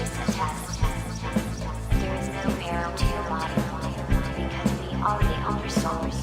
just a test. There is no peril to your body because we are the elder souls.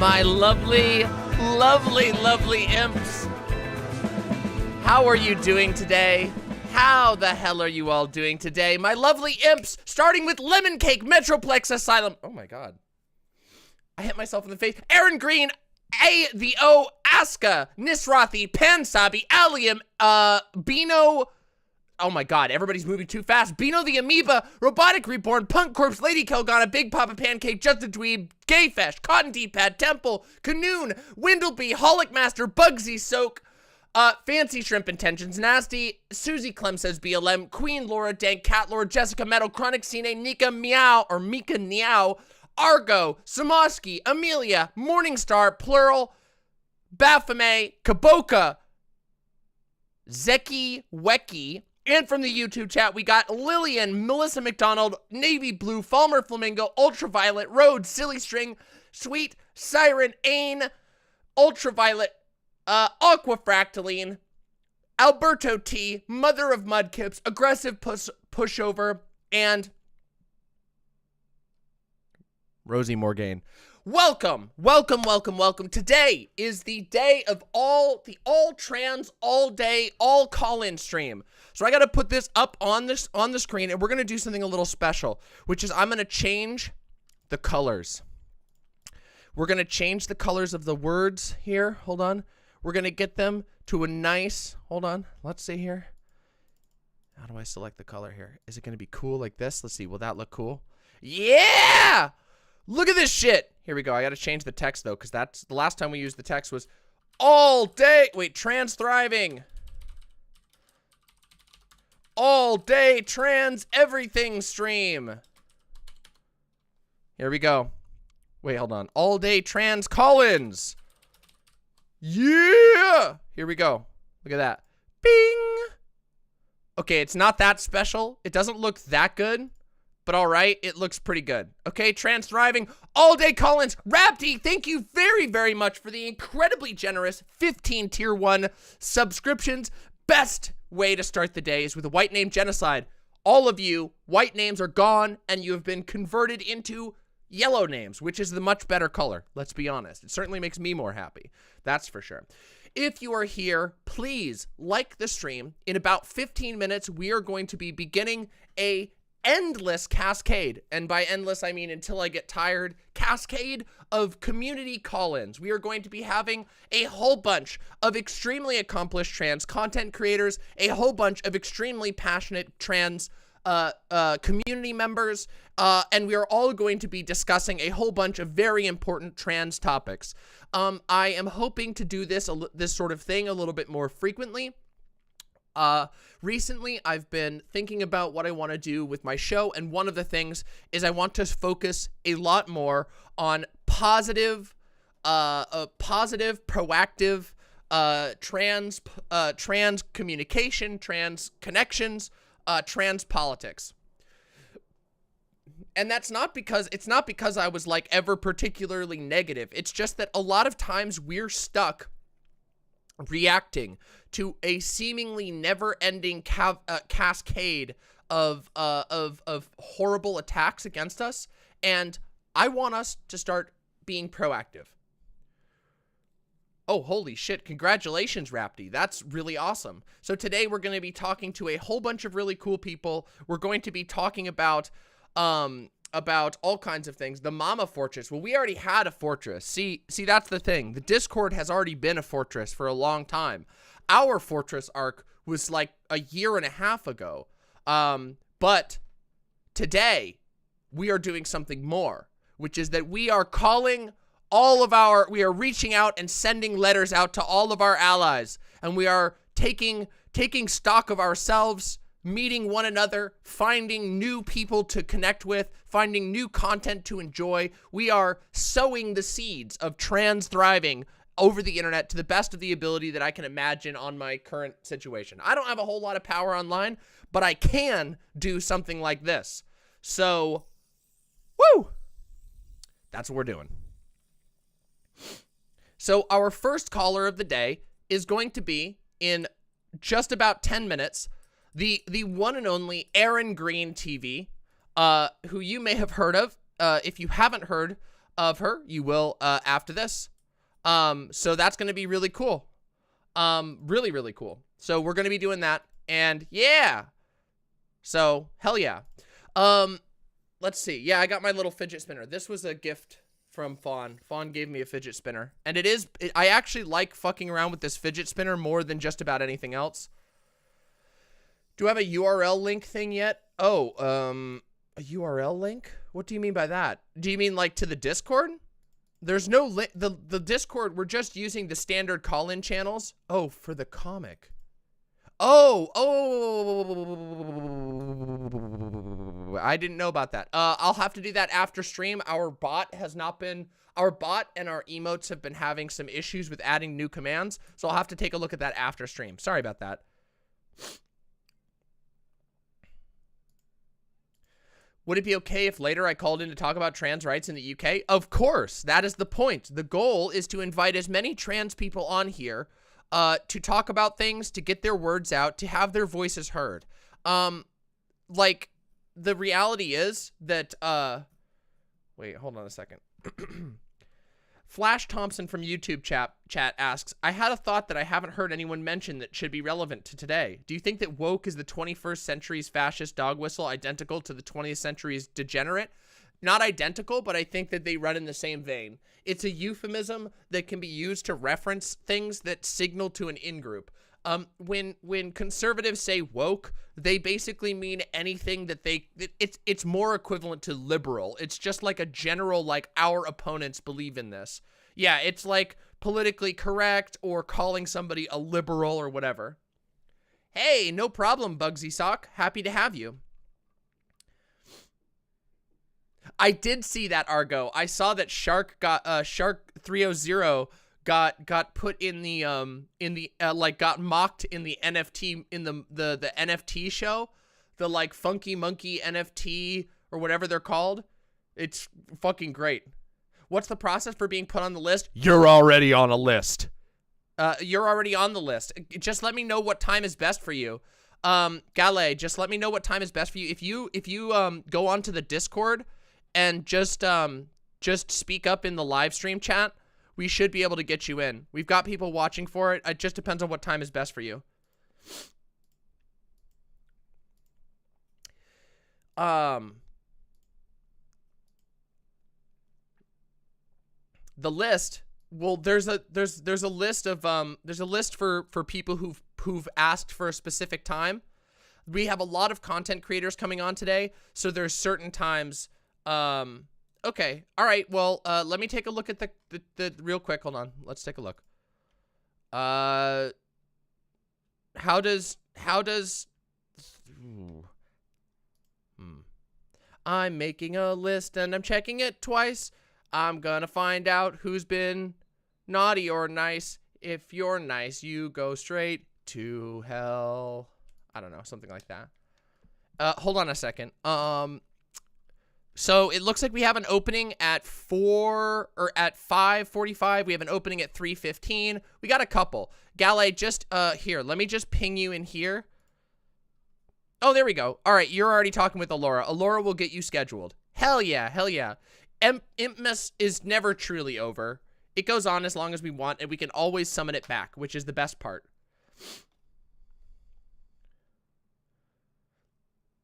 my lovely, lovely, lovely imps. How are you doing today? How the hell are you all doing today? My lovely imps, starting with Lemon Cake, Metroplex Asylum. Oh my god. I hit myself in the face. ErinGreen, the O, Aska, Nisrathi, Pansabi, Allium, Bino. Oh my god, everybody's moving too fast. Bino the Amoeba, RoboticReborn, Punk Corpse, Lady Kelgana, Big Papa Pancake, Justin Dweeb, Gayfesh, Cotton D-Pad, Temple, Canoon, Windleby, Holic Master, Bugsy Soak, Fancy Shrimp Intentions Nasty, Susie Clem says BLM, Queen Laura, Dank Cat Lord, JessicaMetal, Chronic Cine, Nika Meow, or Mika Meow, Argo, Samoski, Amelia, Morningstar, Plural, Baphomet, Kaboka, Zeki Weki, and from the YouTube chat, we got Lillian, Melissa McDonald, Navy Blue, Falmer Flamingo, Ultraviolet, Road, Silly String, Sweet, Siren, Ain, Ultraviolet, Aquafractaline, Alberto T, Mother of Mudkips, Aggressive Pushover, and Rosie Morgaine. Welcome, welcome, welcome, welcome. Today is the day of the all trans, all day, all call-in stream. So I got to put this up on the screen, and we're going to do something a little special, which is I'm going to change the colors. We're going to change the colors of the words here. Hold on. We're going to get them to a nice, hold on. Let's see here. How do I select the color here? Is it going to be cool like this? Let's see. Will that look cool? Yeah! Look at this shit. Here we go. I got to change the text, though, because that's the last time we used the text was all day. Wait, trans thriving. All day trans everything stream. Here we go. Wait, hold on. All day trans call-ins. Yeah! Here we go. Look at that. Bing! Okay, it's not that special. It doesn't look that good. But all right, it looks pretty good. Okay, trans thriving, all day call-ins. Raptie, thank you very, very much for the incredibly generous 15 tier 1 subscriptions. Best way to start the day is with a white name genocide. All of you, white names are gone, and you have been converted into yellow names, which is the much better color. Let's be honest. It certainly makes me more happy. That's for sure. If you are here, please like the stream. In about 15 minutes, we are going to be beginning a endless cascade, and by endless I mean until I get tired, cascade of community call-ins. We are going to be having a whole bunch of extremely accomplished trans content creators, a whole bunch of extremely passionate trans community members, and we are all going to be discussing a whole bunch of very important trans topics. I am hoping to do this sort of thing a little bit more frequently. Recently, I've been thinking about what I want to do with my show, and one of the things is I want to focus a lot more on positive, proactive, trans communication, trans connections, trans politics. And it's not because I was like ever particularly negative. It's just that a lot of times we're stuck reacting to a seemingly never-ending cascade of horrible attacks against us, and I want us to start being proactive. Oh, holy shit, congratulations, Raptie. That's really awesome. So today we're going to be talking to a whole bunch of really cool people. We're going to be talking about all kinds of things. The Mama Fortress. Well, we already had a fortress. See, that's the thing. The Discord has already been a fortress for a long time. Our fortress arc was like a year and a half ago. But today we are doing something more, which is that we are we are reaching out and sending letters out to all of our allies, and we are taking stock of ourselves, meeting one another, finding new people to connect with, finding new content to enjoy. We are sowing the seeds of trans thriving over the internet to the best of the ability that I can imagine on my current situation. I don't have a whole lot of power online, but I can do something like this. So, woo! That's what we're doing. So our first caller of the day is going to be, in just about 10 minutes, the one and only ErinGreenTV, who you may have heard of. If you haven't heard, of her. You will after this. So that's going to be really cool. Really, really cool. So we're going to be doing that. And yeah. So hell yeah. Let's see. Yeah, I got my little fidget spinner. This was a gift from Fawn. Fawn gave me a fidget spinner. And I actually like fucking around with this fidget spinner more than just about anything else. Do I have a URL link thing yet? Oh, a URL link? What do you mean by that? Do you mean like to the Discord? There's no link. The Discord, we're just using the standard call-in channels. Oh, for the comic. Oh, I didn't know about that. I'll have to do that after stream. Our bot and our emotes have been having some issues with adding new commands. So I'll have to take a look at that after stream. Sorry about that. Would it be okay if later I called in to talk about trans rights in the UK? Of course, that is the point. The goal is to invite as many trans people on here to talk about things, to get their words out, to have their voices heard. Like, the reality is that, wait, hold on a second. Flash Thompson from YouTube chat asks, I had a thought that I haven't heard anyone mention that should be relevant to today. Do you think that woke is the 21st century's fascist dog whistle, identical to the 20th century's degenerate? Not identical, but I think that they run in the same vein. It's a euphemism that can be used to reference things that signal to an in-group. When conservatives say woke, they basically mean anything that it's more equivalent to liberal. It's just like a general, like, our opponents believe in this. Yeah, it's like politically correct or calling somebody a liberal or whatever. Hey, no problem, Bugsy Sock. Happy to have you. I did see that, Argo. I saw that Shark 300 got put in the like got mocked in the NFT in the NFT show, the like Funky Monkey NFT or whatever they're called. It's fucking great. What's the process for being put on the list? You're already on a list. You're already on the list. Just let me know what time is best for you. Gallae, just let me know what time is best for you. If you go onto the Discord and just speak up in the live stream chat, we should be able to get you in. We've got people watching for it. It just depends on what time is best for you. The list. Well, there's a list of there's a list for people who've asked for a specific time. We have a lot of content creators coming on today, so there's certain times. Okay. All right. Well, let me take a look at the real quick. Hold on. Let's take a look. How does I'm making a list and I'm checking it twice. I'm gonna find out who's been naughty or nice. If you're nice, you go straight to hell. I don't know, something like that. Hold on a second. So it looks like we have an opening at 5:45. We have an opening at 3:15. We got a couple. Gallae, just here. Let me just ping you in here. Oh, there we go. All right, you're already talking with Alora. Alora will get you scheduled. Hell yeah, hell yeah. Impmas is never truly over. It goes on as long as we want, and we can always summon it back, which is the best part.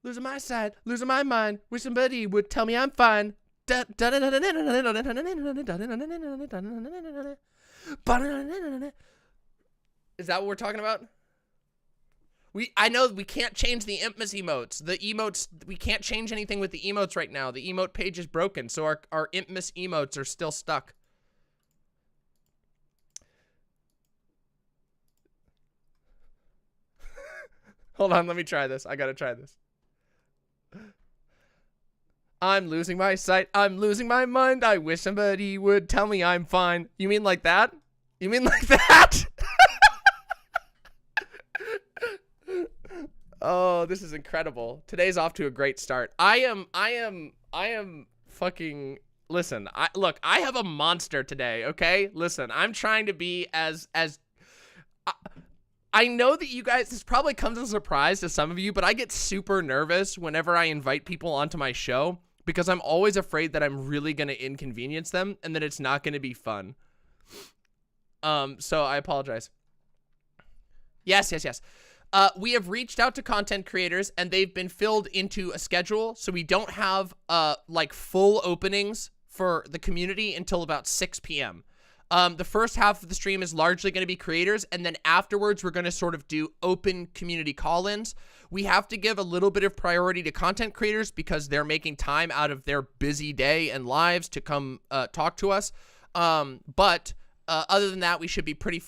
Losing my side, losing my mind. Wish somebody would tell me I'm fine. Is that what we're talking about? I know we can't change the Impmas emotes. The emotes, we can't change anything with the emotes right now. The emote page is broken, so our Impmas emotes are still stuck. Hold on, let me try this. I gotta try this. I'm losing my sight. I'm losing my mind. I wish somebody would tell me I'm fine. You mean like that? You mean like that? Oh, this is incredible. Today's off to a great start. I am fucking, listen, look, I have a monster today, okay? Listen, I'm trying to be as I know that you guys, this probably comes as a surprise to some of you, but I get super nervous whenever I invite people onto my show because I'm always afraid that I'm really going to inconvenience them and that it's not going to be fun. So I apologize. Yes. We have reached out to content creators and they've been filled into a schedule. So we don't have, like full openings for the community until about 6 p.m. The first half of the stream is largely going to be creators, and then afterwards we're going to sort of do open community call-ins. We have to give a little bit of priority to content creators because they're making time out of their busy day and lives to come talk to us. But other than that, we should be pretty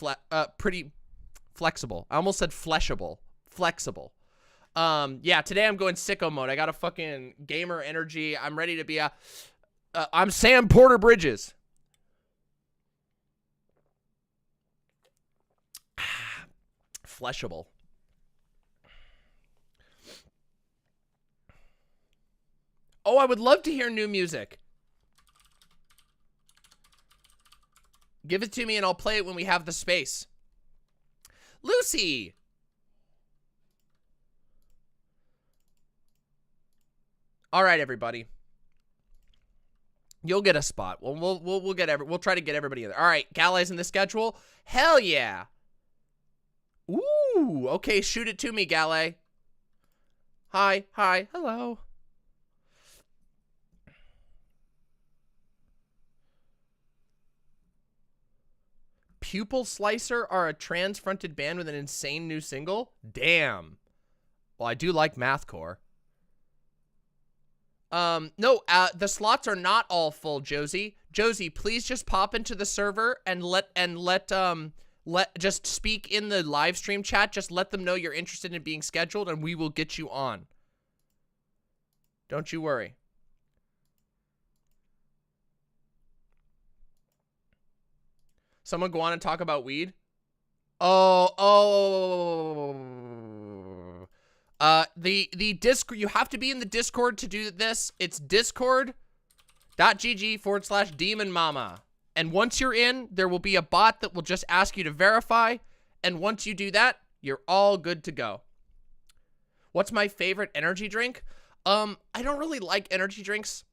flexible. I almost said fleshable. Flexible. Yeah, today I'm going sicko mode. I got a fucking gamer energy. I'm ready to be a... I'm Sam Porter Bridges. Fleshable. Oh, I would love to hear new music. Give it to me and I'll play it when we have the space. Lucy! All right, everybody. You'll get a spot. We'll try to get everybody in there. All right, Gallae's in the schedule. Hell yeah. Ooh, okay, shoot it to me, Gallae. Hi, hello. Pupil Slicer are a trans-fronted band with an insane new single? Damn. Well, I do like mathcore. No, the slots are not all full, Josie. Josie, please just pop into the server and just speak in the live stream chat. Just let them know you're interested in being scheduled and we will get you on. Don't you worry. Someone go on and talk about weed? The Discord, you have to be in the Discord to do this. It's discord.gg/demonmama. And once you're in, there will be a bot that will just ask you to verify. And once you do that, you're all good to go. What's my favorite energy drink? I don't really like energy drinks,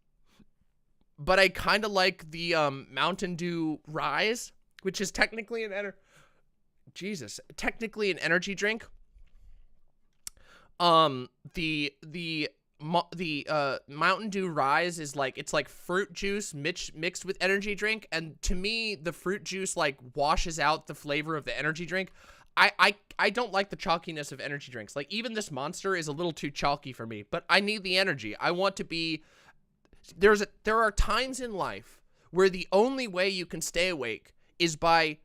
but I kind of like the Mountain Dew Rise, which is technically an energy drink. The Mountain Dew Rise is like, it's like fruit juice mixed with energy drink, and to me the fruit juice like washes out the flavor of the energy drink. I don't like the chalkiness of energy drinks. Like even this Monster is a little too chalky for me, but I need the energy. I want to be... There are times in life where the only way you can stay awake is by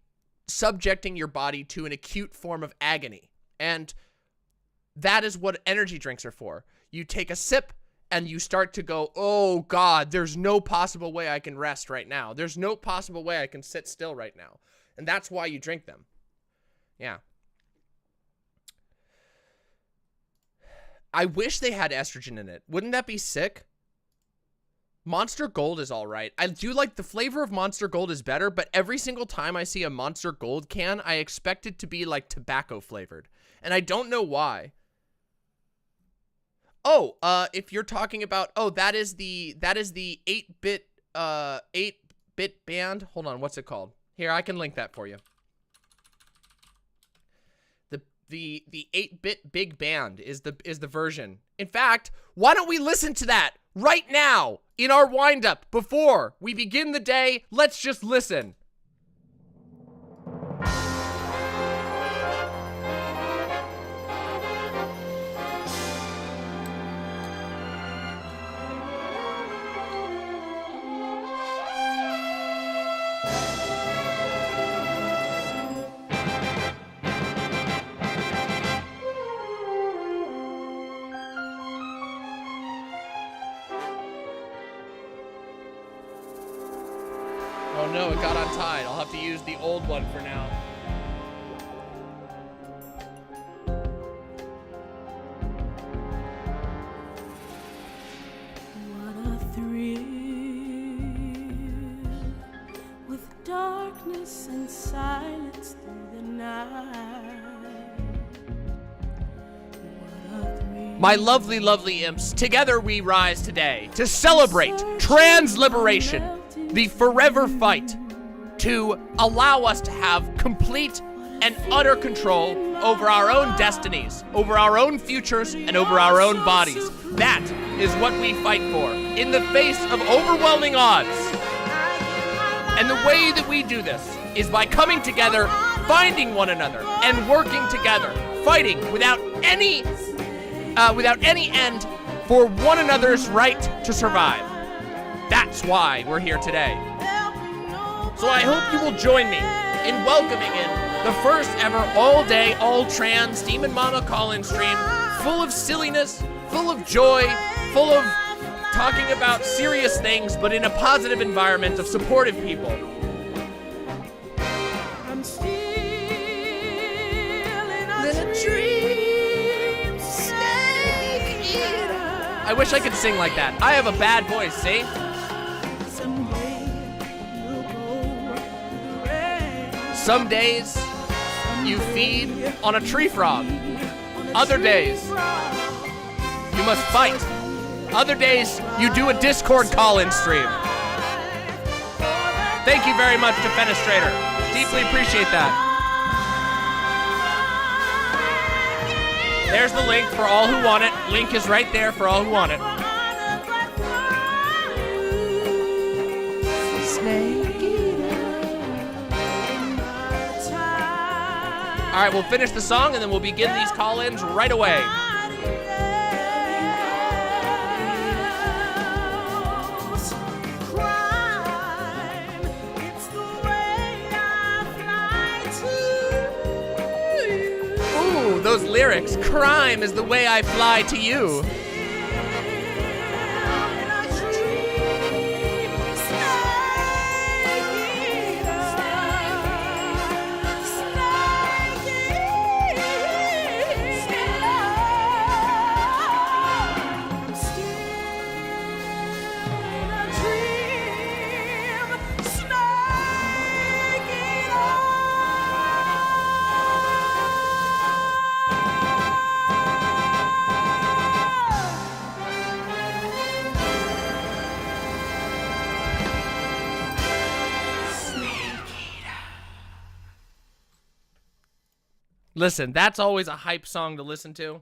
subjecting your body to an acute form of agony. And that is what energy drinks are for. You take a sip and you start to go, oh God, there's no possible way I can rest right now. There's no possible way I can sit still right now. And that's why you drink them. Yeah. I wish they had estrogen in it. Wouldn't that be sick? Monster Gold is all right. I do like the flavor of Monster Gold is better, but every single time I see a Monster Gold can, I expect it to be like tobacco flavored. And I don't know why. Oh, if you're talking about, oh, that is the 8-bit band. Hold on, what's it called? Here, I can link that for you. The 8-bit big band is the version. In fact, why don't we listen to that right now in our wind-up before we begin the day? Let's just listen. Oh no, it got untied. I'll have to use the old one for now. What a thrill with darkness and silence through the night. What a thrill. my lovely, lovely imps, together we rise today to celebrate trans liberation, the forever fight to allow us to have complete and utter control over our own destinies, over our own futures, and over our own bodies. That is what we fight for in the face of overwhelming odds. And the way that we do this is by coming together, finding one another, and working together, fighting without any end for one another's right to survive. That's why we're here today. So I hope you will join me in welcoming in the first ever all-day, all-trans Demon Mama call-in stream, full of silliness, full of joy, full of talking about serious things, but in a positive environment of supportive people. I'm still in a dream, snake eater. I wish I could sing like that. I have a bad voice, see? Someday we'll go the rain. Some days you feed on a tree frog. Other days you must fight. Other days you do a Discord call-in stream. Thank you very much to Fenestrator. Deeply appreciate that. There's the link for all who want it. Link is right there for all who want it. All right, we'll finish the song and then we'll begin these call-ins right away. Ooh, those lyrics. Crime is the way I fly to you. Listen, that's always a hype song to listen to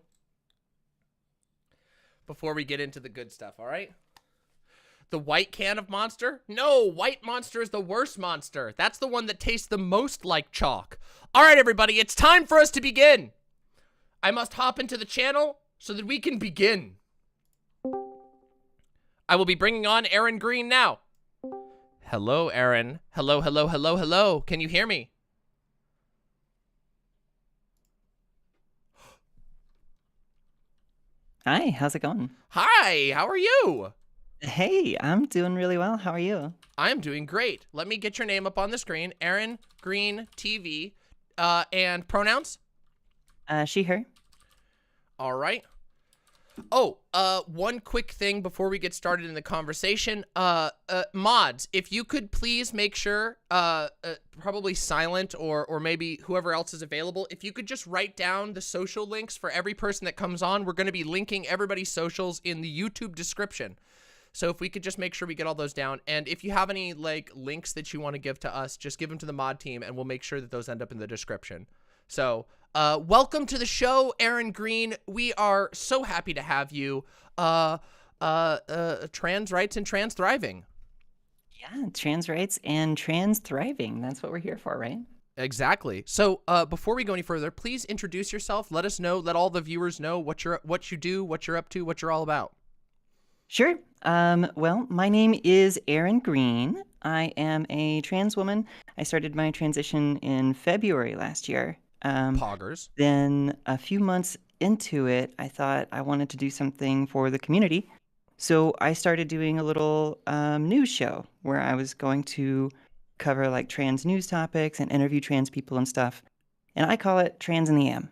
before we get into the good stuff, all right? The white can of monster? No, white monster is the worst monster. That's the one that tastes the most like chalk. All right, everybody, it's time for us to begin. I must hop into the channel so that we can begin. I will be bringing on ErinGreen now. Hello, Erin. Hello, hello, hello, hello. Can you hear me? Hi, how's it going? Hi, how are you? Hey, I'm doing really well. How are you? I'm doing great. Let me get your name up on the screen. ErinGreenTV. And pronouns? She, her. All right. Oh, one quick thing before we get started in the conversation. Mods, if you could please make sure, probably Silent or maybe whoever else is available, if you could just write down the social links for every person that comes on. We're going to be linking everybody's socials in the YouTube description. So if we could just make sure we get all those down. And if you have any, like, links that you want to give to us, just give them to the mod team, and we'll make sure that those end up in the description. So, welcome to the show, ErinGreen. We are so happy to have you. Trans rights and trans thriving. Yeah, trans rights and trans thriving. That's what we're here for, right? Exactly. So, before we go any further, please introduce yourself. Let us know, let all the viewers know what you do, what you're up to, what you're all about. Sure. Well, my name is ErinGreen. I am a trans woman. I started my transition in February last year. Poggers. Then a few months into it, I thought I wanted to do something for the community. So I started doing a little news show where I was going to cover like trans news topics and interview trans people and stuff. And I call it Trans in the AM.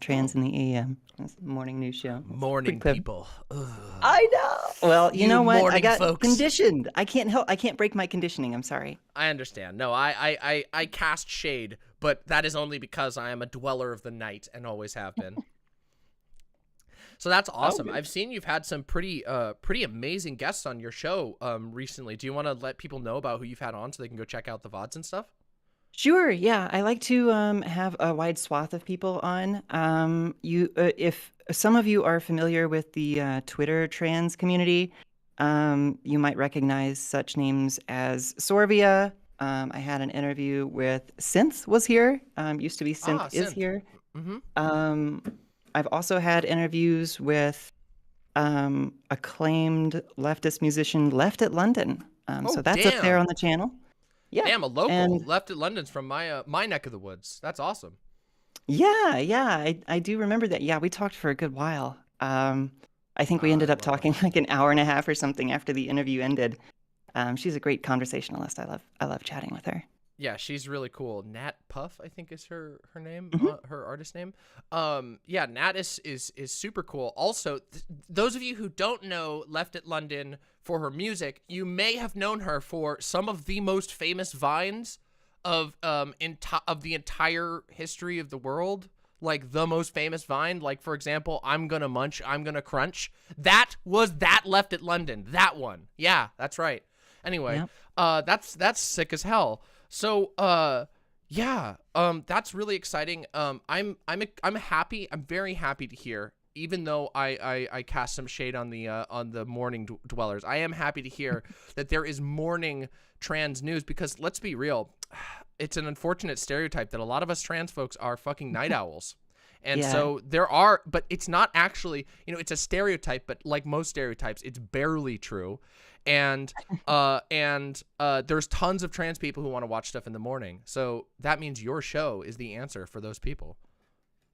Trans in the AM. It's a morning news show. Morning people. Ugh. I know. Well, you know what? I got folks. conditioned. I can't break my conditioning. I'm sorry. I understand. No, I cast shade, but that is only because I am a dweller of the night and always have been. So that's awesome. good. I've seen you've had some pretty amazing guests on your show recently. Do you want to let people know about who you've had on so they can go check out the VODs and stuff? Sure. Yeah, I like to have a wide swath of people on. If some of you are familiar with the Twitter trans community, you might recognize such names as Sorvia. I had an interview with Synth was here. Used to be Synth is Synth. here. Mm-hmm. I've also had interviews with acclaimed leftist musician Left at London. So that's up there damn. on the channel. Yeah. Damn, a local. And Left at London's from my neck of the woods. That's awesome. yeah, I do remember that. Yeah, we talked for a good while. I think we ended I up love talking like an hour and a half or something after the interview ended. She's a great conversationalist. I love chatting with her. Yeah, she's really cool. Nat Puff, I think is her name, Mhm. her artist name. Yeah, Nat is super cool. Also, those of you who don't know Left at London for her music, you may have known her for some of the most famous vines of the entire history of the world. Like the most famous vine, like for example, I'm gonna munch, I'm gonna crunch. That was that Left at London. That one. Yeah, that's right. Anyway, Yep. that's sick as hell. So, yeah, that's really exciting. I'm happy. I'm very happy to hear, even though I cast some shade on the morning dwellers. I am happy to hear that there is morning trans news, because let's be real, it's an unfortunate stereotype that a lot of us trans folks are fucking night owls. And Yeah. so there are, but it's not actually, it's a stereotype, but like most stereotypes, it's barely true. And there's tons of trans people who want to watch stuff in the morning. So that means your show is the answer for those people.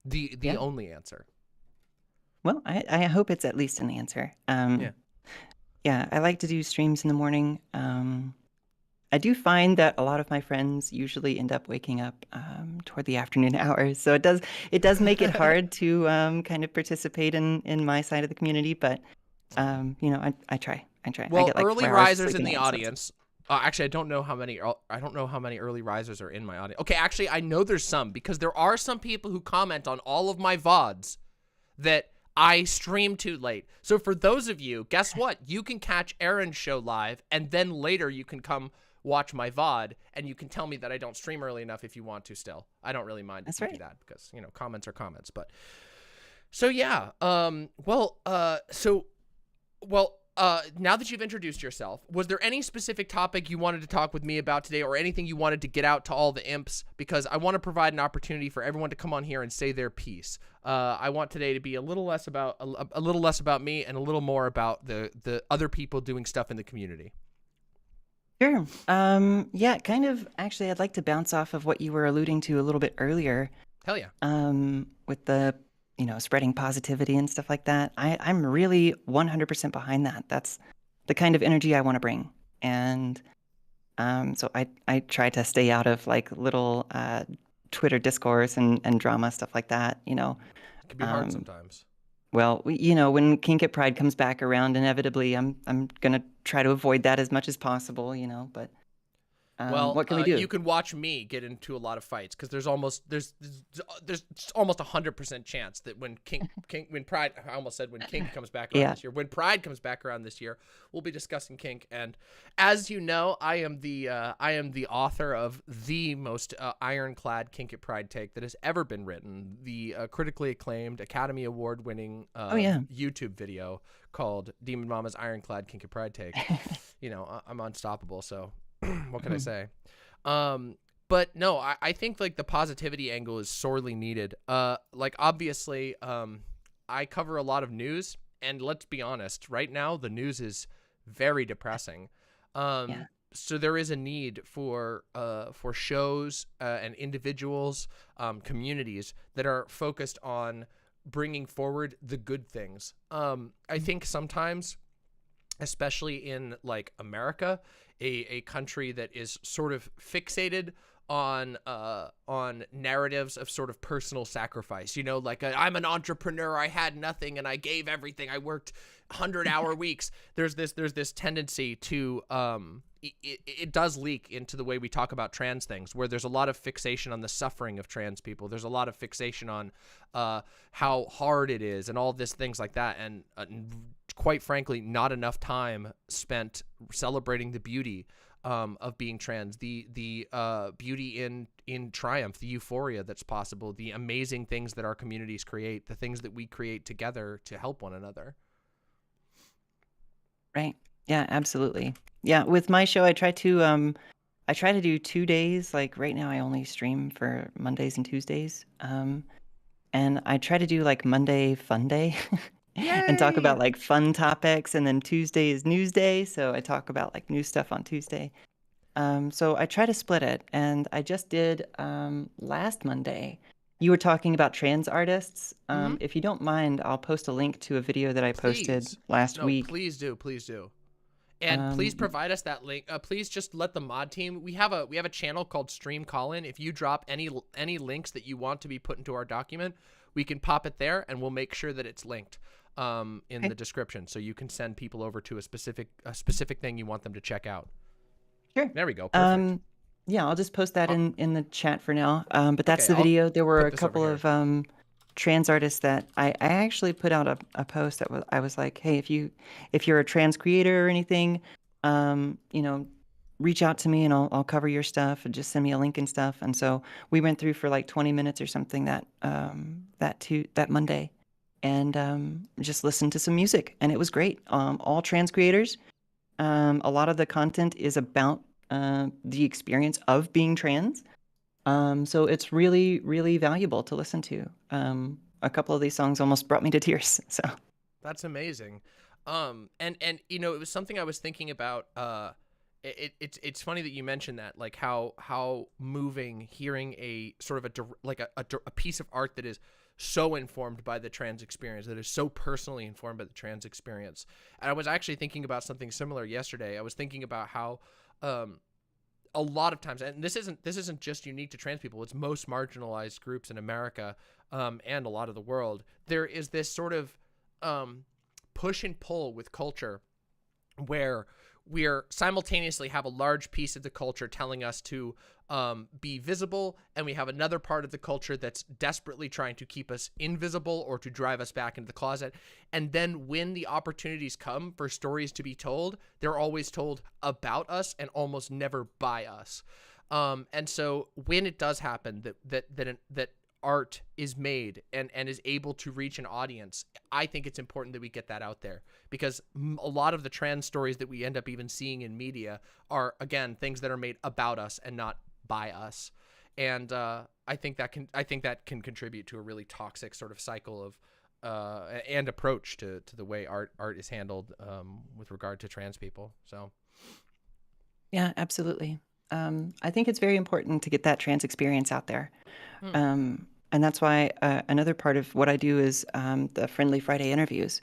The Yeah. only answer. Well, I hope it's at least an answer. Yeah, I like to do streams in the morning. I do find that a lot of my friends usually end up waking up toward the afternoon hours, so it does make it hard to kind of participate in my side of the community. But I try. I Well, get like early 4 hours risers in sleeping the a night, so audience. Actually, I don't know how many early risers are in my audience. Okay, actually, I know there's some, because there are some people who comment on all of my VODs that I stream too late. So for those of you, guess what? You can catch Erin's show live, and then later you can come watch my VOD, and you can tell me that I don't stream early enough if you want to still. I don't really mind if That's you do right. that, because, comments are comments. But so yeah, now that you've introduced yourself, was there any specific topic you wanted to talk with me about today, or anything you wanted to get out to all the imps? Because I want to provide an opportunity for everyone to come on here and say their piece. I want today to be a little less about me and a little more about the other people doing stuff in the community. Sure. Yeah, kind of. Actually, I'd like to bounce off of what you were alluding to a little bit earlier. Hell yeah. With the spreading positivity and stuff like that. I'm really 100% behind that. That's the kind of energy I want to bring. And so I try to stay out of like little Twitter discourse and drama, stuff like that. It can be hard sometimes. Well, when Kink at Pride comes back around, inevitably, I'm gonna try to avoid that as much as possible. But what can we do? You can watch me get into a lot of fights, because there's almost 100% chance that when when Pride, I almost said when Kink comes back around this year, when Pride comes back around this year, we'll be discussing Kink. And as you know, I am the author of the most ironclad Kink at Pride take that has ever been written, the critically acclaimed, Academy Award winning YouTube video called Demon Mama's Ironclad Kink at Pride Take. I'm unstoppable, so what can I say? But no, I think like the positivity angle is sorely needed. Like obviously, I cover a lot of news, and let's be honest, right now the news is very depressing. So there is a need for shows and individuals, communities that are focused on bringing forward the good things. I think sometimes, especially in like America, a country that is sort of fixated on narratives of sort of personal sacrifice, you know, like I'm an entrepreneur, I had nothing and I gave everything, I worked 100-hour weeks. There's this tendency to it does leak into the way we talk about trans things, where there's a lot of fixation on the suffering of trans people. There's a lot of fixation on how hard it is and all these things like that, and quite frankly, not enough time spent celebrating the beauty of being trans, the beauty in triumph, the euphoria that's possible, the amazing things that our communities create, the things that we create together to help one another. Right. Yeah, absolutely. Yeah, with my show, I try to do 2 days. Like right now, I only stream for Mondays and Tuesdays. And I try to do like Monday Fun Day and talk about like fun topics, and then Tuesday is News Day, so I talk about like new stuff on Tuesday. So I try to split it, and I just did last Monday. You were talking about trans artists. If you don't mind, I'll post a link to a video that I posted Please. last No, week. please do. And please provide us that link. Please just let the mod team. We have a channel called Stream Call-In. If you drop any links that you want to be put into our document, we can pop it there, and we'll make sure that it's linked in the description, so you can send people over to a specific thing you want them to check out. Sure. There we go. Perfect. Yeah, I'll just post that in the chat for now. But that's Okay, the video. There were put a this couple over of trans artists that I actually put out a post that I was like, hey, if you're a trans creator or anything, you know, reach out to me and I'll cover your stuff, and just send me a link and stuff. And so we went through for like 20 minutes or something that Monday, and just listened to some music, and it was great. All trans creators. A lot of the content is about the experience of being trans. So it's really, really valuable to listen to. A couple of these songs almost brought me to tears. So That's amazing. And you know, it was something I was thinking about. It's funny that you mentioned that, like how moving hearing a sort of a piece of art that is so informed by the trans experience, that is so personally informed by the trans experience. And I was actually thinking about something similar yesterday. I was thinking about how a lot of times, and this isn't just unique to trans people, it's most marginalized groups in America and a lot of the world, there is this sort of push and pull with culture where we're simultaneously have a large piece of the culture telling us to be visible, and we have another part of the culture that's desperately trying to keep us invisible or to drive us back into the closet. And then when the opportunities come for stories to be told, they're always told about us and almost never by us. And so when it does happen that art is made and is able to reach an audience, I think it's important that we get that out there, because a lot of the trans stories that we end up even seeing in media are, again, things that are made about us and not by us. And I think that can contribute to a really toxic sort of cycle of and approach to the way art is handled with regard to trans people. So yeah, absolutely. I think it's very important to get that trans experience out there. And that's why another part of what I do is the Friendly Friday interviews.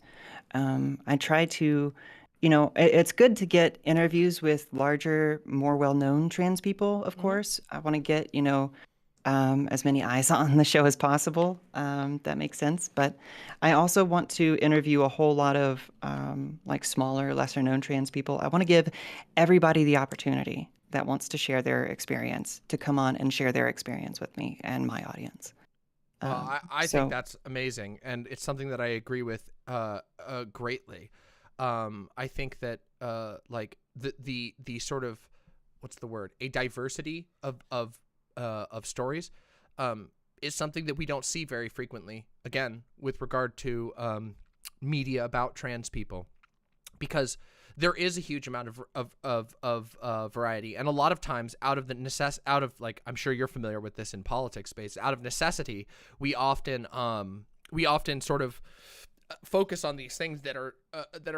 I try to, you know, it's good to get interviews with larger, more well-known trans people, of course. I want to get, you know, as many eyes on the show as possible. That makes sense. But I also want to interview a whole lot of like smaller, lesser-known trans people. I want to give everybody the opportunity that wants to share their experience to come on and share their experience with me and my audience. I think that's amazing, and it's something that I agree with greatly. I think that like the sort of, what's the word, a diversity of stories is something that we don't see very frequently, again, with regard to media about trans people, because there is a huge amount of variety, and a lot of times out of like, I'm sure you're familiar with this in politics space, out of necessity, we often sort of focus on these things that are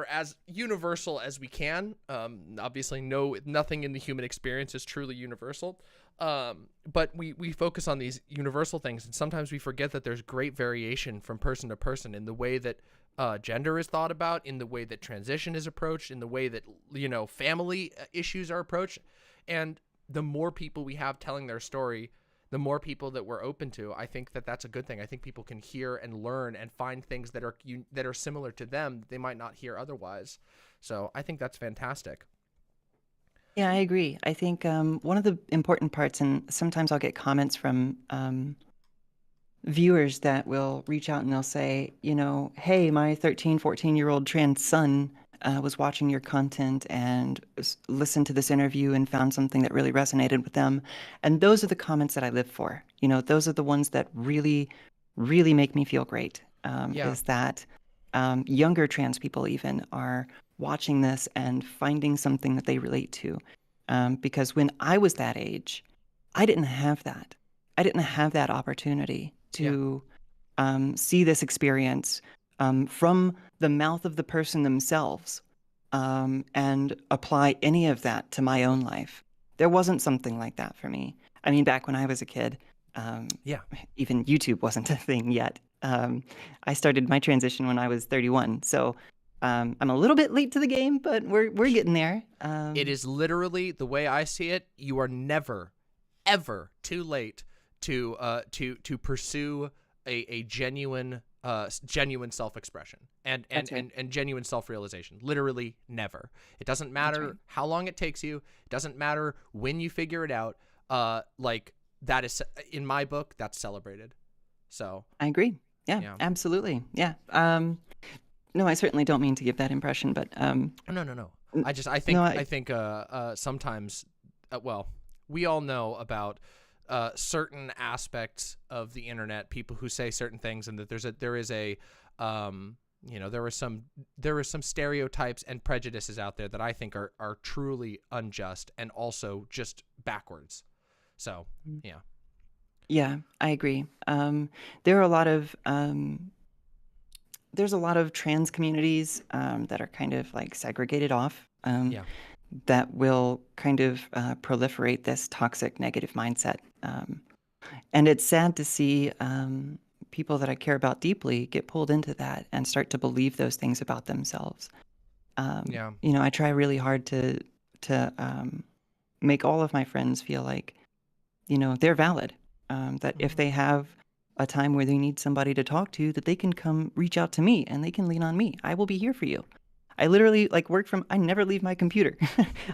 as universal as we can. Obviously, nothing in the human experience is truly universal, but we focus on these universal things, and sometimes we forget that there's great variation from person to person in the way that gender is thought about, in the way that transition is approached, in the way that, you know, family issues are approached. And the more people we have telling their story, the more people that we're open to, I think that that's a good thing. I think people can hear and learn and find things that are similar to them that they might not hear otherwise. So I think that's fantastic. Yeah, I agree. I think one of the important parts, and sometimes I'll get comments from viewers that will reach out and they'll say, hey, my 13, 14-year-old trans son was watching your content and listened to this interview and found something that really resonated with them. And those are the comments that I live for. Those are the ones that really, really make me feel great. Is that younger trans people even are watching this and finding something that they relate to. Because when I was that age, I didn't have that. I didn't have that opportunity to see this experience from the mouth of the person themselves and apply any of that to my own life. There wasn't something like that for me. I mean, back when I was a kid, even YouTube wasn't a thing yet. I started my transition when I was 31. So I'm a little bit late to the game, but we're getting there. It is literally, the way I see it, you are never, ever too late to pursue a genuine self-expression and genuine self-realization. Literally never. It doesn't matter how long it takes you. It doesn't matter when you figure it out. Like that is, in my book, that's celebrated. So I agree. Yeah. Absolutely. Yeah. No, I certainly don't mean to give that impression, but no. I think sometimes, well, we all know about certain aspects of the internet, people who say certain things, and that there are some stereotypes and prejudices out there that I think are truly unjust and also just backwards. So yeah, I agree. There are a lot of there's a lot of trans communities that are kind of like segregated off. That will kind of proliferate this toxic negative mindset. And it's sad to see people that I care about deeply get pulled into that and start to believe those things about themselves. I try really hard to make all of my friends feel like, they're valid. That if they have a time where they need somebody to talk to, that they can come reach out to me and they can lean on me. I will be here for you. I literally I never leave my computer.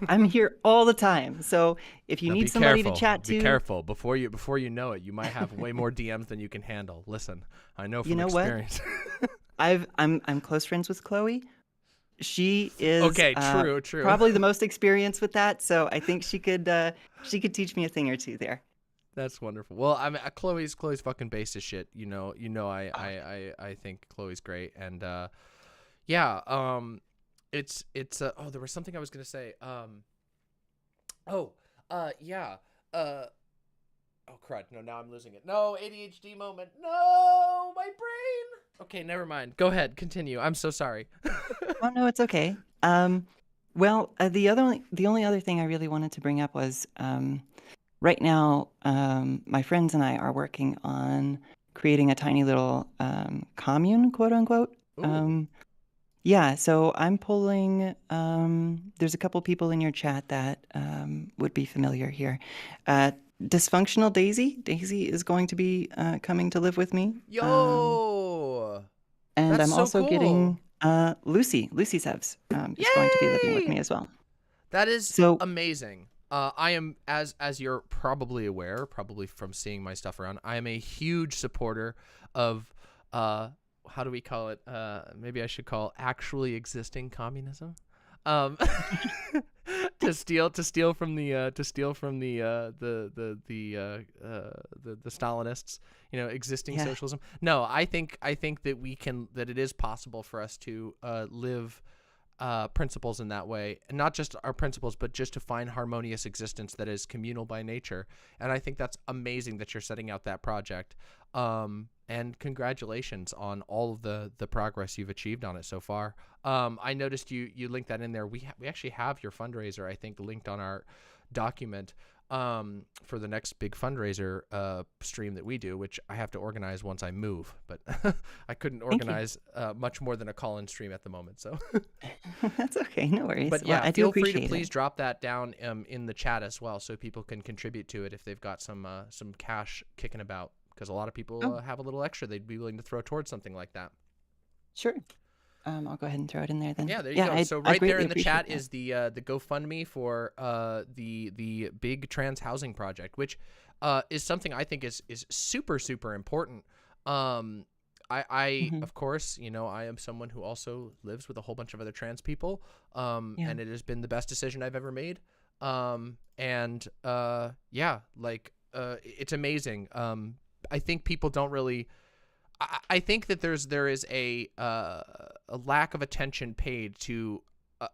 I'm here all the time. So if you need somebody to chat to, be careful. Before you know it, you might have way more DMs than you can handle. Listen, I know from experience. I'm close friends with Chloe. She is true. Probably the most experienced with that. So I think she could teach me a thing or two there. That's wonderful. Well, I mean, Chloe's fucking base as shit. I think Chloe's great, and it's there was something I was gonna say. Oh crud! No, now I'm losing it. No, ADHD moment. No, my brain. Okay, never mind. Go ahead, continue. I'm so sorry. Oh no, it's okay. Well, the only other thing I really wanted to bring up was right now, my friends and I are working on creating a tiny little commune, quote unquote. Yeah, so I'm pulling, there's a couple people in your chat that would be familiar here. Dysfunctional Daisy. Daisy is going to be coming to live with me. Yo! And That's I'm so also cool. getting Lucisevs is going to be living with me as well. That is amazing. I am, as you're probably aware, probably from seeing my stuff around, I am a huge supporter of how do we call it? Maybe I should call actually existing communism. To steal from the Stalinists, existing socialism. No, I think that it is possible for us to live principles in that way, and not just our principles, but just to find harmonious existence that is communal by nature. And I think that's amazing that you're setting out that project. And congratulations on all of the progress you've achieved on it so far. I noticed you linked that in there. We actually have your fundraiser, I think, linked on our document. for the next big fundraiser stream that we do, which I have to organize once I move, but I couldn't organize much more than a call-in stream at the moment. So That's okay, no worries. but Well, yeah, I do feel free to appreciate please it. drop that down in the chat as well, so people can contribute to it if they've got some cash kicking about, because a lot of people Oh. have a little extra they'd be willing to throw towards something like that. Sure. I'll go ahead and throw it in there then. Yeah, there you go. I- So I right there greatly in the chat appreciate that. is the GoFundMe for the big trans housing project, which is something I think is super important. I Mhm. of course, I am someone who also lives with a whole bunch of other trans people, Yeah. and it has been the best decision I've ever made. It's amazing. I think people don't really. I think that there is a lack of attention paid to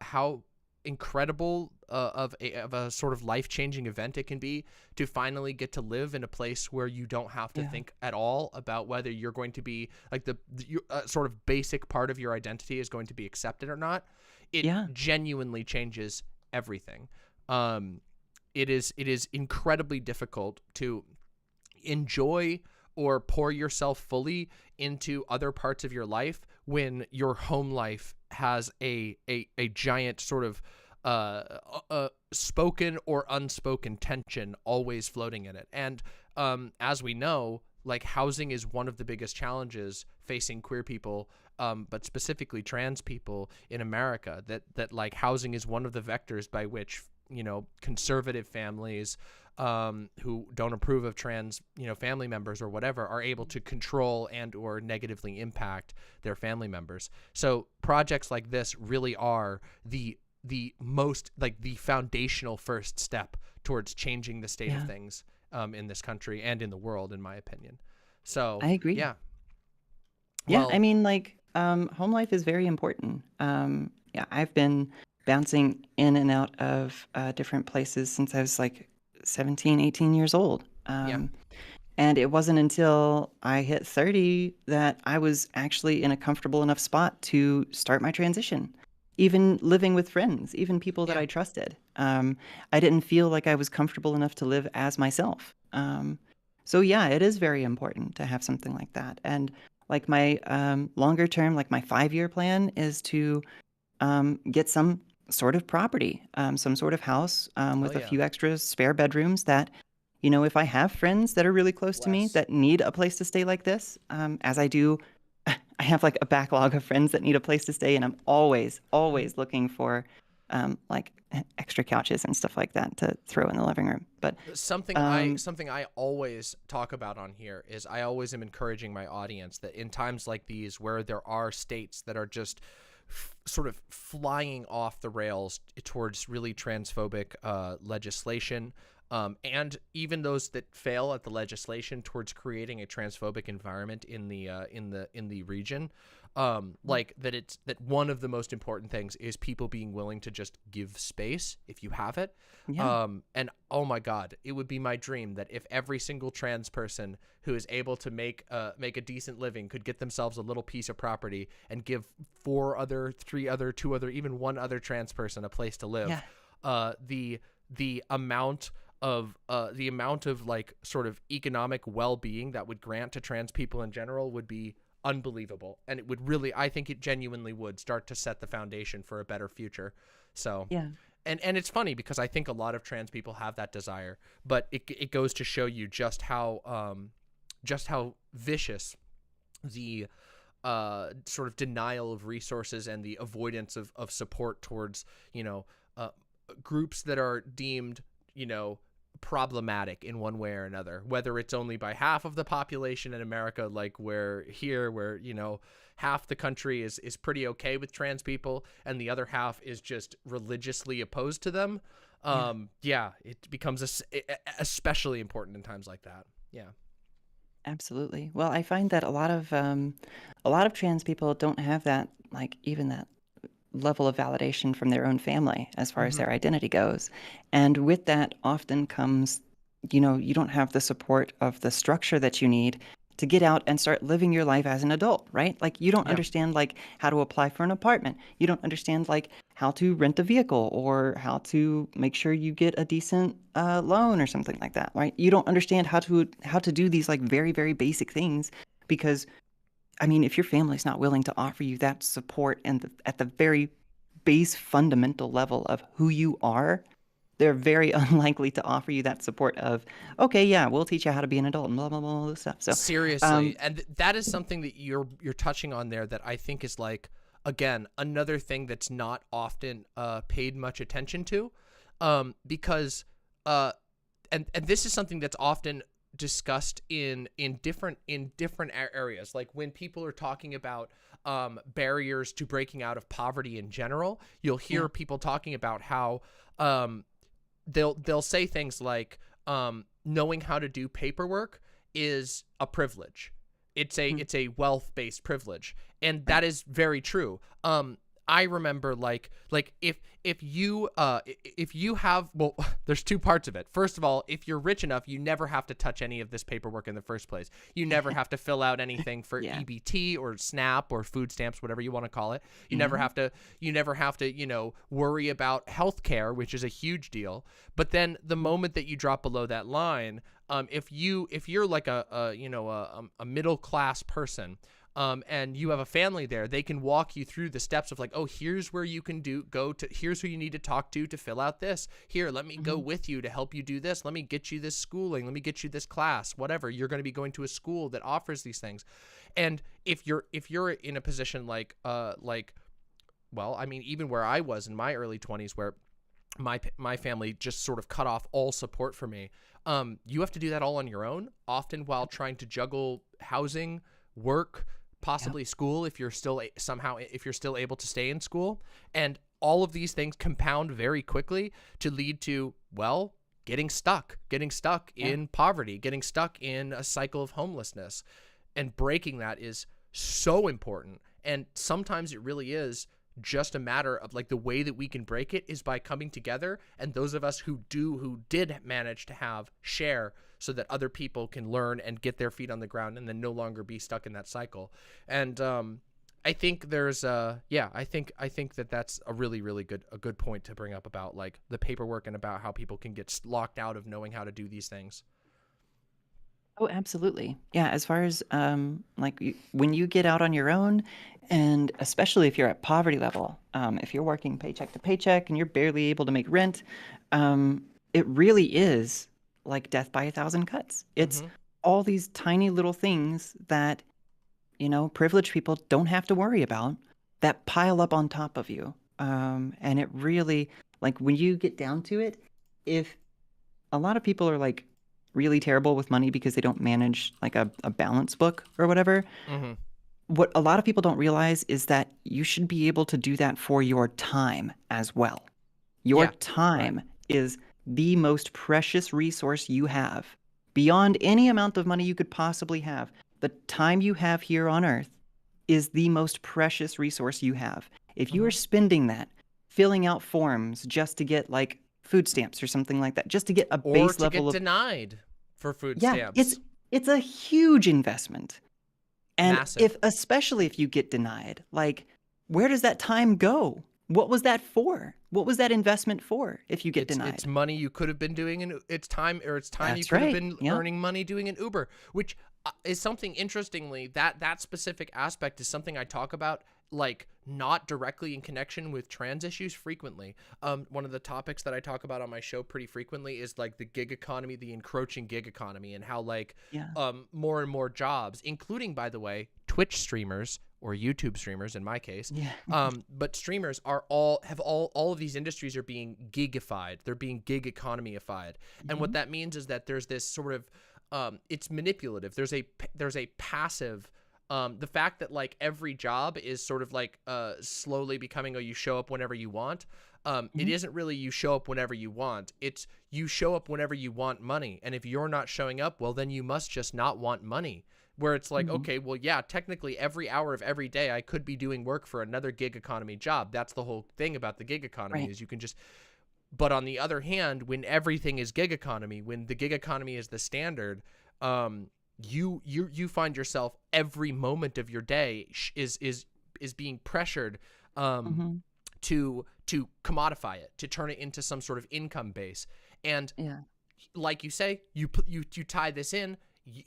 how incredible of a sort of life-changing event it can be to finally get to live in a place where you don't have to Yeah. think at all about whether you're going to be like the sort of basic part of your identity is going to be accepted or not. It Yeah. genuinely changes everything. It is incredibly difficult to enjoy or pour yourself fully into other parts of your life when your home life has a giant sort of spoken or unspoken tension always floating in it. And as we know, like, housing is one of the biggest challenges facing queer people, but specifically trans people in America, that like housing is one of the vectors by which conservative families who don't approve of trans, family members or whatever, are able to control and or negatively impact their family members. So projects like this really are the most, like, the foundational first step towards changing the state of Yeah. things in this country and in the world, in my opinion. So I agree. yeah. Yeah, Well, I mean, like, home life is very important. Yeah, I've been bouncing in and out of different places since I was like 17, 18 years old. And it wasn't until I hit 30 that I was actually in a comfortable enough spot to start my transition. Even living with friends, even people that Yeah. I trusted. I didn't feel like I was comfortable enough to live as myself. So yeah, it is very important to have something like that. And like my longer term, like my 5-year plan is to get some sort of property, some sort of house with a yeah. few extra spare bedrooms that, if I have friends that are really close to me Bless. that need a place to stay like this, as I do, I have like a backlog of friends that need a place to stay, and I'm always looking for like extra couches and stuff like that to throw in the living room. But Something I always talk about on here is I always am encouraging my audience that in times like these where there are states that are just sort of flying off the rails towards really transphobic legislation, and even those that fail at the legislation towards creating a transphobic environment in the region, like that one of the most important things is people being willing to just give space if you have it. yeah, And oh my God, it would be my dream that if every single trans person who is able to make a decent living could get themselves a little piece of property and give 4 other, 3 other, 2 other, even 1 other trans person a place to live. Yeah. The amount of like sort of economic well-being that would grant to trans people in general would be unbelievable, and it would really, I think it genuinely would start to set the foundation for a better future. So yeah, and it's funny because I think a lot of trans people have that desire, but it goes to show you just how vicious the sort of denial of resources and the avoidance of support towards groups that are deemed problematic in one way or another, whether it's only by half of the population in America, like where half the country is pretty okay with trans people and the other half is just religiously opposed to them. It becomes especially important in times like that. Yeah. absolutely. Well, I find that a lot of trans people don't have that, like, even that level of validation from their own family as far as their identity goes. And with that often comes, you don't have the support of the structure that you need to get out and start living your life as an adult, right? Like you don't understand like how to apply for an apartment. You don't understand like how to rent a vehicle or how to make sure you get a decent loan or something like that, right? You don't understand how to do these like very, very basic things because, I mean, if your family's not willing to offer you that support and at the very base fundamental level of who you are, they're very unlikely to offer you that support of, okay, yeah, we'll teach you how to be an adult and blah, blah, blah, all this stuff. So seriously, and that is something that you're touching on there that I think is like, again, another thing that's not often paid much attention to, because and this is something that's often discussed in different areas, like when people are talking about barriers to breaking out of poverty in general. You'll hear people talking about how they'll say things like knowing how to do paperwork is a privilege. It's a wealth-based privilege, and that is very true. I remember like if you have, well, there's two parts of it. First of all, if you're rich enough, you never have to touch any of this paperwork in the first place. You never have to fill out anything for EBT or SNAP or food stamps, whatever you want to call it. You never have to, you know, worry about healthcare, which is a huge deal. But then the moment that you drop below that line, if you're like a middle class person, and you have a family there, they can walk you through the steps of like, oh, here's where you can here's who you need to talk to fill out this. Here, let me go with you to help you do this. Let me get you this schooling. Let me get you this class, whatever. You're going to be going to a school that offers these things. And if you're in a position like, well, I mean, even where I was in my early 20s, where my family just sort of cut off all support for me, you have to do that all on your own, often while trying to juggle housing, work, possibly school if you're still able to stay in school. And all of these things compound very quickly to lead to, well, getting stuck in poverty, getting stuck in a cycle of homelessness. And breaking that is so important. And sometimes it really is just a matter of like the way that we can break it is by coming together, and those of us who did manage to share, so that other people can learn and get their feet on the ground and then no longer be stuck in that cycle. And I think there's I think that that's a really, really good point to bring up about like the paperwork and about how people can get locked out of knowing how to do these things. Oh, absolutely. Yeah, as far as when you get out on your own, and especially if you're at poverty level, if you're working paycheck to paycheck and you're barely able to make rent, it really is like death by a thousand cuts. It's all these tiny little things that, you know, privileged people don't have to worry about that pile up on top of you. And it really, like when you get down to it, if a lot of people are like really terrible with money because they don't manage like a balance book or whatever. What a lot of people don't realize is that you should be able to do that for your time as well. Your time is the most precious resource you have. Beyond any amount of money you could possibly have, the time you have here on Earth is the most precious resource you have. If you are spending that filling out forms just to get like food stamps or something like that, just to get a base level of denied for food stamps. It's a huge investment. And Massive. especially if you get denied, like where does that time go? What was that for? What was that investment for if you get denied? It's money you could have been doing, it's time That's you could have right. been Yeah. earning money doing an Uber, which is something interestingly, that specific aspect is something I talk about, like not directly in connection with trans issues frequently. One of the topics that I talk about on my show pretty frequently is like the gig economy, the encroaching gig economy, and how like more and more jobs, including, by the way, Twitch streamers or YouTube streamers in my case. But streamers are all of these industries are being gigified. They're being gig economyified. And what that means is that there's this sort of it's manipulative. There's a passive the fact that like every job is sort of like slowly becoming you show up whenever you want. It isn't really you show up whenever you want. It's you show up whenever you want money. And if you're not showing up, well, then you must just not want money. Where it's like, okay, well, yeah, technically every hour of every day I could be doing work for another gig economy job. That's the whole thing about the gig economy is you can just. But on the other hand, when everything is gig economy, when the gig economy is the standard, you find yourself every moment of your day is being pressured Hmm. to commodify it, to turn it into some sort of income base. And Yeah. like you say, you tie this in.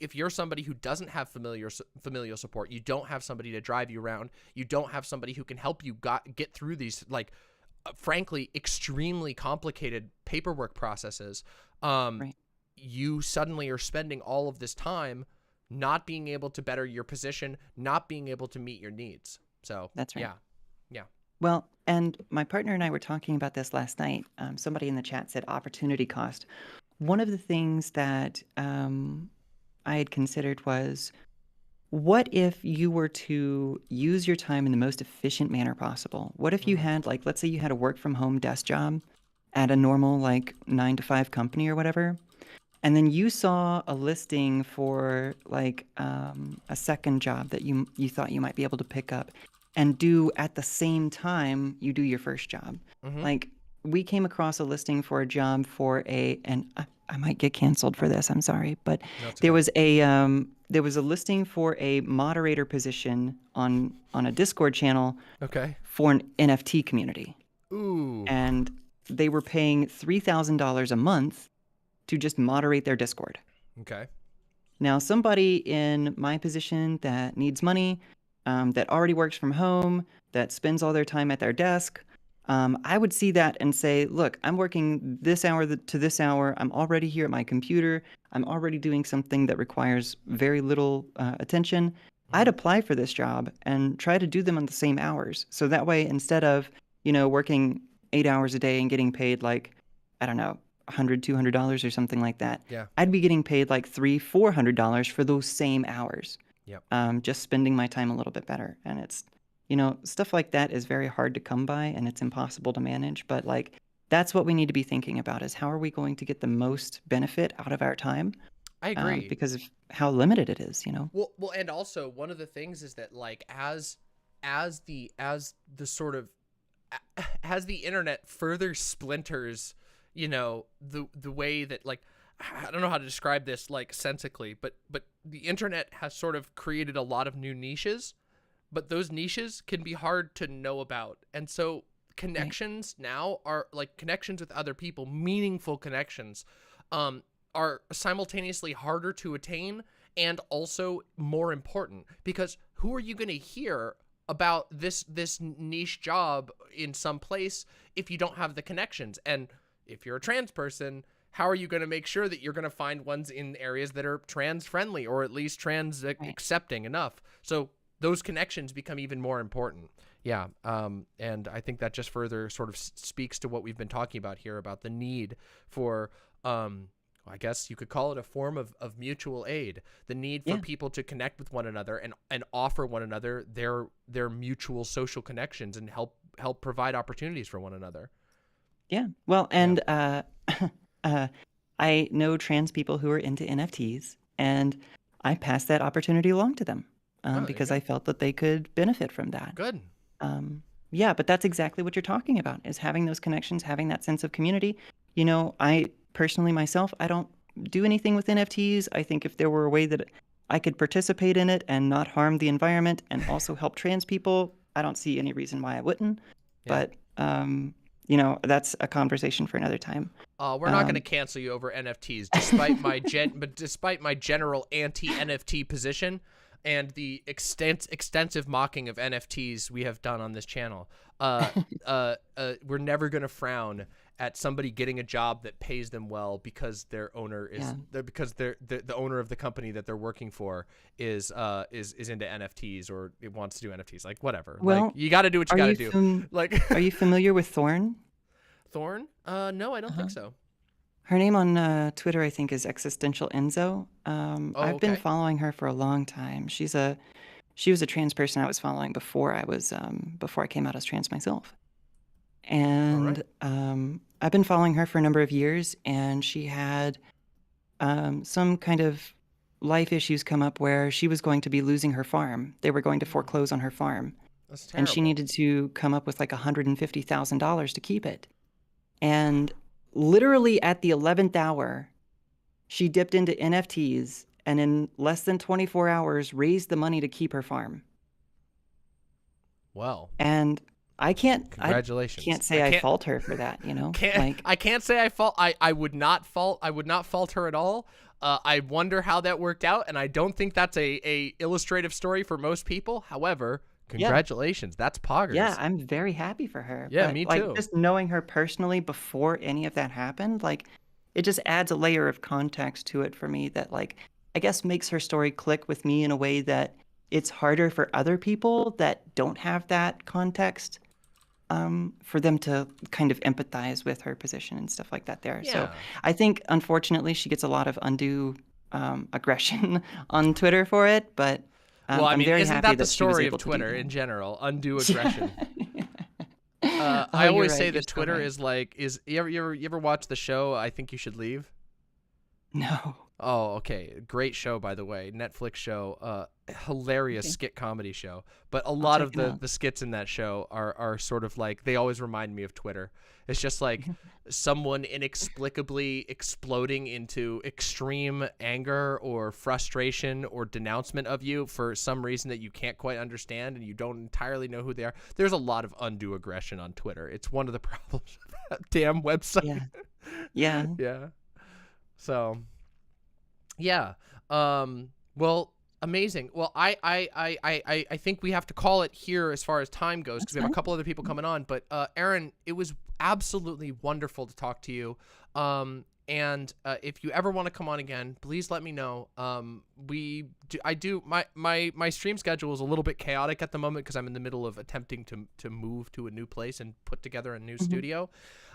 If you're somebody who doesn't have familial support, you don't have somebody to drive you around, you don't have somebody who can help you get through these, like, frankly, extremely complicated paperwork processes. Right. You suddenly are spending all of this time not being able to better your position, not being able to meet your needs. So That's right. yeah. Well, and my partner and I were talking about this last night. Somebody in the chat said opportunity cost. One of the things that I had considered was, what if you were to use your time in the most efficient manner possible? What if you had, like, let's say you had a work from home desk job at a normal, like, 9 to 5 company or whatever, and then you saw a listing for, like, a second job that you thought you might be able to pick up and do at the same time you do your first job. Mm-hmm. Like, we came across a listing for a job for and I might get canceled for this, I'm sorry, but No, it's there okay. was a listing for a moderator position on a Discord channel Okay. for an NFT community, Ooh. and they were paying $3,000 a month to just moderate their Discord. Okay. Now, somebody in my position that needs money, that already works from home, that spends all their time at their desk, I would see that and say, look, I'm working this hour to this hour. I'm already here at my computer. I'm already doing something that requires very little attention. I'd apply for this job and try to do them on the same hours. So that way, instead of, working 8 hours a day and getting paid, like, I don't know, $100, $200 or something like that, Yeah. I'd be getting paid like $300, $400 for those same hours. Yep. Just spending my time a little bit better. And it's, stuff like that is very hard to come by and it's impossible to manage. But, like, that's what we need to be thinking about, is how are we going to get the most benefit out of our time? I agree. Because of how limited it is, Well, and also one of the things is that, like, as the sort of as the internet further splinters, the way that, like, I don't know how to describe this, like, sensically, but the internet has sort of created a lot of new niches, but those niches can be hard to know about. And so connections now are, like, connections with other people, meaningful connections, are simultaneously harder to attain and also more important, because who are you going to hear about this niche job in some place if you don't have the connections? And if you're a trans person, how are you going to make sure that you're going to find ones in areas that are trans friendly, or at least trans accepting enough? So those connections become even more important. Yeah. And I think that just further sort of speaks to what we've been talking about here, about the need for, I guess you could call it a form of mutual aid, the need for people to connect with one another and offer one another their mutual social connections and help provide opportunities for one another. Yeah. Well, and I know trans people who are into NFTs, and I passed that opportunity along to them because I felt that they could benefit from that. Good. Yeah, but that's exactly what you're talking about, is having those connections, having that sense of community. I personally, myself, I don't do anything with NFTs. I think if there were a way that I could participate in it and not harm the environment and also help trans people, I don't see any reason why I wouldn't. Yeah. But, that's a conversation for another time. We're not going to cancel you over NFTs, despite my general anti-NFT position and the extensive mocking of NFTs we have done on this channel. We're never going to frown at somebody getting a job that pays them well because their owner is because the owner of the company that they're working for is into NFTs, or it wants to do NFTs, like, whatever. Well, like, you got to do what you got to do. Like, are you familiar with Thorn? Thorn? No, I don't think so. Her name on Twitter, I think, is Existential Enzo. I've been following her for a long time. She was a trans person I was following before I came out as trans myself. And I've been following her for a number of years, and she had some kind of life issues come up where she was going to be losing her farm. They were going to foreclose on her farm. That's terrible. And she needed to come up with like $150,000 to keep it. And literally at the 11th hour, she dipped into NFTs and in less than 24 hours raised the money to keep her farm. Well, And I can't congratulations. say I I can't- fault her for that, you know? Like, I can't say I fault. I would not fault her at all. I wonder how that worked out, and I don't think that's a illustrative story for most people. However, congratulations. That's poggers. yeah, I'm very happy for her. Yeah, But, me like, too. just knowing her personally before any of that happened, like, it just adds a layer of context to it for me that, like, I guess makes her story click with me in a way that it's harder for other people that don't have that context, for them to kind of empathize with her position and stuff like that there. So Yeah. I think, unfortunately, she gets a lot of undue aggression on Twitter for it, but Well, I I'm mean, very isn't happy that the she was story able of to do Twitter that. in general? Undue aggression. Oh, I you're always right, say you're that so Twitter right. is like you ever watch the show I Think You Should Leave? No. Oh, okay. Great show, by the way. Netflix show. Hilarious Okay. skit comedy show. But a lot check of it out. the skits in that show are sort of like, they always remind me of Twitter. It's just like someone inexplicably exploding into extreme anger or frustration or denouncement of you for some reason that you can't quite understand and you don't entirely know who they are. There's a lot of undue aggression on Twitter. It's one of the problems of that damn website. Yeah. Yeah. Yeah. So, yeah. Well, amazing. Well, I think we have to call it here as far as time goes because we have a couple other people coming on. But Erin, it was absolutely wonderful to talk to you. And if you ever want to come on again, please let me know. My stream schedule is a little bit chaotic at the moment because I'm in the middle of attempting to move to a new place and put together a new studio.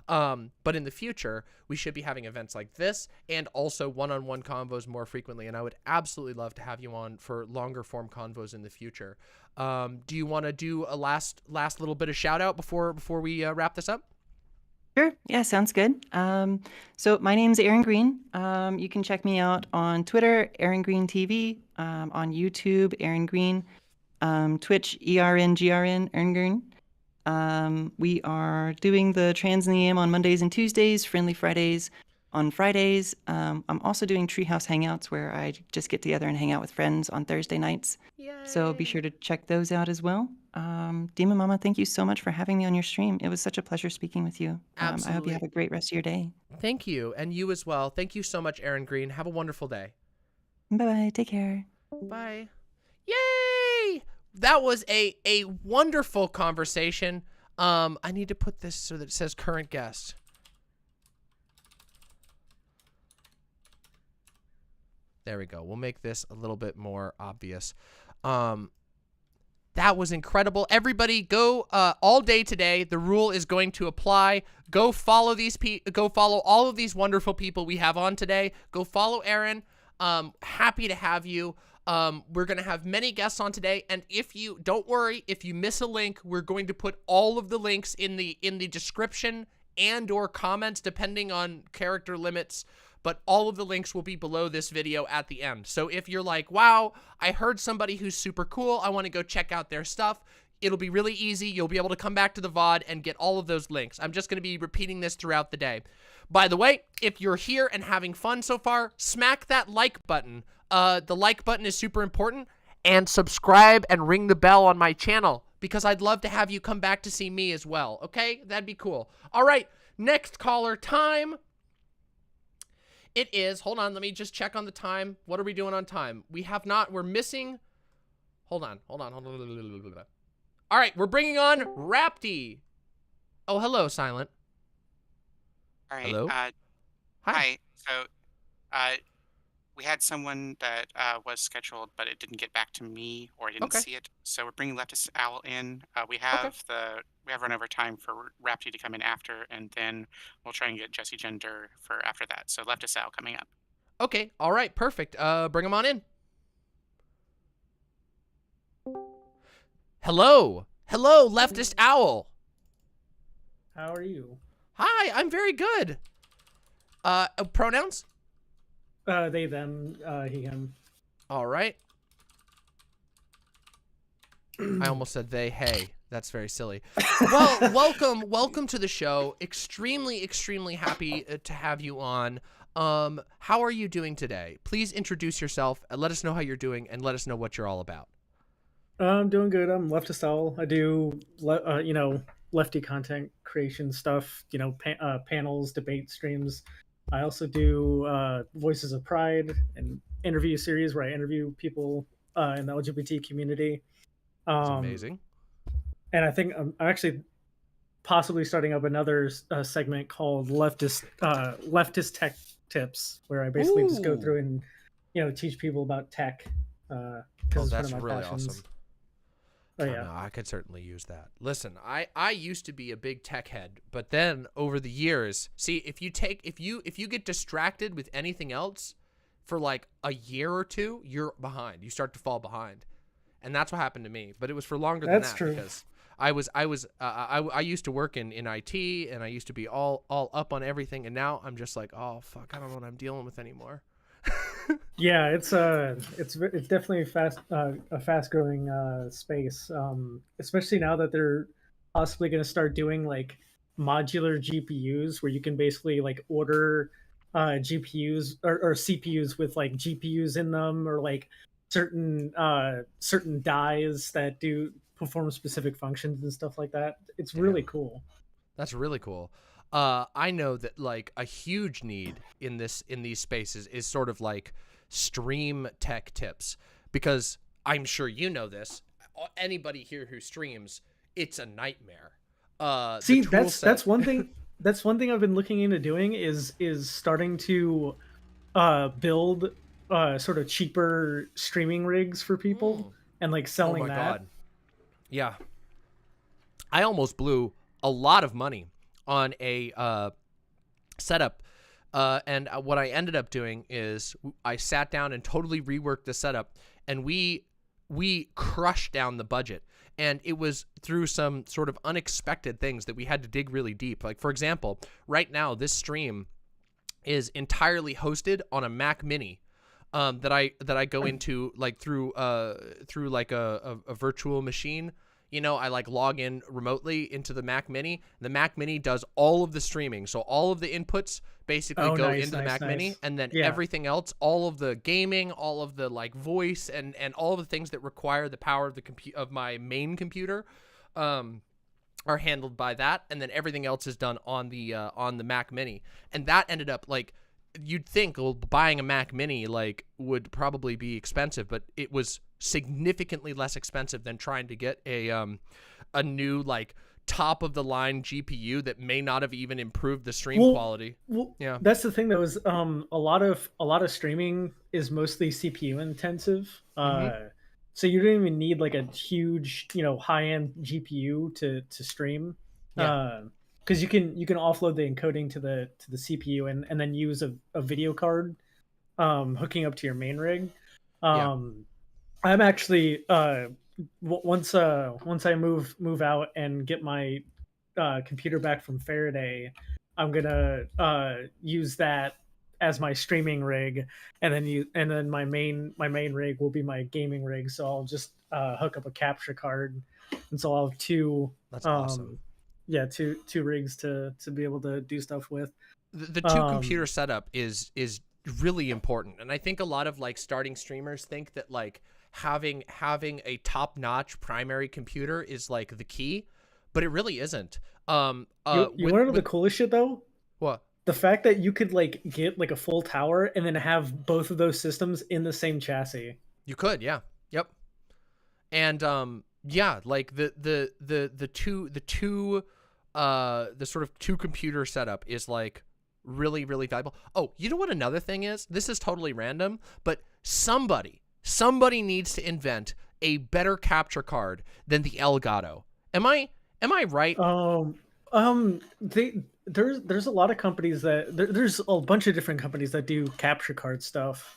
But in the future, we should be having events like this and also one-on-one convos more frequently. And I would absolutely love to have you on for longer form convos in the future. Do you want to do a last little bit of shout out before we wrap this up? Sure. Yeah, sounds good. So my name's ErinGreen. You can check me out on Twitter, ErinGreenTV, on YouTube, ErinGreen, Twitch, ErinGreen, ErinGreen. We are doing the Trans in the AM on Mondays and Tuesdays, Friendly Fridays on Fridays. I'm also doing Treehouse Hangouts where I just get together and hang out with friends on Thursday nights. So be sure to check those out as well. Demon Mama, thank you so much for having me on your stream. It was such a pleasure speaking with you. I hope Absolutely. you have a great rest of your day. Thank you. And you as well. Thank you so much, ErinGreen. Have a wonderful day. Bye-bye. Take care. Bye. Yay! That was a wonderful conversation. I need to put this so that it says current guest. There we go. We'll make this a little bit more obvious. That was incredible. Everybody go all day today. The rule is going to apply. Go follow go follow all of these wonderful people we have on today. Go follow Erin. Happy to have you. We're going to have many guests on today, and don't worry, if you miss a link, we're going to put all of the links in the description and or comments depending on character limits, but all of the links will be below this video at the end. So if you're like, wow, I heard somebody who's super cool, I want to go check out their stuff, it'll be really easy. You'll be able to come back to the VOD and get all of those links. I'm just going to be repeating this throughout the day. By the way, if you're here and having fun so far, smack that like button. The like button is super important. And subscribe and ring the bell on my channel because I'd love to have you come back to see me as well. Okay? That'd be cool. All right. Next caller time. It is, hold on, let me just check on the time. What are we doing on time? We're missing, hold on. All right, we're bringing on Raptie. Oh, hello, Silent. All right. Hello? Hi. So, we had someone that was scheduled, but it didn't get back to me, or I didn't Okay. see it. So we're bringing LeftistOwl in. We have run over time for Raptie to come in after, and then we'll try and get Jessie Gender for after that. So LeftistOwl coming up. Okay, all right, perfect. Bring him on in. Hello, LeftistOwl. How are you? Hi, I'm very good. Pronouns? They, them, he, him. All right. I almost said they, hey. That's very silly. Well, welcome to the show. Extremely happy to have you on. How are you doing today? Please introduce yourself and let us know how you're doing and let us know what you're all about. I'm doing good. I'm LeftistOwl. I do, lefty content creation stuff. Panels, debate streams. I also do Voices of Pride, an interview series where I interview people in the LGBT community. That's amazing. And I think I'm actually possibly starting up another segment called Leftist Tech Tips, where I basically just go through and teach people about tech. That's really awesome. Oh yeah, no, I could certainly use that. Listen, I used to be a big tech head, but then over the years, see, if you get distracted with anything else for like a year or two, you're behind. You start to fall behind, and that's what happened to me. But it was for longer than that because I used to work in IT, and I used to be all up on everything, and now I'm just like, oh fuck, I don't know what I'm dealing with anymore. Yeah, it's definitely a fast growing space, especially now that they're possibly going to start doing like modular GPUs where you can basically like order GPUs or CPUs with like GPUs in them, or like certain dies that do perform specific functions and stuff like that. It's really cool. That's really cool. I know that like a huge need in these spaces is sort of like stream tech tips, because I'm sure you know this. Anybody here who streams, it's a nightmare. See, that's one thing. That's one thing I've been looking into doing is starting to build sort of cheaper streaming rigs for people and like selling oh my that. God. Yeah, I almost blew a lot of money on a setup, and what I ended up doing is I sat down and totally reworked the setup, and we crushed down the budget, and it was through some sort of unexpected things that we had to dig really deep. Like, for example, right now this stream is entirely hosted on a Mac Mini that I go into like through like a virtual machine. I like log in remotely into the Mac Mini. The Mac Mini does all of the streaming. So all of the inputs basically go into the Mac Mini, and then everything else, all of the gaming, all of the like voice and all of the things that require the power of of my main computer are handled by that, and then everything else is done on the Mac Mini. And that ended up like, you'd think, well, buying a Mac Mini like would probably be expensive, but it was significantly less expensive than trying to get a new like top of the line GPU that may not have even improved the stream quality. Well, yeah, that's the thing. That was a lot of streaming is mostly CPU intensive. So you don't even need like a huge high end GPU to stream. Yeah. Because you can offload the encoding to the CPU and then use a video card hooking up to your main rig. I'm actually once I move out and get my computer back from Faraday, I'm gonna use that as my streaming rig, and then my main rig will be my gaming rig. So I'll just hook up a capture card, and so I'll have two. That's awesome. Yeah, two rigs to be able to do stuff with. The two computer setup is really important, and I think a lot of like starting streamers think that like having a top-notch primary computer is like the key, but it really isn't. You want to know the coolest shit though? What? The fact that you could like get like a full tower and then have both of those systems in the same chassis. You could, yeah, yep. And yeah, like the sort of two computer setup is like really, really valuable. Oh, you know what another thing is? This is totally random, but somebody needs to invent a better capture card than the Elgato. Am I right? There's a lot of companies there's a bunch of different companies that do capture card stuff.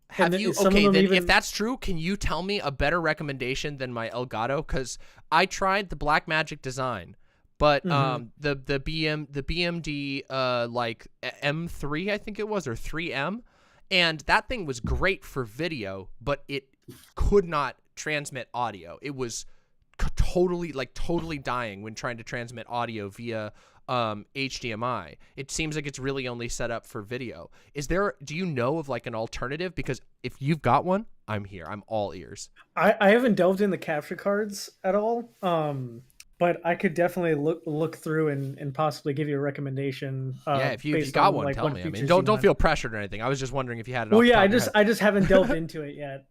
Have you? Okay, then if that's true, can you tell me a better recommendation than my Elgato? Because I tried the Blackmagic design, but the BMD like M3 I think it was, or 3M, and that thing was great for video, but it could not transmit audio. It was totally dying when trying to transmit audio via HDMI. It seems like it's really only set up for video. Do you know of like an alternative? Because if you've got one, I'm here. I'm all ears. I haven't delved in the capture cards at all. But I could definitely look through and possibly give you a recommendation. Yeah, if you based got on, one, like, tell what me. I mean, features don't you want. feel pressured or anything. I was just wondering if you had it. Well, off the yeah, top of your head. I just haven't delved into it yet.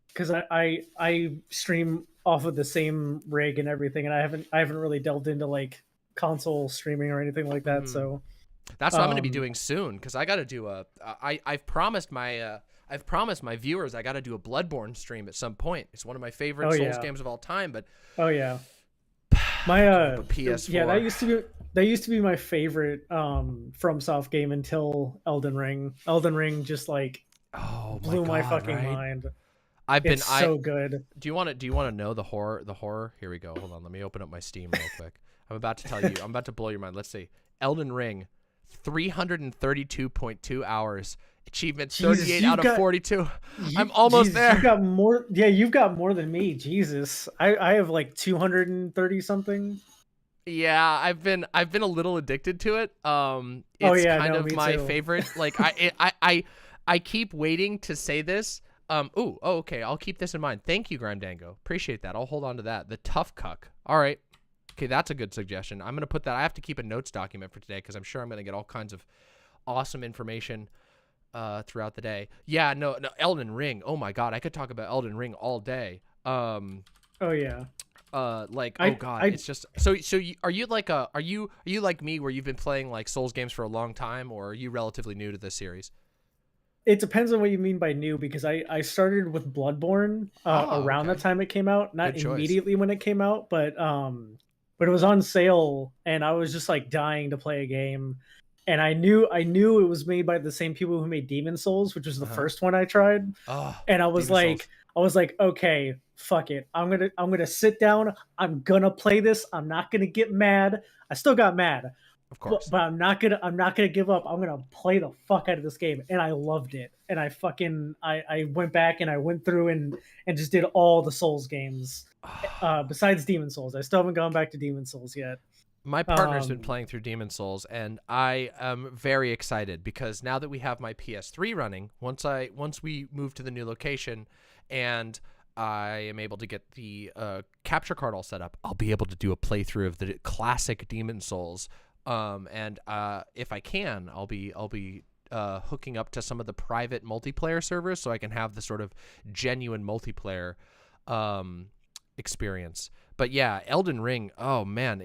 Because I stream off of the same rig and everything, and I haven't really delved into like console streaming or anything like that. So that's what I'm going to be doing soon, because I got to do I've promised my viewers I got to do a Bloodborne stream at some point. It's one of my favorite Souls games of all time. But my PS4. yeah, that used to be my favorite FromSoft game until Elden Ring. Elden Ring just like blew my fucking mind. It's so good. Do you want to know the horror? Here we go. Hold on. Let me open up my Steam real quick. I'm about to tell you. I'm about to blow your mind. Let's see. Elden Ring, 332.2 hours. Achievement 38 out of 42. I'm almost there. You've got more. Yeah, you've got more than me. Jesus, I have like 230 something. Yeah, I've been a little addicted to it. It's kind of my favorite. Like I keep waiting to say this. Okay. I'll keep this in mind. Thank you, Grandango. Appreciate that. I'll hold on to that. The tough cuck. All right. Okay, that's a good suggestion. I'm gonna put that. I have to keep a notes document for today because I'm sure I'm gonna get all kinds of awesome information throughout the day. Yeah, no, Elden Ring. Oh my God, I could talk about Elden Ring all day. Oh yeah. It's just so. Are you like me where you've been playing like Souls games for a long time, or are you relatively new to this series? It depends on what you mean by new, because I started with Bloodborne around the time it came out, not immediately when it came out, but it was on sale and I was just like dying to play a game, and I knew it was made by the same people who made Demon Souls, which was the first one I tried, and I was like, okay, fuck it, I'm gonna sit down, I'm gonna play this, I'm not gonna get mad. I still got mad, of course, but I'm not gonna give up. I'm gonna play the fuck out of this game, and I loved it. And I went back and I went through and just did all the Souls games, besides Demon Souls. I still haven't gone back to Demon Souls yet. My partner's been playing through Demon Souls, and I am very excited because now that we have my PS3 running, once we move to the new location, and I am able to get the capture card all set up, I'll be able to do a playthrough of the classic Demon Souls. And if I can, I'll be hooking up to some of the private multiplayer servers so I can have the sort of genuine multiplayer experience. But yeah, Elden Ring. Oh man,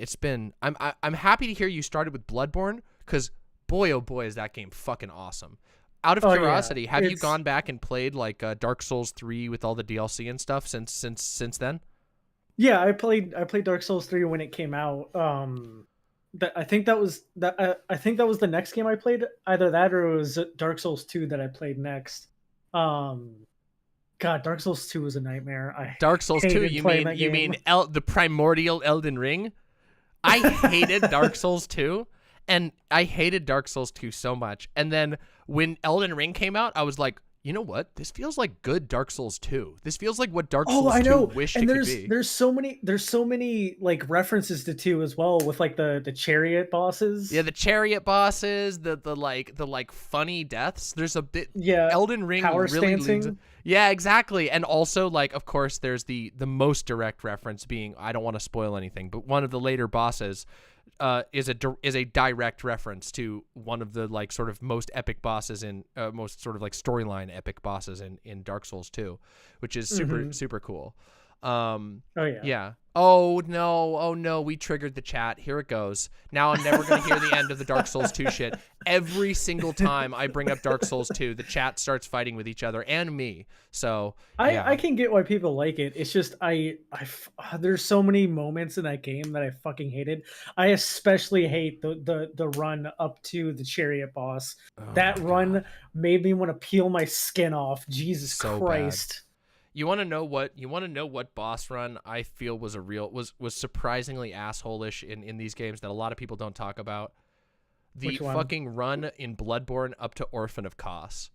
I'm happy to hear you started with Bloodborne, because boy oh boy is that game fucking awesome. Out of curiosity, have you gone back and played like Dark Souls 3 with all the DLC and stuff since then? Yeah, I played Dark Souls 3 when it came out. I think that was the next game I played. Either that or it was Dark Souls 2 that I played next. God, Dark Souls 2 was a nightmare. Dark Souls 2, you mean the primordial Elden Ring? I hated Dark Souls 2, and I hated Dark Souls 2 so much. And then when Elden Ring came out, I was like, you know what? This feels like good Dark Souls 2. This feels like what Dark Souls 2 wished it could be. There's so many like references to 2 as well, with like the chariot bosses. Yeah, the chariot bosses, the funny deaths. There's a bit Elden Ring power really stancing. leans. Yeah, exactly. And also, like, of course, there's the most direct reference being, I don't want to spoil anything, but one of the later bosses is a direct reference to one of the like sort of most epic bosses in most sort of like storyline epic bosses in Dark Souls 2, which is super cool. Yeah. Oh no, we triggered the chat. Here it goes. Now I'm never going to hear the end of the Dark Souls 2 shit. Every single time I bring up Dark Souls 2, the chat starts fighting with each other and me. So I can get why people like it. It's just there's so many moments in that game that I fucking hated. I especially hate the run up to the chariot boss. That run made me want to peel my skin off. Jesus Christ. Bad. You want to know what boss run I feel was was surprisingly asshole-ish in these games that a lot of people don't talk about? The fucking run in Bloodborne up to Orphan of Kos.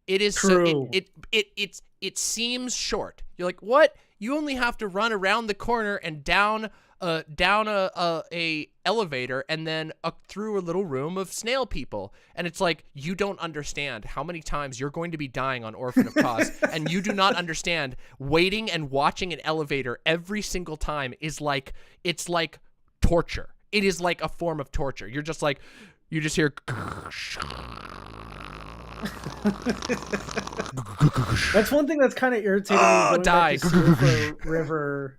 It is True. so it seems short. You're like, what? You only have to run around the corner and down a elevator and then through a little room of snail people. And it's like, you don't understand how many times you're going to be dying on Orphan of Kos, and you do not understand waiting and watching an elevator every single time is like, it's like torture. It is like a form of torture. You're just like, you just hear. That's one thing that's kind of irritating me going die. back to Silver River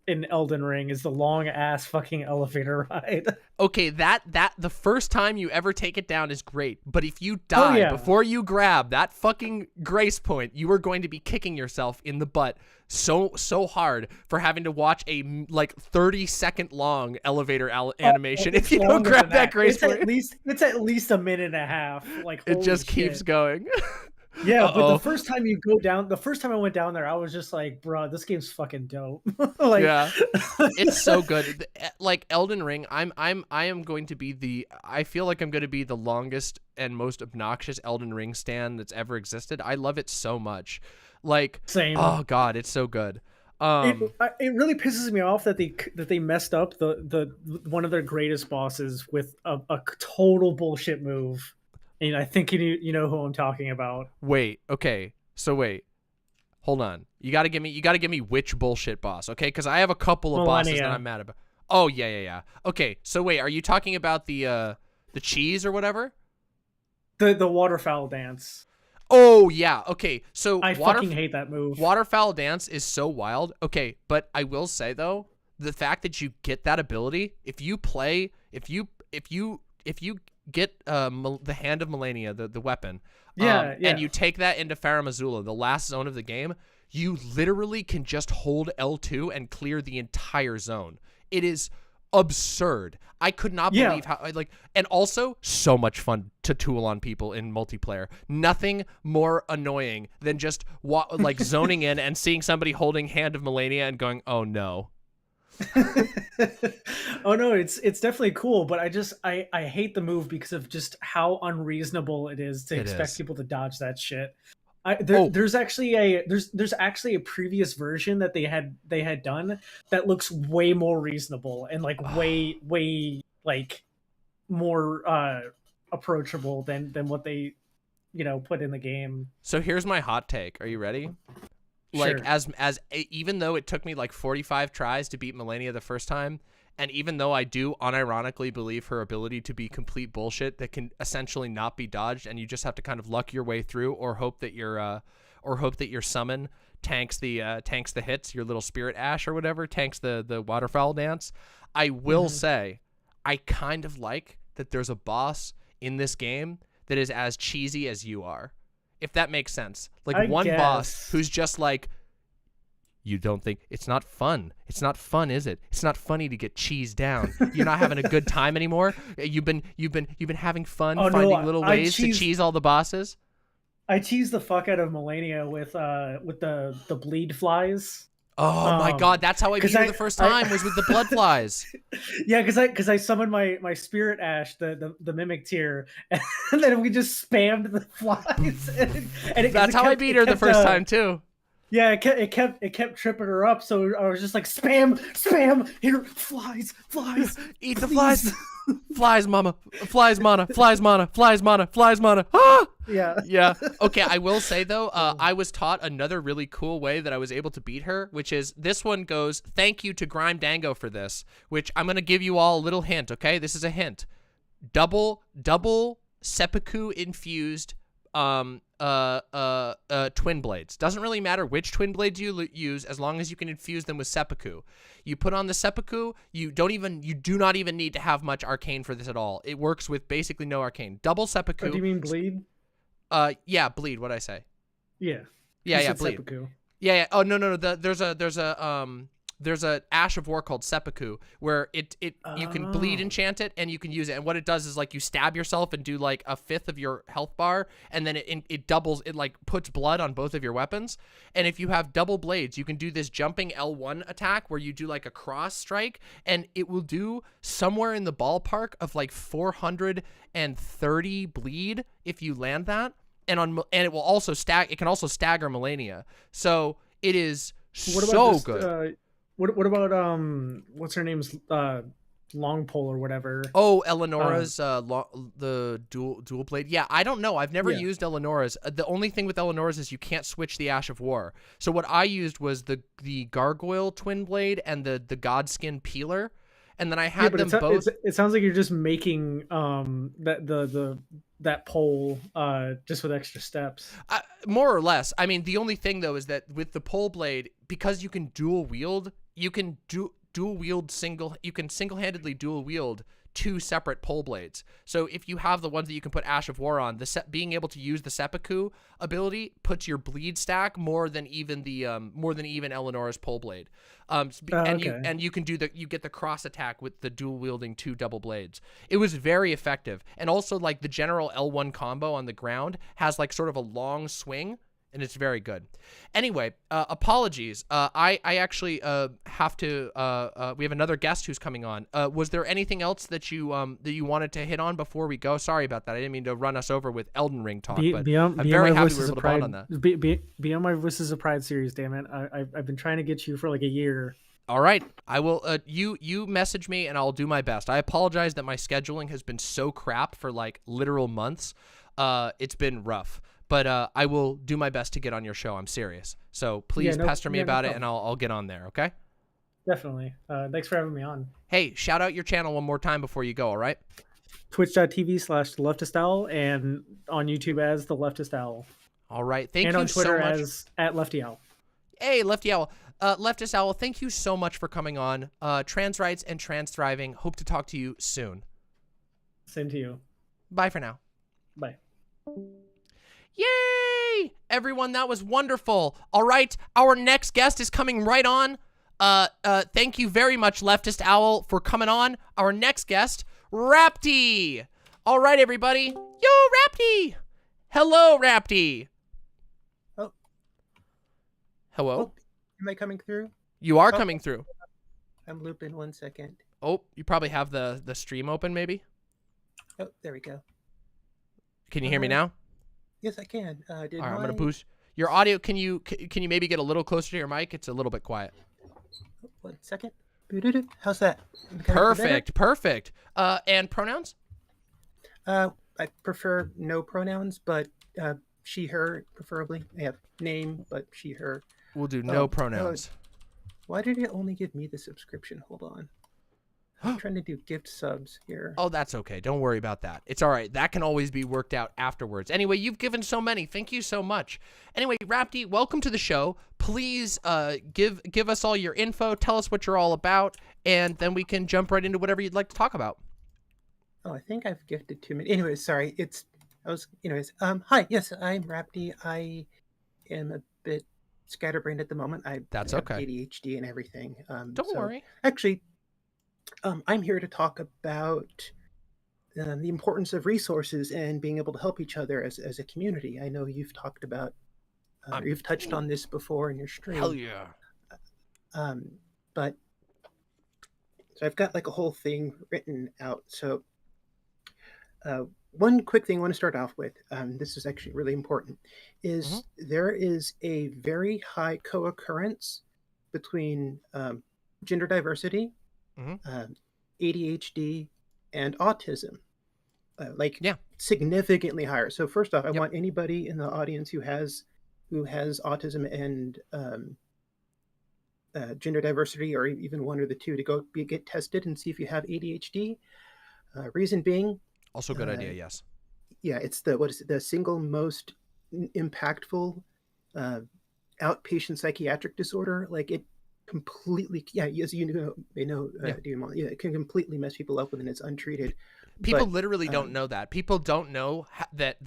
in Elden Ring is the long ass fucking elevator ride. Okay, that the first time you ever take it down is great, but if you die before you grab that fucking grace point, you are going to be kicking yourself in the butt so hard for having to watch a like 30-second long elevator animation if you don't grab that grace point. It's at least a minute and a half. Like, it just holy keeps shit. going. Yeah, but the first time you go down, the first time I went down there, I was just like, bruh, this game's fucking dope. Like, yeah, it's so good. Like Elden Ring, I am going to be I feel like I'm going to be the longest and most obnoxious Elden Ring stan that's ever existed. I love it so much. Like, same. Oh God, it's so good. It really pisses me off that they messed up the one of their greatest bosses with a total bullshit move. And I think you know who I'm talking about. Wait, okay. So wait. Hold on. You gotta give me which bullshit boss, okay? Because I have a couple of bosses that I'm mad about. Oh yeah. Okay, so wait, are you talking about the cheese or whatever? The waterfowl dance. Oh yeah, okay. So I fucking hate that move. Waterfowl dance is so wild. Okay, but I will say though, the fact that you get that ability, if you get the Hand of Melania, the weapon, and you take that into Farum Azula, the last zone of the game, you literally can just hold L2 and clear the entire zone. It is absurd. I could not believe how and also so much fun to tool on people in multiplayer. Nothing more annoying than just zoning in and seeing somebody holding Hand of Melania and going, "Oh no." Oh no, it's definitely cool, but I hate the move because of just how unreasonable it is to expect people to dodge that shit. There's actually a previous version that they had done that looks way more reasonable and like way like more approachable than what they put in the game. So here's my hot take. Are you ready? Like, sure. Even though it took me like 45 tries to beat Melania the first time, and even though I do unironically believe her ability to be complete bullshit that can essentially not be dodged, and you just have to kind of luck your way through, or hope that your summon tanks the hits, your little spirit ash or whatever tanks the waterfowl dance. I will say, I kind of like that there's a boss in this game that is as cheesy as you are. If that makes sense. Like one boss who's just like, you don't think it's not fun. It's not fun, is it? It's not funny to get cheesed down. You're not having a good time anymore. You've been having fun finding little ways to cheese all the bosses. I cheesed the fuck out of Melania with the bleed flies. Oh my god, that's how I beat her the first time, was with the blood flies. Yeah, because I summoned my spirit ash, the mimic tier, and then we just spammed the flies. And that's how I beat her the first time too. Yeah, it kept tripping her up, so I was just like spam here, flies, eat the flies. Flies, mama. Flies, mana. Flies, mana. Flies, mana. Flies, mana. Ah! Yeah. Okay, I will say, though, I was taught another really cool way that I was able to beat her, which is this one goes, thank you to Grime Dango for this, which I'm going to give you all a little hint, okay? This is a hint. Double seppuku infused twin blades. Doesn't really matter which twin blades you use as long as you can infuse them with seppuku. You put on the seppuku, you do not even need to have much arcane for this at all. It works with basically no arcane. Double seppuku. Oh, do you mean bleed? Yeah, bleed. What'd I say? Yeah. Yeah, bleed. Seppuku. Yeah. Oh no. There's a Ash of War called Seppuku where you can bleed enchant it and you can use it, and what it does is like you stab yourself and do like a fifth of your health bar, and then it doubles, it like puts blood on both of your weapons. And if you have double blades, you can do this jumping L1 attack where you do like a cross strike, and it will do somewhere in the ballpark of like 430 bleed if you land that. and it will also it can also stagger Melania. So it is What so about just, good. what about what's her name's long pole or whatever? Oh, Eleonora's the dual blade. Yeah, I don't know. I've never Yeah. used Eleonora's. The only thing with Eleonora's is you can't switch the Ash of War. So what I used was the gargoyle twin blade and the godskin peeler, and then I had them both. It sounds like you're just making that pole just with extra steps. More or less. I mean, the only thing though is that with the pole blade, because you can dual wield, you can single-handedly dual wield 2 separate pole blades. So if you have the ones that you can put Ash of War on, being able to use the seppuku ability puts your bleed stack more than even Eleonora's pole blade. And you can you get the cross attack with the dual wielding 2 double blades. It was very effective. And also like the general L1 combo on the ground has like sort of a long swing, and it's very good. Anyway, apologies. I actually have to. We have another guest who's coming on. Was there anything else that you wanted to hit on before we go? Sorry about that. I didn't mean to run us over with Elden Ring talk, but I'm very happy we were able to bond on that. Beyond My Voices of Pride series, damn it! I've been trying to get you for like a year. All right, I will. You message me and I'll do my best. I apologize that my scheduling has been so crap for like literal months. It's been rough. But I will do my best to get on your show. I'm serious. So please pester me about it, and I'll get on there, okay? Definitely. Thanks for having me on. Hey, shout out your channel one more time before you go, all right? Twitch.tv/LeftistOwl and on YouTube as The Leftist Owl. All right. Thank you so much. And on Twitter as @LeftyOwl. Hey, Lefty Owl. Leftist Owl, thank you so much for coming on. Trans rights and trans thriving. Hope to talk to you soon. Same to you. Bye for now. Bye. Yay! Everyone, that was wonderful. All right, our next guest is coming right on. Thank you very much, Leftist Owl, for coming on. Our next guest, Raptie. All right, everybody. Yo, Raptie. Hello, Raptie. Oh. Hello? Oh, am I coming through? You are coming through. I'm looping 1 second. Oh, you probably have the stream open, maybe? Oh, there we go. Can you hear me now? Yes, I can. All right, I'm gonna boost your audio. Can you maybe get a little closer to your mic? It's a little bit quiet. 1 second. How's that? Perfect. And pronouns? I prefer no pronouns, but she, her, preferably. I have name, but she, her. We'll do no pronouns. Why did it only give me the subscription? Hold on. I'm trying to do gift subs here. Oh, that's okay. Don't worry about that. It's all right. That can always be worked out afterwards. Anyway, you've given so many. Thank you so much. Anyway, Raptie, welcome to the show. Please give us all your info. Tell us what you're all about, and then we can jump right into whatever you'd like to talk about. Oh, I think I've gifted too many. Anyways, sorry. Hi. Yes, I'm Raptie. I am a bit scatterbrained at the moment. That's have okay. ADHD and everything. Don't worry. Actually, I'm here to talk about the importance of resources and being able to help each other as a community. I know you've talked about, you've touched on this before in your stream. Hell yeah. But so I've got like a whole thing written out. So one quick thing I want to start off with, this is actually really important, is there is a very high co-occurrence between gender diversity, ADHD, and autism. Significantly higher. So first off, I want anybody in the audience who has autism and gender diversity, or even one or the two, to go get tested and see if you have ADHD. Reason being, also good idea. Yes. Yeah, it's the single most impactful outpatient psychiatric disorder. Like it completely, as you may know, it can completely mess people up when it's untreated. People literally don't know that. People don't know that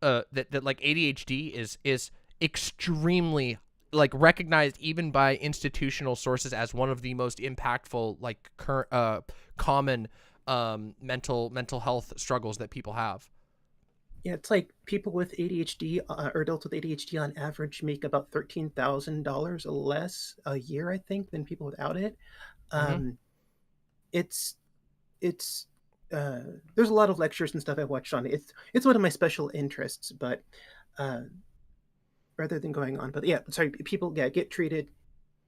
ADHD is extremely recognized even by institutional sources as one of the most impactful common mental health struggles that people have. Yeah, it's like people with ADHD or adults with ADHD on average make about $13,000 less a year, I think, than people without it. It's there's a lot of lectures and stuff I watched on it. It's one of my special interests, but rather than going on, but yeah, sorry, people get treated,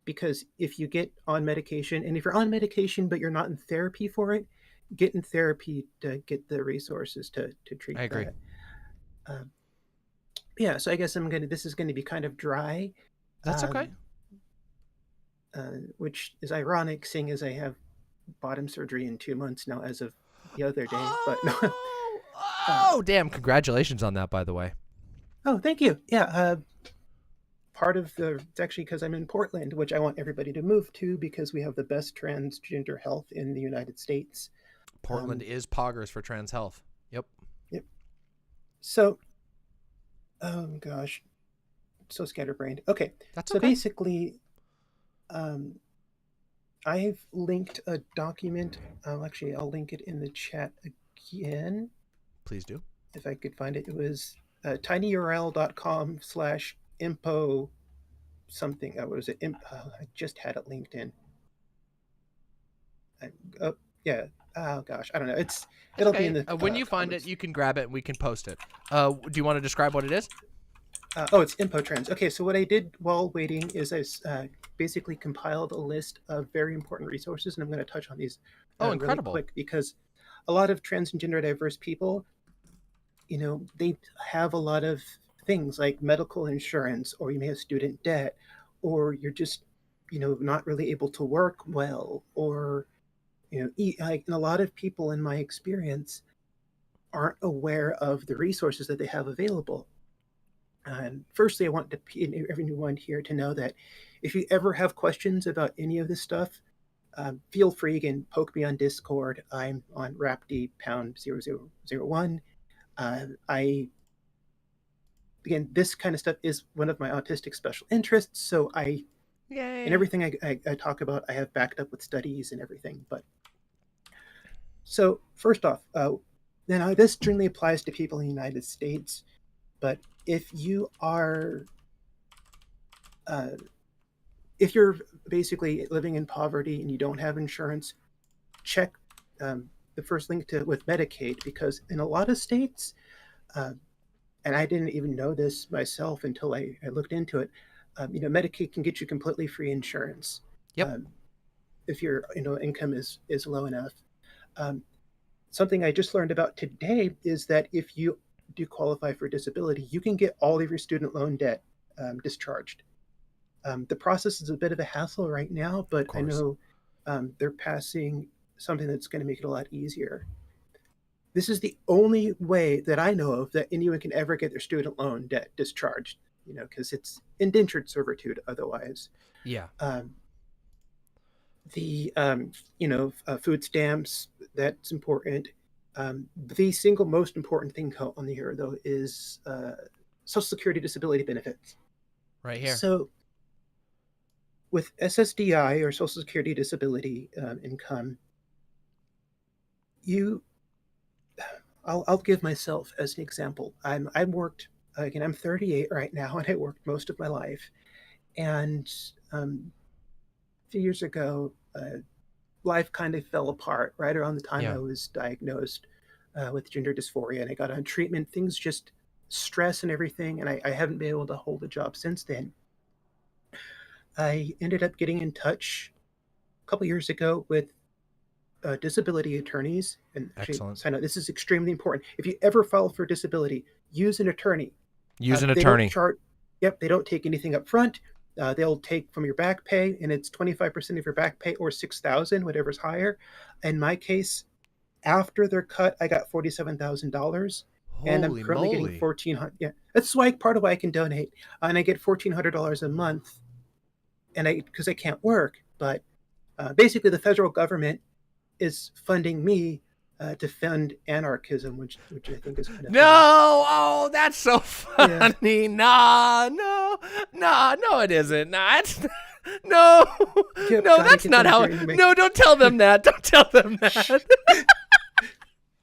because if you get on medication, and if you're on medication but you're not in therapy for it, get in therapy to get the resources to treat I agree. that. Yeah, so I guess this is gonna be kind of dry. That's okay. Which is ironic, seeing as I have bottom surgery in 2 months now, as of the other day. But no. Oh, damn! Congratulations on that, by the way. Oh, thank you. Yeah, part of it's actually because I'm in Portland, which I want everybody to move to because we have the best transgender health in the United States. Portland is poggers for trans health. Yep. So, oh gosh, so scatterbrained. Okay, That's so okay. basically, I've linked a document. Actually, I'll link it in the chat again Please do. if I could find it. It was tinyurl.com/impo something. What was it? I just had it linked in. Yeah. Oh gosh, I don't know. It'll be in the. When you find comments. it, you can grab it and we can post it. Do you want to describe what it is? It's info trends. Okay, so what I did while waiting is I basically compiled a list of very important resources, and I'm going to touch on these Incredible. really quick, because a lot of trans and gender diverse people, they have a lot of things like medical insurance, or you may have student debt, or you're just, not really able to work well, or, and a lot of people in my experience aren't aware of the resources that they have available. And firstly, I want everyone here to know that if you ever have questions about any of this stuff, feel free, again, poke me on Discord. I'm on Raptie #0001. Again, this kind of stuff is one of my autistic special interests, so Yay. and everything I talk about, I have backed up with studies and everything. But so first off, now this generally applies to people in the United States, but if you are, if you're basically living in poverty and you don't have insurance, check the first link with Medicaid, because in a lot of states, and I didn't even know this myself until I looked into it, Medicaid can get you completely free insurance. Yep. If your income is low enough. Something I just learned about today is that if you do qualify for disability, you can get all of your student loan debt discharged. The process is a bit of a hassle right now, but I know they're passing something that's going to make it a lot easier. This is the only way that I know of that anyone can ever get their student loan debt discharged, because it's indentured servitude otherwise. Yeah. Food stamps, that's important. The single most important thing on the here, though, is Social Security disability benefits. Right here. So with SSDI, or Social Security disability income, I'll give myself as an example. I'm 38 right now, and I worked most of my life. And a few years ago, life kind of fell apart right around the time I was diagnosed with gender dysphoria, and I got on treatment. Things just stress and everything, and I haven't been able to hold a job since then. I ended up getting in touch a couple years ago with disability attorneys, and Excellent. I know this is extremely important. If you ever file for disability, use an attorney. Use an attorney. They don't take anything up front. They'll take from your back pay, and it's 25% of your back pay, or $6,000, whatever's higher. In my case, after their cut, I got $47,000, and I'm currently getting $1,400. Yeah, that's part of why I can donate, and I get $1,400 a month, and because I can't work. But basically, the federal government is funding me to fund anarchism, which I think is kind of Oh, that's so funny. Yeah. No, it isn't. No, that's not how. No, don't tell them that. Don't tell them that.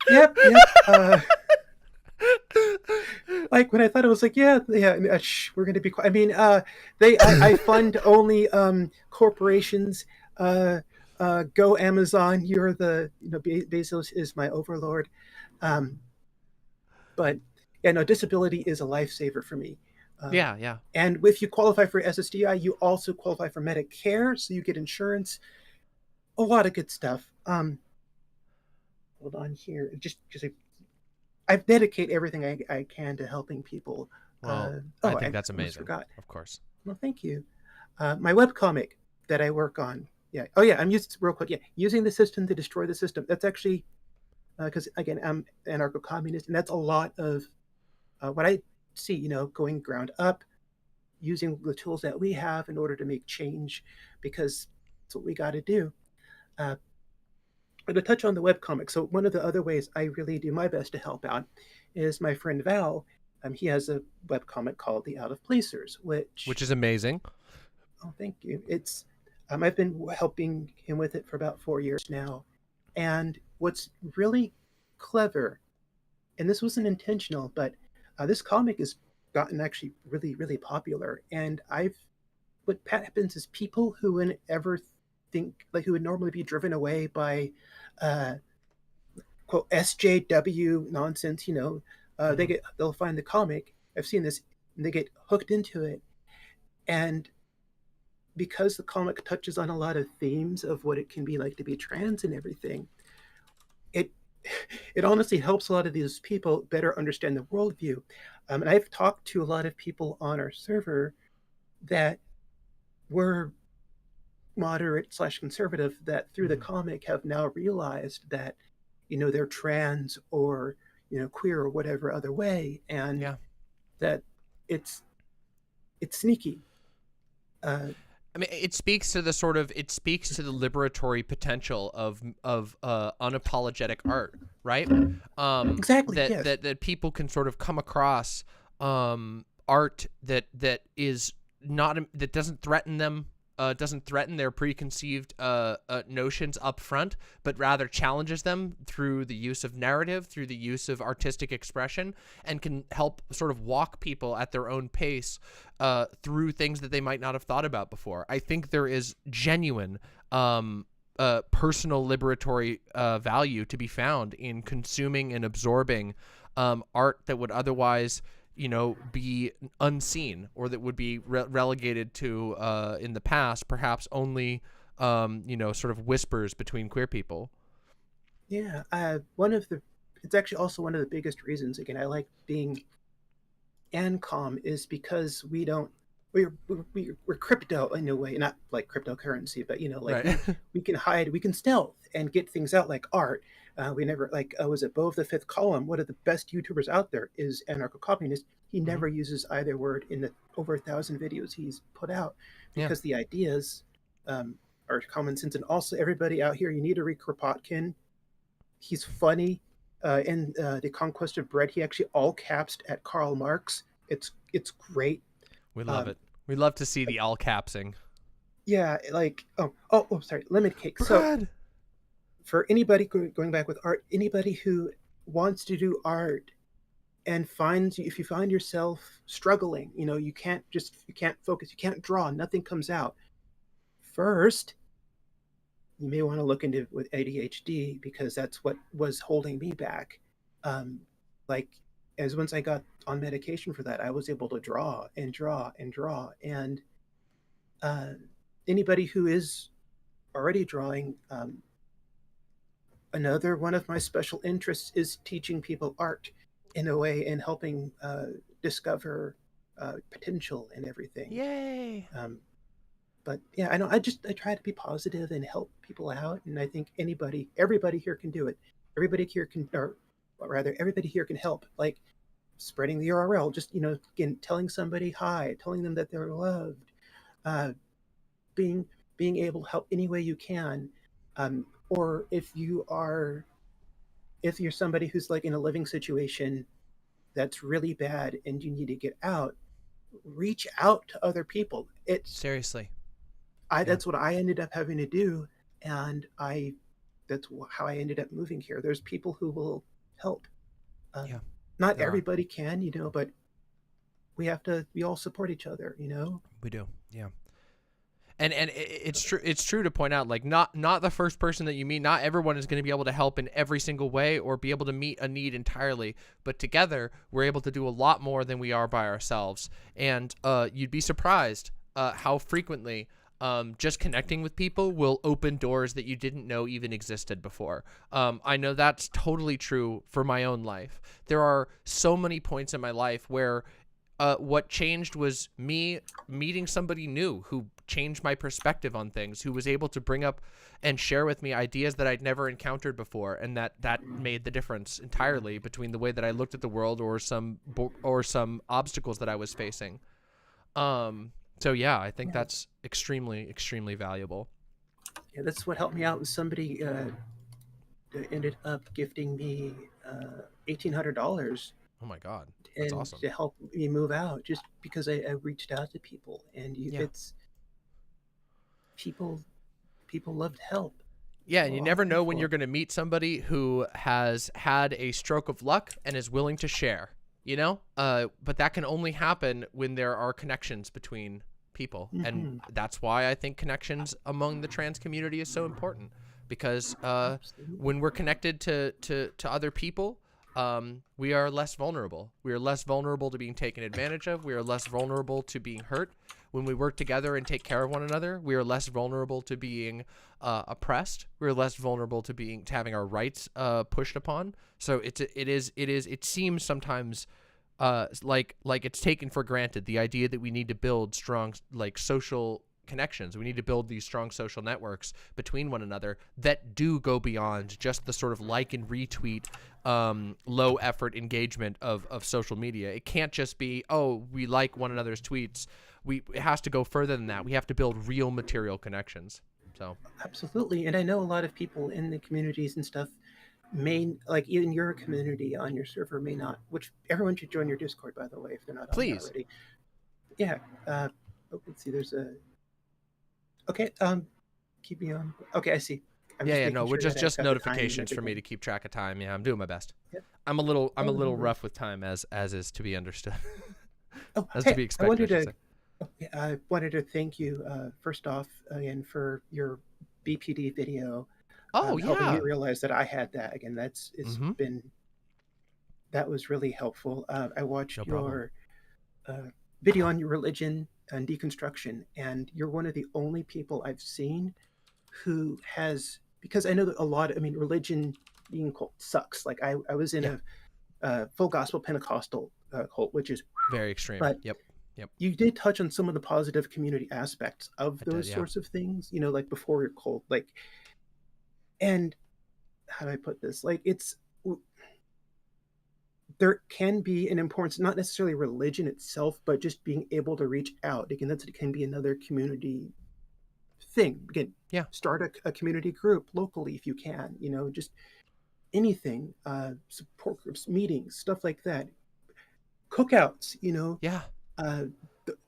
Yep. Like when I thought it was like, we're going to be quiet. I mean, I fund only corporations Go Amazon. You're the, Bezos is my overlord. But yeah, no, disability is a lifesaver for me. Yeah. And if you qualify for SSDI, you also qualify for Medicare, so you get insurance. A lot of good stuff. Hold on here. Just I dedicate everything I can to helping people. Well, I think that's almost amazing. Forgot. Of course. Well, thank you. My webcomic that I work on. Yeah. Oh, yeah. I'm real quick. Yeah. Using the system to destroy the system. That's actually because, again, I'm anarcho-communist, and that's a lot of what I see, going ground up, using the tools that we have in order to make change, because that's what we got to do. But to touch on the webcomic, so one of the other ways I really do my best to help out is my friend Val. He has a webcomic called The Out of Placers, which is amazing. Oh, thank you. It's I've been helping him with it for about 4 years now. And what's really clever, and this wasn't intentional, but this comic has gotten actually really, really popular. And what happens is people who would ever think, like, who would normally be driven away by quote SJW nonsense, they'll find the comic. I've seen this, and they get hooked into it. And because the comic touches on a lot of themes of what it can be like to be trans and everything, it honestly helps a lot of these people better understand the worldview. And I've talked to a lot of people on our server that were moderate/conservative that through the comic have now realized that, they're trans or, queer or whatever other way, and that it's sneaky. I mean, it speaks to the liberatory potential of unapologetic art, right? Exactly. That people can sort of come across art that is not, that doesn't threaten them, doesn't threaten their preconceived notions up front, but rather challenges them through the use of narrative, through the use of artistic expression, and can help sort of walk people at their own pace through things that they might not have thought about before. I think there is genuine personal liberatory value to be found in consuming and absorbing art that would otherwise be unseen, or that would be relegated to in the past perhaps only sort of whispers between queer people. Yeah, it's actually also one of the biggest reasons, again, I like being ANCOM, is because we're crypto in a way, not like cryptocurrency, but right. we can hide, we can stealth and get things out like art. We never, was it Bove the Fifth Column? One of the best YouTubers out there is anarcho-communist. He never uses either word in the over 1,000 videos he's put out, because the ideas are common sense. And also, everybody out here, you need to read Kropotkin. He's funny. In The Conquest of Bread, he actually all capsed at Karl Marx. It's great. We love it. We love to see the all capsing. Yeah, sorry, lemon cake. Bread. So for anybody going back with art, anybody who wants to do art and if you find yourself struggling, you can't focus, you can't draw, nothing comes out. First, you may want to look into it with ADHD, because that's what was holding me back. As once I got on medication for that, I was able to draw and draw and draw. And anybody who is already drawing, another one of my special interests is teaching people art in a way, and helping discover potential and everything. Yay! But yeah, I know I try to be positive and help people out, and I think everybody here can do it. Everybody here can help, like spreading the URL, just again, telling somebody hi, telling them that they're loved, being able to help any way you can, or if you're somebody who's like in a living situation that's really bad and you need to get out, reach out to other people. Seriously. That's what I ended up having to do, and that's how I ended up moving here. There's people who will help. Not everybody can, but we all support each other, We do, yeah. It's true. It's true to point out, like, not the first person that you meet, not everyone is going to be able to help in every single way or be able to meet a need entirely. But together, we're able to do a lot more than we are by ourselves. And you'd be surprised how frequently just connecting with people will open doors that you didn't know even existed before. I know that's totally true for my own life. There are so many points in my life where what changed was me meeting somebody new who changed my perspective on things, who was able to bring up and share with me ideas that I'd never encountered before, and that made the difference entirely between the way that I looked at the world or some obstacles that I was facing. So yeah, I think that's extremely, extremely valuable. Yeah, that's what helped me out. Was somebody ended up gifting me $1,800. Oh my God, that's awesome. To help me move out, just because I reached out to people, and it's people love to help. Yeah, and you never know when you're going to meet somebody who has had a stroke of luck and is willing to share, you know? But that can only happen when there are connections between people. And that's why I think connections among the trans community is so important, because when we're connected to other people, we are less vulnerable. We are less vulnerable to being taken advantage of. We are less vulnerable to being hurt. When we work together and take care of one another, we are less vulnerable to being oppressed. We're less vulnerable to having our rights pushed upon. So it seems sometimes like it's taken for granted, the idea that we need to build strong social connections. We need to build these strong social networks between one another that do go beyond just the sort of like and retweet low effort engagement of social media. It can't just be, oh, we like one another's tweets. It has to go further than that. We have to build real material connections. So absolutely. And I know a lot of people in the communities and stuff like in your community on your server may not, which everyone should join your Discord, by the way, if they're not on it already. Yeah. Let's see, there's a okay, keep me on. Okay, I see. No, we're just notifications for me to keep track of time. Yeah, I'm doing my best. Yep. I'm a little rough with time, as is to be understood. To be expected. I wanted to thank you first off again for your BPD video. Helping me realize that I had that again. That was really helpful. I watched your video on your religion and deconstruction, and you're one of the only people I've seen who has, because I know that religion being cult sucks. Like I was in a full gospel Pentecostal cult, which is very extreme. But yep. You did touch on some of the positive community aspects of those sorts of things, like before your cult, and how do I put this? There can be an importance, not necessarily religion itself, but just being able to reach out. Again, it can be another community thing. Again, start a community group locally if you can, just anything, support groups, meetings, stuff like that. Cookouts,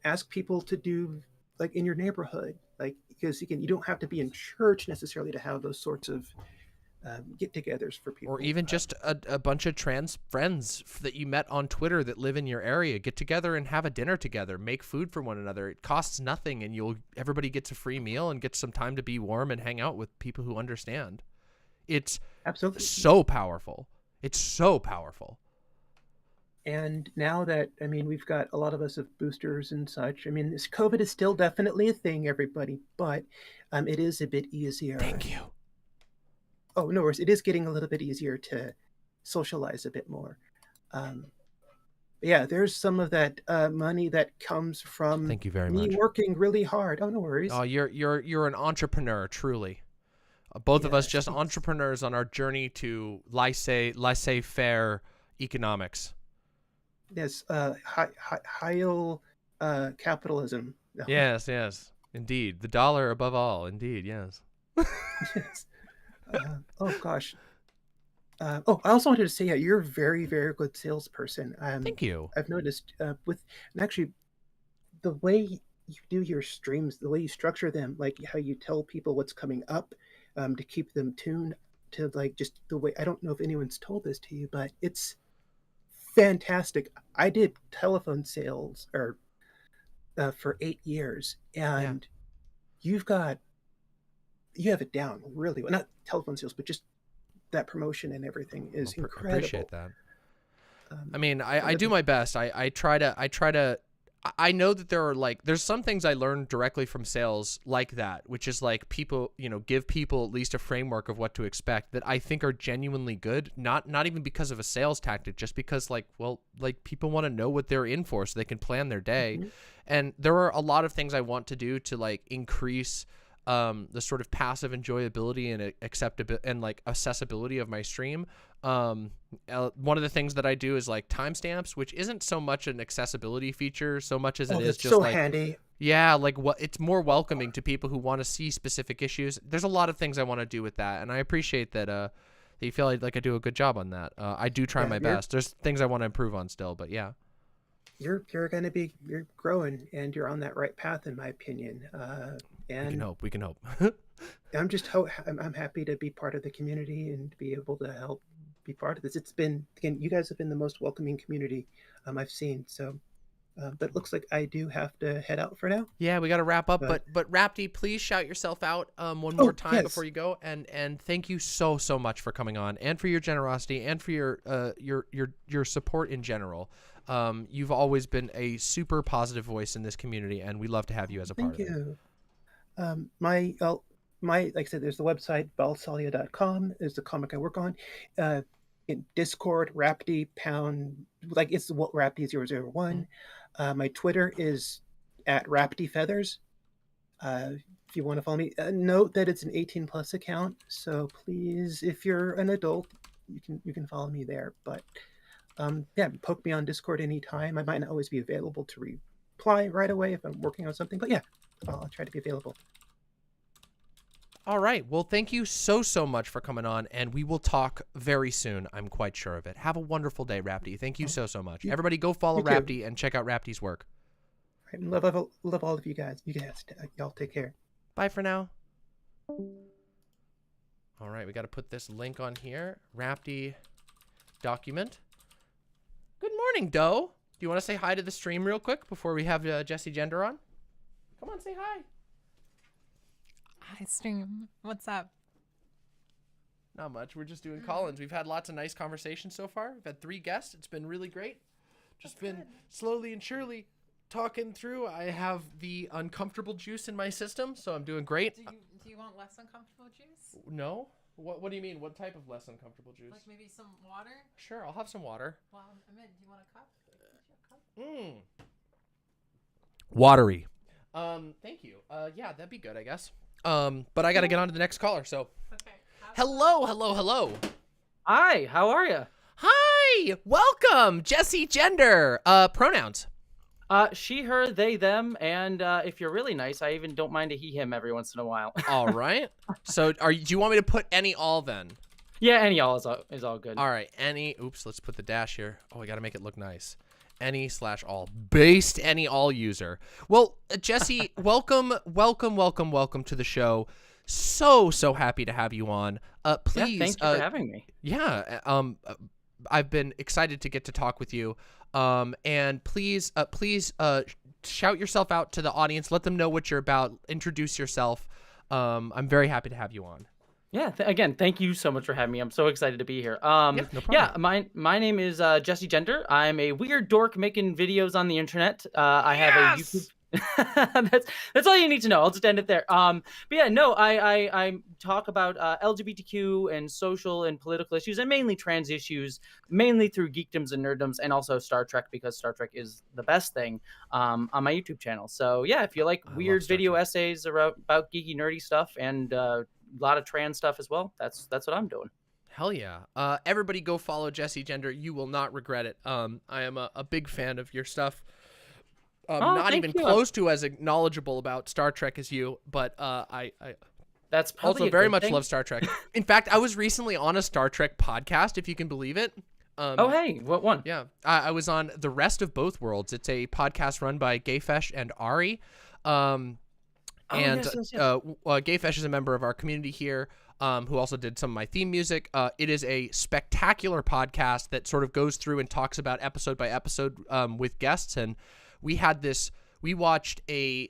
ask people to do in your neighborhood, because again, you don't have to be in church necessarily to have those sorts of get-togethers for people, or even just a bunch of trans friends that you met on Twitter that live in your area. Get together and have a dinner together, make food for one another. It costs nothing, and everybody gets a free meal and gets some time to be warm and hang out with people who understand. It's absolutely so powerful. It's so powerful. And now that, we've got a lot of us with boosters and such. This COVID is still definitely a thing, everybody, but it is a bit easier. Thank you. Oh, no worries. It is getting a little bit easier to socialize a bit more. There's some of that money that comes from Thank you very me much. Working really hard. Oh, no worries. Oh, you're an entrepreneur, truly. Both of us just entrepreneurs on our journey to laissez-faire economics. Yes, high capitalism. No. Yes, indeed. The dollar above all, indeed, yes. Yes. Oh gosh. I also wanted to say, you're a very, very good salesperson. Thank you. I've noticed and actually the way you do your streams, the way you structure them, like how you tell people what's coming up, to keep them tuned to just the way. I don't know if anyone's told this to you, but it's fantastic. I did telephone sales for 8 years, and you have it down really well. Not telephone sales, but just that promotion and everything is incredible. Appreciate that. I mean, I do my best. I try to. I know that there's some things I learned directly from sales like that, which is like people, give people at least a framework of what to expect that I think are genuinely good. Not even because of a sales tactic, just because people want to know what they're in for so they can plan their day. Mhm. And there are a lot of things I want to do to increase the sort of passive enjoyability and acceptability and accessibility of my stream. One of the things that I do is timestamps, which isn't so much an accessibility feature so much as it is that's just so handy. yeah, it's more welcoming to people who want to see specific issues. There's a lot of things I want to do with that, and I appreciate that you feel like I do a good job on that. I do try my best. There's things I want to improve on still, but yeah. You're growing, and you're on that right path, in my opinion. And We can hope. I'm just I'm happy to be part of the community and to be able to help be part of this. It's been, again, you guys have been the most welcoming community I've seen. So, but it looks like I do have to head out for now. Yeah, we got to wrap up. But Raptie, please shout yourself out one more time yes. before you go. And thank you so much for coming on, and for your generosity, and for your support in general. You've always been a super positive voice in this community, and we love to have you as a part of it. Thank you. Like I said, there's the website, balsalia.com is the comic I work on. In Discord, Raptie pound, it's Raptie001. My Twitter is at RaptieFeathers. If you want to follow me, note that it's an 18+ account. So please, if you're an adult, you can follow me there. But poke me on Discord anytime. I might not always be available to reply right away if I'm working on something, but yeah, I'll try to be available. All right. Well, thank you so much for coming on, and we will talk very soon. I'm quite sure of it. Have a wonderful day, Raptie. Thank you so much. Everybody go follow Raptie and check out Raptie's work. Right, love all of you guys. Y'all take care. Bye for now. All right. We got to put this link on here. Raptie document. Good morning, Doe. Do you want to say hi to the stream real quick before we have Jessie Gender on? Come on, say hi. Hi, stream. What's up? Not much. We're just doing call-ins. We've had lots of nice conversations so far. We've had 3 guests. It's been really great. Just been slowly and surely talking through. I have the uncomfortable juice in my system, so I'm doing great. Do you want less uncomfortable juice? No? What do you mean? What type of less uncomfortable juice? Like maybe some water? Sure, I'll have some water. Well, I'm in. Do you want a cup? Watery. Thank you. Yeah, that'd be good, I guess. But I gotta get on to the next caller, so. Okay. Hello. Hi, how are you? Hi! Welcome! Jessie Gender. Pronouns. She, her, they, them, and if you're really nice, I even don't mind a he, him every once in a while. All right. So do you want me to put any all then? Yeah, any all is all good. All right, any, oops, let's put the dash here. Oh, I gotta make it look nice. Any/all. Based any all user. Well, Jessie, welcome to the show. So happy to have you on. Please. Yeah, thank you for having me. Yeah. I've been excited to get to talk with you. And please shout yourself out to the audience. Let them know what you're about. Introduce yourself. I'm very happy to have you on. Yeah, again, thank you so much for having me. I'm so excited to be here. No problem. Yeah, my name is Jessie Gender. I'm a weird dork making videos on the internet. I have a YouTube. That's all you need to know. I'll just end it there. But yeah, no, I talk about LGBTQ and social and political issues, and mainly trans issues, mainly through geekdoms and nerddoms, and also Star Trek, because Star Trek is the best thing on my YouTube channel. So yeah, if you like weird video essays about geeky nerdy stuff and a lot of trans stuff as well, that's what I'm doing. Hell yeah. Everybody go follow Jessie Gender. You will not regret it. I am a big fan of your stuff. Not even close to as knowledgeable about Star Trek as you, but that's probably also very much love Star Trek. In fact, I was recently on a Star Trek podcast, if you can believe it. Oh, hey, what one? Yeah, I was on The Rest of Both Worlds. It's a podcast run by Gayfesh and Ari. Gayfesh is a member of our community here, who also did some of my theme music. It is a spectacular podcast that sort of goes through and talks about episode by episode with guests, and we had this we watched an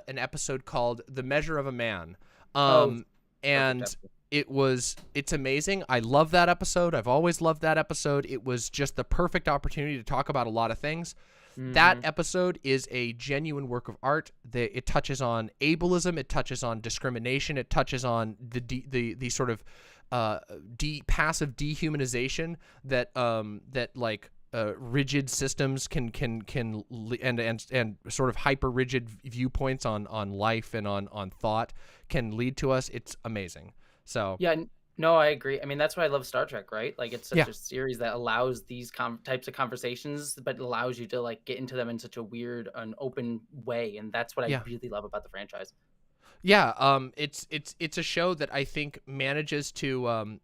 episode called The Measure of a Man. Perfect And episode. it's amazing. I love that episode. I've always loved that episode. It was just the perfect opportunity to talk about a lot of things. That episode is a genuine work of art. It touches on ableism. It touches on discrimination. It touches on the sort of passive dehumanization that rigid systems and sort of hyper rigid viewpoints on life and on thought can lead to us. It's amazing. So Yeah, no, I agree. I mean, that's why I love Star Trek, right? Like, it's such a series that allows these types of conversations, but allows you to like get into them in such a weird and open way, and that's what I really love about the franchise. Yeah, it's a show that I think manages to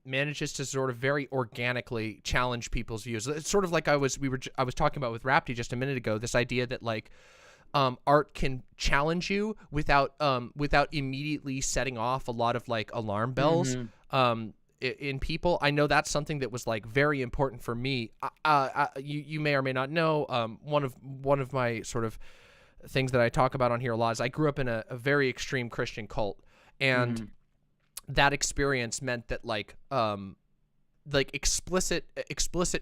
sort of very organically challenge people's views. It's sort of like I was talking about with Raptie just a minute ago. This idea that like art can challenge you without immediately setting off a lot of like alarm bells in people. I know that's something that was like very important for me. You may or may not know, one of my sort of things that I talk about on here a lot is I grew up in a very extreme Christian cult, and that experience meant that like explicit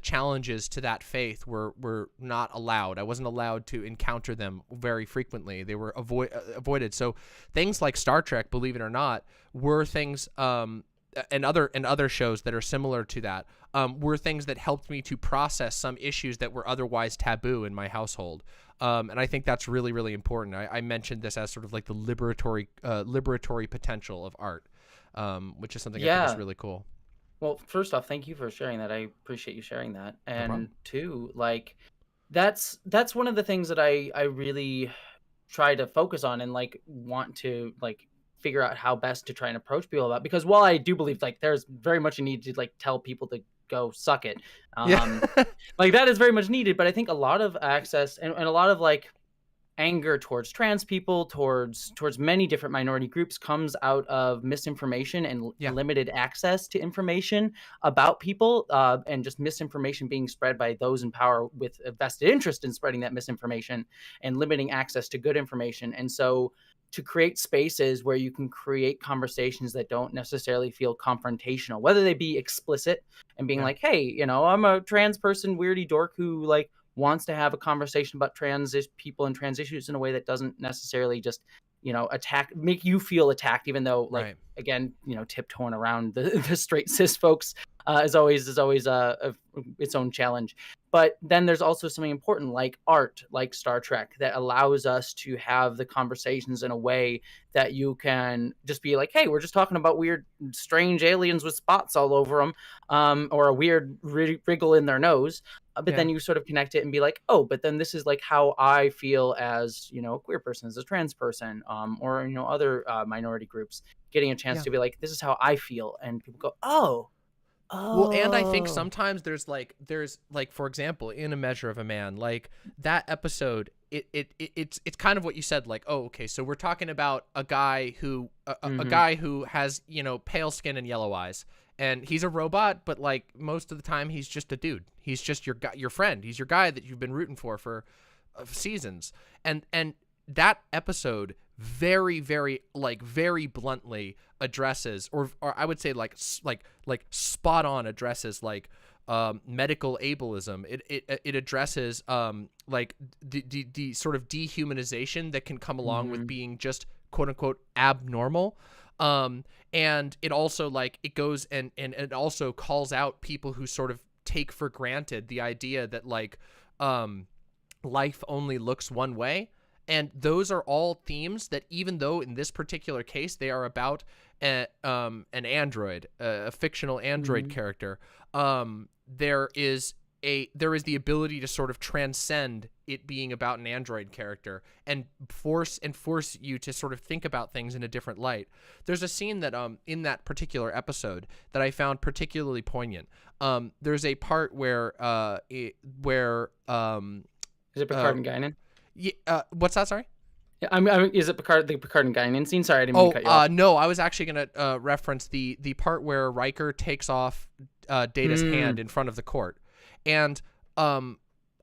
challenges to that faith were not allowed. I wasn't allowed to encounter them very frequently. They were avoided. So things like Star Trek, believe it or not, were things and other shows that are similar to that were things that helped me to process some issues that were otherwise taboo in my household. And I think that's really, really important. I mentioned this as sort of like the liberatory potential of art, which is something I think is really cool. Well, first off, thank you for sharing that. I appreciate you sharing that. And two, like that's one of the things that I really try to focus on and like want to like figure out how best to try and approach people about, because while I do believe like there's very much a need to like tell people to go suck it, like that is very much needed, but I think a lot of access and a lot of like anger towards trans people, towards many different minority groups comes out of misinformation and limited access to information about people, and just misinformation being spread by those in power with a vested interest in spreading that misinformation and limiting access to good information. And so to create spaces where you can create conversations that don't necessarily feel confrontational, whether they be explicit and being like, hey, you know, I'm a trans person, weirdy dork who like wants to have a conversation about trans people and trans issues in a way that doesn't necessarily just, you know, make you feel attacked, even though like, again, you know, tiptoeing around the straight cis folks is always its own challenge. But then there's also something important like art, like Star Trek, that allows us to have the conversations in a way that you can just be like, hey, we're just talking about weird, strange aliens with spots all over them, or a weird wriggle in their nose. But then you sort of connect it and be like, oh, but then this is like how I feel as, you know, a queer person, as a trans person, or, you know, other minority groups, getting a chance to be like, this is how I feel. And people go, oh. Well, and I think sometimes there's like, for example, in A Measure of a Man, like that episode, it's kind of what you said, like, oh, okay, so we're talking about a guy who a guy who has, you know, pale skin and yellow eyes, and he's a robot, but like most of the time he's just a dude. He's just your guy, your friend. He's your guy that you've been rooting for seasons. And that episode very, very, like very bluntly addresses, or I would say like spot on addresses like medical ableism. It addresses like the sort of dehumanization that can come along with being just quote unquote abnormal. And it also like it goes and it also calls out people who sort of take for granted the idea that like life only looks one way. And those are all themes that, even though in this particular case they are about an android, a fictional android character, there is the ability to sort of transcend it being about an android character and force you to sort of think about things in a different light. There's a scene that in that particular episode that I found particularly poignant. There's a part where is it Picard and Guinan? Yeah, what's that? Sorry. Yeah, I mean, is it the Picard and Guinan scene? Sorry, I didn't mean to cut you off. No, I was actually gonna reference the part where Riker takes off Data's hand in front of the court, and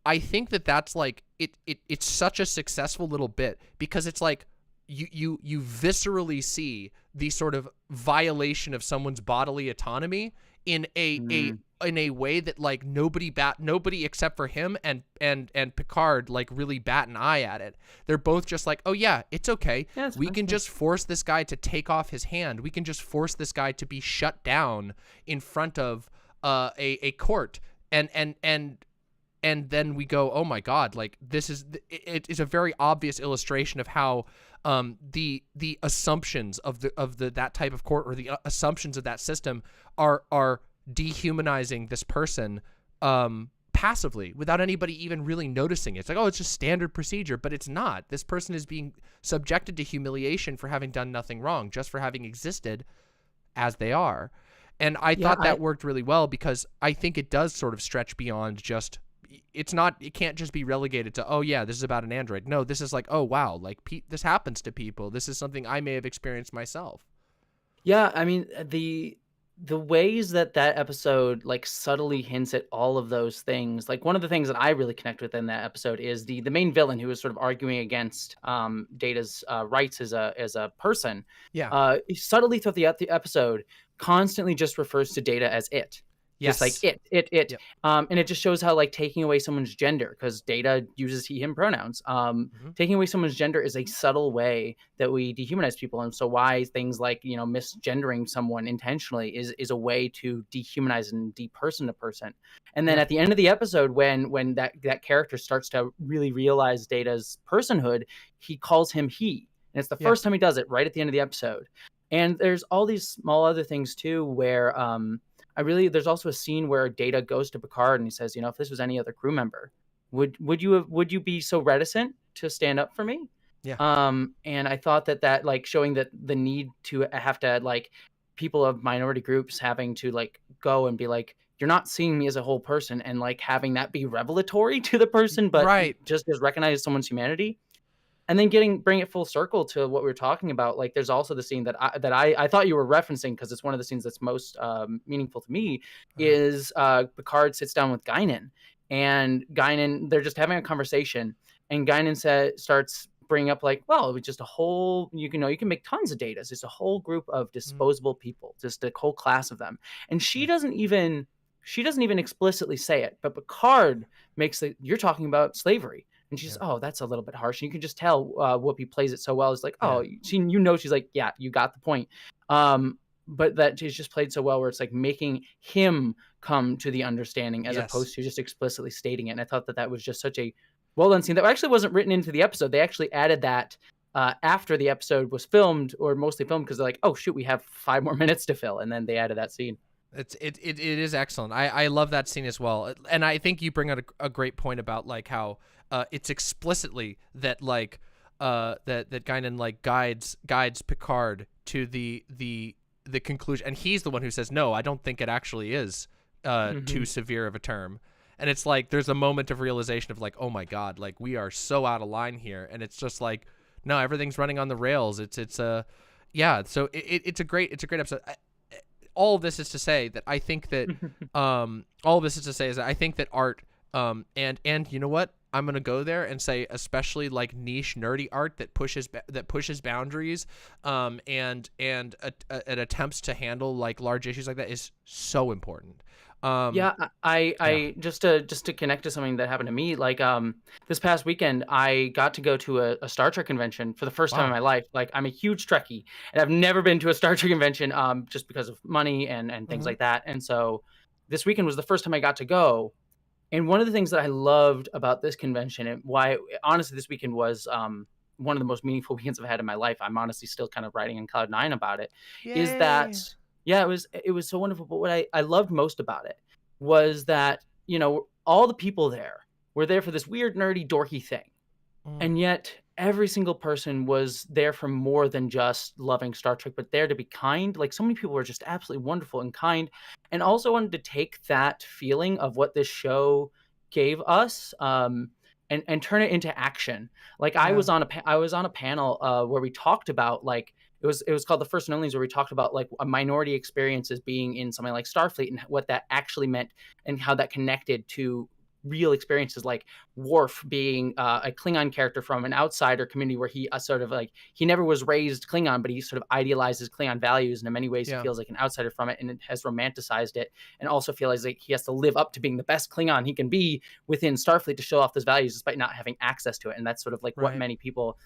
I think that that's like it's such a successful little bit because it's like you viscerally see the sort of violation of someone's bodily autonomy in a way that like nobody except for him and Picard like really bat an eye at it. They're both just like, oh yeah, it's okay. Yeah, we can just force this guy to take off his hand. We can just force this guy to be shut down in front of a court. And then we go, oh my God, like this is it is a very obvious illustration of how the assumptions of that type of court or the assumptions of that system are dehumanizing this person passively without anybody even really noticing it. It's like, oh, it's just standard procedure, but it's not. This person is being subjected to humiliation for having done nothing wrong, just for having existed as they are. And I thought that worked really well because I think it does sort of stretch beyond just, it can't just be relegated to, oh yeah, this is about an android. No, this is like, oh wow, like this happens to people. This is something I may have experienced myself. Yeah, I mean, the ways that episode like subtly hints at all of those things, like one of the things that I really connect with in that episode is the main villain who is sort of arguing against Data's rights as a person. Yeah. Subtly throughout the episode constantly just refers to Data as it. Yes. Just like it. Yep. And it just shows how like taking away someone's gender, because Data uses he, him pronouns. Taking away someone's gender is a subtle way that we dehumanize people. And so why things like, you know, misgendering someone intentionally is a way to dehumanize and deperson a person. And then at the end of the episode, when that character starts to really realize Data's personhood, he calls him he. And it's the first time he does it, right at the end of the episode. And there's all these small other things too, where there's also a scene where Data goes to Picard and he says, you know, if this was any other crew member, would you be so reticent to stand up for me? Yeah. And I thought that like showing that the need to have to like people of minority groups having to like go and be like, you're not seeing me as a whole person, and like having that be revelatory to the person, but just as recognize someone's humanity. And then bring it full circle to what we were talking about. Like, there's also the scene that I thought you were referencing, because it's one of the scenes that's most meaningful to me, is Picard sits down with Guinan, and Guinan, they're just having a conversation, and Guinan starts bringing up like, well, it was just a whole, you can make tons of Datas. It's a whole group of disposable people, just a whole class of them. And she doesn't even explicitly say it, but Picard makes you're talking about slavery. And she's, oh, that's a little bit harsh. And you can just tell Whoopi plays it so well. It's like, oh, she's like, yeah, you got the point. But that she's just played so well where it's like making him come to the understanding as opposed to just explicitly stating it. And I thought that was just such a well done scene that actually wasn't written into the episode. They actually added that after the episode was filmed, or mostly filmed, because they're like, oh, shoot, we have 5 more minutes to fill. And then they added that scene. It is excellent. I love that scene as well. And I think you bring out a great point about like how it's explicitly that like that Guinan like guides Picard to the conclusion, and he's the one who says, no, I don't think it actually is too severe of a term. And it's like there's a moment of realization of like, oh my God, like we are so out of line here. And it's just like, no, everything's running on the rails. So it's a great episode. All of this is to say that I think that I think that art and you know what, I'm gonna go there and say especially like niche nerdy art that pushes boundaries and attempts to handle like large issues like that is so important. I just to connect to something that happened to me, like this past weekend I got to go to a Star Trek convention for the first time in my life. Like, I'm a huge Trekkie and I've never been to a Star Trek convention just because of money and things like that. And so this weekend was the first time I got to go. And one of the things that I loved about this convention, and why honestly this weekend was one of the most meaningful weekends I've had in my life, I'm honestly still kind of riding on cloud 9 about it. Yay. Is that it was so wonderful. But what I loved most about it was that, you know, all the people there were there for this weird, nerdy, dorky thing. And yet every single person was there for more than just loving Star Trek, but there to be kind. Like, so many people were just absolutely wonderful and kind, and also wanted to take that feeling of what this show gave us and turn it into action. Like, I was on a panel where we talked about like, it was called The First and Onlys, where we talked about like a minority experiences being in something like Starfleet and what that actually meant and how that connected to real experiences, like Worf being a Klingon character from an outsider community where he sort of like, he never was raised Klingon, but he sort of idealizes Klingon values, and in many ways he feels like an outsider from it and has romanticized it, and also feels like he has to live up to being the best Klingon he can be within Starfleet to show off those values despite not having access to it. And that's sort of like what many people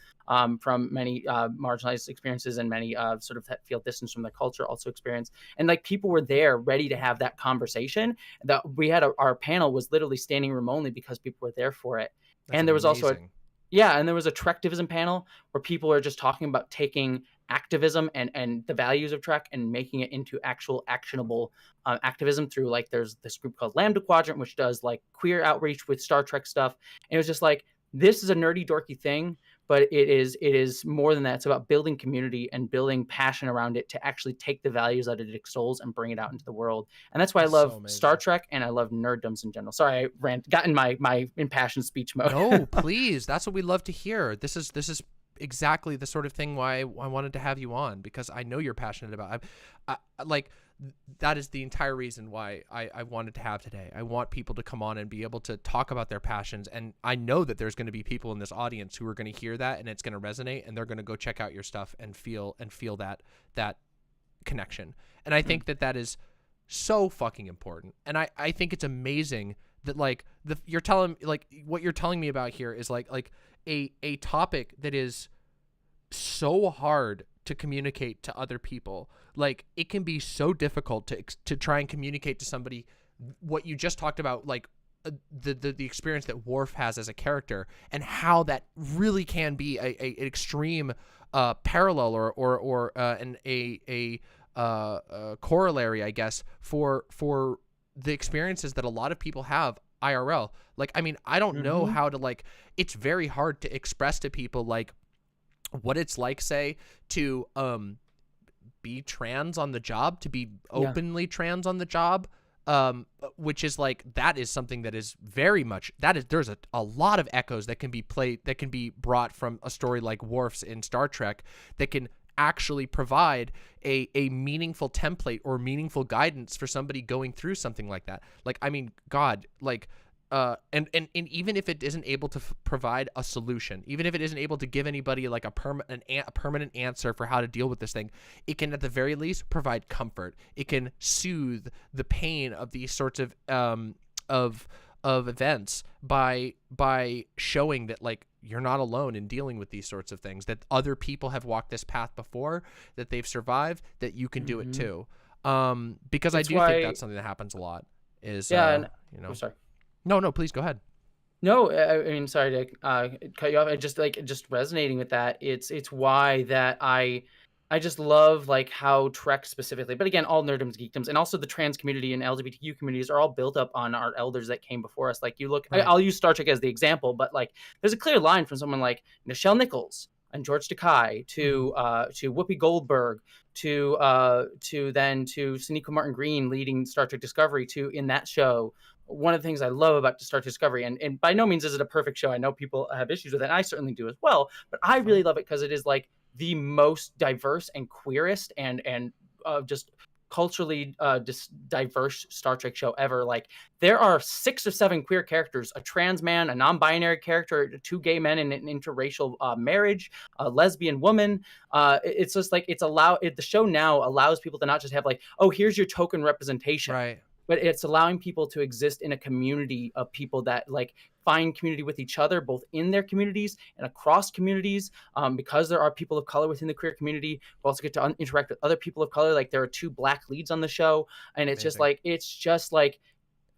from many marginalized experiences and many sort of that feel distance from the culture also experience. And like people were there ready to have that conversation. That we had our panel was literally standing room only because people were there for it. That's and there was also amazing. and there was a Trektivism panel where people are just talking about taking activism and the values of Trek and making it into actual actionable activism through, like, there's this group called Lambda Quadrant, which does like queer outreach with Star Trek stuff. And it was just like, this is a nerdy dorky thing, but it is more than that. It's about building community and building passion around it to actually take the values that it extols and bring it out into the world. And that's why I love Star Trek and I love nerddoms in general. Sorry, I got in my impassioned speech mode. No, please. That's what we love to hear. This is exactly the sort of thing why I wanted to have you on, because I know you're passionate about it. Like, that is the entire reason why I wanted to have today. I want people to come on and be able to talk about their passions, and I know that there's going to be people in this audience who are going to hear that and it's going to resonate, and they're going to go check out your stuff and feel that connection. And I think that is so fucking important. And I think it's amazing that like you're telling, like, what you're telling me about here is like a topic that is so hard to communicate to other people. Like, it can be so difficult to try and communicate to somebody what you just talked about, like the experience that Worf has as a character, and how that really can be an extreme parallel or a corollary, I guess, for the experiences that a lot of people have IRL. Like, I mean, I don't know how to, like, it's very hard to express to people like what it's like, say, to be trans on the job, to be openly trans on the job, which is like, that is something that is very much, there's a lot of echoes that can be brought from a story like Worf's in Star Trek that can actually provide a meaningful template or meaningful guidance for somebody going through something like that. Like, I mean, God, like, and even if it isn't able to provide a solution, even if it isn't able to give anybody like a permanent answer for how to deal with this thing, it can at the very least provide comfort. It can soothe the pain of these sorts of events by showing that, like, you're not alone in dealing with these sorts of things, that other people have walked this path before, that they've survived, that you can do it too. Because I do think that's something that happens a lot is, you know, I'm sorry. No, please go ahead. No, I mean, sorry to cut you off. I just resonating with that. It's why that I just love, like, how Trek specifically, but again, all nerddoms, geekdoms, and also the trans community and LGBTQ communities are all built up on our elders that came before us. Like, you look, I'll use Star Trek as the example, but like, there's a clear line from someone like Nichelle Nichols and George Takei to Whoopi Goldberg to Sonequa Martin Green leading Star Trek Discovery, to, in that show, one of the things I love about Star Trek Discovery, and by no means is it a perfect show. I know people have issues with it, and I certainly do as well, but I really love it because it is like the most diverse and queerest and just culturally diverse Star Trek show ever. Like, there are 6 or 7 queer characters, a trans man, a non-binary character, 2 gay men in an interracial marriage, a lesbian woman. It's just like, the show now allows people to not just have like, oh, here's your token representation. Right. But it's allowing people to exist in a community of people that like find community with each other, both in their communities and across communities. Because there are people of color within the queer community, we also get to interact with other people of color. Like, there are 2 black leads on the show, and it's just like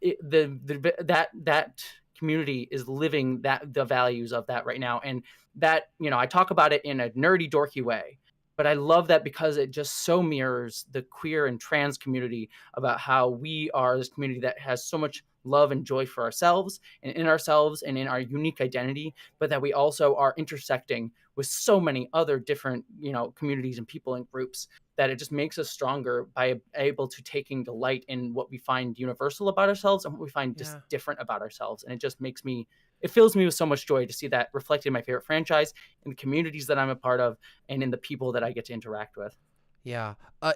that community is living the values of that right now. And that, you know, I talk about it in a nerdy, dorky way, but I love that because it just so mirrors the queer and trans community about how we are this community that has so much love and joy for ourselves and in our unique identity, but that we also are intersecting with so many other different, you know, communities and people and groups, that it just makes us stronger by able to taking delight in what we find universal about ourselves and what we find just different about ourselves. And it just it fills me with so much joy to see that reflected in my favorite franchise, in the communities that I'm a part of, and in the people that I get to interact with. Yeah.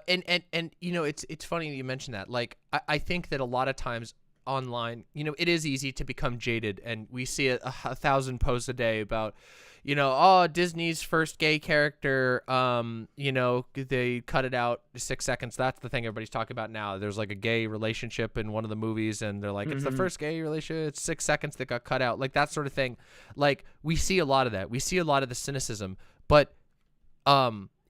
And you know, it's funny that you mentioned that. Like, I think that a lot of times online, you know, it is easy to become jaded, and we see a 1,000 posts a day about, you know, oh, Disney's first gay character, you know, they cut it out 6 seconds. That's the thing everybody's talking about now. There's like a gay relationship in one of the movies, and they're like, it's the first gay relationship. It's 6 seconds that got cut out, like that sort of thing. Like, we see a lot of that. We see a lot of the cynicism, but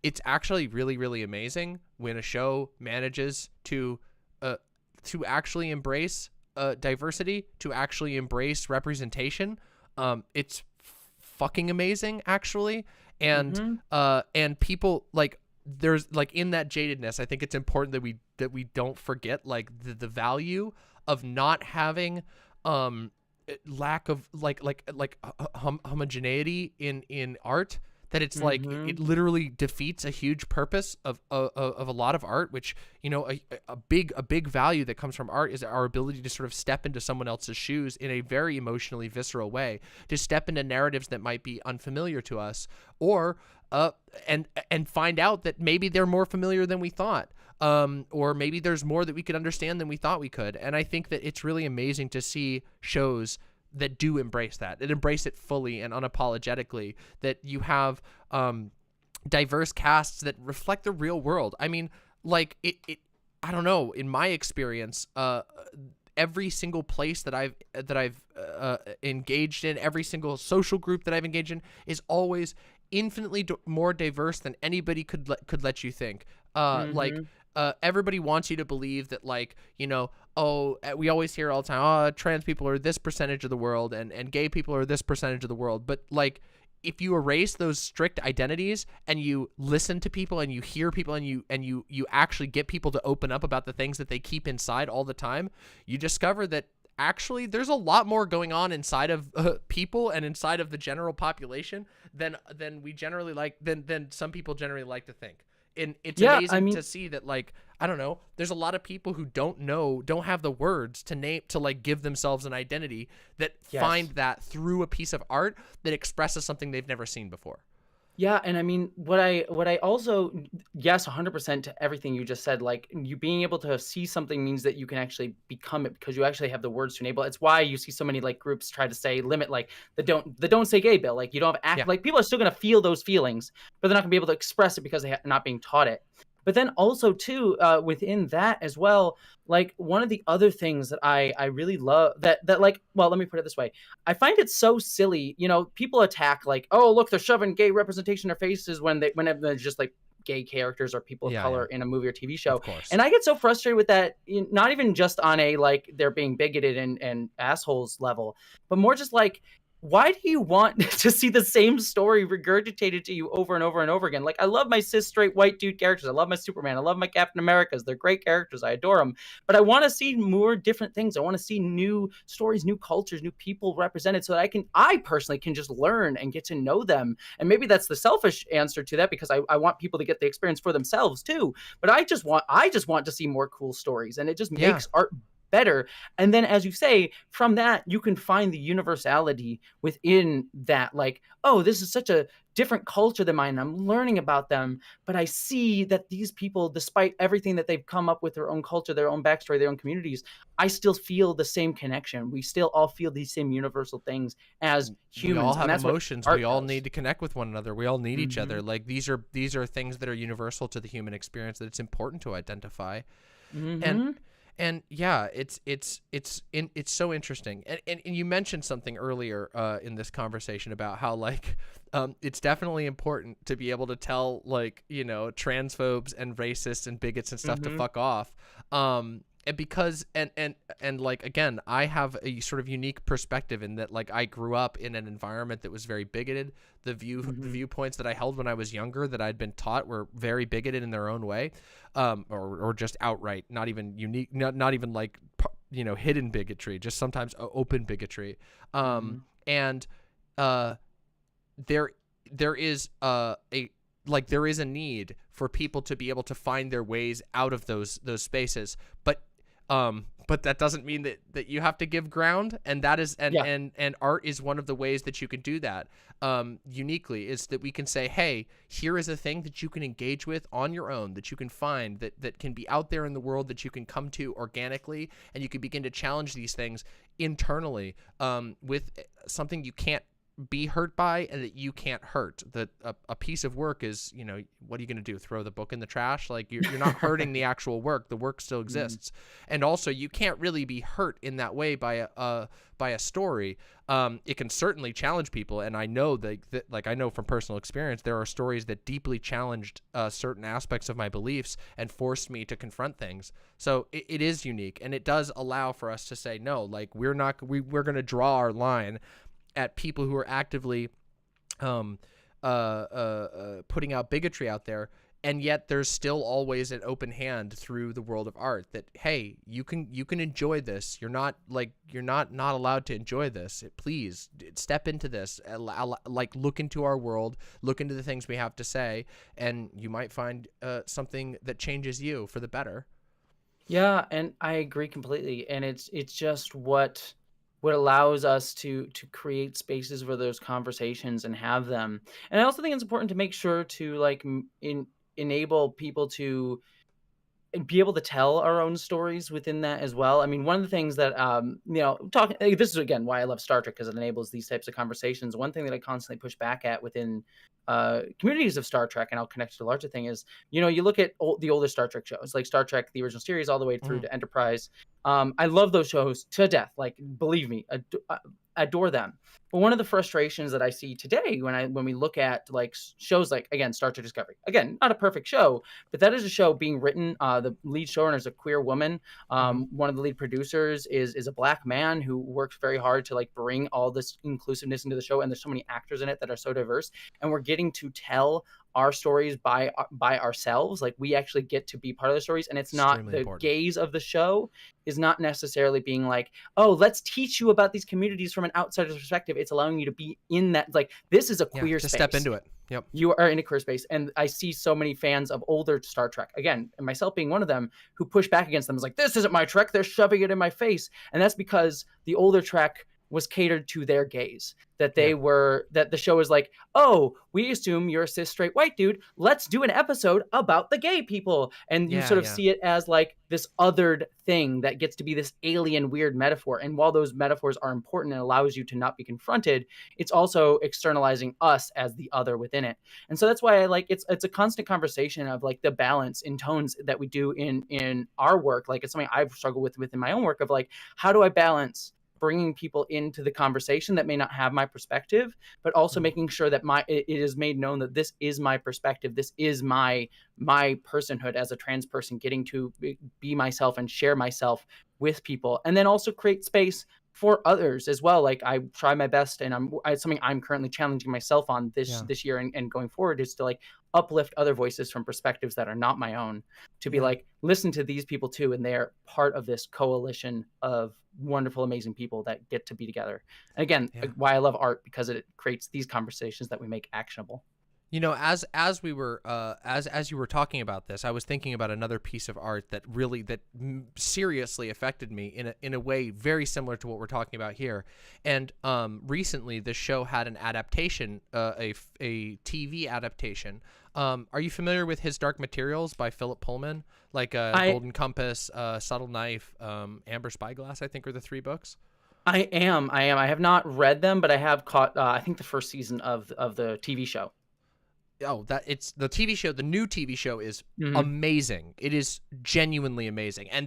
it's actually really, really amazing when a show manages to actually embrace diversity, to actually embrace representation. It's fucking amazing, actually. And and people, like, there's like, in that jadedness, I think it's important that we don't forget like the value of not having lack of homogeneity in art. That it's like, it literally defeats a huge purpose of a lot of art, which, you know, a big value that comes from art is our ability to sort of step into someone else's shoes in a very emotionally visceral way, to step into narratives that might be unfamiliar to us, or and find out that maybe they're more familiar than we thought, or maybe there's more that we could understand than we thought we could. And I think that it's really amazing to see shows that do embrace that, and embrace it fully and unapologetically, that you have diverse casts that reflect the real world. I mean, like, it I don't know, in my experience, every single place that I've engaged in, every single social group that I've engaged in, is always infinitely more diverse than anybody could let you think. Like, everybody wants you to believe that, like, you know, oh, we always hear all the time, oh, trans people are this percentage of the world, and gay people are this percentage of the world. But, like, if you erase those strict identities and you listen to people and you hear people and you actually get people to open up about the things that they keep inside all the time, you discover that actually there's a lot more going on inside of people and inside of the general population than we generally like, than some people generally like to think. And it's amazing to see that, like, I don't know, there's a lot of people who don't have the words to name, to like give themselves an identity, that find that through a piece of art that expresses something they've never seen before. Yeah, and I mean, what I also, yes, 100% to everything you just said. Like, you being able to see something means that you can actually become it, because you actually have the words to enable it. It's why you see so many like groups try to say limit like the don't say gay bill. Like, you don't have like, people are still gonna feel those feelings, but they're not gonna be able to express it because they're not being taught it. But then also too, within that as well, like, one of the other things that I really love that like, well, let me put it this way. I find it so silly, you know, people attack like, oh, look, they're shoving gay representation in their faces whenever they're just like gay characters or people of color in a movie or TV show. And I get so frustrated with that, not even just on a like they're being bigoted and assholes level, but more just like, why do you want to see the same story regurgitated to you over and over and over again? Like, I love my cis straight white dude characters. I love my Superman. I love my Captain Americas. They're great characters. I adore them. But I want to see more different things. I want to see new stories, new cultures, new people represented, so that I personally can just learn and get to know them. And maybe that's the selfish answer to that, because I want people to get the experience for themselves too. But I just want to see more cool stories, and it just makes art better. And then, as you say, from that you can find the universality within that, like, oh, this is such a different culture than mine, I'm learning about them, but I see that these people, despite everything that they've come up with, their own culture, their own backstory, their own communities, I still feel the same connection. We still all feel these same universal things as humans. We all have and that's emotions. We all need to connect with one another. We all need each other. Like, these are things that are universal to the human experience, that it's important to identify. And yeah, it's so interesting. And you mentioned something earlier in this conversation about how, like, it's definitely important to be able to tell, like, you know, transphobes and racists and bigots and stuff to fuck off. And because and like, again, I have a sort of unique perspective in that, like, I grew up in an environment that was very bigoted. The viewpoints that I held when I was younger that I'd been taught were very bigoted in their own way, or just outright, not even unique, not even like, you know, hidden bigotry, just sometimes open bigotry. And there is there is a need for people to be able to find their ways out of those spaces, but But that doesn't mean that you have to give ground, and that is and art is one of the ways that you can do that uniquely, is that we can say, hey, here is a thing that you can engage with on your own, that you can find, that can be out there in the world, that you can come to organically, and you can begin to challenge these things internally with something you can't be hurt by and that you can't hurt. That a piece of work is, what are you going to do? Throw the book in the trash? Like you're not hurting the actual work. The work still exists. And also you can't really be hurt in that way by a story. It can certainly challenge people. And I know that I know from personal experience, there are stories that deeply challenged certain aspects of my beliefs and forced me to confront things. So it is unique, and it does allow for us to say, no, like we're going to draw our line at people who are actively putting out bigotry out there, and yet there's still always an open hand through the world of art that, hey, you can enjoy this. You're not allowed to enjoy this. Please step into this. Like look into our world, look into the things we have to say, and you might find something that changes you for the better. Yeah, and I agree completely. And it's just what allows us to create spaces for those conversations and have them. And I also think it's important to make sure to enable people to be able to tell our own stories within that as well. I mean, one of the things that this is again why I love Star Trek, because it enables these types of conversations. One thing that I constantly push back at within communities of Star Trek, and I'll connect to the larger thing, is you look at the older Star Trek shows, like Star Trek the original series all the way through to Enterprise. I love those shows to death. Like, believe me, adore them. But one of the frustrations that I see today when we look at like shows like, again, Star Trek Discovery, again, not a perfect show, but that is a show being written. The lead showrunner is a queer woman. One of the lead producers is a black man who works very hard to like bring all this inclusiveness into the show. And there's so many actors in it that are so diverse, and we're getting to tell our stories by ourselves. Like, we actually get to be part of the stories, and it's not the gaze of the show is not necessarily being like, oh, let's teach you about these communities from an outsider's perspective. It's allowing you to be in that, like, this is a queer space. Step into it. Yep. You are in a queer space. And I see so many fans of older Star Trek, again, and myself being one of them, who push back against them. Is like, this isn't my Trek. They're shoving it in my face. And that's because the older Trek was catered to their gaze, that they were, that the show is like, oh, we assume you're a cis straight white dude, let's do an episode about the gay people. And you sort of see it as like this othered thing that gets to be this alien weird metaphor. And while those metaphors are important and allows you to not be confronted, it's also externalizing us as the other within it. And so that's why I like, it's a constant conversation of like the balance in tones that we do in our work. Like, it's something I've struggled with in my own work of like, how do I balance bringing people into the conversation that may not have my perspective, but also making sure that it is made known that this is my perspective. This is my personhood as a trans person, getting to be myself and share myself with people, and then also create space for others as well. Like, I try my best, and it's something I'm currently challenging myself on this year and going forward, is to like uplift other voices from perspectives that are not my own, to be like, listen to these people too, and they're part of this coalition of wonderful, amazing people that get to be together. And again, why I love art, because it creates these conversations that we make actionable. As we were as you were talking about this, I was thinking about another piece of art that seriously affected me in a way very similar to what we're talking about here. And recently, the show had an adaptation, a TV adaptation. Are you familiar with His Dark Materials by Philip Pullman? Like Golden Compass, Subtle Knife, Amber Spyglass, I think, are the three books. I am. I have not read them, but I have caught, I think, the first season of the TV show. Oh, it's the TV show. The new TV show is amazing. It is genuinely amazing. And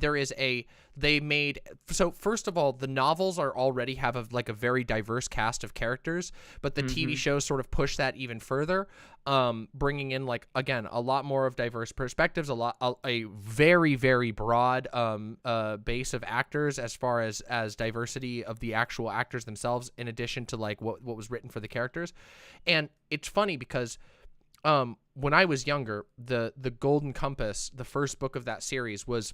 so first of all, the novels already have a very diverse cast of characters, but the TV show sort of pushed that even further, bringing in, like, again, a lot more of diverse perspectives, a very, very broad base of actors as far as diversity of the actual actors themselves, in addition to like what was written for the characters. And it's funny because when I was younger, the Golden Compass, the first book of that series, was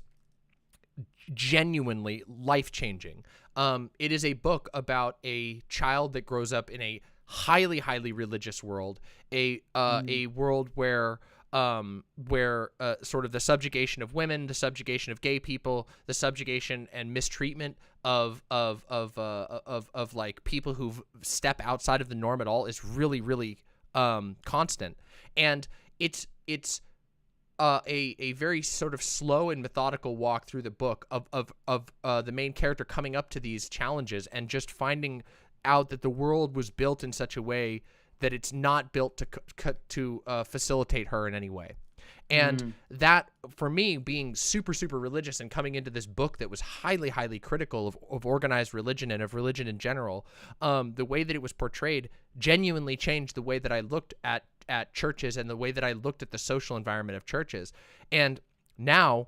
genuinely life-changing. It is a book about a child that grows up in a highly, highly religious world, a world where where sort of the subjugation of women, the subjugation of gay people, the subjugation and mistreatment of like people who step outside of the norm at all is really, really constant. And it's a very sort of slow and methodical walk through the book of the main character coming up to these challenges and just finding out that the world was built in such a way that it's not built to facilitate her in any way. And that, for me, being super, super religious and coming into this book that was highly, highly critical of organized religion and of religion in general, the way that it was portrayed genuinely changed the way that I looked at churches and the way that I looked at the social environment of churches. And now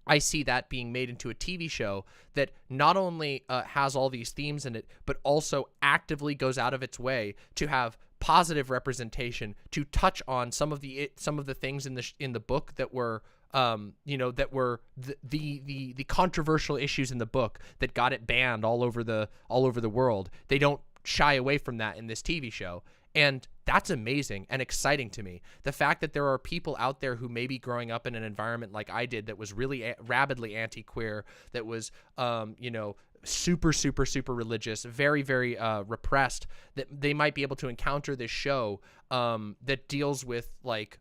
I see that being made into a TV show that not only has all these themes in it, but also actively goes out of its way to have positive representation, to touch on some of the things in the book that were that were the controversial issues in the book that got it banned all over the world. They don't shy away from that in this TV show. And that's amazing and exciting to me. The fact that there are people out there who may be growing up in an environment like I did that was really rabidly anti-queer, that was, super, super, super religious, very, very repressed, that they might be able to encounter this show that deals with like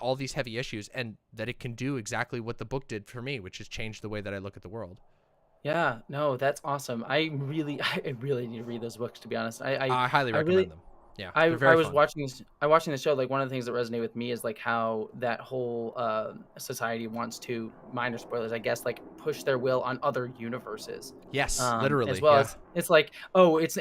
all these heavy issues, and that it can do exactly what the book did for me, which is change the way that I look at the world. Yeah, no, that's awesome. I really need to read those books, to be honest. I highly recommend them. Yeah, I was fun. watching the show. Like, one of the things that resonated with me is like how that whole society wants to, minor spoilers, I guess, like push their will on other universes. Yes, literally. As well as it's like, oh, it's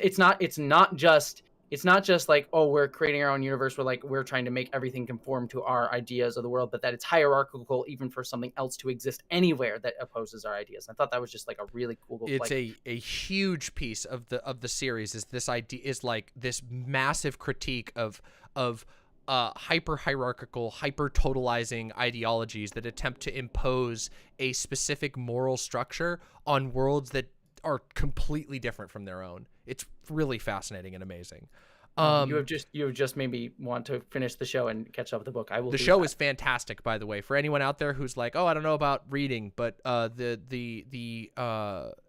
not just like, oh, we're creating our own universe where like we're trying to make everything conform to our ideas of the world, but that it's hierarchical even for something else to exist anywhere that opposes our ideas. I thought that was just like a really cool. It's a huge piece of the series is this idea, is like this massive critique of hyper hierarchical, hyper totalizing ideologies that attempt to impose a specific moral structure on worlds that are completely different from their own. It's really fascinating and amazing. You have just made me want to finish the show and catch up with the book. I will. The show is fantastic, by the way. For anyone out there who's like, oh, I don't know about reading, but the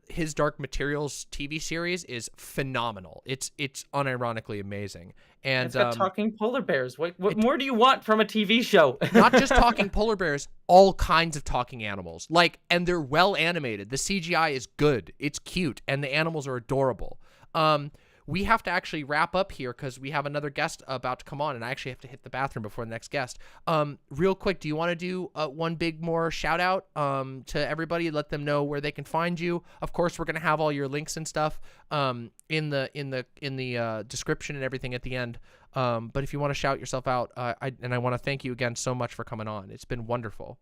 His Dark Materials TV series is phenomenal. It's unironically amazing. And it's got talking polar bears. What more do you want from a TV show? Not just talking polar bears, all kinds of talking animals. Like, and they're well animated. The CGI is good. It's cute, and the animals are adorable. We have to actually wrap up here because we have another guest about to come on, and I actually have to hit the bathroom before the next guest. Real quick, do you want to do one big more shout out to everybody? Let them know where they can find you. Of course, we're gonna have all your links and stuff in the description and everything at the end. But if you want to shout yourself out, I want to thank you again so much for coming on. It's been wonderful.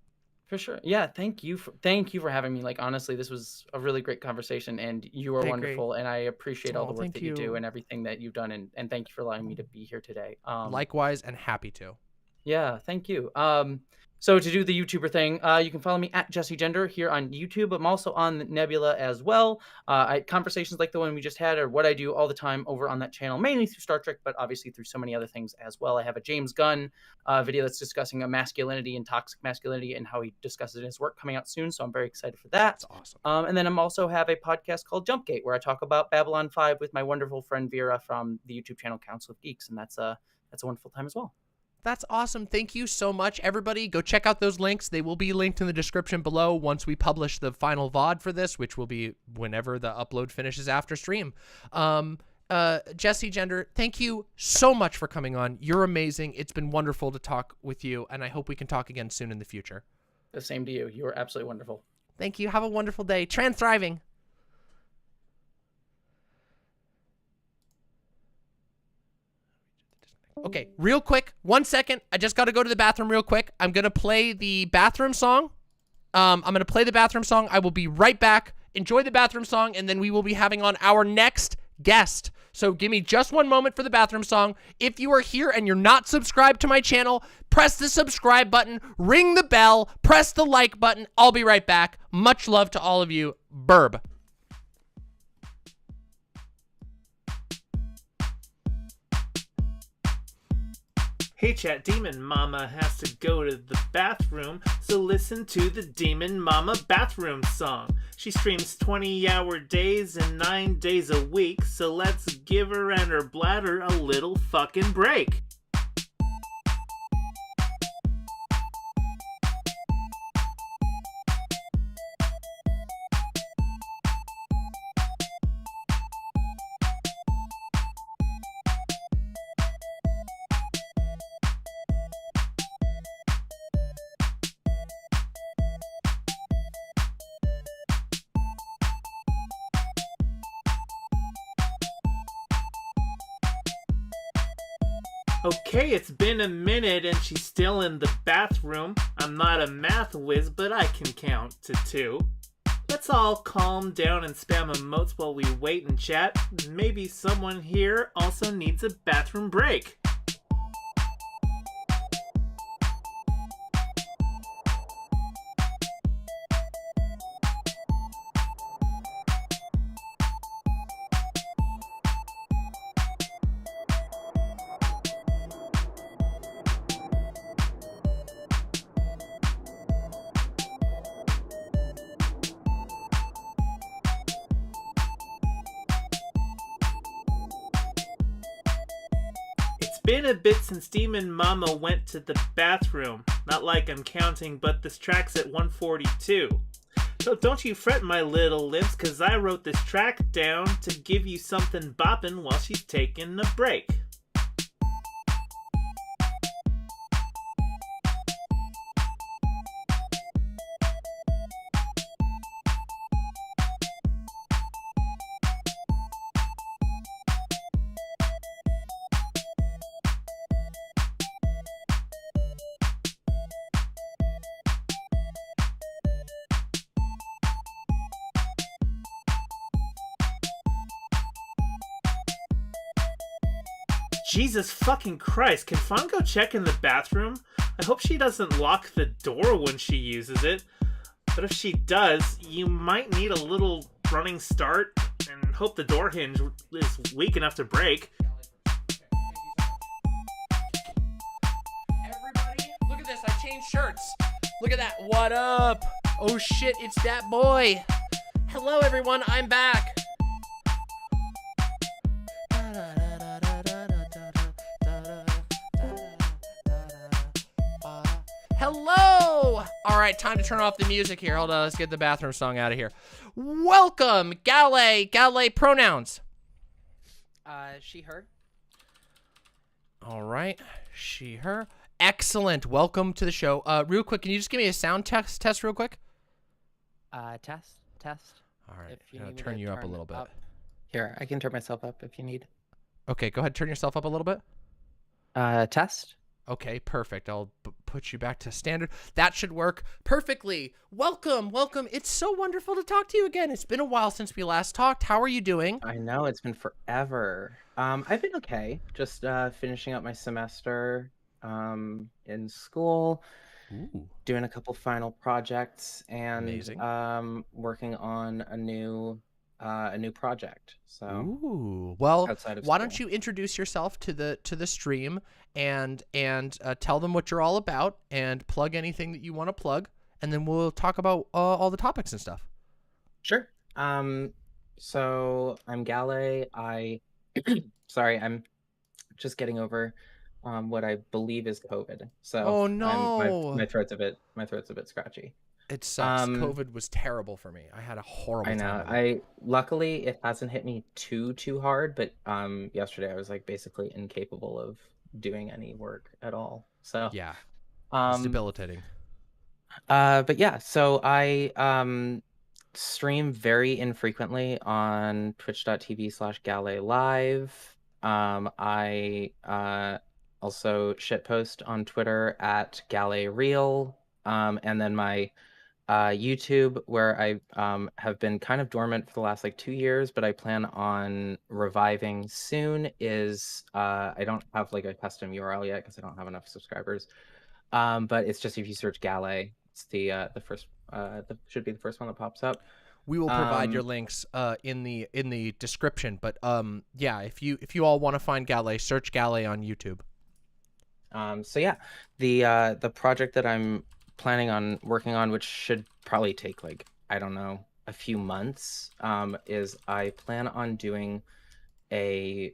For sure. Yeah. Thank you for having me. Like, honestly, this was a really great conversation, and you are wonderful. And I appreciate all the work that you do and everything that you've done. And thank you for allowing me to be here today. Likewise, and happy to. Yeah. Thank you. So to do the YouTuber thing, you can follow me at Jessie Gender here on YouTube. But I'm also on Nebula as well. Conversations like the one we just had are what I do all the time over on that channel, mainly through Star Trek, but obviously through so many other things as well. I have a James Gunn video that's discussing a masculinity and toxic masculinity and how he discusses it in his work coming out soon. So I'm very excited for that. That's awesome. And then I'm also have a podcast called Jumpgate where I talk about Babylon 5 with my wonderful friend Vera from the YouTube channel Council of Geeks. And that's a wonderful time as well. That's awesome. Thank you so much, everybody. Go check out those links. They will be linked in the description below once we publish the final VOD for this, which will be whenever the upload finishes after stream. Jessie Gender, thank you so much for coming on. You're amazing. It's been wonderful to talk with you, and I hope we can talk again soon in the future. The same to you. You are absolutely wonderful. Thank you. Have a wonderful day. Trans thriving. Okay, real quick, 1 second. I just got to go to the bathroom real quick. I'm going to play the bathroom song. I'm going to play the bathroom song. I will be right back. Enjoy the bathroom song, and then we will be having on our next guest. So give me just 1 moment for the bathroom song. If you are here and you're not subscribed to my channel, press the subscribe button, ring the bell, press the like button. I'll be right back. Much love to all of you. Burb. Hey chat, Demon Mama has to go to the bathroom, so listen to the Demon Mama bathroom song. She streams 20-hour days and 9 days a week, so let's give her and her bladder a little fucking break. Okay, it's been a minute and she's still in the bathroom. I'm not a math whiz, but I can count to 2. Let's all calm down and spam emotes while we wait and chat. Maybe someone here also needs a bathroom break. Been a bit since Demon Mama went to the bathroom. Not like I'm counting, but this track's at 142. So don't you fret, my little lips, cause I wrote this track down to give you something boppin' while she's taking a break. Jesus fucking Christ, can Fawn go check in the bathroom? I hope she doesn't lock the door when she uses it. But if she does, you might need a little running start and hope the door hinge is weak enough to break. Everybody, look at this. I changed shirts. Look at that. What up? Oh shit, it's that boy. Hello everyone, I'm back. Hello! Alright, time to turn off the music here. Hold on, let's get the bathroom song out of here. Welcome, Gallae. Gallae pronouns. She, her. Alright, she, her. Excellent. Welcome to the show. Real quick, can you just give me a sound test real quick? Test. Alright, If you I'm need gonna me turn to you up a turn little bit. up. Here, I can turn myself up if you need. Okay, go ahead, turn yourself up a little bit. Test. Okay, perfect. I'll put you back to standard. That should work perfectly. Welcome. It's so wonderful to talk to you again. It's been a while since we last talked. How are you doing? I know, it's been forever. I've been okay. Just finishing up my semester in school, doing a couple final projects, and Amazing. Working on a new project. So Ooh. Well, outside of why school. don't you introduce yourself to the stream and tell them what you're all about and plug anything that you want to plug, and then we'll talk about all the topics and stuff. Sure. So I'm Gallae. Sorry, I'm just getting over what I believe is COVID. So Oh no. my throat's a bit scratchy. It sucks. COVID was terrible for me. I had a horrible I know. time with it. Luckily it hasn't hit me too hard, but yesterday I was like basically incapable of doing any work at all. So yeah, it's debilitating. But yeah, so I stream very infrequently on twitch.tv/Gallae live. I also shitpost on Twitter at Gallae Real. And then my YouTube, where I have been kind of dormant for the last like 2 years, but I plan on reviving soon, is I don't have like a custom URL yet because I don't have enough subscribers. But it's just if you search Gallae, it's the first should be the first one that pops up. We will provide your links in the description. But yeah, if you all want to find Gallae, search Gallae on YouTube. So yeah, the project that I'm planning on working on, which should probably take like, I don't know, a few months, is I plan on doing a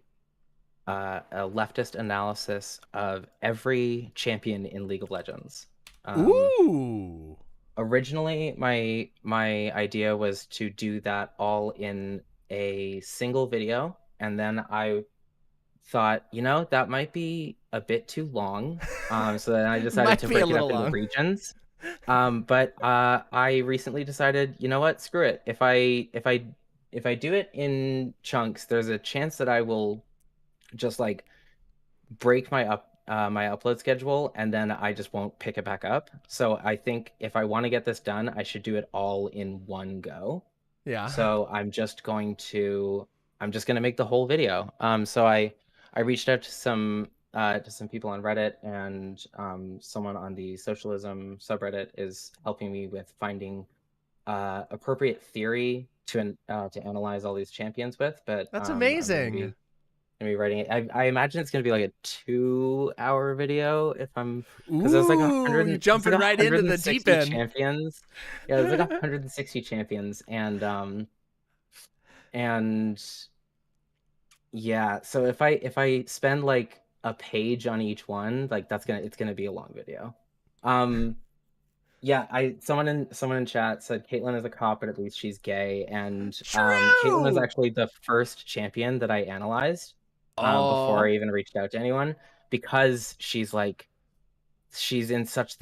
leftist analysis of every champion in League of Legends. Ooh. Originally, my idea was to do that all in a single video, and then I thought, that might be a bit too long. So then I decided Might to be a break it up little into long. regions. But I recently decided, you know what, screw it. If I do it in chunks, there's a chance that I will just like break my upload schedule, and then I just won't pick it back up. So I think if I want to get this done, I should do it all in one go. Yeah. So I'm just gonna make the whole video. So I reached out to some people on Reddit, and someone on the socialism subreddit is helping me with finding appropriate theory to analyze all these champions with. But That's I'm amazing. gonna be writing it. I imagine it's gonna be like a 2-hour video because there's like You're jumping right into the deep end. champions. Yeah, there's like 160 champions, and yeah. So if I spend like a page on each one, like it's gonna be a long video. Yeah, someone in chat said Caitlyn is a cop, but at least she's gay, and Caitlyn is actually the first champion that I analyzed before I even reached out to anyone, because she's in such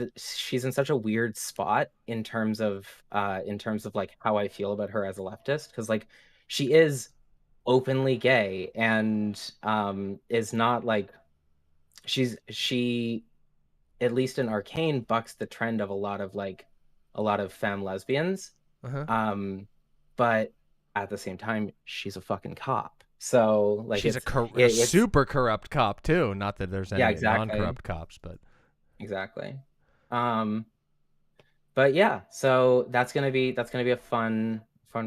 a weird spot in terms of like how I feel about her as a leftist, because like she is openly gay and is not like she at least in Arcane bucks the trend of a lot of femme lesbians. But at the same time, she's a fucking cop. So like she's a super corrupt cop too. Not that there's any non-corrupt cops, but exactly. But yeah, so that's gonna be a fun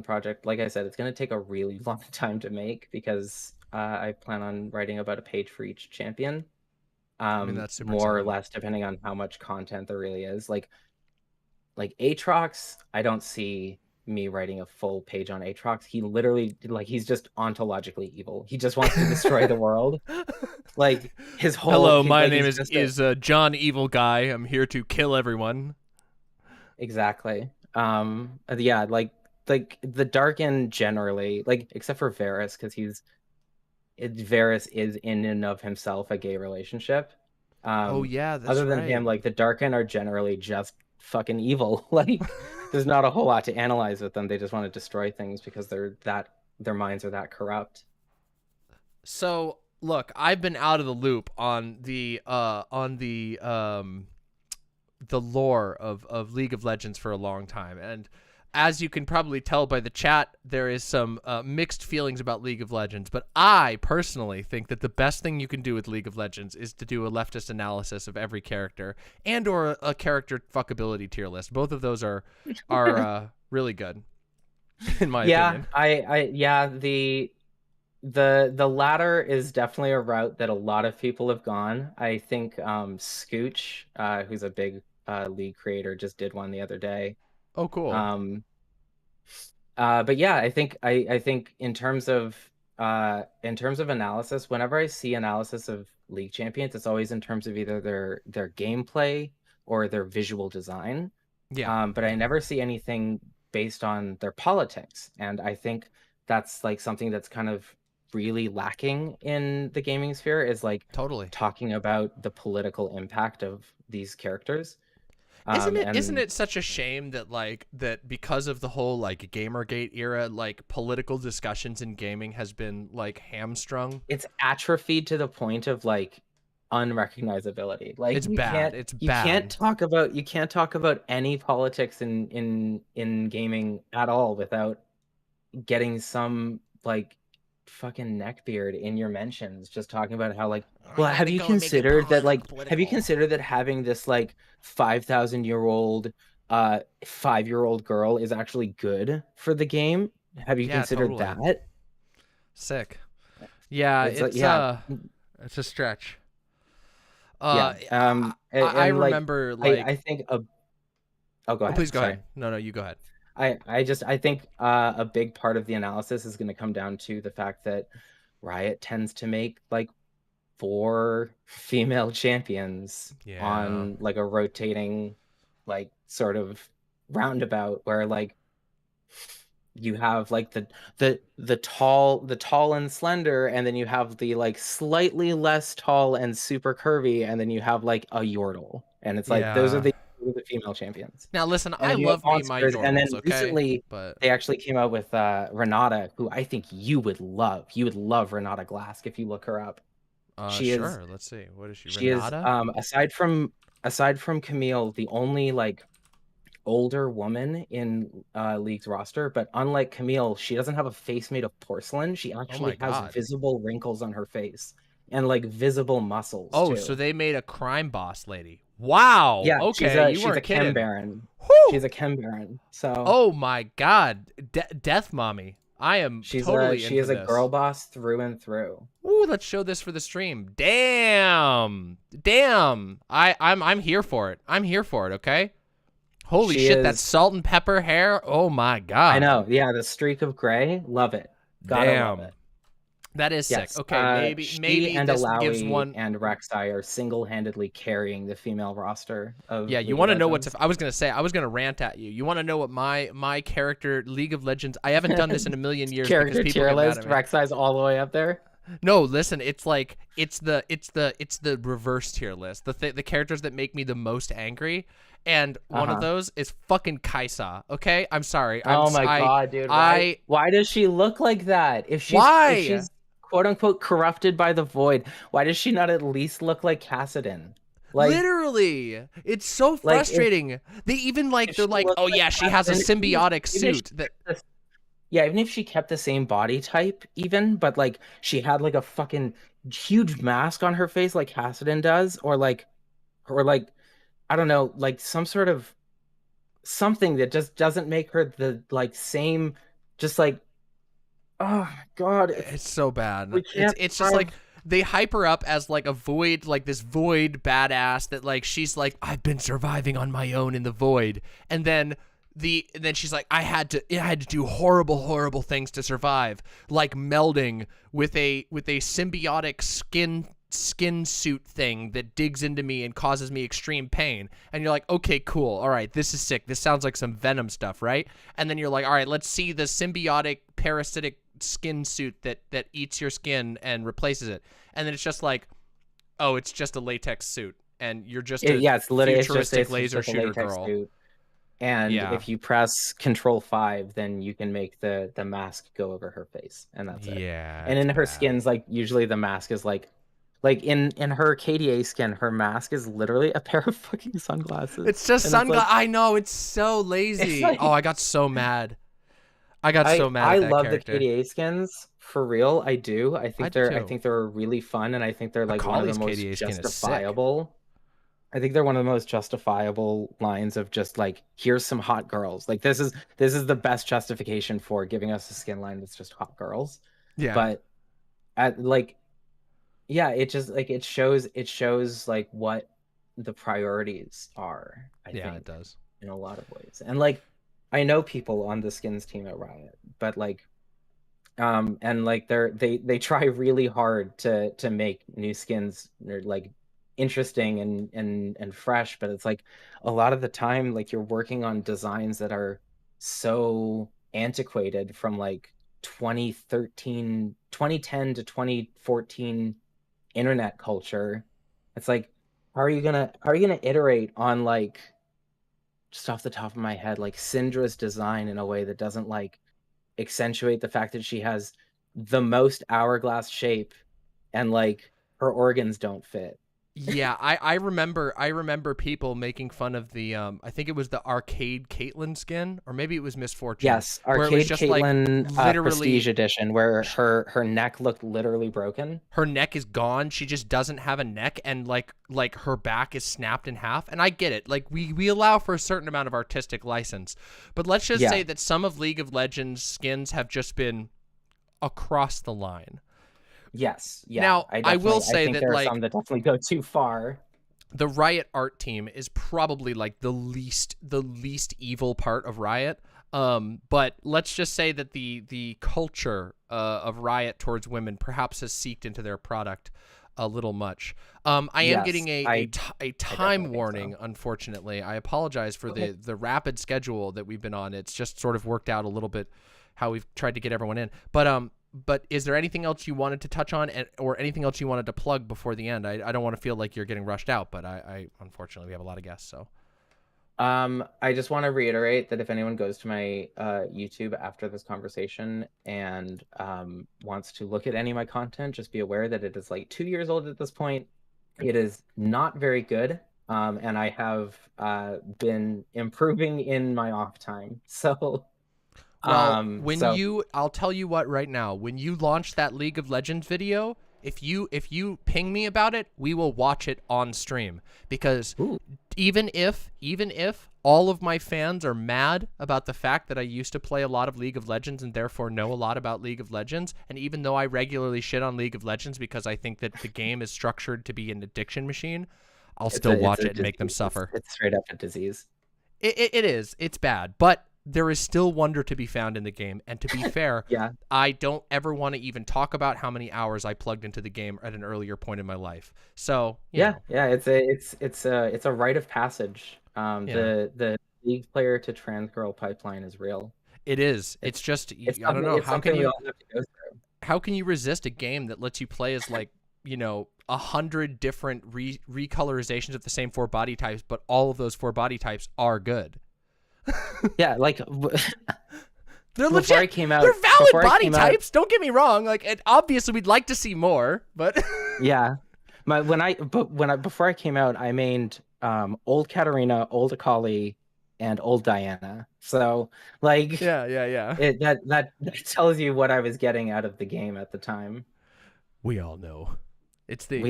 project. Like I said, it's gonna take a really long time to make, because I plan on writing about a page for each champion. I mean, that's super more or exciting. less, depending on how much content there really is. Like Aatrox, I don't see me writing a full page on Aatrox. He literally, he's just ontologically evil. He just wants to destroy the world. Like his whole. Hello, my name is John Evil Guy. I'm here to kill everyone. Exactly. Yeah, like the Darken generally, except for Varus, because Varus is in and of himself a gay relationship. Oh yeah, that's other than right. him, the Darken are generally just fucking evil. There's not a whole lot to analyze with them. They just want to destroy things because their minds are that corrupt. So look, I've been out of the loop on the lore of League of Legends for a long time, and as you can probably tell by the chat, there is some mixed feelings about League of Legends, but I personally think that the best thing you can do with League of Legends is to do a leftist analysis of every character and or a character fuckability tier list. Both of those are really good, in my opinion. The latter is definitely a route that a lot of people have gone. I think Scooch, who's a big League creator, just did one the other day. Oh, cool. But yeah, I think in terms of analysis, whenever I see analysis of League champions, it's always in terms of either their gameplay or their visual design. Yeah. But I never see anything based on their politics, and I think that's something that's kind of really lacking in the gaming sphere, is totally talking about the political impact of these characters. Isn't it such a shame that that because of the whole Gamergate era, political discussions in gaming has been hamstrung? It's atrophied to the point of unrecognizability. It's bad. You can't talk about any politics in gaming at all without getting some fucking neckbeard in your mentions just talking about how have you considered that having this 5,000-year-old 5-year-old girl is actually good for the game? Have you considered that? Sick. Yeah, it's a stretch. And, I and, like, remember like I think oh, go ahead. please go Sorry. ahead. No, you go ahead. I think a big part of the analysis is going to come down to the fact that Riot tends to make like 4 female champions on like a rotating like sort of roundabout where like you have like the tall and slender, and then you have the like slightly less tall and super curvy, and then you have like a Yordle, and it's like those are the female champions. Now listen, And I then you have love me my monsters, and then Yordles, okay? recently But they actually came out with Renata, who I think you would love. You would love Renata Glask if you look her up. She sure. Let's see. What is she? She Renata? is aside from Camille, the only like older woman in League's roster. But unlike Camille, she doesn't have a face made of porcelain. She actually has visible wrinkles on her face and like visible muscles. Oh, too. so they made a crime boss lady. Wow. Yeah. Okay. She's a Chem Baron. She's a Chem Baron. So. Oh my God, Death Mommy. I am totally she is a girl boss through and through. Ooh, let's show this for the stream. Damn. I'm here for it. I'm here for it. Okay. Holy shit, that salt and pepper hair. Oh my God. I know. Yeah, the streak of gray. Love it. Gotta love it. That is sick. Okay, maybe and this Alawi gives one. and Rek'Sai are single-handedly carrying the female roster of. Yeah, you want to know what's? I was gonna rant at you. You want to know what my character League of Legends? I haven't done this in a million years. Character because people tier get mad list. at me. Rek'Sai's all the way up there. No, listen, it's like it's the reverse tier list. The characters that make me the most angry, and one of those is fucking Kaisa. Okay, I'm sorry. Oh my God, dude! Why does she look like that? If she's quote unquote corrupted by the void, why does she not at least look like Kassadin? Like, literally, it's so frustrating. They even like they're like, oh yeah, she has a symbiotic suit that. Yeah, even if she kept the same body type, but like she had like a fucking huge mask on her face like Kassadin does, or like I don't know, like some sort of something that just doesn't make her the like same, just like, oh God, it's so bad. It's just like they hype her up as like a void, like this void badass that like she's like, I've been surviving on my own in the void, and then she's like, I had to do horrible things to survive, like melding with a symbiotic skin suit thing that digs into me and causes me extreme pain. And you're like, okay, cool, all right, this is sick, this sounds like some Venom stuff, right? And then you're like, all right, let's see the symbiotic parasitic skin suit that eats your skin and replaces it. And then it's just like, oh, it's just a latex suit, and you're just it's literally futuristic laser shooter girl. Suit. And if you press Control 5, then you can make the mask go over her face, and that's it. Yeah. And in her skins, like usually the mask is like in her KDA skin, her mask is literally a pair of fucking sunglasses. It's just sunglasses. I know, it's so lazy. Oh, I got so mad. I love character. The KDA skins for real. I do. I think they're really fun, and I think they're like one of the most justifiable. I think they're one of the most justifiable lines of just like, here's some hot girls. Like this is the best justification for giving us a skin line that's just hot girls. Yeah. But it just like it shows like what the priorities are. I think it does in a lot of ways. And like I know people on the skins team at Riot, but like and like they try really hard to make new skins like interesting and fresh, but it's like a lot of the time like you're working on designs that are so antiquated from like 2010 to 2014 internet culture. It's like, how are you gonna iterate on like, just off the top of my head, like Syndra's design in a way that doesn't like accentuate the fact that she has the most hourglass shape and like her organs don't fit. Yeah, I remember people making fun of the I think it was the Arcade Caitlyn skin, or maybe it was Miss Fortune. Yes, Arcade Caitlyn Prestige Edition, where her neck looked literally broken. Her neck is gone. She just doesn't have a neck, and like her back is snapped in half. And I get it. Like we allow for a certain amount of artistic license, but let's just say that some of League of Legends skins have just been across the line. Yes. Yeah. Now I will say I think that there are like some that definitely go too far. the Riot art team is probably like the least evil part of Riot. But let's just say that the culture of Riot towards women perhaps has seeped into their product a little much. I am getting a time warning, unfortunately. I apologize for the rapid schedule that we've been on. It's just sort of worked out a little bit how we've tried to get everyone in. But is there anything else you wanted to touch on, or anything else you wanted to plug before the end? I don't want to feel like you're getting rushed out, but I unfortunately we have a lot of guests, so. I just want to reiterate that if anyone goes to my YouTube after this conversation and wants to look at any of my content, just be aware that it is like 2 years old at this point. It is not very good, and I have been improving in my off time. So, well, I'll tell you what right now. When you launch that League of Legends video, if you ping me about it, we will watch it on stream, because even if all of my fans are mad about the fact that I used to play a lot of League of Legends and therefore know a lot about League of Legends, and even though I regularly shit on League of Legends because I think that the game is structured to be an addiction machine, I'll still watch it and make them suffer. It's straight up a disease. It is. It's bad, but there is still wonder to be found in the game. And to be fair, I don't ever want to even talk about how many hours I plugged into the game at an earlier point in my life. So it's a rite of passage. The League player to trans girl pipeline is real. It is. It's just I don't know, how can you all have to go through. How can you resist a game that lets you play as 100 different recolorizations of the same 4 body types, but all of those 4 body types are good? Yeah, like they're legit. They're valid body types. Don't get me wrong. Like, obviously, we'd like to see more, but yeah. Before I came out, I mained old Katarina, old Akali, and old Diana. So like, that tells you what I was getting out of the game at the time. We all know. It's the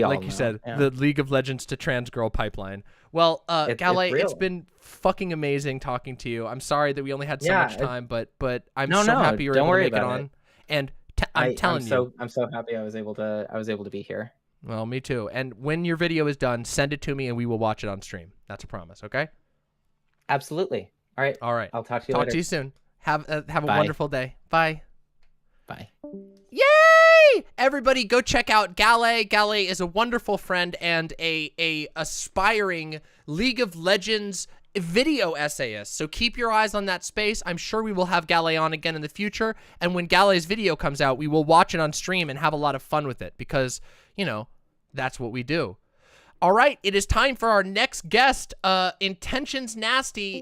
League of Legends to trans girl pipeline. Well, Gallae, it's been fucking amazing talking to you. I'm sorry that we only had so much time, but I'm so happy you were able to make it on. And I'm so happy I was able to be here. Well, me too. And when your video is done, send it to me and we will watch it on stream. That's a promise, okay? Absolutely. All right. I'll talk to you later. Talk to you soon. Have a wonderful day. Bye. Bye. Yay! Everybody go check out Gallae. Gallae is a wonderful friend and a aspiring League of Legends video essayist. So keep your eyes on that space. I'm sure we will have Gallae on again in the future. And when Gallae's video comes out, we will watch it on stream and have a lot of fun with it because, that's what we do. All right, it is time for our next guest, IntentionsNasty.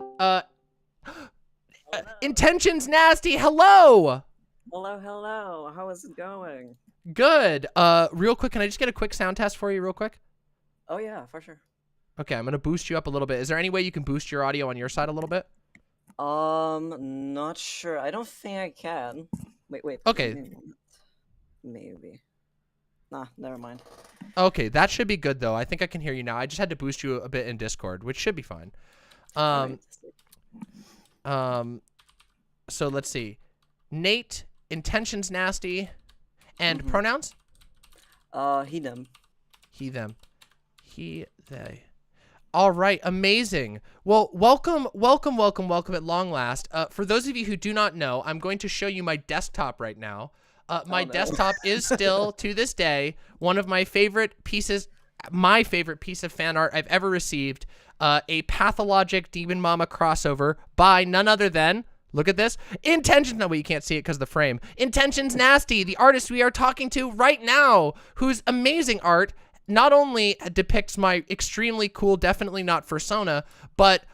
IntentionsNasty, hello! Hello. How is it going? Good. Real quick, can I just get a quick sound test for you real quick? Oh, yeah, for sure. Okay, I'm going to boost you up a little bit. Is there any way you can boost your audio on your side a little bit? Not sure. I don't think I can. Wait. Okay. Maybe. Nah, never mind. Okay, that should be good, though. I think I can hear you now. I just had to boost you a bit in Discord, which should be fine. So let's see. Nate IntentionsNasty, and pronouns? He, them. He, them. He, they. All right, amazing. Well, welcome at long last. For those of you who do not know, I'm going to show you my desktop right now. My desktop is still, to this day, one of my favorite pieces, my favorite piece of fan art I've ever received. A pathologic Demon Mama crossover by none other than... Look at this. No, you can't see it because of the frame. IntentionsNasty, the artist we are talking to right now, whose amazing art not only depicts my extremely cool, definitely not fursona, but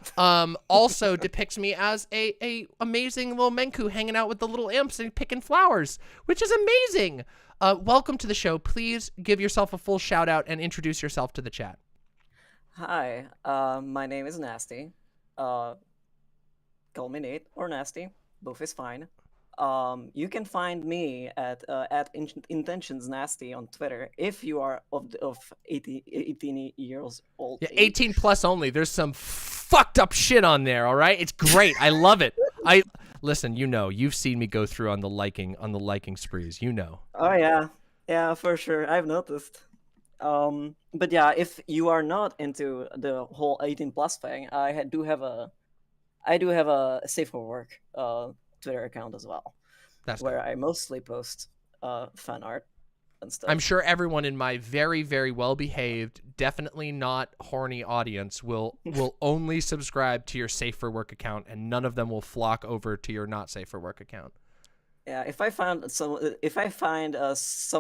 also depicts me as a amazing little Menku hanging out with the little imps and picking flowers, which is amazing. Welcome to the show. Please give yourself a full shout out and introduce yourself to the chat. Hi, my name is Nasty. Call me Nate or Nasty, both is fine. You can find me at IntentionsNasty on Twitter if you are of 18 years old. Yeah, 18 plus only. There's some fucked up shit on there. All right, it's great. I love it. Listen. You've seen me go through on the liking sprees. Oh yeah, for sure. I've noticed. But yeah, if you are not into the whole 18+ thing, I do have a Safe for Work Twitter account as well, where I mostly post fan art and stuff. I'm sure everyone in my very, very well-behaved, definitely not horny audience will only subscribe to your Safe for Work account, and none of them will flock over to your not Safe for Work account. Yeah, if I find some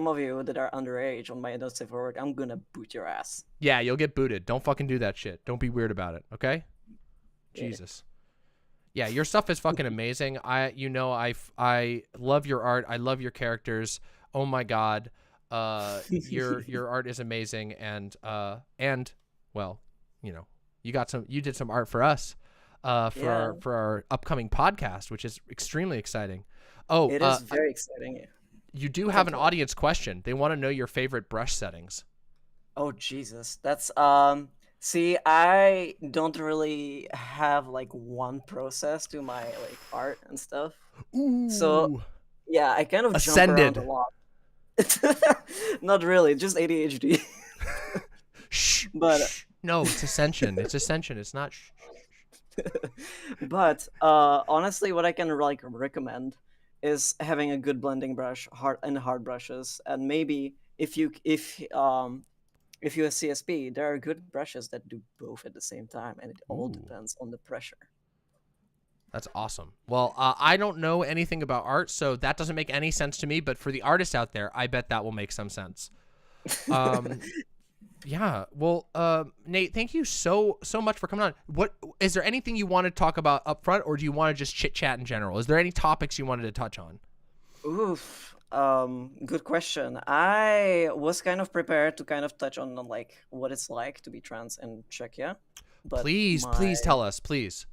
of you that are underage on my not Safe for Work, I'm gonna boot your ass. Yeah, you'll get booted. Don't fucking do that shit. Don't be weird about it, okay? Yeah. Jesus. Yeah, your stuff is fucking amazing. I love your art. I love your characters. Oh my god. Your art is amazing, and well, you did some art for us for our upcoming podcast, which is extremely exciting. Oh, it is very exciting. You do have an audience question. They want to know your favorite brush settings. Oh Jesus, that's see, I don't really have like one process to my like art and stuff. Ooh. So yeah, I kind of Ascended. jump around a lot. Not really, just ADHD. Shh. But no, it's Ascension. It's Ascension. It's not. But honestly, what I can like recommend is having a good blending brush, hard brushes, and maybe if you have CSP, there are good brushes that do both at the same time, and it all depends on the pressure. That's awesome. Well, I don't know anything about art, so that doesn't make any sense to me. But for the artists out there, I bet that will make some sense. Yeah. Well, Nate, thank you so much for coming on. What is there anything you want to talk about up front, or do you want to just chit chat in general? Is there any topics you wanted to touch on? Oof. Good question. I was kind of prepared to kind of touch on like what it's like to be trans in Czechia. But please tell us, please.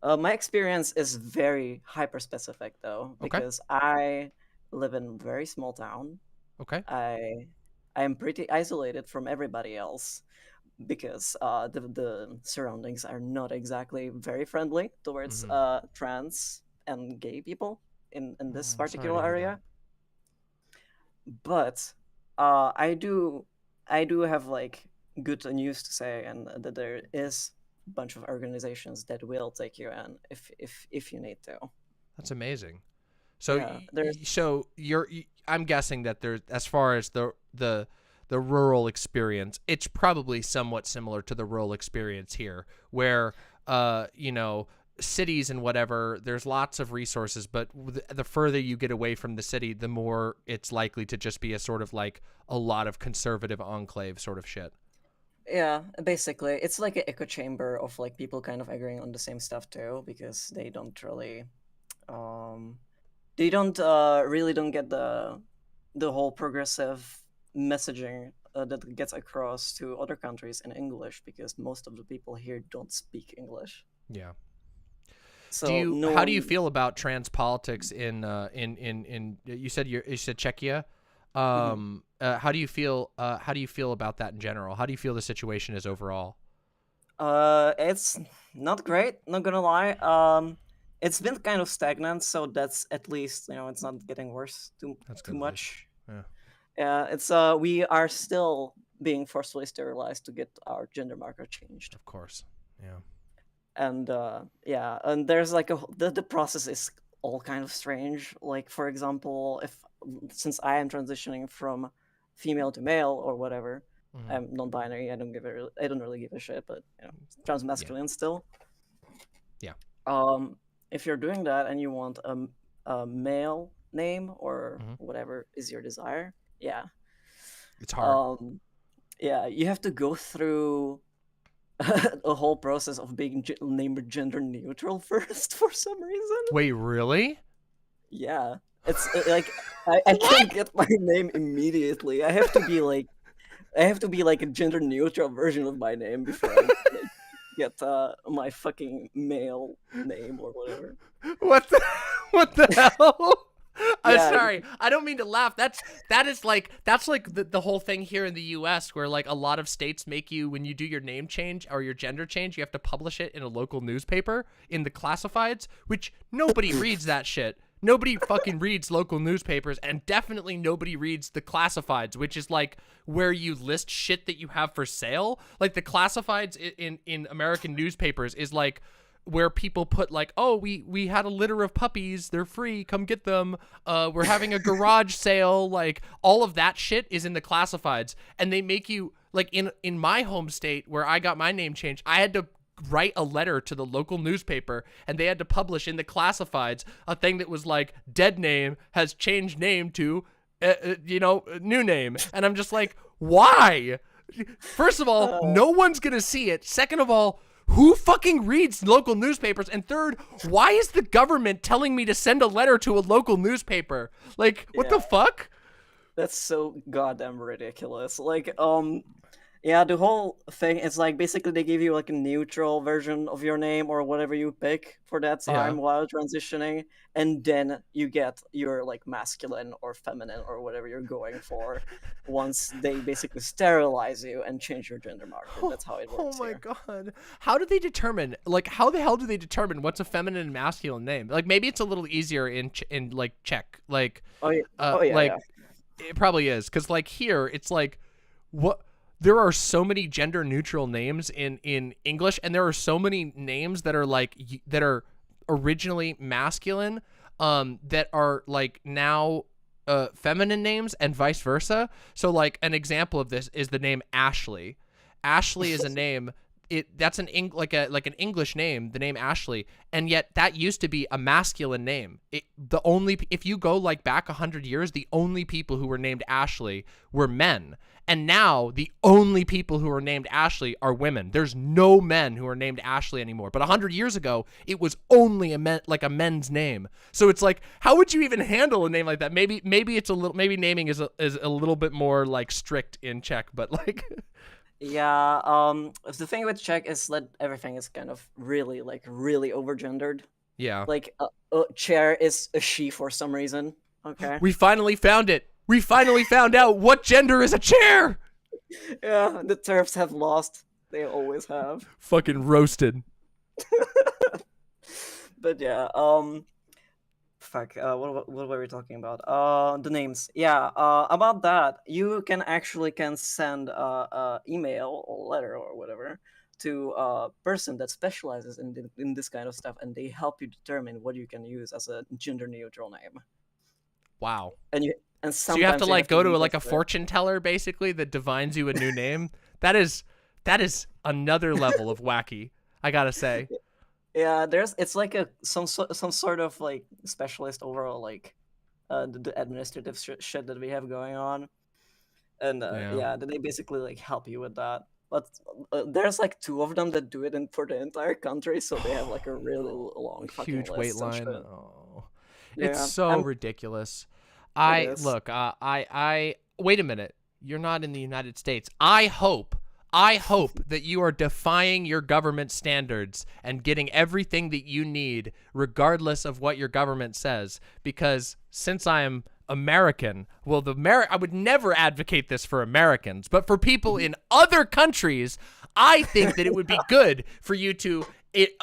My experience is very hyper specific though, because I live in a very small town. Okay. I am pretty isolated from everybody else because the surroundings are not exactly very friendly towards trans and gay people in this particular area. But I do have like good news to say, and that there is a bunch of organizations that will take you in if you need to. That's amazing. So yeah, I'm guessing that there's, as far as the rural experience, it's probably somewhat similar to the rural experience here, where cities and whatever, there's lots of resources, but the further you get away from the city, the more it's likely to just be a sort of like a lot of conservative enclave sort of shit. Yeah, basically, it's like an echo chamber of like people kind of agreeing on the same stuff too, because they don't really, really don't get the whole progressive message that gets across to other countries in English, because most of the people here don't speak English. Yeah. So how do you feel about trans politics in you said Czechia? How do you feel about that in general? How do you feel the situation is overall? It's not great, not gonna lie. It's been kind of stagnant, so that's at least, it's not getting worse too much. Yeah. Yeah, it's we are still being forcefully sterilized to get our gender marker changed. Of course. Yeah. And yeah, and there's like the process is all kind of strange. Like, for example, since I am transitioning from female to male or whatever, I'm non-binary. I don't really give a shit, but transmasculine still. Yeah. If you're doing that and you want a male name or whatever is your desire, yeah, it's hard. Yeah, you have to go through a whole process of being named gender neutral first for some reason. Wait, really? Yeah, it's like I can't get my name immediately. I have to be like a gender neutral version of my name before I get my fucking male name or whatever. What the hell? I'm sorry. I don't mean to laugh. That's like the whole thing here in the US, where like a lot of states make you, when you do your name change or your gender change, you have to publish it in a local newspaper in the classifieds, which nobody reads that shit. Nobody fucking reads local newspapers, and definitely nobody reads the classifieds, which is like where you list shit that you have for sale. Like the classifieds in American newspapers is like where people put like, oh, we had a litter of puppies, they're free, come get them. We're having a garage sale. Like all of that shit is in the classifieds, and they make you like in my home state where I got my name changed, I had to write a letter to the local newspaper, and they had to publish in the classifieds a thing that was like, dead name has changed name to new name. And I'm just like, why? First of all, no one's gonna see it. Second of all, who fucking reads local newspapers? And third, why is the government telling me to send a letter to a local newspaper? Like, what the fuck? That's so goddamn ridiculous. Like, yeah, the whole thing is like basically they give you like a neutral version of your name or whatever you pick for that time while transitioning, and then you get your like masculine or feminine or whatever you're going for once they basically sterilize you and change your gender marker. That's how it works. Oh my god. How do they determine, like, how the hell do they determine what's a feminine and masculine name? Like, maybe it's a little easier in like Czech. Like, it probably is. Because like here, it's like, what? There are so many gender neutral names in English, and there are so many names that are like that are originally masculine that are like now feminine names and vice versa. So like an example of this is the name Ashley. Ashley is a name that's an English name, the name Ashley, and yet that used to be a masculine name. If you go like back 100 years, the only people who were named Ashley were men. And now the only people who are named Ashley are women. There's no men who are named Ashley anymore. But 100 years ago, it was only a men's name. So it's like, how would you even handle a name like that? Maybe it's a little, maybe naming is a little bit more like strict in Czech, but like. Yeah. The thing with Czech is that everything is kind of really overgendered. Yeah. Like chair is a she for some reason. Okay. We finally found it. We finally found out what gender is a chair. Yeah, the TERFs have lost. They always have. Fucking roasted. But yeah, fuck. What were we talking about? The names. Yeah. About that, you can send a email or letter or whatever to a person that specializes in this kind of stuff, and they help you determine what you can use as a gender neutral name. Wow. And so you have to like go to like a fortune teller basically that divines you a new name. That is another level of wacky, I gotta say. Yeah, it's like some sort of like specialist overall, like the administrative shit that we have going on, and they basically like help you with that. But there's like 2 of them that do it for the entire country, so they have like a really long fucking huge wait list line. Oh, yeah. It's so ridiculous. Wait a minute. You're not in the United States. I hope that you are defying your government standards and getting everything that you need, regardless of what your government says. Because since I am American, well, I would never advocate this for Americans, but for people in other countries, I think that it would be good for you to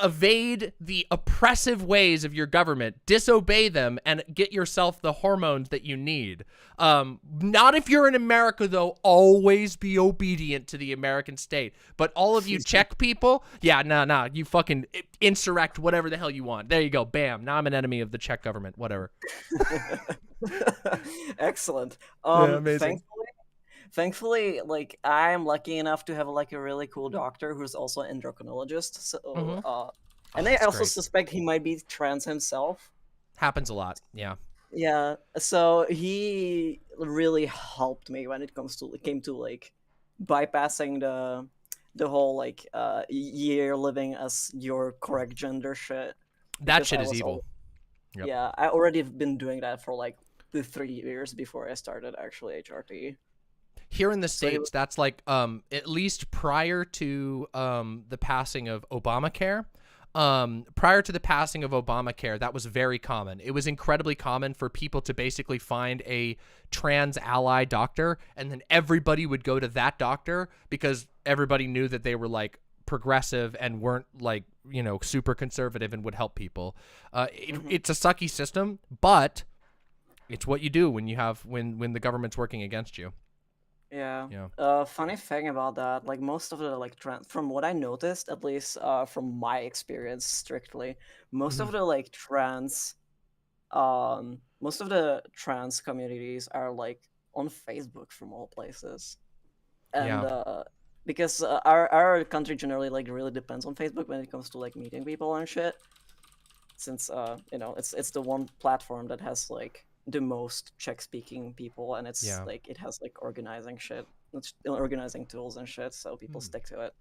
evade the oppressive ways of your government, disobey them, and get yourself the hormones that you need. Not if you're in America, though. Always be obedient to the American state. But all of you Czech people, nah, you fucking insurrect whatever the hell you want. There you go. Bam. Now I'm an enemy of the Czech government. Whatever. Excellent. Amazing. Thankfully, like I'm lucky enough to have like a really cool doctor who's also an endocrinologist. So, and I also suspect he might be trans himself. Happens a lot. Yeah. Yeah. So he really helped me when it came to like bypassing the whole like year living as your correct gender shit. That shit is evil. Yep. Yeah, I already have been doing that for like the 3 years before I started actually HRT. Here in the States, that's like at least prior to the passing of Obamacare. Prior to the passing of Obamacare, that was very common. It was incredibly common for people to basically find a trans ally doctor, and then everybody would go to that doctor because everybody knew that they were like progressive and weren't like, super conservative and would help people. It's a sucky system, but it's what you do when you have when the government's working against you. Yeah. Funny thing about that, like most of the like from what I noticed, at least from my experience strictly, most of the like most of the trans communities are like on Facebook from all places, and because our country generally like really depends on Facebook when it comes to like meeting people and shit, since it's the one platform that has like the most Czech-speaking people, and it's like it has like organizing tools and shit, so people stick to it.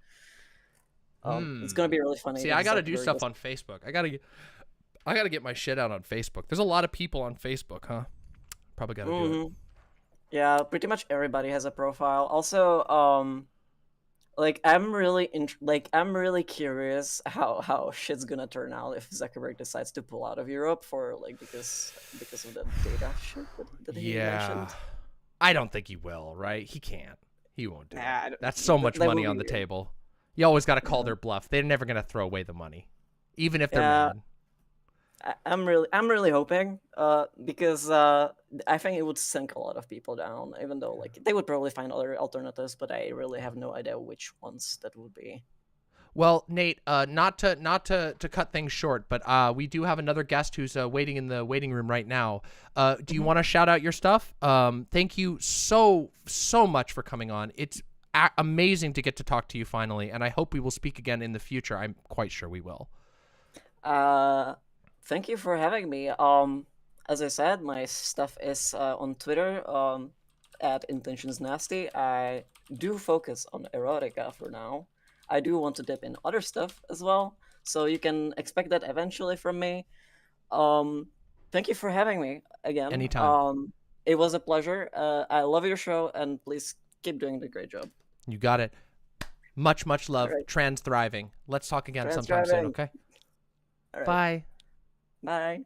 It's gonna be really funny. See, I gotta do stuff on Facebook. I gotta get my shit out on Facebook. There's a lot of people on Facebook, huh? Probably gotta do it. Yeah, pretty much everybody has a profile. Also, like I'm really curious how shit's gonna turn out if Zuckerberg decides to pull out of Europe for like because of the data shit that he mentioned. I don't think he will. Right? He can't. He won't do it. That's that- so much that would money be on the weird. table. You always got to call their bluff. They're never gonna throw away the money, even if they're mad. I'm really hoping, because I think it would sink a lot of people down, even though like they would probably find other alternatives, but I really have no idea which ones that would be. Well, Nate, not to cut things short, but we do have another guest who's waiting in the waiting room right now. Do you want to shout out your stuff? Thank you so much for coming on. It's amazing to get to talk to you finally, and I hope we will speak again in the future. I'm quite sure we will. Thank you for having me. As I said, my stuff is on Twitter at IntentionsNasty. I do focus on erotica for now. I do want to dip in other stuff as well, so you can expect that eventually from me. Thank you for having me again. Anytime. It was a pleasure. I love your show, and please keep doing the great job. You got it. Much love. All right. Trans thriving. Let's talk again Trans sometime soon, thriving. okay? All right. Bye. Bye.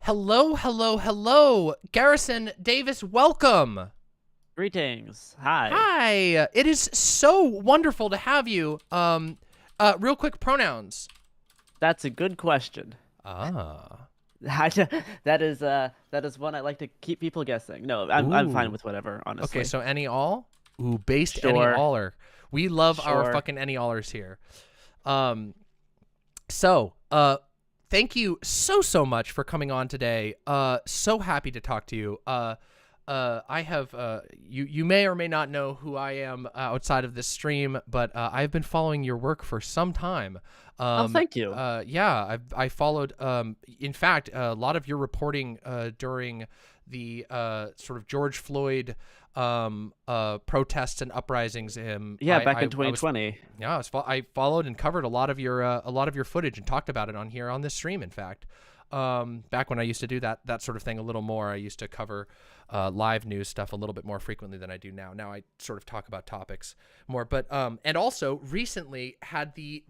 Hello. Garrison Davis, welcome. Greetings. Hi. Hi. It is so wonderful to have you. Real quick, pronouns. That's a good question. Ah. That is one I like to keep people guessing. No, I'm fine with whatever, honestly. Okay, so any all? Ooh, based any Sure. aller. We love our Sure. fucking any allers here. Thank you so much for coming on today. So happy to talk to you. I have you may or may not know who I am outside of this stream, but I've been following your work for some time. Oh, thank you. Yeah, I followed. In fact, a lot of your reporting during the sort of George Floyd protests and uprisings. Back in 2020. I followed and covered a lot of your footage and talked about it on here on this stream. In fact, back when I used to do that sort of thing a little more, I used to cover live news stuff a little bit more frequently than I do now. Now I sort of talk about topics more, but and also recently had the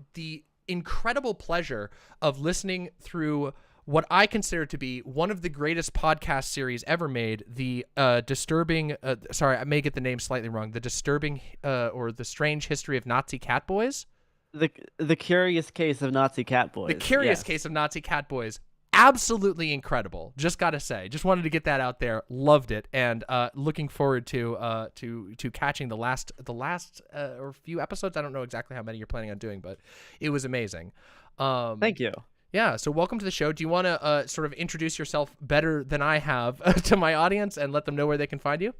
incredible pleasure of listening through what I consider to be one of the greatest podcast series ever made, the disturbing, sorry, I may get the name slightly wrong, the disturbing or the strange history of Nazi Catboys. The Curious Case of Nazi Catboys. The Curious Case of Nazi Catboys. Absolutely incredible. Just gotta say, just wanted to get that out there. Loved it, and looking forward to catching the last or few episodes. I don't know exactly how many you're planning on doing, but it was amazing. Thank you. Yeah, so welcome to the show. Do you want to sort of introduce yourself better than I have to my audience and let them know where they can find you?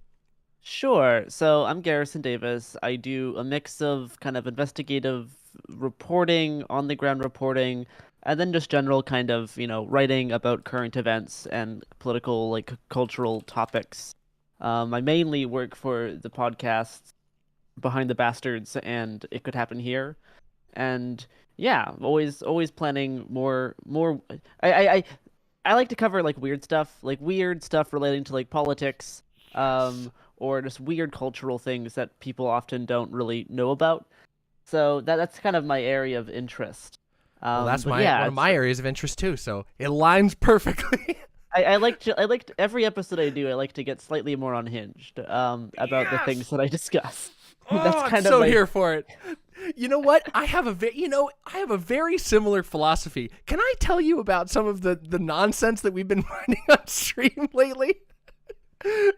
Sure. So I'm Garrison Davis. I do a mix of kind of investigative reporting, on the ground reporting, and then just general kind of, writing about current events and political, like cultural topics. I mainly work for the podcasts Behind the Bastards and It Could Happen Here. And yeah, always planning more. I like to cover like weird stuff relating to like politics, or just weird cultural things that people often don't really know about. So that's kind of my area of interest. Well, that's but one yeah, of my areas of interest too. So it aligns perfectly. I like every episode I do. I like to get slightly more unhinged about the things that I discuss. That's I'm kind so of my... here for it. You know what? I have a very similar philosophy. Can I tell you about some of the nonsense that we've been finding on stream lately?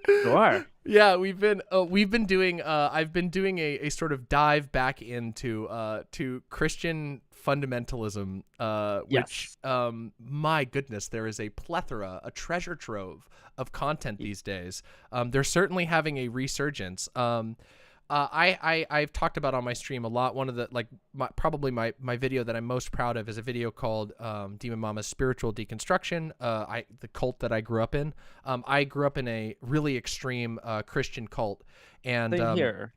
Sure. Yeah, we've been doing I've been doing a sort of dive back into to Christian fundamentalism, which my goodness, there is a plethora, a treasure trove of content these days. They're certainly having a resurgence. I've talked about on my stream a lot. One of the probably my video that I'm most proud of is a video called Demon Mama's Spiritual Deconstruction. The cult that I grew up in. I grew up in a really extreme Christian cult, and Same here.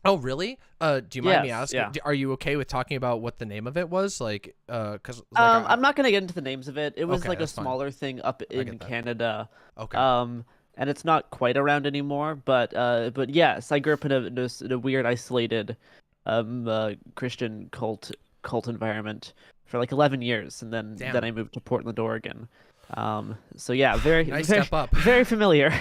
Oh, really? Do you mind me Yes, asking? yeah. Are you okay with talking about what the name of it was? I'm not gonna get into the names of it. It was Okay, like a that's fine. smaller thing up in Canada. Okay. And it's not quite around anymore. But yes, I grew up in a weird, isolated, Christian cult environment for like 11 years, and then I moved to Portland, Oregon. So yeah, Nice step up. Very familiar.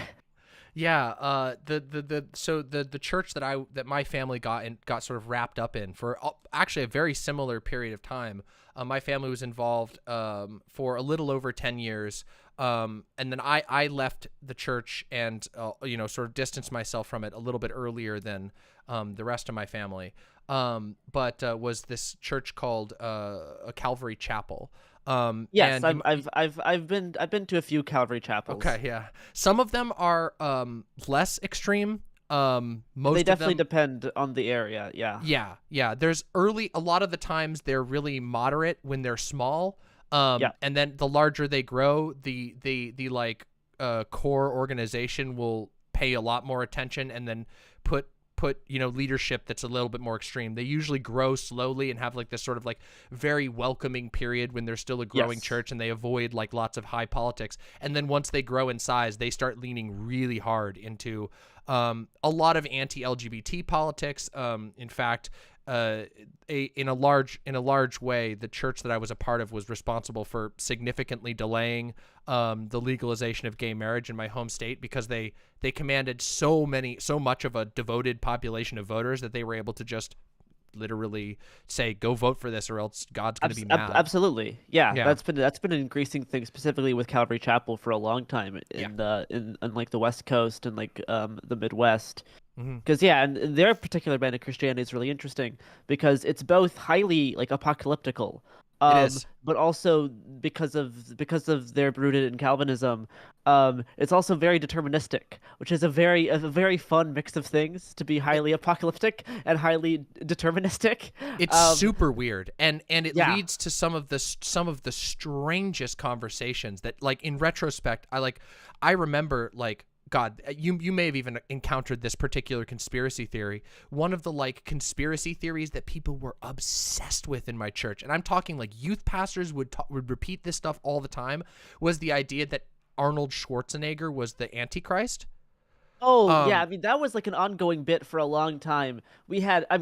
Yeah, the church that my family got sort of wrapped up in for actually a very similar period of time. My family was involved for a little over 10 years, and then I left the church and sort of distanced myself from it a little bit earlier than the rest of my family. But was this church called a Calvary Chapel. Yes, I've been to a few Calvary chapels. Okay, yeah. Some of them are less extreme. They definitely depend on the area. Yeah. Yeah. There's a lot of the times they're really moderate when they're small. And then the larger they grow, the core organization will pay a lot more attention and then put leadership that's a little bit more extreme. They usually grow slowly and have like this sort of like very welcoming period when they're still a growing church, and they avoid like lots of high politics. And then once they grow in size, they start leaning really hard into a lot of anti-LGBT politics. In fact, in a large way, the church that I was a part of was responsible for significantly delaying the legalization of gay marriage in my home state, because they commanded so much of a devoted population of voters that they were able to just literally say, go vote for this or else God's going to be mad. Absolutely. Yeah. That's been an increasing thing, specifically with Calvary Chapel for a long time in like the West Coast and like the Midwest. Because and their particular brand of Christianity is really interesting because it's both highly like apocalyptical, it is. but also because of their rooted in Calvinism, it's also very deterministic, which is a very fun mix of things to be highly apocalyptic and highly deterministic. It's super weird, and it leads to some of the strangest conversations that, like, in retrospect, I remember, like, God, you may have even encountered this particular conspiracy theory. One of the like conspiracy theories that people were obsessed with in my church, and I'm talking like youth pastors would repeat this stuff all the time, was the idea that Arnold Schwarzenegger was the Antichrist. Oh, yeah, I mean that was like an ongoing bit for a long time. We had, I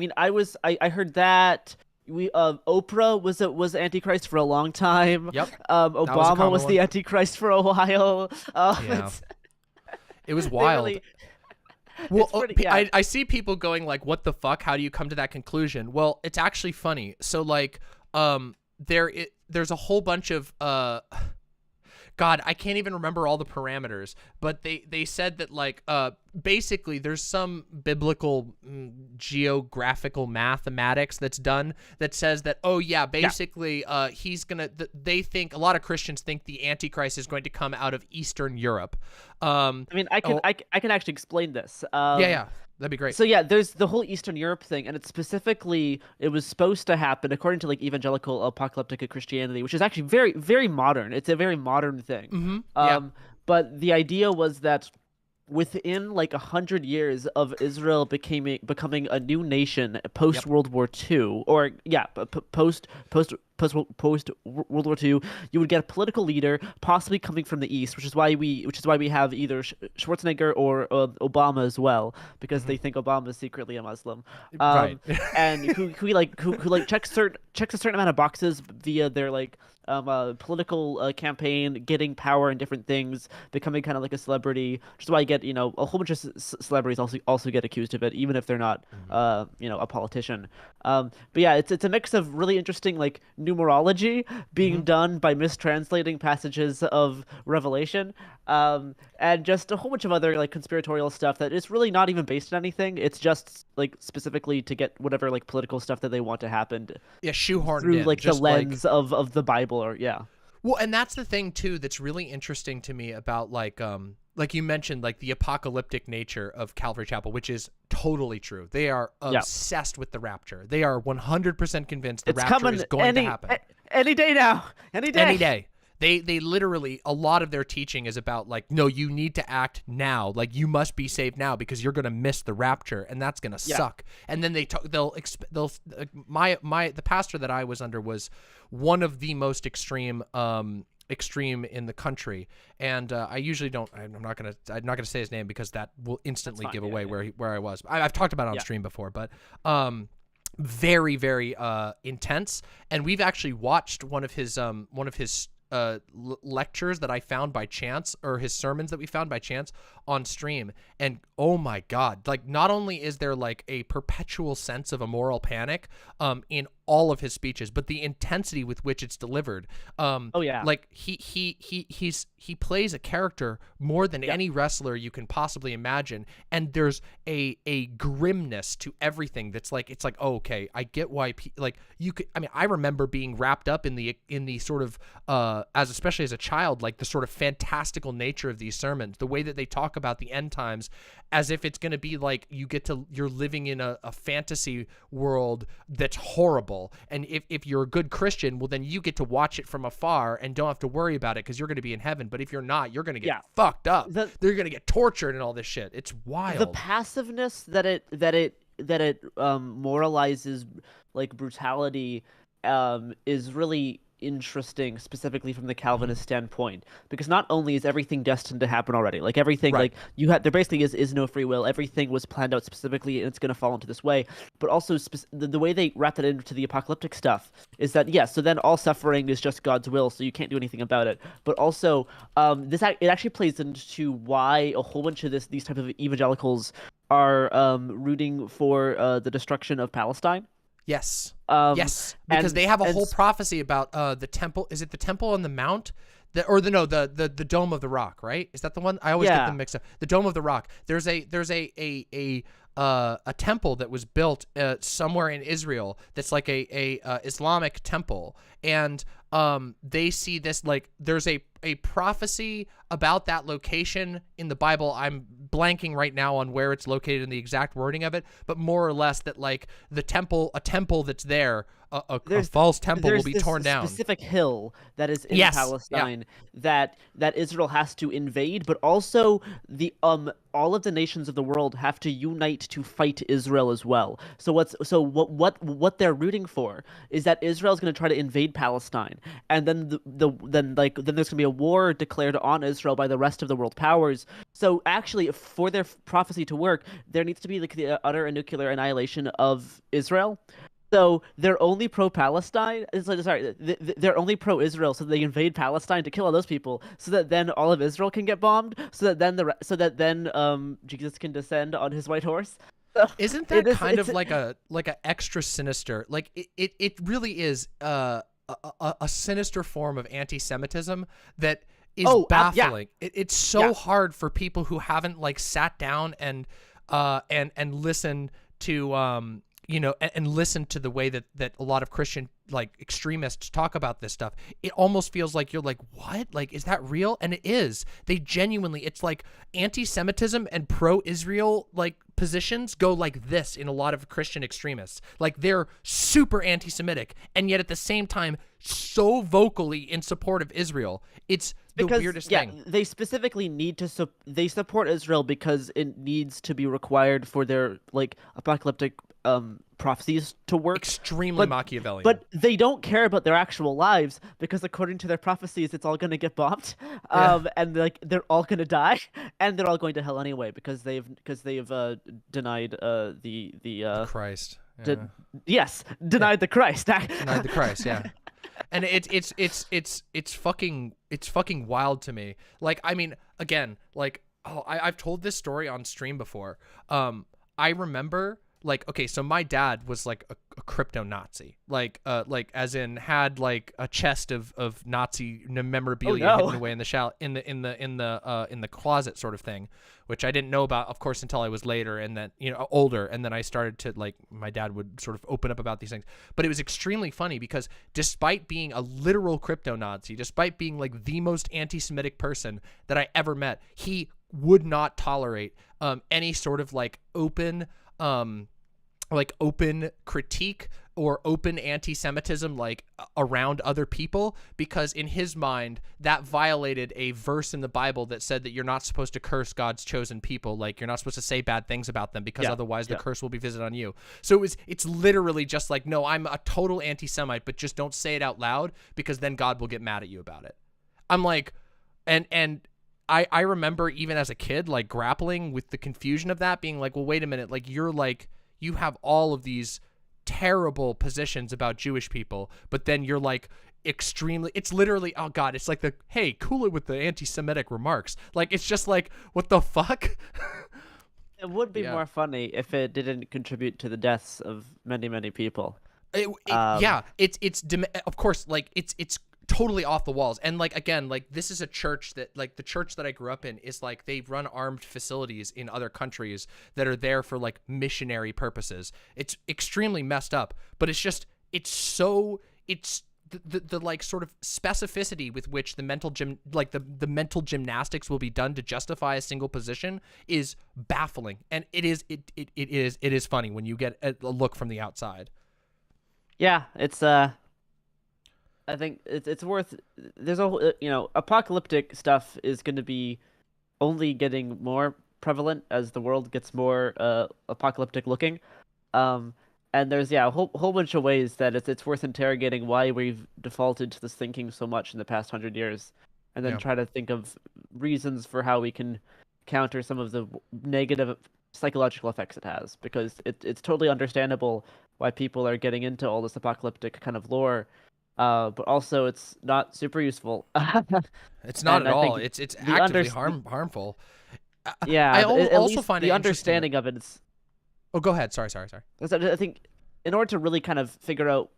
heard that. Oprah was Antichrist for a long time. Yep. Obama was the Antichrist for a while. It was wild. Really, well, I see people going like, what the fuck? How do you come to that conclusion? Well, it's actually funny. So like, there's a whole bunch of, God, I can't even remember all the parameters, but they said that like, basically there's some biblical geographical mathematics that's done that says that, oh yeah, basically, they think, a lot of Christians think the Antichrist is going to come out of Eastern Europe. I can actually explain this. Yeah. That'd be great. So yeah, there's the whole Eastern Europe thing, and it was supposed to happen according to like evangelical apocalyptic Christianity, which is actually very, very modern. It's a very modern thing. But the idea was that within like 100 years of Israel becoming a new nation post World War II, or post post World War II, you would get a political leader, possibly coming from the East, which is why we have either Schwarzenegger or Obama as well, because they think Obama is secretly a Muslim, Right. and who checks a certain amount of boxes via their political campaign, getting power and different things, becoming kind of like a celebrity, which is why you get a whole bunch of celebrities also get accused of it, even if they're not a politician. But yeah, it's a mix of really interesting like numerology being done by mistranslating passages of Revelation, and just a whole bunch of other like conspiratorial stuff that is really not even based on anything. It's just like specifically to get whatever like political stuff that they want to happen. Yeah, shoehorned through in, like the just lens of the Bible, or Well, and that's the thing too that's really interesting to me about like you mentioned, like the apocalyptic nature of Calvary Chapel, which is totally true. They are obsessed with the rapture. They are 100% convinced the rapture is going to happen any day now, any day. They literally, a lot of their teaching is about like, no, you need to act now. Like you must be saved now because you're going to miss the rapture and that's going to suck. And then the pastor that I was under was one of the most extreme in the country. And I usually don't, I'm not going to say his name because that will instantly give away where I was. I've talked about it on stream before, but very, very intense. And we've actually watched one of his lectures that I found by chance, or his sermons that we found by chance on stream. And oh my God, like not only is there like a perpetual sense of a moral panic in all of his speeches, but the intensity with which it's delivered. Like he plays a character more than any wrestler you can possibly imagine, and there's a grimness to everything that's like, it's like, oh, okay, I get why I remember being wrapped up in the sort of especially as a child, like the sort of fantastical nature of these sermons, the way that they talk about the end times as if it's going to be like you're living in a fantasy world that's horrible, and if you're a good Christian, well then you get to watch it from afar and don't have to worry about it because you're going to be in heaven. But if you're not, you're going to get fucked up. They're going to get tortured and all this shit. It's wild. The passiveness that it moralizes like brutality is really interesting, specifically from the Calvinist standpoint, because not only is everything destined to happen already, like everything, like there basically is no free will, everything was planned out specifically and it's going to fall into this way, but also the way they wrap that into the apocalyptic stuff is that so then all suffering is just God's will, so you can't do anything about it. But also it actually plays into why a whole bunch of these type of evangelicals are rooting for the destruction of Palestine. Yes. Yes, because they have a whole prophecy about the temple. Is it the temple on the mount? The Dome of the Rock, right? Is that the one? I always get them mixed up. The Dome of the Rock. There's a temple that was built somewhere in Israel that's like a Islamic temple, and they see this, like there's a prophecy about that location in the Bible. I'm blanking right now on where it's located and the exact wording of it, but more or less that like a temple that's there, a false temple will be torn down. There's a specific hill that is in Palestine that Israel has to invade, but also the all of the nations of the world have to unite to fight Israel as well. So what they're rooting for is that Israel's going to try to invade Palestine, and then then there's going to be a war declared on Israel by the rest of the world powers. So actually, for their prophecy to work, there needs to be like the utter and nuclear annihilation of Israel. So they're only pro-Palestine. They're only pro-Israel, so they invade Palestine to kill all those people, so that then all of Israel can get bombed, so that then Jesus can descend on his white horse. Isn't that kind of like a extra sinister? Like it really is a sinister form of anti-Semitism that is baffling. It's so hard for people who haven't like sat down and listened to and listen to the way that a lot of Christian like extremists talk about this stuff. It almost feels like you're like, what? Like, is that real? And it is. They genuinely, it's like anti-Semitism and pro-Israel like positions go like this in a lot of Christian extremists. Like they're super anti-Semitic and yet at the same time so vocally in support of Israel. It's the weirdest thing. They specifically need to they support Israel because it needs to be required for their like apocalyptic prophecies to work. Extremely Machiavellian. But they don't care about their actual lives because according to their prophecies, it's all going to get bombed, and like they're all going to die, and they're all going to hell anyway because they've denied the Christ. Yes, denied the Christ. Denied the Christ. Yeah. And it's fucking wild to me. Like, I mean, again, like, I've told this story on stream before. I remember, like, okay, so my dad was like a crypto Nazi, like as in had like a chest of Nazi memorabilia hidden away in the closet sort of thing, which I didn't know about, of course, until I was later and then older, and then I started to like my dad would sort of open up about these things. But it was extremely funny because despite being a literal crypto Nazi, despite being like the most anti-Semitic person that I ever met, he would not tolerate any sort of like open critique or open anti-Semitism like around other people, because in his mind that violated a verse in the Bible that said that you're not supposed to curse God's chosen people, like you're not supposed to say bad things about them because otherwise the curse will be visited on you. So it's literally just like, no, I'm a total anti-Semite, but just don't say it out loud because then God will get mad at you about it. I'm like, and I remember even as a kid like grappling with the confusion of that, being like, well, wait a minute, like you have all of these terrible positions about Jewish people, but then you're like it's literally, oh God, it's like hey, cool it with the anti-Semitic remarks. Like, it's just like, what the fuck? It would be more funny if it didn't contribute to the deaths of many, many people. It's of course, like it's totally off the walls. And like, again, like this is a church that, like, the church that I grew up in is like, they run armed facilities in other countries that are there for like missionary purposes. It's extremely messed up, but it's the like sort of specificity with which the mental the mental gymnastics will be done to justify a single position is baffling. And it is funny when you get a look from the outside. Yeah, it's I think it's worth. There's a apocalyptic stuff is going to be only getting more prevalent as the world gets more apocalyptic looking, and there's a whole bunch of ways that it's worth interrogating why we've defaulted to this thinking so much in the past 100 years, and then try to think of reasons for how we can counter some of the negative psychological effects it has, because it's totally understandable why people are getting into all this apocalyptic kind of lore. But also it's not super useful. It's not at all. It's actively harmful. I also find the understanding of it is. Oh, go ahead. Sorry. I think in order to really kind of figure out,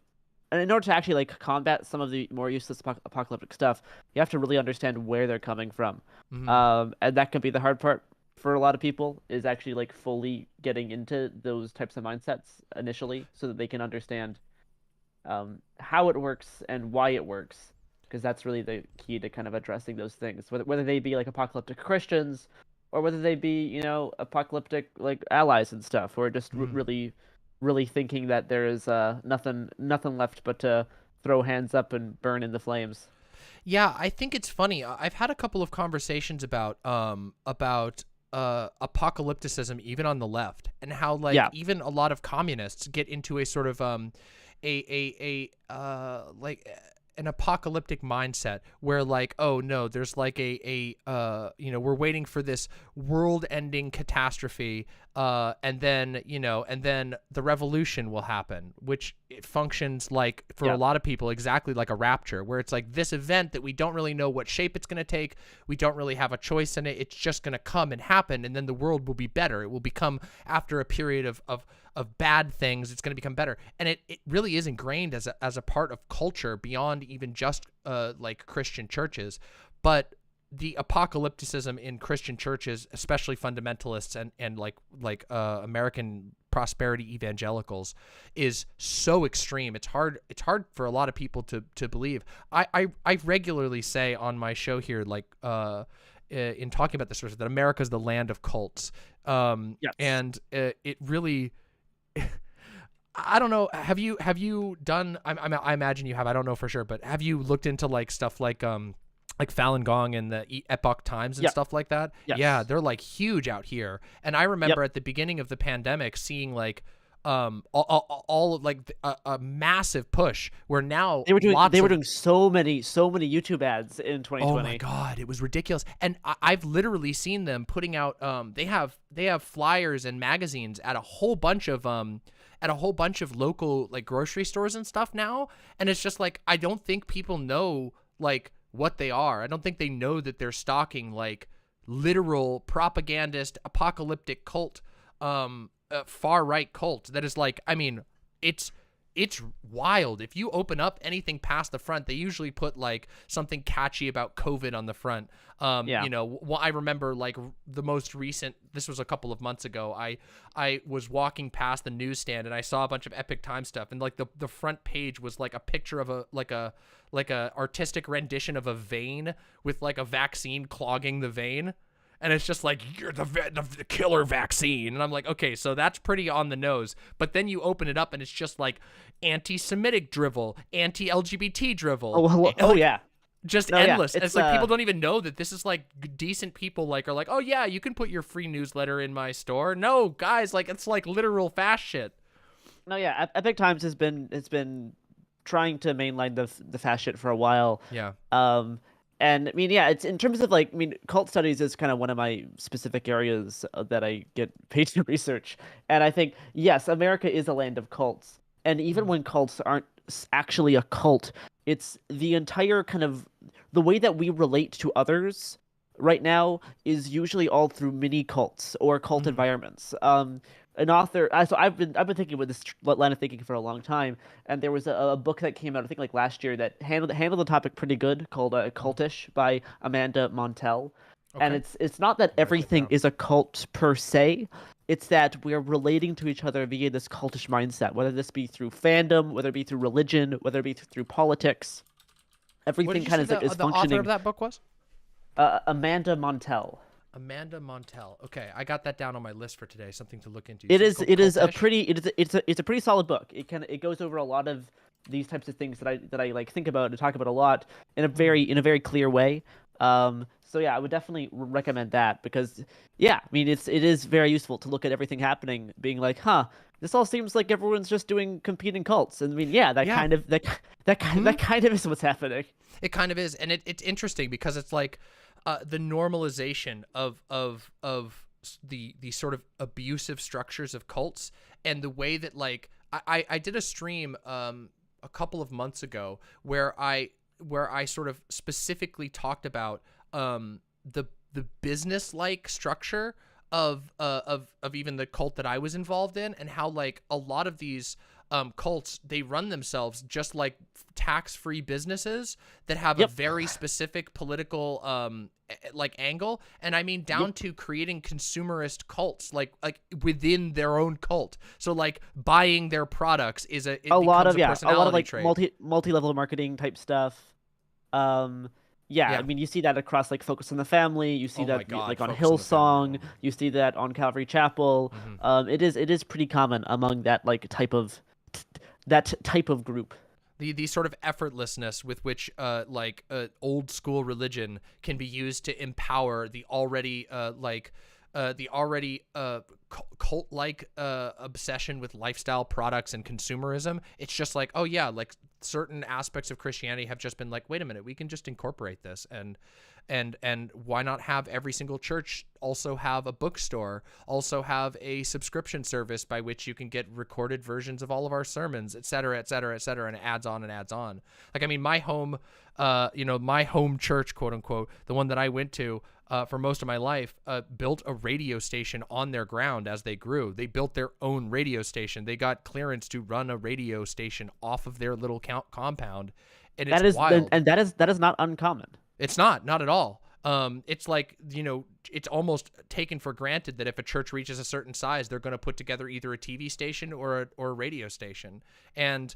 and in order to actually like combat some of the more useless apocalyptic stuff, you have to really understand where they're coming from. Mm-hmm. And that can be the hard part for a lot of people, is actually like fully getting into those types of mindsets initially, so that they can understand how it works and why it works, because that's really the key to kind of addressing those things, whether they be like apocalyptic Christians or whether they be apocalyptic like allies and stuff, or just really thinking that there is nothing left but to throw hands up and burn in the flames. Yeah, I think it's funny. I've had a couple of conversations about apocalypticism even on the left, and how like even a lot of communists get into a sort of like an apocalyptic mindset where like, oh no, there's like we're waiting for this world-ending catastrophe, and then the revolution will happen, which it functions like for a lot of people exactly like a rapture, where it's like this event that we don't really know what shape it's going to take, we don't really have a choice in it, it's just going to come and happen, and then the world will be better. It will become, after a period of bad things, it's going to become better. And it really is ingrained as a part of culture beyond even just like Christian churches. But the apocalypticism in Christian churches, especially fundamentalists and like American prosperity evangelicals, is so extreme. It's hard for a lot of people to believe. I regularly say on my show here, like in talking about this sort of, that America's the land of cults. And it really, I don't know. Have you done? I imagine you have. I don't know for sure, but have you looked into like stuff like Falun Gong and the Epoch Times and stuff like that? Yes. Yeah, they're like huge out here. And I remember at the beginning of the pandemic seeing like all like a massive push where now They were doing so many YouTube ads in 2020. Oh my god, it was ridiculous. And I've literally seen them putting out they have flyers and magazines at a whole bunch of local like grocery stores and stuff now, and it's just like I don't think people know like what they are. I don't think they know that they're stalking like literal propagandist apocalyptic cult far right cult that is like, I mean, it's wild. If you open up anything past the front, they usually put like something catchy about COVID on the front. You know, I remember like the most recent, this was a couple of months ago. I was walking past the newsstand and I saw a bunch of Epic Times stuff, and like the front page was like a picture of a artistic rendition of a vein with like a vaccine clogging the vein. And it's just like, you're the killer vaccine. And I'm like, okay, so that's pretty on the nose. But then you open it up and it's just like anti-Semitic drivel, anti-LGBT drivel. Yeah. Just endless. It's like people don't even know that this is like decent people like are like, oh yeah, you can put your free newsletter in my store. No, guys, like it's like literal fast shit. No, yeah. Epic Times has been trying to mainline the fast shit for a while. Yeah. And I mean, yeah, it's in terms of like, I mean, cult studies is kind of one of my specific areas that I get paid to research. And I think, yes, America is a land of cults. And even when cults aren't actually a cult, it's the entire kind of the way that we relate to others right now is usually all through mini cults or cult environments. An author, so I've been thinking about this line of thinking for a long time, and there was a book that came out I think like last year that handled the topic pretty good, called Cultish by Amanda Montell. Okay. And it's not that everything is a cult per se, it's that we're relating to each other via this cultish mindset, whether this be through fandom, whether it be through religion, whether it be through politics. Everything kind of is the functioning. author of that book was? Amanda Montell. Amanda Montell. Okay, I got that down on my list for today. Something to look into. It is a pretty solid book. It goes over a lot of these types of things that I like think about and talk about a lot in a very clear way. So yeah, I would definitely recommend that because yeah, I mean it is very useful to look at everything happening, being like, this all seems like everyone's just doing competing cults. And I mean, yeah, that kind of is what's happening. It kind of is, and it's interesting because it's like the normalization of the sort of abusive structures of cults, and the way that like I did a stream a couple of months ago where I sort of specifically talked about the business like structure of even the cult that I was involved in, and how like a lot of these cults, they run themselves just like tax-free businesses that have a very specific political like angle, and I mean down to creating consumerist cults like within their own cult. So like buying their products is a lot of like trait. multi-level marketing type stuff. I mean, you see that across like Focus on the Family. You see that like on Hillsong. You see that on Calvary Chapel. It is pretty common among that like type of group. The sort of effortlessness with which old school religion can be used to empower the already cult-like obsession with lifestyle products and consumerism. It's just like, oh yeah, like certain aspects of Christianity have just been like, wait a minute, we can just incorporate this, and why not have every single church also have a bookstore, also have a subscription service by which you can get recorded versions of all of our sermons, et cetera, et cetera, et cetera, and it adds on and adds on. Like, I mean, my home, my home church, quote unquote, the one that I went to for most of my life, built a radio station on their ground as they grew. They built their own radio station. They got clearance to run a radio station off of their little compound, and it's wild. And that is not uncommon. It's not at all. It's like, it's almost taken for granted that if a church reaches a certain size, they're going to put together either a TV station or a radio station. And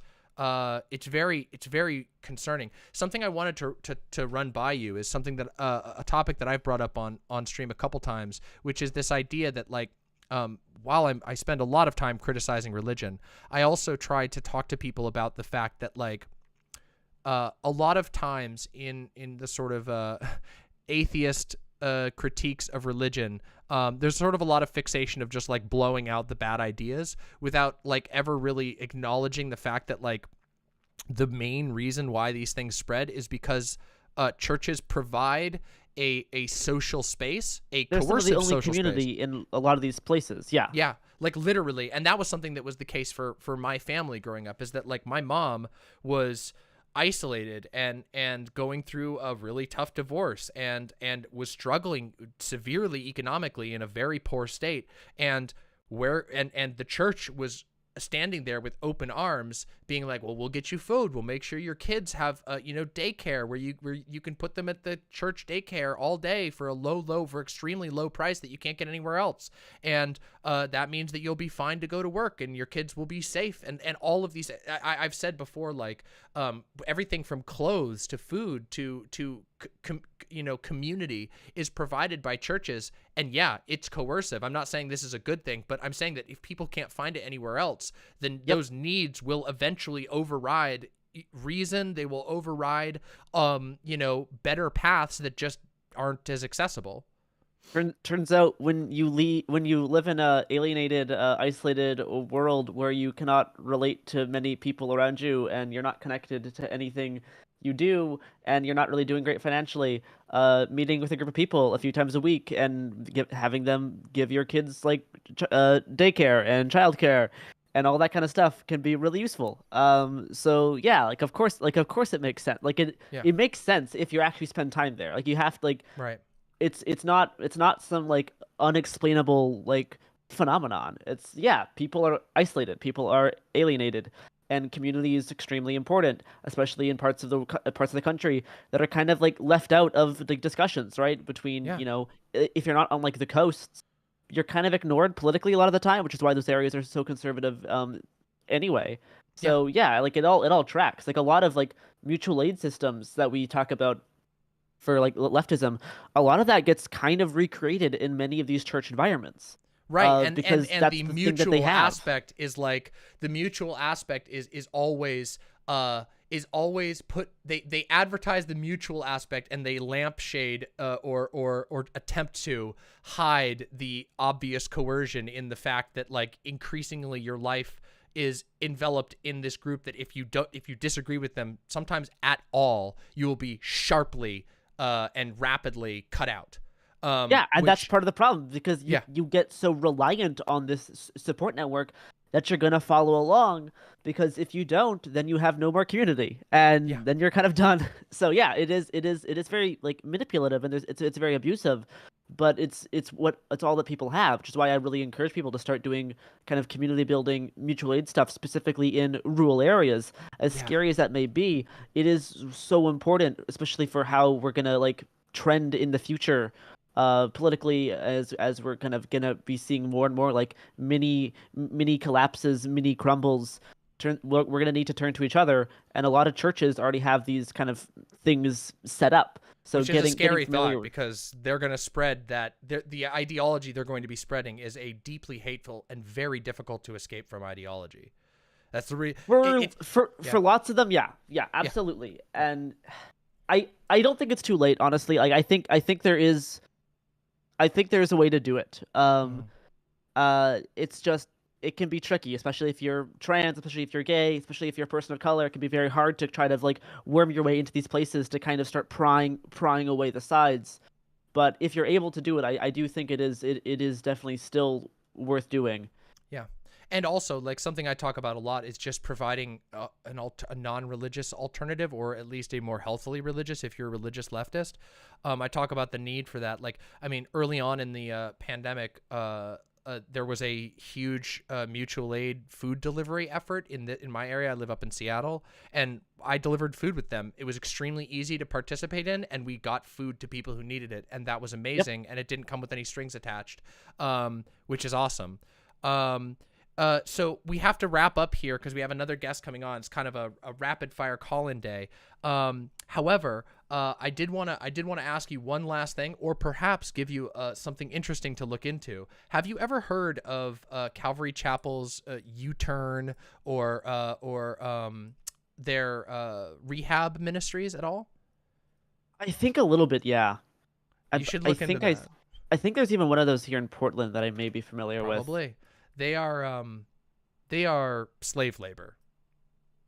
it's very concerning. Something I wanted to run by you is something that a topic that I've brought up on stream a couple times, which is this idea that like, while I spend a lot of time criticizing religion, I also try to talk to people about the fact that like, a lot of times in the sort of atheist critiques of religion, there's sort of a lot of fixation of just like blowing out the bad ideas without like ever really acknowledging the fact that like the main reason why these things spread is because churches provide a social space, a They're some of the coercive only social community space. in a lot of these places. Yeah. Yeah, like literally. And that was something that was the case for my family growing up, is that like my mom was isolated and going through a really tough divorce and was struggling severely economically in a very poor state, and the church was standing there with open arms being like, well, we'll get you food, we'll make sure your kids have daycare where you can put them at the church daycare all day for for extremely low price that you can't get anywhere else, and that means that you'll be fine to go to work and your kids will be safe, and all of these I've said before, like everything from clothes to food to community is provided by churches. And yeah, it's coercive. I'm not saying this is a good thing, but I'm saying that if people can't find it anywhere else, then those needs will eventually override reason. They will override better paths that just aren't as accessible. Turns out when you live in a alienated, isolated world where you cannot relate to many people around you and you're not connected to anything you do, and you're not really doing great financially, meeting with a group of people a few times a week and having them give your kids like daycare and childcare and all that kind of stuff can be really useful. So yeah, like of course it makes sense. Like it makes sense if you actually spend time there. Like you have to like right. It's not some like unexplainable like phenomenon. It's people are isolated, people are alienated, and community is extremely important, especially in parts of the country that are kind of like left out of the discussions, right? Between if you're not on like the coasts, you're kind of ignored politically a lot of the time, which is why those areas are so conservative anyway. So like it all tracks. Like a lot of like mutual aid systems that we talk about for like leftism, a lot of that gets kind of recreated in many of these church environments. Right, and because that's the the mutual thing they have. aspect is like the mutual aspect is always put, they advertise the mutual aspect and they lampshade or attempt to hide the obvious coercion in the fact that like increasingly your life is enveloped in this group that if you disagree with them sometimes at all, you will be sharply and rapidly cut out. And that's part of the problem, because you get so reliant on this support network that you're gonna follow along, because if you don't, then you have no more community, and then you're kind of done. So it is very like manipulative, and it's very abusive, but it's all that people have, which is why I really encourage people to start doing kind of community building, mutual aid stuff, specifically in rural areas. As scary as that may be, it is so important, especially for how we're gonna like trend in the future. Politically, as we're kind of gonna be seeing more and more like mini collapses, mini crumbles, we're gonna need to turn to each other, and a lot of churches already have these kind of things set up. So which is a scary thought, because they're going to spread that the ideology they're going to be spreading is a deeply hateful and very difficult to escape from ideology. That's the for lots of them, absolutely. And I don't think it's too late, honestly. Like I think there is a way to do it. It's just, it can be tricky, especially if you're trans, especially if you're gay, especially if you're a person of color. It can be very hard to try to like worm your way into these places to kind of start prying away the sides. But if you're able to do it, I do think it is definitely still worth doing. Yeah. And also, like, something I talk about a lot is just providing a non-religious alternative, or at least a more healthily religious if you're a religious leftist. I talk about the need for that. Like, I mean, early on in the pandemic, there was a huge mutual aid food delivery effort in my area. I live up in Seattle, and I delivered food with them. It was extremely easy to participate in, and we got food to people who needed it, and that was amazing. And it didn't come with any strings attached, which is awesome. So we have to wrap up here because we have another guest coming on. It's kind of a rapid fire call-in day. However, I did want to ask you one last thing, or perhaps give you something interesting to look into. Have you ever heard of Calvary Chapel's U-Turn or their rehab ministries at all? I think a little bit, yeah. You should look into that. I think there's even one of those here in Portland that I may be familiar with. Probably. They are slave labor.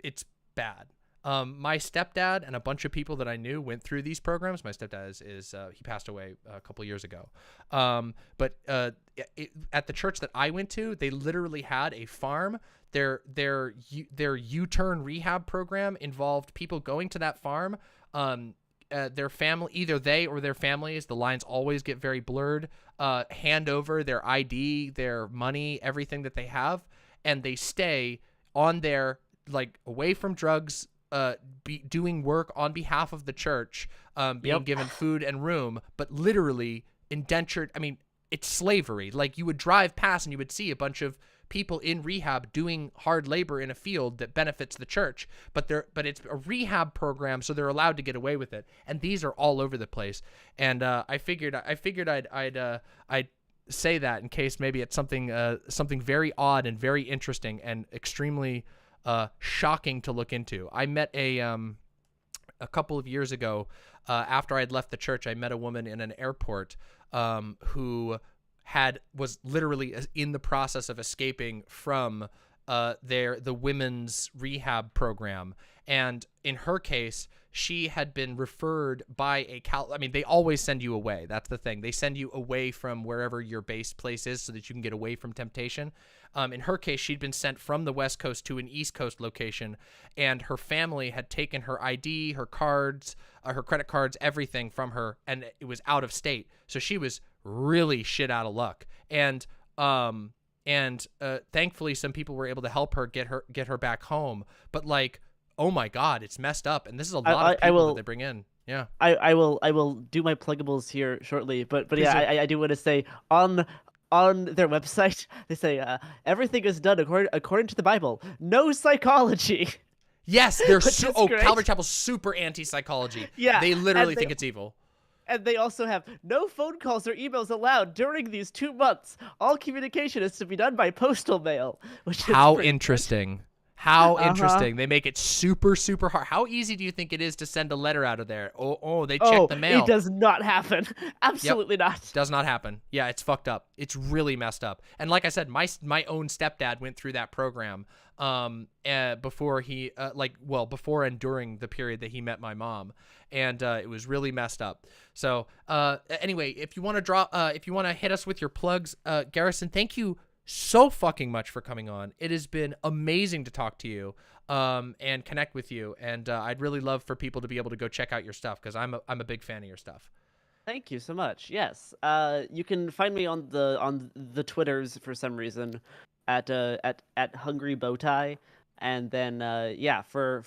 It's bad. My stepdad and a bunch of people that I knew went through these programs. My stepdad he passed away a couple years ago. But at the church that I went to, they literally had a farm. Their U-turn rehab program involved people going to that farm. Their family, either they or their families, the lines always get very blurred, hand over their ID, their money, everything that they have, and they stay on their, like, away from drugs, doing work on behalf of the church, being given food and room, but literally indentured. I mean, it's slavery. Like, you would drive past and you would see a bunch of people in rehab doing hard labor in a field that benefits the church, but it's a rehab program, so they're allowed to get away with it. And these are all over the place. And I figured I'd say that in case maybe it's something very odd and very interesting and extremely shocking to look into. I met a couple of years ago, after I'd left the church, I met a woman in an airport who was literally in the process of escaping from the women's rehab program. And in her case, she had been referred by they always send you away. That's the thing. They send you away from wherever your base place is so that you can get away from temptation. In her case, she'd been sent from the West Coast to an East Coast location, and her family had taken her ID, her cards, her credit cards, everything from her, and it was out of state. So she was really shit out of luck. And thankfully some people were able to help her get her back home. But, like, oh my God, it's messed up. And this is a lot of people that they bring in. Yeah. I will do my pluggables here shortly, but yeah, I do want to say on their website they say everything is done according to the Bible. No psychology. Yes, they're Calvary Chapel's super anti-psychology. Yeah, they literally think it's evil. And they also have no phone calls or emails allowed during these 2 months. All communication is to be done by postal mail. Which How interesting. How interesting. They make it super, super hard. How easy do you think it is to send a letter out of there? They check the mail. It does not happen. Absolutely not. Does not happen. Yeah, it's fucked up. It's really messed up. And like I said, my own stepdad went through that program before before and during the period that he met my mom. And it was really messed up. So anyway, if you want to hit us with your plugs, Garrison, thank you so fucking much for coming on. It has been amazing to talk to you and connect with you. And I'd really love for people to be able to go check out your stuff, because I'm a big fan of your stuff. Thank you so much. Yes, you can find me on the Twitters for some reason at Hungry Bowtie. And then, for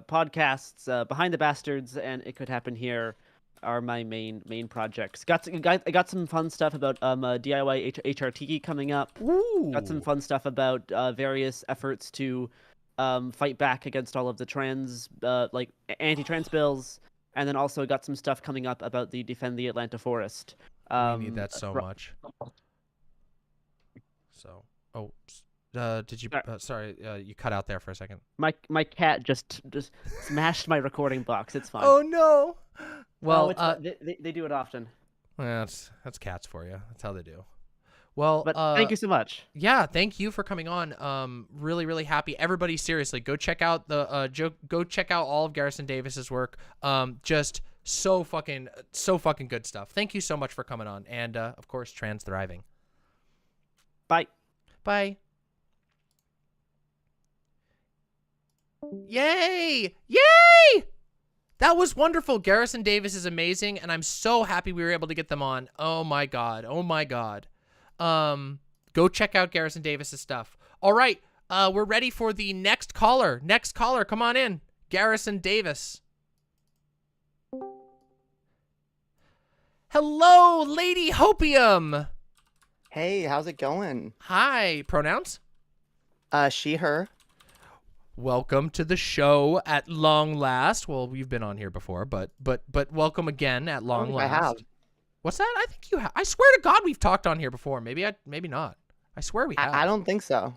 podcasts, Behind the Bastards and It Could Happen Here are my main projects. I got some fun stuff about DIY HRT coming up. Ooh. Got some fun stuff about various efforts to fight back against all of the anti-trans bills. And then also got some stuff coming up about the Defend the Atlanta Forest. We need that so much. So, did you? Sorry, you cut out there for a second. My cat just smashed my recording box. It's fine. Oh no! Well, they do it often. Well, that's cats for you. That's how they do. Well, but thank you so much. Yeah, thank you for coming on. Really, really happy. Everybody, seriously, go check out go check out all of Garrison Davis's work. Just so fucking good stuff. Thank you so much for coming on, and of course, trans thriving. Bye. Bye. Yay! Yay! That was wonderful. Garrison Davis is amazing, and I'm so happy we were able to get them on. Oh my god. Oh my god. Go check out Garrison Davis's stuff. All right, we're ready for the next caller. Next caller, come on in. Garrison Davis. Hello, Lady Hopium. Hey, how's it going? Hi. Pronouns? She, her. Welcome to the show at long last. Well, we've been on here before, but welcome again at long last. I have. What's that? I think you have. I swear to God, we've talked on here before. Maybe not. I swear we have. I don't think so.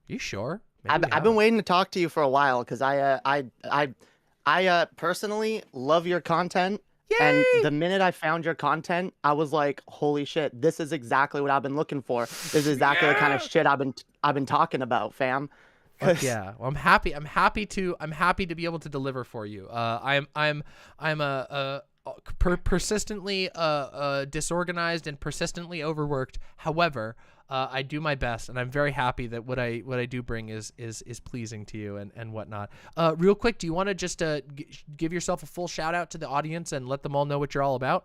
You sure? I've been waiting to talk to you for a while because I personally love your content. And the minute I found your content, I was like, holy shit, this is exactly what I've been looking for. This is exactly the kind of shit I've been talking about, fam. Fuck yeah. Well, I'm happy to be able to deliver for you. I'm a persistently disorganized and persistently overworked. However, I do my best, and I'm very happy that what I do bring is pleasing to you and whatnot. Real quick, do you want to just give yourself a full shout out to the audience and let them all know what you're all about?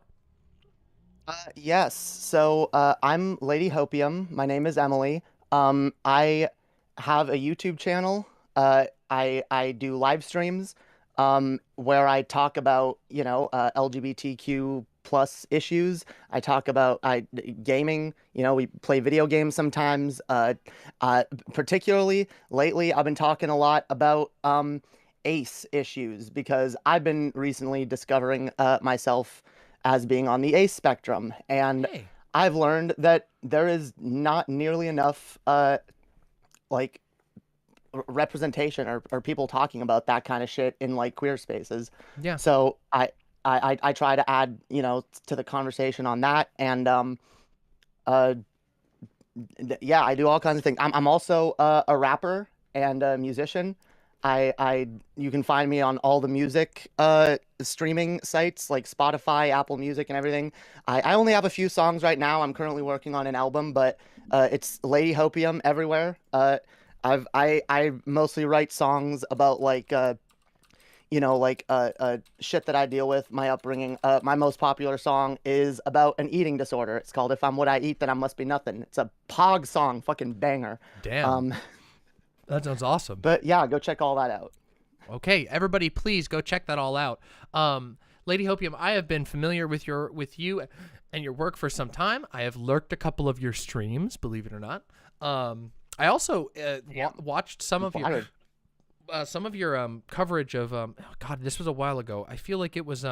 Yes. So I'm Lady Hopium. My name is Emily. I have a YouTube channel. I do live streams where I talk about, LGBTQ plus issues. I talk about gaming. We play video games sometimes. Particularly lately, I've been talking a lot about ace issues because I've been recently discovering myself as being on the ace spectrum, and I've learned that there is not nearly enough representation or people talking about that kind of shit in like queer spaces. Yeah. So I try to add, to the conversation on that. And yeah, I do all kinds of things. I'm also a rapper and a musician. You can find me on all the music streaming sites like Spotify, Apple Music, and everything. I only have a few songs right now. I'm currently working on an album, but it's Lady Hopium everywhere. I mostly write songs about shit that I deal with, my upbringing. My most popular song is about an eating disorder. It's called "If I'm What I Eat, Then I Must Be Nothing." It's a Pog song, fucking banger. Damn. That sounds awesome. But yeah, go check all that out. Okay, everybody, please go check that all out. Lady Hopium, I have been familiar with you and your work for some time. I have lurked a couple of your streams, believe it or not. I also watched some of your coverage of God, this was a while ago. I feel like it was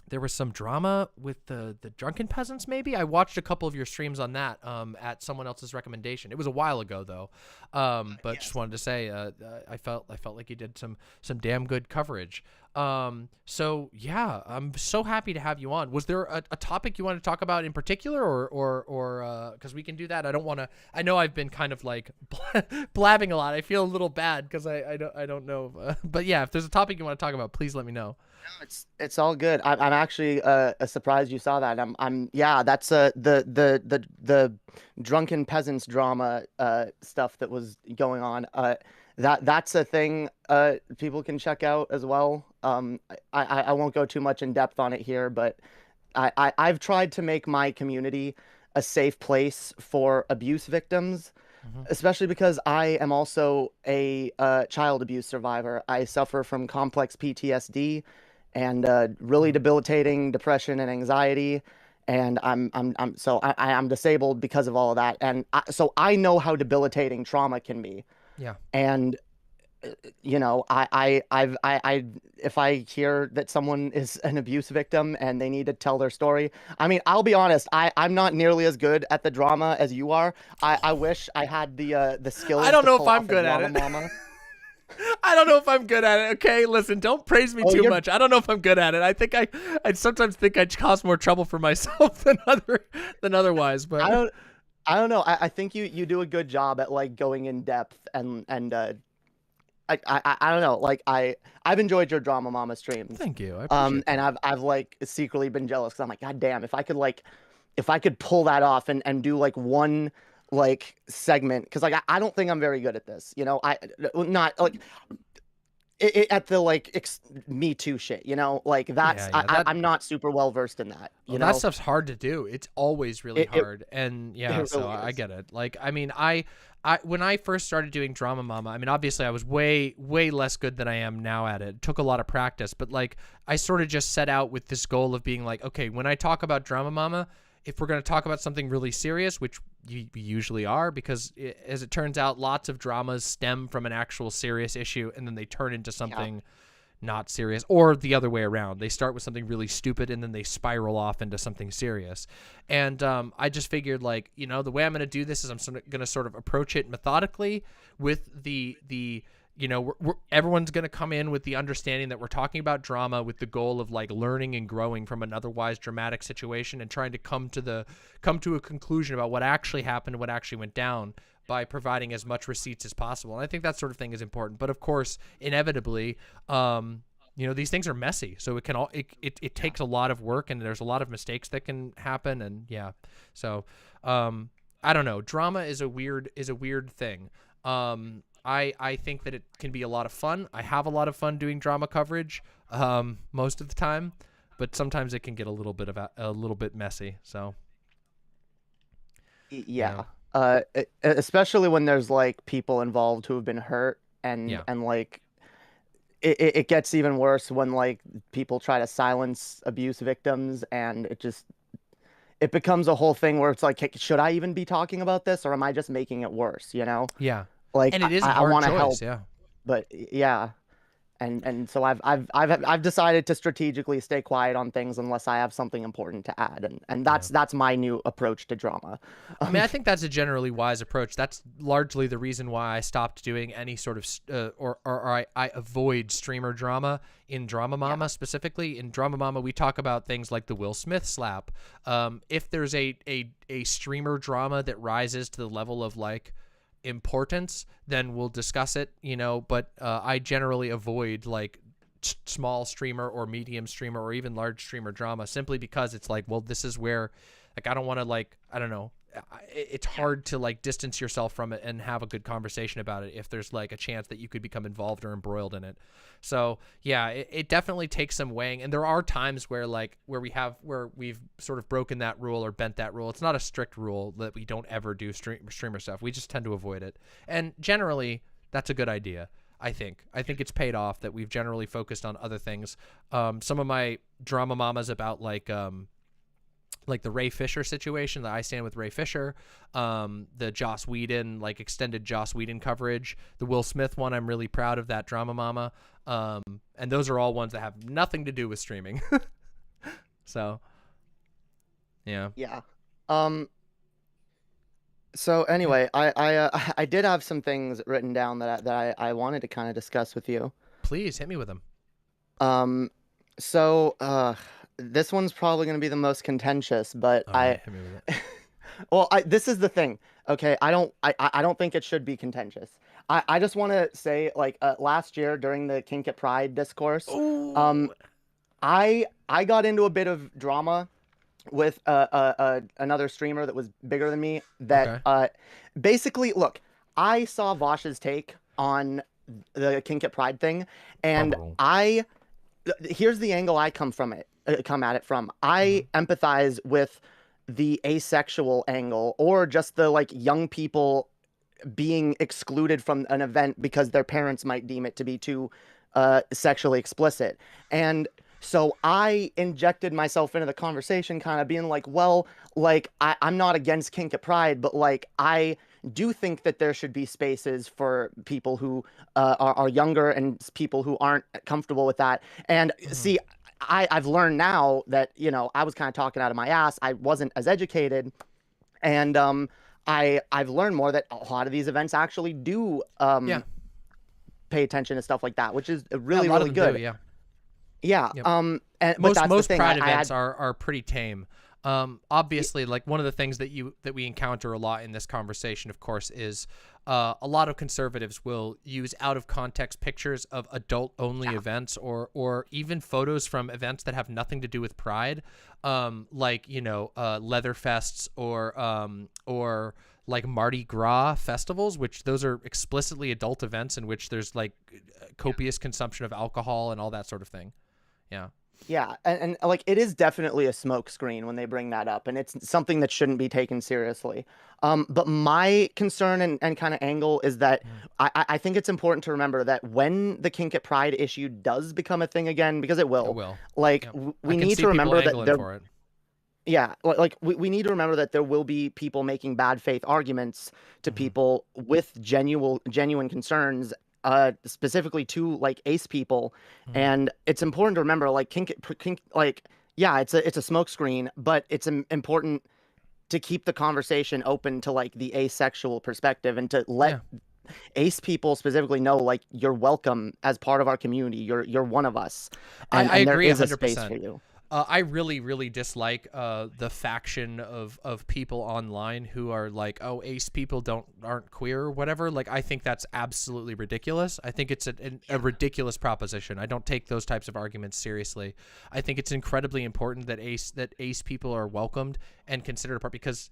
there was some drama with the drunken peasants. Maybe I watched a couple of your streams on that at someone else's recommendation. It was a while ago though, but just wanted to say I felt like you did some damn good coverage. So yeah, I'm so happy to have you on. Was there a topic you want to talk about in particular, or because we can do that? I know I've been kind of like blabbing a lot. I feel a little bad because I don't know, but yeah, if there's a topic you want to talk about, please let me know. No, it's all good. I'm actually surprised you saw that. Yeah, that's the drunken peasants drama stuff that was going on. That's a thing people can check out as well. I won't go too much in depth on it here, but I've tried to make my community a safe place for abuse victims, especially because I am also a child abuse survivor. I suffer from complex PTSD and really debilitating depression and anxiety. And I'm disabled because of all of that. And so I know how debilitating trauma can be. Yeah. And if I hear that someone is an abuse victim and they need to tell their story, I mean, I'll be honest, I'm not nearly as good at the drama as you are. I wish I had the skills. I don't to know pull if I'm off a good at drama it. mama. I don't know if I'm good at it. Okay, listen, don't praise me too much. I don't know if I'm good at it. I think I sometimes think I cause more trouble for myself than otherwise. But I don't know. I think you do a good job at like going in depth and I don't know. Like I've enjoyed your Drama Mama streams. Thank you. I appreciate and I've like secretly been jealous because I'm like, God damn, if I could pull that off and do like one like segment, because like I don't think I'm very good at this. I not like at the like Me Too shit. Like that's I'm not super well versed in that. You know, that stuff's hard to do. It's always really hard. And yeah, so really I get it. Like I mean, I when I first started doing Drama Mama, I mean, obviously I was way less good than I am now at it. It took a lot of practice, but like I sort of just set out with this goal of being like, okay, when I talk about Drama Mama, if we're going to talk about something really serious, which we usually are, because as it turns out, lots of dramas stem from an actual serious issue and then they turn into something not serious, or the other way around. They start with something really stupid and then they spiral off into something serious. And I just figured, like, the way I'm going to do this is I'm going to sort of approach it methodically with the you know, everyone's going to come in with the understanding that we're talking about drama with the goal of like learning and growing from an otherwise dramatic situation and trying to come to a conclusion about what actually happened and what actually went down by providing as much receipts as possible. And I think that sort of thing is important. But of course, inevitably, you know, these things are messy, so it takes a lot of work, and there's a lot of mistakes that can happen, and yeah. So I don't know. Drama is a weird thing. I think that it can be a lot of fun. I have a lot of fun doing drama coverage most of the time, but sometimes it can get a little bit messy. So yeah. Especially when there's like people involved who have been hurt, and like it gets even worse when like people try to silence abuse victims, and it becomes a whole thing where it's like, hey, should I even be talking about this, or am I just making it worse? You know? Yeah. Like, and it is a I hard want to choice, help, yeah. but yeah. And so I've decided to strategically stay quiet on things unless I have something important to add, and that's my new approach to drama. I mean, I think that's a generally wise approach. That's largely the reason why I stopped doing any sort of or I avoid streamer drama in Drama Mama specifically. In Drama Mama, we talk about things like the Will Smith slap. If there's a streamer drama that rises to the level of like importance, then we'll discuss it, you know, but I generally avoid like small streamer or medium streamer or even large streamer drama, simply because it's like, well, this is where like I don't want to, like, I don't know, it's hard to like distance yourself from it and have a good conversation about it if there's like a chance that you could become involved or embroiled in it. So yeah, it definitely takes some weighing, and there are times where we've sort of broken that rule or bent that rule. It's not a strict rule that we don't ever do streamer stuff. We just tend to avoid it, and generally that's a good idea. I think it's paid off that we've generally focused on other things. Some of my Drama Mamas about like the Ray Fisher situation, that I stand with Ray Fisher, the Joss Whedon, like extended Joss Whedon coverage, the Will Smith one, I'm really proud of that Drama Mama. And those are all ones that have nothing to do with streaming. So, yeah. Yeah. So anyway, I did have some things written down that I wanted to kind of discuss with you. Please hit me with them. So this one's probably going to be the most contentious, but hit me with it. well, this is the thing. Okay, I don't think it should be contentious. I just want to say, like, last year during the Kink at Pride discourse, I got into a bit of drama with another streamer that was bigger than me. That basically, look, I saw Vosh's take on the Kink at Pride thing, and here's the angle I come at it from. I empathize with the asexual angle, or just the like young people being excluded from an event because their parents might deem it to be too sexually explicit. And so I injected myself into the conversation, kind of being like, well, like, I'm not against Kink at Pride, but like, I do think that there should be spaces for people who are younger and people who aren't comfortable with that. And see, I've learned now that, you know, I was kind of talking out of my ass. I wasn't as educated. And I've learned more that a lot of these events actually do pay attention to stuff like that, which is really, really good. Yeah. Yep. And most Pride events are pretty tame. Obviously, like, one of the things that we encounter a lot in this conversation, of course, is a lot of conservatives will use out of context pictures of adult only events, or even photos from events that have nothing to do with Pride, like, you know, leather fests or like Mardi Gras festivals, which those are explicitly adult events in which there's like copious consumption of alcohol and all that sort of thing. Yeah. Yeah, and like, it is definitely a smokescreen when they bring that up, and it's something that shouldn't be taken seriously. But my concern and kind of angle is that I think it's important to remember that when the Kink at Pride issue does become a thing again, because it will. Like, we need to remember that yeah, like we need to remember that there will be people making bad faith arguments to people with genuine concerns. Specifically to like ace people, and it's important to remember, like, kink, like, yeah, it's a smokescreen, but it's important to keep the conversation open to like the asexual perspective, and to let ace people specifically know, like, you're welcome as part of our community. You're one of us. And, I and there agree is a 100%. space for you. I really, really dislike the faction of people online who are like, oh, ace people aren't queer or whatever. Like, I think that's absolutely ridiculous. I think it's a ridiculous proposition. I don't take those types of arguments seriously. I think it's incredibly important that ace people are welcomed and considered a part, because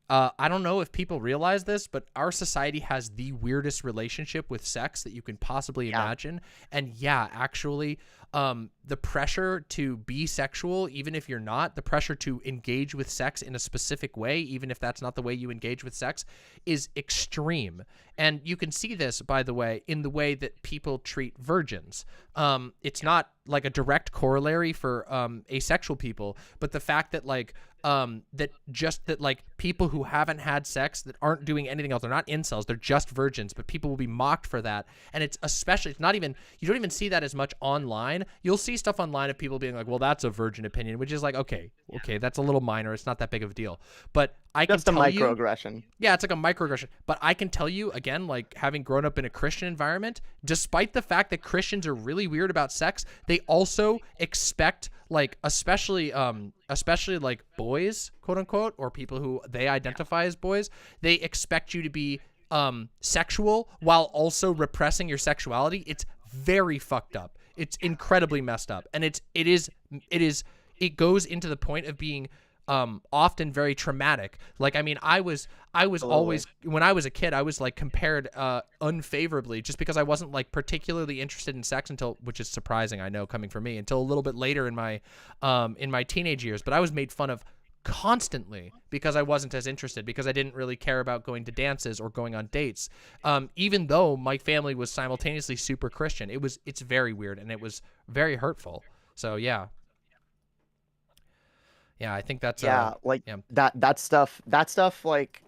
I don't know if people realize this, but our society has the weirdest relationship with sex that you can possibly imagine. And yeah, actually, the pressure to be sexual, even if you're not, the pressure to engage with sex in a specific way, even if that's not the way you engage with sex, is extreme. And you can see this, by the way, in the way that people treat virgins. It's not like a direct corollary for asexual people, but the fact that like that people who haven't had sex, that aren't doing anything else, they're not incels, they're just virgins, but people will be mocked for that. And it's not even, you don't even see that as much online. You'll see stuff online of people being like, well, that's a virgin opinion, which is like, okay, that's a little minor, it's not that big of a deal. But I can Just a tell you, microaggression. yeah, it's like a microaggression. But I can tell you, again, like having grown up in a Christian environment, despite the fact that Christians are really weird about sex, they also expect, like, especially like boys, quote unquote, or people who they identify as boys, they expect you to be sexual while also repressing your sexuality. It's very fucked up. It's incredibly messed up. And it goes into the point of being often very traumatic. Like, I mean, I was always, when I was a kid, I was like compared unfavorably just because I wasn't like particularly interested in sex until, which is surprising, I know, coming from me, until a little bit later in my teenage years. But I was made fun of constantly because I wasn't as interested, because I didn't really care about going to dances or going on dates, even though my family was simultaneously super Christian. It's very weird, and it was very hurtful. So yeah, I think that's that stuff like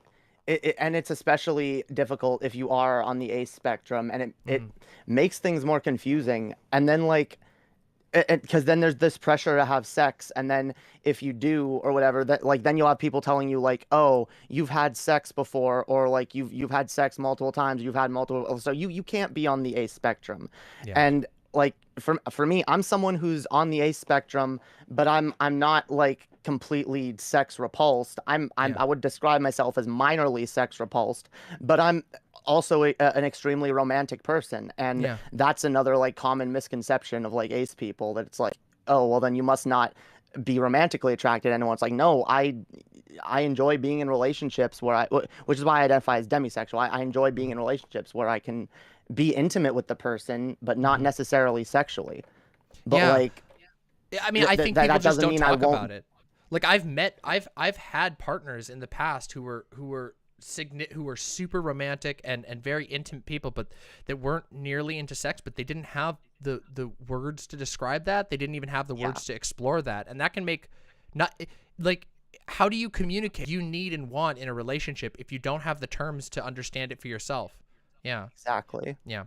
and it's especially difficult if you are on the ace spectrum, and it makes things more confusing. And then like, because then there's this pressure to have sex, and then if you do or whatever, that like then you'll have people telling you like, oh, you've had sex before, or like you've had sex multiple times, you've had multiple, so you can't be on the ace spectrum. And like for me, I'm someone who's on the ace spectrum, but I'm not like completely sex repulsed. I would describe myself as minorly sex repulsed, but I'm also an extremely romantic person. And that's another like common misconception of like ace people, that it's like, oh, well then you must not be romantically attracted to anyone. It's like, no, I enjoy being in relationships which is why I identify as demisexual. I enjoy being in relationships where I can be intimate with the person, but not necessarily sexually. But like, I mean, I think people just don't talk about it. Like I've had partners in the past who were super romantic and very intimate people, but that weren't nearly into sex, but they didn't have the words to describe that. They didn't even have the words to explore that. And that can make how do you communicate you need and want in a relationship if you don't have the terms to understand it for yourself? Yeah. Exactly. Yeah.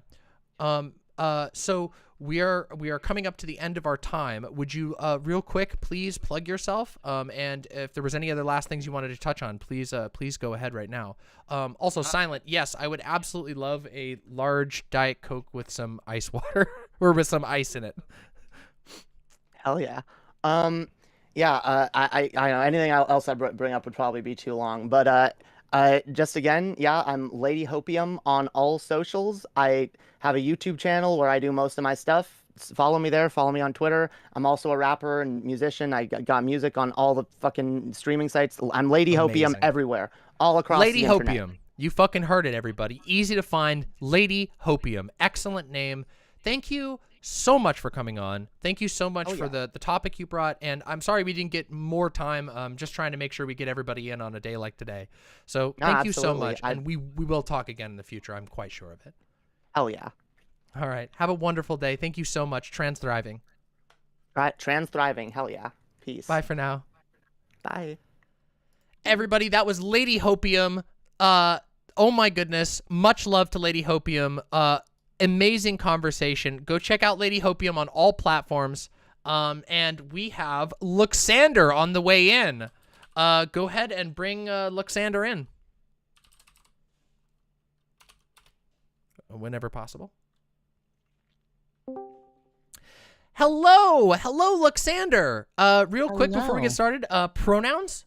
So we are coming up to the end of our time. Would you real quick please plug yourself? And if there was any other last things you wanted to touch on, please go ahead right now. Also, Silent, yes, I would absolutely love a large Diet Coke with some ice water or with some ice in it. Hell yeah. I know anything else I bring up would probably be too long, but just again, I'm Lady Hopium on all socials. I have a YouTube channel where I do most of my stuff. Follow me there. Follow me on Twitter. I'm also a rapper and musician. I got music on all the fucking streaming sites. I'm Lady Hopium everywhere, all across Lady the internet. Hopium. You fucking heard it, everybody. Easy to find. Lady Hopium. Excellent name. Thank you so much for coming on. Thank you so much for the topic you brought. And I'm sorry we didn't get more time. Just trying to make sure we get everybody in on a day like today. So thank you so much. And we will talk again in the future. I'm quite sure of it. Hell yeah. All right. Have a wonderful day. Thank you so much. Trans thriving. Right. Trans thriving. Hell yeah. Peace. Bye for now. Bye. Everybody, that was Lady Hopium. Oh my goodness. Much love to Lady Hopium. Amazing conversation. Go check out Lady Hopium on all platforms. And we have Luxander on the way in. Go ahead and bring Luxander in. whenever possible. Hello, Luxander. Real quick before we get started, pronouns.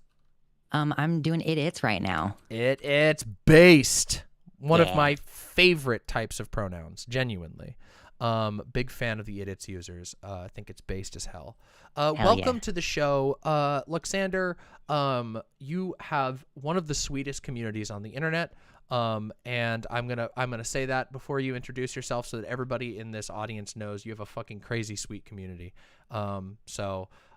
I'm doing it's right now. It's based. One of my favorite types of pronouns, genuinely. Big fan of the it's users. I think it's based as hell. Welcome to the show, Luxander. You have one of the sweetest communities on the internet. And I'm gonna say that before you introduce yourself, so that everybody in this audience knows you have a fucking crazy sweet community. Do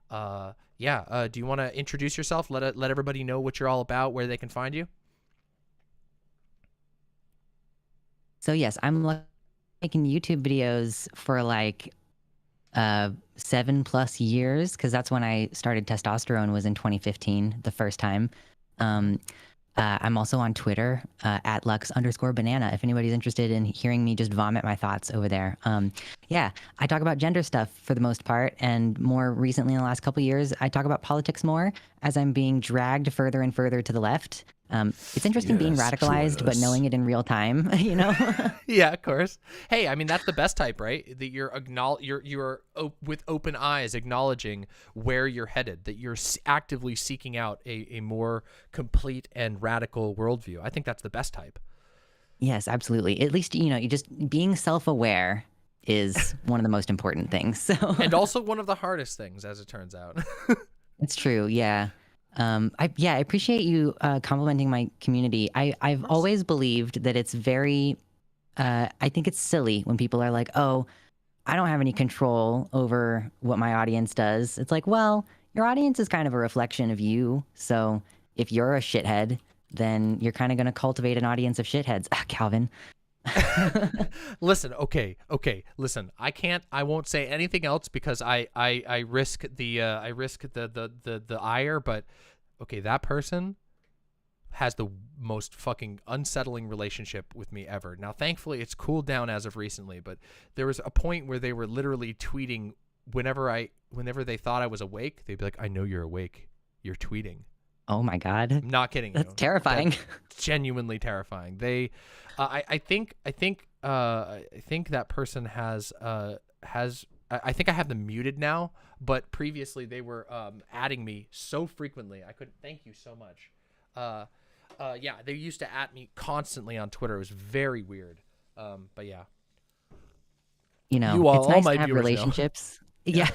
you want to introduce yourself? Let everybody know what you're all about, where they can find you. So yes, I'm making YouTube videos for like 7+ years, because that's when I started testosterone, was in 2015, the first time. I'm also on Twitter at Lux_banana, if anybody's interested in hearing me just vomit my thoughts over there. I talk about gender stuff for the most part, and more recently in the last couple of years, I talk about politics more as I'm being dragged further and further to the left. It's interesting being radicalized, but knowing it in real time, you know? Yeah, of course. Hey, I mean, that's the best type, right? That you're with open eyes acknowledging where you're headed, that you're actively seeking out a more complete and radical worldview. I think that's the best type. Yes, absolutely. At least, you know, you just being self-aware is one of the most important things. So and also one of the hardest things, as it turns out. It's true. Yeah. I appreciate you complimenting my community. I've always believed that it's very, I think it's silly when people are like, oh, I don't have any control over what my audience does. It's like, well, your audience is kind of a reflection of you. So if you're a shithead, then you're kind of going to cultivate an audience of shitheads. Calvin. Listen, okay. Listen, I won't say anything else because I risk the ire, but okay, that person has the most fucking unsettling relationship with me ever. Now, thankfully, it's cooled down as of recently, but there was a point where they were literally tweeting whenever they thought I was awake, they'd be like, "I know you're awake. You're tweeting." Oh my God. I'm not kidding. That's terrifying. That's genuinely terrifying. They, I think that person has. I think I have them muted now, but previously they were adding me so frequently. I couldn't. Thank you so much. They used to at me constantly on Twitter. It was very weird. But yeah. You know, it's nice to have relationships. Yeah.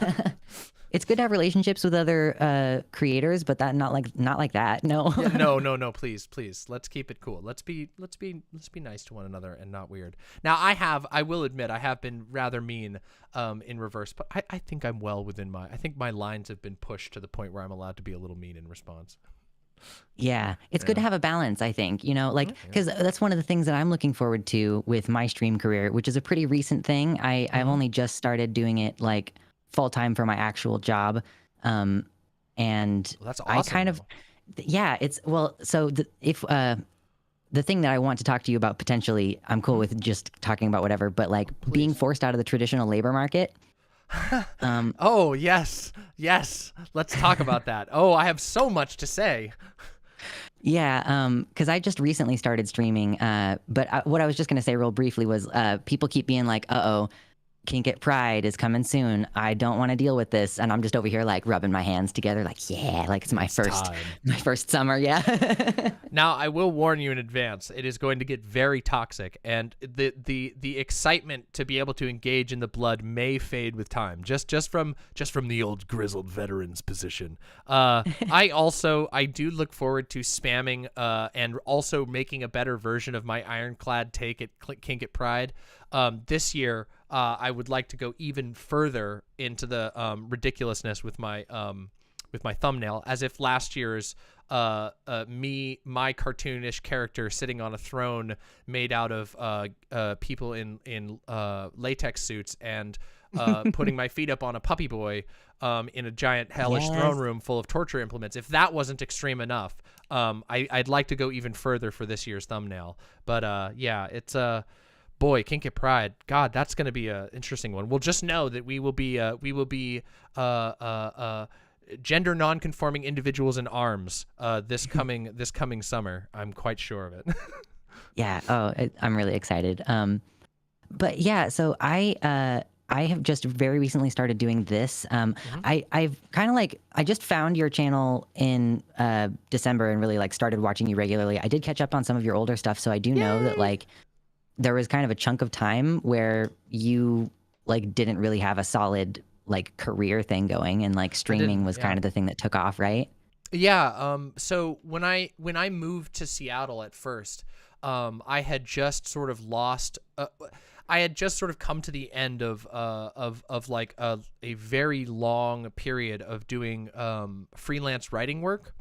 It's good to have relationships with other creators, but that not like that. No. Yeah, no. Please. Let's keep it cool. Let's be nice to one another and not weird. Now, I will admit, I have been rather mean in reverse, but I think I'm well within I think my lines have been pushed to the point where I'm allowed to be a little mean in response. Yeah, it's good to have a balance, I think, you know, like, because that's one of the things that I'm looking forward to with my stream career, which is a pretty recent thing. I've only just started doing it like full time for my actual job. And that's awesome. I kind of, so the thing that I want to talk to you about potentially, I'm cool with just talking about whatever, but like being forced out of the traditional labor market. Oh, yes. Let's talk about that. Oh, I have so much to say. Yeah, because I just recently started streaming, but what I was just going to say real briefly was people keep being like, uh-oh, Kink at Pride is coming soon. I don't want to deal with this. And I'm just over here like rubbing my hands together like, yeah, like it's my first summer. Yeah. Now, I will warn you in advance. It is going to get very toxic, and the excitement to be able to engage in the blood may fade with time. Just from the old grizzled veteran's position. I do look forward to spamming and also making a better version of my ironclad take at Kink at Pride. This year, I would like to go even further into the ridiculousness with my thumbnail, as if last year's my cartoonish character sitting on a throne made out of people in latex suits and putting my feet up on a puppy boy in a giant hellish throne room full of torture implements. If that wasn't extreme enough, I'd like to go even further for this year's thumbnail. But it's boy, Kink at Pride. God, that's going to be an interesting one. We'll just know that we will be gender non-conforming individuals in arms this coming summer. I'm quite sure of it. Yeah. Oh, I'm really excited. But yeah, so I have just very recently started doing this. I've kind of like, I just found your channel in December and really like started watching you regularly. I did catch up on some of your older stuff, so I do know that like there was kind of a chunk of time where you like didn't really have a solid like career thing going, and like streaming was kind of the thing that took off, right? Yeah. So when I moved to Seattle at first, I had just sort of lost. I had just sort of come to the end of like a very long period of doing freelance writing work.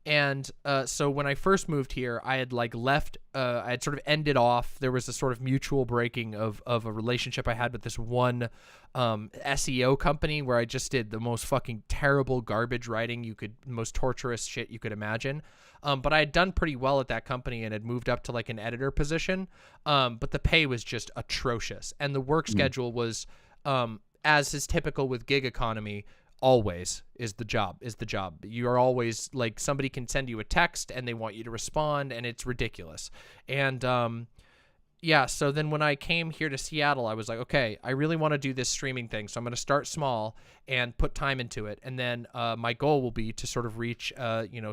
And so when I first moved here, I had like left, I had sort of ended off. There was a sort of mutual breaking of a relationship I had with this one SEO company where I just did the most fucking terrible garbage writing most torturous shit you could imagine. But I had done pretty well at that company and had moved up to like an editor position. But the pay was just atrocious. And the work schedule was, as is typical with gig economy, always is the job. You are always like, somebody can send you a text and they want you to respond, and it's ridiculous. And yeah, so then when I came here to Seattle, I was like, okay, I really want to do this streaming thing, so I'm going to start small and put time into it. And then my goal will be to sort of reach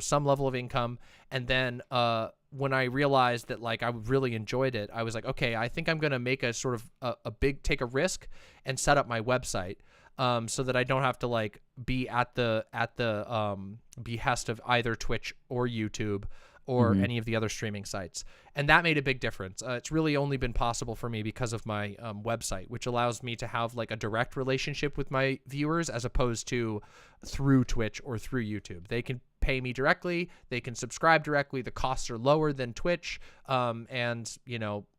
some level of income. And then when I realized that like I really enjoyed it, I was like, okay, I think I'm going to make a sort of take a risk and set up my website. So that I don't have to like be at the behest of either Twitch or YouTube or any of the other streaming sites. And that made a big difference. It's really only been possible for me because of my website, which allows me to have like a direct relationship with my viewers as opposed to through Twitch or through YouTube. They can pay me directly. They can subscribe directly. The costs are lower than Twitch. And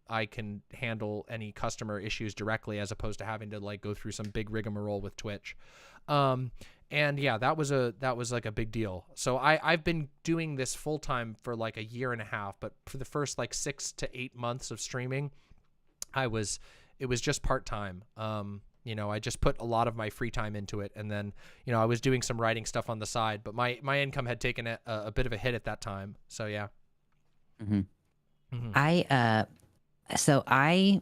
I can handle any customer issues directly as opposed to having to like go through some big rigmarole with Twitch. And yeah, that was like a big deal. So I've been doing this full time for like a year and a half, but for the first like 6 to 8 months of streaming, it was just part time. I just put a lot of my free time into it, and then I was doing some writing stuff on the side, but my income had taken a bit of a hit at that time. So yeah. So I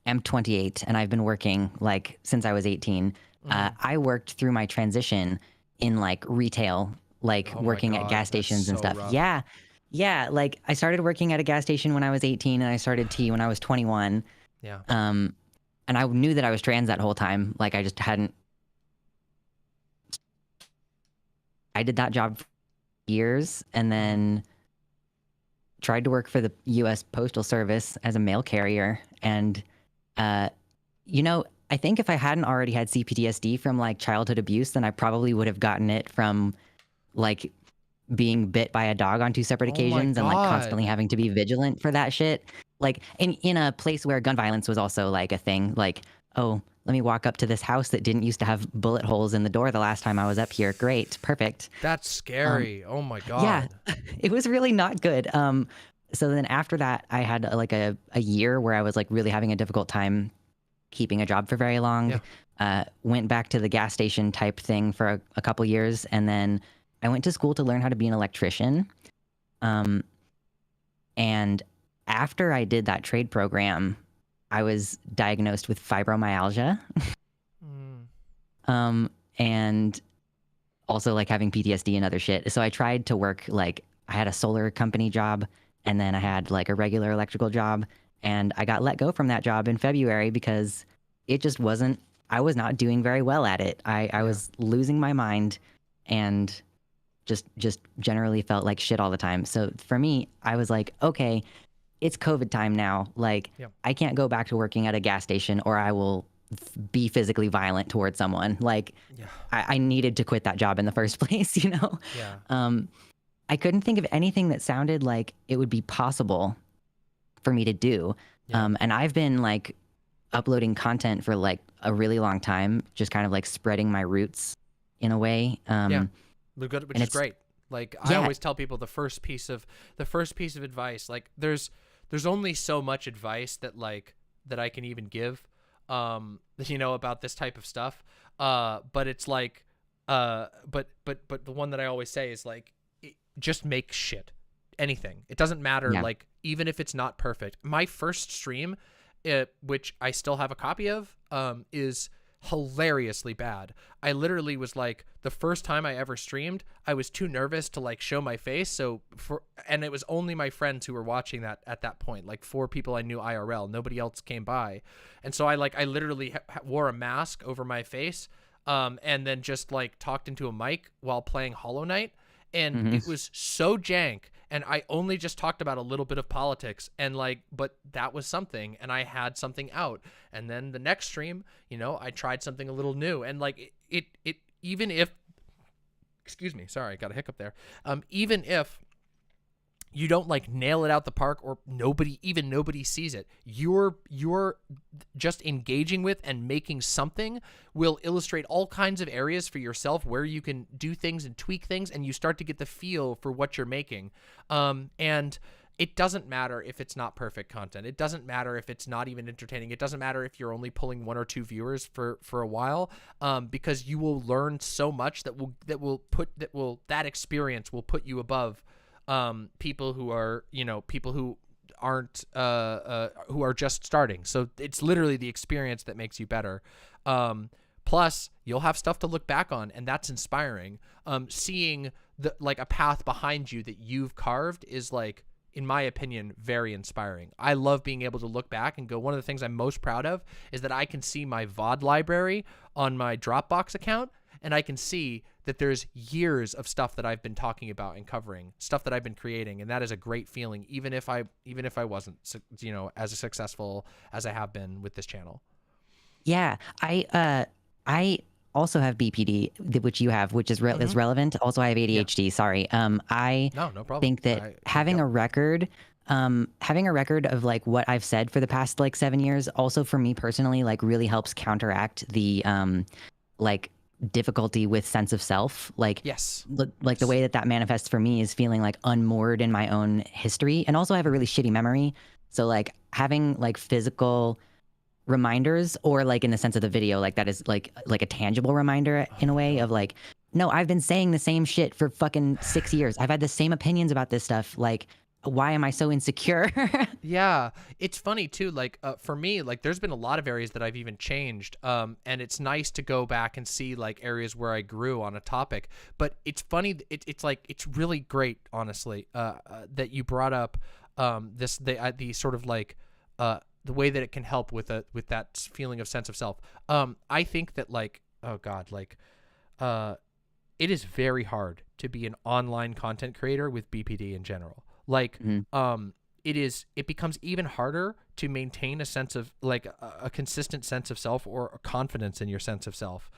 am 28 and I've been working like since I was 18. I worked through my transition in like retail, like working at gas stations and stuff. Rough. Yeah. Like I started working at a gas station when I was 18 and I started tea when I was 21. Yeah. And I knew that I was trans that whole time. Like I just hadn't. I did that job for years and then tried to work for the U.S. Postal Service as a mail carrier. And, I think if I hadn't already had CPTSD from like childhood abuse, then I probably would have gotten it from like being bit by a dog on 2 separate occasions and like constantly having to be vigilant for that shit. Like in a place where gun violence was also like a thing, like, oh, let me walk up to this house that didn't used to have bullet holes in the door the last time I was up here. Great. Perfect. That's scary. Oh my God. Yeah, it was really not good. So then after that, I had like a year where I was like really having a difficult time keeping a job for very long. Yeah. Went back to the gas station type thing for a couple years. And then I went to school to learn how to be an electrician. And after I did that trade program, I was diagnosed with fibromyalgia. And also like having PTSD and other shit. So I tried to work like, I had a solar company job and then I had like a regular electrical job, and I got let go from that job in February because it just wasn't, I was not doing very well at it. I was losing my mind and just generally felt like shit all the time. So for me, I was like, okay, it's COVID time now. Like I can't go back to working at a gas station or I will be physically violent towards someone. Like I needed to quit that job in the first place, I couldn't think of anything that sounded like it would be possible for me to do. And I've been like uploading content for like a really long time, just kind of like spreading my roots in a way. Which is great. Like I always tell people the first piece of advice, like there's only so much advice that I can even give, about this type of stuff. But it's like, but the one that I always say is like, just make shit, anything. It doesn't matter. Like even if it's not perfect. My first stream, which I still have a copy of, is hilariously bad. I literally was like, the first time I ever streamed, I was too nervous to like show my face. And it was only my friends who were watching that at that point, like 4 people I knew IRL, nobody else came by. And so I literally wore a mask over my face, and then just like talked into a mic while playing Hollow Knight. And it was so jank. And I only just talked about a little bit of politics, and like, but that was something, and I had something out. And then the next stream, you know, I tried something a little new, and like it even if, excuse me, sorry, I got a hiccup there. Even if you don't like nail it out the park, or nobody sees it, you're just engaging with and making something will illustrate all kinds of areas for yourself where you can do things and tweak things, and you start to get the feel for what you're making. And it doesn't matter if it's not perfect content. It doesn't matter if it's not even entertaining. It doesn't matter if you're only pulling 1 or 2 viewers for a while, because you will learn so much that experience will put you above people who are, you know, people who aren't who are just starting. So it's literally the experience that makes you better. Plus you'll have stuff to look back on, and that's inspiring. Seeing like a path behind you that you've carved is, like, in my opinion, very inspiring. I love being able to look back and go, one of the things I'm most proud of is that I can see my VOD library on my Dropbox account, and I can see that there's years of stuff that I've been talking about and covering, stuff that I've been creating, and that is a great feeling, even if I wasn't, you know, as successful as I have been with this channel. Yeah, I also have BPD, which you have, which is is relevant. Also, I have ADHD. Sorry. No problem. Think that having a record of like what I've said for the past like 7 years, also for me personally, like really helps counteract the like difficulty with sense of self. Like, yes, like the way that manifests for me is feeling like unmoored in my own history, and also I have a really shitty memory. So like having like physical reminders, or like in the sense of the video, like that is like a tangible reminder in a way of like, no, I've been saying the same shit for fucking 6 years. I've had the same opinions about this stuff. Like, why am I so insecure? Yeah, it's funny too. Like for me, like there's been a lot of areas that I've even changed, and it's nice to go back and see like areas where I grew on a topic. But it's funny. It's like, it's really great, honestly, that you brought up the sort of like the way that it can help with that feeling of sense of self. I think that like, oh God, like it is very hard to be an online content creator with BPD in general. Like, it becomes even harder to maintain a sense of like a consistent sense of self, or a confidence in your sense of self,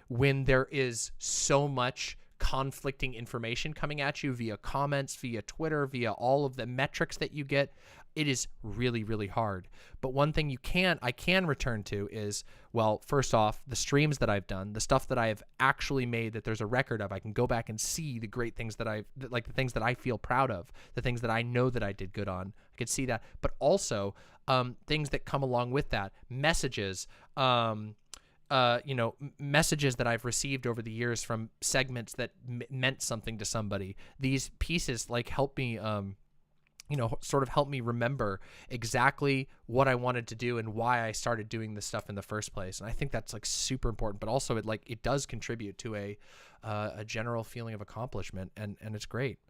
when there is so much conflicting information coming at you via comments, via Twitter, via all of the metrics that you get. It is really, really hard. But one thing I can return to is, well, first off, the streams that I've done, the stuff that I have actually made that there's a record of. I can go back and see the great things that like the things that I feel proud of, the things that I know that I did good on. I could see that. But also things that come along with that, messages, you know, messages that I've received over the years from segments that meant something to somebody. These pieces like help me, you know, sort of help me remember exactly what I wanted to do and why I started doing this stuff in the first place. And I think that's like super important, but also it does contribute to a general feeling of accomplishment, and it's great.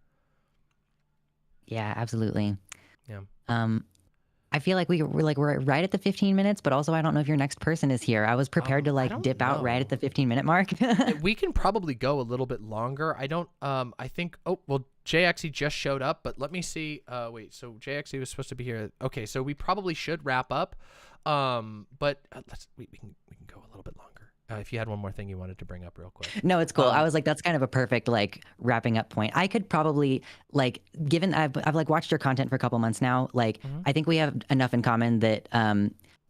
Yeah, absolutely. Yeah. I feel like we're right at the 15 minutes, but also I don't know if your next person is here. I was prepared to like dip out right at the 15-minute mark. We can probably go a little bit longer. I don't I think, oh, well, Jay Exci just showed up, but let me see. Wait, so Jay Exci was supposed to be here. Okay, so we probably should wrap up. But we can go a little bit longer. If you had one more thing you wanted to bring up real quick. No, it's cool. I was like, that's kind of a perfect like wrapping up point. I could probably like, given I've like watched your content for a couple months now, like I think we have enough in common that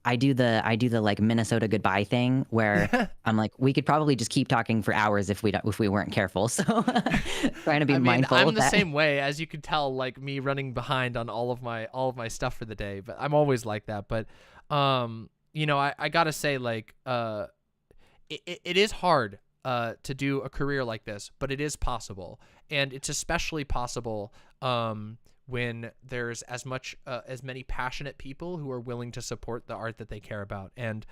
I do the like Minnesota goodbye thing where I'm like, we could probably just keep talking for hours if we weren't careful. So trying to be mindful. I'm of the that. same way, as you can tell, like me running behind on all of my stuff for the day, but I'm always like that. But you know, I gotta say, like it is hard to do a career like this, but it is possible. And it's especially possible when there's as many passionate people who are willing to support the art that they care about. And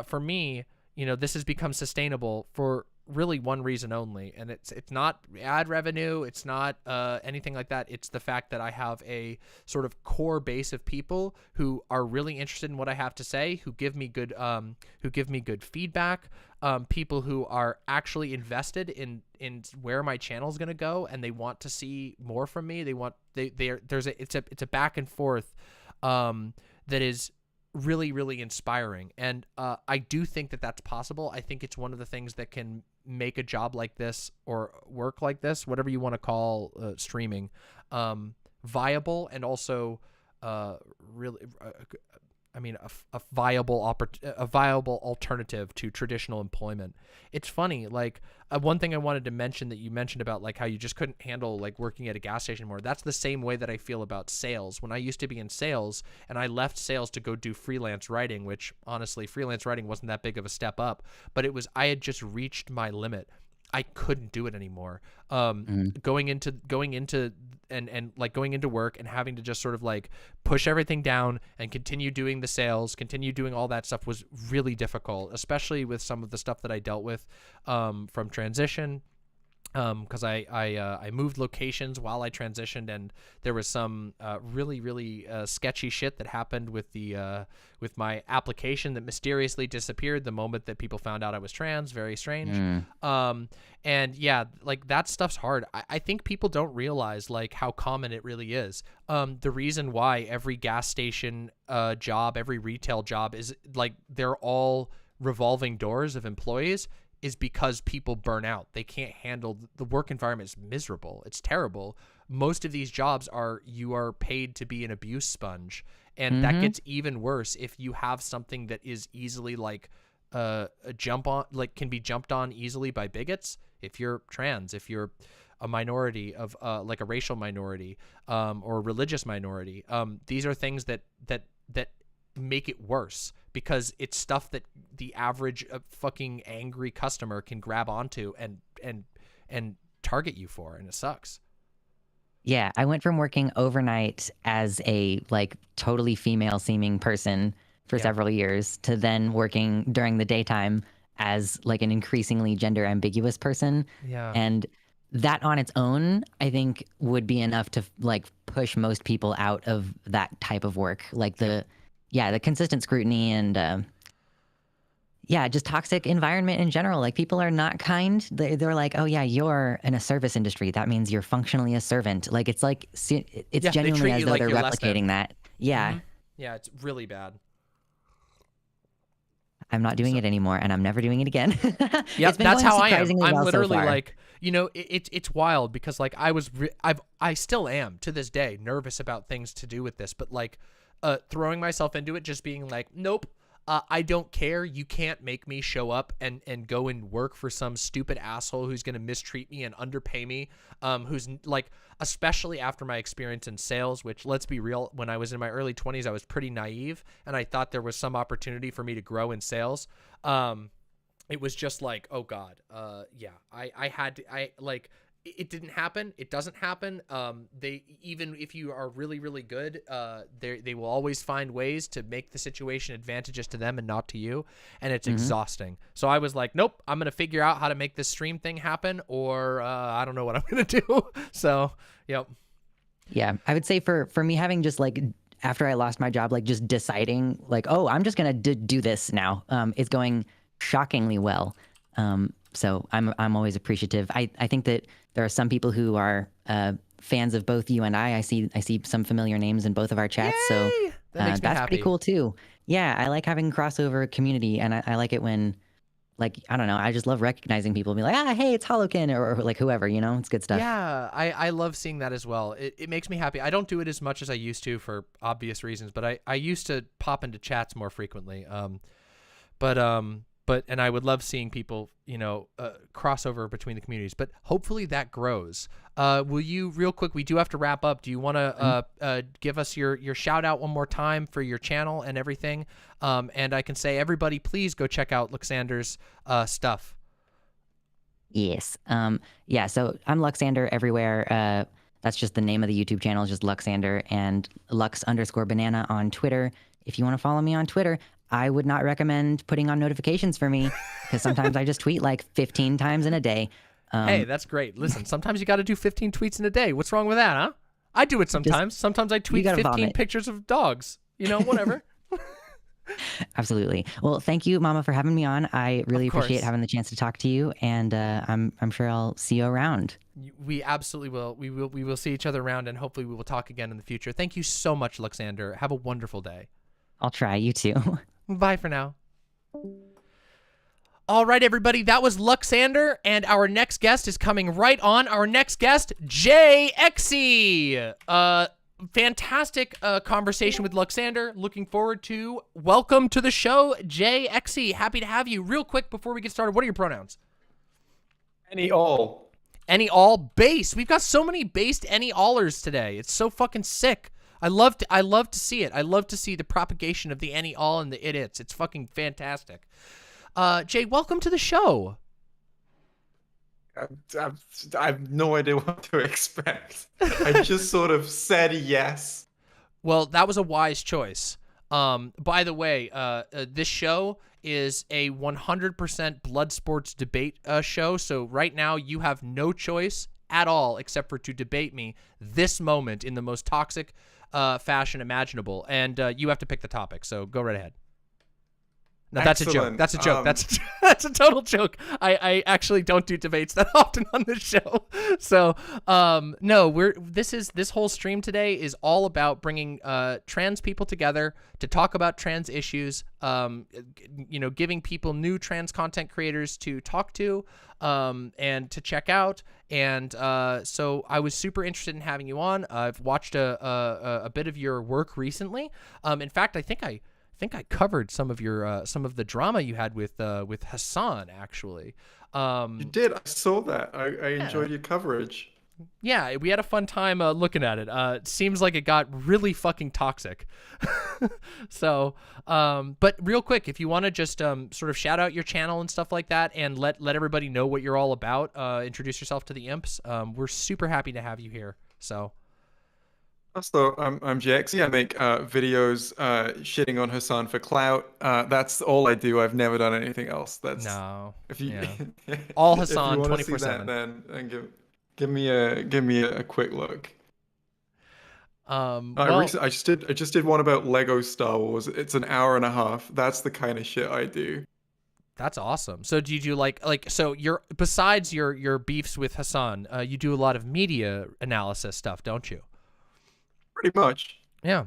for me, this has become sustainable for really one reason only, and it's not ad revenue, it's not anything like that. It's the fact that I have a sort of core base of people who are really interested in what I have to say, who give me good feedback, people who are actually invested in where my channel is going to go, and they want to see more from me. It's a back and forth that is really, really inspiring. And I do think that that's possible. I think it's one of the things that can make a job like this, or work like this, whatever you want to call streaming, viable, and also really a viable alternative to traditional employment. It's funny, like one thing I wanted to mention that you mentioned about like how you just couldn't handle like working at a gas station more. That's the same way that I feel about sales. When I used to be in sales and I left sales to go do freelance writing, which honestly freelance writing wasn't that big of a step up, but I had just reached my limit. I couldn't do it anymore. Going into work and having to just sort of like push everything down and continue doing the sales, continue doing all that stuff was really difficult, especially with some of the stuff that I dealt with from transition. Because I moved locations while I transitioned, and there was some really, really sketchy shit that happened with with my application that mysteriously disappeared the moment that people found out I was trans. Very strange. And yeah, like that stuff's hard. I think people don't realize like how common it really is. The reason why every gas station job, every retail job is like they're all revolving doors of employees is because people burn out. They can't handle the work environment. Is miserable. It's terrible. Most of these jobs you are paid to be an abuse sponge, and that gets even worse if you have something that is easily like can be jumped on easily by bigots. If you're trans, if you're a minority of like a racial minority or a religious minority, these are things that make it worse, because it's stuff that the average fucking angry customer can grab onto and target you for, and it sucks. Yeah, I went from working overnight as a like totally female seeming person for several years to then working during the daytime as like an increasingly gender ambiguous person. Yeah. And that on its own, I think would be enough to like push most people out of that type of work. Like the consistent scrutiny and just toxic environment in general. Like people are not kind. They're like, oh yeah, you're in a service industry. That means you're functionally a servant. Like it's genuinely as though they're replicating that. Yeah. Yeah, it's really bad. I'm not doing it anymore, and I'm never doing it again. Yeah, that's how I am. I'm well literally so far. like, it's wild, because like I still am to this day nervous about things to do with this, but like throwing myself into it, just being like, nope, I don't care. You can't make me show up and go and work for some stupid asshole who's going to mistreat me and underpay me, who's like, especially after my experience in sales, which, let's be real, when I was in my early 20s, I was pretty naive, and I thought there was some opportunity for me to grow in sales. It was just like, oh God, it didn't happen. It doesn't happen. Even if you are really, really good, they will always find ways to make the situation advantageous to them and not to you. And it's exhausting. So I was like, nope, I'm going to figure out how to make this stream thing happen, or I don't know what I'm going to do. So, yep. Yeah, I would say for me, having just like, after I lost my job, like just deciding like, oh, I'm just going to do this now, is going shockingly well. So I'm always appreciative. I think that there are some people who are fans of both you and I. I see some familiar names in both of our chats. Yay! So That makes me that's happy. pretty cool too. Yeah, I like having crossover community, and I like it when, like, I don't know, I just love recognizing people and be like, hey, it's Holokin, or like whoever, it's good stuff. Yeah, I love seeing that as well. It makes me happy. I don't do it as much as I used to for obvious reasons, but I used to pop into chats more frequently. But I would love seeing people, crossover between the communities. But hopefully that grows. Will you, real quick, we do have to wrap up. Do you want to give us your shout out one more time for your channel and everything? And I can say, everybody, please go check out Luxander's stuff. Yes. So I'm Luxander everywhere. That's just the name of the YouTube channel, is just Luxander, and Lux_banana on Twitter. If you want to follow me on Twitter, I would not recommend putting on notifications for me because sometimes I just tweet like 15 times in a day. Hey, that's great. Listen, sometimes you got to do 15 tweets in a day. What's wrong with that, huh? I do it sometimes. Sometimes I tweet 15 vomit. pictures of dogs. You know, whatever. Absolutely. Well, thank you, Mama, for having me on. I really course. appreciate having the chance to talk to you, and I'm sure I'll see you around. We absolutely will. We will see each other around, and hopefully we will talk again in the future. Thank you so much, Luxander. Have a wonderful day. I'll try. You too. Bye for now. All right, everybody. That was Luxander, and our next guest is coming right on. Our next guest, Jay Exci. Fantastic conversation with Luxander. Looking forward to. Welcome to the show, Jay Exci. Happy to have you. Real quick before we get started, what are your pronouns? Any all. Any all base. We've got so many based any allers today. It's so fucking sick. I love to see it. I love to see the propagation of the any all and the it's. It's fucking fantastic. Jay, welcome to the show. I have no idea what to expect. I just sort of said yes. Well, that was a wise choice. By the way, this show is a 100% blood sports debate show. So right now you have no choice at all except for to debate me this moment in the most toxic fashion imaginable. And you have to pick the topic. So go right ahead. No, that's a joke. That's a joke. That's a total joke. I actually don't do debates that often on this show. So no, this whole stream today is all about bringing trans people together to talk about trans issues. Giving people new trans content creators to talk to and to check out. And so I was super interested in having you on. I've watched a bit of your work recently. In fact, I think I covered some of your some of the drama you had with Hassan, actually. You did. I saw that. I enjoyed your coverage. Yeah, we had a fun time looking at it. It seems like it got really fucking toxic. So, but real quick, if you want to just sort of shout out your channel and stuff like that, and let everybody know what you're all about, introduce yourself to the imps. We're super happy to have you here. So. So I'm Jay Exci. I make videos shitting on Hassan for clout. That's all I do. I've never done anything else. That's if you all Hassan if you 24/7. Then give me a quick look. I just did one about Lego Star Wars. It's an hour and a half. That's the kind of shit I do. That's awesome. So do you do like so you're besides your beefs with Hassan, you do a lot of media analysis stuff, don't you? Pretty much. Yeah.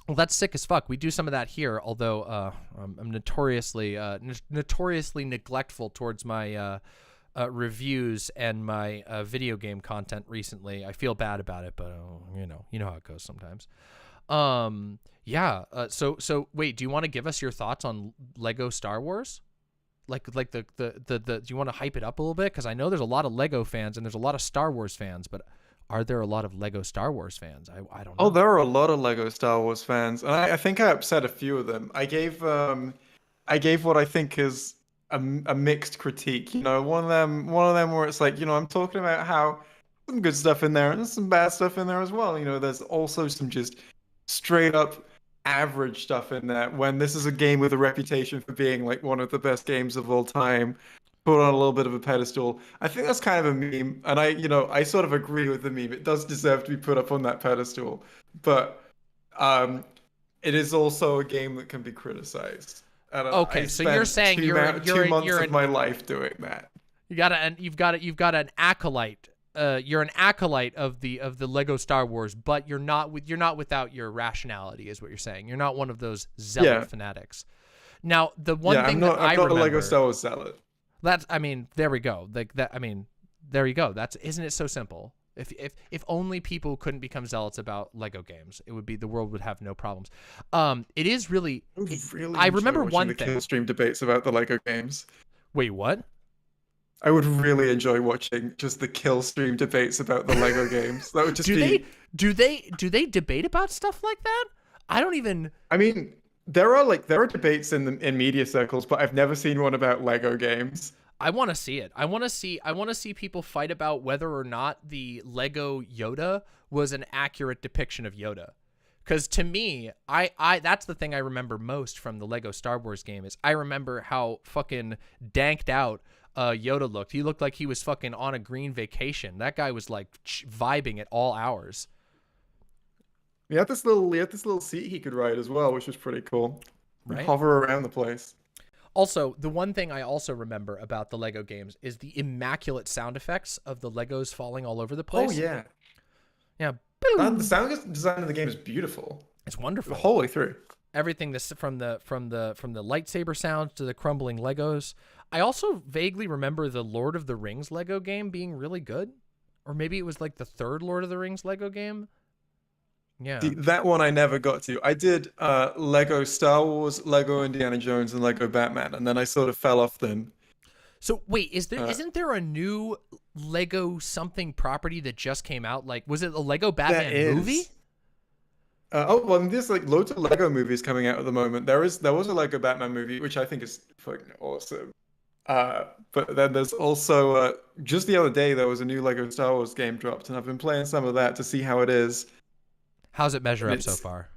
Well, that's sick as fuck. We do some of that here, although I'm notoriously neglectful towards my reviews and my video game content recently. I feel bad about it, but you know how it goes sometimes. Yeah. So wait, do you want to give us your thoughts on Lego Star Wars? Like the do you want to hype it up a little bit? Because I know there's a lot of Lego fans and there's a lot of Star Wars fans, but are there a lot of Lego Star Wars fans? I don't know. Oh, there are a lot of Lego Star Wars fans, and I think I upset a few of them. I gave what I think is a mixed critique. You know, one of them where it's like, I'm talking about how some good stuff in there and there's some bad stuff in there as well. There's also some just straight up average stuff in there. When this is a game with a reputation for being like one of the best games of all time, put on a little bit of a pedestal. I think that's kind of a meme, and I sort of agree with the meme. It does deserve to be put up on that pedestal, but it is also a game that can be criticized. And okay, so you're saying you're 2 months of my life doing that. You've got an acolyte. You're an acolyte of the Lego Star Wars, but you're not without your rationality, is what you're saying. You're not one of those zealot fanatics. Now, the one thing I'm I not remember, a Lego Star Wars zealot. There we go. There you go. Isn't it so simple? If only people couldn't become zealots about Lego games, the world would have no problems. It is really. I remember one thing. Kill stream debates about the Lego games. Wait, what? I would really enjoy watching just the kill stream debates about the Lego games. That would just be. Do they debate about stuff like that? I don't even. I mean, there are debates in media circles, but I've never seen one about Lego games. I want to see it. I want to see people fight about whether or not the Lego Yoda was an accurate depiction of Yoda. Because to me, I that's the thing I remember most from the Lego Star Wars game is I remember how fucking danked out Yoda looked. He looked like he was fucking on a green vacation. That guy was like vibing at all hours. He had this little seat he could ride as well, which was pretty cool. Right? Hover around the place. Also, the one thing I also remember about the Lego games is the immaculate sound effects of the Legos falling all over the place. Oh yeah. Yeah. The sound design of the game is beautiful. It's wonderful. The whole way through. Everything this from the lightsaber sounds to the crumbling Legos. I also vaguely remember the Lord of the Rings Lego game being really good. Or maybe it was like the third Lord of the Rings Lego game. Yeah. That one I never got to. I did Lego Star Wars, Lego Indiana Jones, and Lego Batman, and then I sort of fell off them. So wait, isn't there a new Lego something property that just came out? Like, was it a Lego Batman movie? There's like loads of Lego movies coming out at the moment. There was a Lego Batman movie, which I think is fucking awesome. But then there's also just the other day there was a new Lego Star Wars game dropped, and I've been playing some of that to see how it is. How's it measure up so far?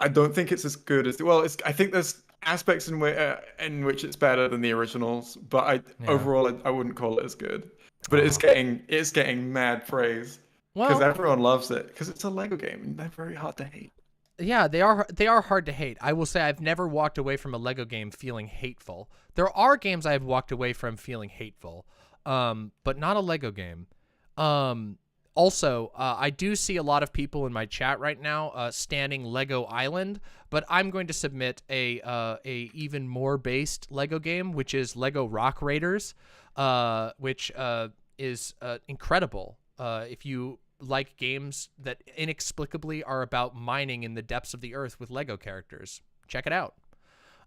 I don't think it's as good as I think there's aspects in which it's better than the originals, but overall I wouldn't call it as good. But it's getting mad praise because everyone loves it because it's a Lego game and they're very hard to hate. Yeah, they are hard to hate. I will say I've never walked away from a Lego game feeling hateful. There are games I've walked away from feeling hateful, but not a Lego game. Also, I do see a lot of people in my chat right now standing Lego Island, but I'm going to submit a even more based Lego game, which is Lego Rock Raiders, which is incredible. If you like games that inexplicably are about mining in the depths of the earth with Lego characters, check it out.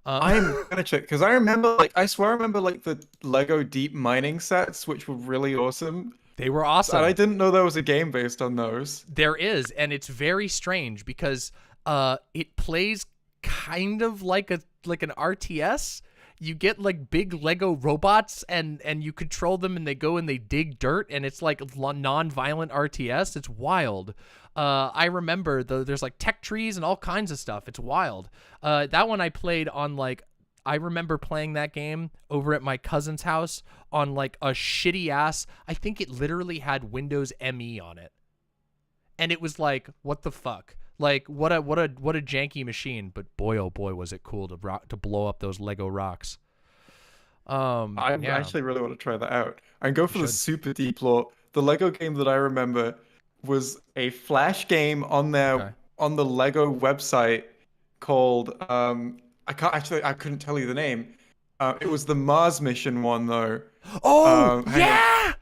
I'm gonna check because I remember I remember the Lego deep mining sets, which were really awesome. They were awesome. And I didn't know there was a game based on those. There is, and it's very strange because it plays kind of like an RTS. You get like big Lego robots and you control them and they go and they dig dirt and it's like non-violent RTS. It's wild. I remember there's like tech trees and all kinds of stuff. It's wild. That one I played on I remember playing that game over at my cousin's house on like a shitty ass. I think it literally had Windows ME on it. And it was like, what the fuck? Like what a janky machine, but boy oh boy was it cool to blow up those Lego rocks. I actually really want to try that out. And go for the super deep lore. The Lego game that I remember was a Flash game on the Lego website called I couldn't tell you the name. It was the Mars mission one though. Oh yeah!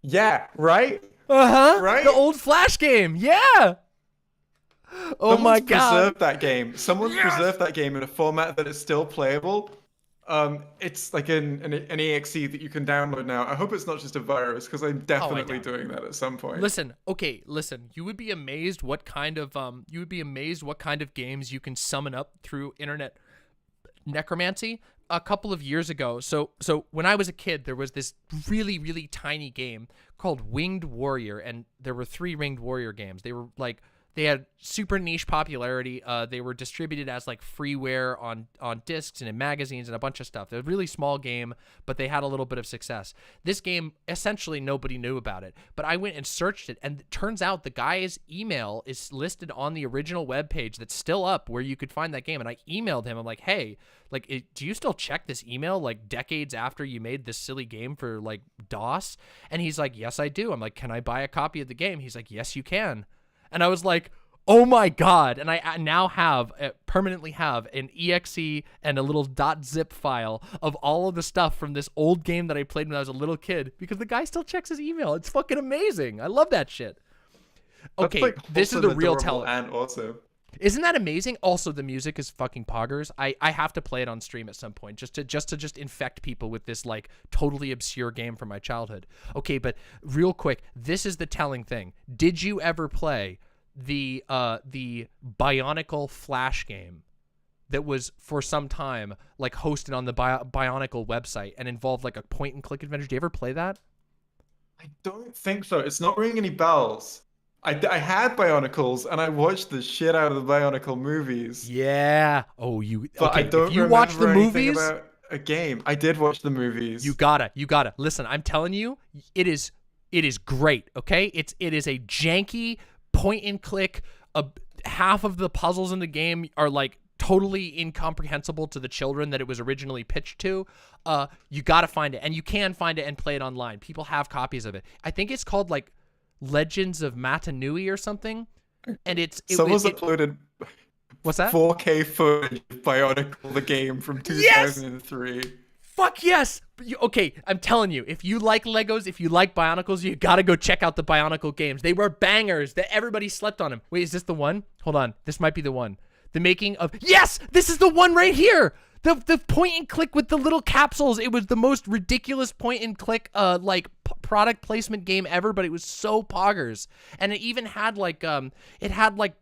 Yeah, right? Right? The old Flash game, yeah! Oh my god. Someone's preserved that game. Someone's preserved that game in a format that is still playable. It's like an EXE that you can download now. I hope it's not just a virus because I'm definitely doing that at some point. Listen. You would be amazed what kind of games you can summon up through internet necromancy. A couple of years ago, so when I was a kid, there was this really, really tiny game called Winged Warrior, and there were 3 Winged Warrior games. They were they had super niche popularity. They were distributed as like freeware on discs and in magazines and a bunch of stuff. They're a really small game, but they had a little bit of success. This game, essentially nobody knew about it, but I went and searched it, and it turns out the guy's email is listed on the original webpage that's still up where you could find that game. And I emailed him. I'm like, hey, do you still check this email like decades after you made this silly game for like DOS? And he's like, yes, I do. I'm like, can I buy a copy of the game? He's like, yes, you can. And I was like, oh my god. And I now permanently have an EXE and a little .zip file of all of the stuff from this old game that I played when I was a little kid because the guy still checks his email. It's fucking amazing. I love that shit. Okay, this is the real tell. And also, isn't that amazing? Also, the music is fucking poggers. I have to play it on stream at some point just to infect people with this like totally obscure game from my childhood. Okay, but real quick, this is the telling thing. Did you ever play the Bionicle Flash game? that was for some time like hosted on the Bionicle website and involved like a point and click adventure. Did you ever play that? I don't think so. It's not ringing any bells. I had Bionicles and I watched the shit out of the Bionicle movies. Yeah. Oh, But I don't if you watch the remember anything movies about a game. I did watch the movies. You gotta. Listen, I'm telling you, it is great. Okay, it is a janky point and click. Half of the puzzles in the game are like totally incomprehensible to the children that it was originally pitched to. You gotta find it, and you can find it and play it online. People have copies of it. I think it's called like Legends of Matanui or something, and someone's uploaded. What's that? 4K footage of Bionicle the game from 2003. Yes! Fuck yes! Okay, I'm telling you, if you like Legos, if you like Bionicles, you gotta go check out the Bionicle games. They were bangers. That everybody slept on them. Wait, is this the one? Hold on, this might be the one. The making of yes, this is the one right here. The point and click with the little capsules. It was the most ridiculous point and click product placement game ever, but it was so poggers. And it even had like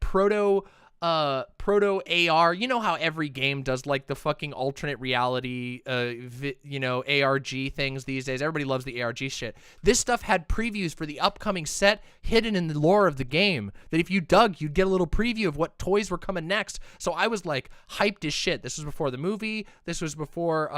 proto AR. You know how every game does like the fucking alternate reality ARG things these days. Everybody loves the ARG shit. This stuff had previews for the upcoming set hidden in the lore of the game, that if you dug, you'd get a little preview of what toys were coming next. So I was like hyped as shit. This was before the movie. This was before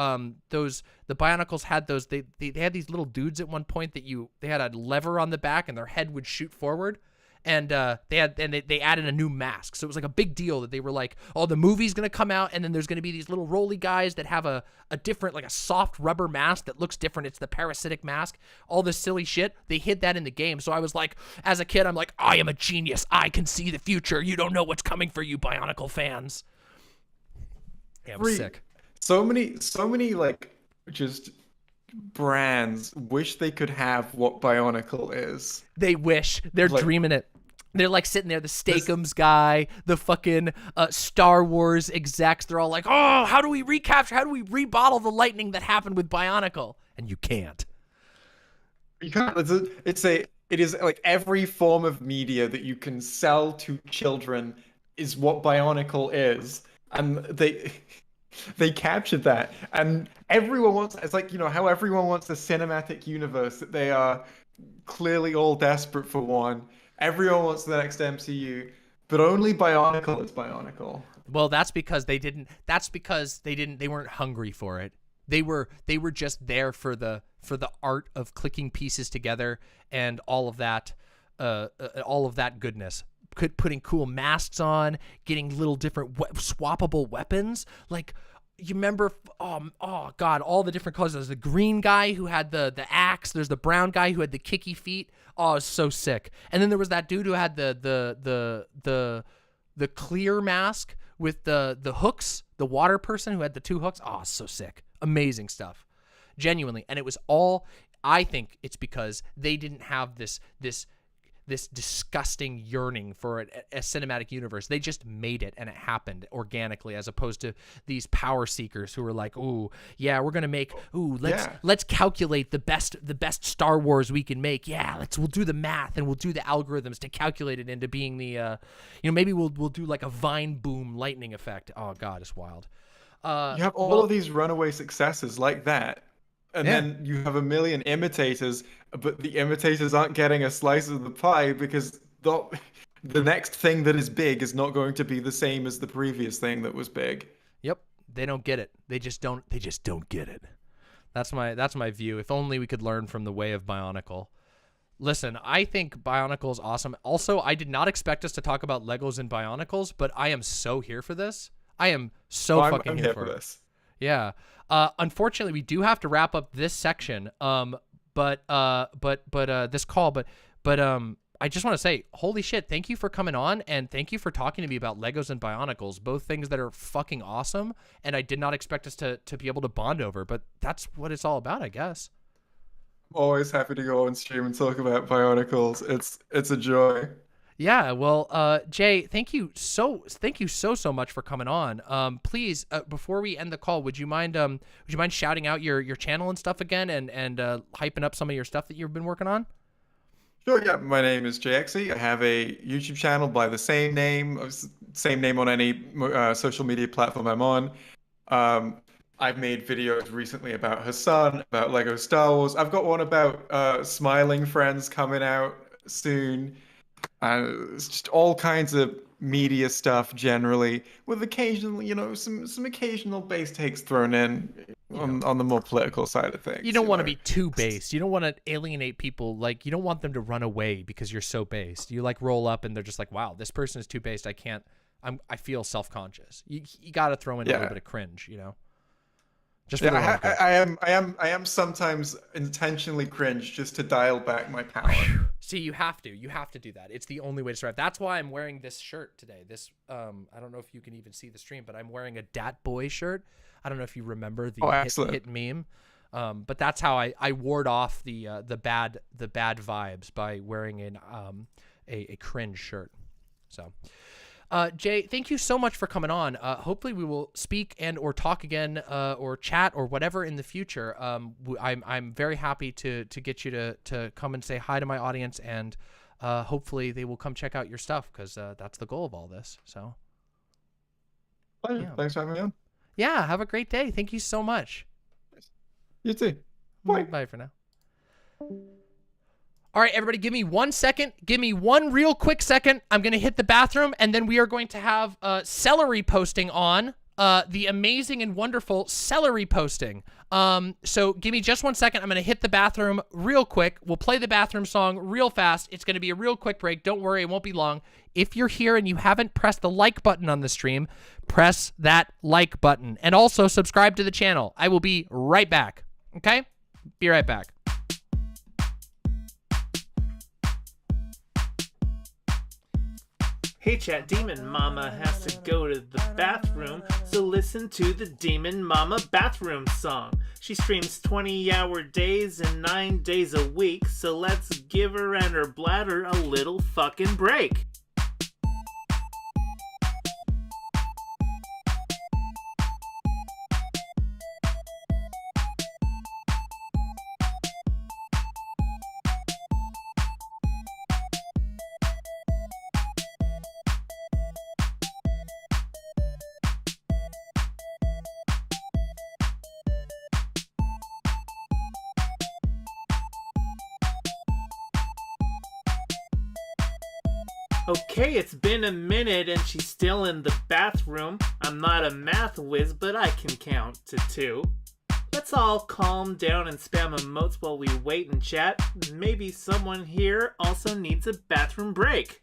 the Bionicles had those. They had these little dudes at one point that they had a lever on the back and their head would shoot forward. And they added a new mask. So it was like a big deal that they were like, oh, the movie's going to come out, and then there's going to be these little roly guys that have a different, like a soft rubber mask that looks different. It's the parasitic mask. All this silly shit. They hid that in the game. So I was like, as a kid, I'm like, I am a genius. I can see the future. You don't know what's coming for you, Bionicle fans. Yeah, it was sick. So many like just brands wish they could have what Bionicle is. They wish. They're dreaming it. They're like sitting there, the Steakums guy, the fucking Star Wars execs. They're all like, oh, how do we recapture? How do we rebottle the lightning that happened with Bionicle? And you can't. You can't. It is like every form of media that you can sell to children is what Bionicle is, and they captured that, and everyone wants. It's like, you know, how everyone wants a cinematic universe, that they are clearly all desperate for one. Everyone wants the next MCU, but only Bionicle is Bionicle. Well, that's because they didn't. That's because they weren't hungry for it. They were just there for the art of clicking pieces together and all of that goodness. Putting cool masks on, getting little different swappable weapons. Like, you remember, oh god, all the different colors. There's the green guy who had the axe. There's the brown guy who had the kicky feet. Oh, it's so sick. And then there was that dude who had the clear mask with the hooks. The water person who had the two hooks. Oh, it's so sick. Amazing stuff. Genuinely. And it was all. I think it's because they didn't have this disgusting yearning for a cinematic universe. They just made it, and it happened organically, as opposed to these power seekers who were like, ooh, yeah, we're gonna make, let's calculate the best Star Wars we can make. Yeah, we'll do the math and we'll do the algorithms to calculate it into being the maybe we'll do like a vine boom lightning effect. Oh god, it's wild. You have all of these runaway successes like that. And then you have a million imitators, but the imitators aren't getting a slice of the pie because the next thing that is big is not going to be the same as the previous thing that was big. Yep, they don't get it. They just don't get it. That's my view. If only we could learn from the way of Bionicle. Listen, I think Bionicle is awesome. Also, I did not expect us to talk about Legos and Bionicles, but I am so here for this. I am so fucking here for this. Yeah. Unfortunately, we do have to wrap up this section. But this call. But I just want to say, holy shit! Thank you for coming on, and thank you for talking to me about Legos and Bionicles, both things that are fucking awesome. And I did not expect us to be able to bond over, but that's what it's all about, I guess. I'm always happy to go on stream and talk about Bionicles. It's a joy. Yeah, well, Jay, thank you so much for coming on. Please, before we end the call, would you mind shouting out your channel and stuff again, and hyping up some of your stuff that you've been working on? Sure, yeah. My name is Jay Exci. I have a YouTube channel by the same name, on any social media platform I'm on. I've made videos recently about her son, about Lego Star Wars. I've got one about smiling friends coming out soon. It's just all kinds of media stuff generally, with occasional, some occasional base takes thrown in on the more political side of things. You don't want to be too based. You don't want to alienate people. Like, you don't want them to run away because you're so based. You like roll up and they're just like, wow, this person is too based. I feel self-conscious. You got to throw in a little bit of cringe, Just for the love of God. I am sometimes intentionally cringe just to dial back my power. See, you have to do that. It's the only way to survive. That's why I'm wearing this shirt today. This I don't know if you can even see the stream, but I'm wearing a Dat Boy shirt. I don't know if you remember the hit meme. But that's how I ward off the bad vibes by wearing a cringe shirt. So Jay, thank you so much for coming on. Hopefully we will speak and or talk again or chat or whatever in the future. I'm very happy to get you to come and say hi to my audience, and hopefully they will come check out your stuff, because that's the goal of all this. So pleasure. Yeah. Thanks for having me on. Yeah, have a great day. Thank you so much. You too. Bye. Bye for now. All right, everybody, give me 1 second. Give me one real quick second. I'm going to hit the bathroom, and then we are going to have Celery posting on, the amazing and wonderful Celery posting. So give me just 1 second. I'm going to hit the bathroom real quick. We'll play the bathroom song real fast. It's going to be a real quick break. Don't worry, it won't be long. If you're here and you haven't pressed the like button on the stream, press that like button. And also subscribe to the channel. I will be right back. Okay? Be right back. Hey chat, Demon Mama has to go to the bathroom, so listen to the Demon Mama bathroom song. She streams 20-hour days and 9 days a week, so let's give her and her bladder a little fucking break. Okay, it's been a minute and she's still in the bathroom. I'm not a math whiz, but I can count to 2. Let's all calm down and spam emotes while we wait and chat. Maybe someone here also needs a bathroom break.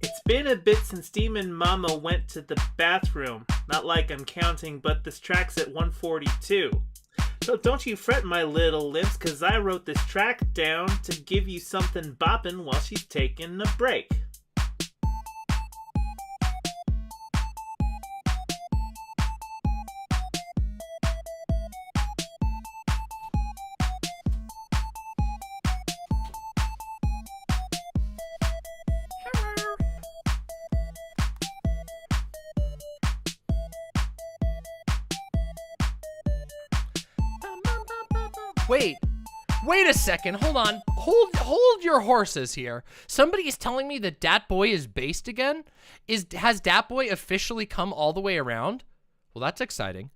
It's been a bit since Demon Mama went to the bathroom. Not like I'm counting, but this track's at 142. So don't you fret, my little lips, cause I wrote this track down to give you something boppin' while she's taking a break. Wait a second. Hold on. Hold your horses here. Somebody is telling me that Dat Boy is based again? Has Dat Boy officially come all the way around? Well, that's exciting.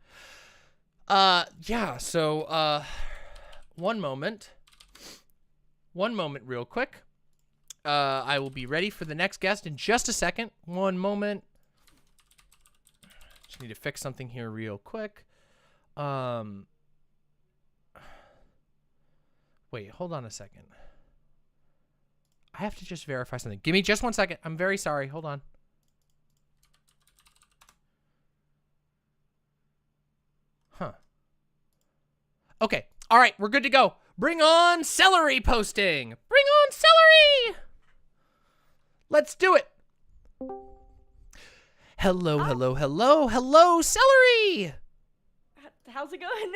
Yeah, so one moment real quick. I will be ready for the next guest in just a second. One moment. Just need to fix something here real quick. Wait, hold on a second. I have to just verify something. Give me just 1 second. I'm very sorry. Hold on. Huh. Okay. All right. We're good to go. Bring on Celery posting. Bring on Celery. Let's do it. Hello, hello, hello, hello, Celery. How's it going?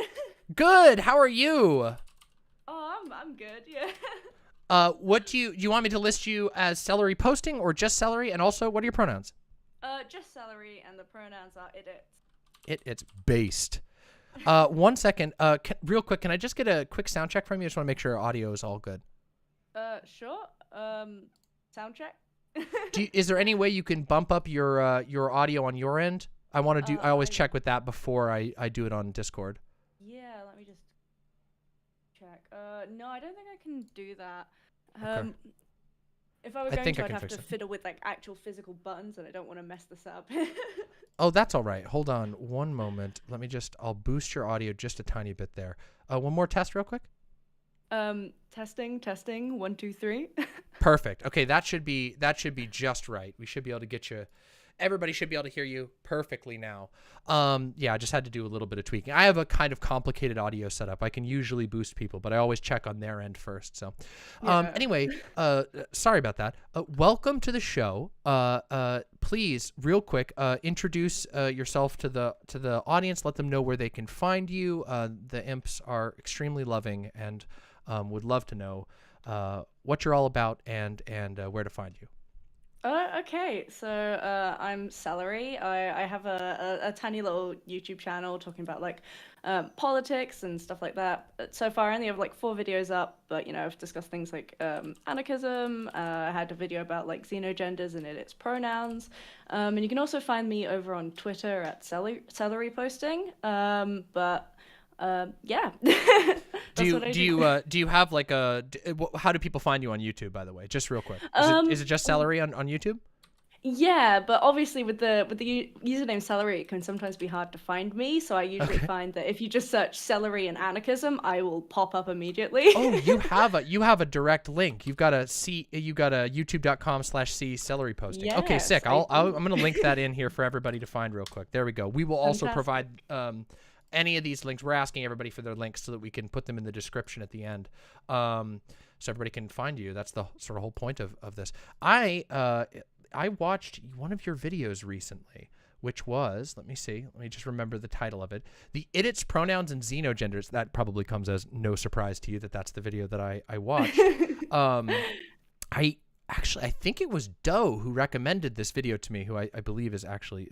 Good. How are you? Oh, I'm good. Yeah. What do you want me to list you as Celery posting or just Celery? And also, what are your pronouns? Just Celery, and the pronouns are it. It's based. 1 second. Real quick, can I just get a quick sound check from you? I just want to make sure our audio is all good. Sure. Sound check. Is there any way you can bump up your audio on your end? I want to do. I always check with that before I do it on Discord. Yeah, let me just check. No, I don't think I can do that. Okay. If I were I going think to, I I'd can have fix to it. fiddle with like actual physical buttons, and I don't want to mess this up. Oh, that's all right. Hold on one moment. Let me I'll boost your audio just a tiny bit there. One more test real quick. Testing. 1, 2, 3. Perfect. Okay, that should be just right. We should be able to get you. Everybody should be able to hear you perfectly now. Yeah, I just had to do a little bit of tweaking. I have a kind of complicated audio setup. I can usually boost people, but I always check on their end first. So, anyway, sorry about that. Welcome to the show. Please, real quick, introduce yourself to the audience. Let them know where they can find you. The imps are extremely loving and would love to know what you're all about and where to find you. Okay, so I'm Celery. I have a tiny little YouTube channel talking about like politics and stuff like that. So far, I only have like 4 videos up, but you know, I've discussed things like anarchism. I had a video about like xenogenders and its pronouns. And you can also find me over on Twitter at Celery posting. Yeah. Do you have like how do people find you on YouTube, by the way? Just real quick. Is it just Celery on YouTube? Yeah, but obviously with the username Celery, it can sometimes be hard to find me. So I usually find that if you just search Celery and anarchism, I will pop up immediately. Oh, you have a direct link. You got a youtube.com/c Celery posting. Yes, okay, sick. I'm gonna link that in here for everybody to find real quick. There we go. We will also provide any of these links. We're asking everybody for their links so that we can put them in the description at the end, so everybody can find you. That's the sort of whole point of this. I watched one of your videos recently, which was, let me just remember the title of it, the Idiots, Pronouns, and Xenogenders. That probably comes as no surprise to you that that's the video that I watched. I think it was Doe who recommended this video to me, who I believe is actually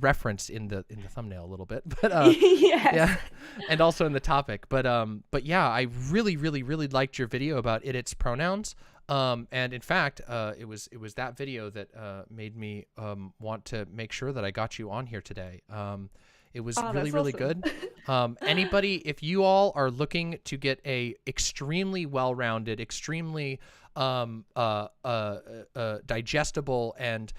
referenced in the thumbnail a little bit, but yes. Yeah, and also in the topic. But yeah, I really liked your video about Idiots, Pronouns. And in fact, it was that video that made me want to make sure that I got you on here today. It was really awesome. Good. Anybody, if you all are looking to get a extremely well-rounded, extremely digestible and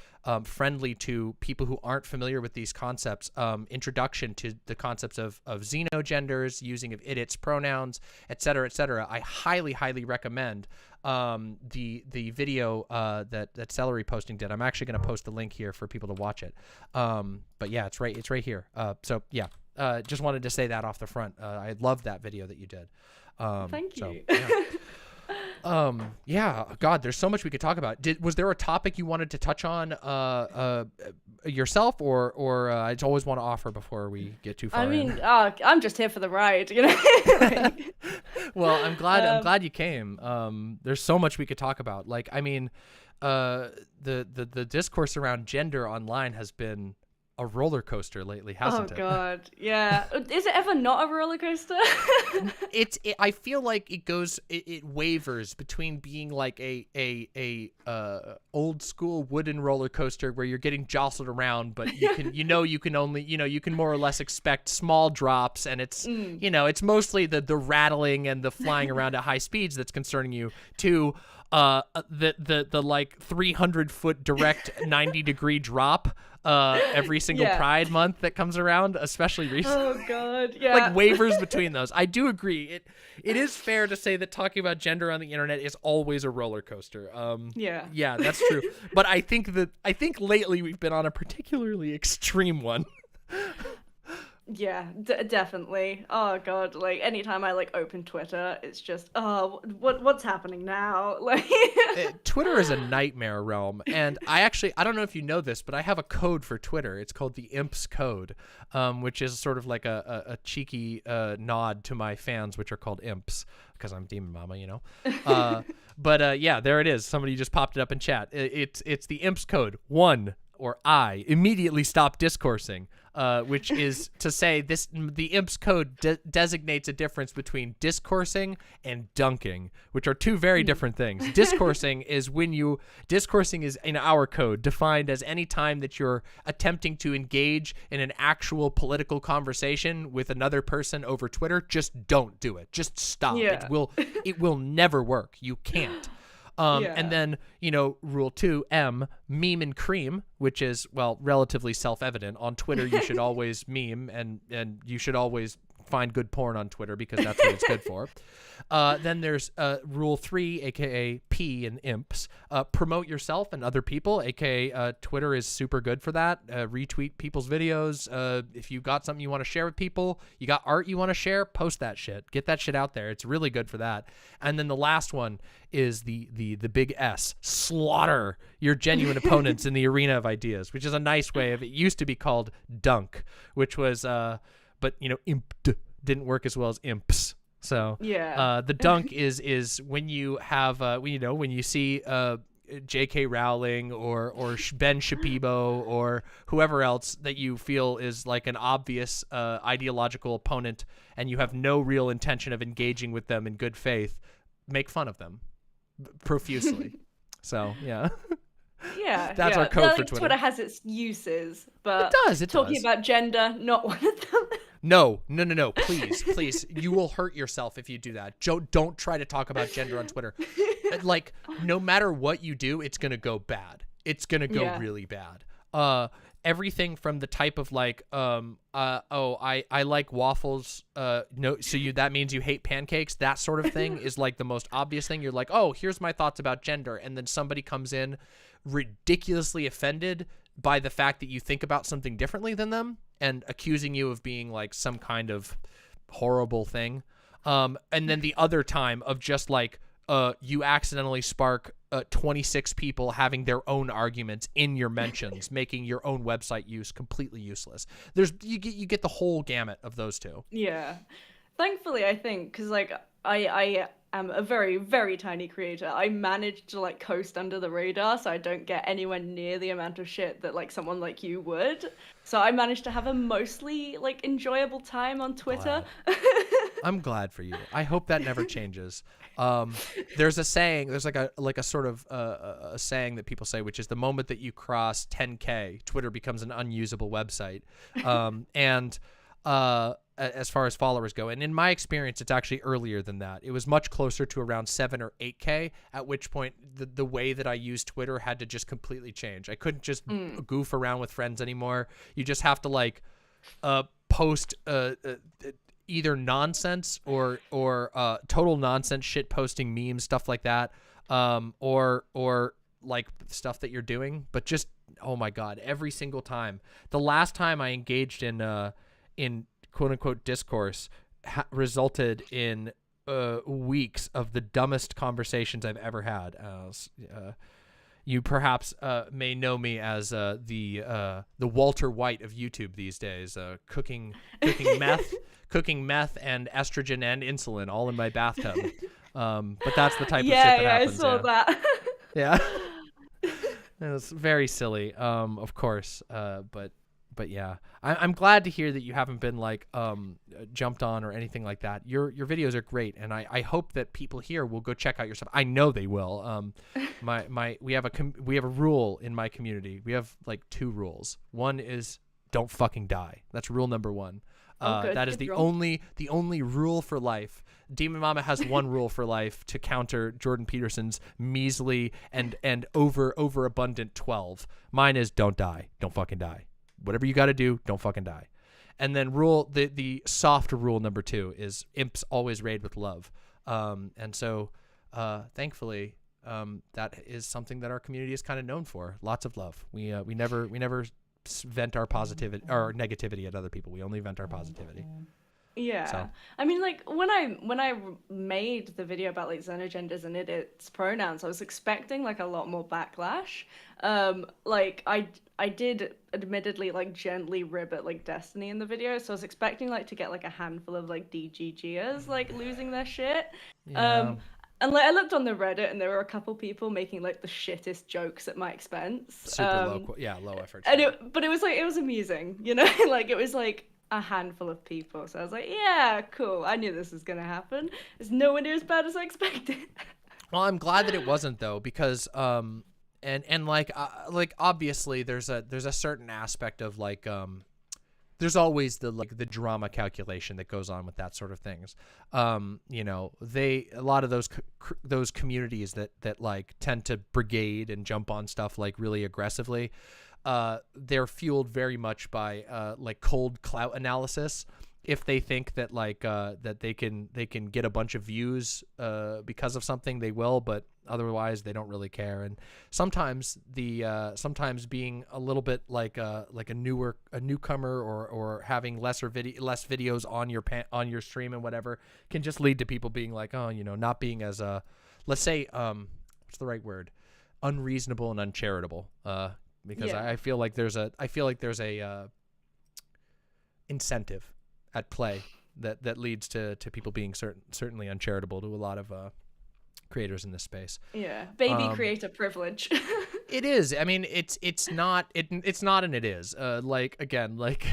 friendly to people who aren't familiar with these concepts, introduction to the concepts of xenogenders, using of idiots, pronouns, etc., I highly recommend the video that Celery posting did. I'm actually going to post the link here for people to watch it. But yeah, it's right here. So yeah, just wanted to say that off the front. I loved that video that you did. Thank you. So, yeah, God, there's so much we could talk about. Was there a topic you wanted to touch on yourself, or I just always want to offer before we get too far? I mean, I'm just here for the ride, you know. Well, I'm glad you came. There's so much we could talk about. Like, I mean, the discourse around gender online has been a roller coaster lately, hasn't it? Oh God, yeah. Is it ever not a roller coaster? I feel like it wavers between being like a old school wooden roller coaster where you're getting jostled around, but you can you can more or less expect small drops, and it's it's mostly the rattling and the flying around at high speeds that's concerning you, to the like 300-foot direct 90-degree drop every single Pride month that comes around, especially recently. Oh God, yeah. Like wavers between those. I do agree. It is fair to say that talking about gender on the internet is always a roller coaster. Yeah, that's true. But I think lately we've been on a particularly extreme one. Yeah, definitely. Oh god, like anytime I like open Twitter, it's just what's happening now? Like Twitter is a nightmare realm, and I don't know if you know this, but I have a code for Twitter. It's called the Imps code, which is sort of like a cheeky nod to my fans, which are called Imps, because I'm Demon Mama, you know. But yeah, there it is. Somebody just popped it up in chat. It's the Imps code 1, or I immediately stop discoursing. Which is to say the Imps code designates a difference between discoursing and dunking, which are two very different things. Discoursing is in our code defined as any time that you're attempting to engage in an actual political conversation with another person over Twitter. Just don't do it. Just stop. Yeah. It will never work. You can't. And then, rule 2, meme and cream, which is, well, relatively self-evident. On Twitter, you should always meme, and you should always find good porn on Twitter because that's what it's good for. Then there's rule 3, aka P in Imps. Promote yourself and other people, aka Twitter is super good for that. Retweet people's videos. If you got something you want to share with people, you got art you want to share, post that shit. Get that shit out there. It's really good for that. And then the last one is the big S. Slaughter your genuine opponents in the arena of ideas, which is a nice way of, it used to be called dunk, which was but imp didn't work as well as imps. So the dunk is when you have when you see J.K. Rowling or Ben Shapiro or whoever else that you feel is like an obvious ideological opponent, and you have no real intention of engaging with them in good faith, make fun of them profusely. So yeah. Yeah, that's our code for Twitter. Twitter has its uses, but it talking does. about gender, not one of them. No, please. You will hurt yourself if you do that. Don't try to talk about gender on Twitter. Like, no matter what you do, it's going to go bad. It's going to go really bad. Everything from the type of like, I like waffles. No, so that means you hate pancakes. That sort of thing is like the most obvious thing. You're like, oh, here's my thoughts about gender. And then somebody comes in ridiculously offended by the fact that you think about something differently than them and accusing you of being like some kind of horrible thing. And then the other time of just like, you accidentally spark 26 people having their own arguments in your mentions, making your own website use completely useless. You get the whole gamut of those two. Yeah. Thankfully, I think, because like I am a very, very tiny creator, I managed to like coast under the radar, so I don't get anywhere near the amount of shit that like someone like you would. So I managed to have a mostly like enjoyable time on Twitter. I'm glad for you. I hope that never changes. There's a saying, there's like a sort of a saying that people say, which is the moment that you cross 10K, Twitter becomes an unusable website. And as far as followers go, and in my experience, it's actually earlier than that. It was much closer to around 7 or 8K, at which point the way that I used Twitter had to just completely change. I couldn't just goof around with friends anymore. You just have to like post either nonsense or total nonsense shit posting memes, stuff like that, or like stuff that you're doing, but just, oh my God, every single time. The last time I engaged in quote unquote discourse resulted in weeks of the dumbest conversations I've ever had. You perhaps may know me as the Walter White of YouTube these days, cooking meth and estrogen and insulin all in my bathtub. But that's the type of shit that happens. I saw that. Yeah. It was very silly, of course. But yeah, I'm glad to hear that you haven't been like jumped on or anything like that. Your videos are great, and I hope that people here will go check out your stuff. I know they will. We have a rule in my community. We have like 2 rules. One is don't fucking die. That's rule number 1. That is the only rule for life. Demon Mama has one rule for life to counter Jordan Peterson's measly and overabundant 12. Mine is don't die. Don't fucking die. Whatever you got to do, don't fucking die. And then the soft rule number 2 is imps always raid with love. And so thankfully that is something that our community is kind of known for. Lots of love. We never vent our positivity or negativity at other people. We only vent our positivity. Yeah. So. I mean, like, when I made the video about, like, xenogenders and its pronouns, I was expecting, like, a lot more backlash. Like, I did admittedly, like, gently rib at, like, Destiny in the video, so I was expecting, like, to get, like, a handful of, like, DGGers, like, losing their shit. Yeah. And, like, I looked on the Reddit, and there were a couple people making, like, the shittest jokes at my expense. Super low effort. And but it was, like, it was amusing, you know? Like, it was, like, a handful of people, so I was like, yeah, cool, I knew this was gonna happen. It's nowhere near as bad as I expected. Well, I'm glad that it wasn't though, because and like obviously there's a certain aspect of like there's always the drama calculation that goes on with that sort of things. You know, a lot of those communities that like tend to brigade and jump on stuff like really aggressively. They're fueled very much by like cold clout analysis. If they think that like that they can get a bunch of views because of something, they will, but otherwise they don't really care. And sometimes sometimes being a little bit like a newcomer or having less videos on your stream and whatever can just lead to people being like, oh, you know, not being as let's say what's the right word, unreasonable and uncharitable. Because yeah. I feel like there's a incentive at play that leads to people being certainly uncharitable to a lot of creators in this space. Yeah, baby creator privilege. It is. I mean, it's not and it is. Like again, like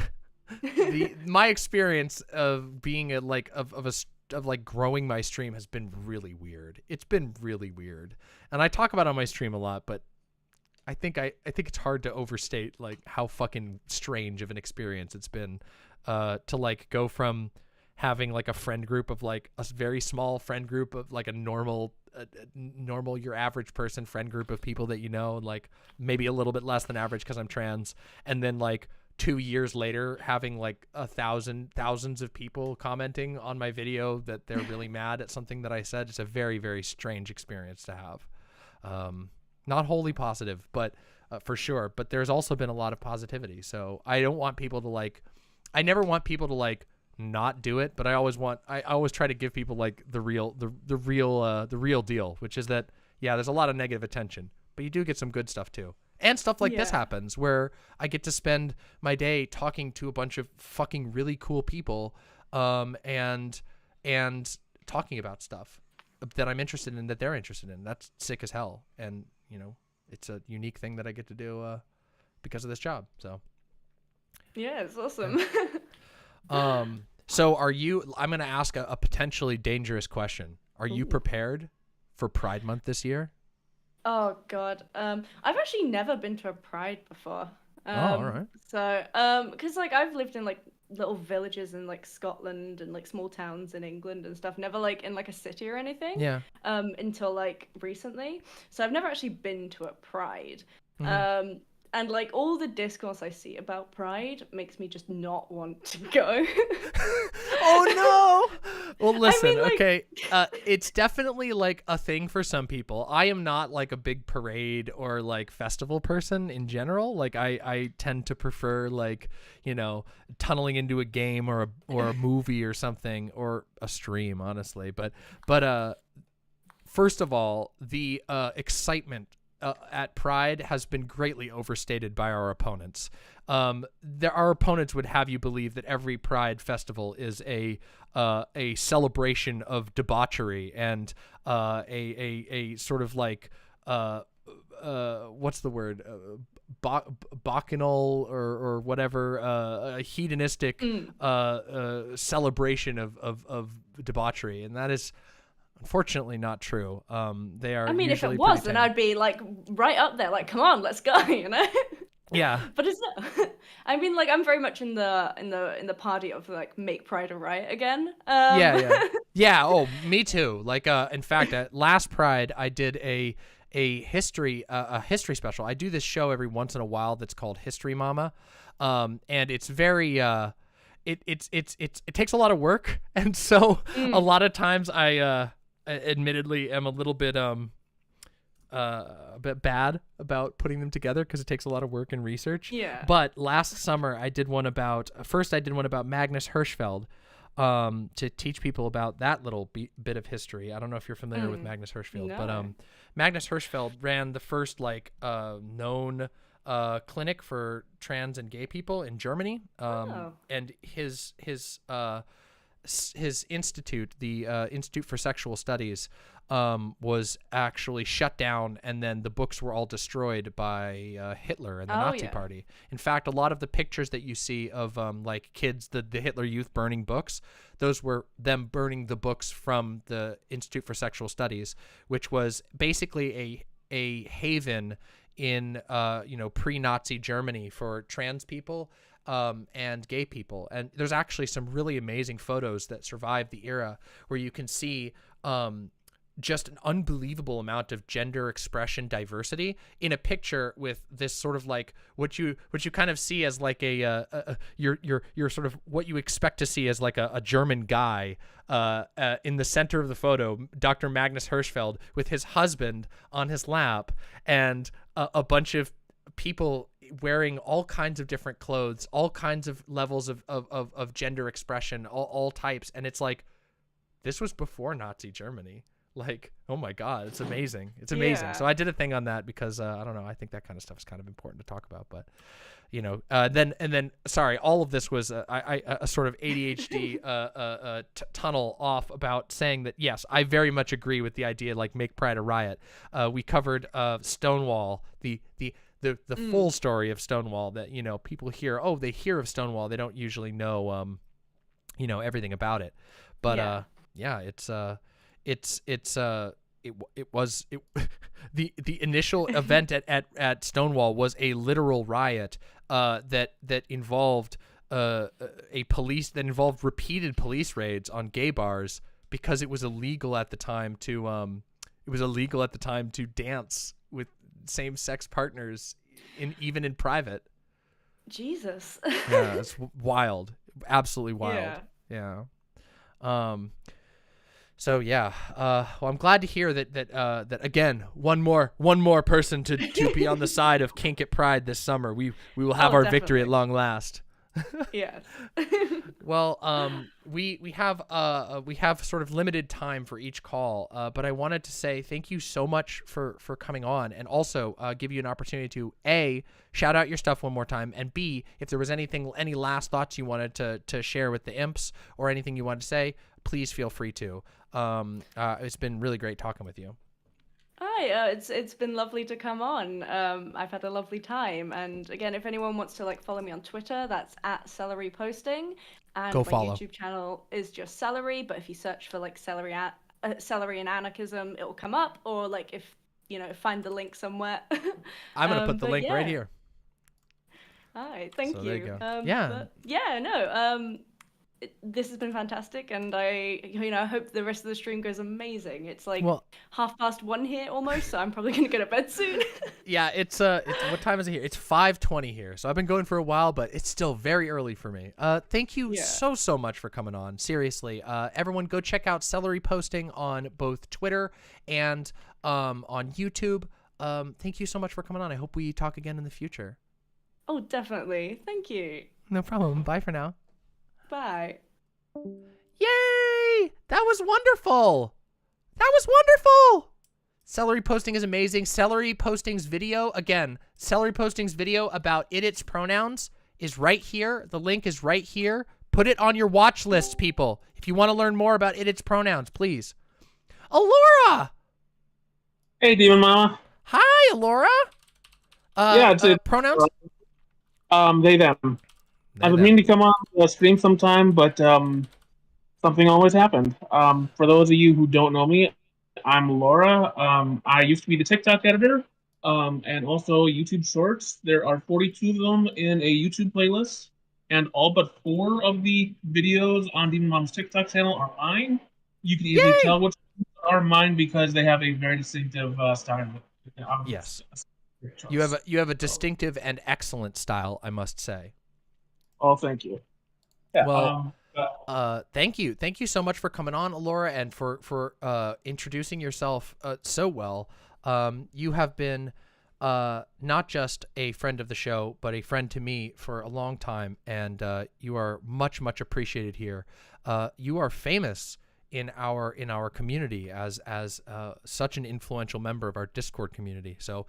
my experience of being of growing my stream has been really weird. It's been really weird, and I talk about it on my stream a lot, but I think it's hard to overstate like how fucking strange of an experience it's been to like go from having like a friend group of like a very small friend group of like a normal your average person friend group of people that you know, like maybe a little bit less than average because I'm trans, and then like 2 years later having like thousands of people commenting on my video that they're really mad at something that I said. It's a very, very strange experience to have. Not wholly positive, but for sure. But there's also been a lot of positivity. So I don't want people to like, I never want people to like not do it. But I always try to give people like the real deal, which is that, yeah, there's a lot of negative attention, but you do get some good stuff too. And stuff like this happens where I get to spend my day talking to a bunch of fucking really cool people, and talking about stuff that I'm interested in, that they're interested in. That's sick as hell. And, you know, it's a unique thing that I get to do because of this job. So yeah, it's awesome. So I'm going to ask a potentially dangerous question. Are you prepared for Pride Month this year? Oh God. I've actually never been to a Pride before. All right. So, cause like I've lived in like little villages in like Scotland and like small towns in England and stuff, never like in like a city or anything. Yeah. Until like recently. So I've never actually been to a Pride. Mm-hmm. And like all the discourse I see about Pride makes me just not want to go. Oh no! Well, listen, I mean, like... okay, it's definitely like a thing for some people. I am not like a big parade or like festival person in general. Like I tend to prefer like, you know, tunneling into a game or a movie or something, or a stream, honestly. But first of all, the excitement at Pride has been greatly overstated by our opponents. Our opponents would have you believe that every Pride festival is a celebration of debauchery and a sort of like what's the word, bacchanal or whatever, a hedonistic celebration of debauchery, and that is unfortunately not true. They are. I mean, if it usually was, pretty then tame. I'd be like right up there. Like, come on, let's go. You know. Yeah. But it's not. I mean, like, I'm very much in the party of like make Pride a riot again. Yeah. Oh, me too. Like, in fact, at last Pride, I did a history special. I do this show every once in a while that's called History Mama, and it's very it takes a lot of work, and so a lot of times I admittedly am a little bit a bit bad about putting them together because it takes a lot of work and research. Yeah. But last summer I did one about Magnus Hirschfeld, to teach people about that little bit of history. I don't know if you're familiar with Magnus Hirschfeld, No. but Magnus Hirschfeld ran the first known clinic for trans and gay people in Germany. And his institute, the Institute for Sexual Studies, was actually shut down, and then the books were all destroyed by Hitler and the Nazi Party. In fact, a lot of the pictures that you see of like kids, the Hitler Youth burning books, those were them burning the books from the Institute for Sexual Studies, which was basically a haven in pre-Nazi Germany for trans people and gay people. And there's actually some really amazing photos that survive the era where you can see just an unbelievable amount of gender expression diversity in a picture with this sort of like what you kind of see as like your sort of what you expect to see as like a German guy in the center of the photo, Dr. Magnus Hirschfeld with his husband on his lap, and a bunch of people wearing all kinds of different clothes, all kinds of levels of gender expression, all types. And it's like, this was before Nazi Germany. Like, oh my God, it's amazing. It's amazing. Yeah. So I did a thing on that because I don't know, I think that kind of stuff is kind of important to talk about. But then sorry, all of this was a sort of ADHD tunnel off about saying that yes, I very much agree with the idea, like, make Pride a riot. We covered Stonewall, the full story of Stonewall, that people hear. Oh, they hear of Stonewall, they don't usually know everything about it. But the initial event at Stonewall was a literal riot that involved repeated police raids on gay bars because it was illegal at the time to dance with same-sex partners even in private. Jesus. Yeah, it's wild, absolutely wild. Yeah. So yeah, well, I'm glad to hear that again, one more person to be on the side of kink at Pride this summer. We will have our victory at long last. Yes. Well, we have sort of limited time for each call, but I wanted to say thank you so much for coming on, and also give you an opportunity to A, shout out your stuff one more time, and B, if there was any last thoughts you wanted to share with the imps or anything you wanted to say, please feel free to. It's been really great talking with you. Hi, it's been lovely to come on. I've had a lovely time, and again, if anyone wants to follow me on Twitter, that's @Celery Posting, and Go my follow. YouTube channel is just Celery. But if you search for Celery and Anarchism, it will come up, or if find the link somewhere. I'm gonna put the link right here. All right, thank So you. there you go. This has been fantastic, and I hope the rest of the stream goes amazing. It's Well- 1:30 here almost, so I'm probably gonna go to bed soon. Yeah, it's what time is it here? It's 5:20 here. So I've been going for a while, but it's still very early for me. Thank you so much for coming on. Seriously, everyone go check out Celery Posting on both Twitter and on YouTube. Thank you so much for coming on. I hope we talk again in the future. Oh, definitely. Thank you. No problem. Bye for now. Bye. Yay! That was wonderful. That was wonderful. Celery Posting is amazing. Celery Posting's video, again, Celery Posting's video about its pronouns is right here. The link is right here. Put it on your watch list, people. If you want to learn more about its pronouns, please. Alora! Hey, Demon Mama. Hi, Alora. Pronouns? They, them. I've been meaning to come on the stream sometime, but something always happened. For those of you who don't know me, I'm Laura. I used to be the TikTok editor and also YouTube Shorts. There are 42 of them in a YouTube playlist, and all but 4 of the videos on Demon Mom's TikTok channel are mine. You can easily tell which are mine because they have a very distinctive style. Yes. You have a distinctive and excellent style, I must say. Oh, thank you. Yeah, well, thank you. Thank you so much for coming on, Alora, and for introducing yourself so well. You have been not just a friend of the show, but a friend to me for a long time, and you are much, much appreciated here. You are famous in our community as such an influential member of our Discord community. So,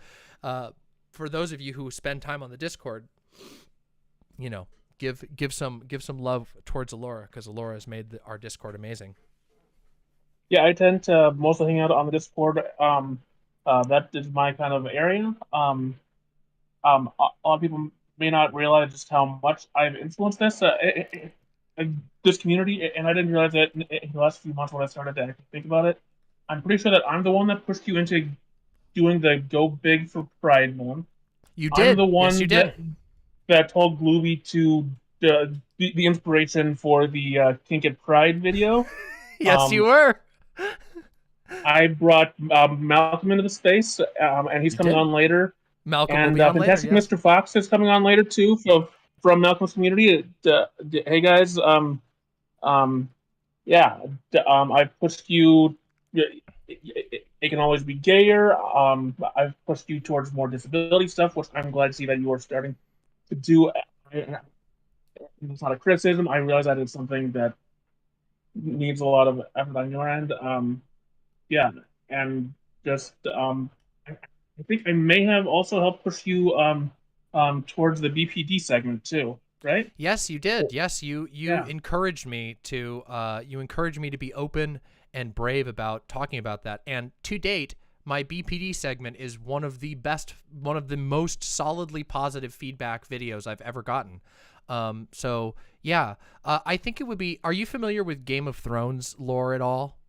for those of you who spend time on the Discord, you know, give some love towards Alora, because Alora has made our Discord amazing. Yeah, I tend to mostly hang out on the Discord. That is my kind of area. A lot of people may not realize just how much I've influenced this community, and I didn't realize that in the last few months when I started to actually think about it. I'm pretty sure that I'm the one that pushed you into doing the Go Big for Pride one. You did. I'm the one Yes, you did. that told Glooby to the inspiration for the Kink at Pride video. Yes, you were. I brought Malcolm into the space, and he's coming did. on later. Malcolm and will be on later, Finntastic yes. Mr. Fox is coming on later too. So from Malcolm's community, hey guys, I pushed you. It can always be gayer. I've pushed you towards more disability stuff, which I'm glad to see that you are starting to do. It's not a criticism. I realize that it's something that needs a lot of effort on your end. And just I think I may have also helped push you towards the BPD segment too, right? Yes, you did. Yes, you encouraged me to be open and brave about talking about that. And to date, my BPD segment is one of the most solidly positive feedback videos I've ever gotten. So yeah, I think it would be. Are you familiar with Game of Thrones lore at all?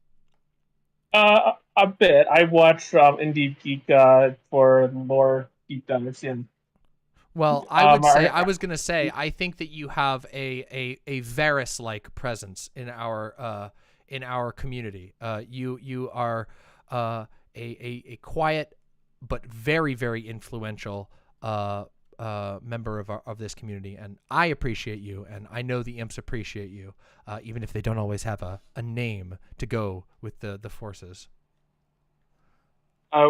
A bit. I watch Indie Geek for more deep dives. Yeah. Well, I was gonna say, I think that you have a Varys-like presence in our community. You are a quiet but very, very influential member of this community, and I appreciate you, and I know the imps appreciate you, even if they don't always have a name to go with the forces. I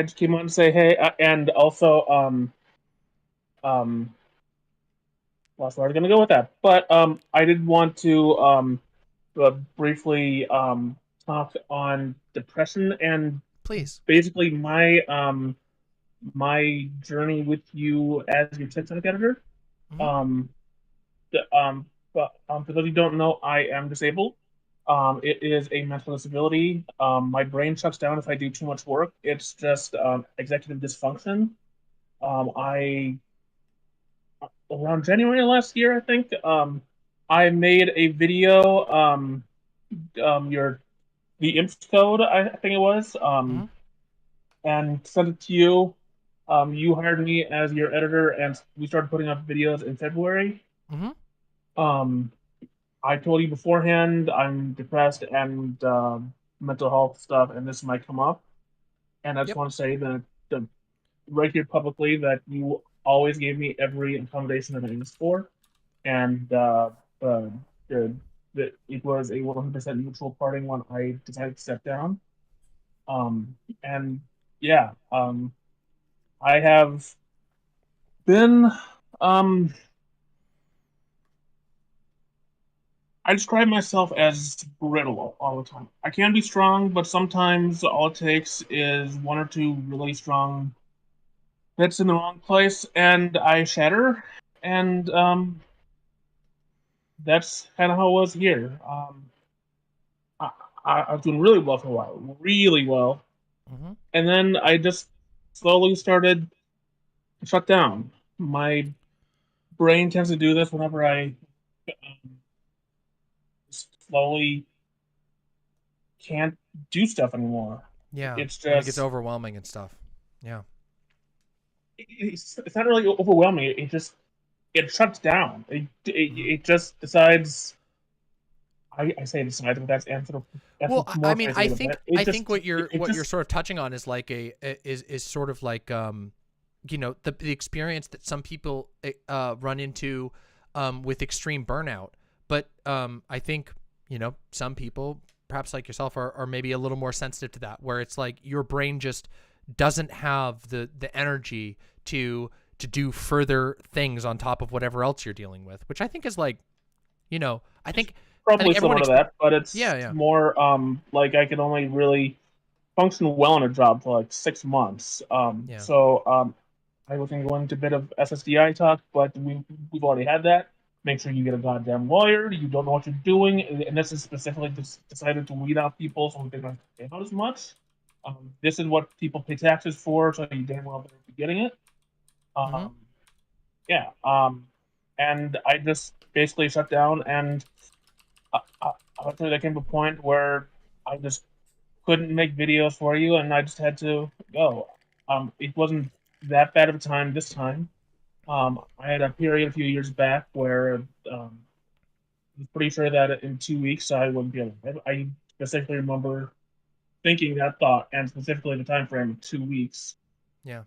just came on to say hey, and also lost where I was gonna go with that, but I did want to briefly talk on depression and please basically my journey with you as your TikTok editor. But for those who don't know, I am disabled. It is a mental disability. My brain shuts down if I do too much work. It's just executive dysfunction. Around January last year, I think, I made a video, the imps code, I think it was, and sent it to you. You hired me as your editor, and we started putting up videos in February. I told you beforehand I'm depressed and mental health stuff, and this might come up. And I just want to say that right here publicly that you always gave me every accommodation that I asked for, and it was a 100% mutual parting when I decided to step down. I have been I describe myself as brittle all the time. I can be strong, but sometimes all it takes is one or two really strong hits in the wrong place, and I shatter. And that's kind of how it was here. I was doing really well for a while, really well. And then I just slowly started to shut down. My brain tends to do this whenever I slowly can't do stuff anymore. Yeah, it's when it just gets overwhelming and stuff. Yeah, it's not really overwhelming. It shuts down. It just decides. I say decides, but that's well, I mean, I think just, what you're sort of touching on is like is sort of like you know, the experience that some people run into with extreme burnout. But I think, you know, some people perhaps like yourself are maybe a little more sensitive to that, where it's like your brain just doesn't have the energy to do further things on top of whatever else you're dealing with, which I think is like, you know, I think Probably similar to that, but it's yeah. more like I can only really function well in a job for like 6 months. So I was going to go into a bit of SSDI talk, but we've already had that. Make sure you get a goddamn lawyer. You don't know what you're doing, and this is specifically decided to weed out people so they don't pay out as much. This is what people pay taxes for, so you damn well better be getting it. Yeah. And I just basically shut down, and eventually there came a point where I just couldn't make videos for you, and I just had to go. It wasn't that bad of a time this time. I had a period a few years back where I was pretty sure that in 2 weeks I wouldn't be alive. I specifically remember thinking that thought, and specifically the time frame of 2 weeks. Yeah.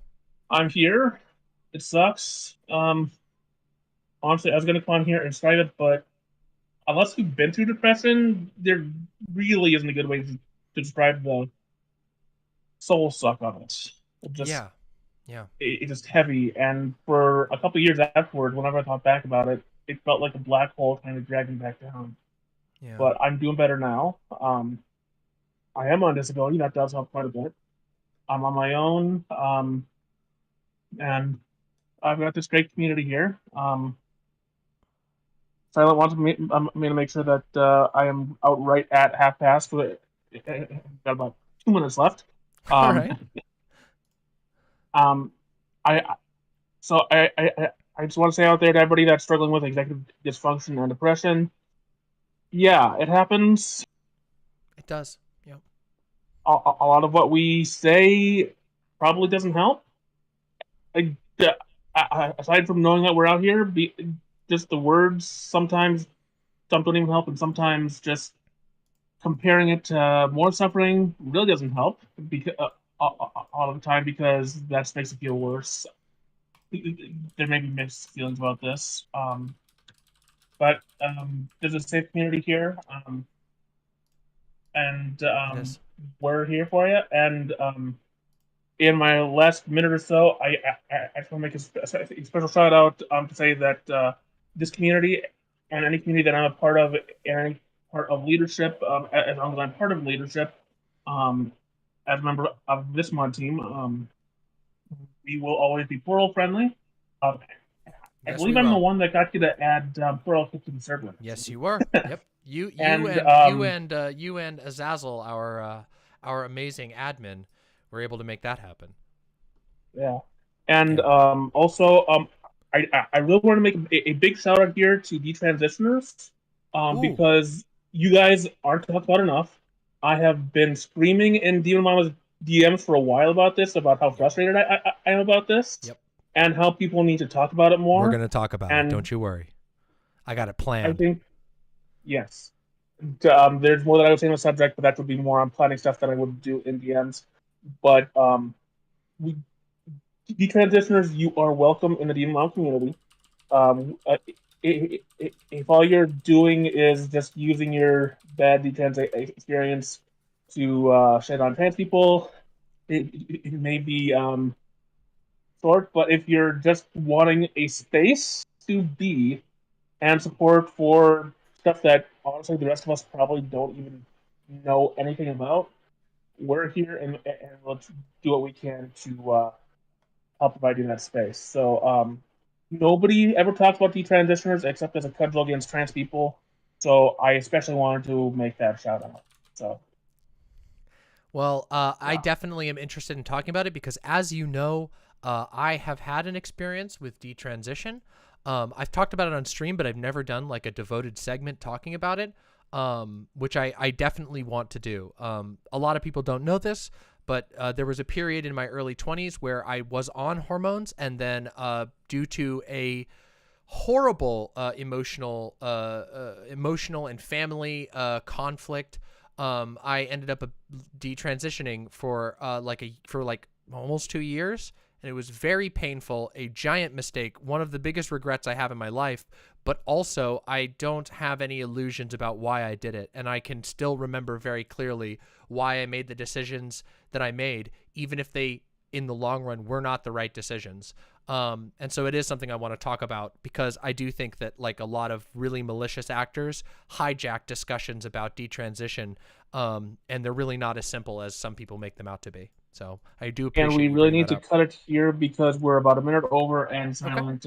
I'm here. It sucks. Honestly, I was gonna come on here and describe it, but unless you've been through depression, there really isn't a good way to describe the soul suck of it. It just, yeah. It's just heavy, and for a couple of years afterward, whenever I thought back about it, it felt like a black hole kind of dragging me back down. Yeah. But I'm doing better now. I am on disability. That does help quite a bit. I'm on my own, and I've got this great community here. Silent wants me to make sure that I am out right at past. Got about 2 minutes left. All right. I just want to say out there to everybody that's struggling with executive dysfunction and depression, yeah, it happens. It does. Yep. A lot of what we say probably doesn't help. Aside from knowing that we're out here, just the words sometimes don't even help, and sometimes just comparing it to more suffering really doesn't help because all of the time, because that just makes it feel worse. There may be mixed feelings about this, but there's a safe community here, and we're here for you. And in my last minute or so, I just want to make a special shout out to say that this community and any community that I'm a part of, and any part of leadership, as long as I'm part of leadership, as a member of this mod team, we will always be plural friendly. I believe I'm the one that got you to add plural to the server. Yes, you were. Yep. You and Azazel, our amazing admin, were able to make that happen. Yeah, and also I really want to make a big shout out here to detransitioners, because you guys aren't talked about enough. I have been screaming in Demon Mama's DMs for a while about this, about how frustrated I am about this. Yep. And how people need to talk about it more. We're going to talk about it. Don't you worry. I got it planned. I think, yes. There's more that I would say on the subject, but that would be more on planning stuff that I would do in DMs. But detransitioners, you are welcome in the Demon Mom community. If all you're doing is just using your bad detrans experience to shit on trans people, it may be short. But if you're just wanting a space to be and support for stuff that honestly the rest of us probably don't even know anything about, we're here, and let's do what we can to help provide you that space. So nobody ever talks about detransitioners except as a cudgel against trans people. So I especially wanted to make that shout out. So. Well, I definitely am interested in talking about it because, as you know, I have had an experience with detransition. I've talked about it on stream, but I've never done like a devoted segment talking about it, which I definitely want to do. A lot of people don't know this, but there was a period in my early 20s where I was on hormones, and then due to a horrible emotional and family conflict, I ended up detransitioning for almost 2 years, and it was very painful, a giant mistake, one of the biggest regrets I have in my life, but also I don't have any illusions about why I did it, and I can still remember very clearly why I made the decisions that I made, even if they, in the long run, were not the right decisions. And so it is something I want to talk about, because I do think that like a lot of really malicious actors hijack discussions about detransition, and they're really not as simple as some people make them out to be. So I do appreciate. And we you really bringing need that to up. cut it here because we're about a minute over, and Silent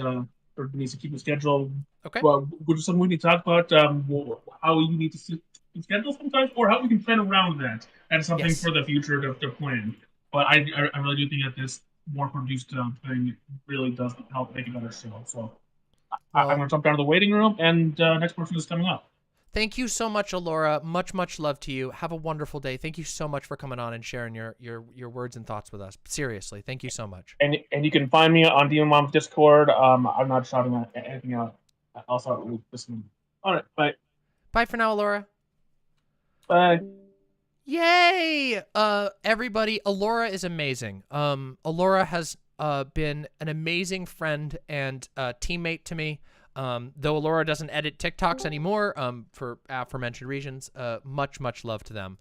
needs to keep the schedule. Okay. Well, which is something we need to talk about. How you need to schedule sometimes, or how we can plan around that, and something Yes. for the future to plan. But I really do think that this more produced thing really does help make a better show. So I'm going to jump down to the waiting room, and next person is coming up. Thank you so much, Alora. Much, much love to you. Have a wonderful day. Thank you so much for coming on and sharing your words and thoughts with us. Seriously, thank you so much. And you can find me on Demon Mom's Discord. I'm not shouting at anything else. I'll start with this one. All right, bye. Bye for now, Alora. Bye. Yay! Everybody, Alora is amazing. Alora has been an amazing friend and teammate to me. Though Alora doesn't edit TikToks anymore, for aforementioned reasons, much, much love to them,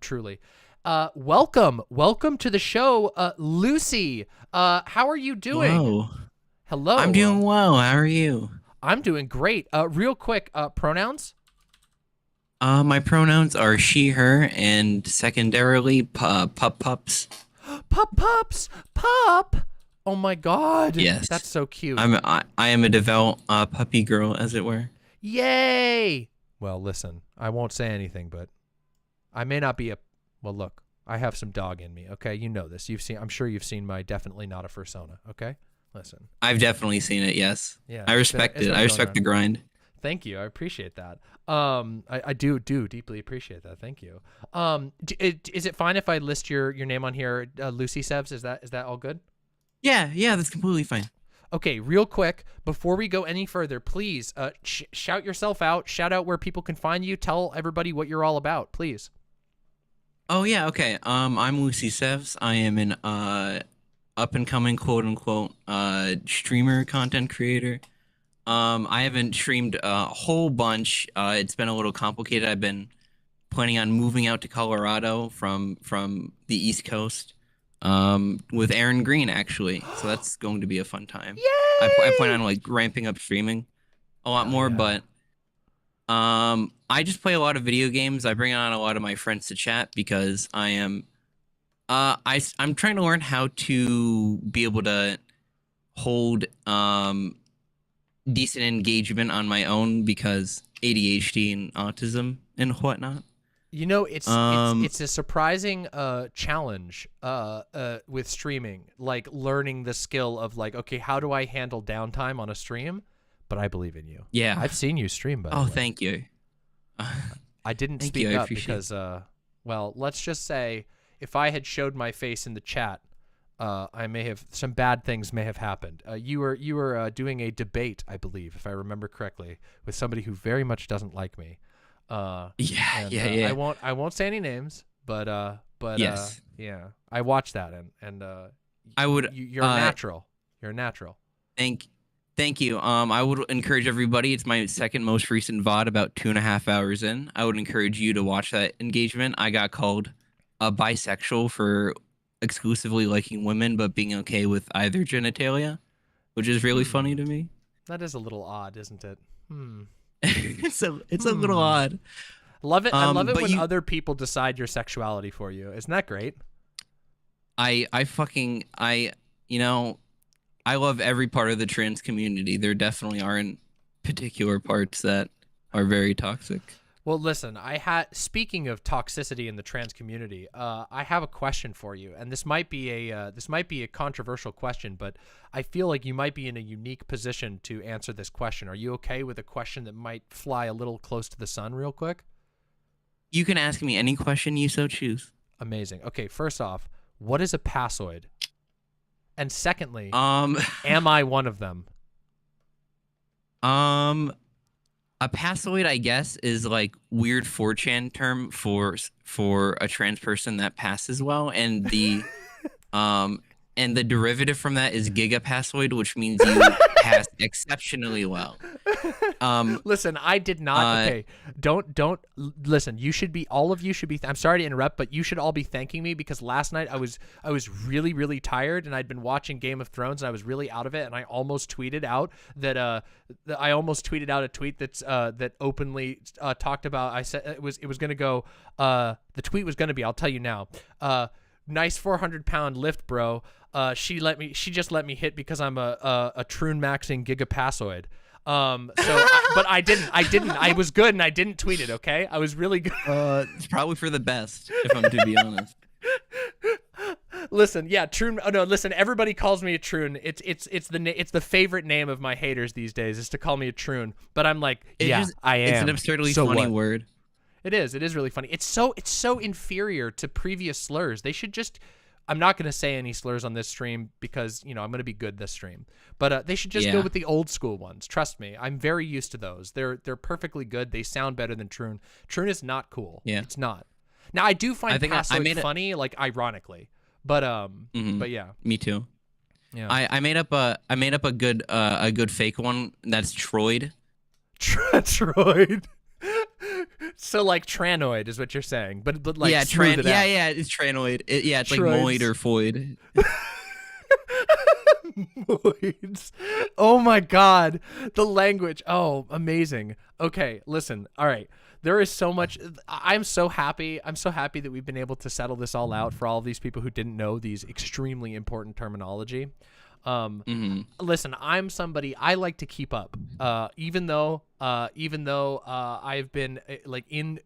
truly. Welcome to the show, Lucy. How are you doing? Hello. Hello. I'm doing well. How are you? I'm doing great. Real quick, pronouns? My pronouns are she, her, and secondarily, pups. Pups! Pup! Oh my god. Yes. That's so cute. I am a devout puppy girl, as it were. Yay! Well, listen, I won't say anything, but I may not be a... Well, look, I have some dog in me, okay? You know this. I'm sure you've seen my definitely not a fursona, okay? Listen. I've definitely seen it, yes. Yeah. I respect it. I respect the grind. Thank you. I appreciate that. I do deeply appreciate that. Thank you. Is it fine if I list your name on here, Lucisevs? Is that all good? Yeah, that's completely fine. Okay, real quick, before we go any further, please shout yourself out. Shout out where people can find you. Tell everybody what you're all about, please. Oh, yeah, okay. I'm Lucisevs. I am an up-and-coming, quote-unquote, streamer, content creator. I haven't streamed a whole bunch. It's been a little complicated. I've been planning on moving out to Colorado from the East Coast. With ErinGreen, actually, so that's going to be a fun time. Yay! I plan on like ramping up streaming a lot more, but I just play a lot of video games. I bring on a lot of my friends to chat because I am I'm trying to learn how to be able to hold decent engagement on my own because ADHD and autism and whatnot. You know, it's a surprising challenge with streaming, like learning the skill of like, okay, how do I handle downtime on a stream? But I believe in you. Yeah, I've seen you stream, by the way. Oh, thank you. I didn't Thank speak you, I up appreciate because, well, let's just say if I had showed my face in the chat, some bad things may have happened. You were doing a debate, I believe, if I remember correctly, with somebody who very much doesn't like me. Yeah. I won't say any names, but yes. yeah, I watched that and I would. You're a natural. You're a natural. Thank you. I would encourage everybody. It's my second most recent VOD, about 2.5 hours in. I would encourage you to watch that engagement. I got called a bisexual for exclusively liking women, but being okay with either genitalia, which is really funny to me. That is a little odd, isn't it? It's a little odd. Love it. I love it when other people decide your sexuality for you. Isn't that great? I love every part of the trans community. There definitely aren't particular parts that are very toxic. Well, listen, speaking of toxicity in the trans community, I have a question for you, and this might be a controversial question, but I feel like you might be in a unique position to answer this question. Are you okay with a question that might fly a little close to the sun, real quick? You can ask me any question you so choose. Amazing. Okay, first off, what is a passoid? And secondly, am I one of them? A passoid, I guess, is like weird 4chan term for a trans person that passes well, and the and the derivative from that is gigapassoid, which means you pass exceptionally well. Listen, I did not. Okay, don't listen. You should be. All of you should be. I'm sorry to interrupt, but you should all be thanking me because last night I was really really tired and I'd been watching Game of Thrones and I was really out of it and I almost tweeted out that I almost tweeted out a tweet that's that openly talked about. I said it was gonna go. The tweet was gonna be. I'll tell you now. Nice 400-pound lift, bro. She just let me hit because I'm a Troon maxing gigapassoid. But I didn't. I was good and I didn't tweet it. Okay, I was really good. It's probably for the best, if I'm to be honest. Listen, yeah, Troon. Oh no, listen. Everybody calls me a Troon. It's the favorite name of my haters these days is to call me a Troon. But I'm like, I am. It's an absurdly So funny what? word. It is. It is really funny. It's so inferior to previous slurs. They should just. I'm not going to say any slurs on this stream because, I'm going to be good this stream. But they should just go with the old school ones. Trust me. I'm very used to those. They're perfectly good. They sound better than Troon. Troon is not cool. Yeah. It's not. Now, I do find passoid funny, like, ironically. But, but yeah. Me too. Yeah. I made up a good fake one that's Troid. Troid. So like Tranoid is what you're saying, but like yeah, smooth it out. yeah, it's Tranoid. It's like Troids. Moid or Foid. Moids. Oh my god, the language. Oh, amazing. Okay, listen. All right, there is so much. I'm so happy. I'm so happy that we've been able to settle this all out for all of these people who didn't know these extremely important terminology. Listen, I'm somebody I like to keep up. Even though I've been like in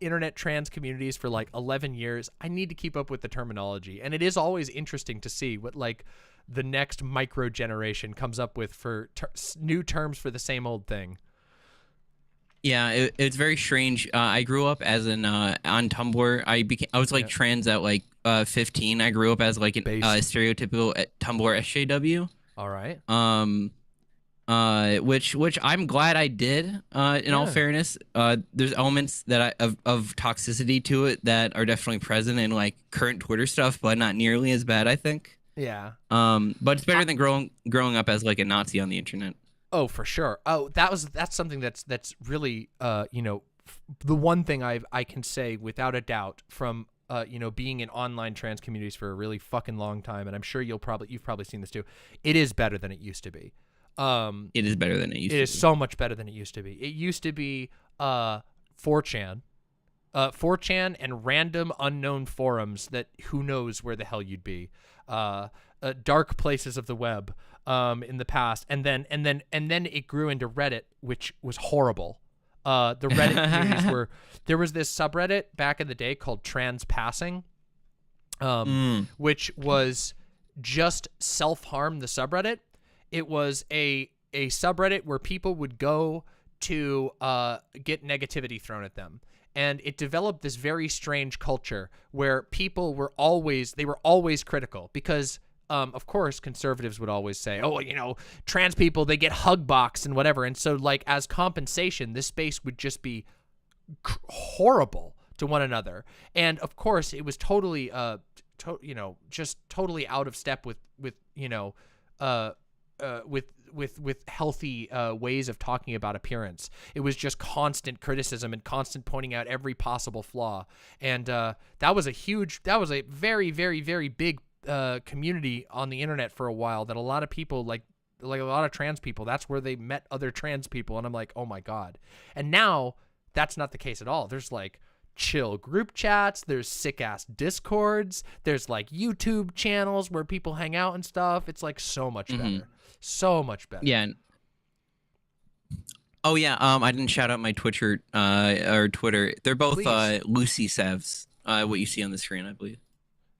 internet trans communities for like 11 years, I need to keep up with the terminology, and it is always interesting to see what like the next micro generation comes up with for new terms for the same old thing. Yeah, it's very strange. I grew up as on Tumblr. I was like trans at like 15. I grew up as like a stereotypical Tumblr SJW. All right. Which I'm glad I did. In all fairness, there's elements that of toxicity to it that are definitely present in like current Twitter stuff, but not nearly as bad, I think. Yeah. But it's better than growing up as like a Nazi on the internet. Oh, for sure. Oh, that's something that's really the one thing I can say without a doubt from being in online trans communities for a really fucking long time, and I'm sure you've probably seen this too. It is better than it used to be. It is better than it used to be. It is so much better than it used to be. It used to be 4chan. 4chan and random unknown forums that who knows where the hell you'd be. Dark places of the web in the past, and then it grew into Reddit, which was horrible. The Reddit communities there was this subreddit back in the day called Trans Passing, which was just self-harm the subreddit. It was a subreddit where people would go to get negativity thrown at them. And it developed this very strange culture where people were always critical because, of course, conservatives would always say, oh, trans people, they get hug boxed and whatever. And so, like, as compensation, this space would just be horrible to one another. And, of course, it was totally, just totally out of step with healthy ways of talking about appearance. It was just constant criticism and constant pointing out every possible flaw. And that was a very, very, very big community on the internet for a while that a lot of people, like a lot of trans people, that's where they met other trans people. And I'm like, oh my God. And now that's not the case at all. There's like chill group chats, there's sick ass discords, there's like YouTube channels where people hang out and stuff. It's like so much better. So much better. Yeah. Oh yeah. I didn't shout out my Twitter or Twitter. They're both Lucisevs. What you see on the screen, I believe.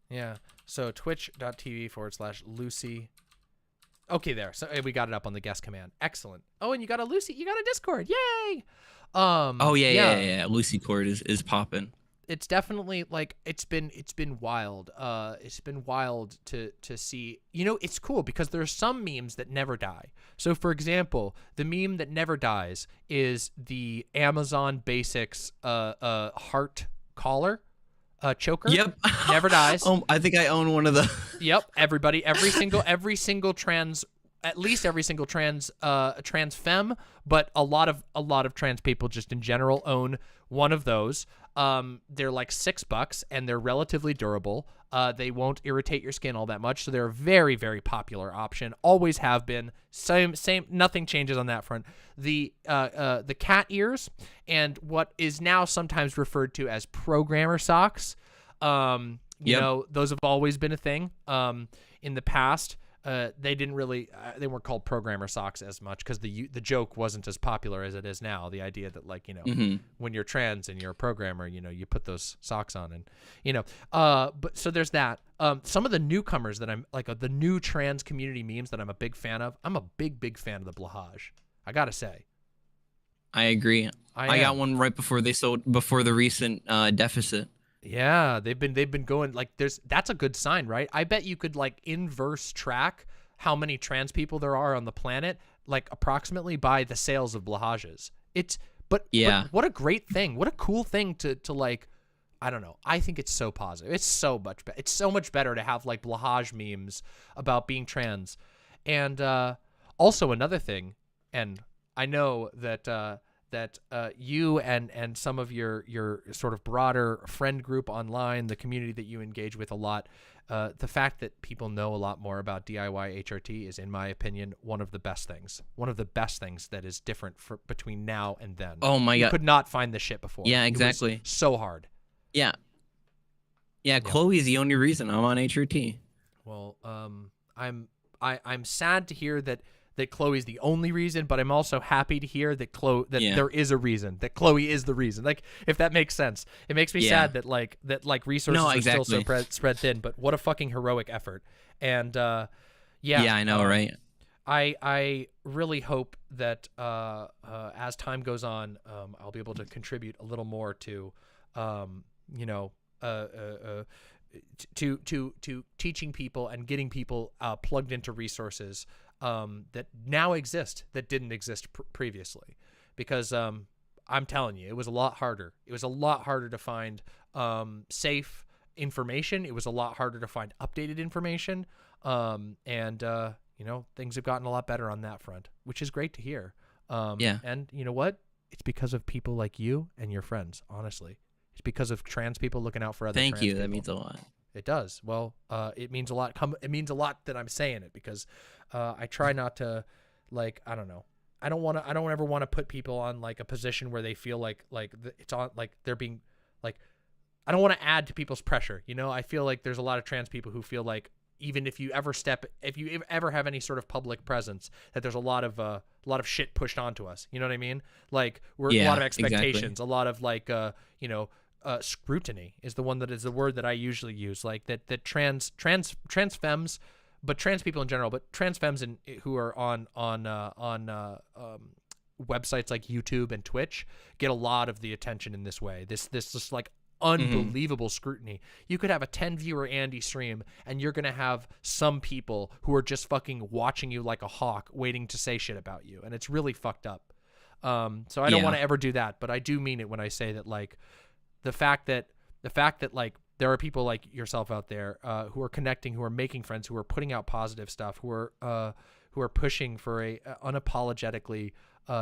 Yeah. So twitch.tv/Lucy. Okay, there. So we got it up on the guest command. Excellent. Oh, and you got a Discord. Yay! Oh yeah. Lucy Cord is popping. It's definitely like it's been wild. It's been wild to see. It's cool because there's some memes that never die. So for example, the meme that never dies is the Amazon Basics heart collar. choker. Yep. Never dies. Oh, I think I own one of the. Yep. Everybody, every single trans, at least every single trans femme, but a lot of trans people just in general own one of those. They're like $6 and they're relatively durable. They won't irritate your skin all that much, so they're a very, very popular option. Always have been. Same. Nothing changes on that front. The cat ears and what is now sometimes referred to as programmer socks. You know, those have always been a thing. In the past, they didn't really. They weren't called programmer socks as much because the joke wasn't as popular as it is now. The idea that like when you're trans and you're a programmer, you put those socks on and But so there's that. Some of the newcomers that I'm like the new trans community memes that I'm a big fan of. I'm a big fan of the blahage. I gotta say. I agree. I got one right before the recent deficit. Yeah, they've been going like that's a good sign, right? I bet you could like inverse track how many trans people there are on the planet, like approximately by the sales of blahages. But what a great thing. What a cool thing to like, I don't know. I think it's so positive. It's so much better. It's so much better to have like blahage memes about being trans. And also another thing, and I know that you and some of your sort of broader friend group online, the community that you engage with a lot, the fact that people know a lot more about DIY HRT is, in my opinion, one of the best things. One of the best things that is different between now and then. Oh my God. You could not find this shit before. Yeah, exactly. It was so hard. Yeah. Yeah, Chloe is the only reason I'm on HRT. Well, I'm sad to hear that Chloe's the only reason, but I'm also happy to hear that there is a reason, that Chloe is the reason. Like, if that makes sense. It makes me sad that resources are still so spread thin, but what a fucking heroic effort. And yeah, I know, right? I really hope that as time goes on, I'll be able to contribute a little more to to teaching people and getting people plugged into resources that now exist that didn't exist previously, because I'm telling you, it was a lot harder. It was a lot harder to find safe information. It was a lot harder to find updated information, and things have gotten a lot better on that front, which is great to hear. And you know what? It's because of people like you and your friends. Honestly, it's because of trans people looking out for other. Thank trans you. people. That means a lot. It does. Well, it means a lot. It means a lot that I'm saying it, because I try not to, like, I don't know. I don't ever want to put people on like a position where they feel like it's on, like they're being like, I don't want to add to people's pressure. I feel like there's a lot of trans people who feel like even if you ever have any sort of public presence, that there's a lot of shit pushed onto us. You know what I mean? Like a lot of expectations, a lot of like scrutiny is the word that I usually use. Like that trans femmes, but trans people in general, but trans femmes who are on websites like YouTube and Twitch get a lot of the attention in this way. This just like unbelievable scrutiny. You could have a 10 viewer Andy stream and you're gonna have some people who are just fucking watching you like a hawk, waiting to say shit about you, and it's really fucked up. So I don't want to ever do that, but I do mean it when I say that, like, the fact that like there are people like yourself out there who are connecting, who are making friends, who are putting out positive stuff, who are pushing for a unapologetically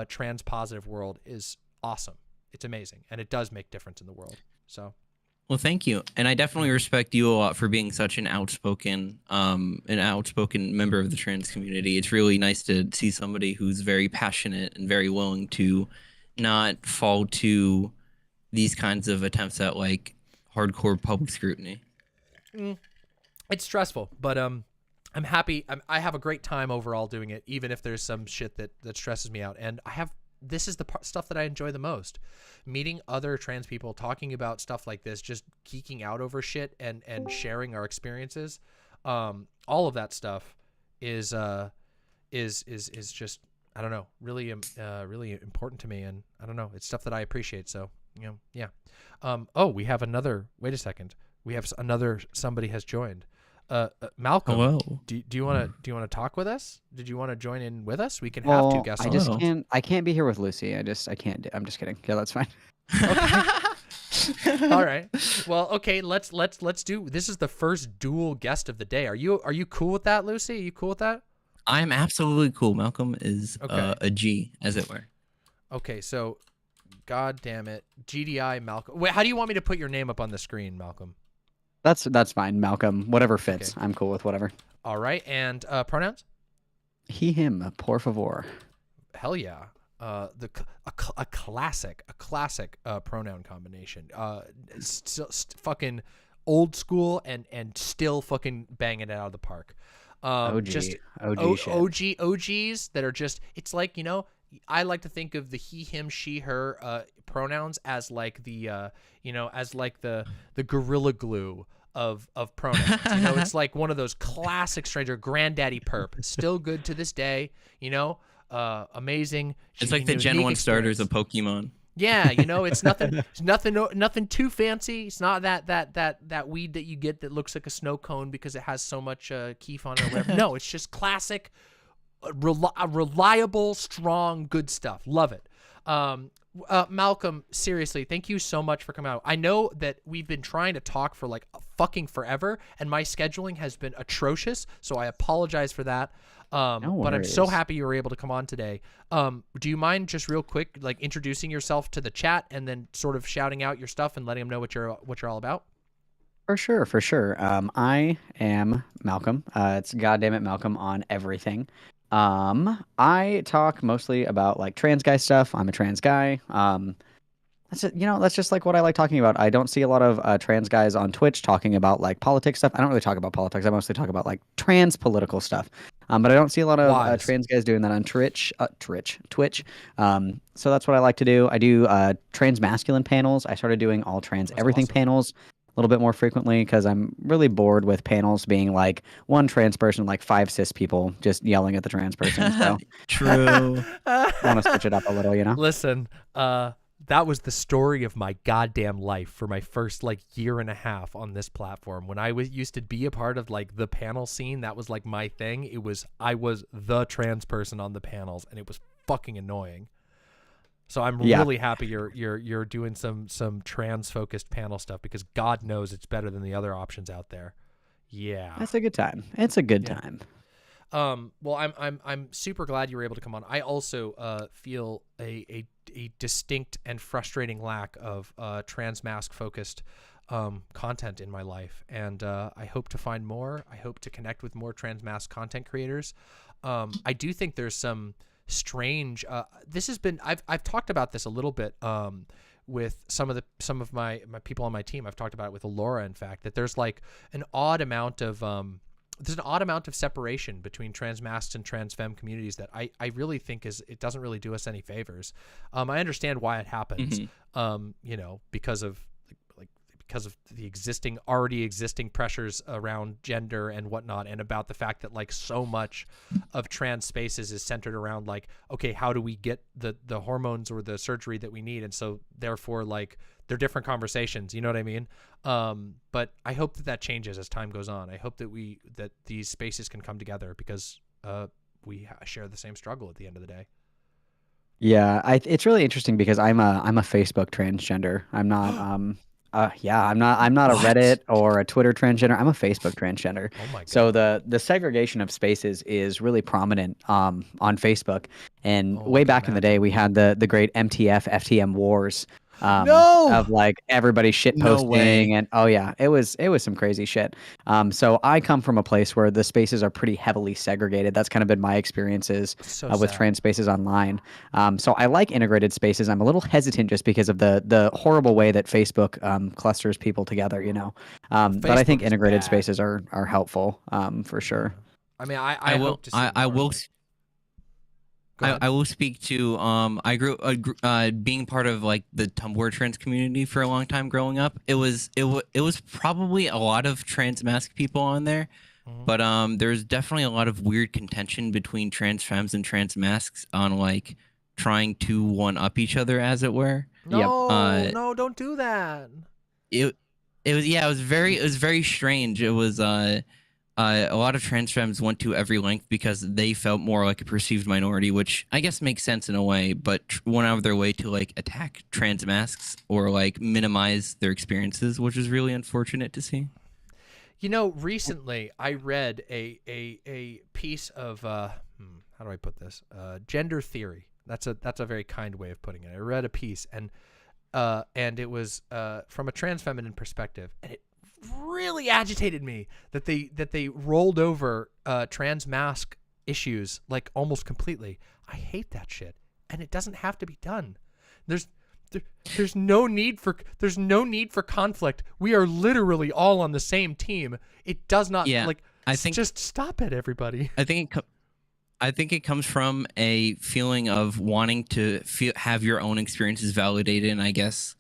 trans positive world is awesome. It's amazing, and it does make difference in the world. So, well, thank you, and I definitely respect you a lot for being such an outspoken member of the trans community. It's really nice to see somebody who's very passionate and very willing to not fall to these kinds of attempts at like hardcore public scrutiny. It's stressful, but I'm happy. I have a great time overall doing it, even if there's some shit that stresses me out. And this is the stuff that I enjoy the most. Meeting other trans people, talking about stuff like this, just geeking out over shit and sharing our experiences. All of that stuff is just, I don't know, really important to me, and I don't know, it's stuff that I appreciate. So, yeah. Oh, we have another. Wait a second. We have somebody has joined. Malcolm. Hello. Do you want to talk with us? Did you want to join in with us? We can have two guests. I can't be here with Lucy. I can't. I'm just kidding. Yeah, that's fine. All right. Well, okay. Let's do. This is the first dual guest of the day. Are you cool with that, Lucy? Are you cool with that? I'm absolutely cool. Malcolm is Okay. a G, as it were. Okay. So, God damn it, GDI Malcolm. Wait, how do you want me to put your name up on the screen, Malcolm? That's fine, Malcolm. Whatever fits. Okay. I'm cool with whatever. All right. And pronouns? He, him, por favor. Hell yeah. A classic pronoun combination. Still fucking old school and still fucking banging it out of the park. OG, just OG shit. OGs that are just. It's like, you know, I like to think of the he, him, she, her pronouns as like the as like the gorilla glue of pronouns. You know, it's like one of those classic stranger granddaddy perp. Still good to this day. You know, amazing. It's like the Gen 1 starters of Pokemon. Yeah, you know, it's nothing too fancy. It's not that weed that you get that looks like a snow cone because it has so much keef on it or whatever. No, it's just classic, reliable, strong, good stuff. Love it. Malcolm, seriously, thank you so much for coming out. I know that we've been trying to talk for like fucking forever, and my scheduling has been atrocious, so I apologize for that. But I'm so happy you were able to come on today. Do you mind just real quick, like introducing yourself to the chat and then sort of shouting out your stuff and letting them know what you're all about? For sure. I am Malcolm. It's GoddamnitMalcolm on everything. I talk mostly about like trans guy stuff. I'm a trans guy. That's just like what I like talking about. I don't see a lot of trans guys on Twitch talking about like politics stuff. I don't really talk about politics. I mostly talk about like trans political stuff. But I don't see a lot of trans guys doing that on Twitch. So that's what I like to do. I do trans masculine panels. I started doing all trans everything panels a little bit more frequently because I'm really bored with panels being like one trans person, like 5 cis people just yelling at the trans person. So True. Want to switch it up a little, you know? Listen, that was the story of my goddamn life for my first like year and a half on this platform. When I used to be a part of like the panel scene, that was like my thing. I was the trans person on the panels, and it was fucking annoying. So I'm really happy you're doing some trans focused panel stuff, because God knows it's better than the other options out there. Yeah, that's a good time. It's a good time. Well, I'm super glad you were able to come on. I also feel a distinct and frustrating lack of trans mask focused content in my life, and I hope to find more. I hope to connect with more trans mask content creators. I do think there's some strange. This has been I've talked about this a little bit with some of my people on my team. I've talked about it with Alora, in fact, that there's like an odd amount of separation between trans masks and trans femme communities that I really think it doesn't really do us any favors. I understand why it happens, because of the already existing pressures around gender and whatnot, and about the fact that like so much of trans spaces is centered around like, okay, how do we get the hormones or the surgery that we need? And so therefore like they're different conversations, you know what I mean? But I hope that changes as time goes on. I hope that these spaces can come together, because we share the same struggle at the end of the day. Yeah, it's really interesting because I'm a Facebook transgender. I'm not I'm not a Reddit or a Twitter transgender. I'm a Facebook transgender. Oh my God. So the segregation of spaces is really prominent on Facebook. And way back in the day, we had the great MTF FTM wars. Of like everybody shit posting and it was some crazy shit. So I come from a place where the spaces are pretty heavily segregated. That's kind of been my experiences with trans spaces online. So I like integrated spaces. I'm a little hesitant just because of the horrible way that Facebook clusters people together, you know. But I think integrated spaces are helpful for sure. I mean, I will hope to see I will. I will speak to I grew being part of like the Tumblr trans community for a long time growing up. It was probably a lot of trans mask people on there, but there's definitely a lot of weird contention between trans femmes and trans masks on like trying to one up each other, as it were. No, don't do that. It was very strange. It was a lot of trans femmes went to every length because they felt more like a perceived minority, which I guess makes sense in a way, but went out of their way to like attack trans masks or like minimize their experiences, which is really unfortunate to see. You know, recently I read a piece of how do I put this? Gender theory. That's a very kind way of putting it. I read a piece and it was from a trans feminine perspective, and it really agitated me that they rolled over trans mask issues like almost completely. I hate that shit, and it doesn't have to be done. There's no need for conflict. We are literally all on the same team. It does not just stop it, everybody. I think it comes from a feeling of wanting to have your own experiences validated, and I guess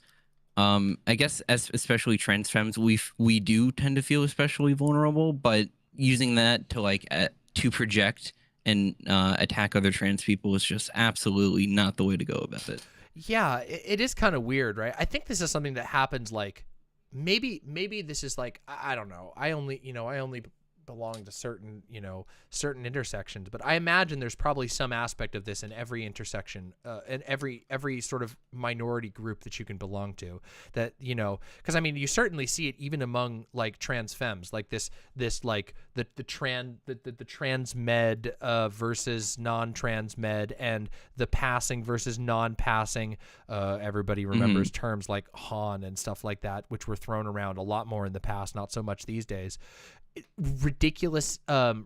as especially trans femmes, we do tend to feel especially vulnerable, but using that to to project and attack other trans people is just absolutely not the way to go about it. Yeah, it is kind of weird, right? I think this is something that happens like maybe this is like I don't know. I only belong to certain intersections, but I imagine there's probably some aspect of this in every intersection, in every sort of minority group that you can belong to, that because I mean you certainly see it even among like trans femmes, like this like the trans med versus non-trans med, and the passing versus non-passing. Everybody remembers terms like Han and stuff like that, which were thrown around a lot more in the past, not so much these days. Ridiculous internal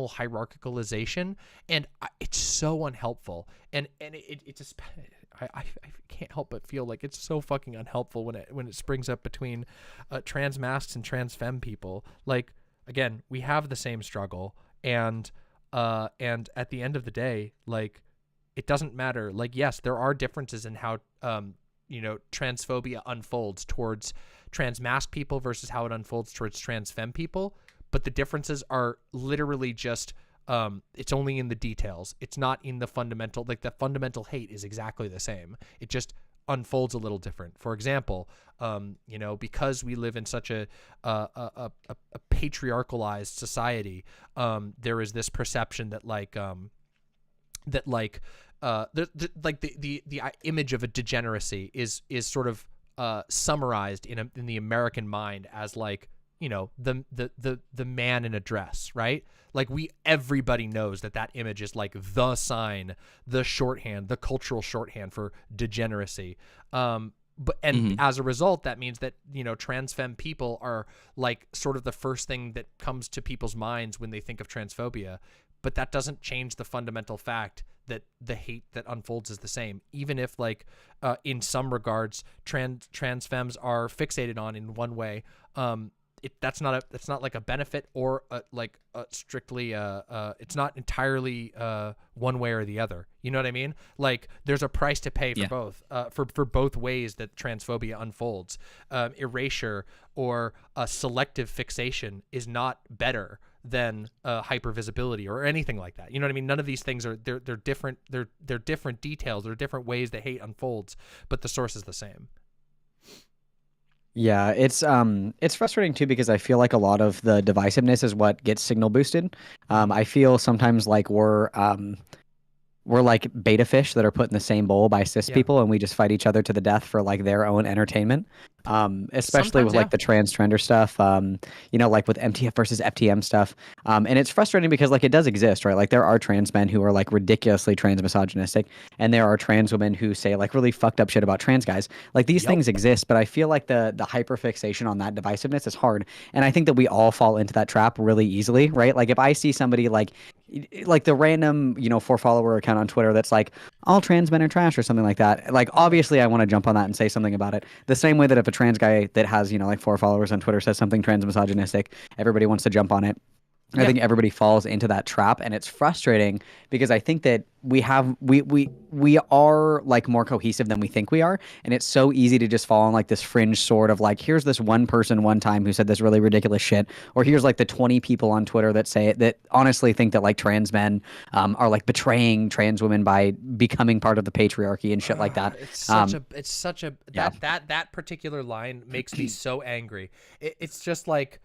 hierarchicalization, and it's so unhelpful, and it just I can't help but feel like it's so fucking unhelpful when it springs up between trans masks and trans femme people. Like, again, we have the same struggle, and at the end of the day, like, it doesn't matter. Like, yes, there are differences in how transphobia unfolds towards trans mask people versus how it unfolds towards trans femme people, but the differences are literally just it's only in the details. It's not in the fundamental. Like, the fundamental hate is exactly the same. It just unfolds a little different. For example, because we live in such a patriarchalized society, there is this perception that the image of a degeneracy is sort of summarized in the American mind as like, the man in a dress, right? Like, everybody knows that image is like the sign, the shorthand, the cultural shorthand for degeneracy. As a result, that means that, trans femme people are like sort of the first thing that comes to people's minds when they think of transphobia. But that doesn't change the fundamental fact that the hate that unfolds is the same, even if in some regards trans femmes are fixated on in one way. That's not like a benefit or strictly it's not entirely one way or the other. You know what I mean? Like, there's a price to pay for both, for both ways that transphobia unfolds. Erasure or selective fixation is not better than hypervisibility or anything like that. You know what I mean? None of these things they're different. They're different details. They're different ways that hate unfolds, but the source is the same. Yeah, it's frustrating too, because I feel like a lot of the divisiveness is what gets signal boosted. I feel sometimes like we're like beta fish that are put in the same bowl by cis people, and we just fight each other to the death for like their own entertainment. Especially with like the transgender stuff, like with MTF versus FTM stuff. And it's frustrating because like it does exist, right? Like, there are trans men who are like ridiculously trans misogynistic, and there are trans women who say like really fucked up shit about trans guys. Like, these things exist, but I feel like the hyperfixation on that divisiveness is hard. And I think that we all fall into that trap really easily, right? Like, if I see somebody like the random, 4-follower account on Twitter that's like, all trans men are trash or something like that, like, obviously I want to jump on that and say something about it. The same way that if a trans guy that has, like 4 followers on Twitter says something trans misogynistic, everybody wants to jump on it. I think everybody falls into that trap, and it's frustrating because I think that we are like more cohesive than we think we are, and it's so easy to just fall on like this fringe sort of like, here's this one person one time who said this really ridiculous shit, or here's like the 20 people on Twitter that say that honestly think that like trans men are like betraying trans women by becoming part of the patriarchy and shit like that. That particular line makes me so angry. It's just like,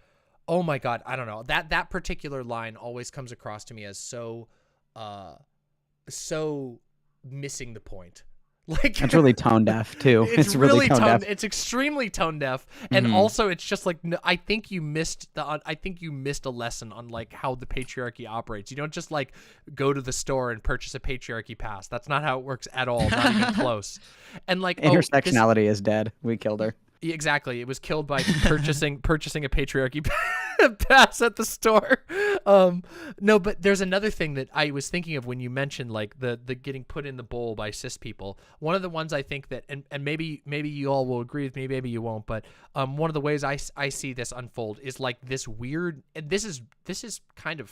oh my God, I don't know. That particular line always comes across to me as so missing the point. Like It's really tone deaf too. It's really tone deaf. It's extremely tone deaf, and also it's just like I think you missed a lesson on like how the patriarchy operates. You don't just like go to the store and purchase a patriarchy pass. That's not how it works at all. Not even close. And like Intersectionality is dead. We killed her. Exactly. It was killed by purchasing a patriarchy pass at the store. No, but there's another thing that I was thinking of when you mentioned like the getting put in the bowl by cis people. One of the ones I think that, and maybe you all will agree with me, maybe you won't, but one of the ways I see this unfold is like this weird, and this is kind of,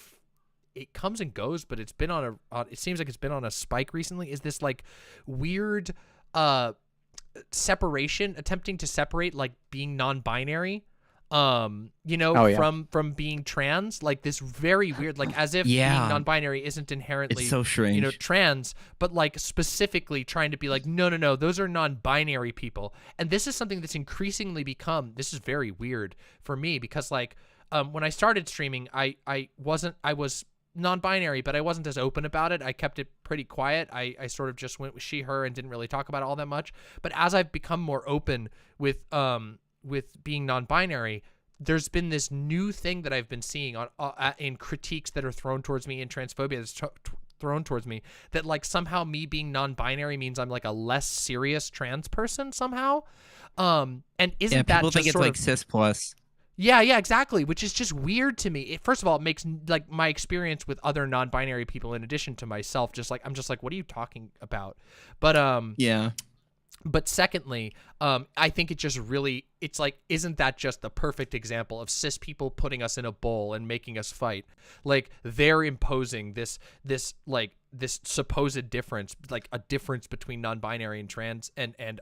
it comes and goes, but it's been on it seems like it's been on a spike recently, is this like weird separation, attempting to separate like being non-binary from being trans, like this very weird, like as if being non-binary isn't inherently it's so strange, trans, but like specifically trying to be like no, those are non-binary people. And this is something that's increasingly become, this is very weird for me because like when I started streaming, I was non-binary, but I wasn't as open about it. I kept it pretty quiet. I sort of just went with she, her, and didn't really talk about it all that much. But as I've become more open with being non-binary, there's been this new thing that I've been seeing in critiques that are thrown towards me, in transphobia that's thrown towards me, that like somehow me being non-binary means I'm like a less serious trans person somehow. And isn't that people just think it's sort like of, cis plus? Yeah, first which is just weird to me. First of all, it makes like my experience with other non-binary people, in addition to myself, just like I'm just like, what are you talking about? But yeah. But secondly, I think it just really, it's like, isn't that just the perfect example of cis people putting us in a bowl and making us fight? Like they're imposing this supposed difference, like a difference between non-binary and trans and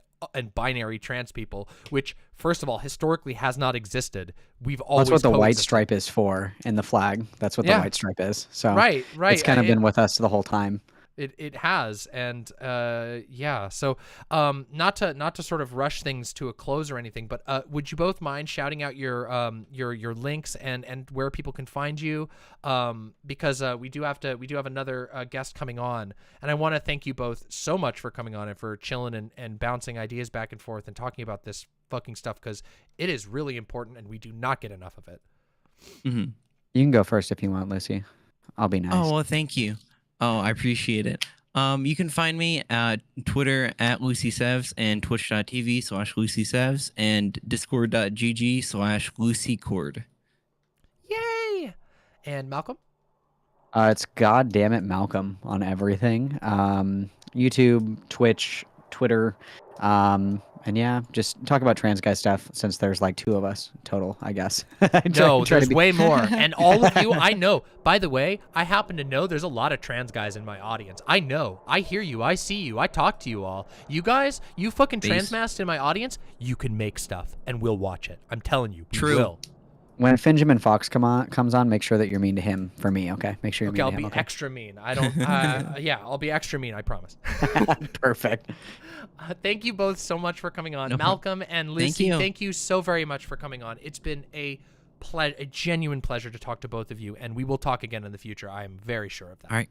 binary trans people, which first of all historically has not existed. We've always That's what the white coexisted. stripe is for in the flag. That's what the white stripe is. So right. It's kind of been with us the whole time. It has, and yeah. So not to sort of rush things to a close or anything, but would you both mind shouting out your links and where people can find you? Because we do have another guest coming on, and I want to thank you both so much for coming on and for chilling and bouncing ideas back and forth and talking about this fucking stuff, because it is really important and we do not get enough of it. You can go first if you want, Lucy. I'll be nice. Oh well, thank you. Oh, I appreciate it. You can find me at Twitter at Lucisevs and twitch.tv/Lucisevs and discord.gg/LucyCord. Yay! And Malcolm? It's GoddamnitMalcolm on everything. YouTube, Twitch, Twitter, and yeah, just talk about trans guy stuff since there's like 2 of us total, I guess. No, there's way more. And all of you, I know. By the way, I happen to know there's a lot of trans guys in my audience. I know. I hear you. I see you. I talk to you all. You guys, you fucking transmasked in my audience, you can make stuff and we'll watch it. I'm telling you. We will. When Finjamin Fox comes on, make sure that you're mean to him for me, okay? Make sure you're mean to him, I'll be extra mean. I don't, yeah, I'll be extra mean, I promise. Perfect. Thank you both so much for coming on. Malcolm and Lucy, thank you so very much for coming on. It's been a genuine pleasure to talk to both of you, and we will talk again in the future. I am very sure of that. All right.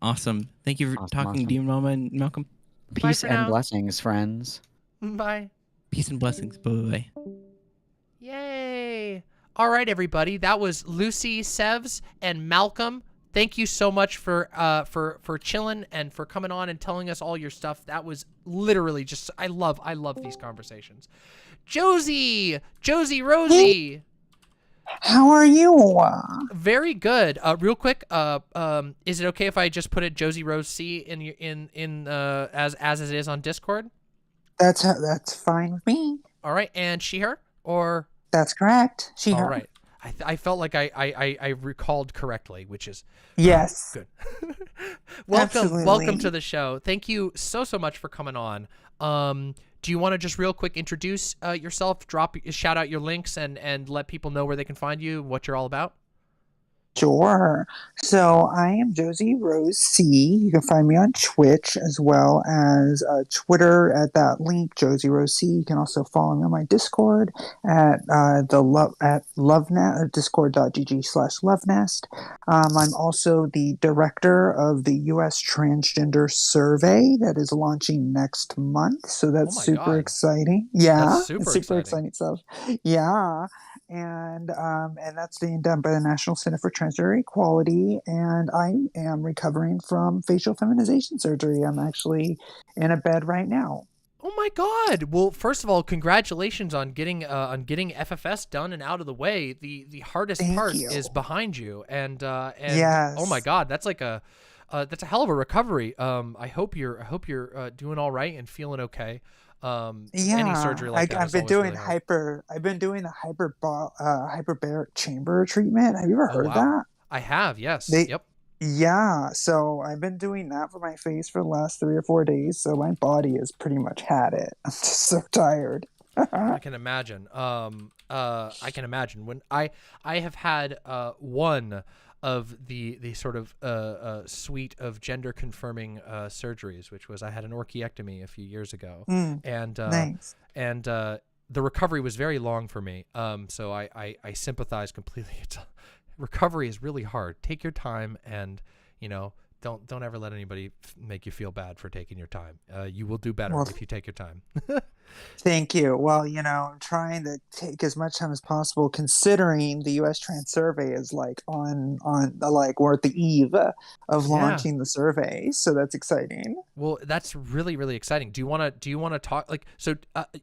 Awesome. Thank you for talking to you, Mama and Malcolm. Peace and blessings, friends. Bye. Peace and blessings. Bye-bye. Yay. All right, everybody. That was Lucisevs and Malcolm. Thank you so much for chilling and for coming on and telling us all your stuff. That was literally just, I love these conversations. JosieRoseC. Hey, how are you? Very good. Real quick, is it okay if I just put it JosieRoseC in as it is on Discord? That's fine with me. All right, and she, her, or? That's correct. She, her. All right. I felt like I recalled correctly, which is yes. Good. Welcome Absolutely. To the show. Thank you so much for coming on. Do you want to just real quick introduce yourself, shout out your links, and let people know where they can find you, what you're all about? Sure. So I am JosieRoseC. You can find me on Twitch as well as Twitter at that link, JosieRoseC. You can also follow me on my Discord at LoveNest, discord.gg/LoveNest. I'm also the director of the U.S. Transgender Survey that is launching next month. So that's super exciting. Yeah, That's super it's super exciting. exciting stuff. Yeah. And that's being done by the National Center for Transgender Equality. And I am recovering from facial feminization surgery. I'm actually in a bed right now. Oh my God! Well, first of all, congratulations on getting FFS done and out of the way. The hardest part is behind you, and oh my Yes. God, that's like that's a hell of a recovery. I hope you're doing all right and feeling okay. Any surgery like that I've is been always doing really hard. I've been doing the hyperbaric chamber treatment. Have you ever Oh heard of wow, that? I have. Yes. They Yep. Yeah, so I've been doing that for my face for the last 3 or 4 days, so my body has pretty much had it. I'm just so tired. I can imagine. I can imagine when I have had one of the sort of suite of gender confirming surgeries, which was I had an orchiectomy a few years ago, and Nice. The recovery was very long for me. So I sympathize completely. Recovery is really hard. Take your time, and don't ever let anybody make you feel bad for taking your time. You will do better Well, if you take your time. Thank you. Well, I'm trying to take as much time as possible, considering the U.S. Trans Survey is like on like we're at the eve of Yeah. launching the survey, so that's exciting. Well, that's really, really exciting. Do you want to talk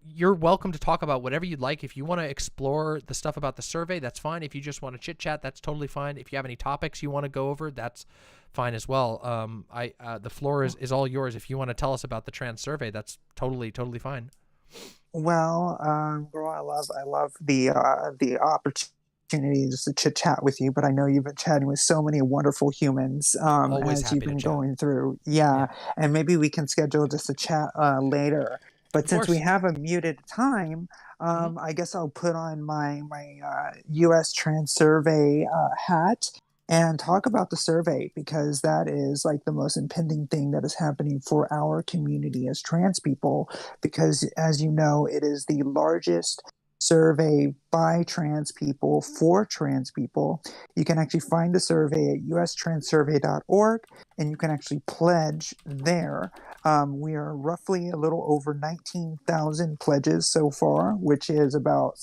you're welcome to talk about whatever you'd like. If you want to explore the stuff about the survey, that's fine. If you just want to chit chat, that's totally fine. If you have any topics you want to go over, that's fine as well. The floor is all yours. If you want to tell us about the trans survey, that's totally fine. Well, girl, I love the opportunity just to chit chat with you, but I know you've been chatting with so many wonderful humans Always as happy you've to been chat. going through. Yeah, and maybe we can schedule just a chat later. But Of since we course. have a muted time, I guess I'll put on my U.S. Trans Survey hat and talk about the survey, because that is like the most impending thing that is happening for our community as trans people, because as you know, it is the largest survey by trans people for trans people. You can actually find the survey at ustranssurvey.org, and you can actually pledge there. We are roughly a little over 19,000 pledges so far, which is about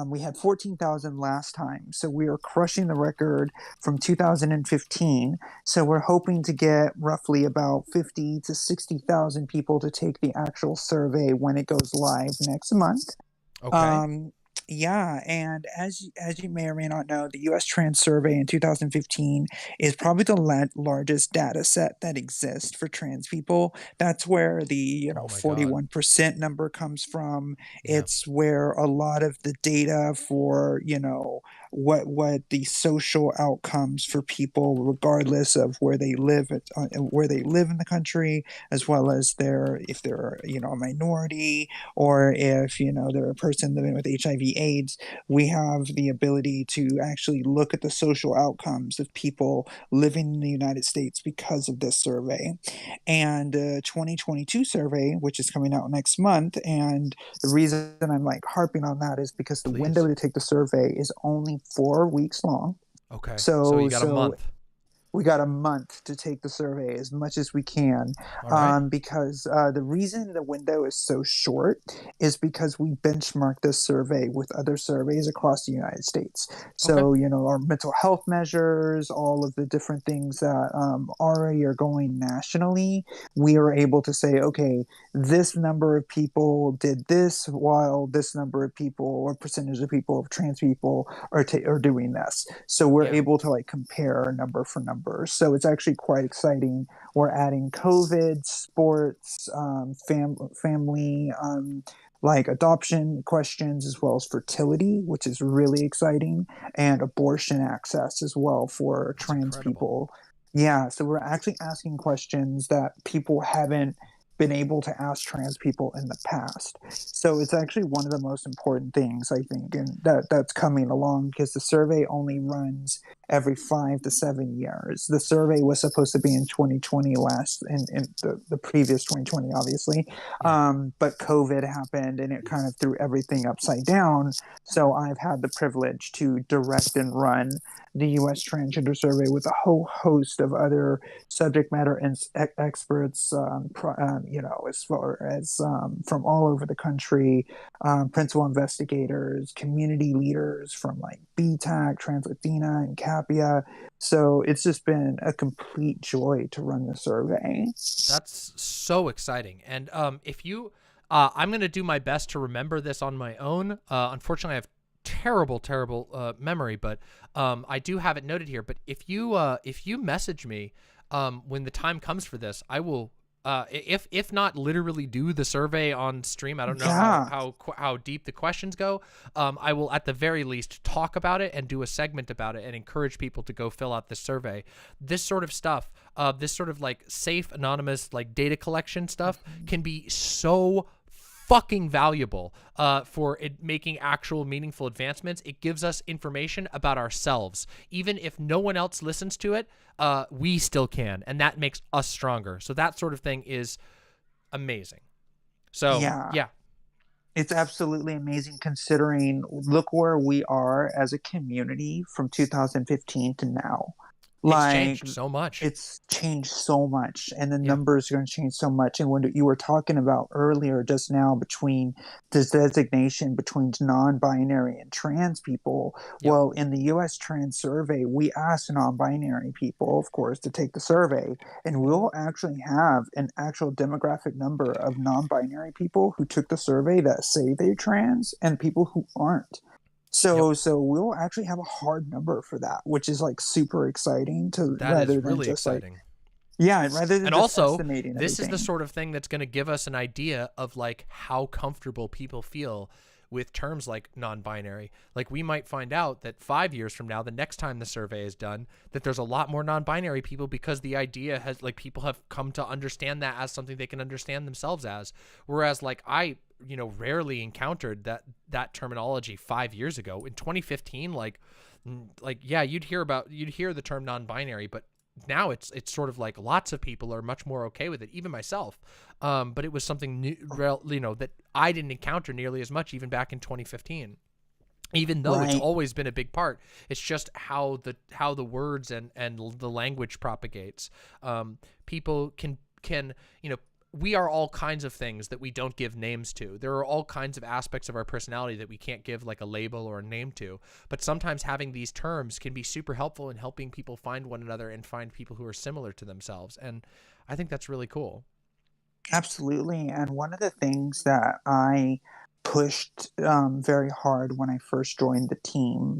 we had 14,000 last time, so we are crushing the record from 2015. So we're hoping to get roughly about 50 to 60,000 people to take the actual survey when it goes live next month. Okay. Yeah, and as you may or may not know, the U.S. Trans Survey in 2015 is probably the largest data set that exists for trans people. That's where the 41% number comes from. It's where a lot of the data for what the social outcomes for people, regardless of where they live in the country, as well as if they're a minority, or if they're a person living with HIV/AIDS, we have the ability to actually look at the social outcomes of people living in the United States because of this survey. And 2022 survey, which is coming out next month, and the reason I'm like harping on that is because the window to take the survey is only 4 weeks long. Okay. So you got a month. We got a month to take the survey as much as we can, All right. because the reason the window is so short is because we benchmark this survey with other surveys across the United States. So, our mental health measures, all of the different things that already are going nationally, we are able to say, okay, this number of people did this, while this number of people or percentage of people, of trans people, are doing this. So we're able to compare number for number. So it's actually quite exciting. We're adding COVID, sports, family, adoption questions, as well as fertility, which is really exciting, and abortion access as well for trans people. Yeah, so we're actually asking questions that people haven't been able to ask trans people in the past. So it's actually one of the most important things, I think, and that's coming along, because the survey only runs every 5 to 7 years. The survey was supposed to be in 2020 in the previous 2020, obviously. But COVID happened and it kind of threw everything upside down. So I've had the privilege to direct and run the U.S. Transgender Survey with a whole host of other subject matter experts, as far as from all over the country, principal investigators, community leaders from like BTAC, Trans Latina, and CAPIA. So it's just been a complete joy to run the survey. That's so exciting. And if you, I'm going to do my best to remember this on my own. Unfortunately, I have terrible memory, but I do have it noted here. But if you message me when the time comes for this, I will if not literally do the survey on stream. I don't know how deep the questions go. I will at the very least talk about it and do a segment about it and encourage people to go fill out the survey. This sort of stuff, this sort of like safe, anonymous, like data collection stuff can be so fucking valuable for it making actual meaningful advancements. It gives us information about ourselves. Even if no one else listens to it, we still can, and that makes us stronger. So that sort of thing is amazing. So yeah. It's absolutely amazing, considering look where we are as a community from 2015 to now. It's changed so much. It's changed so much, and the numbers are going to change so much. And when you were talking about earlier just now between this designation between non-binary and trans people, well, in the U.S. Trans Survey, we asked non-binary people, of course, to take the survey, and we'll actually have an actual demographic number of non-binary people who took the survey that say they're trans and people who aren't. So we'll actually have a hard number for that, which is like super exciting to rather than just exciting. Rather than and just also estimating this everything. is the sort of thing that's going to give us an idea of like how comfortable people feel with terms like non-binary. Like we might find out that 5 years from now, the next time the survey is done, that there's a lot more non-binary people because the idea has like people have come to understand that as something they can understand themselves as. Whereas like I rarely encountered that terminology 5 years ago. In 2015, you'd hear the term non-binary, but now it's sort of like lots of people are much more okay with it, even myself. But it was something new, that I didn't encounter nearly as much even back in 2015. Even though it's always been a big part, it's just how the words and the language propagates. People can we are all kinds of things that we don't give names to. There are all kinds of aspects of our personality that we can't give like a label or a name to. But sometimes having these terms can be super helpful in helping people find one another and find people who are similar to themselves. And I think that's really cool. Absolutely. And one of the things that I pushed very hard when I first joined the team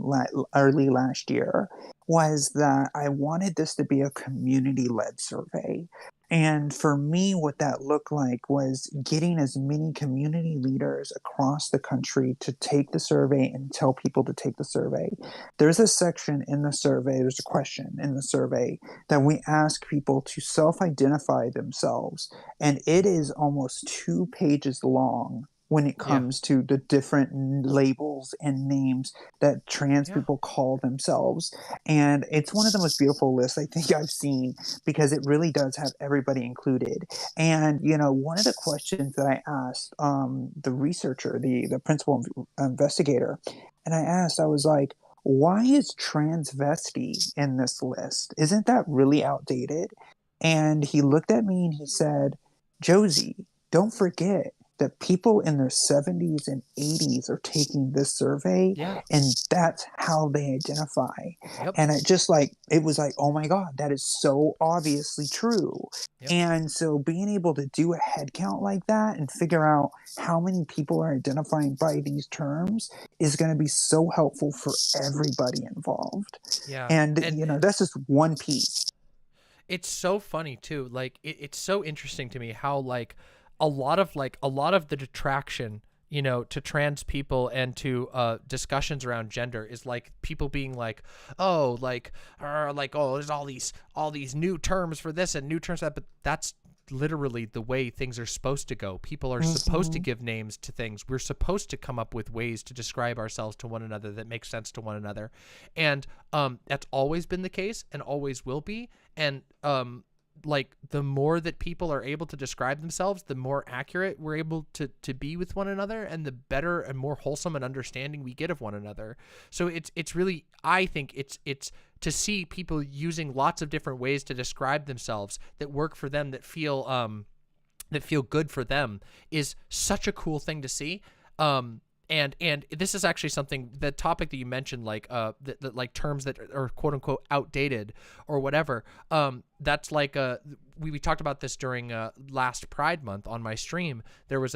early last year was that I wanted this to be a community-led survey. And for me, what that looked like was getting as many community leaders across the country to take the survey and tell people to take the survey. There's a section in the survey, there's a question in the survey that we ask people to self-identify themselves. And it is almost 2 pages long when it comes to the different labels and names that trans people call themselves. And it's one of the most beautiful lists I think I've seen, because it really does have everybody included. And, one of the questions that I asked the researcher, the principal investigator, and I was like, why is transvesti in this list? Isn't that really outdated? And he looked at me and he said, Josie, don't forget that people in their 70s and 80s are taking this survey, and that's how they identify. And it was like, oh my God, that is so obviously true. And so being able to do a head count like that and figure out how many people are identifying by these terms is going to be so helpful for everybody involved. And that's just one piece. It's so funny too. Like it's so interesting to me how a lot of the detraction, to trans people and to discussions around gender is like people being like, there's all these new terms for this and new terms for that, but literally the way things are supposed to go. People are supposed to give names to things. We're supposed to come up with ways to describe ourselves to one another that make sense to one another. And that's always been the case and always will be. And like the more that people are able to describe themselves, the more accurate we're able to be with one another, and the better and more wholesome an understanding we get of one another. So it's really, I think it's to see people using lots of different ways to describe themselves that work for them, that feel good for them, is such a cool thing to see. And this is actually something, the topic that you mentioned, like the like terms that are quote unquote outdated or whatever. That's like we talked about this during last Pride Month on my stream. There was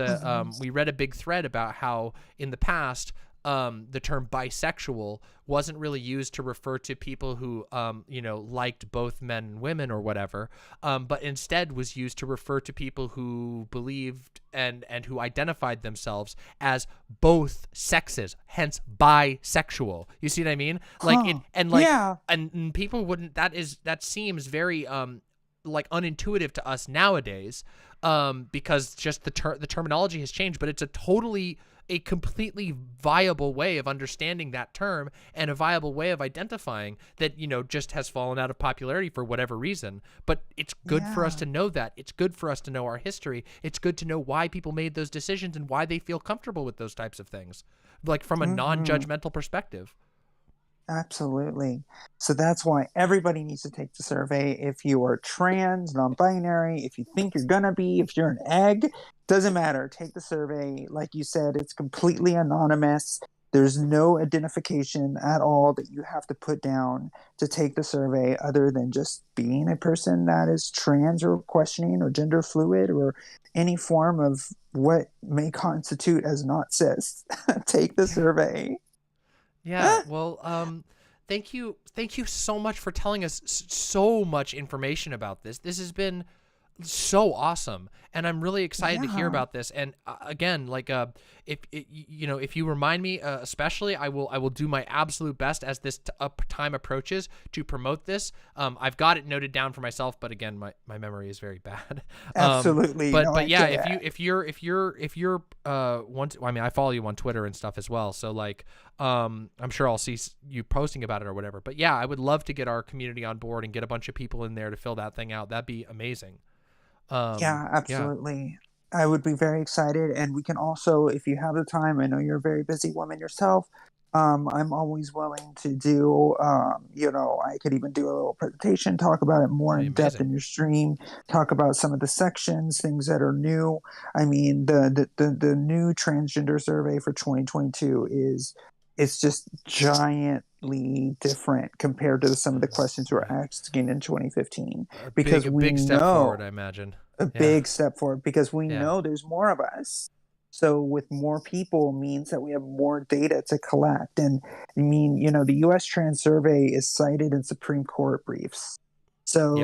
we read a big thread about how in the past the term bisexual wasn't really used to refer to people who liked both men and women or whatever, but instead was used to refer to people who believed and who identified themselves as both sexes, hence bisexual. You see what I mean? Like and people wouldn't, that seems very like unintuitive to us nowadays, because just the terminology has changed, but it's a completely viable way of understanding that term, and a viable way of identifying that, just has fallen out of popularity for whatever reason. But it's good for us to know that. It's good for us to know our history. It's good to know why people made those decisions and why they feel comfortable with those types of things, like from a non-judgmental perspective. Absolutely. So that's why everybody needs to take the survey. If you are trans, non-binary, if you think you're gonna be, if you're an egg, doesn't matter. Take the survey. Like you said, it's completely anonymous. There's no identification at all that you have to put down to take the survey, other than just being a person that is trans or questioning or gender fluid or any form of what may constitute as not cis. Take the survey. Yeah, well, thank you so much for telling us so much information about this. This has been so awesome, and I'm really excited to hear about this. And again, like if you remind me, especially, I will do my absolute best as this time approaches to promote this. I've got it noted down for myself, but again, my memory is very bad. Absolutely. But yeah, if you're I mean, I follow you on Twitter and stuff as well, so like I'm sure I'll see you posting about it or whatever. But yeah, I would love to get our community on board and get a bunch of people in there to fill that thing out. That'd be amazing. Yeah, absolutely. I would be very excited. And we can also, if you have the time, I know you're a very busy woman yourself, I'm always willing to do, I could even do a little presentation, talk about it more in depth in your stream, talk about some of the sections, things that are new. I mean, the new transgender survey for 2022 it's just giantly different compared to some of the questions we were asking in 2015. Because we big step forward, I imagine. A big step forward, because we know there's more of us. So with more people means that we have more data to collect. And I mean, the U.S. Trans Survey is cited in Supreme Court briefs. So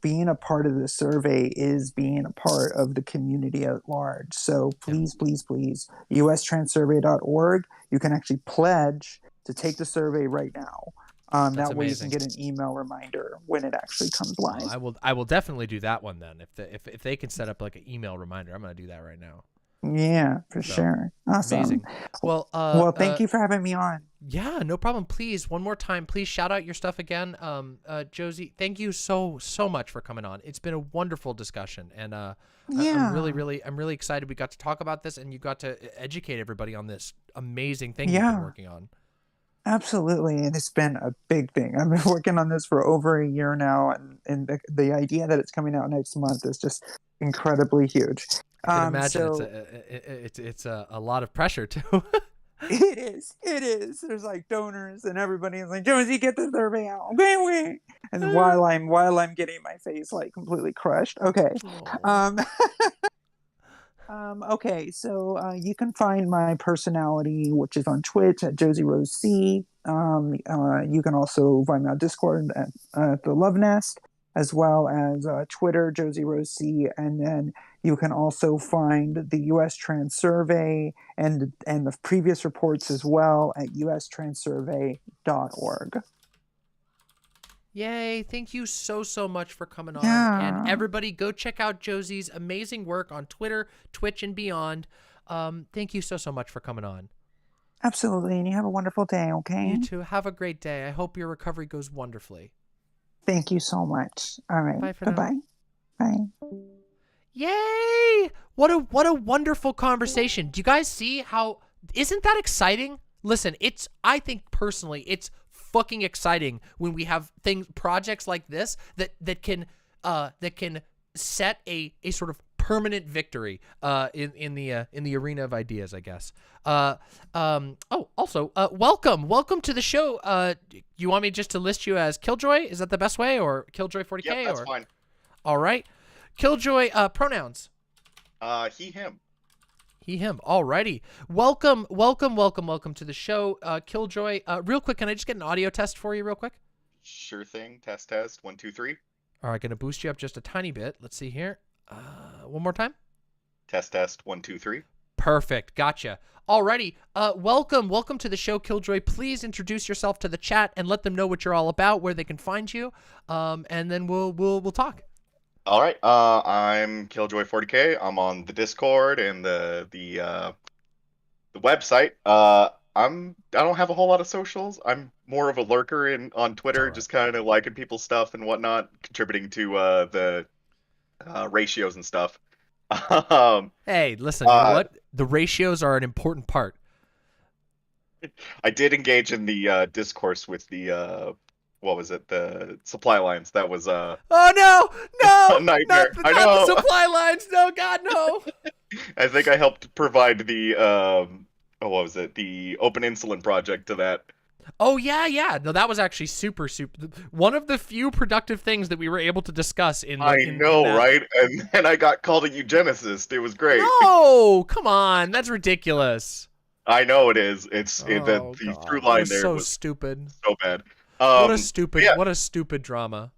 being a part of the survey is being a part of the community at large. So please, ustranssurvey.org. You can actually pledge to take the survey right now. That way you can get an email reminder when it actually comes live. I will definitely do that one then. If they can set up like an email reminder, I'm going to do that right now. Yeah, for sure. Awesome. Amazing. Well, thank you for having me on. Yeah, no problem. Please, one more time, please shout out your stuff again. Josie, thank you so much for coming on. It's been a wonderful discussion, and I'm really excited we got to talk about this, and you got to educate everybody on this amazing thing you've been working on. Absolutely, and it's been a big thing. I've been working on this for over a year now, and the idea that it's coming out next month is just incredibly huge. I can imagine it's a lot of pressure too. It is. There's like donors and everybody's like, Josie, get the survey out. Okay. And while I'm getting my face like completely crushed. Okay. Okay, so you can find my personality, which is on Twitch at JosieRoseC. You can also find me on Discord at the Love Nest, as well as Twitter, JosieRoseC, and then you can also find the U.S. Trans Survey and the previous reports as well at ustranssurvey.org. Yay. Thank you so much for coming on. Yeah. And everybody go check out Josie's amazing work on Twitter, Twitch, and beyond. Thank you so much for coming on. Absolutely. And you have a wonderful day, okay? You too. Have a great day. I hope your recovery goes wonderfully. Thank you so much. All right. Bye for now. Bye-bye. Bye. Yay! What a wonderful conversation. Do you guys see how, isn't that exciting? Listen, I think personally, it's fucking exciting when we have projects like this that can set a sort of permanent victory in the arena of ideas, I guess. Also, welcome to the show. You want me just to list you as Killjoy? Is that the best way, or Killjoy 40K? Yep, that's fine. All right, Killjoy. Pronouns. He, him. He, him. Alrighty. Welcome to the show, Killjoy. Real quick, can I just get an audio test for you real quick? Sure thing. Test. 1, 2, 3. All right, gonna boost you up just a tiny bit. Let's see here. One more time. Test. 1, 2, 3. Perfect. Gotcha. Alrighty. Welcome to the show, Killjoy. Please introduce yourself to the chat and let them know what you're all about, where they can find you, and then we'll talk. All right. I'm Killjoy 40K. I'm on the Discord and the website. I don't have a whole lot of socials. I'm more of a lurker on Twitter, just kind of liking people's stuff and whatnot, contributing to the ratios and stuff. Hey, listen, you know what? The ratios are an important part. I did engage in the discourse with the what was it? The supply lines. That was Oh no, a nightmare. not the supply lines. No, God, no. I think I helped provide the what was it? The open insulin project to that. Oh yeah. No, that was actually super. One of the few productive things that we were able to discuss in. I know, right? And then I got called a eugenicist. It was great. No, come on, that's ridiculous. I know it is. The through line there so was stupid. So bad. What a stupid drama.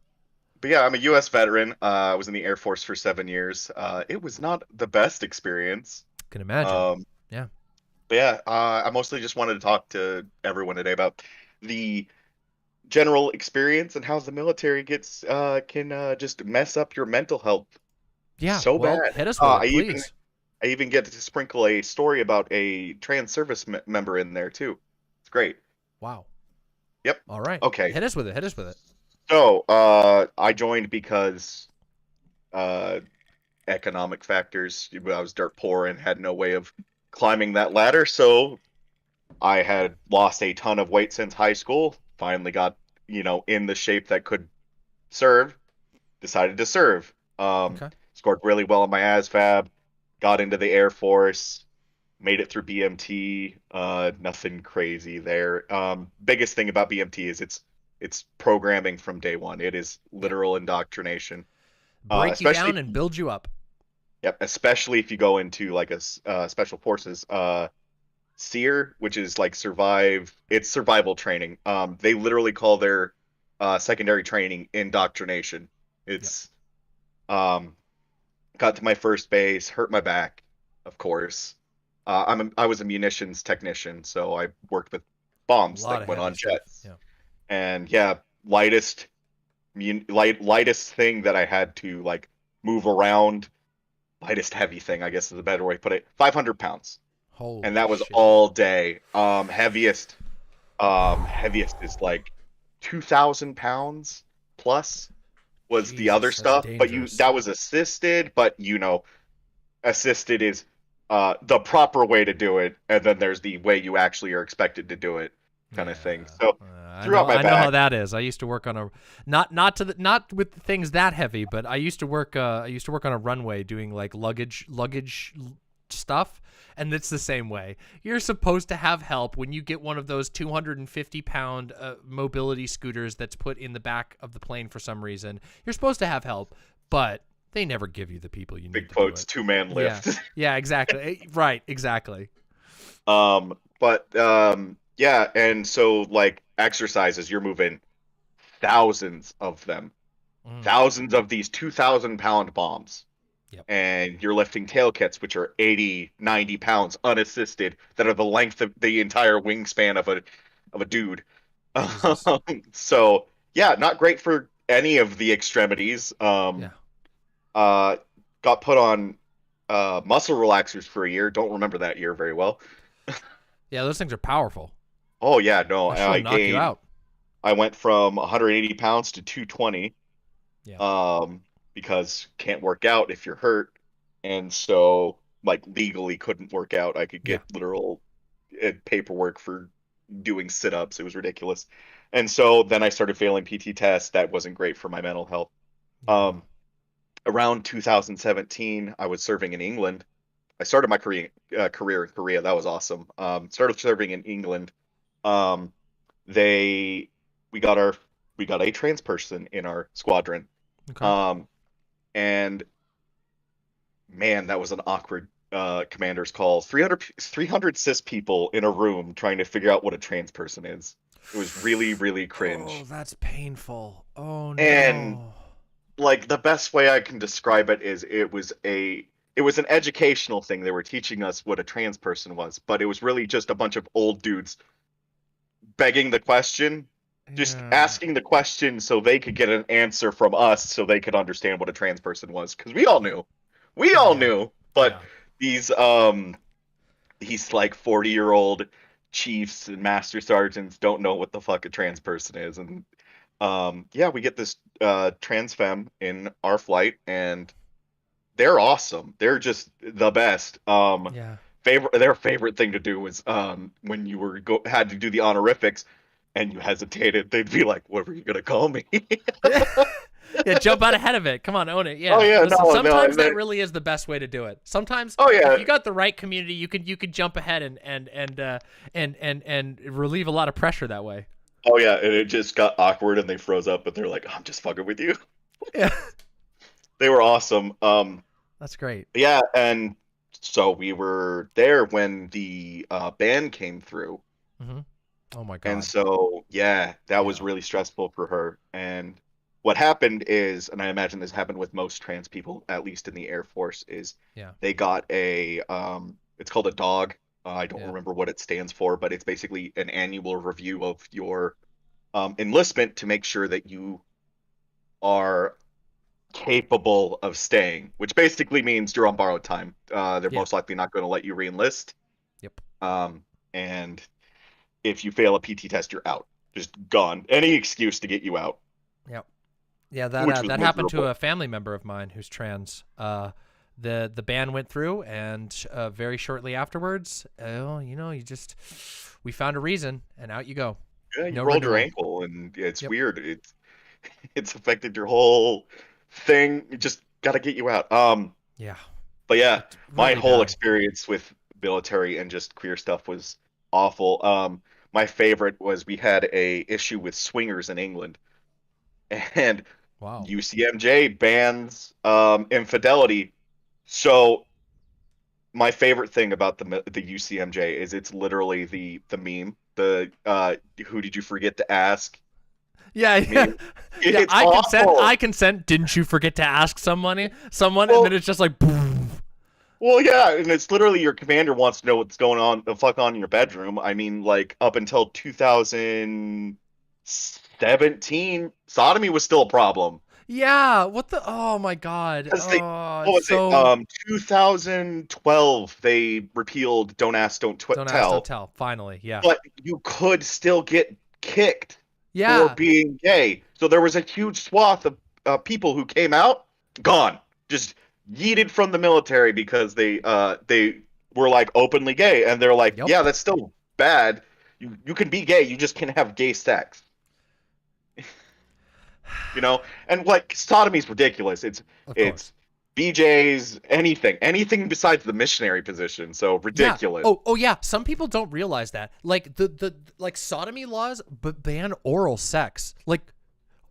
But yeah, I'm a U.S. veteran. I was in the Air Force for 7 years. It was not the best experience. Can imagine. Yeah. But yeah, I mostly just wanted to talk to everyone today about the general experience and how the military can just mess up your mental health. Yeah, so well, bad. Hit us with it, please. I even get to sprinkle a story about a trans service member in there too. It's great. Wow. Yep. All right. Okay. Hit us with it. So, I joined because economic factors. I was dirt poor and had no way of climbing that ladder, so I had lost a ton of weight since high school. Finally got, in the shape that could serve. Decided to serve. Scored really well on my ASVAB. Got into the Air Force. Made it through BMT. Nothing crazy there. Biggest thing about BMT is it's programming from day one. It is literal indoctrination. Break you down and build you up. Yep, especially if you go into like a special forces SEER, which is like survival training. They literally call their secondary training indoctrination. It's got to my first base, hurt my back, of course. I was a munitions technician, so I worked with bombs that went on jets. Yeah. And yeah, lightest thing that I had to like move around. Lightest heavy thing, I guess is a better way to put it. 500 pounds. Holy and that was shit. all day. Heaviest is like 2,000 pounds plus was the other stuff. But that was assisted. But assisted is the proper way to do it, and then there's the way you actually are expected to do it, kind of thing. So I know how that is. I used to work on a not with things that heavy, but I used to work on a runway doing like luggage stuff, and it's the same way. You're supposed to have help when you get one of those 250-pound mobility scooters that's put in the back of the plane for some reason. You're supposed to have help, but they never give you the people you need. Big quotes, two-man lift. Yeah, exactly. Right, exactly. Yeah, and so like exercises, you're moving thousands of them. Thousands of these 2,000-pound bombs. Yep. And you're lifting tail kits, which are 80, 90 pounds unassisted, that are the length of the entire wingspan of a dude. So yeah, not great for any of the extremities. Got put on muscle relaxers for a year. Don't remember that year very well. Yeah, those things are powerful. Oh yeah, no, They'll knock you out. I went from 180 pounds to 220. Yeah. Because can't work out if you're hurt, and so like legally couldn't work out. I could get literal paperwork for doing sit-ups. It was ridiculous. And so then I started failing PT tests. That wasn't great for my mental health. Around 2017, I was serving in England. I started my career in Korea. That was awesome. Started serving in England. We got a trans person in our squadron. Okay. And man, that was an awkward commander's call. 300 cis people in a room trying to figure out what a trans person is. It was really, really cringe. Oh, that's painful. Oh no. And like the best way I can describe it is it was an educational thing. They were teaching us what a trans person was, but it was really just a bunch of old dudes begging the question, just asking the question so they could get an answer from us so they could understand what a trans person was, because we all knew, but these like 40-year-old chiefs and master sergeants don't know what the fuck a trans person is. And we get this trans femme in our flight, and they're awesome. They're just the best. Their favorite thing to do was when you had to do the honorifics and you hesitated, they'd be like, "What were you gonna call me?" Yeah, jump out ahead of it. Come on, own it. Yeah. Oh, yeah, Listen, no, sometimes no, that really is the best way to do it. Sometimes, if you got the right community, you could jump ahead and relieve a lot of pressure that way. Oh yeah, and it just got awkward, and they froze up, but they're like, "I'm just fucking with you." Yeah. They were awesome. That's great. Yeah, and so we were there when the band came through. Mm-hmm. Oh my god. And so that was really stressful for her. And what happened is, and I imagine this happened with most trans people, at least in the Air Force, is they got a it's called a dog. I don't remember what it stands for, but it's basically an annual review of your enlistment to make sure that you are capable of staying, which basically means you're on borrowed time. They're most likely not going to let you re-enlist. Yep. And if you fail a PT test, you're out. Just gone. Any excuse to get you out. Yep. Yeah, that happened to a family member of mine who's trans. The ban went through, and very shortly afterwards, we found a reason, and out you go. Yeah, you rolled your ankle, and it's weird. It's affected your whole thing. You just got to get you out. Yeah. But yeah, my really whole bad. experience with military and just queer stuff was awful. My favorite was we had a issue with swingers in England, and UCMJ bans infidelity. So my favorite thing about the UCMJ is it's literally the meme. Who did you forget to ask? Yeah, meme. yeah. It's awful. I consent. Didn't you forget to ask someone? And then it's just like, boom. Well, yeah, and it's literally your commander wants to know what's going on the fuck on in your bedroom. I mean, like up until 2017, sodomy was still a problem. Yeah. What the? Oh my god. What was it? 2012, they repealed "Don't Ask, Don't Tell." Don't ask, don't tell. Finally, yeah. But you could still get kicked for being gay. So there was a huge swath of people who came out, gone, just yeeted from the military because they were like openly gay, and they're like, yeah, that's still bad. You can be gay, you just can't have gay sex. And like sodomy is ridiculous. It's BJ's, anything besides the missionary position. So ridiculous. Yeah. Oh yeah. Some people don't realize that. Like the sodomy laws, but ban oral sex. Like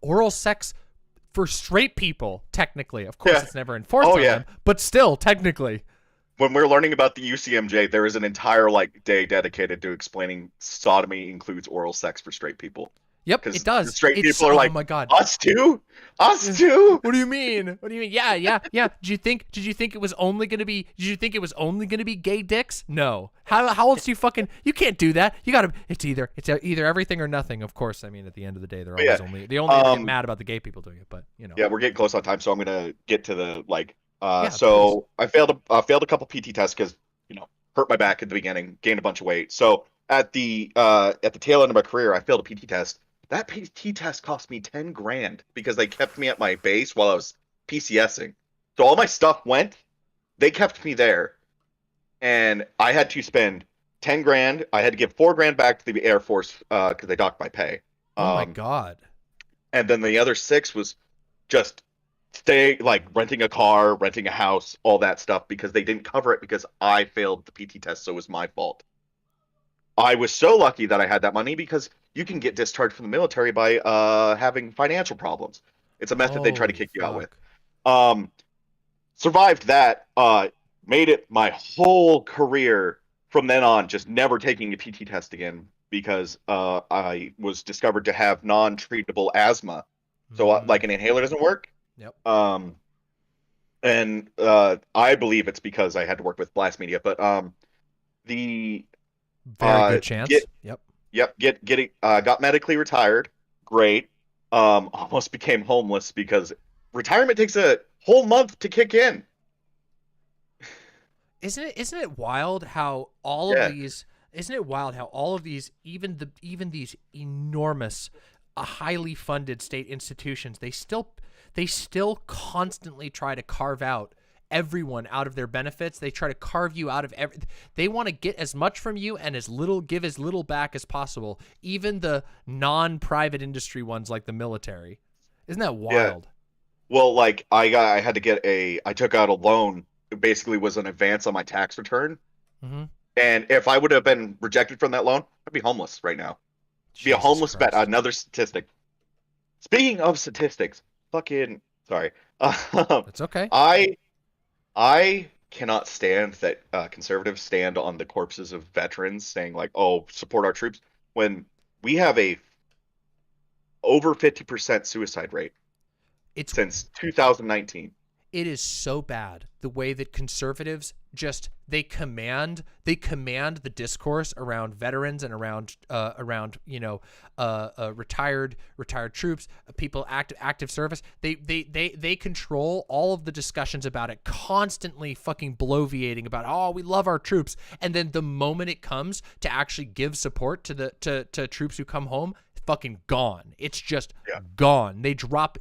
oral sex for straight people, technically. Of course, it's never enforced on them, but still, technically. When we're learning about the UCMJ, there is an entire day dedicated to explaining sodomy includes oral sex for straight people. Yep, it does. Straight It's, people are like, oh my god, us too, us too. What do you mean? What do you mean? Yeah. Did you think it was only gonna be? Did you think it was only gonna be gay dicks? No. How else do you fucking? You can't do that. You gotta. It's either everything or nothing. Of course. I mean, at the end of the day, they only ever get mad about the gay people doing it. But you know. Yeah, we're getting close on time, so I'm gonna get to the like. So please. I failed a couple PT tests because hurt my back at the beginning, gained a bunch of weight. So at the tail end of my career, I failed a PT test. That PT test cost me $10,000 because they kept me at my base while I was PCSing. So all my stuff went. They kept me there, and I had to spend $10,000. I had to give $4,000 back to the Air Force because they docked my pay. Oh my god! And then the other $6,000 was just renting a car, renting a house, all that stuff because they didn't cover it because I failed the PT test, so it was my fault. I was so lucky that I had that money because you can get discharged from the military by having financial problems. It's a method they try to kick you out with. Survived that, made it my whole career from then on, just never taking a PT test again because I was discovered to have non-treatable asthma. So like an inhaler doesn't work. Yep. And I believe it's because I had to work with blast media, but the very good chance. Got medically retired. Great. Almost became homeless because retirement takes a whole month to kick in. Isn't it wild how all of these? Isn't it wild how all of these, even these enormous, highly funded state institutions, they still constantly try to carve out everyone out of their benefits. They try to carve you out of they want to get as much from you and give as little back as possible. Even the non-private industry ones like the military. Isn't that wild? Yeah. Well, like I took out a loan. It basically was an advance on my tax return. Mm-hmm. And if I would have been rejected from that loan, I'd be homeless right now. Be a homeless vet. Another statistic. Speaking of statistics, sorry. It's okay. I cannot stand that conservatives stand on the corpses of veterans saying like, oh, support our troops, when we have a over 50% suicide rate since 2019. It is so bad the way that conservatives they command the discourse around veterans and around retired troops, people active service. They control all of the discussions about it, constantly fucking bloviating about, oh, we love our troops, and then the moment it comes to actually give support to troops who come home, fucking gone. It's just gone. They drop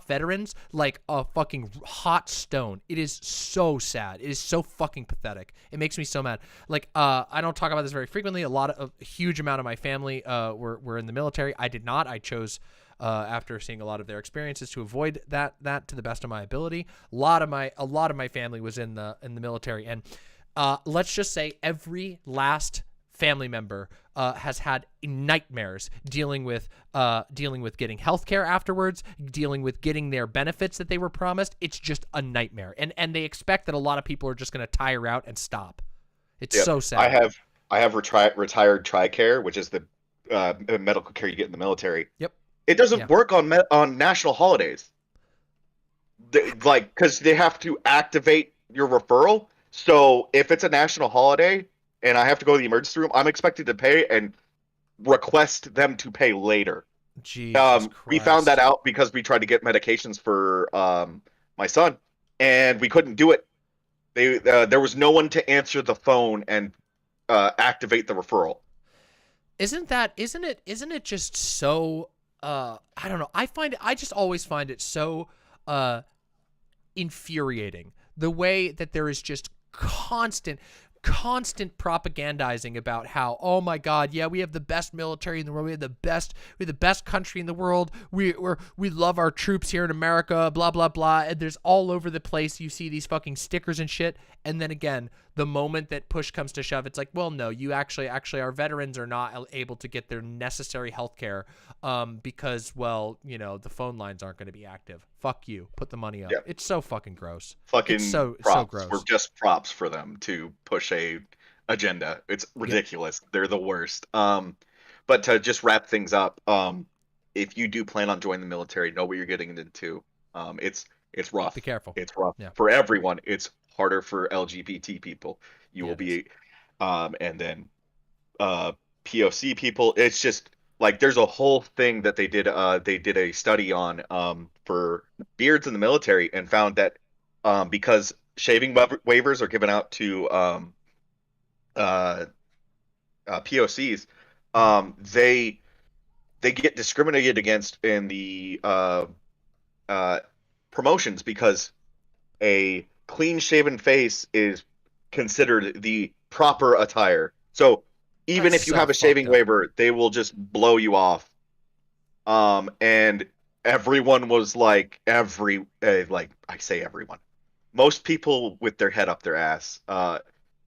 veterans like a fucking hot stone. It is so sad. It is so fucking pathetic. It makes me so mad. Like I don't talk about this very frequently. A huge amount of my family were in the military. I did not. I chose after seeing a lot of their experiences to avoid that to the best of my ability. A lot of my family was in the military, and let's just say every last family member has had nightmares dealing with getting healthcare afterwards, dealing with getting their benefits that they were promised. It's just a nightmare, and they expect that a lot of people are just going to tire out and stop. It's so sad. I have retired TRICARE, which is the medical care you get in the military. Yep. It doesn't work on national holidays. Because they have to activate your referral. So if it's a national holiday and I have to go to the emergency room, I'm expected to pay and request them to pay later. We found that out because we tried to get medications for my son, and we couldn't do it. There was no one to answer the phone and activate the referral. Isn't it just so I don't know. I just always find it so infuriating the way that there is just constant propagandizing about how, oh my God, yeah, we have the best military in the world, we have the best country in the world, we love our troops here in America, blah blah blah, and there's all over the place you see these fucking stickers and shit, and then again, the moment that push comes to shove, it's like, well, no, you actually our veterans are not able to get their necessary health care because, well, the phone lines aren't going to be active. Fuck you. Put the money up. Yeah. It's so fucking gross. It's so gross. We're just props for them to push a agenda. It's ridiculous. Yeah. They're the worst. But But to just wrap things up, if you do plan on joining the military, know what you're getting into. It's rough. Be careful. It's rough Yeah. for everyone. It's harder for LGBT people. You will be, and then POC people. It's just like there's a whole thing that they did. They did a study on for beards in the military and found that because shaving waivers are given out to POCs, they get discriminated against in the promotions because a clean-shaven face is considered the proper attire. So even if you have a shaving waiver, they will just blow you off. And everyone was like, like I say everyone, most people with their head up their ass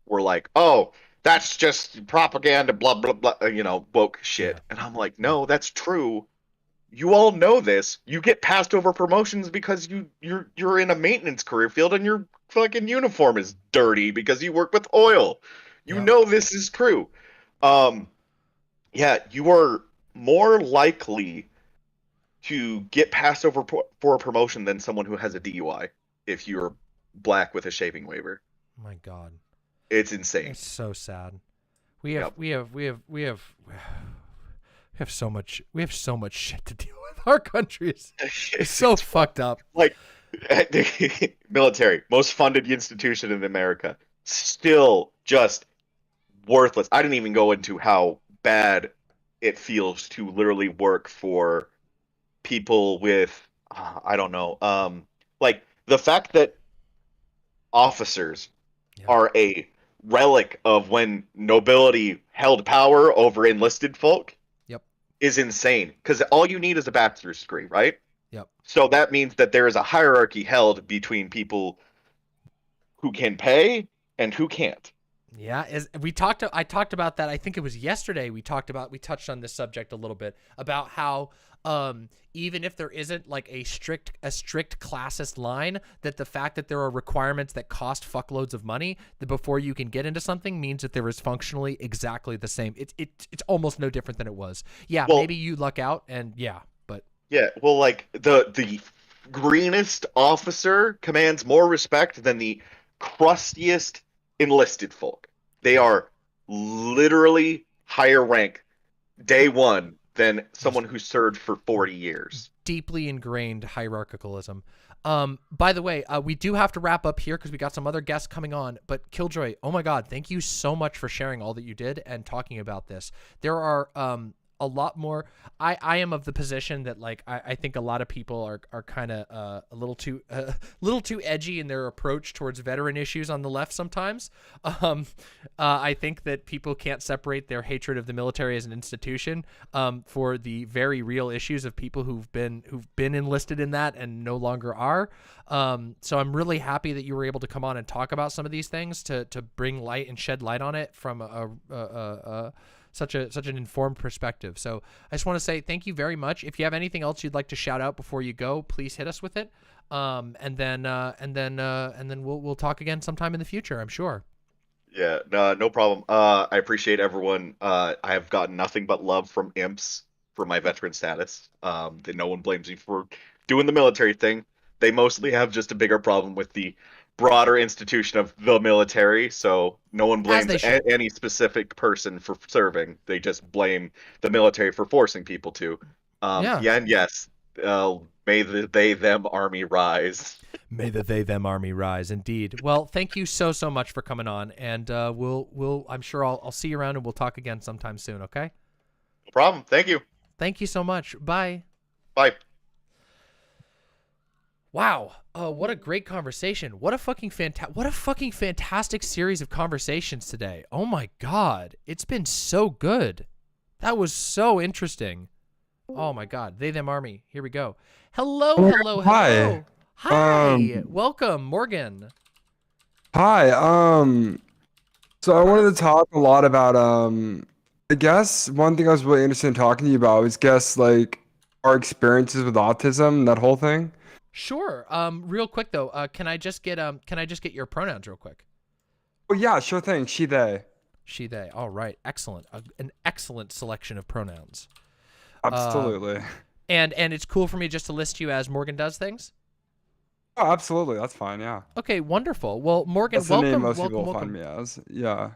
were like, oh, that's just propaganda, blah, blah, blah, woke shit. And I'm like, no, that's true. You all know this. You get passed over promotions because you're in a maintenance career field and your fucking uniform is dirty because you work with oil. You know this is true. Yeah, you are more likely to get passed over for a promotion than someone who has a DUI if you're black with a shaving waiver. Oh my God. It's insane. It's so sad. We have so much shit to deal with. Our country is so fucked up. Like military, most funded institution in America, still just worthless. I didn't even go into how bad it feels to literally work for people with I don't know, like the fact that officers are a relic of when nobility held power over enlisted folk is insane, because all you need is a bachelor's degree, right? So that means that there is a hierarchy held between people who can pay and who can't. Yeah, I talked about that. I think it was yesterday. We touched on this subject a little bit about how even if there isn't like a strict classist line, that the fact that there are requirements that cost fuckloads of money that before you can get into something means that there is functionally exactly the same. It's almost no different than it was. Yeah, well, maybe you luck out and but well, like the greenest officer commands more respect than the crustiest enlisted folk. They are literally higher rank day one than someone who served for 40 years. Deeply ingrained hierarchicalism. By the way, we do have to wrap up here because we got some other guests coming on, but Killjoy, oh my God, thank you so much for sharing all that you did and talking about this. There are a lot more. I am of the position that like I think a lot of people are kind of a little too edgy in their approach towards veteran issues on the left sometimes. I think that people can't separate their hatred of the military as an institution for the very real issues of people who've been enlisted in that and no longer are. So I'm really happy that you were able to come on and talk about some of these things to bring light and shed light on it from such an informed perspective. So I just want to say thank you very much. If you have anything else you'd like to shout out before you go, please hit us with it. And then we'll talk again sometime in the future, I'm sure. Yeah, no problem. I appreciate everyone. I have gotten nothing but love from imps for my veteran status. That no one blames me for doing the military thing. They mostly have just a bigger problem with the broader institution of the military, so no one blames any specific person for serving. They just blame the military for forcing people to. And yes, may the they-them army rise. May the they-them army rise, indeed. Well, thank you so much for coming on, and we'll I'm sure I'll see you around and we'll talk again sometime soon, okay? No problem. Thank you. Thank you so much. Bye. Bye. Wow. What a great conversation. What a fucking fantastic series of conversations today. Oh my God. It's been so good. That was so interesting. Oh my God. They, them army. Here we go. Hello. Hi. Hi. Welcome, Morgan. Hi. So I wanted to talk a lot about, I guess one thing I was really interested in talking to you about was like our experiences with autism, that whole thing. Sure. Real quick though, can I just get your pronouns real quick? Oh yeah, sure thing. She, they. she, they. All right, excellent. An excellent selection of pronouns. Absolutely. And it's cool for me just to list you as Morgan Does Things? Oh, absolutely. That's fine, yeah. Okay, wonderful. Well, Morgan, That's the welcome. name most welcome, people welcome. find me as. Yeah.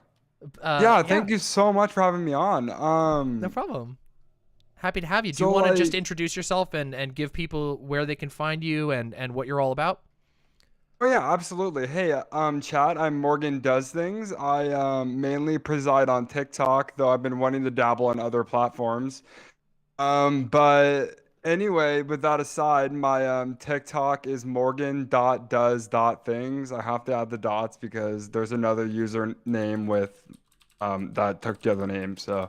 Yeah, Thank you so much for having me on. No problem. Happy to have you. Do So, you want to just like- introduce yourself and give people where they can find you and what you're all about? Oh yeah, absolutely. Hey, chat, I'm Morgan Does Things. I mainly preside on TikTok, though I've been wanting to dabble on other platforms. But anyway, with that aside, my TikTok is morgan.does.things. I have to add the dots because there's another username with that took the other name. So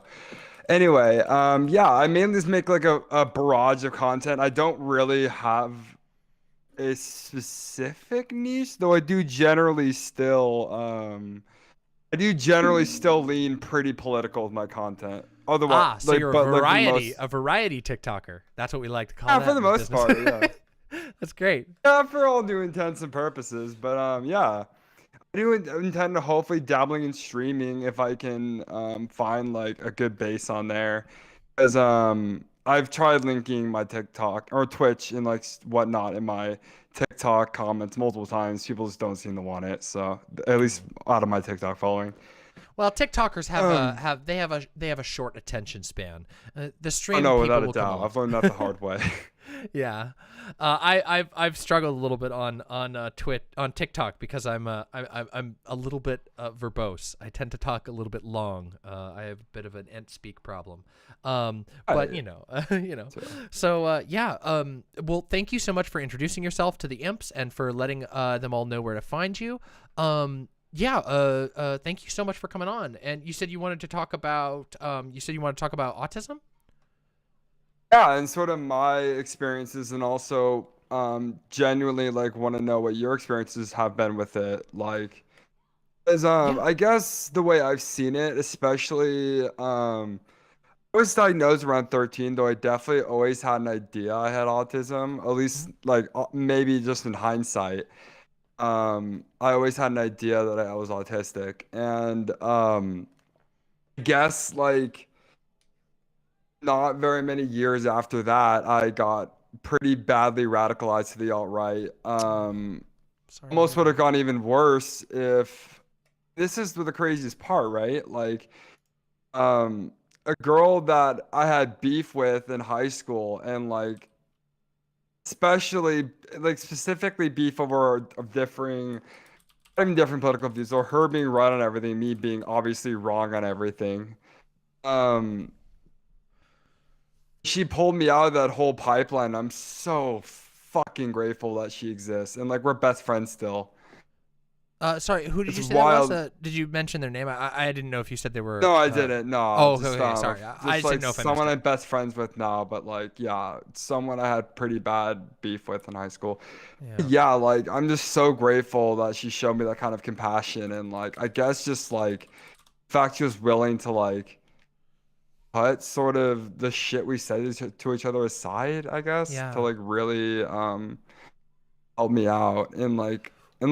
anyway, yeah, I mainly just make like a barrage of content. I don't really have a specific niche, though I do generally still lean pretty political with my content. Otherwise, So you're but, a like, variety, the most, TikToker. That's what we like to call yeah, that for the in most business. part, yeah. That's great. Yeah, for all new intents and purposes. But yeah, I do intend to hopefully dabbling in streaming if I can find like a good base on there, because I've tried linking my TikTok or Twitch and like whatnot in my TikTok comments multiple times. People just don't seem to want it. So at least out of my TikTok following. Well, TikTokers have a short attention span. The stream no, people without a will come doubt. on. I've learned that the hard way. Yeah, I've struggled a little bit on TikTok because I'm a little bit verbose. I tend to talk a little bit long. I have a bit of an ent speak problem. But you know. So yeah. Well, thank you so much for introducing yourself to the imps and for letting them all know where to find you. Yeah. Thank you so much for coming on. And you said you wanted to talk about autism. Yeah, and sort of my experiences, and also genuinely like want to know what your experiences have been with it. Like, as I guess the way I've seen it, especially I was diagnosed around 13, though I definitely always had an idea I had autism. At least like maybe just in hindsight. I always had an idea that I was autistic, and I guess like not very many years after that, I got pretty badly radicalized to the alt-right. Almost would have gone even worse if this is the craziest part, right? Like, a girl that I had beef with in high school, and like, especially like specifically beef over differing political views, or her being right on everything, me being obviously wrong on everything. She pulled me out of that whole pipeline. I'm so fucking grateful that she exists, and like we're best friends still. Sorry, who did It's you say wild. that was? Did you mention their name? I didn't know if you said they were. No, I didn't. No. Oh, just, okay. Sorry, just I just like didn't know if I missed someone it. I'm best friends with now, but like, yeah, someone I had pretty bad beef with in high school. Yeah, like I'm just so grateful that she showed me that kind of compassion, and like I guess just like the fact she was willing to like put sort of the shit we said to each other aside, I guess, Yeah. to like really help me out. And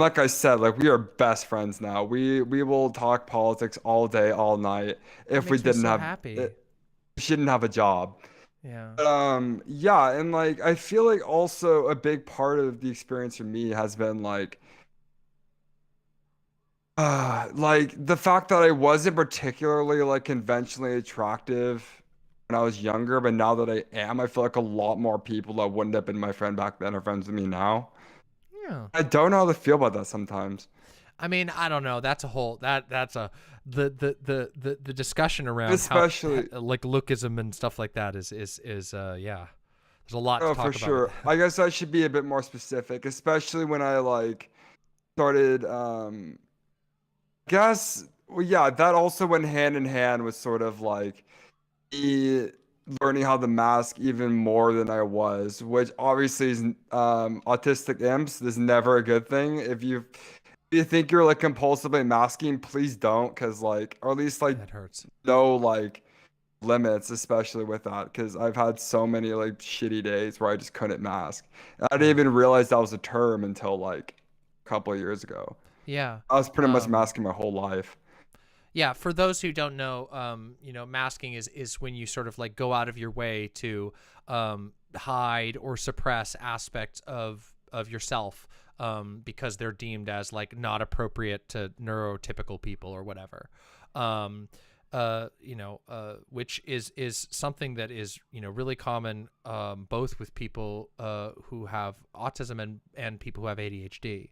like I said, like we are best friends now. We will talk politics all day, all night if we makes me didn't so have happy. if she didn't have a job. Yeah. But, yeah, and like I feel like also a big part of the experience for me has been like the fact that I wasn't particularly like conventionally attractive when I was younger, but now that I am, I feel like a lot more people that wouldn't have been my friend back then are friends with me now. Yeah. I don't know how to feel about that sometimes. I mean, I don't know. That's a whole that's a the discussion around Especially- how, like lookism and stuff like that is yeah. There's a lot to Oh, talk for about. sure. I guess I should be a bit more specific, especially when I like started guess well, yeah, that also went hand in hand with sort of like me learning how to mask even more than I was, which obviously is autistic imps. This is never a good thing. If you think you're like compulsively masking, please don't, because like, or at least like that hurts. No like limits, especially with that, because I've had so many like shitty days where I just couldn't mask. I didn't even realize that was a term until like a couple of years ago. Yeah. I was pretty much masking my whole life. Yeah, for those who don't know, you know, masking is when you sort of like go out of your way to hide or suppress aspects of yourself because they're deemed as like not appropriate to neurotypical people or whatever. You know, which is something that is, you know, really common both with people who have autism and people who have ADHD.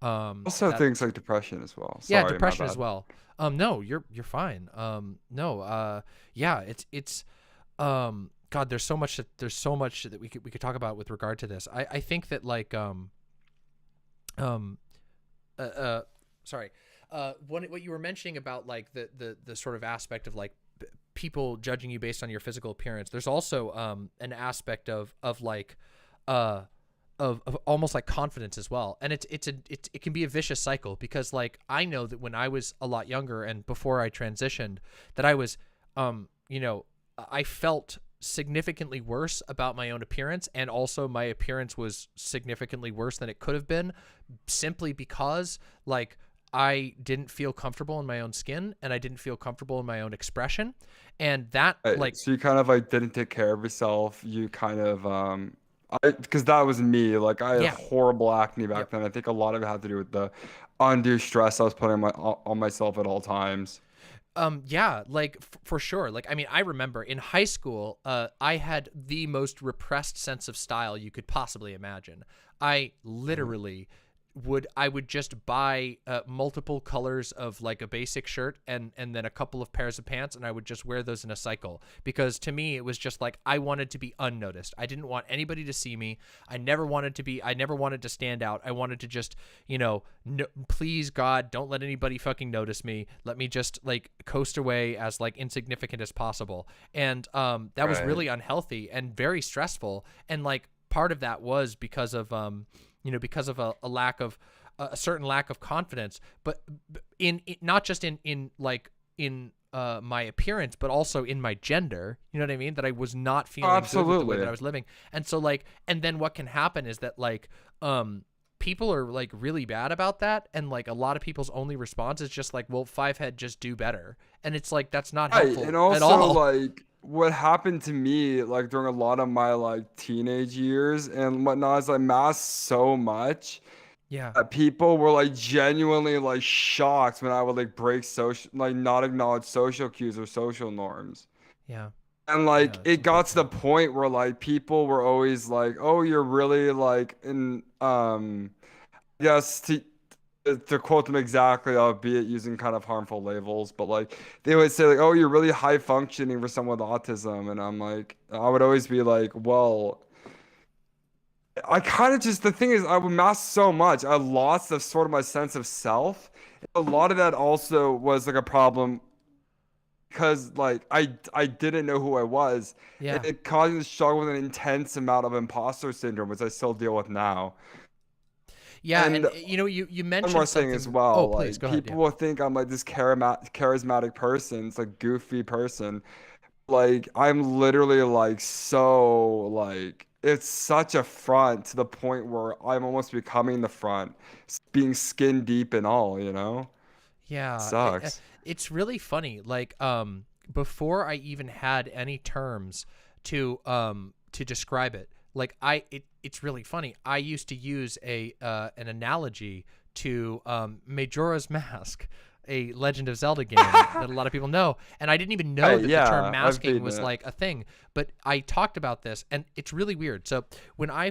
Also things like depression as well. Yeah, Sorry, my depression as bad. well. No, you're fine. No, yeah, it's God, there's so much that we could talk about with regard to this. I think that like sorry. What you were mentioning about like the sort of aspect of like people judging you based on your physical appearance. There's also an aspect of like of almost like confidence as well, and it can be a vicious cycle because like I know that when I was a lot younger and before I transitioned that I was you know, I felt significantly worse about my own appearance, and also my appearance was significantly worse than it could have been simply because like I didn't feel comfortable in my own skin and I didn't feel comfortable in my own expression, and that like So you kind of like didn't take care of yourself. You kind of because that was me. Like I had Yeah. horrible acne back then. I think a lot of it had to do with the undue stress I was putting on myself at all times. Yeah, like for sure. Like, I mean, I remember in high school, I had the most repressed sense of style you could possibly imagine. I literally I would just buy multiple colors of like a basic shirt and then a couple of pairs of pants, and I would just wear those in a cycle because to me it was just like I wanted to be unnoticed. I didn't want anybody to see me. I never wanted to stand out. I wanted to just, you know, please God, don't let anybody fucking notice me. Let me just like coast away as like insignificant as possible. And that was really unhealthy and very stressful. And like part of that was because of you know, because of a lack of a certain lack of confidence, but in not just in my appearance, but also in my gender. You know what I mean? That I was not feeling good with the way that I was living. And so like, and then what can happen is that like people are like really bad about that, and like a lot of people's only response is just like, well, Fivehead, just do better. And it's like that's not helpful And also at all. like what happened to me like during a lot of my like teenage years and whatnot is I masked so much. Yeah. That people were like genuinely like shocked when I would like break social, like not acknowledge social cues or social norms. Yeah. And like it got to the point where like people were always like, "Oh, you're really like in yes to quote them exactly, albeit using kind of harmful labels, but like they would say like, "Oh, you're really high functioning for someone with autism," and I'm like, I would always be like, "Well." I kind of just the thing is I would mask so much I lost the sort of my sense of self. A lot of that also was like a problem because like I didn't know who I was. Yeah. It caused me to struggle with an intense amount of imposter syndrome, which I still deal with now. Yeah, and you know, you mentioned one more thing something as well. Oh, please like, go ahead. people will think I'm like this charismatic person, it's like goofy person. Like I'm literally like so like it's such a front to the point where I'm almost becoming the front, being skin deep and all, you know? Yeah, Sucks. It's really funny. Like, before I even had any terms to describe it, like it's really funny. I used to use an analogy to Majora's Mask, a Legend of Zelda game that a lot of people know, and I didn't even know that the term masking was like a thing. But I talked about this, and it's really weird. So when I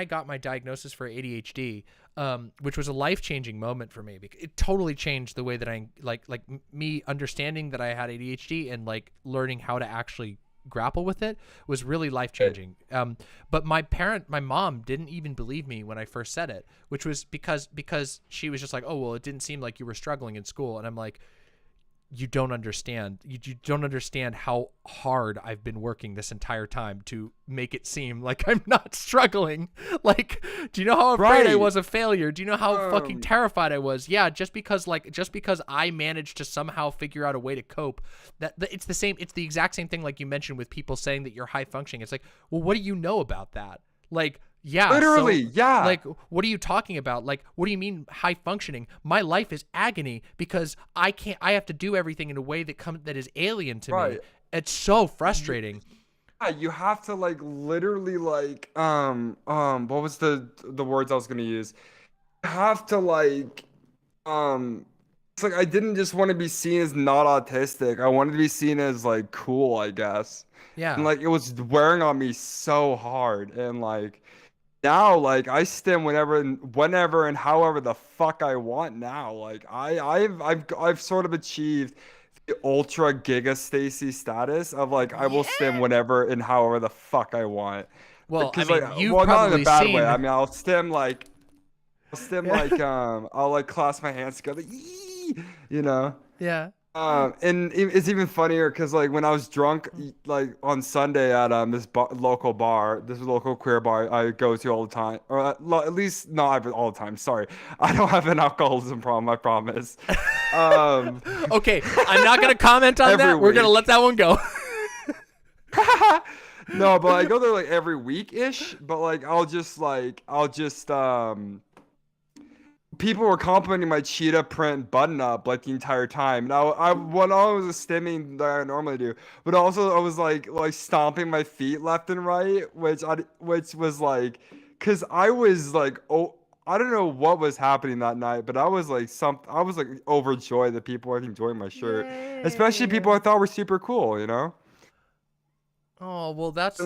got my diagnosis for ADHD, which was a life-changing moment for me, because it totally changed the way that I like me understanding that I had ADHD and like learning how to actually grapple with it was really life-changing. But my mom didn't even believe me when I first said it, which was because she was just like, oh, well, it didn't seem like you were struggling in school. And I'm like, you don't understand. You don't understand how hard I've been working this entire time to make it seem like I'm not struggling. Like, do you know how afraid I was of failure? Do you know how fucking terrified I was? Yeah, just because I managed to somehow figure out a way to cope. That it's the exact same thing like you mentioned with people saying that you're high functioning. It's like, well, what do you know about that? Like, Yeah. Literally, so, yeah. Like, what are you talking about? Like, what do you mean high functioning? My life is agony because I have to do everything in a way that is alien to me. Right. It's so frustrating. Yeah, you have to like literally like what was the words I was gonna use? You have to like it's like I didn't just want to be seen as not autistic. I wanted to be seen as like cool, I guess. Yeah. And like it was wearing on me so hard. And like now like I stim whenever and however the fuck I want now. Like I've sort of achieved the ultra giga Stacy status of like I will stim whenever and however the fuck I want. Well, I mean, like, you've not in probably a bad seen... way. I mean, I'll stim like I'll like clasp my hands together, you know. Yeah. And it's even funnier because like when I was drunk, like on Sunday at this local queer bar I go to all the time, or at least not all the time. Sorry, I don't have an alcoholism problem. I promise. Okay, I'm not gonna comment on that. We're gonna let that one go. No, but I go there like every week ish. But like I'll just people were complimenting my cheetah print button up like the entire time. Now I was stimming that I normally do, but also I was like stomping my feet left and right, which was like, cause I was like, I don't know what was happening that night, but I was like overjoyed that people were enjoying my shirt, especially people I thought were super cool, you know. Oh well, that's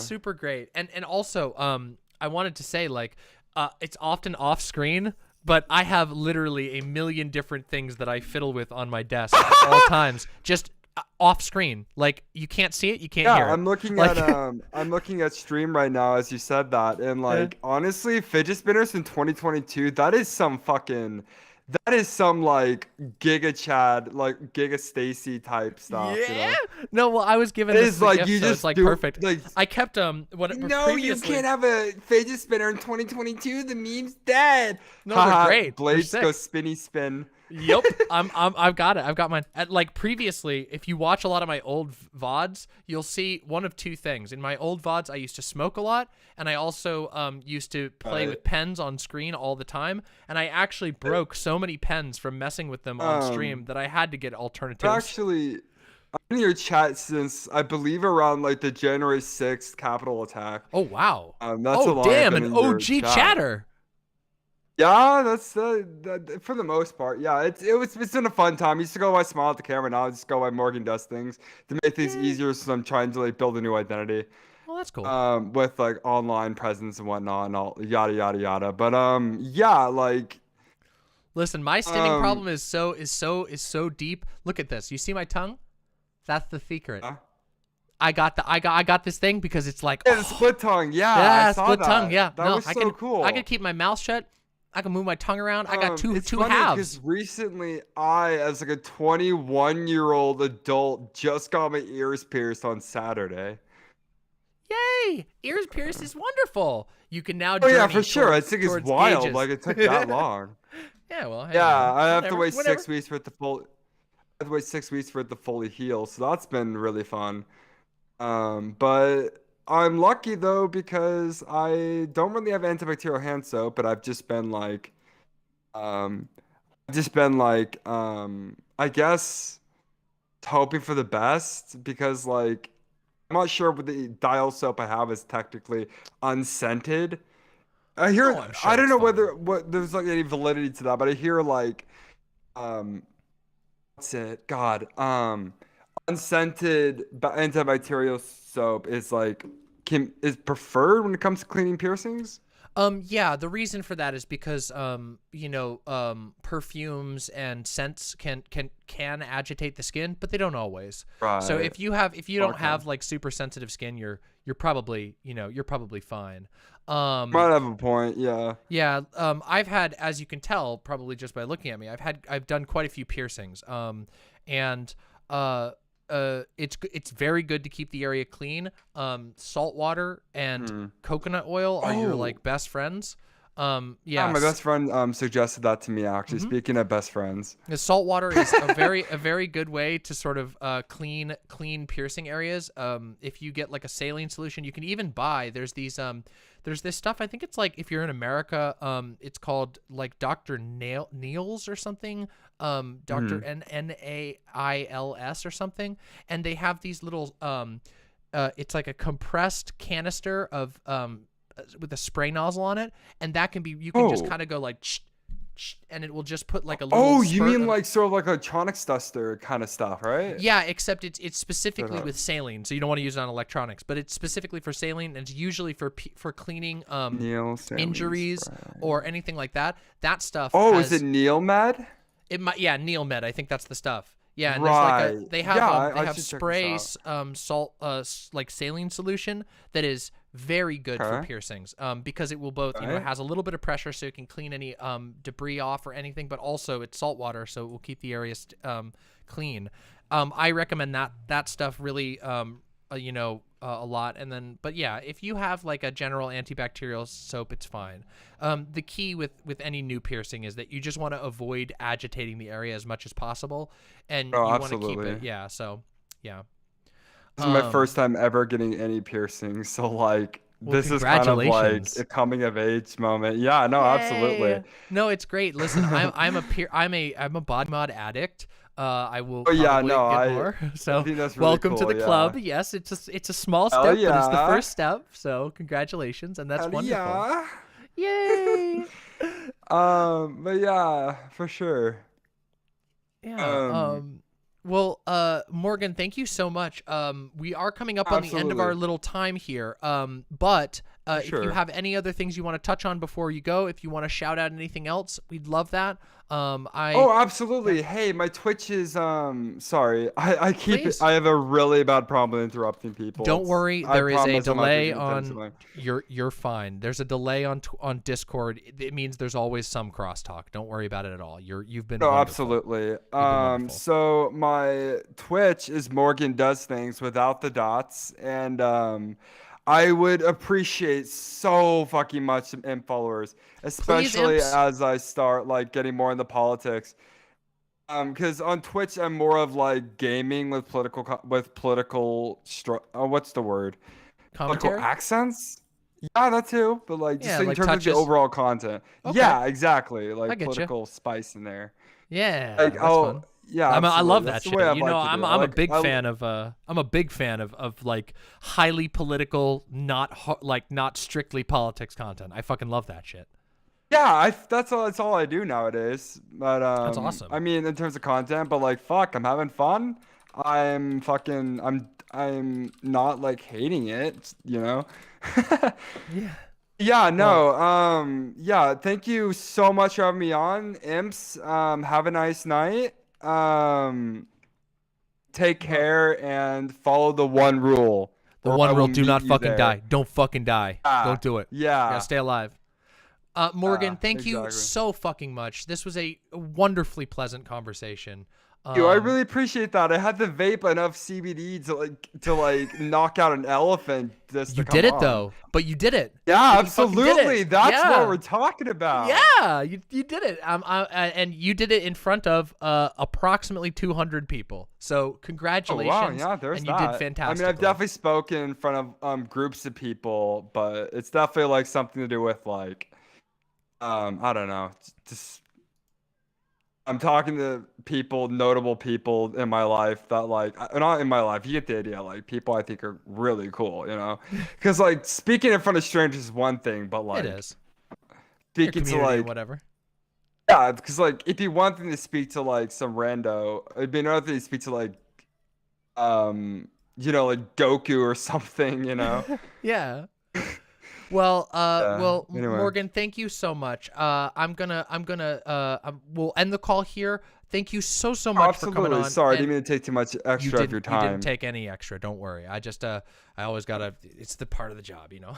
super great, and also I wanted to say like it's often off screen, but I have literally a million different things that I fiddle with on my desk at all times, just off screen. Like you can't see it, you can't hear it. I'm looking at stream right now as you said that, and like honestly, fidget spinners in 2022, that is some like Giga Chad, like Giga Stacy type stuff. Yeah. You know? No, well, I was given this as a like gift, you so just it's like do, perfect. Like, I kept No, previously... you can't have a fidget spinner in 2022. The meme's dead. No, they're great. Blades They're go sick. spinny spin. Yep, I've got it. I've got mine. Like previously, if you watch a lot of my old VODs, you'll see one of two things. In my old VODs, I used to smoke a lot, and I also used to play with pens on screen all the time. And I actually broke so many pens from messing with them on stream that I had to get alternatives. Actually, I'm in your chat since I believe around like the January 6th Capitol attack. Oh wow! That's a long damn, I've been an in your OG chat. chatter. Yeah, that's for the most part. Yeah, it's been a fun time. I used to go by Smile at the Camera. Now I just go by Morgan Does Things to make things easier. So I'm trying to like build a new identity. Well, that's cool. With like online presence and whatnot and all yada yada yada. But yeah, like. Listen, my stimming problem is so deep. Look at this. You see my tongue? That's the secret. I got this thing because it's like the split tongue. Yeah, I saw split that. tongue. Yeah, that was so cool. I can keep my mouth shut. I can move my tongue around. I got two funny halves. Because recently, as like a 21-year-old adult, just got my ears pierced on Saturday. Yay! Ears pierced is wonderful. You can now. Oh yeah, journey for sure. I towards- think it's towards wild. ages. Like it took that long. Yeah, well. Hey, Yeah, I have to whatever, wait whatever. 6 weeks for it to full. I have to wait 6 weeks for it to fully heal. So that's been really fun. But I'm lucky though because I don't really have antibacterial hand soap, but I've just been like, I guess hoping for the best because like I'm not sure what the dial soap I have is technically unscented. I hear I don't know whether there's like any validity to that, but I hear like what's it? God, unscented antibacterial soap is like is preferred when it comes to cleaning piercings. Yeah, the reason for that is because perfumes and scents can agitate the skin, but they don't always. Right. So if you don't have like super sensitive skin, you're probably fine. Might have a point, yeah. Yeah, I've had, as you can tell, probably just by looking at me, I've done quite a few piercings. And it's very good to keep the area clean. Salt water and coconut oil are your like best friends. Yeah. my best friend suggested that to me actually. Speaking of best friends, The salt water is a very good way to sort of clean piercing areas. If you get like a saline solution, you can even buy. There's this stuff. I think it's like if you're in America, it's called like Dr. Neil's or something. Dr. Nails or something, and they have these little it's like a compressed canister of with a spray nozzle on it, and that can be you can just kind of go like and it will just put like a little you mean like sort of like electronics duster kind of stuff, right? Yeah, except it's specifically with saline, so you don't want to use it on electronics, but it's specifically for saline, and it's usually for cleaning injuries or anything like that. That stuff is it Neil Med? It might, yeah, Neil Med. I think that's the stuff. Yeah, and right. there's like they have they have spray salt like saline solution that is very good for piercings because it will both it has a little bit of pressure so it can clean any debris off or anything, but also it's salt water so it will keep the areas clean. I recommend that stuff really a lot. And then but yeah, if you have like a general antibacterial soap, it's fine. The key with any new piercing is that you just want to avoid agitating the area as much as possible, and you want to keep it This is my first time ever getting any piercings, so like this is kind of like a coming of age moment. Yeah, no, absolutely. No, it's great. Listen, I'm a body mod addict. I will get more. So I think that's really welcome cool, to the club. Yes, it's a small step, but it's the first step. So congratulations, and that's wonderful. Yeah. Yay! But yeah, for sure. Yeah. Well, Morgan, thank you so much. We are coming up on the end of our little time here. But if you have any other things you want to touch on before you go, if you want to shout out anything else, we'd love that. Absolutely. Hey, my Twitch is sorry. I have a really bad problem interrupting people. Don't worry, there is a delay on you're fine. There's a delay on Discord. It means there's always some crosstalk. Don't worry about it at all. You've been wonderful. Absolutely. So my Twitch is Morgan Does Things without the dots, and I would appreciate so fucking much some imp followers, especially as I start like getting more into politics. Because on Twitch I'm more of like gaming with political what's the word? Commentary? Political accents. Yeah, that too. But like just in like terms of the overall content. Okay. Yeah, exactly. Like I get political spice in there. Yeah, like, that's fun. Yeah, I love that's that the shit. way I'd You know, like to do I'm it. a big fan of I'm a big fan of like highly political, not strictly politics content. I fucking love that shit. Yeah, that's all I do nowadays. But That's awesome. I mean, in terms of content, but like, fuck, I'm having fun. I'm not like hating it, you know. Yeah. Yeah, no. Yeah, thank you so much for having me on, Imps. Have a nice night. Take care and follow the one rule. The one rule: do not fucking die. Don't fucking die. Don't do it. Yeah. You gotta stay alive. Morgan, thank you so fucking much. This was a wonderfly pleasant conversation. Dude, I really appreciate that. I had to vape enough CBD to like knock out an elephant. You did it though, but you did it. Yeah, You absolutely. fucking did it. That's Yeah. what we're talking about. Yeah, you did it. And you did it in front of approximately 200 people. So congratulations. Oh, wow, yeah, there's and that. you did fantastic. I mean, I've definitely spoken in front of groups of people, but it's definitely like something to do with like, I don't know, just. I'm talking to people, notable people in my life that like, not in my life, you get the idea, like people I think are really cool, you know? Because like speaking in front of strangers is one thing, but like. It is. Speaking to like. Whatever. Yeah, because like it'd be one thing to speak to like some rando, it'd be another thing to speak to like, you know, like Goku or something, you know? Yeah. Well, anyway. Morgan, thank you so much. We'll end the call here. Thank you so much for coming on. Sorry, I didn't mean to take too much extra of your time. You didn't take any extra. Don't worry. I always gotta. It's the part of the job, you know.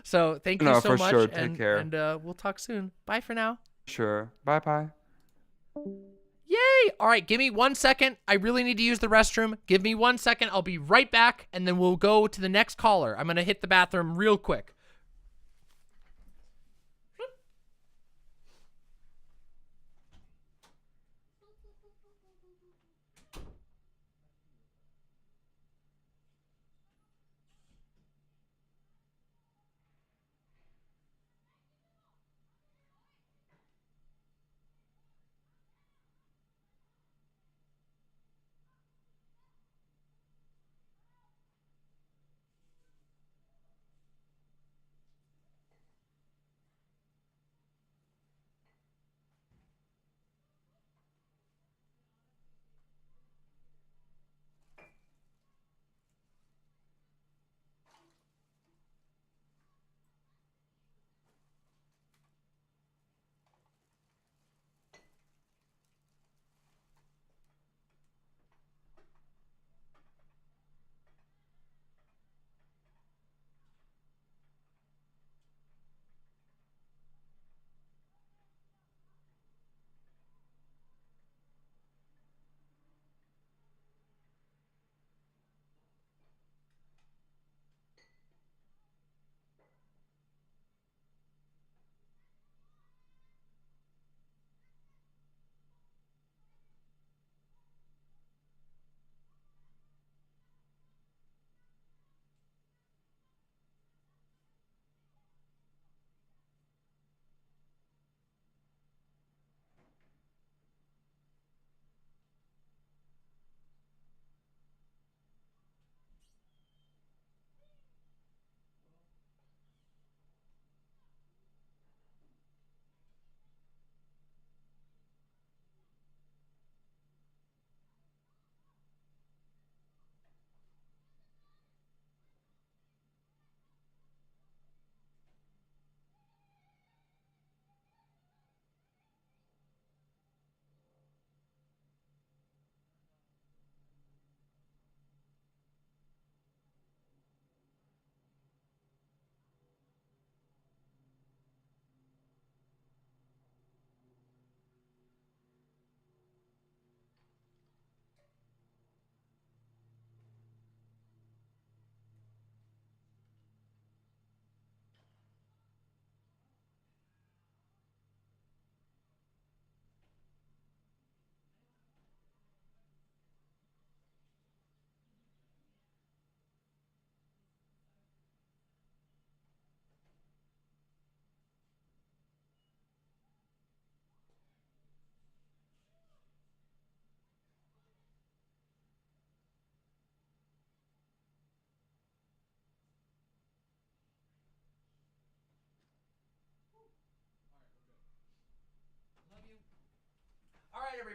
So thank you so much. Sure. Take care. And we'll talk soon. Bye for now. Sure. Bye. Yay! All right, give me 1 second. I really need to use the restroom. Give me 1 second. I'll be right back, and then we'll go to the next caller. I'm gonna hit the bathroom real quick.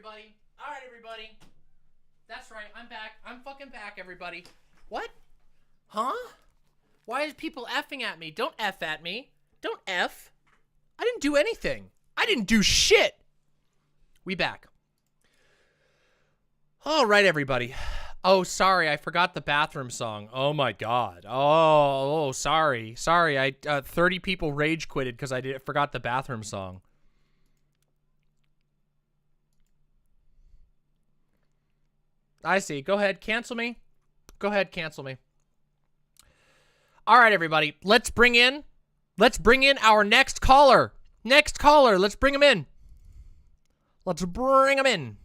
everybody. All right, everybody. That's right. I'm back. I'm fucking back, everybody. What? Huh? Why is people effing at me? Don't F at me. Don't F. I didn't do anything. I didn't do shit. We back. All right, everybody. Oh, sorry. I forgot the bathroom song. Oh, my God. Oh, sorry. Sorry. 30 people rage quitted because I forgot the bathroom song. I see. Go ahead. Cancel me. Go ahead. Cancel me. All right, everybody. Let's bring in our next caller. Next caller. Let's bring him in. Let's bring him in.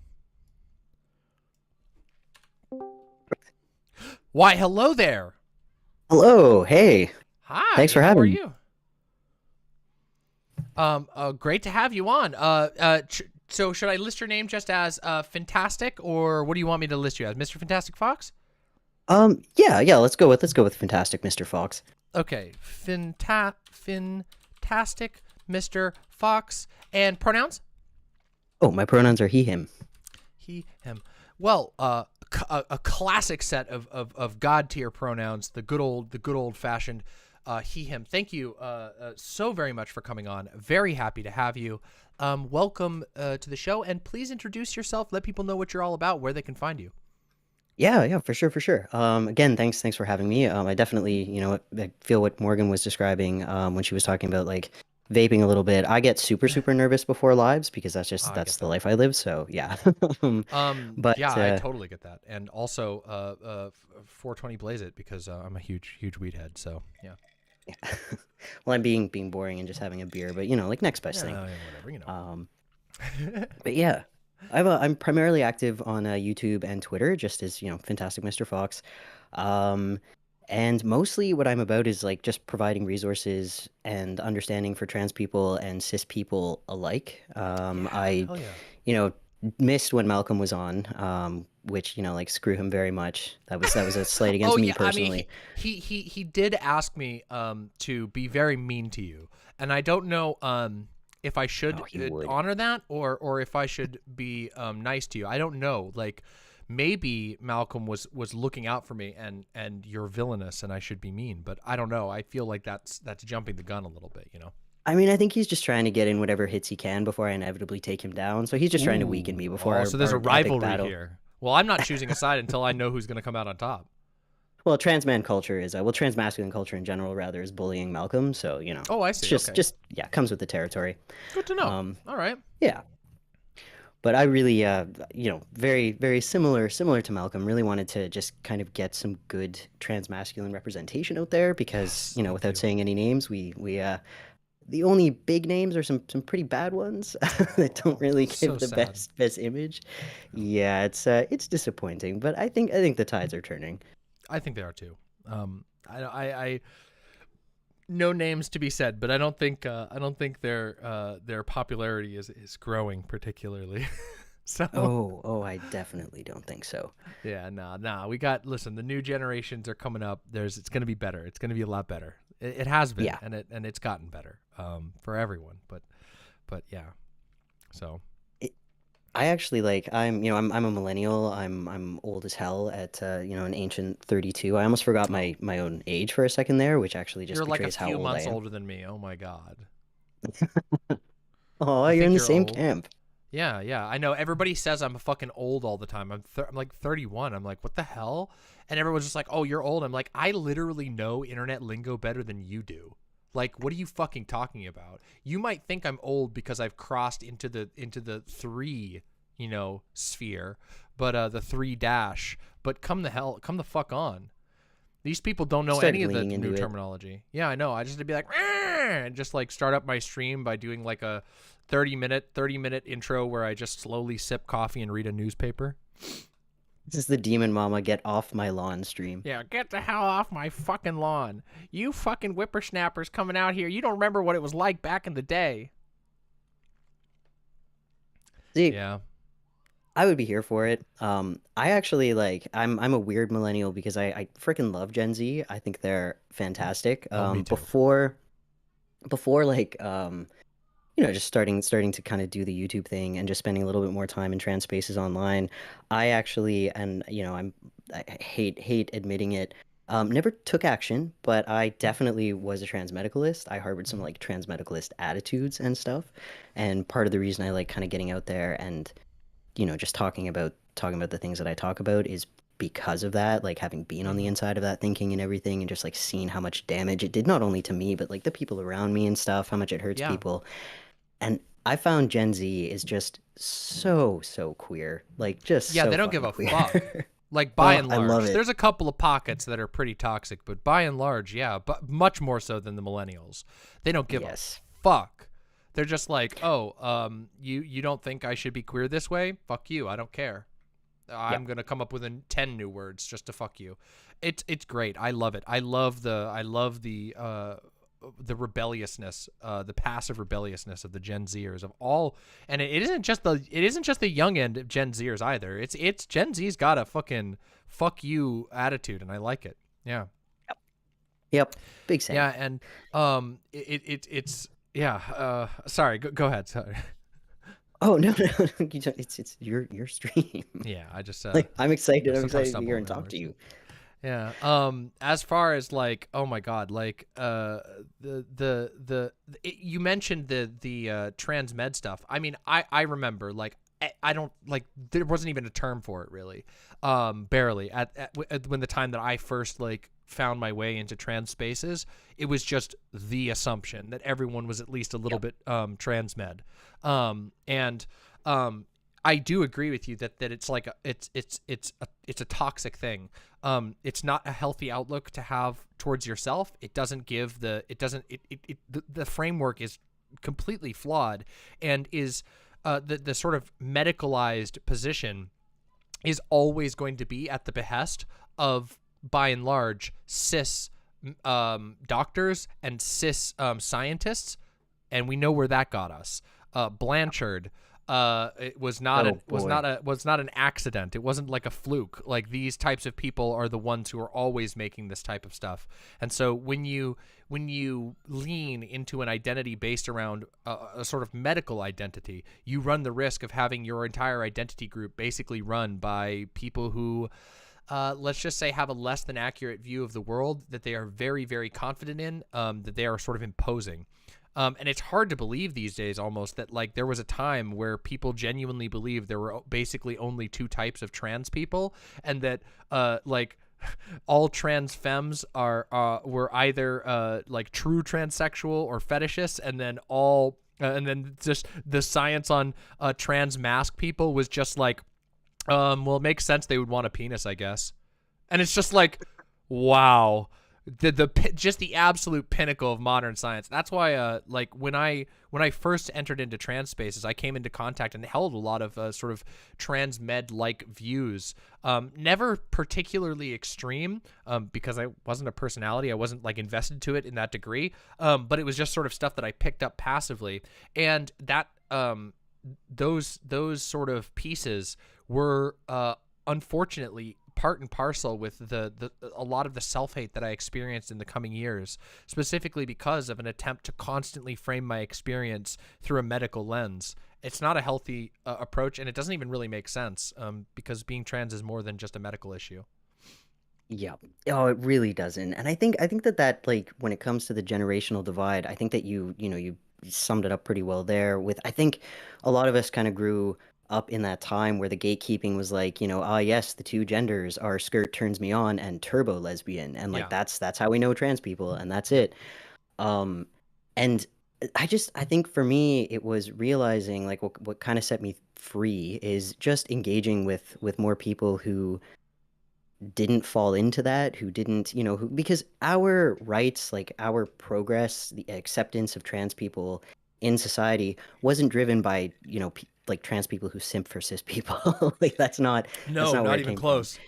Why, hello there. Hello. Hey. Hi. Thanks for How having are me. you? Great to have you on. So should I list your name just as Finntastic, or what do you want me to list you as, Mr. Finntastic Fox? Yeah. Let's go with Finntastic Mr. Fox. Okay, Finntastic Mr. Fox, and pronouns? Oh, my pronouns are he, him. He, him. Well, a classic set of god tier pronouns. The good old fashioned he, him. Thank you so very much for coming on. Very happy to have you. Welcome to the show, and please introduce yourself. Let people know what you're all about, where they can find you. Yeah, for sure. Again, thanks for having me. I definitely, I feel what Morgan was describing when she was talking about like vaping a little bit. I get super nervous before lives because that's the life I live. So yeah. But yeah, I totally get that, and also 420 blaze it because I'm a huge weed head. So yeah. Well, I'm being boring and just having a beer, but like next best thing. Whatever, But yeah, I'm primarily active on YouTube and Twitter, just as Finntastic Mr. Fox. And mostly what I'm about is like just providing resources and understanding for trans people and cis people alike. I missed when Malcolm was on, which like screw him very much. That was a slight against me personally. I mean, he did ask me to be very mean to you, and I don't know if I should honor that or if I should be nice to you. I don't know. Like maybe Malcolm was looking out for me and you're villainous and I should be mean, but I don't know. I feel like that's jumping the gun a little bit, I mean, I think he's just trying to get in whatever hits he can before I inevitably take him down. So he's just trying to weaken me before. So there's a our epic rivalry battle. here. Well, I'm not choosing a side until I know who's going to come out on top. Well, trans man culture is trans masculine culture in general rather is bullying Malcolm. So Oh, I see. It's Okay. just comes with the territory. Good to know. All right. Yeah. But I really, very, very similar to Malcolm, really wanted to just kind of get some good trans masculine representation out there because, without saying any names, we the only big names are some pretty bad ones that don't really give the best image. Yeah, it's disappointing, but I think the tides are turning. I think they are too. I no names to be said, but I don't think their popularity is growing particularly. So I definitely don't think so. Yeah, nah. Listen, the new generations are coming up. It's going to be better. It's going to be a lot better. It has been, yeah. and it's gotten better for everyone. But yeah, so. I actually I'm a millennial. I'm old as hell at an ancient 32. I almost forgot my own age for a second there, which actually just You're like a betrays how few old months I am. older than me. Oh my god. Oh, I you're in think the same old. camp. Yeah. I know everybody says I'm fucking old all the time. I'm like 31. I'm like, what the hell? And everyone's just like, oh, you're old. I'm like, I literally know internet lingo better than you do. Like, what are you fucking talking about? You might think I'm old because I've crossed into the 3, sphere, but the 3 dash. But come the fuck on. These people don't know any of the new terminology. Yeah, I know. I just had to be like, and just like start up my stream by doing like a 30 minute intro where I just slowly sip coffee and read a newspaper. This is the Demon Mama get off my lawn stream. Yeah, get the hell off my fucking lawn. You fucking whippersnappers coming out here. You don't remember what it was like back in the day. See, yeah. I would be here for it. I actually I'm a weird millennial because I freaking love Gen Z. I think they're fantastic. Me too. Before just starting to kind of do the YouTube thing and just spending a little bit more time in trans spaces online, I actually, and I hate admitting it, never took action, but I definitely was a trans medicalist. I harbored some like trans medicalist attitudes and stuff, and part of the reason I like kind of getting out there and just talking about the things that I talk about is because of that, like having been on the inside of that thinking and everything, and just like seeing how much damage it did not only to me but like the people around me and stuff, how much it hurts people. And I found Gen Z is just so queer, like just Yeah, so they don't give a fucking fuck. queer. Like by and I love large, it. there's a couple of pockets that are pretty toxic, but by and large, yeah, but much more so than the millennials. They don't give a fuck. They're just like, oh, you don't think I should be queer this way? Fuck you. I don't care. I'm gonna come up with 10 new words just to fuck you. It's great. I love it. I love the rebelliousness, the passive rebelliousness of the Gen Zers of all, and it isn't just the young end of Gen Zers either. It's Gen Z's got a fucking fuck you attitude, and I like it. Yeah. Yep. Big same. Yeah, and it's yeah. Sorry, go ahead. Sorry. Oh no, it's your stream. Yeah, I just like I'm excited. I'm sometimes excited to stumble hear and over talk words. to you. Yeah. As far as like, oh my God, like you mentioned the trans med stuff. I mean, I remember like I don't like there wasn't even a term for it really. Barely at when the time that I first like found my way into trans spaces, it was just the assumption that everyone was at least a little bit trans med. I do agree with you that it's like it's a toxic thing. It's not a healthy outlook to have towards yourself. It doesn't give the framework is completely flawed, and is the sort of medicalized position is always going to be at the behest of, by and large, cis doctors and cis scientists, and we know where that got us. Blanchard. It was not an accident. It wasn't like a fluke. Like these types of people are the ones who are always making this type of stuff. And so when you lean into an identity based around a sort of medical identity, you run the risk of having your entire identity group basically run by people who let's just say have a less than accurate view of the world that they are very, very confident in, that they are sort of imposing. And it's hard to believe these days almost that like there was a time where people genuinely believed there were basically only two types of trans people, and that like all trans femmes were either like true transsexual or fetishists, and then and then just the science on trans mask people was just like well, it makes sense they would want a penis, I guess. And it's just like, wow. Just the absolute pinnacle of modern science. That's why like when I first entered into trans spaces, I came into contact and held a lot of sort of trans med like views. Never particularly extreme, because I wasn't a personality. I wasn't like invested to it in that degree. But it was just sort of stuff that I picked up passively, and that those sort of pieces were unfortunately part and parcel with a lot of the self-hate that I experienced in the coming years, specifically because of an attempt to constantly frame my experience through a medical lens. It's not a healthy approach, and it doesn't even really make sense, because being trans is more than just a medical issue. Yeah. Oh, it really doesn't. And I think that like when it comes to the generational divide, I think that you summed it up pretty well there. With I think a lot of us kind of grew up in that time where the gatekeeping was like, yes, the two genders are skirt turns me on and turbo lesbian, and like that's how we know trans people, and that's it. And I think for me it was realizing like what kind of set me free is just engaging with more people who didn't fall into that, who didn't, because our rights, like our progress, the acceptance of trans people in society wasn't driven by, like trans people who simp for cis people. Like that's not not even close.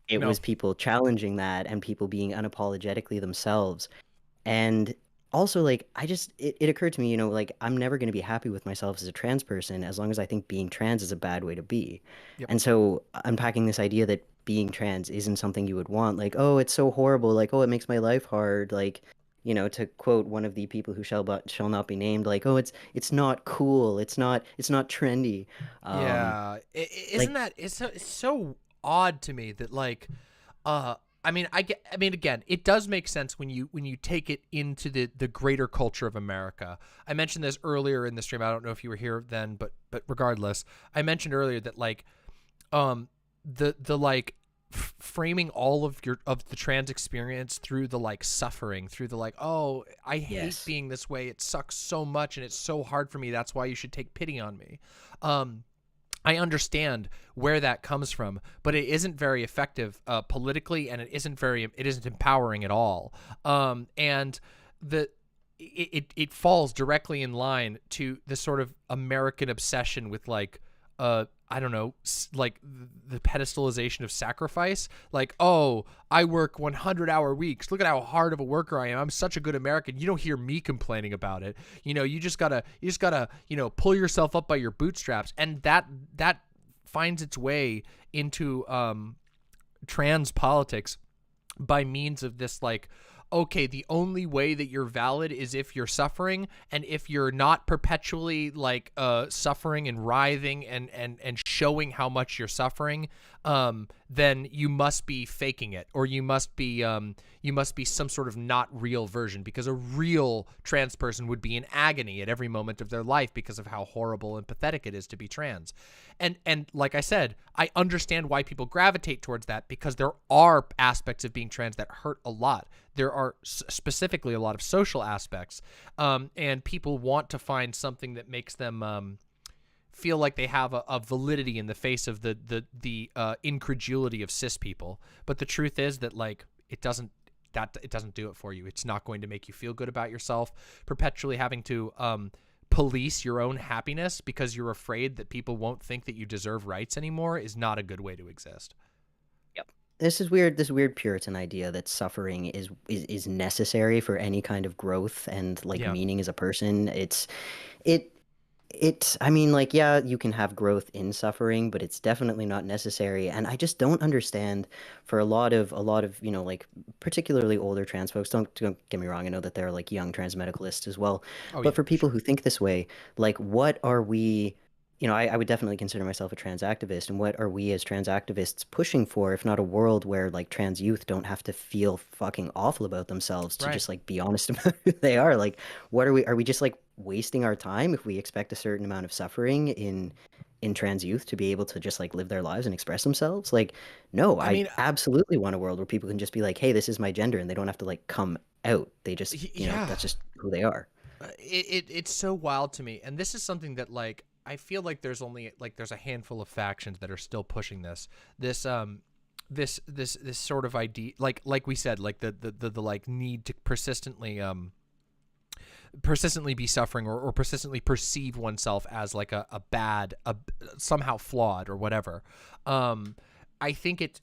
It was people challenging that and people being unapologetically themselves. And also like it occurred to me, like I'm never going to be happy with myself as a trans person as long as I think being trans is a bad way to be. Yep. And so unpacking this idea that being trans isn't something you would want, like, oh, it's so horrible, like, oh, it makes my life hard, like, you know, to quote one of the people who shall not be named, like, oh, it's not cool, it's not trendy. Yeah, isn't like, that it's so odd to me that like, I mean, again, it does make sense when you take it into the greater culture of America. I mentioned this earlier in the stream. I don't know if you were here then, but regardless, I mentioned earlier that like, the like framing all of the trans experience through the like suffering, through the like, oh, I hate being this way, it sucks so much and it's so hard for me, that's why you should take pity on me. I understand where that comes from, but it isn't very effective politically, and it isn't empowering at all. And it falls directly in line to the sort of American obsession with like, I don't know, like the pedestalization of sacrifice. Like, oh, I work 100-hour weeks. Look at how hard of a worker I am. I'm such a good American. You don't hear me complaining about it. You know, you just gotta, you know, pull yourself up by your bootstraps. And that finds its way into trans politics by means of this like, okay, the only way that you're valid is if you're suffering, and if you're not perpetually like suffering and writhing and showing how much you're suffering, then you must be faking it, or you must be some sort of not real version, because a real trans person would be in agony at every moment of their life because of how horrible and pathetic it is to be trans. And like I said, I understand why people gravitate towards that, because there are aspects of being trans that hurt a lot. There are specifically a lot of social aspects, and people want to find something that makes them feel like they have a validity in the face of the incredulity of cis people. But the truth is that like it doesn't do it for you. It's not going to make you feel good about yourself. Perpetually having to police your own happiness because you're afraid that people won't think that you deserve rights anymore is not a good way to exist. This weird Puritan idea that suffering is necessary for any kind of growth and like meaning as a person. I mean, like, yeah, you can have growth in suffering, but it's definitely not necessary. And I just don't understand for a lot of, you know, like particularly older trans folks, don't get me wrong, I know that there are like young trans medicalists as well. But for people who think this way, like, what are we, you know, I would definitely consider myself a trans activist, and what are we as trans activists pushing for, if not a world where like trans youth don't have to feel fucking awful about themselves to just like be honest about who they are? Like, what are we just like wasting our time if we expect a certain amount of suffering in trans youth to be able to just like live their lives and express themselves? Like, no, I mean, absolutely want a world where people can just be like, hey, this is my gender, and they don't have to like come out. They just, you know, that's just who they are. It's so wild to me. And this is something that like, I feel like there's a handful of factions that are still pushing this sort of idea, like we said, like the like need to persistently be suffering, or persistently perceive oneself as like a bad, somehow flawed or whatever. I think it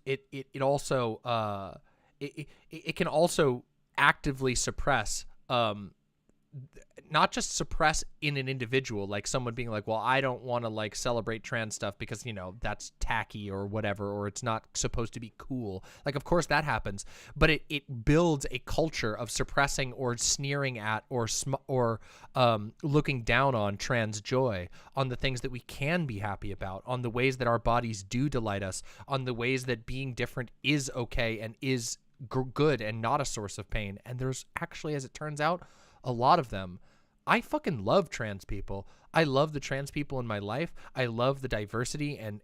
also it can also actively suppress not just suppress in an individual, like someone being like, well, I don't want to like celebrate trans stuff because, you know, that's tacky or whatever, or it's not supposed to be cool. Like, of course that happens, but it builds a culture of suppressing or sneering at or looking down on trans joy, on the things that we can be happy about, on the ways that our bodies do delight us, on the ways that being different is okay and is good and not a source of pain. And there's actually, as it turns out, a lot of them. I fucking love trans people. I love the trans people in my life. I love the diversity and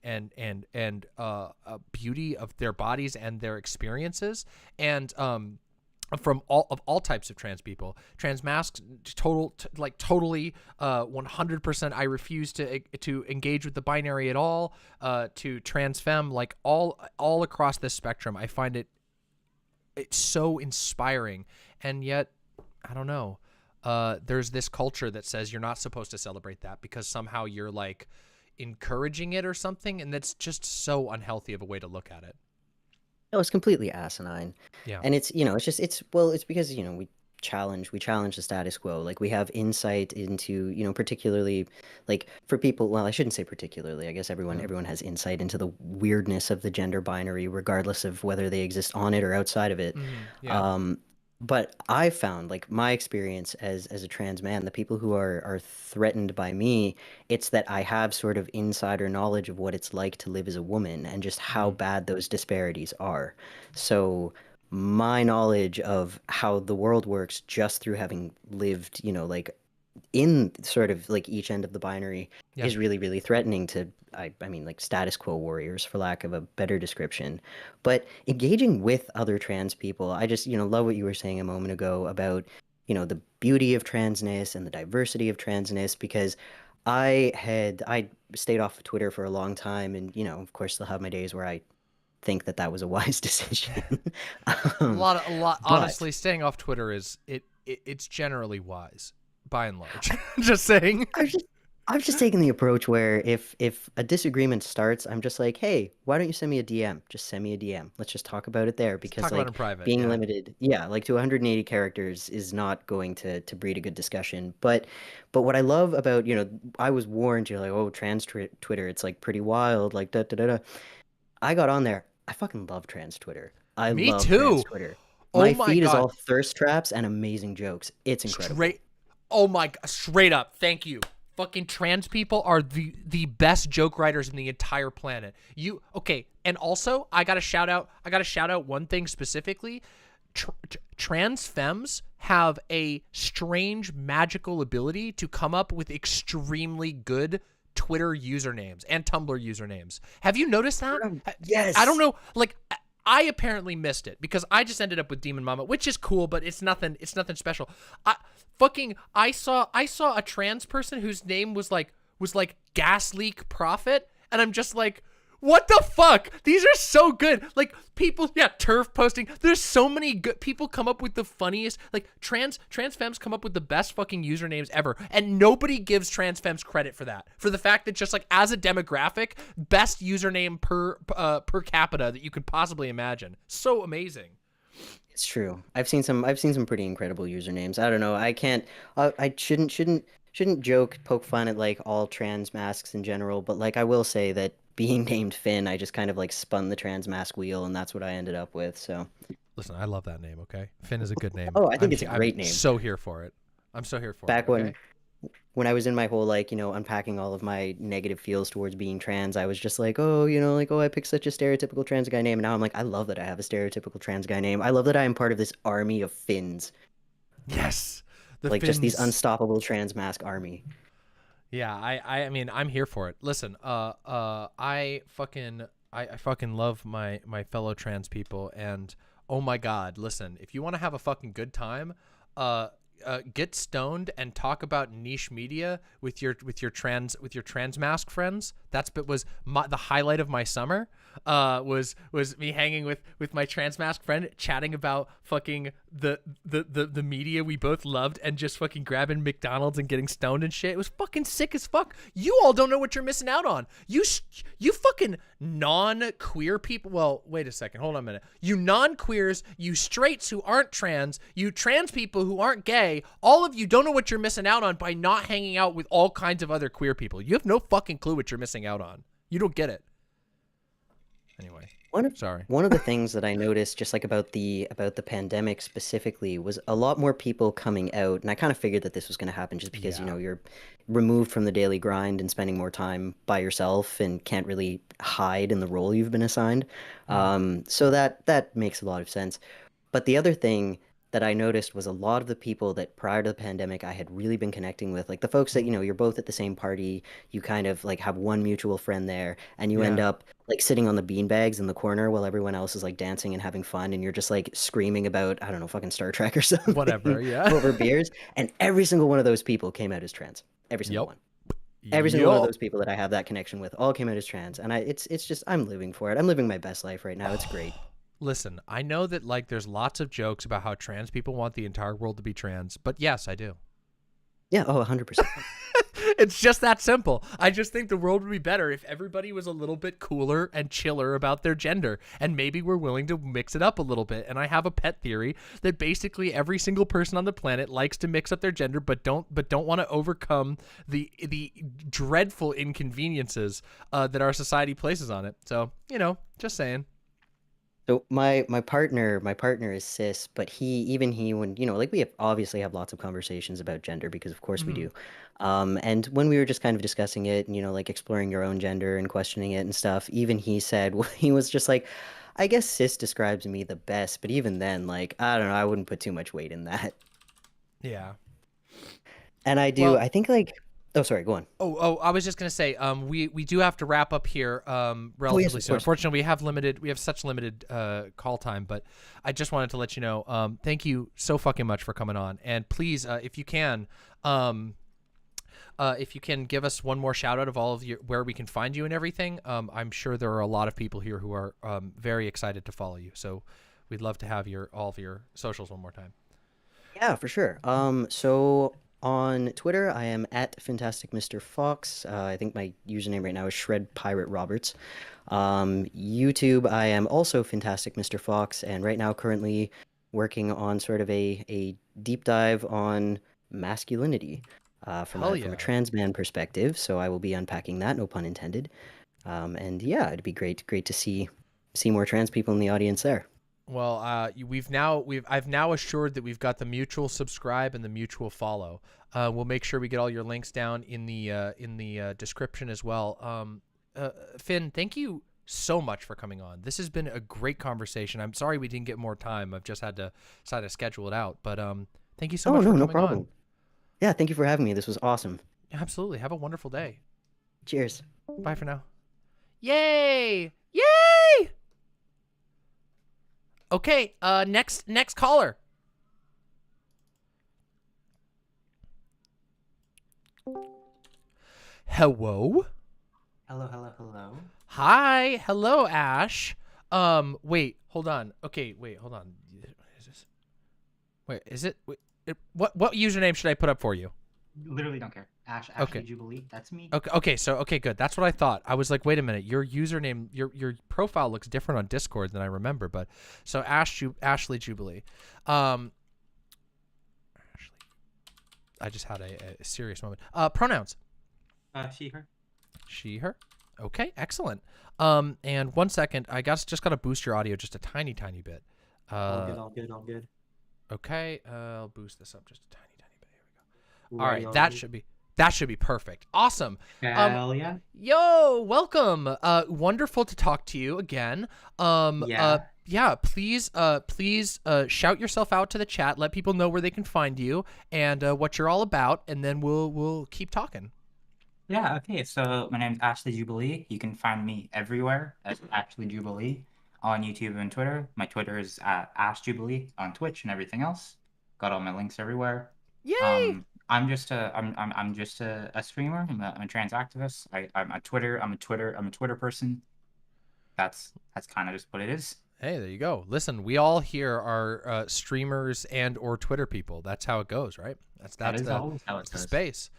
beauty of their bodies and their experiences. And from all types of trans people, trans masks, totally 100%. I refuse to engage with the binary at all. To trans femme, like all across this spectrum. I find it's so inspiring, and yet I don't know. There's this culture that says you're not supposed to celebrate that because somehow you're like encouraging it or something, and that's just so unhealthy of a way to look at it. No, it's completely asinine. Yeah. And it's, you know, it's because, you know, we challenge the status quo. Like, we have insight into, you know, particularly like for people, well, I shouldn't say particularly, I guess everyone has insight into the weirdness of the gender binary, regardless of whether they exist on it or outside of it. But I found, like, my experience as a trans man, the people who are threatened by me, it's that I have sort of insider knowledge of what it's like to live as a woman and just how bad those disparities are. So my knowledge of how the world works just through having lived, you know, like in sort of like each end of the binary Yeah. is really, really threatening to, I mean, like status quo warriors, for lack of a better description. But engaging with other trans people, I just, you know, love what you were saying a moment ago about, you know, the beauty of transness and the diversity of transness, because I stayed off of Twitter for a long time, and, you know, of course, still have my days where I think that that was a wise decision. But but- honestly, staying off Twitter it's generally wise by and large. Just saying. I've just taken the approach where if a disagreement starts, I'm just like, hey, why don't you send me a DM? Just send me a DM. Let's just talk about it there, because talk about like it in private, being yeah. limited, like to 180 characters is not going to breed a good discussion. But what I love about, you know, I was warned, you're like, oh, trans Twitter, it's like pretty wild, like da da da da. I got on there. I fucking love trans Twitter. I Me love too. trans Twitter. Oh My my feed is God. all thirst traps and amazing jokes. It's incredible. Oh my God, straight up. Thank you. Fucking trans people are the best joke writers in the entire planet. Okay, and also I gotta shout out one thing specifically. Trans femmes have a strange magical ability to come up with extremely good Twitter usernames and Tumblr usernames. Have you noticed that? Yes. I don't know, like I apparently missed it because I just ended up with Demon Mama, which is cool, but it's nothing special. I saw a trans person whose name was like Gas Leak Prophet, and I'm just like, what the fuck? These are so good. Like people, turf posting. There's so many good people come up with the funniest, like trans femmes come up with the best fucking usernames ever, and nobody gives trans femmes credit for that. For the fact that just like as a demographic, best username per capita that you could possibly imagine. So amazing. It's true. I've seen some pretty incredible usernames. I don't know. I shouldn't joke, poke fun at like all trans masks in general, but like I will say that being named Finn, I just kind of like spun the trans mask wheel, and that's what I ended up with. So listen, I love that name. Okay, Finn is a good name. Oh, I think it's a great name. I'm so here for it. I'm so here for back it. Okay? when I was in my whole, like, you know, unpacking all of my negative feels towards being trans, I was just like, oh, you know, like, oh, I picked such a stereotypical trans guy name. And now I'm like, I love that I have a stereotypical trans guy name. I love that I am part of this army of Finns. Yes. Like just these unstoppable trans mask army. Yeah, I mean, I'm here for it. Listen, I fucking love my fellow trans people, and oh my God, listen, if you want to have a fucking good time, get stoned and talk about niche media with your trans mask friends. Was the highlight of my summer. Was me hanging with my trans mask friend, chatting about fucking the media we both loved, and just fucking grabbing McDonald's and getting stoned and shit. It was fucking sick as fuck. You all don't know what you're missing out on. You fucking non-queer people. Well, wait a second. Hold on a minute. You non-queers, you straights who aren't trans, you trans people who aren't gay, all of you don't know what you're missing out on by not hanging out with all kinds of other queer people. You have no fucking clue what you're missing out on. You don't get it. Anyway, sorry. One of the things that I noticed, just like about the pandemic specifically, was a lot more people coming out, and I kind of figured that this was going to happen just because you know you're removed from the daily grind and spending more time by yourself and can't really hide in the role you've been assigned. So that makes a lot of sense. But the other thing that I noticed was a lot of the people that prior to the pandemic I had really been connecting with, like the folks that, you know, you're both at the same party, you kind of like have one mutual friend there, and you end up like sitting on the beanbags in the corner while everyone else is like dancing and having fun, and you're just like screaming about, I don't know, fucking Star Trek or something. Whatever, over beers. And every single one of those people came out as trans. Every single one. Every single one of those people that I have that connection with all came out as trans. And it's just, I'm living for it. I'm living my best life right now. It's great. Listen, I know that like there's lots of jokes about how trans people want the entire world to be trans, but yes, I do. Yeah, 100%. It's just that simple. I just think the world would be better if everybody was a little bit cooler and chiller about their gender, and maybe we're willing to mix it up a little bit. And I have a pet theory that basically every single person on the planet likes to mix up their gender, but don't want to overcome the dreadful inconveniences that our society places on it. So, you know, just saying. So my partner is cis, but he when like we obviously have lots of conversations about gender because of course we do. And when we were just kind of discussing it, and, like exploring your own gender and questioning it and stuff, even he said he was just like, I guess cis describes me the best, but even then, like, I don't know, I wouldn't put too much weight in that. Yeah. And I do, Well- I think like, oh sorry, go on. Oh, I was just gonna say, we do have to wrap up here, relatively of soon. course. Unfortunately, we have such limited call time, but I just wanted to let you know, thank you so fucking much for coming on, and please, if you can give us one more shout out of all of your where we can find you and everything. I'm sure there are a lot of people here who are very excited to follow you, so we'd love to have all of your socials one more time. Yeah, for sure. So on Twitter, I am at Finntastic Mr. Fox. I think my username right now is Shred Pirate Roberts. YouTube, I am also Finntastic Mr. Fox, and right now currently working on sort of a deep dive on masculinity from a trans man perspective. So I will be unpacking that, no pun intended. And yeah, it'd be great to see more trans people in the audience there. Well, I've now assured that we've got the mutual subscribe and the mutual follow. We'll make sure we get all your links down in the description as well. Finn, thank you so much for coming on. This has been a great conversation. I'm sorry we didn't get more time. I've just had to decide to schedule it out. But thank you so much for coming no problem. on. Yeah, thank you for having me. This was awesome. Absolutely. Have a wonderful day. Cheers. Bye for now. Yay! Yay! Okay, next caller. Hello? Hello. Hi. Hello, Ash. Wait, hold on. Okay, wait, hold on. Is this? Wait, is it? Wait, what username should I put up for you? Literally don't care. Ashley Okay. Jubilee. That's me. Okay, good. That's what I thought. I was like, wait a minute, your username, your profile looks different on Discord than I remember. But so Ashley Jubilee. Ashley. I just had a serious moment. Pronouns. She, her. She, her. Okay, excellent. And 1 second, I just gotta boost your audio just a tiny bit. All good. Okay, I'll boost this up just a tiny bit. Here we go. Right, All right, all that should be perfect. Awesome. Hell yeah. Yo, welcome. Wonderful to talk to you again. Yeah, please shout yourself out to the chat. Let people know where they can find you and what you're all about, and then we'll keep talking. Yeah, okay. So my name's Ashley Jubilee. You can find me everywhere as Ashley Jubilee on YouTube and Twitter. My Twitter is at AshJubilee on Twitch and everything else. Got all my links everywhere. Yay! I'm just a streamer. I'm a trans activist. I'm a Twitter person. That's kind of just what it is. Hey, there you go. Listen, we all here are streamers and or Twitter people. That's how it goes, right? That's always how it the goes. space.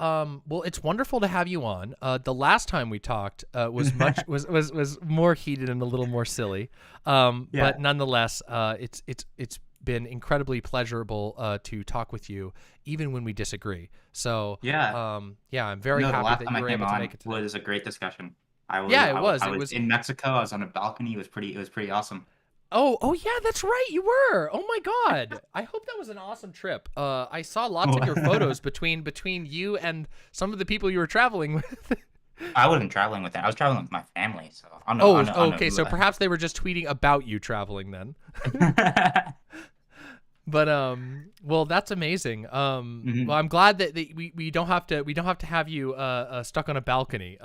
Well, it's wonderful to have you on. The last time we talked was was more heated and a little more silly. But nonetheless, it's been incredibly pleasurable to talk with you, even when we disagree. So I'm very happy that you were able to make it today. Was a great discussion. It was. I was in Mexico. I was on a balcony. It was pretty awesome. Oh yeah, that's right. You were. Oh my God. I hope that was an awesome trip. I saw lots of your photos between you and some of the people you were traveling with. I wasn't traveling with them. I was traveling with my family. So okay. So perhaps they were just tweeting about you traveling then. But well, that's amazing. Well, I'm glad that we don't have to have you stuck on a balcony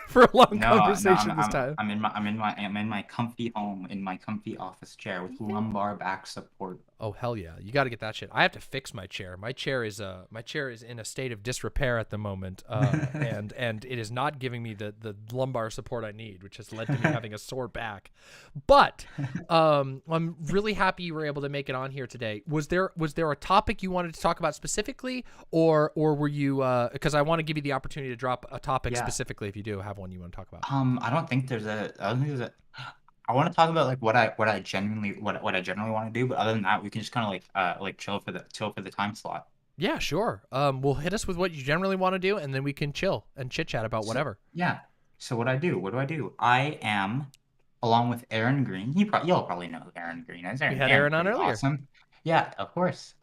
for a long conversation this time. I'm in my comfy home, in my comfy office chair with lumbar back support. Oh hell yeah! You got to get that shit. I have to fix my chair. My chair is in a state of disrepair at the moment, and it is not giving me the lumbar support I need, which has led to me having a sore back. But I'm really happy you were able to make it on here today. Was there a topic you wanted to talk about specifically, or were you? Because I want to give you the opportunity to drop a topic specifically if you do have one you want to talk about. I don't think there's a. I want to talk about like what I genuinely want to do, but other than that, we can just kind of like chill for the time slot. Yeah, sure. We'll hit us with what you generally want to do, and then we can chill and chit chat about whatever. Yeah. So what do I do? I am along with ErinGreen. You'll probably know who ErinGreen is. We had Erin on Green's earlier. Awesome. Yeah, of course.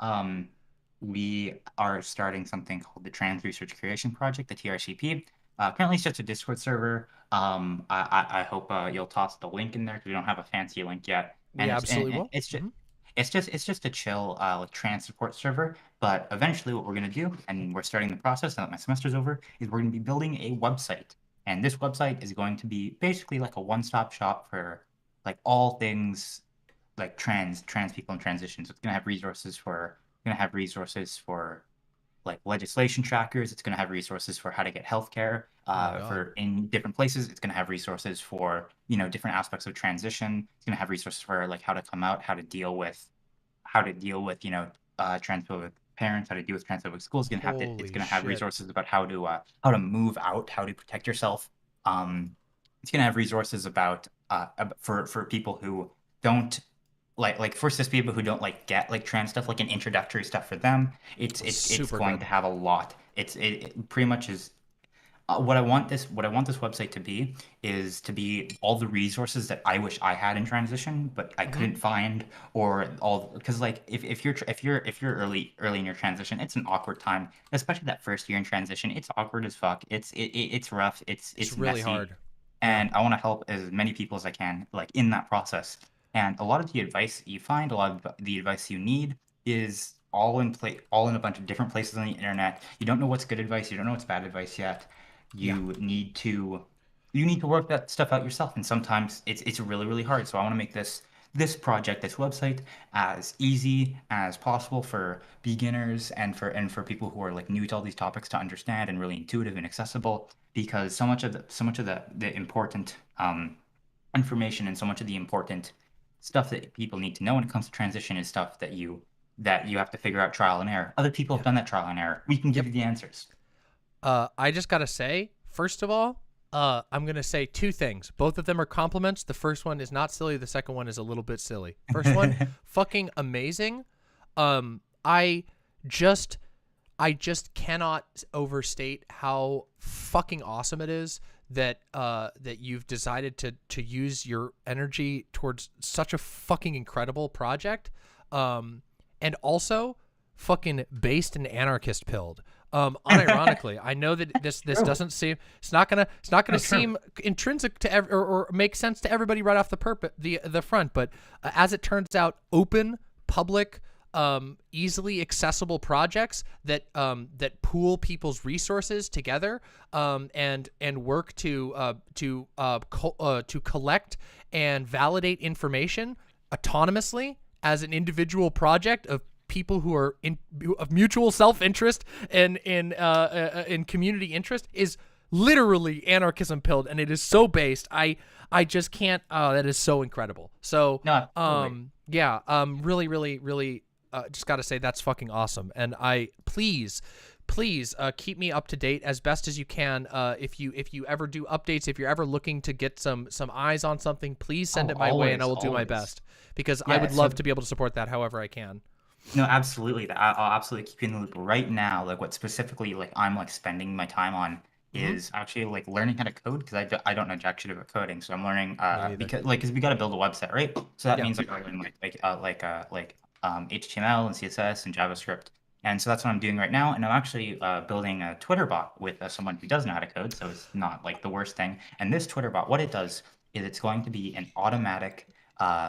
We are starting something called the Trans Research Creation Project, the TRCP. Currently, it's just a Discord server. I hope you'll toss the link in there because we don't have a fancy link yet. We absolutely will. It's just a chill like trans support server. But eventually, what we're gonna do, and we're starting the process now that my semester's over, is we're gonna be building a website. And this website is going to be basically like a one-stop shop for like all things like trans people in transition. So it's gonna have resources for like legislation trackers. It's gonna have resources for how to get healthcare for in different places. It's gonna have resources for different aspects of transition. It's gonna have resources for like how to come out, how to deal with transphobic parents, how to deal with transphobic schools. It's gonna have resources about how to move out, how to protect yourself. It's gonna have resources about for people who don't like for cis people who don't like get like trans stuff, like an introductory stuff for them. It's going to have a lot. It pretty much is what I want this website to be is to be all the resources that I wish I had in transition, but I couldn't find, or all because like if you're early in your transition, it's an awkward time, especially that first year in transition. It's awkward as fuck. It's rough. It's really messy. hard. And I want to help as many people as I can, like in that process. And a lot of the advice you find, a lot of the advice you need is all in a bunch of different places on the internet. You don't know what's good advice. You don't know what's bad advice yet. You need to work that stuff out yourself. And sometimes it's really, really hard. So I want to make this project, this website, as easy as possible for beginners and for people who are like new to all these topics to understand, and really intuitive and accessible, because so much of the important information and so much of the important stuff that people need to know when it comes to transition is stuff that you have to figure out trial and error. Other people have done that trial and error. We can give you the answers. I just gotta say, first of all, I'm gonna say two things. Both of them are compliments. The first one is not silly. The second one is a little bit silly. First one, fucking amazing. I just cannot overstate how fucking awesome it is that you've decided to use your energy towards such a fucking incredible project, and also fucking based and anarchist pilled. Unironically, I know that this doesn't seem, it's not gonna seem intrinsic to or make sense to everybody right off the front, but as it turns out, open, public, easily accessible projects that pool people's resources together, and work to collect and validate information autonomously as an individual project of people who are of mutual self-interest and in community interest is literally anarchism pilled, and it is so based. I just can't. That is so incredible. So really, just got to say that's fucking awesome. And please keep me up to date as best as you can. If you ever do updates, if you're ever looking to get some eyes on something, please send it my way, and I will do my best, because I would love to be able to support that however I can. No, absolutely. I'll absolutely keep you in the loop right now. Like what specifically like I'm like spending my time on is actually like learning how to code, because I don't know jack shit about coding. So I'm learning because we got to build a website, right? So that means like I learn like HTML and CSS and JavaScript. And so that's what I'm doing right now. And I'm actually building a Twitter bot with someone who does know how to code, so it's not like the worst thing. And this Twitter bot, what it does is it's going to be an automatic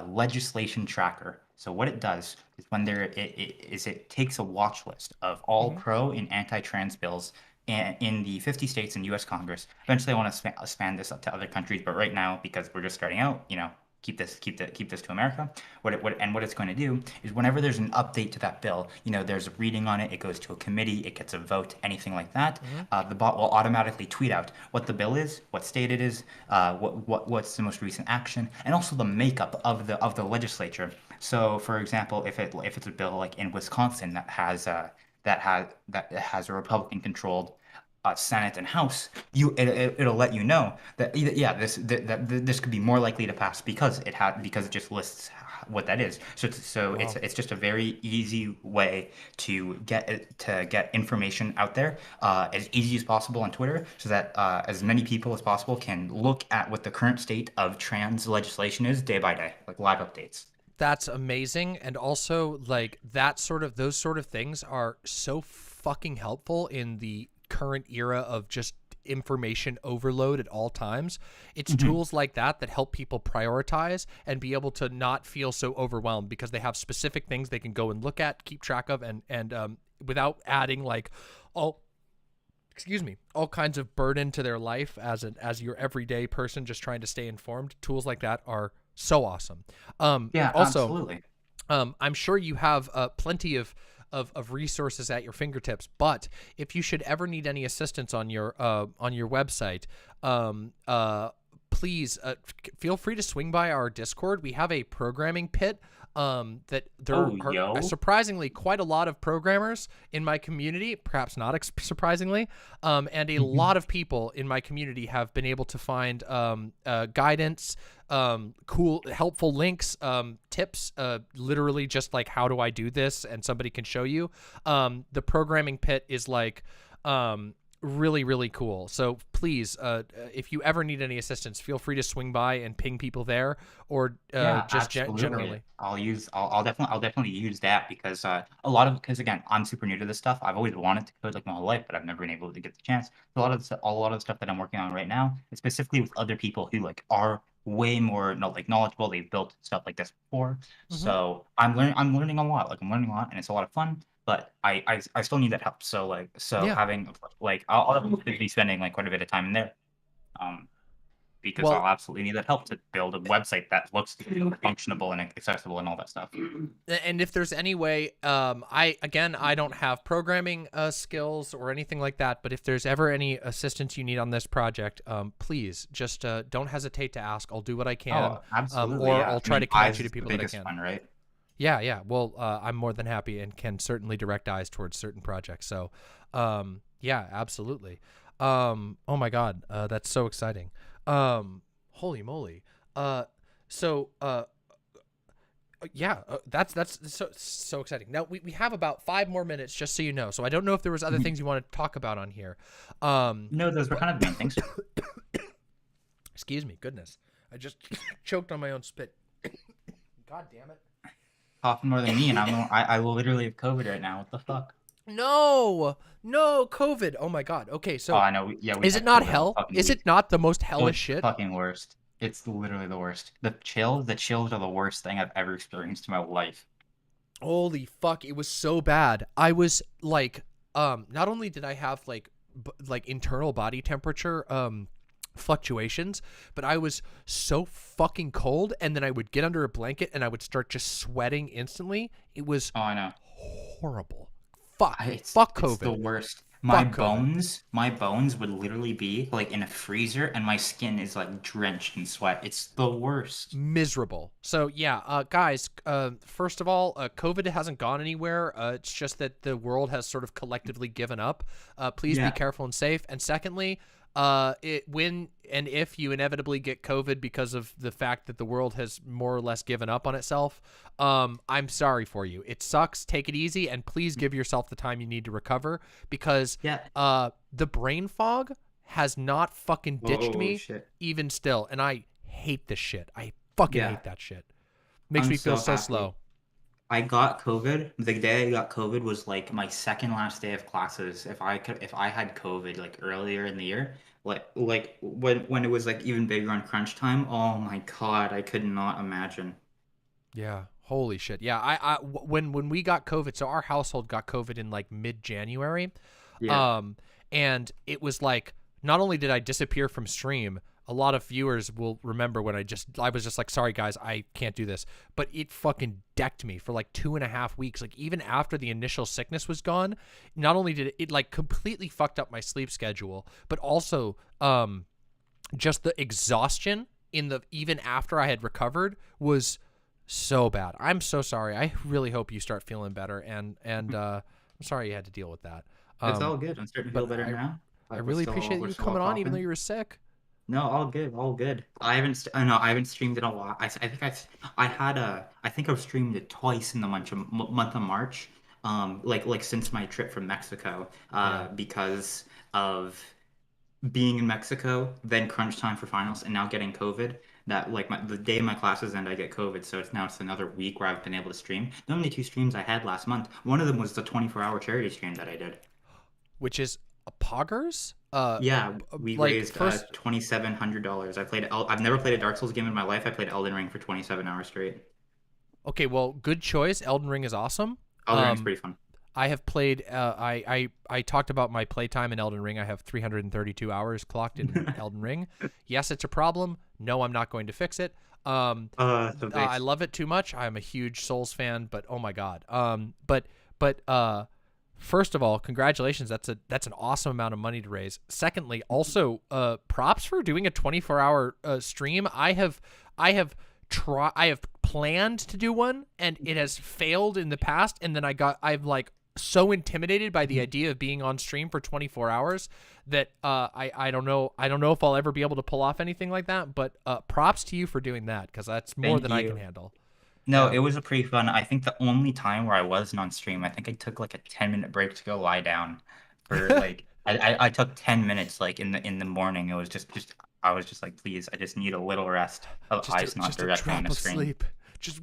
legislation tracker. So what it does is when it takes a watch list of all pro and anti-trans bills in the 50 states and U.S. Congress. Eventually, I want to expand this up to other countries, but right now, because we're just starting out, keep this to America. What it's going to do is whenever there's an update to that bill, there's a reading on it, it goes to a committee, it gets a vote, anything like that. The bot will automatically tweet out what the bill is, what state it is, what's the most recent action, and also the makeup of the legislature. So, for example, if it's a bill like in Wisconsin that has a Republican-controlled Senate and House, it'll let you know that this could be more likely to pass because it just lists what that is. So it's just a very easy way to get information out there as easy as possible on Twitter, so that as many people as possible can look at what the current state of trans legislation is day by day, like live updates. That's amazing. And also, like, those sort of things are so fucking helpful in the current era of just information overload at all times. It's tools like that that help people prioritize and be able to not feel so overwhelmed, because they have specific things they can go and look at, keep track of, and without adding like all kinds of burden to their life as your everyday person just trying to stay informed. Tools like that are so awesome. Yeah, also, absolutely. I'm sure you have plenty of resources at your fingertips, but if you should ever need any assistance on your website, please feel free to swing by our Discord. We have a programming pit that there are surprisingly quite a lot of programmers in my community, perhaps not surprisingly, and a lot of people in my community have been able to find guidance, cool, helpful links, tips, literally just like, how do I do this? And somebody can show you. The programming pit is like really, really cool. So please, if you ever need any assistance, feel free to swing by and ping people there, or just generally. I'll definitely use that, because again, I'm super new to this stuff. I've always wanted to code like my whole life, but I've never been able to get the chance. A lot of the stuff that I'm working on right now is specifically with other people who like are way more knowledgeable. They've built stuff like this before. So I'm learning a lot. I'm learning a lot, and it's a lot of fun. But I still need that help. So having I'll definitely be spending like quite a bit of time in there, because I'll absolutely need that help to build a website that looks functionable and accessible and all that stuff. And if there's any way, I don't have programming skills or anything like that, but if there's ever any assistance you need on this project, please just don't hesitate to ask. I'll do what I can. Oh, absolutely. I'll try to connect you to people that I can. Fun, right? Yeah. Well, I'm more than happy and can certainly direct eyes towards certain projects. So, yeah, absolutely. Oh my God, that's so exciting. Holy moly. Yeah, that's so exciting. Now we have about 5 more minutes, just so you know. So I don't know if there was other things you want to talk about on here. No, those were kind of the main things. Excuse me, goodness, I just choked on my own spit. God damn it. Coughing more than me, and I will literally have COVID right now. What the fuck? No, COVID. Oh my God. Okay, so I know. Yeah, is it not hell? Is it not the most hellish shit? Fucking worst. It's literally the worst. The chills are the worst thing I've ever experienced in my life. Holy fuck! It was so bad. I was like, not only did I have like internal body temperature fluctuations, but I was so fucking cold, and then I would get under a blanket and I would start just sweating instantly. It was I know. Horrible. Fuck COVID. It's the worst. My bones would literally be like in a freezer, and my skin is like drenched in sweat. It's the worst. Miserable. So yeah, guys, first of all, COVID hasn't gone anywhere. It's just that the world has sort of collectively given up. Please be careful and safe. And secondly, when and if you inevitably get COVID because of the fact that the world has more or less given up on itself, I'm sorry for you. It sucks. Take it easy, and please give yourself the time you need to recover, because the brain fog has not fucking ditched me even still, and I hate this shit. I fucking hate that shit. Makes me feel so slow. I got COVID. The day I got COVID was like my second last day of classes. If I had COVID like earlier in the year, like when it was like even bigger on crunch time, oh my God, I could not imagine. Yeah, holy shit. Yeah, when we got COVID, so our household got COVID in like mid-January. Yeah. And it was like, not only did I disappear from stream, a lot of viewers will remember when I was just like, sorry guys, I can't do this. But it fucking decked me for like 2.5 weeks. Like even after the initial sickness was gone, not only did it like completely fucked up my sleep schedule, but also just the exhaustion even after I had recovered was so bad. I'm so sorry. I really hope you start feeling better, and I'm sorry you had to deal with that. It's all good. I'm starting to feel better now. I really appreciate you coming on, even though you were sick. No, all good, all good. I haven't. No, I haven't streamed in a while. I think I had a. I think I've streamed it twice in the month of March. Like since my trip from Mexico. Because of being in Mexico, then crunch time for finals, and now getting COVID. That like the day my classes end, I get COVID. So it's another week where I've been able to stream. The only 2 streams I had last month. One of them was the 24-hour charity stream that I did. Which is a poggers? Yeah, we like raised first... $2,700. I've never played a Dark Souls game in my life. I played Elden Ring for 27 hours straight. Okay, well, good choice. Elden Ring is awesome. Elden Ring's pretty fun. I have played. I talked about my playtime in Elden Ring. I have 332 hours clocked in Elden Ring. Yes, it's a problem. No, I'm not going to fix it. I love it too much. I'm a huge Souls fan, but oh my god. But first of all, congratulations. That's an awesome amount of money to raise. Secondly, also props for doing a 24-hour stream. I have planned to do one, and it has failed in the past. And then I'm like so intimidated by the idea of being on stream for 24 hours that I don't know if I'll ever be able to pull off anything like that. But props to you for doing that, because that's more than I can handle. No, it was a pretty fun. I think the only time where I wasn't on stream, I think I took like a 10-minute break to go lie down for like I took 10 minutes like in the morning. It was just I was just like, please, I just need a little rest of eyes not directly on the screen. Sleep.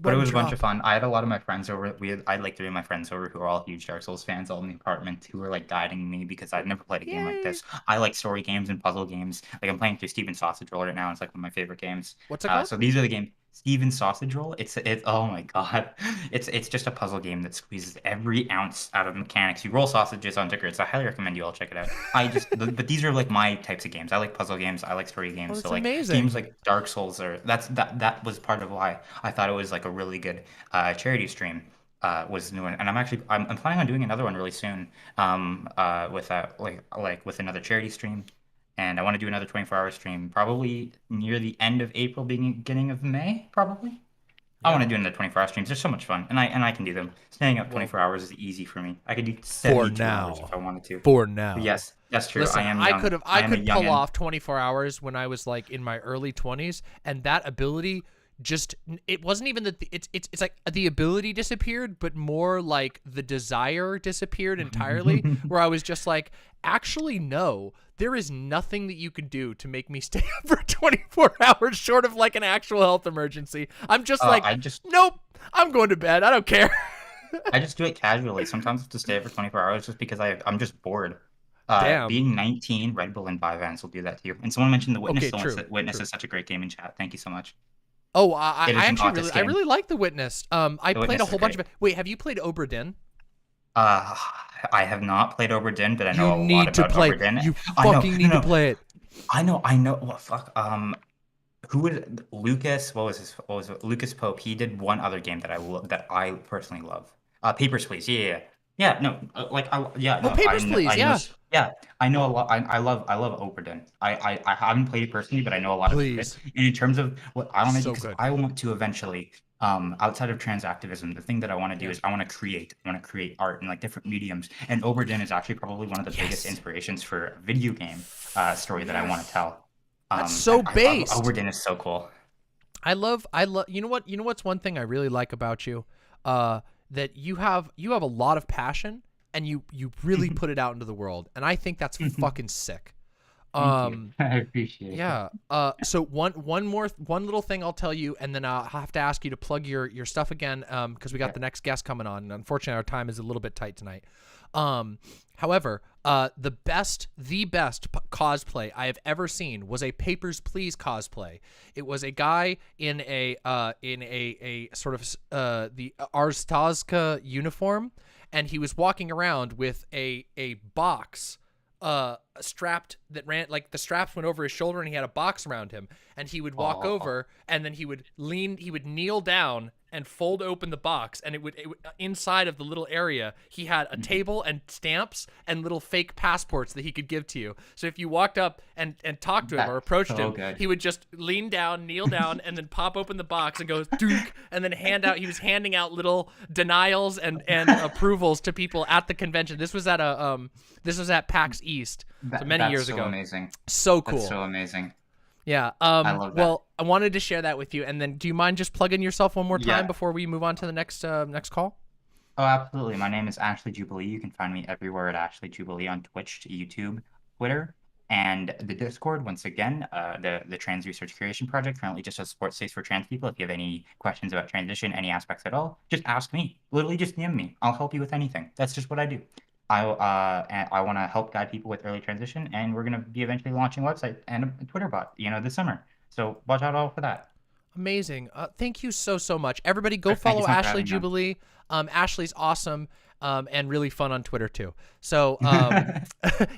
But it was a bunch of fun. I had a lot of my friends over. I had like 3 of my friends over who are all huge Dark Souls fans, all in the apartment, who were like guiding me because I'd never played a game like this. I like story games and puzzle games. Like I'm playing through Steven's Sausage Roll right now. It's like one of my favorite games. What's it called? So these are the games. Steven's Sausage Roll. It's oh my god. It's just a puzzle game that squeezes every ounce out of mechanics. You roll sausages on tickets. I highly recommend you all check it out. But these are like my types of games. I like puzzle games. I like story games. So like amazing. Games like Dark Souls that was part of why I thought it was like a really good charity stream. Was new one, and I'm planning on doing another one really soon. With with another charity stream. And I want to do another 24-hour stream, probably near the end of April, beginning of May, probably. Yeah. I want to do another 24-hour streams. They're so much fun, and I can do them. Staying up 24 hours is easy for me. I could do 72 hours if I wanted to. For now. But yes, that's true. Listen, I am young. I could pull off 24 hours when I was like in my early 20s, and that ability it wasn't even that it's like the ability disappeared, but more like the desire disappeared entirely, where I was just like, actually no, there is nothing that you can do to make me stay up for 24 hours short of like an actual health emergency. I'm just nope, I'm going to bed, I don't care. I just do it casually. Sometimes I have to stay up for 24 hours just because I'm just bored. Damn. Being 19, Red Bull and Vans will do that to you. And someone mentioned The Witness. Okay, Witness is such a great game in chat. Thank you so much. Oh, I really like The Witness. I played a whole bunch of it. Wait, have you played Obra Dinn? I have not played Obra Dinn, but I know a lot about Obra Dinn. You fucking need to play it. I know. Well, fuck. Who was Lucas? What was it? Lucas Pope. He did one other game that I personally love. Papers, Please. Yeah. No. Papers, Please. Yeah, I know a lot. I love Obra Dinn. I haven't played it personally, but I know a lot of it. And in terms of what I want to do, because I want to eventually, outside of transactivism, the thing that I want to do is I want to create art in like different mediums. And Obra Dinn is actually probably one of the biggest inspirations for a video game story that I want to tell. That's so based. Obra Dinn is so cool. I love. You know what's one thing I really like about you, that you have a lot of passion. And you really put it out into the world, and I think that's fucking sick. Thank you. I appreciate it. Yeah. So one little thing I'll tell you, and then I'll have to ask you to plug your stuff again, because we got the next guest coming on. And unfortunately, our time is a little bit tight tonight. However, the best cosplay I have ever seen was a Papers, Please cosplay. It was a guy in a sort of the Arstazka uniform. And he was walking around with a box strapped that ran, like the straps went over his shoulder, and he had a box around him. And he would walk over, and then he would kneel down and fold open the box, and it would inside of the little area he had a table and stamps and little fake passports that he could give to you. So if you walked up and talked to him or approached him, he would just lean down, kneel down, and then pop open the box and go dunk, and then he was handing out little denials and approvals to people at the convention. This was at PAX East, so many years ago. Amazing. So cool. That's so amazing. Yeah. love that. Well, I wanted to share that with you, and then do you mind just plugging yourself one more time Yeah. before we move on to the next call? Oh, absolutely. My name is AshleyJubilee. You can find me everywhere at AshleyJubilee on Twitch, YouTube, Twitter, and the Discord. Once again, the Trans Research Creation Project currently just a support space for trans people. If you have any questions about transition, any aspects at all, just ask me. Literally, just DM me. I'll help you with anything. That's just what I do. I want to help guide people with early transition, and we're gonna be eventually launching a website and a Twitter bot, this summer. So watch out all for that. Amazing. Thank you so much. Everybody go Thank you follow so much for Ashley having me on. Jubilee. Ashley's awesome and really fun on Twitter too. So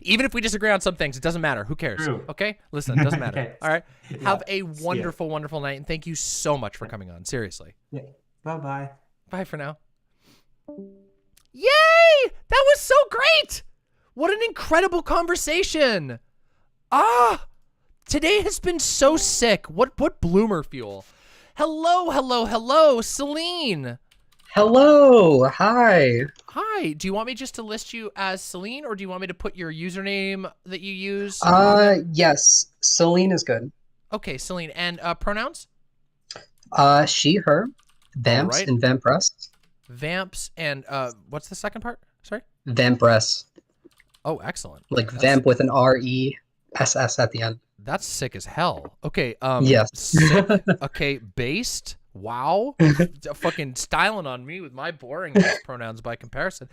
even if we disagree on some things, it doesn't matter. Who cares? True. Okay? Listen, it doesn't matter. Okay. All right? Yeah. Have a wonderful, wonderful night, and thank you so much for coming on. Seriously. Yeah. Bye-bye. Bye for now. Yay! That was so great! What an incredible conversation. Today has been so sick. What bloomer fuel? Hello, Celine. Hello, hi. Hi. Do you want me just to list you as Celine, or do you want me to put your username that you use? Yes, Celine is good. Okay, Celine. And pronouns? She, her, vamps, Alright. and vampress. Vamps and what's the second part? Sorry? Vampress. Oh, excellent. Like vamp with an R-E-S-S at the end. That's sick as hell. Okay, Yes. sick. Okay, based. Wow. Fucking styling on me with my boring ass pronouns by comparison.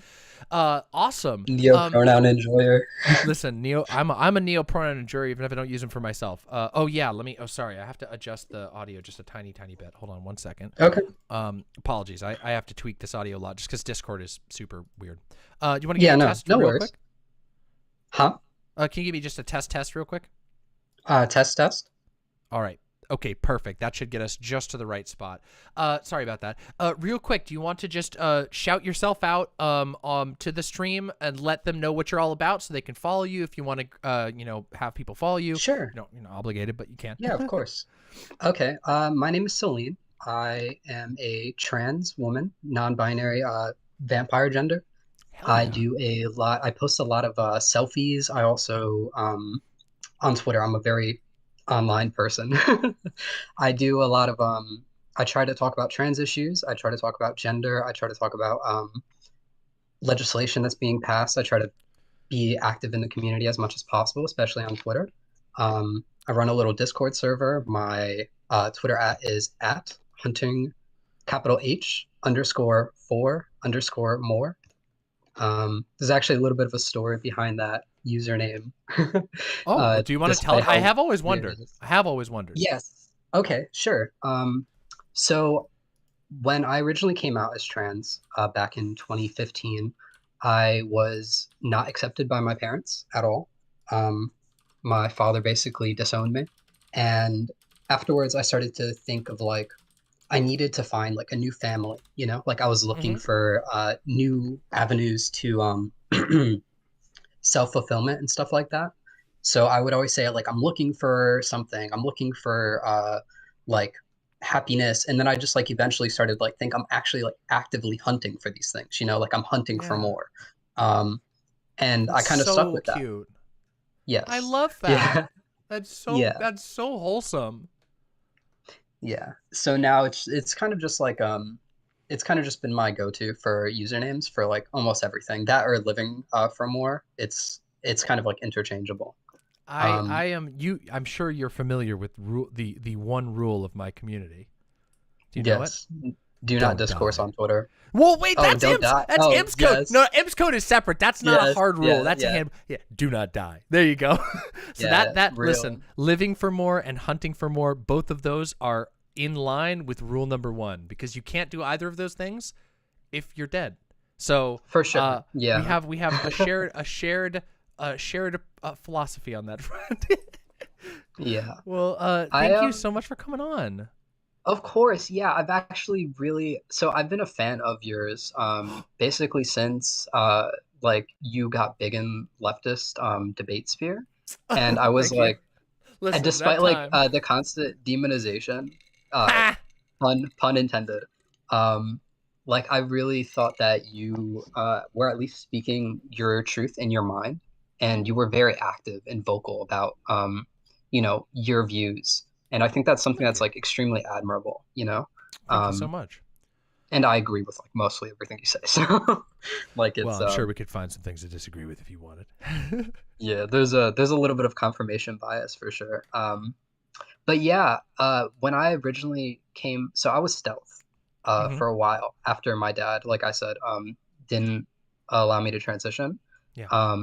Awesome. Neo pronoun enjoyer. Listen, I'm a neo pronoun enjoyer even if I don't use them for myself. Sorry, I have to adjust the audio just a tiny bit. Hold on 1 second. Okay. Apologies. I have to tweak this audio a lot just because Discord is super weird. Do you want to give me a test no real worries. quick? Huh? Can you give me just a test real quick? Test. All right. Okay, perfect. That should get us just to the right spot. Sorry about that. Real quick, do you want to just shout yourself out to the stream and let them know what you're all about so they can follow you if you want to, have people follow you? Sure. You're not obligated, but you can. Yeah, of course. Okay. My name is Celine. I am a trans woman, non-binary, vampire gender. I do a lot. I post a lot of selfies. I also on Twitter. I'm a very online person. I do a lot of I try to talk about trans issues. I try to talk about gender. I try to talk about legislation that's being passed. I try to be active in the community as much as possible, especially on Twitter. I run a little Discord server. My Twitter is @hunting H_4_more. There's actually a little bit of a story behind that username. Do you want to tell? I have always wondered. Yes. Okay, sure. So when I originally came out as trans back in 2015, I was not accepted by my parents at all. My father basically disowned me. And afterwards, I started to think of I needed to find a new family, like I was looking for new avenues to self-fulfillment and stuff like that. So I would always say I'm looking for something. I'm looking for happiness. And then I just eventually started think I'm actually actively hunting for these things, I'm hunting for more. And I kind of stuck with that. Cute. Yes. I love that. Yeah. That's so that's so wholesome. Yeah. So now it's kind of just it's kind of just been my go-to for usernames for almost everything. That or living for more. It's kind of interchangeable. I'm sure you're familiar with the one rule of my community. Do you know it? Do not discourse on Twitter. Well, wait, that's don't IMS. die. That's IMS code. Yes. No, IMS code is separate. That's not a hard rule. Yeah, That's yeah. a hand. Yeah, do not die. There you go. So Yeah, real. listen, living for more and hunting for more, both of those are in line with rule number 1 because you can't do either of those things if you're dead. So for sure, yeah, we have a shared philosophy on that front. Yeah. Well, thank you so much for coming on. Of course, yeah. I've actually I've been a fan of yours basically since you got big in leftist debate sphere, and I was Thank you. Listen, and despite that time. the constant demonization, pun intended, I really thought that you were at least speaking your truth in your mind, and you were very active and vocal about your views. And I think that's something that's like extremely admirable, Thank you so much. And I agree with like mostly everything you say. So like it's well, I'm sure we could find some things to disagree with if you wanted. yeah, there's a little bit of confirmation bias for sure. But yeah, when I originally came, so I was stealth for a while after my dad, like I said, didn't allow me to transition. Yeah.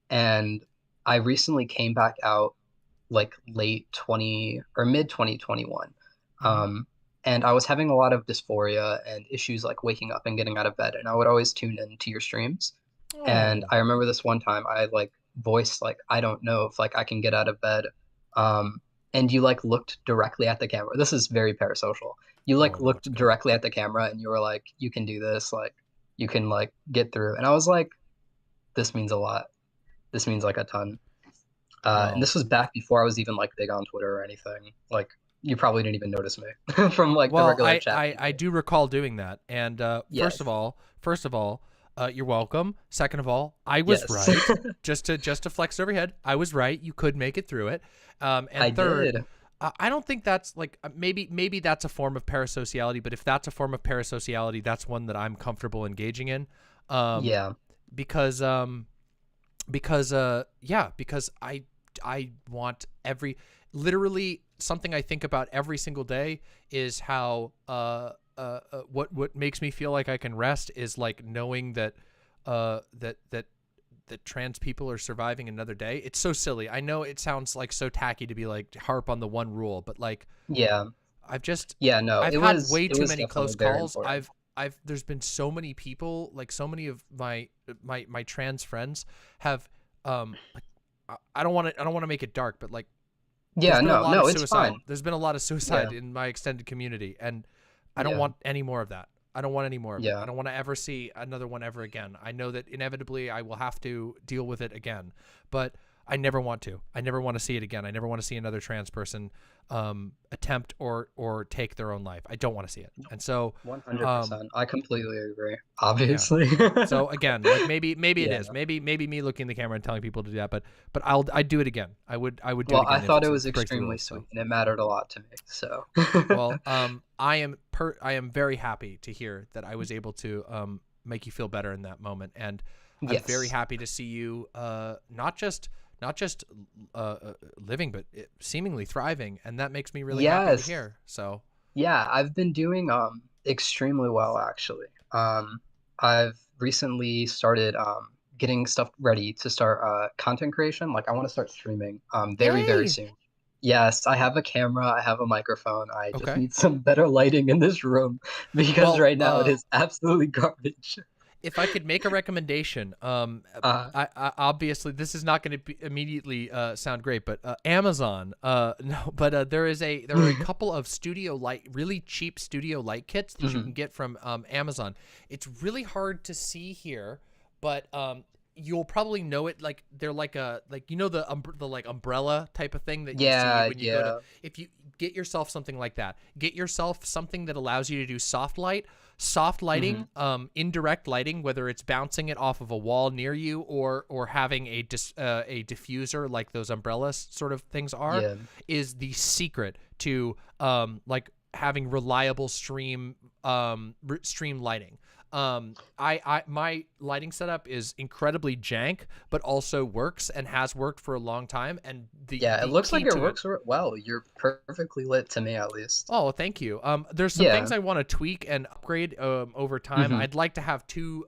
And I recently came back out like late 20 or mid 2021. And I was having a lot of dysphoria and issues like waking up and getting out of bed. And I would always tune into your streams. And I remember this one time I like voiced like, I don't know if like I can get out of bed. And you like looked directly at the camera. This is very parasocial. You like looked directly at the camera and you were like, you can do this. Like you can like get through. And I was like, this means a lot. This means like a ton. And this was back before I was even like big on Twitter or anything. Like you probably didn't even notice me from like the regular chat. I do recall doing that. And Yes. first of all, you're welcome. Second of all, I was Yes. right. just to flex over your head, I was right. You could make it through it. And I third, did. I don't think that's like maybe that's a form of parasociality. But if that's a form of parasociality, that's one that I'm comfortable engaging in. Yeah. Because I want literally something I think about every single day is how what makes me feel like I can rest is like knowing that that trans people are surviving another day. It's so silly. I know it sounds like so tacky to be like harp on the one rule, but like Yeah. I've just no, I've it had was- way it too was many definitely close very calls. important. There's been so many people, like so many of my trans friends have like I don't want to make it dark, but like Yeah, there's been a no, lot no, of it's suicide. fine. There's been a lot of suicide Yeah. in my extended community, and I don't Yeah. want any more of that. I don't want any more of it. Yeah. I don't want to ever see another one ever again. I know that inevitably I will have to deal with it again, but I never want to. I never want to see it again. I never want to see another trans person attempt or take their own life. I don't want to see it. And so 100%. I completely agree. Obviously. So again, like maybe it Yeah. is. Maybe me looking in the camera and telling people to do that, but I'd do it again. I would do Well, it again. I if thought it it's- was if breaks the extremely rules, so. sweet, and it mattered a lot to me. So. Well, I am very happy to hear that I was able to make you feel better in that moment, and I'm very Yes. happy to see you not just living, but seemingly thriving, and that makes me really happy Yes. to hear. So Yeah, I've been doing extremely well actually. I've recently started getting stuff ready to start content creation. Like I want to start streaming very Yay! soon. Yes, I have a camera, I have a microphone. I just Okay. need some better lighting in this room because Well, right now it is absolutely garbage. if I could make a recommendation, I obviously this is not going to immediately sound great, but Amazon, no, but there are a couple of really cheap studio light kits that you can get from Amazon. It's really hard to see here, but you'll probably know it. Like they're like the like umbrella type of thing that you Yeah, see when you go yeah. to. If you get yourself something like that, get yourself something that allows you to do soft lighting, indirect lighting, whether it's bouncing it off of a wall near you or having a diffuser like those umbrellas sort of things are, Yeah. is the secret to like having reliable stream lighting. My lighting setup is incredibly jank, but also works and has worked for a long time. And Yeah, it looks like it works well. You're perfectly lit to me, at least. Oh, thank you. There's some Yeah. things I want to tweak and upgrade over time. Mhm. I'd like to have two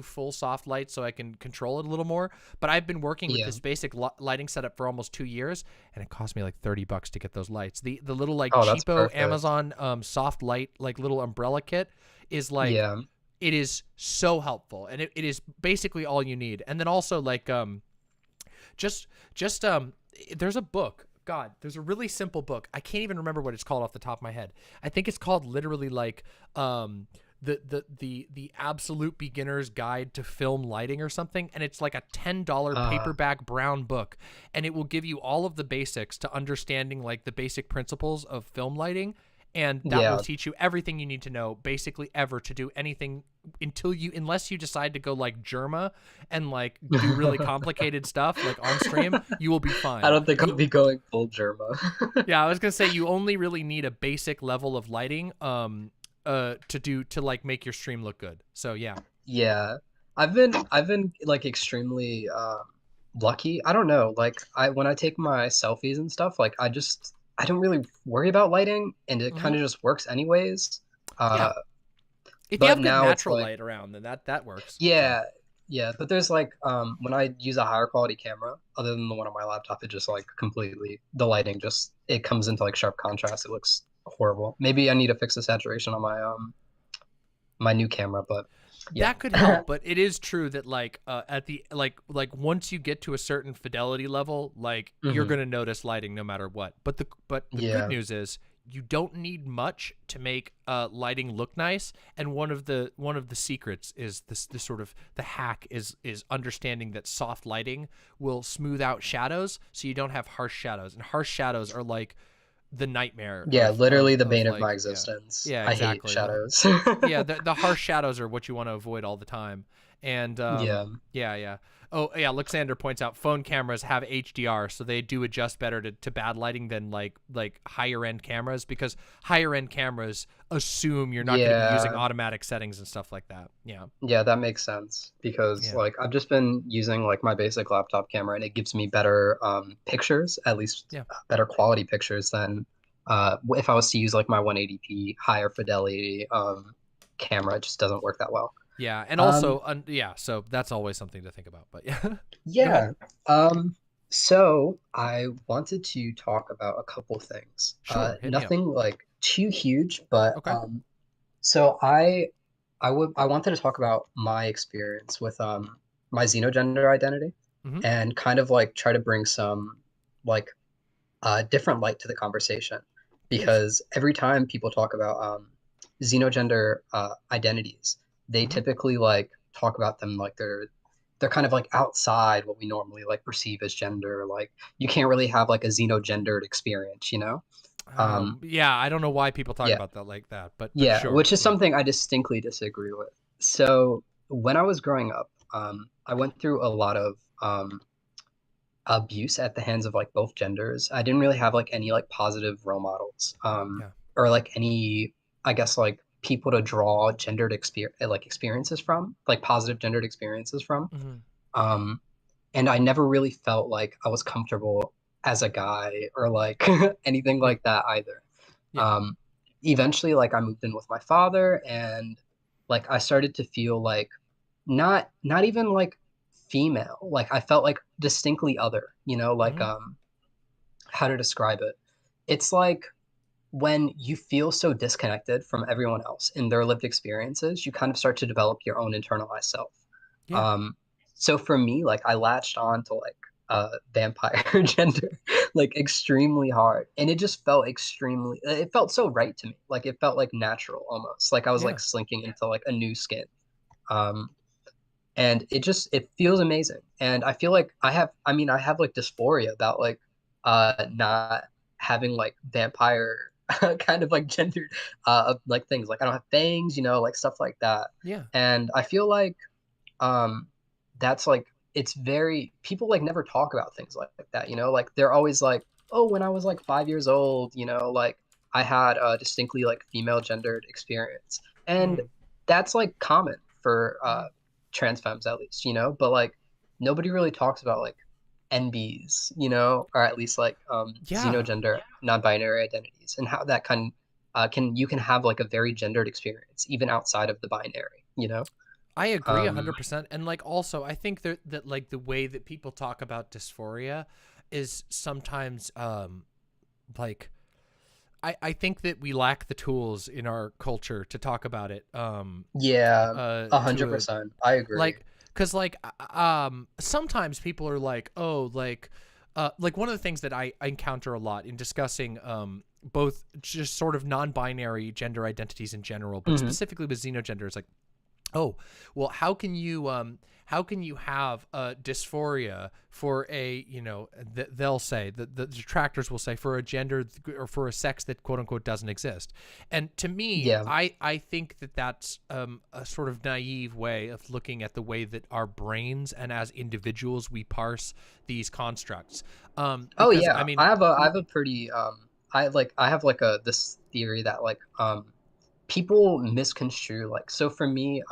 full soft lights so I can control it a little more. But I've been working with Yeah. this basic lighting setup for almost 2 years, and it cost me like $30 to get those lights. The little like Oh, that's cheapo perfect. Amazon soft light like little umbrella kit is like Yeah. it is so helpful, and it is basically all you need. And then also like there's a book. God, there's a really simple book. I can't even remember what it's called off the top of my head. I think it's called literally like the absolute beginner's guide to film lighting or something, and it's like a $10 paperback brown book, and it will give you all of the basics to understanding like the basic principles of film lighting. And that Yeah. will teach you everything you need to know, basically ever, to do anything unless you decide to go like Germa and like do really complicated stuff like on stream, you will be fine. I don't think I'll be going full Germa. Yeah, I was gonna say you only really need a basic level of lighting to like make your stream look good. So yeah. Yeah. I've been like extremely lucky. I don't know. Like when I take my selfies and stuff, like I don't really worry about lighting, and it kind of just works anyways. Yeah. If you But have good now it's natural like- light around, then that works. Yeah, yeah. But there's like when I use a higher quality camera, other than the one on my laptop, it just like completely the lighting it comes into like sharp contrast. It looks horrible. Maybe I need to fix the saturation on my my new camera, but yeah. That could help, but it is true that like at the like once you get to a certain fidelity level, like you're Mhm. gonna notice lighting no matter what. But the Yeah. good news is you don't need much to make lighting look nice. And one of the secrets is the sort of the hack is understanding that soft lighting will smooth out shadows, so you don't have harsh shadows. And harsh shadows are like the nightmare. Yeah, literally the of, bane of like, my yeah. existence. Yeah, I exactly. hate shadows. Yeah, the harsh shadows are what you want to avoid all the time. And yeah. Oh yeah, Luxander points out phone cameras have HDR, so they do adjust better to bad lighting than like higher end cameras, because higher end cameras assume you're not going to be using Yeah. automatic settings and stuff like that. Yeah. Yeah, that makes sense because Yeah. like I've just been using like my basic laptop camera, and it gives me better pictures, at least Yeah. better quality pictures than if I was to use like my 180p higher fidelity camera. It just doesn't work that well. Yeah, and also so that's always something to think about. But yeah. Yeah. So I wanted to talk about a couple things. Sure, hit me up. Nothing like too huge, but Okay. so I wanted to talk about my experience with my xenogender identity Mhm. and kind of like try to bring some like different light to the conversation, because every time people talk about xenogender identities, they typically like talk about them like they're kind of like outside what we normally like perceive as gender. Like you can't really have like a xenogendered experience, you know? Yeah, I don't know why people talk yeah. about that like that, but Yeah, sure. which is something I distinctly disagree with. So when I was growing up, I went through a lot of abuse at the hands of like both genders. I didn't really have like any like positive role models, or like any, I guess, like people to draw gendered experiences from, like positive gendered experiences from. Mhm. And I never really felt like I was comfortable as a guy or like anything like that either. Eventually, like I moved in with my father, and like I started to feel like not even like female. Like I felt like distinctly other, you know, like how to describe it. It's like when you feel so disconnected from everyone else in their lived experiences, you kind of start to develop your own internalized self. Yeah. So for me, like I latched on to like vampire gender like extremely hard, and it just felt it felt so right to me. Like it felt like natural, almost like I was like slinking into like a new skin. And it feels amazing. And I feel like I have like dysphoria about like not having like vampire kind of like gendered like things. Like I don't have fangs, you know, like stuff like that. Yeah. And I feel like that's like, it's very, people like never talk about things like that, you know, like they're always like, oh, when I was like 5 years old, you know, like I had a distinctly like female gendered experience. And that's like common for trans femmes, at least, you know, but like nobody really talks about like NBs, you know, or at least like xenogender non-binary identities, and how that you can have like a very gendered experience even outside of the binary, you know. I agree 100%. And like also I think that like the way that people talk about dysphoria is sometimes like I think that we lack the tools in our culture to talk about it. 100%. I agree. Like, cause like sometimes people are like, oh, like one of the things that I encounter a lot in discussing both just sort of non-binary gender identities in general, but specifically with xenogender, is like Oh, well, how can you have dysphoria for a, you know, they'll say, the detractors will say, for a gender or for a sex that quote unquote doesn't exist. And to me, Yeah. I think that that's a sort of naive way of looking at the way that our brains and as individuals we parse these constructs. Oh Because, yeah, I mean, I have a pretty I have like a this theory that like people misconstrue, like, so for me,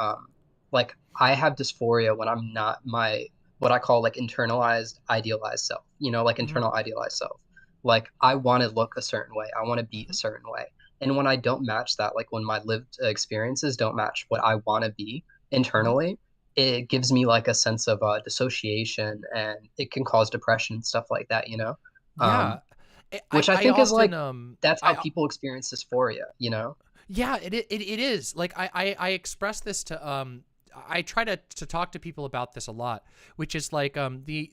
like I have dysphoria when I'm not my what I call like internalized idealized self, you know, like internal idealized self. Like I want to look a certain way, I want to be a certain way, and when I don't match that, like when my lived experiences don't match what I want to be internally, it gives me like a sense of dissociation, and it can cause depression and stuff like that, you know. yeah. Which I I think is like often, that's how people experience dysphoria, you know. yeah, it is. Like I express this to I try to talk to people about this a lot, which is like the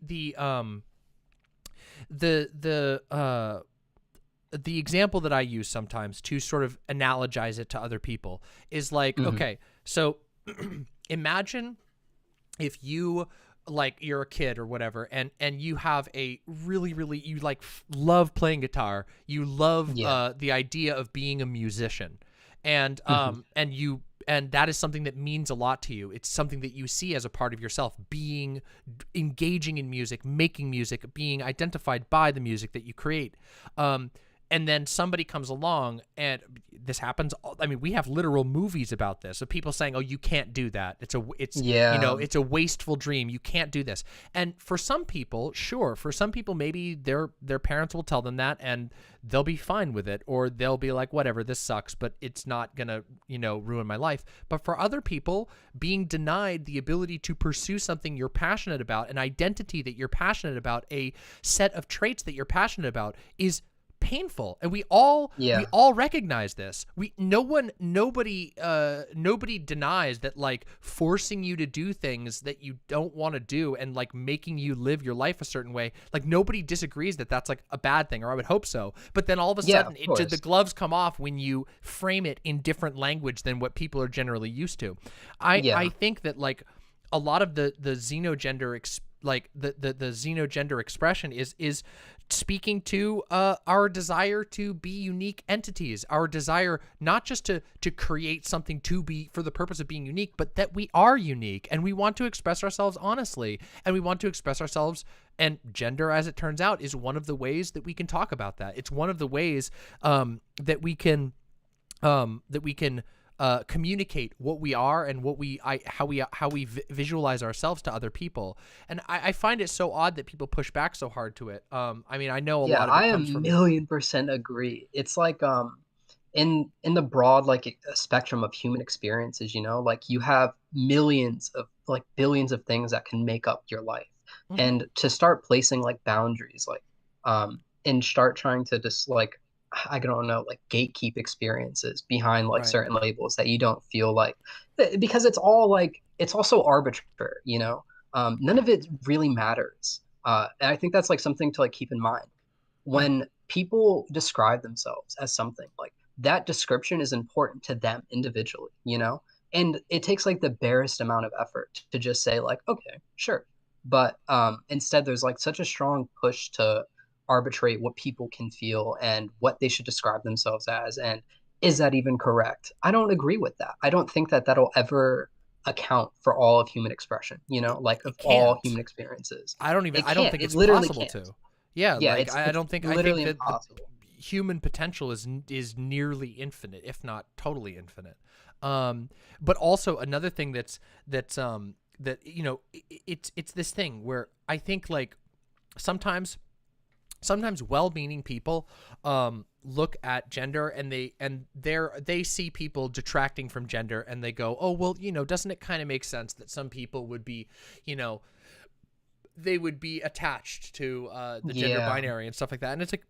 example that I use sometimes to sort of analogize it to other people is like, okay, so imagine if you, like, you're a kid or whatever, and you have a really you like love playing guitar, you love the idea of being a musician, and and that is something that means a lot to you. It's something that you see as a part of yourself, engaging in music, making music, being identified by the music that you create. And then somebody comes along, and this happens. I mean, we have literal movies about this of people saying, "Oh, you can't do that. It's you know, it's a wasteful dream. You can't do this." And for some people, sure, for some people, maybe their parents will tell them that, and they'll be fine with it, or they'll be like, "Whatever, this sucks, but it's not gonna, you know, ruin my life." But for other people, being denied the ability to pursue something you're passionate about, an identity that you're passionate about, a set of traits that you're passionate about, is painful, and we all recognize this. Nobody denies that, like, forcing you to do things that you don't want to do and like making you live your life a certain way, like nobody disagrees that that's like a bad thing, or I would hope so. But then all of a sudden the gloves come off when you frame it in different language than what people are generally used to. I think that like a lot of the xenogender the xenogender expression is speaking to our desire to be unique entities, our desire not just to create something to be for the purpose of being unique, but that we are unique, and we want to express ourselves honestly, and we want to express ourselves, and gender, as it turns out, is one of the ways that we can talk about that. It's one of the ways that we can communicate what we are and what how we visualize ourselves to other people. And I find it so odd that people push back so hard to it. I mean, I know a lot of it comes from... I 1,000,000% agree. It's like in the broad like spectrum of human experiences, you know, like you have millions of like billions of things that can make up your life. And to start placing like boundaries, like and start trying to just like, I don't know, like gatekeep experiences behind like certain labels that you don't feel like, because it's all like, it's also arbitrary, you know. None of it really matters. And I think that's like something to like keep in mind when people describe themselves as something. Like that description is important to them individually, you know. And it takes like the barest amount of effort to just say like, okay, sure. But instead there's like such a strong push to arbitrate what people can feel and what they should describe themselves as, and is that even correct? I don't agree with that. I don't think that that'll ever account for all of human expression, you know, like of all human experiences. I don't think it's possible to. Like I don't think, I think that the human potential is nearly infinite, if not totally infinite. But also another thing that you know, it's this thing where I think like sometimes well-meaning people look at gender and they see people detracting from gender and they go, oh, well, you know, doesn't it kind of make sense that some people would be, you know, they would be attached to the gender binary and stuff like that. And it's like,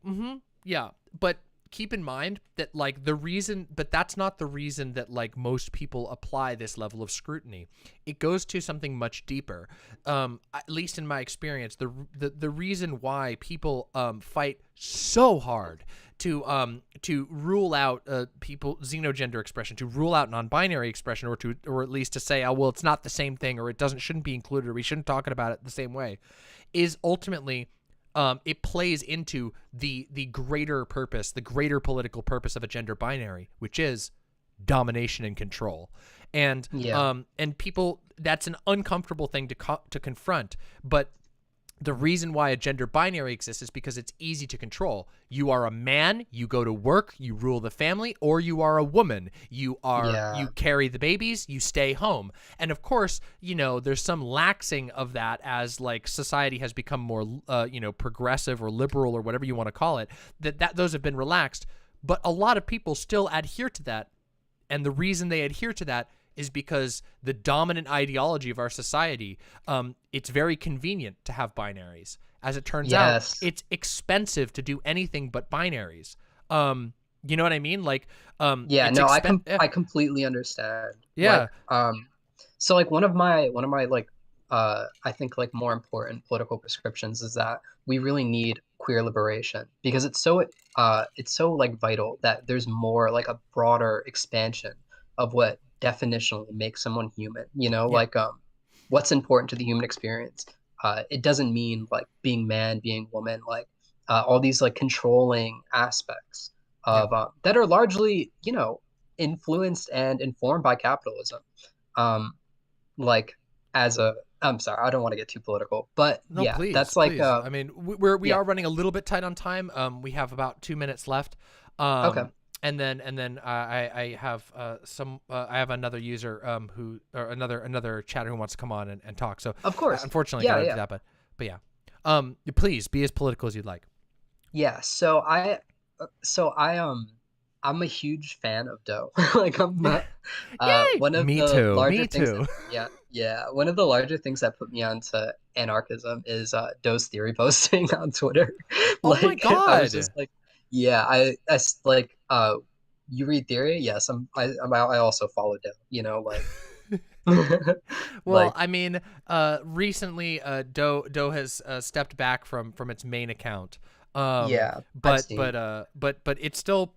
yeah. But keep in mind that like the reason, but that's not the reason that like most people apply this level of scrutiny. It goes to something much deeper. At least in my experience, the reason why people fight so hard to rule out people xenogender expression, to rule out non-binary expression, or at least to say, oh well, it's not the same thing, or it shouldn't be included, or we shouldn't talk about it the same way, is ultimately it plays into the greater purpose, the greater political purpose of a gender binary, which is domination and control. And and people, that's an uncomfortable thing to confront, but the reason why a gender binary exists is because it's easy to control. You are a man, you go to work, you rule the family, or you are a woman. You carry the babies, you stay home. And of course, you know, there's some laxing of that as like society has become more, you know, progressive or liberal or whatever you want to call it, that those have been relaxed. But a lot of people still adhere to that. And the reason they adhere to that is because the dominant ideology of our society, it's very convenient to have binaries. As it turns out, it's expensive to do anything but binaries. You know what I mean? Like, I completely understand. Yeah. Like, so like one of my like, I think like more important political prescriptions is that we really need queer liberation, because it's so like vital that there's more, like a broader expansion of what definitionally makes someone human, you know, like what's important to the human experience. It doesn't mean like being man, being woman, like all these like controlling aspects of that are largely, you know, influenced and informed by capitalism. Like I'm sorry, I don't want to get too political, but no, yeah, please, that's like I mean, we are running a little bit tight on time. We have about 2 minutes left. Okay. And then I have I have another user or another chatter who wants to come on and talk. So of course, unfortunately, gotta do that. But yeah, please be as political as you'd like. Yeah. So I'm a huge fan of Doe. Like I'm not. One of Me the too. larger Me things too. One of the larger things that put me onto anarchism is Doe's theory posting on Twitter. Oh my God. I was just like, yeah, I like you read theory? Yes, I also follow Doe. You know, like. Well, like, I mean, recently, Doe has stepped back from its main account. But it's still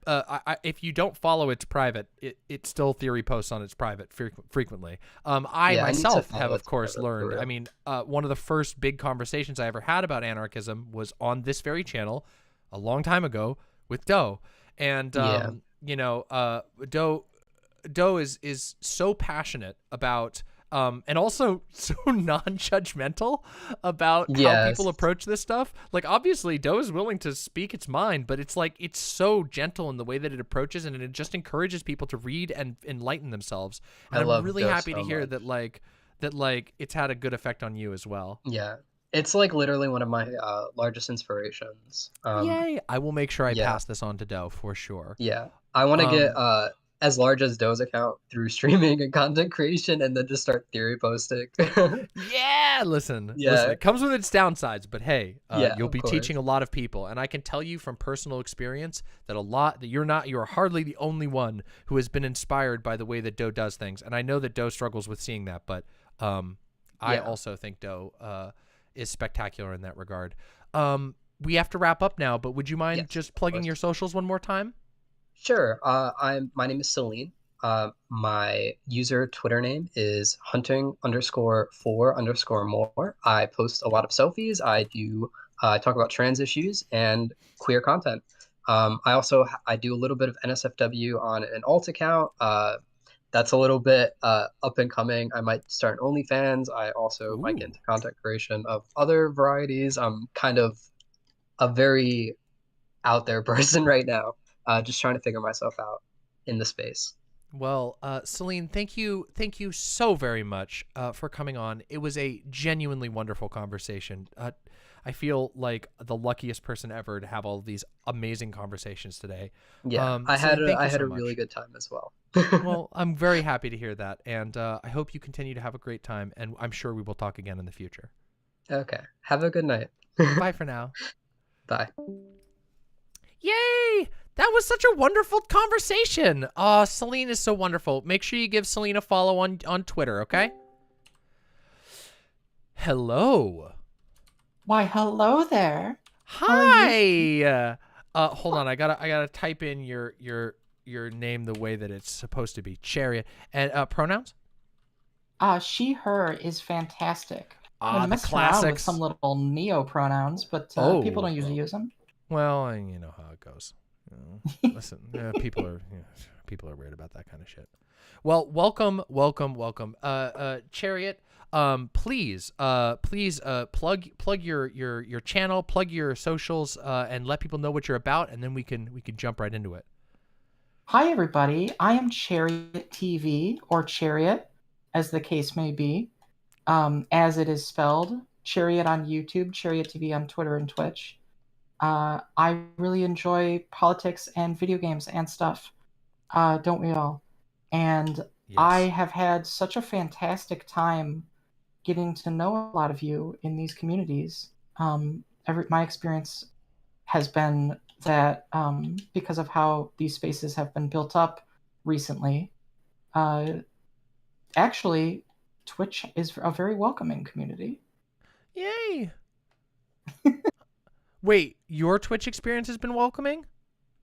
if you don't follow its private, it still theory posts on its private frequently. I myself have of course learned. I mean, one of the first big conversations I ever had about anarchism was on this very channel a long time ago with Doe, and you know, Doe is so passionate about and also so non-judgmental about how people approach this stuff. Like, obviously, Doe is willing to speak its mind, but it's like it's so gentle in the way that it approaches, and it just encourages people to read and enlighten themselves. And I'm really happy to hear that like it's had a good effect on you as well. Yeah, it's like literally one of my largest inspirations. Yay! I will make sure I pass this on to Doe for sure. Yeah, I want to get as large as Doe's account through streaming and content creation, and then just start theory posting. Listen, it comes with its downsides, but hey, you'll be teaching a lot of people, and I can tell you from personal experience that you're hardly the only one who has been inspired by the way that Doe does things, and I know that Doe struggles with seeing that, but I also think Doe is spectacular in that regard. We have to wrap up now, but would you mind just plugging your socials one more time? Sure. My name is Celine. My user Twitter name is hunting_for_more. I post a lot of selfies. I talk about trans issues and queer content. I do a little bit of NSFW on an alt account. That's a little bit up and coming. I might start an OnlyFans. I also might get into content creation of other varieties. I'm kind of a very out there person right now. Just trying to figure myself out in the space. Well, Celine, thank you so very much for coming on. It was a genuinely wonderful conversation. I feel like the luckiest person ever to have all of these amazing conversations today. Yeah, I had a really good time as well. Well, I'm very happy to hear that, and I hope you continue to have a great time, and I'm sure we will talk again in the future. Okay, have a good night. Bye for now. Bye. Yay! That was such a wonderful conversation. Celine is so wonderful. Make sure you give Celine a follow on Twitter, okay? Hello. Why, hello there. Hi. Hold on. I gotta type in your name the way that it's supposed to be. Chariot. And pronouns? She, her is fantastic. The messing classics. around with some little neo pronouns, but people don't usually use them. Well, you know how it goes. Listen, people are weird about that kind of shit. Well, welcome. Chariot. Please plug your channel, plug your socials, and let people know what you're about, and then we can jump right into it. Hi, everybody. I am Chariot TV, or Chariot, as the case may be, as it is spelled. Chariot on YouTube, Chariot TV on Twitter and Twitch. I really enjoy politics and video games and stuff. Don't we all? And yes. I have had such a fantastic time getting to know a lot of you in these communities. My experience has been that because of how these spaces have been built up recently, actually, Twitch is a very welcoming community. Yay! Wait, your Twitch experience has been welcoming?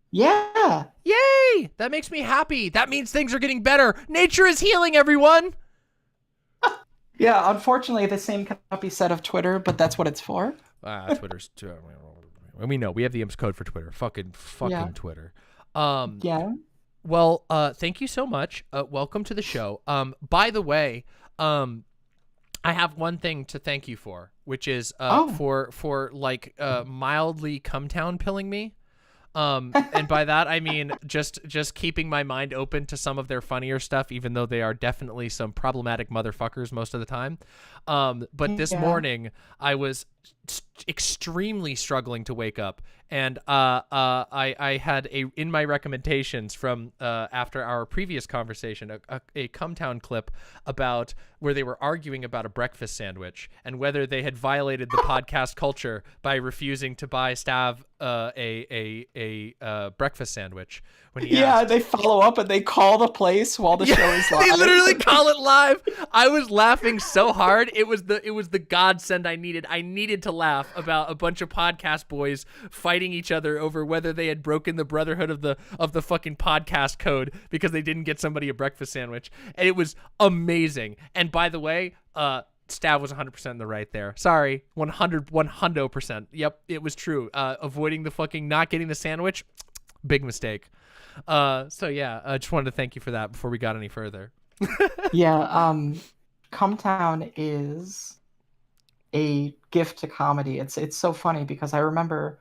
Yeah! Yay! That makes me happy. That means things are getting better. Nature is healing, everyone! Yeah, unfortunately, the same cannot be said of Twitter, but that's what it's for. Twitter's... We know. We have the IMPS code for Twitter. Fucking Yeah. Twitter. Yeah. Well, thank you so much. Welcome to the show. By the way, I have one thing to thank you for, which is for like mildly cumtown pilling me. And by that I mean just keeping my mind open to some of their funnier stuff, even though they are definitely some problematic motherfuckers most of the time. But this morning I was extremely struggling to wake up, and I had in my recommendations from after our previous conversation a Cumtown clip about where they were arguing about a breakfast sandwich and whether they had violated the podcast culture by refusing to buy Stav a breakfast sandwich when he asked. They follow up and they call the place while the show is live. They literally call it live. I was laughing so hard. It was the godsend I needed. I needed to laugh about a bunch of podcast boys fighting each other over whether they had broken the brotherhood of the fucking podcast code because they didn't get somebody a breakfast sandwich. And it was amazing. And by the way, Stav was 100% in the right there. Sorry, 100%. Yep, it was true. Avoiding the fucking not getting the sandwich, big mistake. So yeah, I just wanted to thank you for that before we got any further. Yeah, Cumtown is a gift to comedy. It's so funny because I remember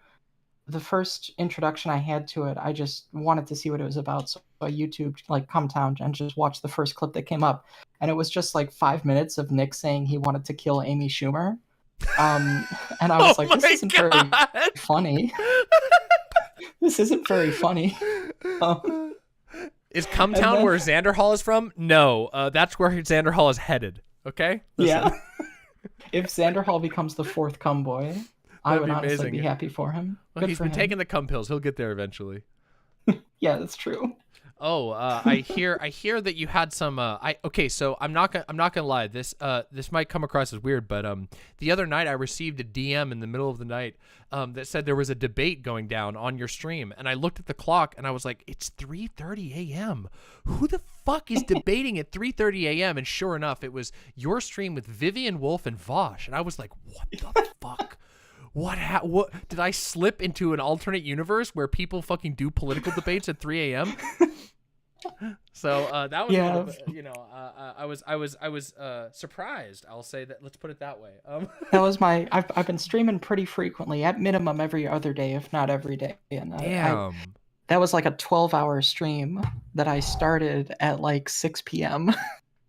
the first introduction I had to it, I just wanted to see what it was about. So I YouTubed like Cumtown and just watched the first clip that came up. And it was just like 5 minutes of Nick saying he wanted to kill Amy Schumer. And I was like, this isn't very funny. This isn't very funny. Is Cumtown where Xanderhall is from? No, that's where Xanderhall is headed. Okay? Listen. Yeah. If Xanderhall becomes the fourth cum boy, I would honestly be happy for him. Well, he's been taking the cum pills. He'll get there eventually. Yeah, that's true. Oh, I hear that you had some. Okay, so I'm not gonna lie. This might come across as weird, but the other night I received a DM in the middle of the night that said there was a debate going down on your stream, and I looked at the clock and I was like, it's 3:30 a.m. Who the fuck is debating at 3:30 a.m.? And sure enough, it was your stream with MxVivianWulf and Vosh, and I was like, what the fuck? What did I slip into an alternate universe where people fucking do political debates at 3 a.m.? So that was I was surprised. I'll say that. Let's put it that way. That was I've been streaming pretty frequently, at minimum every other day, if not every day. And damn. That was like a 12-hour stream that I started at like 6 p.m.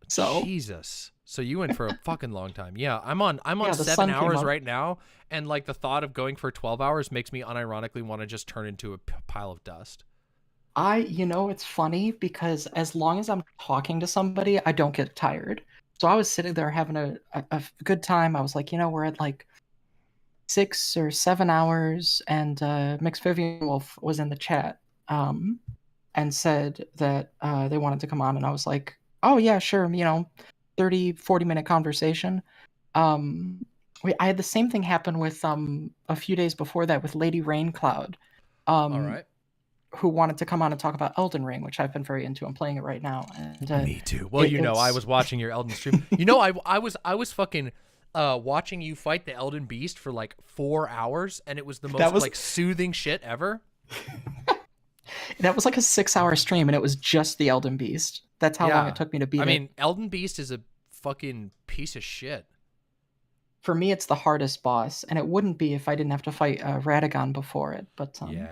So Jesus. So you went for a fucking long time. Yeah, I'm on the 7 sun came hours up. right now, and like the thought of going for 12 hours makes me unironically want to just turn into a pile of dust. It's funny because as long as I'm talking to somebody, I don't get tired. So I was sitting there having a good time. I was like, we're at like 6 or 7 hours, and MxVivianWulf was in the chat. and said that they wanted to come on, and I was like, oh yeah, sure, 30-40 minute conversation. I had the same thing happen with a few days before that with Lady Raincloud, All right. who wanted to come on and talk about Elden Ring, which I've been very into. I'm playing it right now. And, Me too. Well, I was watching your Elden stream. I was fucking watching you fight the Elden Beast for like 4 hours, and it was the most like soothing shit ever. That was like a 6-hour stream, and it was just the Elden Beast. That's how long it took me to beat it. I mean, Elden Beast is a fucking piece of shit. For me, it's the hardest boss, and it wouldn't be if I didn't have to fight Radagon before it. But yeah.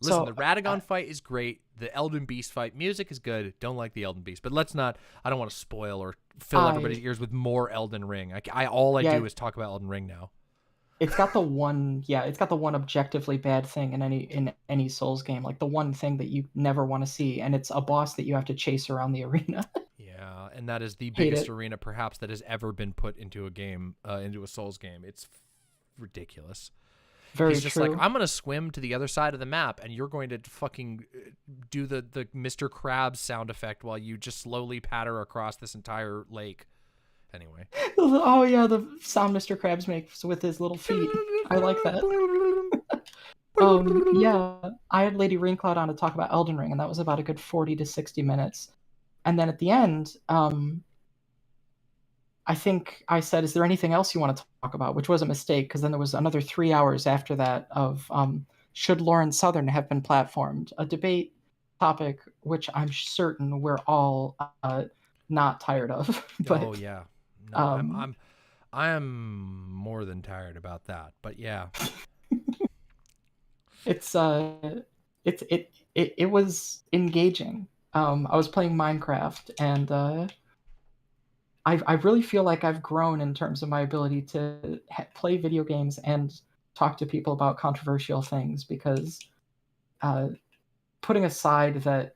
Listen, the Radagon fight is great. The Elden Beast fight, music is good. Don't like the Elden Beast, but let's not. I don't want to spoil or fill everybody's ears with more Elden Ring. All I do is talk about Elden Ring now. It's got the one, it's got the one objectively bad thing in any Souls game, like the one thing that you never want to see, and it's a boss that you have to chase around the arena. Yeah, and that is the biggest arena perhaps that has ever been put into a game, into a Souls game. It's ridiculous. He's just like, I'm gonna swim to the other side of the map, and you're going to fucking do the Mr. Krabs sound effect while you just slowly patter across this entire lake. Anyway. Oh yeah, the sound Mr. Krabs makes with his little feet. I like that. Yeah, I had Lady Raincloud on to talk about Elden Ring, and that was about a good 40 to 60 minutes. And then at the end, I think I said, is there anything else you want to talk about? Which was a mistake, because then there was another 3 hours after that of should Lauren Southern have been platformed? A debate topic which I'm certain we're all not tired of. But, oh yeah. No, I am more than tired about that, but yeah. It was engaging. I was playing Minecraft, and I really feel like I've grown in terms of my ability to play video games and talk to people about controversial things, because putting aside that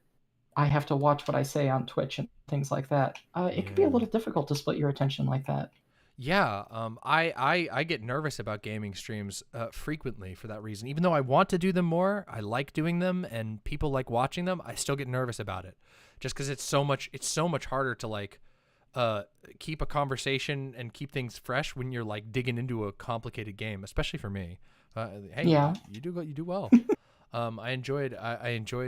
I have to watch what I say on Twitch and things like that, it can be a little difficult to split your attention like that. Yeah, I get nervous about gaming streams frequently for that reason. Even though I want to do them more, I like doing them, and people like watching them, I still get nervous about it. Just because it's so much harder to like keep a conversation and keep things fresh when you're like digging into a complicated game, especially for me. Hey, yeah. you do well. I enjoyed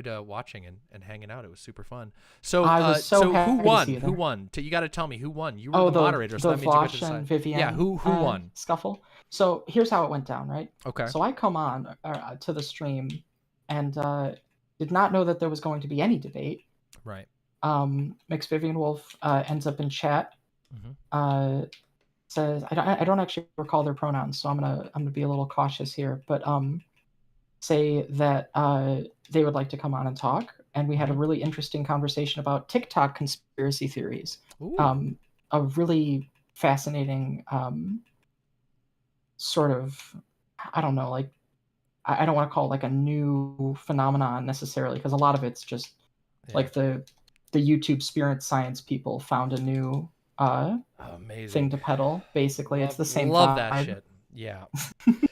watching and hanging out. It was super fun. So I was so happy who to won? see you Who there. won? You got to tell me who won. You were the moderator, so that means you get to Vosh decide. and Vivian. Yeah, who won? Scuffle. So here's how it went down, right? Okay. So I come on to the stream, and did not know that there was going to be any debate. Right. MxVivianWulf ends up in chat. Says I don't actually recall their pronouns, so I'm gonna be a little cautious here, but say that they would like to come on and talk, and we had a really interesting conversation about TikTok conspiracy theories. A really fascinating sort of, I don't know, like I don't want to call it like a new phenomenon necessarily, because a lot of it's just like the YouTube spirit science people found a new amazing thing to peddle. Basically, it's the same. Love vibe. that shit. Yeah.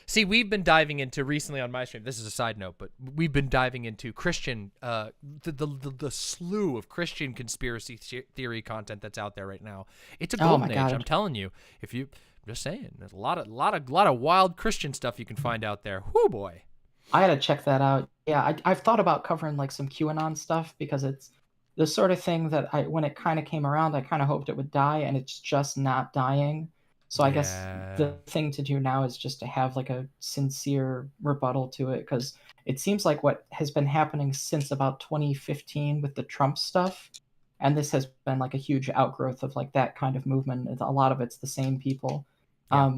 See, we've been diving into recently on my stream. This is a side note, but we've been diving into Christian, the slew of Christian conspiracy theory content that's out there right now. It's a golden age. I'm telling you. I'm just saying, there's a lot of wild Christian stuff you can find out there. Whoo boy. I had to check that out. Yeah, I've thought about covering like some QAnon stuff, because it's the sort of thing that when it kind of came around, I kind of hoped it would die, and it's just not dying. So I guess the thing to do now is just to have like a sincere rebuttal to it, because it seems like what has been happening since about 2015 with the Trump stuff, and this has been like a huge outgrowth of like that kind of movement. A lot of it's the same people. Yeah.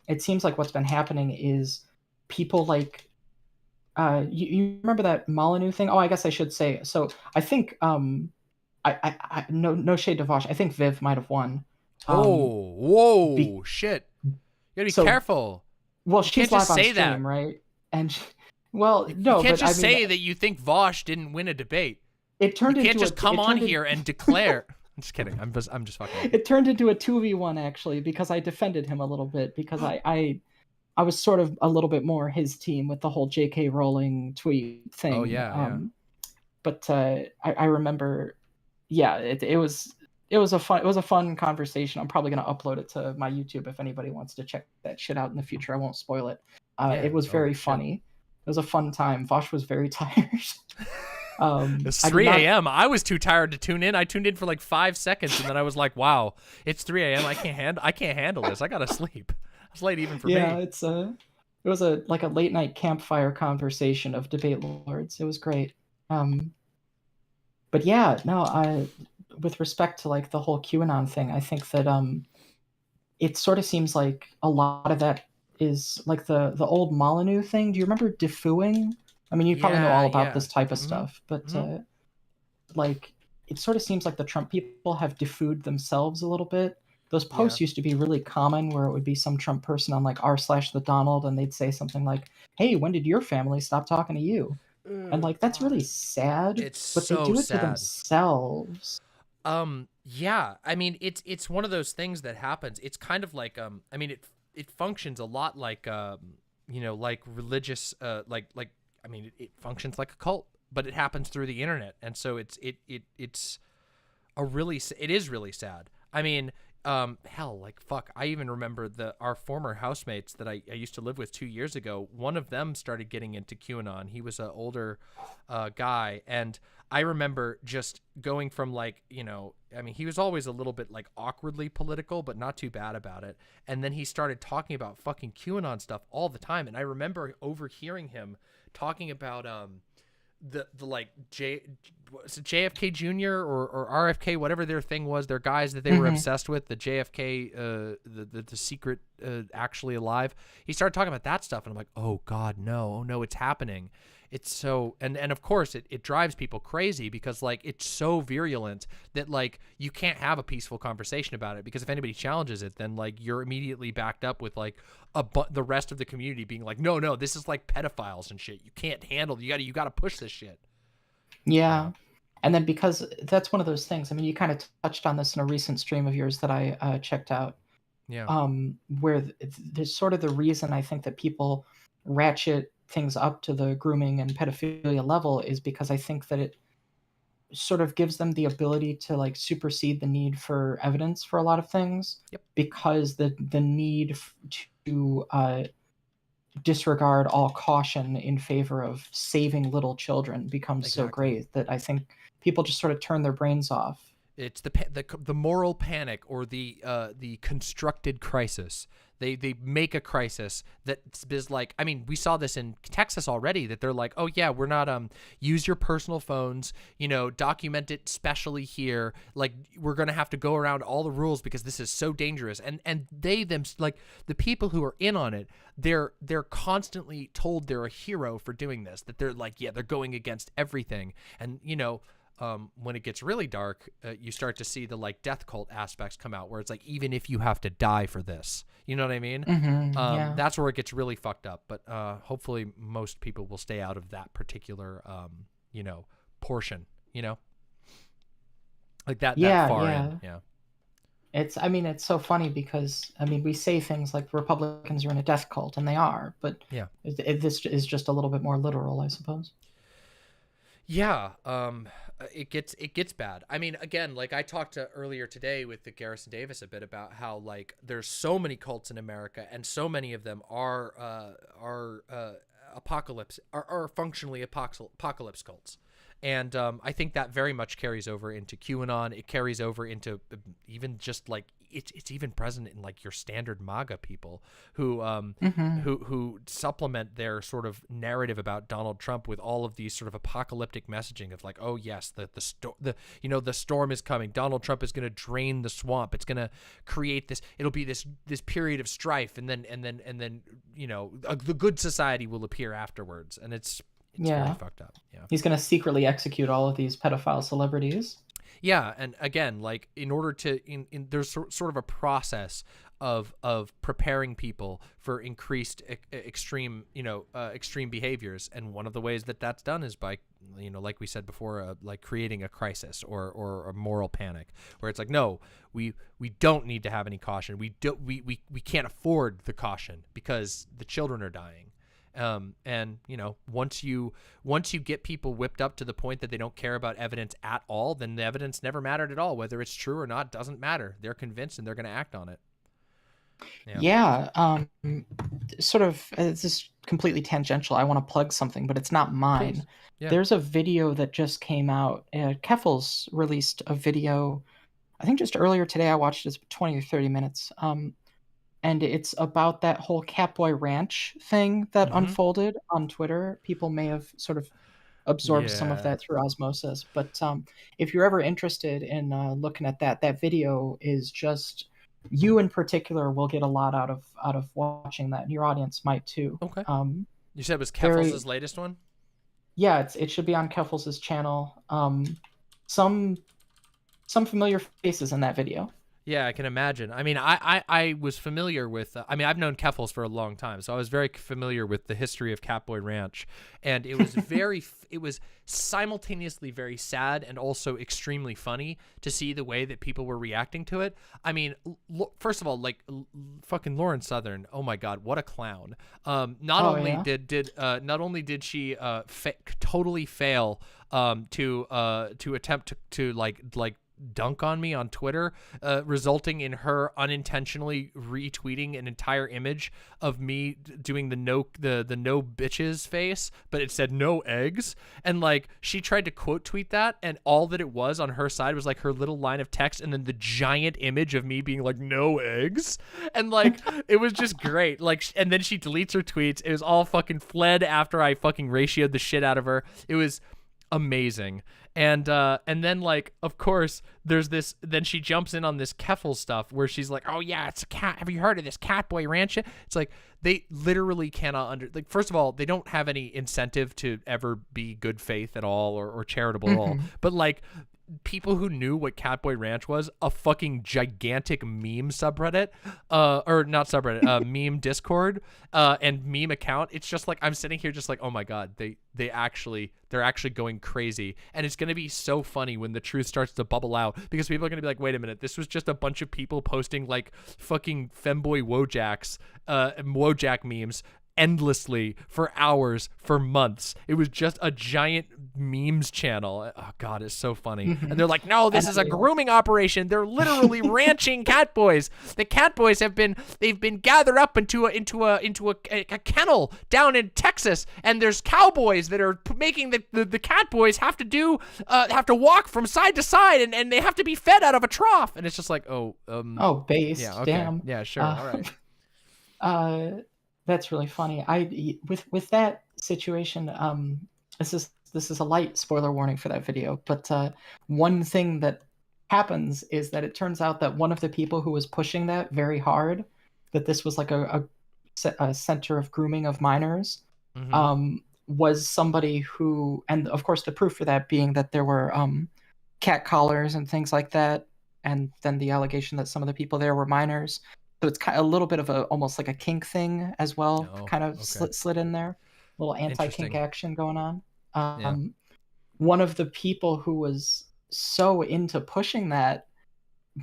It seems like what's been happening is people like you remember that Molyneux thing? Oh, I guess I should say. So I think I no shade to Vosh. I think Viv might have won. Whoa, shit! You gotta be careful. Well, you she's can't live just on say stream, that, right? And no, you can't but just I mean, say that you think Vosh didn't win a debate. It turned you can't into just come on here and declare. I'm just kidding. I'm just fucking. It turned into a 2v1 actually, because I defended him a little bit, because I was sort of a little bit more his team with the whole J.K. Rowling tweet thing. Oh yeah. but I remember, yeah, it was a fun conversation. I'm probably gonna upload it to my YouTube if anybody wants to check that shit out in the future. I won't spoil it. It was very funny. It was a fun time. Vosh was very tired. It's 3 a.m. I was too tired to tune in. I tuned in for like 5 seconds, and then I was like, "Wow, it's 3 a.m. I can't handle this. I gotta sleep." It's late even for me. Yeah, it was like a late night campfire conversation of debate lords. It was great. But yeah, no, with respect to like the whole QAnon thing, I think that it sort of seems like a lot of that is like the old Molyneux thing. Do you remember defooing? I mean, you probably know all about this type of stuff, but like it sort of seems like the Trump people have defooed themselves a little bit. Those posts used to be really common, where it would be some Trump person on like r/the_Donald, and they'd say something like, "Hey, when did your family stop talking to you?" And like that's really sad. But so they do it sad. to themselves. Yeah, I mean, it's one of those things that happens. It's kind of like I mean, it functions a lot like you know, like religious like I mean, it functions like a cult, but it happens through the internet, and so it is really sad. I mean, hell, like fuck, I even remember our former housemates that I used to live with 2 years ago. One of them started getting into QAnon. He was an older guy, and I remember just going from like, you know, I mean, he was always a little bit like awkwardly political, but not too bad about it. And then he started talking about fucking QAnon stuff all the time, and I remember overhearing him talking about the like JFK Jr. or RFK, whatever their thing was, their guys that they were obsessed with, the JFK, the secret actually alive. He started talking about that stuff, and I'm like, oh God, no, it's happening. It's so, and of course it drives people crazy because like it's so virulent that like you can't have a peaceful conversation about it, because if anybody challenges it, then like you're immediately backed up with like the rest of the community being like, no, this is like pedophiles and shit. You can't handle. You got to push this shit. Yeah. And then because that's one of those things. I mean, you kind of touched on this in a recent stream of yours that I checked out. Yeah. Where there's sort of the reason I think that people ratchet things up to the grooming and pedophilia level is because I think that it sort of gives them the ability to like supersede the need for evidence for a lot of things. Yep. Because the need to disregard all caution in favor of saving little children becomes so great that I think people just sort of turn their brains off. It's the moral panic, or the constructed crisis. They make a crisis that is like, I mean, we saw this in Texas already, that they're like, oh yeah, we're not use your personal phones, you know, document it specially here, like we're gonna have to go around all the rules because this is so dangerous. And they like the people who are in on it, they're constantly told they're a hero for doing this, that they're like, yeah, they're going against everything. And you know, when it gets really dark, you start to see the like death cult aspects come out, where it's like, even if you have to die for this, you know what I mean? Yeah. That's where it gets really fucked up. But hopefully most people will stay out of that particular, you know, portion, you know, like that far in. Yeah. I mean, it's so funny because, I mean, we say things like Republicans are in a death cult, and they are, but yeah, this is just a little bit more literal, I suppose. Yeah, it gets bad. I mean, again, like I talked to earlier today with the Garrison Davis a bit about how like there's so many cults in America, and so many of them are functionally apocalypse cults. And I think that very much carries over into QAnon. It carries over into even just like it's even present in like your standard MAGA people who who supplement their sort of narrative about Donald Trump with all of these sort of apocalyptic messaging of like, oh yes, the storm is coming. Donald Trump is going to drain the swamp. It's going to create this. It'll be this period of strife, and then you know the good society will appear afterwards, and it's really fucked up. Yeah. He's going to secretly execute all of these pedophile celebrities. Yeah, and again, like in order to there's sort of a process of preparing people for increased extreme behaviors, and one of the ways that that's done is by, you know, like we said before, like creating a crisis or a moral panic, where it's like, no, we don't need to have any caution. We can't afford the caution because the children are dying. And you know, once you get people whipped up to the point that they don't care about evidence at all, then the evidence never mattered at all. Whether it's true or not doesn't matter. They're convinced and they're going to act on it. Yeah. Sort of, this is completely tangential. I want to plug something, but it's not mine. Please. Yeah. There's a video that just came out. Keffels released a video, I think just earlier today. I watched it. It's 20 or 30 minutes. And it's about that whole Catboy Ranch thing that unfolded on Twitter. People may have sort of absorbed some of that through osmosis. But if you're ever interested in looking at that video is just, you in particular will get a lot out of watching that, and your audience might too. Okay. You said it was Keffels' latest one? Yeah, it should be on Keffels' channel. Some familiar faces in that video. Yeah, I can imagine. I mean, I was familiar with, I mean, I've known Keffels for a long time, so I was very familiar with the history of Catboy Ranch, and it was it was simultaneously very sad and also extremely funny to see the way that people were reacting to it. I mean, first of all, like, fucking Lauren Southern, oh my God, what a clown. Not only did she totally fail to attempt to like dunk on me on Twitter, resulting in her unintentionally retweeting an entire image of me doing the no bitches face, but it said no eggs, and like she tried to quote tweet that, and all that it was on her side was like her little line of text and then the giant image of me being like no eggs, and like it was just great. Like, and then she deletes her tweets. It was all fucking fled after I fucking ratioed the shit out of her. It was amazing. And then, like, of course, there's this, then she jumps in on this Keffel stuff where she's like, oh yeah, it's a cat. Have you heard of this Catboy Ranch? It's like, they literally cannot like, first of all, they don't have any incentive to ever be good faith at all or charitable at all. But like, people who knew what Catboy Ranch was, a fucking gigantic meme subreddit, or not subreddit, meme Discord, and meme account. It's just like, I'm sitting here just like, oh my God, they're actually going crazy. And it's going to be so funny when the truth starts to bubble out, because people are going to be like, wait a minute, this was just a bunch of people posting like fucking femboy Wojak memes endlessly for hours, for months. It was just a giant memes channel. Oh God, it's so funny. And they're like, no, this is a grooming operation. They're literally ranching catboys. The catboys they've been gathered up into a kennel down in Texas, and there's cowboys that are making the catboys have to walk from side to side, and they have to be fed out of a trough. And it's just like, based. Yeah, okay. Damn. Yeah, sure. All right. That's really funny. With that situation, this is a light spoiler warning for that video, but one thing that happens is that it turns out that one of the people who was pushing that very hard, that this was like a center of grooming of minors, was somebody who, and of course the proof for that being that there were cat collars and things like that, and then the allegation that some of the people there were minors. So it's kind of a little bit of almost like a kink thing as well, slid in there, a little anti-kink action going on. One of the people who was so into pushing that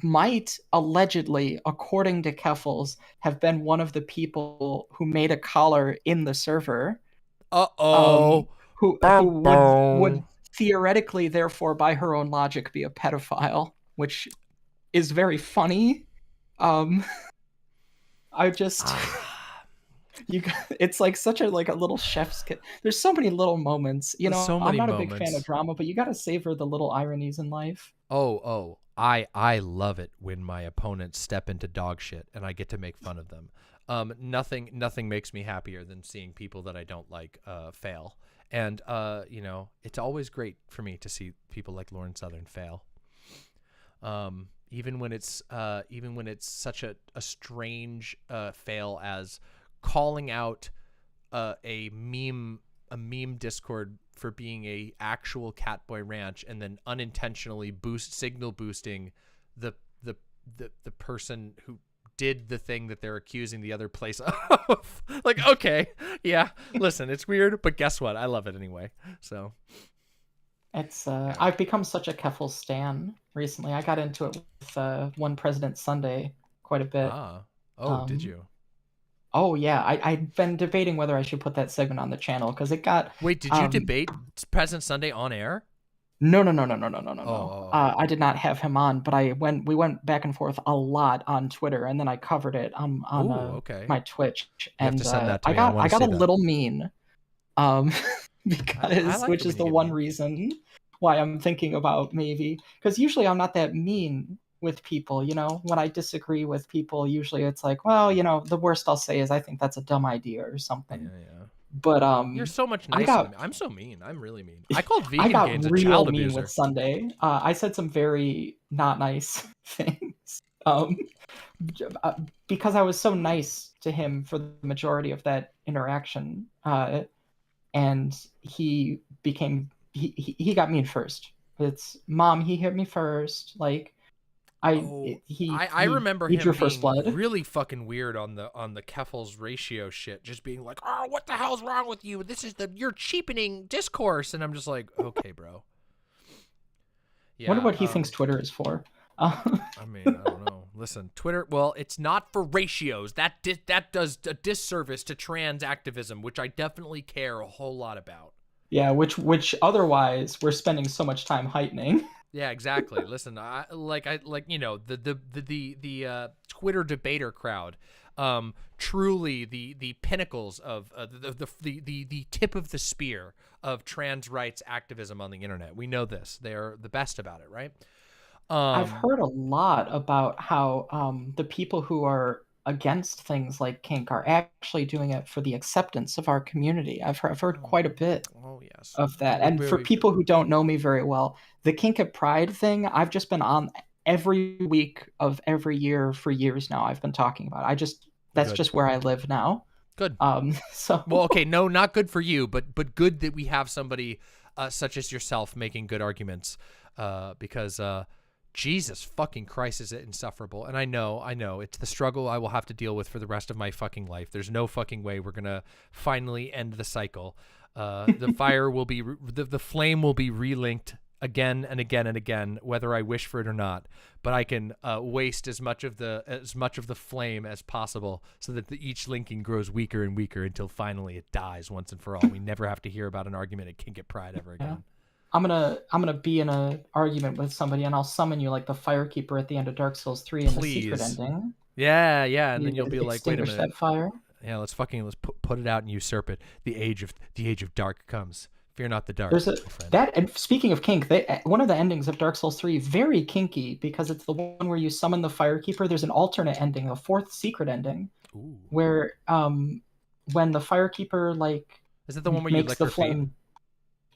might allegedly, according to Keffels, have been one of the people who made a collar in the server. Who would theoretically, therefore, by her own logic, be a pedophile, which is very funny. It's like such a little chef's kit. There's so many little moments, you know. I'm not a big fan of drama, but you got to savor the little ironies in life. I love it when my opponents step into dog shit and I get to make fun of them. Nothing makes me happier than seeing people that I don't like fail. And you know, it's always great for me to see people like Lauren Southern fail. Even when it's such a strange fail as calling out a meme Discord for being a actual Catboy Ranch, and then unintentionally signal boosting the person who did the thing that they're accusing the other place of. Like, okay, yeah, listen, it's weird, but guess what? I love it anyway. So. It's I've become such a Keffel stan recently. I got into it with One President Sunday quite a bit. Did you? Oh yeah, I've been debating whether I should put that segment on the channel because it got. Wait, did you debate Present Sunday on air? No. Oh. I did not have him on, but we went back and forth a lot on Twitter, and then I covered it on okay. my Twitch. You have And to send that to me. I got a that. little mean, because which is the one reason why I'm thinking about maybe, because usually I'm not that mean with people, you know. When I disagree with people, usually it's like, well, you know, the worst I'll say is I think that's a dumb idea or something. Yeah. But you're so much nicer than me. I'm so mean. I'm really mean. I called vegan I got games a real child mean abuser. with Sunday. I said some very not nice things. Because I was so nice to him for the majority of that interaction, and he got mean first. It's Mom, he hit me first. Like I remember he him drew first being blood. really fucking weird on the Keffels ratio shit, just being like, "Oh, what the hell's wrong with you? You're cheapening discourse," and I'm just like, "Okay, bro." Yeah, wonder what he thinks Twitter is for. I mean, I don't know. Listen, Twitter. Well, it's not for ratios. That does a disservice to trans activism, which I definitely care a whole lot about. Yeah, which otherwise we're spending so much time heightening. Yeah, exactly. Listen, I you know, the Twitter debater crowd, truly the pinnacles of the tip of the spear of trans rights activism on the internet. We know this. They're the best about it, right? I've heard a lot about how the people who are against things like kink are actually doing it for the acceptance of our community. I've heard quite a bit of that. And for people who don't know me very well, the Kink at Pride thing, I've just been on every week of every year for years now. I've been talking about it. That's just where I live now. Good. So well, okay, no, not good for you, but good that we have somebody such as yourself making good arguments, because Jesus fucking Christ, is it insufferable. And I know it's the struggle I will have to deal with for the rest of my fucking life. There's no fucking way we're gonna finally end the cycle. The fire will be the flame will be relinked again and again and again, whether I wish for it or not. But I can waste as much of the flame as possible, so that each linking grows weaker and weaker until finally it dies once and for all. We never have to hear about an argument at Kink at Pride ever again. Yeah. I'm gonna be in an argument with somebody, and I'll summon you like the Firekeeper at the end of Dark Souls 3 in the secret ending. Yeah, and then you'll be like, wait a minute. That fire. Yeah, let's put it out and usurp it. The age of dark comes. Fear not the dark. And speaking of kink, one of the endings of Dark Souls 3 very kinky, because it's the one where you summon the Firekeeper. There's an alternate ending, a fourth secret ending, where when the Firekeeper is it the one where you lick the her flame? feet?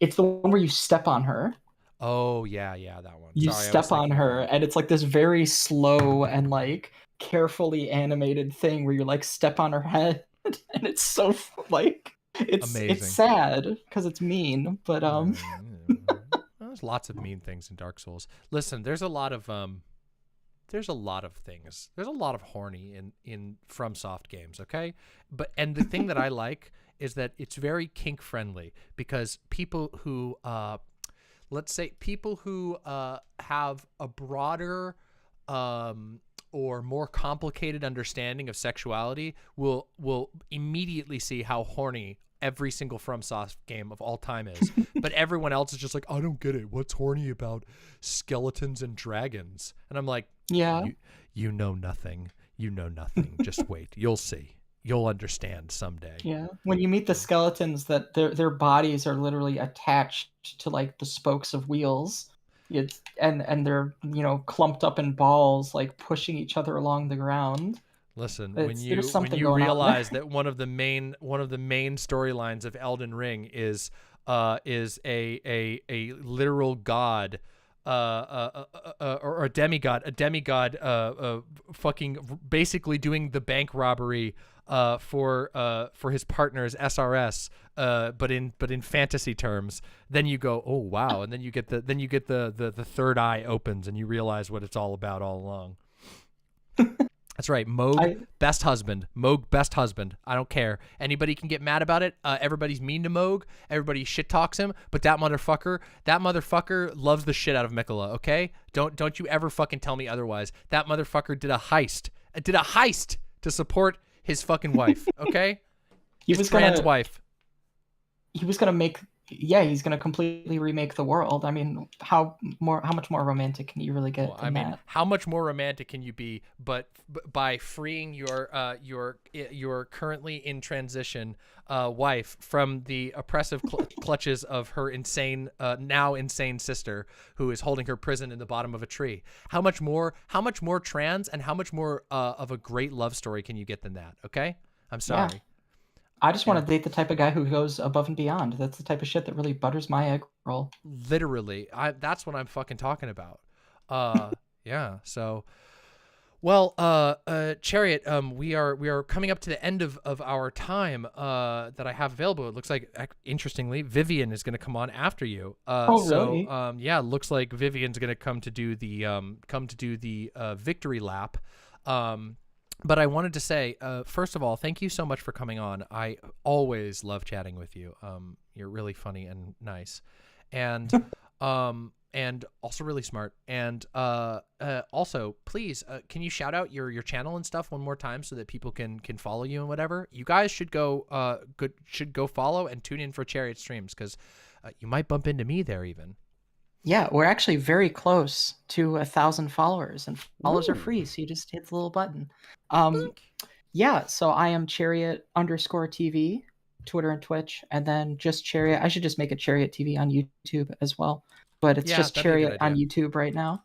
It's the one where you step on her. Oh yeah, that one. You Sorry, step on her, and it's like this very slow and like carefully animated thing where you like step on her head, and it's so like amazing. It's sad because it's mean, but there's lots of mean things in Dark Souls. Listen, there's a lot of things. There's a lot of horny in FromSoft games, okay? And the thing that I like is that it's very kink friendly, because people who let's say people who have a broader or more complicated understanding of sexuality will immediately see how horny every single FromSoft game of all time is. But everyone else is just like, I don't get it. What's horny about skeletons and dragons? And I'm like, yeah, you know nothing. You know nothing. Just wait. You'll see. You'll understand someday. Yeah. When you meet the skeletons, that their bodies are literally attached to like the spokes of wheels. And they're, you know, clumped up in balls, like pushing each other along the ground. Listen, when you realize that one of the main storylines of Elden Ring is a literal god, or a demigod, fucking basically doing the bank robbery for his partner's SRS, but in fantasy terms, then you go, oh wow, and then you get the third eye opens and you realize what it's all about all along. That's right. Moog, best husband. Moog, best husband. I don't care. Anybody can get mad about it. Everybody's mean to Moog. Everybody shit talks him. But that motherfucker loves the shit out of Mikola, okay? Don't you ever fucking tell me otherwise. That motherfucker did a heist to support his fucking wife. Okay, He his was trans gonna- wife. He was gonna make. Yeah, he's gonna completely remake the world. I mean, how much more romantic can you really get Well, than I mean, that? how much more romantic can you be? But by freeing your currently in transition wife from the oppressive clutches of her insane, now insane sister, who is holding her prison in the bottom of a tree. How much more trans and how much more of a great love story can you get than that? Okay, I'm sorry. Yeah. I just want to date the type of guy who goes above and beyond. That's the type of shit that really butters my egg roll. Literally, that's what I'm fucking talking about. Yeah. So, well, Chariot, we are coming up to the end of our time that I have available. It looks like, interestingly, Vivian is going to come on after you. Really? So, yeah, looks like Vivian's going to come to do the victory lap. But I wanted to say, first of all, thank you so much for coming on. I always love chatting with you. You're really funny and nice, and also really smart. And also, please, can you shout out your channel and stuff one more time so that people can follow you and whatever? You guys should go follow and tune in for Chariot streams, because you might bump into me there even. Yeah, we're actually very close to 1,000 followers, and follows are free, so you just hit the little button. Yeah, so I am Chariot_TV, Twitter and Twitch, and then just Chariot. I should just make a Chariot TV on YouTube as well, but it's just Chariot on YouTube right now.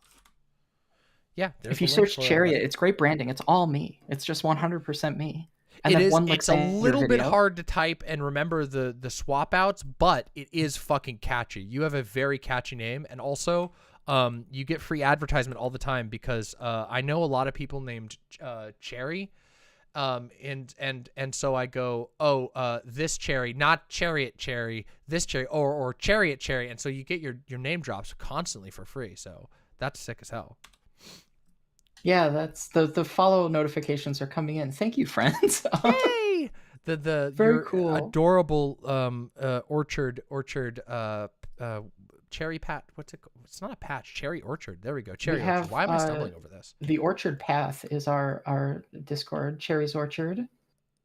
Yeah, if you search Chariot, it's great branding. It's all me. It's just 100% me. And then one It's a Luxander little bit video. hard to type and remember the swap outs, but it is fucking catchy. You have a very catchy name, and also you get free advertisement all the time because I know a lot of people named Cherry, and so I go, this Cherry, not Chariot Cherry, this Cherry, or Chariot Cherry, and so you get your name drops constantly for free. So that's sick as hell. Yeah, that's the follow notifications are coming in. Thank you, friends. Yay! The Very your cool. adorable orchard cherry pat. What's it called? It's not a patch. Cherry orchard. There we go. Cherry orchard. Why am I stumbling over this? The Orchard Path is our Discord. Cherry's Orchard.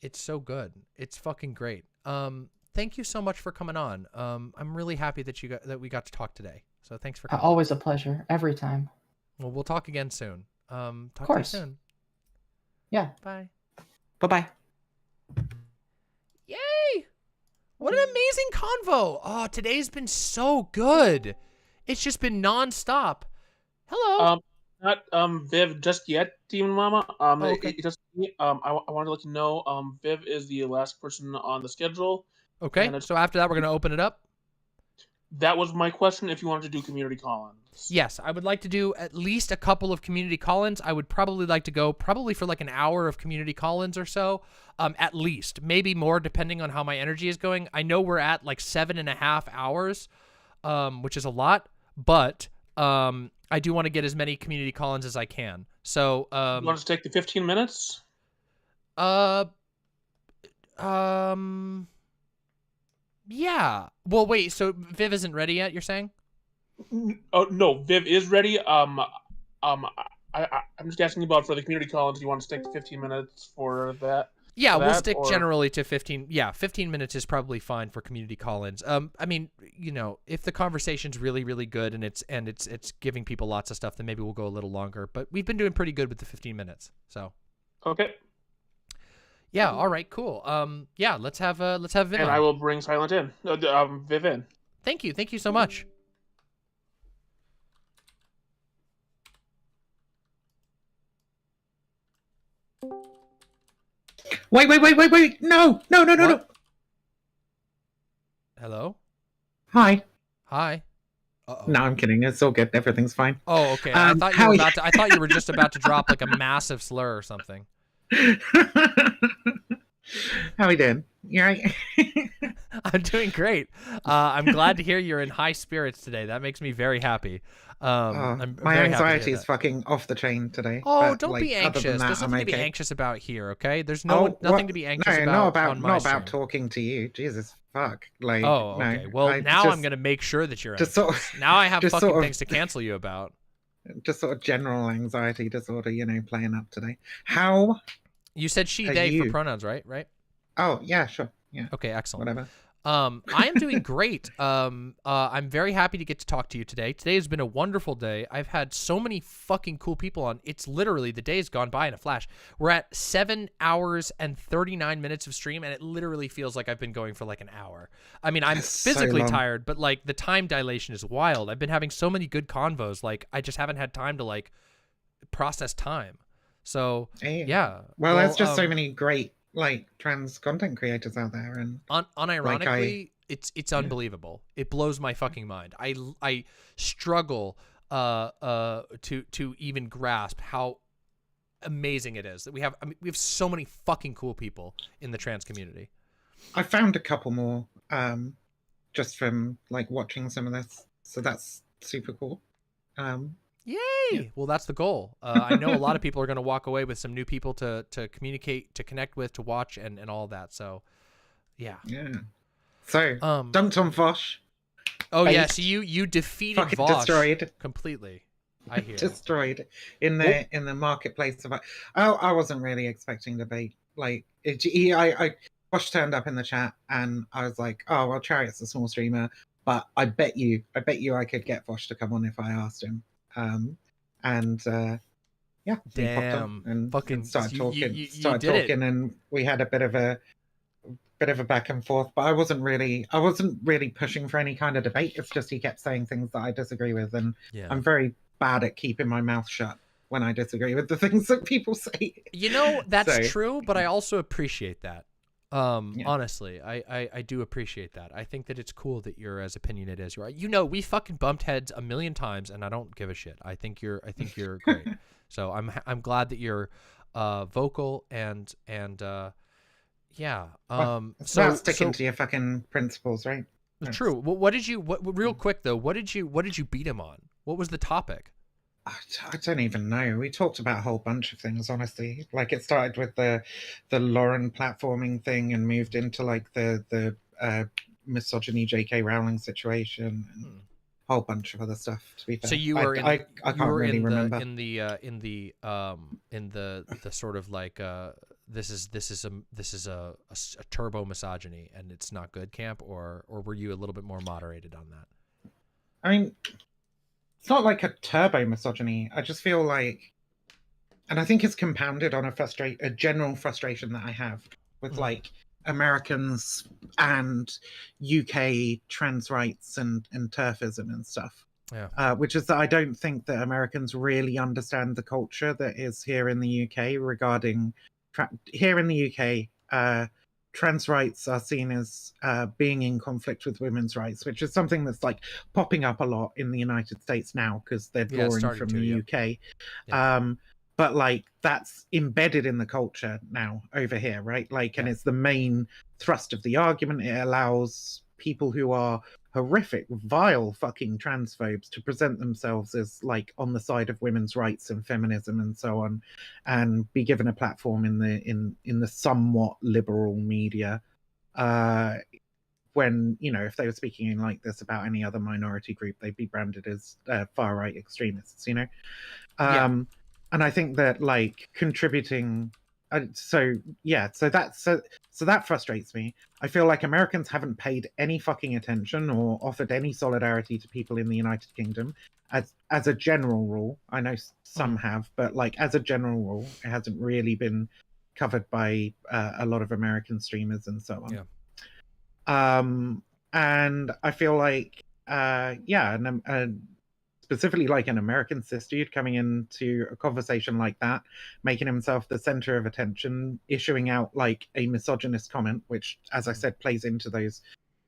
It's so good. It's fucking great. Thank you so much for coming on. I'm really happy that we got to talk today. So thanks for coming. Always a pleasure. Every time. Well, we'll talk again soon. Talk Of course. to you soon. Yeah. Bye. Bye-bye. Yay! What an amazing convo. Oh, today's been so good. It's just been nonstop. Hello. Not Viv just yet, Demon Mama. okay. It just I wanted to let you know, Viv is the last person on the schedule. Okay. And So after that, we're gonna open it up. that was my question. If you wanted to do community call-ins. Yes, I would like to do at least a couple of community call-ins. I would probably like to go for like an hour of community call-ins or so, at least. Maybe more, depending on how my energy is going. I know we're at like 7.5 hours, which is a lot, but I do want to get as many community call-ins as I can. So, you want to take the 15 minutes? Yeah. Well, wait. So Viv isn't ready yet, you're saying? Oh no, Viv is ready. I'm just asking about for the community call-ins. Do you want to stick to 15 minutes for that? Yeah, for we'll that, stick or- generally to 15. Yeah, 15 minutes is probably fine for community call-ins. I mean, you know, if the conversation's really, really good and it's giving people lots of stuff, then maybe we'll go a little longer. But we've been doing pretty good with the 15 minutes. So. Okay. Yeah. All right. Cool. Yeah. Let's have Viv And on. I will bring Silent in. Viv in. Thank you. Thank you so much. Wait. No. Hello. Hi. Hi. No, I'm kidding. It's all good. Everything's fine. Oh, okay. I thought you were just about to drop like a massive slur or something. How we doing? You right? I'm doing great. I'm glad to hear you're in high spirits today. That makes me very happy. I'm My very happy to hear anxiety is that. fucking off the chain today. Oh, but, don't like, be other than anxious. that, There's I'm nothing to be okay. anxious about here, okay? There's Oh, nothing what? to be anxious No, about. not on my about stream. talking to you. Jesus fuck. Like. Oh, no, okay. Well, I now just- I'm gonna make sure that you're just anxious. sort of- Now I have just fucking sort of- things to cancel you about. Just sort of general anxiety disorder, playing up today. How You said she, Are they for you? pronouns, right? Right? Oh, yeah, sure. Yeah. Okay, excellent. Whatever. I am doing great. I'm very happy to get to talk to you today. Today has been a wonderful day. I've had so many fucking cool people on. It's literally, the day's gone by in a flash. We're at 7 hours and 39 minutes of stream, and it literally feels like I've been going for like an hour. I mean, I'm That's so physically long. tired, but like the time dilation is wild. I've been having so many good convos. Like I just haven't had time to like process time. So yeah. Well, there's just so many great like trans content creators out there, and unironically, it's unbelievable. It blows my fucking mind. I struggle to even grasp how amazing it is that we have. I mean, we have so many fucking cool people in the trans community. I found a couple more just from like watching some of this, so that's super cool. Yay! Well, that's the goal. I know a lot of people are going to walk away with some new people to communicate, to connect with, to watch, and all that. So, yeah. Yeah. So, dunked on Vosh. Oh yeah, so you defeated fucking Vosh destroyed completely. I hear. Destroyed in the marketplace of. I wasn't really expecting debate. Like Vosh turned up in the chat, and I was like, oh well, Chariot's a small streamer, but I bet you I could get Vosh to come on if I asked him. Yeah, he popped on and fucking started talking. you did it. And we had a bit of a back and forth. But I wasn't really pushing for any kind of debate. It's just he kept saying things that I disagree with, and I'm very bad at keeping my mouth shut when I disagree with the things that people say. You know, that's true, but I also appreciate that. Honestly, I do appreciate that. I think that it's cool that you're as opinionated as you are. You know, we fucking bumped heads a million times, and I don't give a shit. I think you're great. So I'm glad that you're vocal and yeah. It's about sticking to your fucking principles, right? True. What did you real quick though? What did you beat him on? What was the topic? I don't even know. We talked about a whole bunch of things, honestly. Like it started with the Lauren platforming thing and moved into like the misogyny J.K. Rowling situation and a whole bunch of other stuff. To be fair, So you were I can't really remember. in the sort of like this is a turbo misogyny and it's not good camp, or were you a little bit more moderated on that? I mean, it's not like a turbo misogyny. I just feel like, and I think it's compounded on a general frustration that I have with like Americans and UK trans rights and turfism and stuff. Yeah. Which is that I don't think that Americans really understand the culture that is here in the UK regarding here in the UK. Trans rights are seen as being in conflict with women's rights, which is something that's like popping up a lot in the United States now because they're drawing from the UK. Yeah. But like that's embedded in the culture now over here, right? Like, and it's the main thrust of the argument. It allows people who are horrific, vile fucking transphobes to present themselves as like on the side of women's rights and feminism and so on, and be given a platform in the somewhat liberal media. When, you know, if they were speaking in like this about any other minority group, they'd be branded as far right extremists, you know. And I think that like contributing. So that frustrates me. I feel like Americans haven't paid any fucking attention or offered any solidarity to people in the United Kingdom as a general rule. I know some have, but like as a general rule, it hasn't really been covered by a lot of American streamers and so on. And I feel like specifically like an American cis dude coming into a conversation like that, making himself the center of attention, issuing out like a misogynist comment, which, as I said, plays into those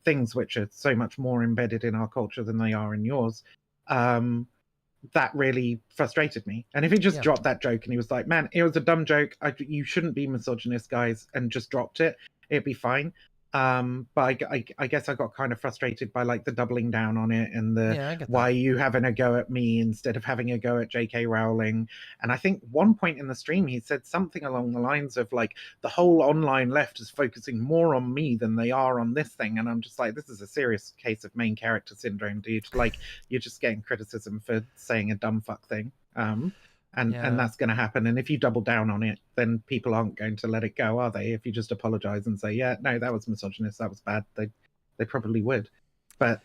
things which are so much more embedded in our culture than they are in yours. That really frustrated me. And if he just dropped that joke and he was like, man, it was a dumb joke, you shouldn't be misogynist, guys, and just dropped it, it'd be fine. But I guess I got kind of frustrated by like the doubling down on it and the why are you having a go at me instead of having a go at J.K. Rowling. And I think one point in the stream he said something along the lines of like the whole online left is focusing more on me than they are on this thing. And I'm just like, this is a serious case of main character syndrome, dude. Like you're just getting criticism for saying a dumb fuck thing. and that's going to happen. And if you double down on it, then people aren't going to let it go, are they? If you just apologize and say, yeah, no, that was misogynist, that was bad, they probably would. But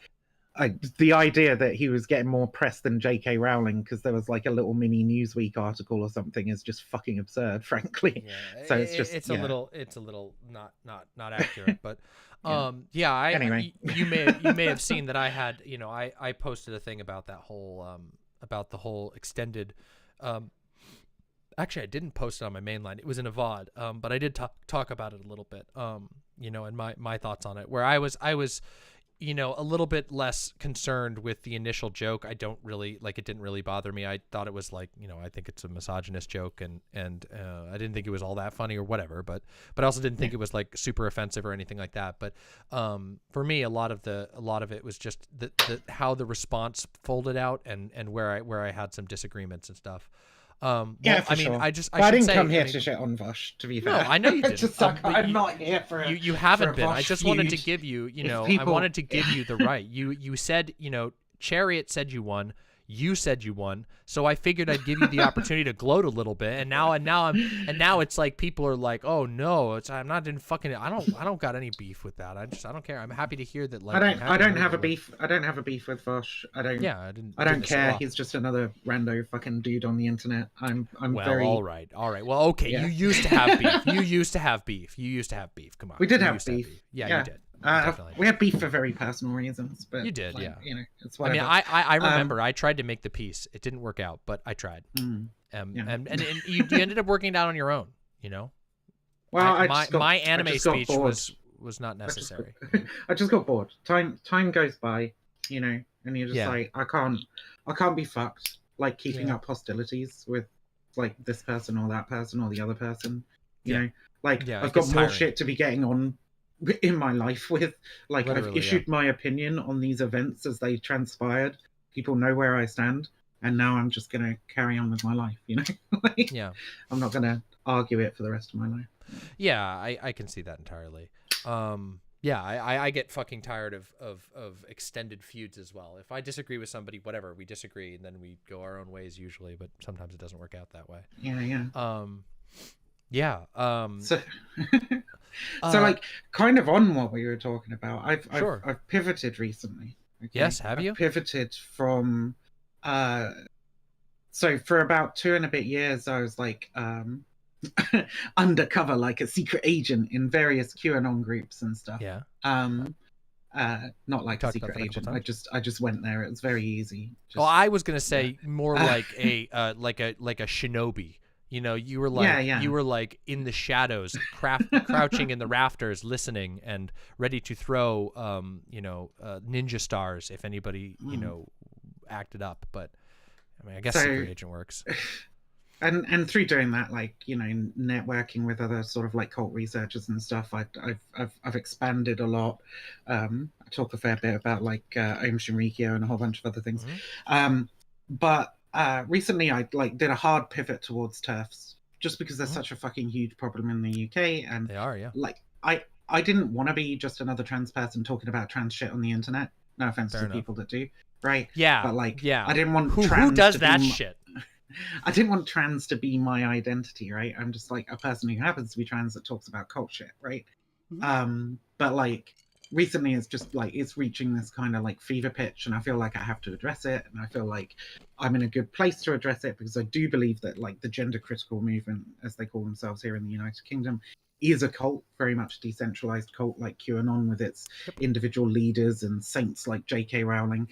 the idea that he was getting more press than J.K. Rowling because there was like a little mini Newsweek article or something is just fucking absurd, frankly. So it's just it's a little not accurate, but Anyway. you may have seen that I had, you know, I posted a thing about that whole about the whole extended actually I didn't post it on my main line. It was in a VOD, but I did talk about it a little bit, you know, and my thoughts on it, where I was you know, a little bit less concerned with the initial joke. I don't really like, it didn't really bother me. I thought it was like, you know, I think it's a misogynist joke, and I didn't think it was all that funny or whatever, but I also didn't think it was like super offensive or anything like that. But for me, a lot of it was just the how the response folded out and where I had some disagreements and stuff. Well, I mean, sure. I didn't say, come here I mean, to shit on Vosh, to be no, fair. I know you didn't. Just I'm not here for you haven't for a been. I Vosh just wanted to feud. give you, you know, I People- wanted to give you the right. You said, you know, Chariot said you won. You said you won, so I figured I'd give you the opportunity to gloat a little bit. And now it's like people are like, oh no, I don't got any beef with that. I don't care. I'm happy to hear that. Like, I don't have a beef. I don't have a beef with Vosh. I don't. Yeah, I don't didn't care. swap. He's just another rando fucking dude on the internet. I'm Well, very. all right. Well, okay. Yeah. You used to have beef. You used to have beef. Come on. We did You have used to beef. Yeah, you did. Definitely. We had beef for very personal reasons, but You did, like, yeah. You know, it's I mean, whatever. I remember I tried to make the piece. It didn't work out, but I tried. Yeah. And you ended up working it out on your own. You know. Well, I my just got- my I anime just got speech bored. was not necessary. I just got bored. Time goes by, you know, and you're just Yeah. like, I can't be fucked. Like keeping Yeah. up hostilities with like this person or that person or the other person. You Yeah. know, like Yeah, it I've got gets more tiring. shit to be getting on in my life with. Like Literally, I've issued my opinion on these events as they transpired. People know where I stand, and now I'm just gonna carry on with my life. You know, like, Yeah. I'm not gonna argue it for the rest of my life. Yeah, I can see that entirely. Yeah, I get fucking tired of extended feuds as well. If I disagree with somebody, whatever, we disagree, and then we go our own ways usually, but sometimes it doesn't work out that way. Yeah. So So like kind of on what we were talking about, Sure. I've pivoted recently. Okay? Yes, have you? I've pivoted from so for about 2 and a bit years I was like undercover like a secret agent in various QAnon groups and stuff. Yeah. Not like a Talked about secret that a couple agent. I just went there. It was very easy. Well, I was gonna say more like a like a shinobi. You know, you were like Yeah. you were like in the shadows, crouching in the rafters, listening and ready to throw ninja stars if anybody acted up. But I mean, I guess secret agent works. And through doing that, like, you know, networking with other sort of like cult researchers and stuff, I've expanded a lot. I talk a fair bit about like Om Shinrikyo and a whole bunch of other things. But recently I like did a hard pivot towards TERFs just because there's such a fucking huge problem in the UK, and they are, yeah. Like I didn't want to be just another trans person talking about trans shit on the internet. No offense Fair to enough. people that do, right? Yeah, But like, yeah. I didn't want who trans does to that be shit. I didn't want trans to be my identity, right? I'm just like a person who happens to be trans that talks about cult shit, right? But like recently it's just like it's reaching this kind of like fever pitch, and I feel like I have to address it, and I feel like I'm in a good place to address it because I do believe that like the gender critical movement, as they call themselves here in the United Kingdom, is a cult, very much decentralized cult like QAnon with its individual leaders and saints like J.K. Rowling.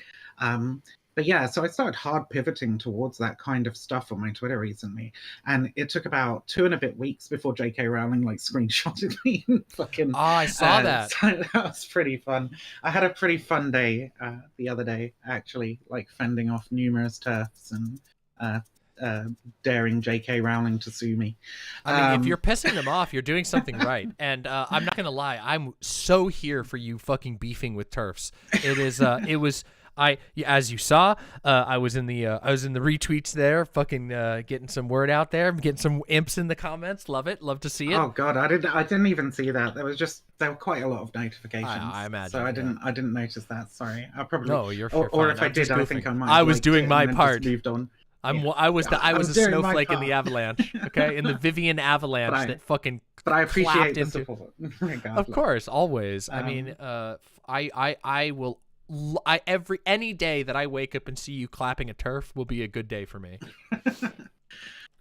But yeah, so I started hard pivoting towards that kind of stuff on my Twitter recently, and it took about 2 and a bit weeks before J.K. Rowling like screenshotted me. And fucking, I saw that. So that was pretty fun. I had a pretty fun day the other day, actually, like fending off numerous TERFs and daring J.K. Rowling to sue me. I mean, if you're pissing them off, you're doing something right. And I'm not gonna lie, I'm so here for you fucking beefing with TERFs. It was. As you saw, I was in the retweets there, fucking getting some word out there, getting some imps in the comments. Love it, love to see it. Oh god, I didn't even see that. There were quite a lot of notifications. I imagine. So I didn't notice that. Sorry, I probably No, you're or fine. if I I'm just did, I goofing. think I might. I was liked doing it my and then part. just moved on. I was a doing my snowflake in part. the avalanche, okay? In the Vivian avalanche that fucking But I appreciate clapped the into. support. Of regardless. course, always. I Um, mean, I will. Any day that I wake up and see you clapping a turf will be a good day for me.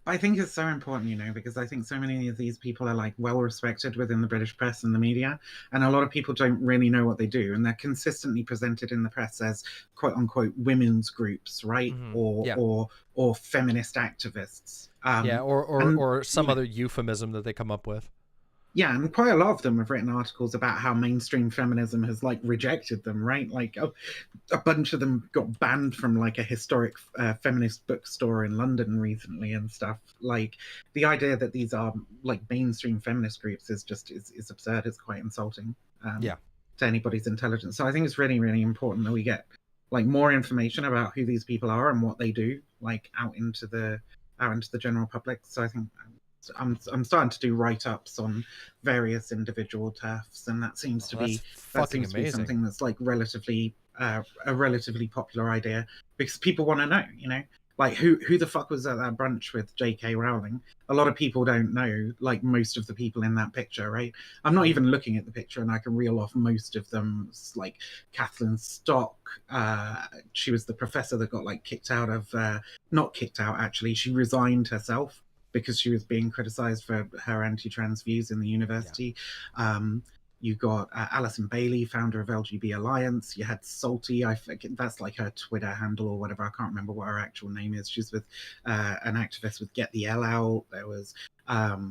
I think it's so important, because I think so many of these people are like well respected within the British press and the media, and a lot of people don't really know what they do, and they're consistently presented in the press as quote unquote women's groups, right? Or feminist activists. Or some other euphemism that they come up with. Yeah, and quite a lot of them have written articles about how mainstream feminism has like rejected them, right? Like a bunch of them got banned from like a historic feminist bookstore in London recently and stuff. Like the idea that these are like mainstream feminist groups is just is absurd. It's quite insulting to anybody's intelligence. So I think it's really, really important that we get like more information about who these people are and what they do, like out into the general public. So I think I'm starting to do write-ups on various individual TERFs, and that seems to be amazing. something that's like relatively a relatively popular idea, because people want to know, like who the fuck was at that brunch with J.K. Rowling. A lot of people don't know like most of the people in that picture, right? I'm not even looking at the picture and I can reel off most of them. It's like Kathleen Stock, she was the professor that got like kicked out of not kicked out actually, she resigned herself because she was being criticized for her anti-trans views in the university. You got Alison Bailey, founder of LGB Alliance. You had Salty, I forget, that's like her Twitter handle or whatever. I can't remember what her actual name is. She's with an activist with Get the L Out. There was Maya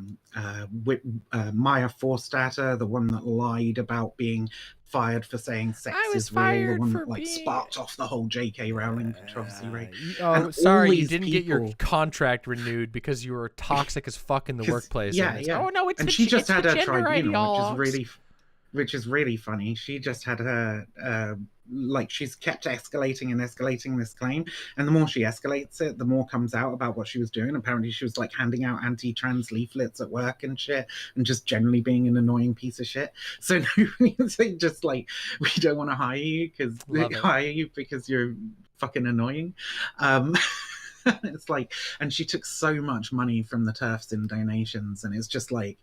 Forstater, the one that lied about being fired for saying sex is real, the one that like sparked off the whole J.K. Rowling controversy, right? Oh, sorry, you didn't get your contract renewed because you were toxic as fuck in the workplace. Yeah. Oh no, it's and the, she just it's had the her gender tribunal, ideologues. which is really funny. She just had her like she's kept escalating this claim, and the more she escalates it, the more comes out about what she was doing. Apparently she was like handing out anti-trans leaflets at work and shit, and just generally being an annoying piece of shit. So they just like, we don't want to hire you because you're fucking annoying. It's like, and she took so much money from the TERFs in donations, and it's just like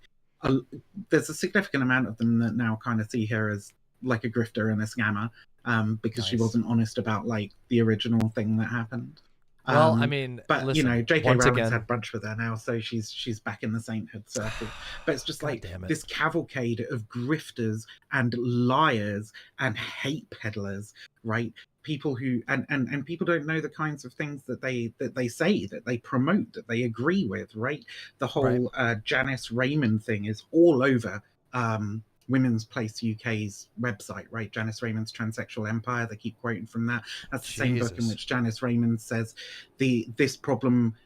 there's a significant amount of them that now kind of see her as like a grifter and a scammer, because she wasn't honest about like the original thing that happened. Well, I mean, but listen, J.K. once Rowling's again- had brunch with her now, so she's back in the sainthood circle. But it's just like this cavalcade of grifters and liars and hate peddlers, right? People who and people don't know the kinds of things that they say, that they promote, that they agree with, right? The whole Janice Raymond thing is all over Women's Place UK's website, right? Janice Raymond's Transsexual Empire. They keep quoting from that. That's the same book in which Janice Raymond says this problem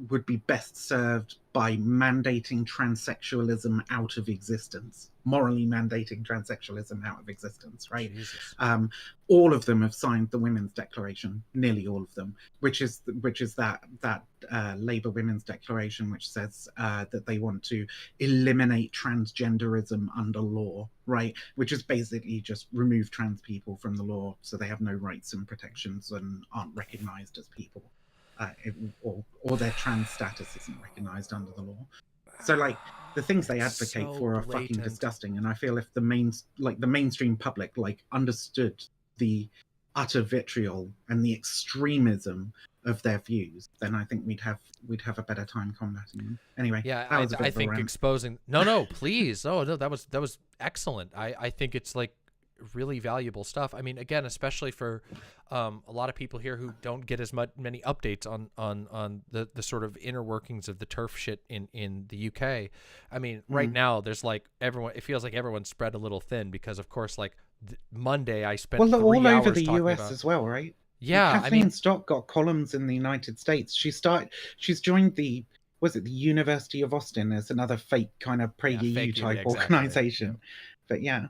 would be best served by mandating transsexualism out of existence, morally mandating transsexualism out of existence, right? All of them have signed the Women's Declaration, nearly all of them, which is that Labour Women's Declaration, which says that they want to eliminate transgenderism under law, right? Which is basically just remove trans people from the law so they have no rights and protections and aren't recognised as people. Or their trans status isn't recognised under the law. So like the things they advocate so for are fucking blatant. disgusting. And I feel if the mainstream public like understood the utter vitriol and the extremism of their views, then I think we'd have a better time combating them. Anyway, yeah, that was a bit I of a think rant. exposing. No, please. Oh no, that was excellent. I think it's like really valuable stuff. I mean, again, especially for a lot of people here who don't get as many updates on the sort of inner workings of the turf shit in the UK. I mean, right now there's like everyone. It feels like everyone's spread a little thin because, of course, like Monday I spent Well, 3 all hours over the talking US about, as well, right? Yeah, Kathleen I mean, Stock got columns in the United States. She's joined the University of Austin as another fake kind of PragerU fake, type exactly. organization. But yeah.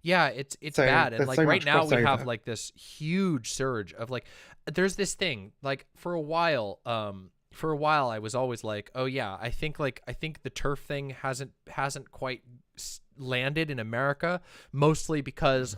Yeah, it's So bad, and there's like so right much now we have crossover. like this huge surge of like, there's this thing like for a while I was always like, oh yeah, I think the turf thing hasn't quite landed in America, mostly because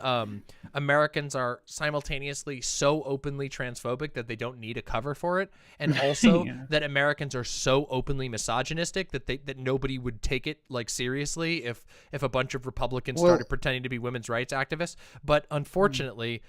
Americans are simultaneously so openly transphobic that they don't need a cover for it, and also that Americans are so openly misogynistic that nobody would take it like seriously if a bunch of Republicans started pretending to be women's rights activists. But unfortunately,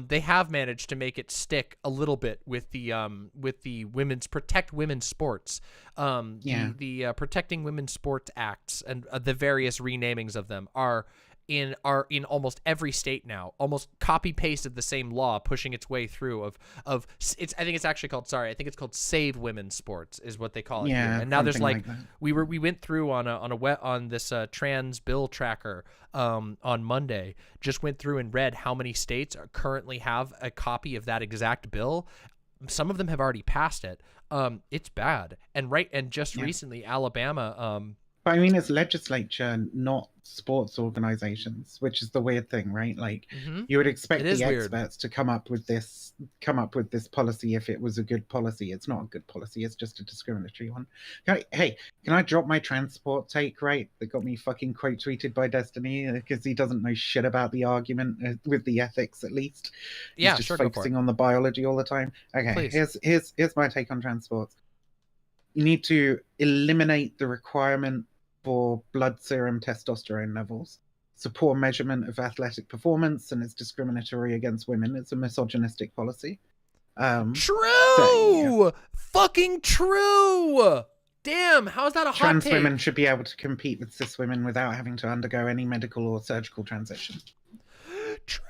they have managed to make it stick a little bit with the women's protect women's sports, the Protecting Women's Sports Acts, and the various renamings of them are in almost every state now, almost copy paste of the same law pushing its way through I think it's actually called Save Women's Sports is what they call it here. And now there's like we went through on this trans bill tracker on Monday, just went through and read how many states currently have a copy of that exact bill. Some of them have already passed it. It's bad. And just recently Alabama But I mean, it's legislature, not sports organizations, which is the weird thing, right? Like, you would expect the experts to come up with this policy if it was a good policy. It's not a good policy. It's just a discriminatory one. Can I drop my transport take, right? That got me fucking quote tweeted by Destiny because he doesn't know shit about the argument with the ethics, at least. He's just focusing on the biology all the time. Okay, here's my take on transports. You need to eliminate the requirement for blood serum testosterone levels. It's a poor measurement of athletic performance, and it's discriminatory against women. It's a misogynistic policy. True! Fucking true! Damn, how is that a hot Trans take? women should be able to compete with cis women without having to undergo any medical or surgical transition. True!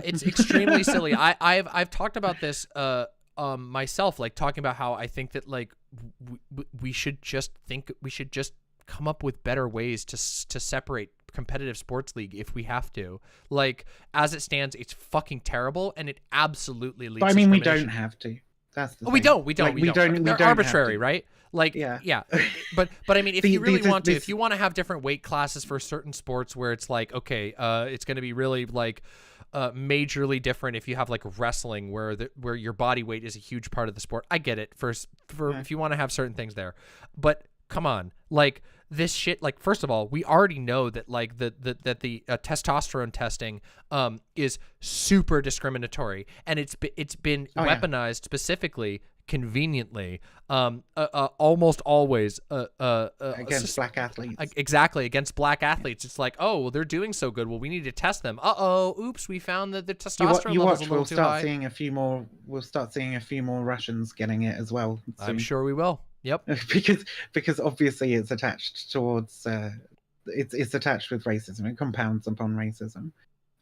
It's extremely silly. I've talked about this myself, like talking about how I think that like we should just come up with better ways to separate competitive sports league if we have to. Like, as it stands, it's fucking terrible, and it absolutely leads. But I mean, we don't have to. That's the thing. We don't. They're arbitrary, right? Like, yeah. But I mean, if you really want to, if you want to have different weight classes for certain sports where it's like, okay, it's going to be really like majorly different if you have like wrestling where your body weight is a huge part of the sport. I get it for if you want to have certain things there, but come on, like this shit. Like, first of all, we already know that like the testosterone testing is super discriminatory, and it's been weaponized specifically, conveniently, almost always against black athletes. Exactly, against black athletes. It's like, oh, well, they're doing so good. Well, we need to test them. Oops, we found that the testosterone level's a little too high. We'll start seeing a few more Russians getting it as well soon. I'm sure we will. Yep. because obviously it's attached towards it's attached with racism. It compounds upon racism.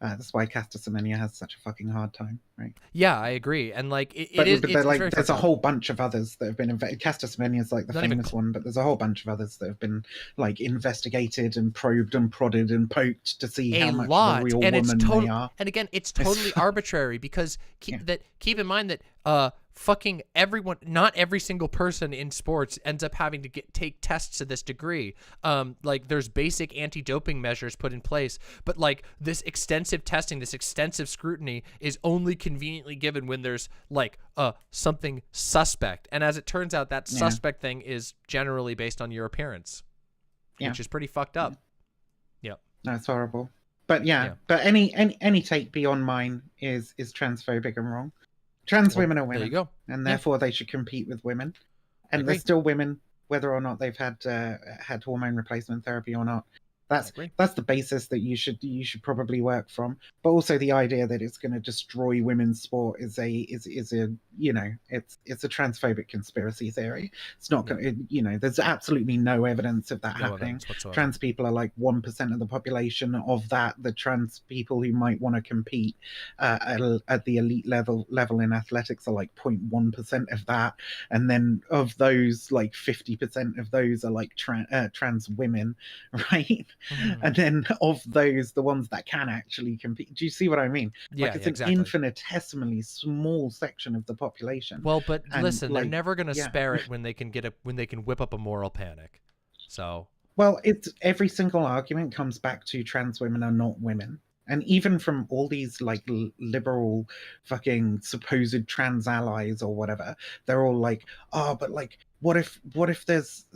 That's why Castor Semenya has such a fucking hard time, right? Yeah, I agree. And like there's a whole bunch of others that have been Castor Semenya is like the famous one, but there's a whole bunch of others that have been like investigated and probed and prodded and poked to see how much of a real woman they are. And again, it's totally arbitrary because keep in mind that fucking everyone, not every single person in sports ends up having to take tests to this degree. Like, there's basic anti-doping measures put in place, but like this extensive testing, this extensive scrutiny is only conveniently given when there's like something suspect. And as it turns out, that suspect thing is generally based on your appearance, which is pretty fucked up. Yep. That's horrible. But but any take beyond mine is transphobic and wrong. Trans women are women, there you go. And therefore they should compete with women. And they're still women, whether or not they've had hormone replacement therapy or not. That's the basis that you should probably work from. But also the idea that it's going to destroy women's sport is a it's a transphobic conspiracy theory. It's not going to, there's absolutely no evidence of that happening. Trans people are like 1% of the population of that. The trans people who might want to compete at the elite level in athletics are like 0.1% of that, and then of those, like 50% of those are like trans women, right? And then of those, the ones that can actually compete. Do you see what I mean? Like, it's an infinitesimally small section of the population. Well, but listen, they're never going to spare it when they can whip up a moral panic. So, well, it's every single argument comes back to trans women are not women. And even from all these like liberal fucking supposed trans allies or whatever, they're all like, but like, what if there's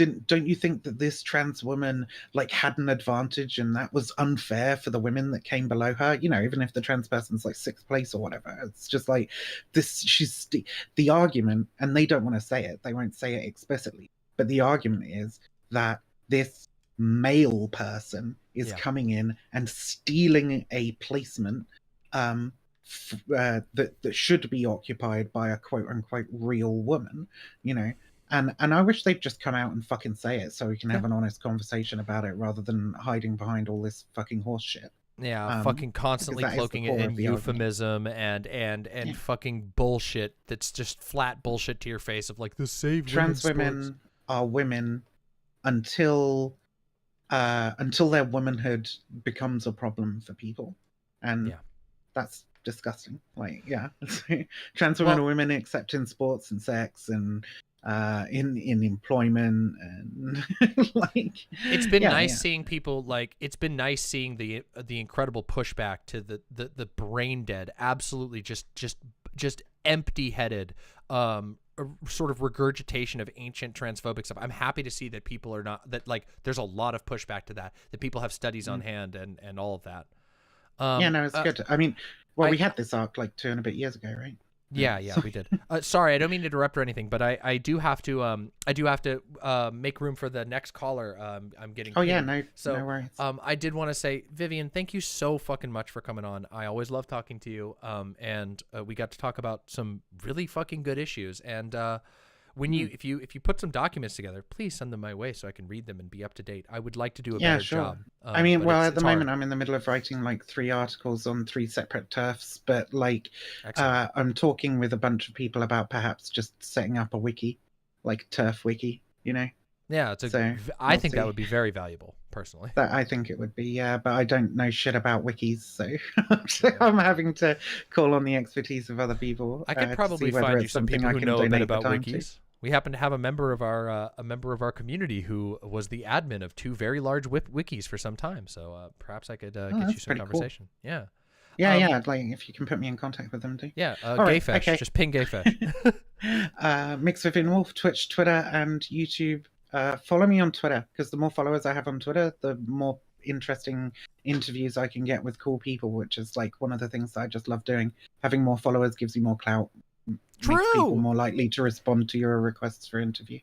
don't you think that this trans woman like had an advantage, and that was unfair for the women that came below her? You know, even if the trans person's like 6th place or whatever, it's just like this. She's the argument, and they don't want to say it. They won't say it explicitly, but the argument is that this male person is coming in and stealing a placement that should be occupied by a quote unquote real woman, you know. And I wish they'd just come out and fucking say it so we can have an honest conversation about it rather than hiding behind all this fucking horse shit. Yeah, fucking constantly cloaking it in euphemism and fucking bullshit that's just flat bullshit to your face of like the save trans women are women until their womanhood becomes a problem for people, and that's disgusting. Like, trans women are women except in sports and sex and in employment and like it's been nice seeing people like it's been nice seeing the incredible pushback to the brain dead, absolutely just empty-headed sort of regurgitation of ancient transphobic stuff. I'm happy to see that people are not that like there's a lot of pushback to that people have studies on hand and all of that. No, it's good. I mean, well, we had this arc like 2 and a bit years ago, right? Yeah, we did. Sorry, I don't mean to interrupt or anything, but I do have to make room for the next caller. I'm getting. Oh yeah, no worries. I did want to say, Vivian, thank you so fucking much for coming on. I always love talking to you. And we got to talk about some really fucking good issues. And when if you put some documents together, please send them my way so I can read them and be up to date. I would like to do a better job. I mean, well, at the moment I'm in the middle of writing like 3 articles on 3 separate turfs, but like I'm talking with a bunch of people about perhaps just setting up a wiki, like turf wiki, you know? Yeah, I think that would be very valuable, personally. I think it would be, yeah, but I don't know shit about wikis, so I'm having to call on the expertise of other people. I could probably find you some people who know a bit about wikis. We happen to have a member of our community who was the admin of 2 very large wikis for some time. So perhaps I could get you some conversation. Cool. Yeah. Like if you can put me in contact with them too. Yeah. Gayfesh. Okay. Just ping Gayfesh. MxVivianWulf, Twitch, Twitter, and YouTube. Follow me on Twitter because the more followers I have on Twitter, the more interesting interviews I can get with cool people, which is like one of the things that I just love doing. Having more followers gives you more clout. Makes people more likely to respond to your requests for interview.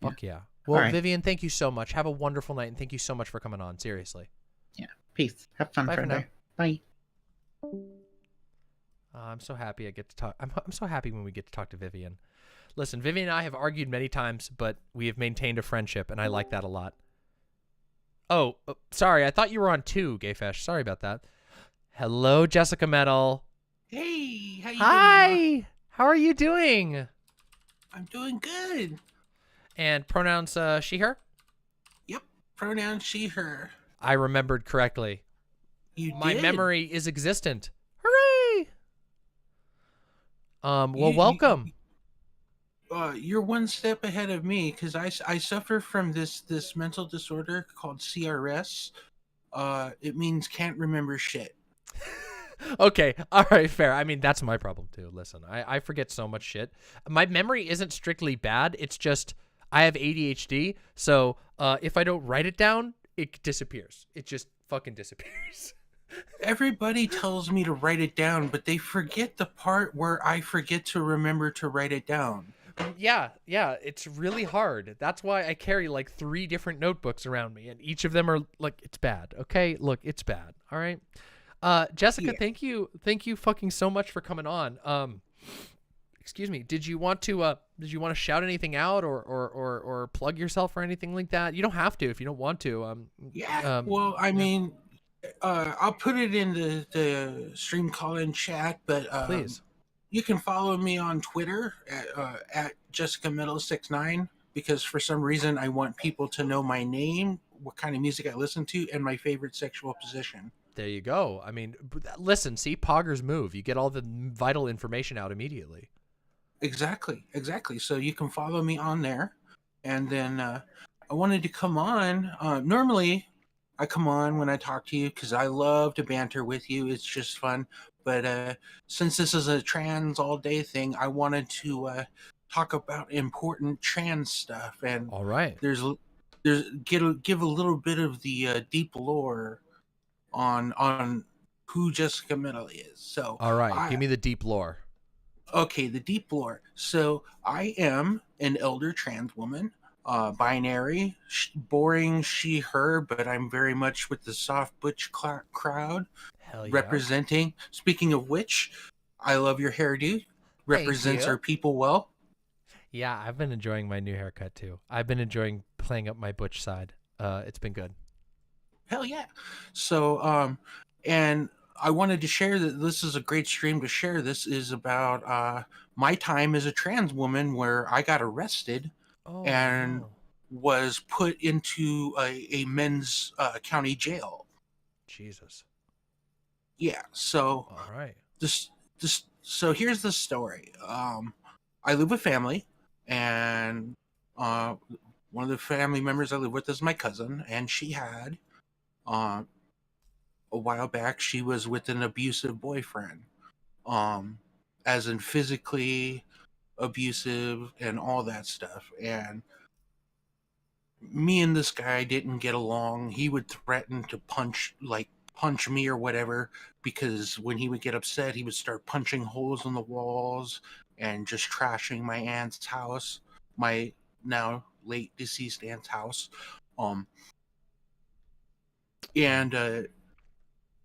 Fuck yeah. Well, Vivian, thank you so much. Have a wonderful night, and thank you so much for coming on. Seriously. Yeah. Peace. Have fun, friendo. Bye. I'm so happy I get to talk. I'm so happy when we get to talk to Vivian. Listen, Vivian and I have argued many times, but we have maintained a friendship, and I like that a lot. Oh, sorry. I thought you were on 2, Gayfesh. Sorry about that. Hello, JessicaMetal. Hey, how you doing? Hi. How are you doing? I'm doing good. And pronouns she, her? Yep, pronouns she, her. I remembered correctly. My memory is existent. Hooray! Well, welcome. You're one step ahead of me because I suffer from this mental disorder called CRS. It means can't remember shit. Okay, all right, fair. I mean, that's my problem too. Listen, I forget so much shit. My memory isn't strictly bad. It's just I have ADHD, so if I don't write it down, it disappears. It just fucking disappears. Everybody tells me to write it down, but they forget the part where I forget to remember to write it down. Yeah, it's really hard. That's why I carry like 3 different notebooks around me, and each of them are like, it's bad. Okay, look, it's bad. All right. Jessica, thank you fucking so much for coming on. Excuse me. Did you want to shout anything out or plug yourself or anything like that? You don't have to if you don't want to. Well, I mean, I'll put it in the stream call-in chat, but please. You can follow me on Twitter at JessicaMetal69 because for some reason I want people to know my name, what kind of music I listen to, and my favorite sexual position. There you go. I mean, listen, see Poggers move. You get all the vital information out immediately. Exactly. So you can follow me on there. And then I wanted to come on. Normally, I come on when I talk to you because I love to banter with you. It's just fun. But since this is a trans all-day thing, I wanted to talk about important trans stuff, and all right, give a little bit of the deep lore on who JessicaMetal is. So all right, give me the deep lore. Okay, the deep lore. So I am an elder trans woman, binary, boring she, her, but I'm very much with the soft butch crowd. Hell yeah. Representing. Speaking of which, I love your hairdo. Represents you. our people well. Yeah, I've been enjoying my new haircut too. I've been enjoying playing up my butch side. It's been good. Hell yeah. So, and I wanted to share that this is a great stream to share. This is about my time as a trans woman where I got arrested and was put into a men's county jail. Jesus. Yeah. So, all right. So here's the story. I live with family, and one of the family members I live with is my cousin, and she had a while back she was with an abusive boyfriend, as in physically abusive and all that stuff. And me and this guy didn't get along. He would threaten to punch me or whatever, because when he would get upset he would start punching holes in the walls and just trashing my aunt's house, my now late deceased aunt's house. And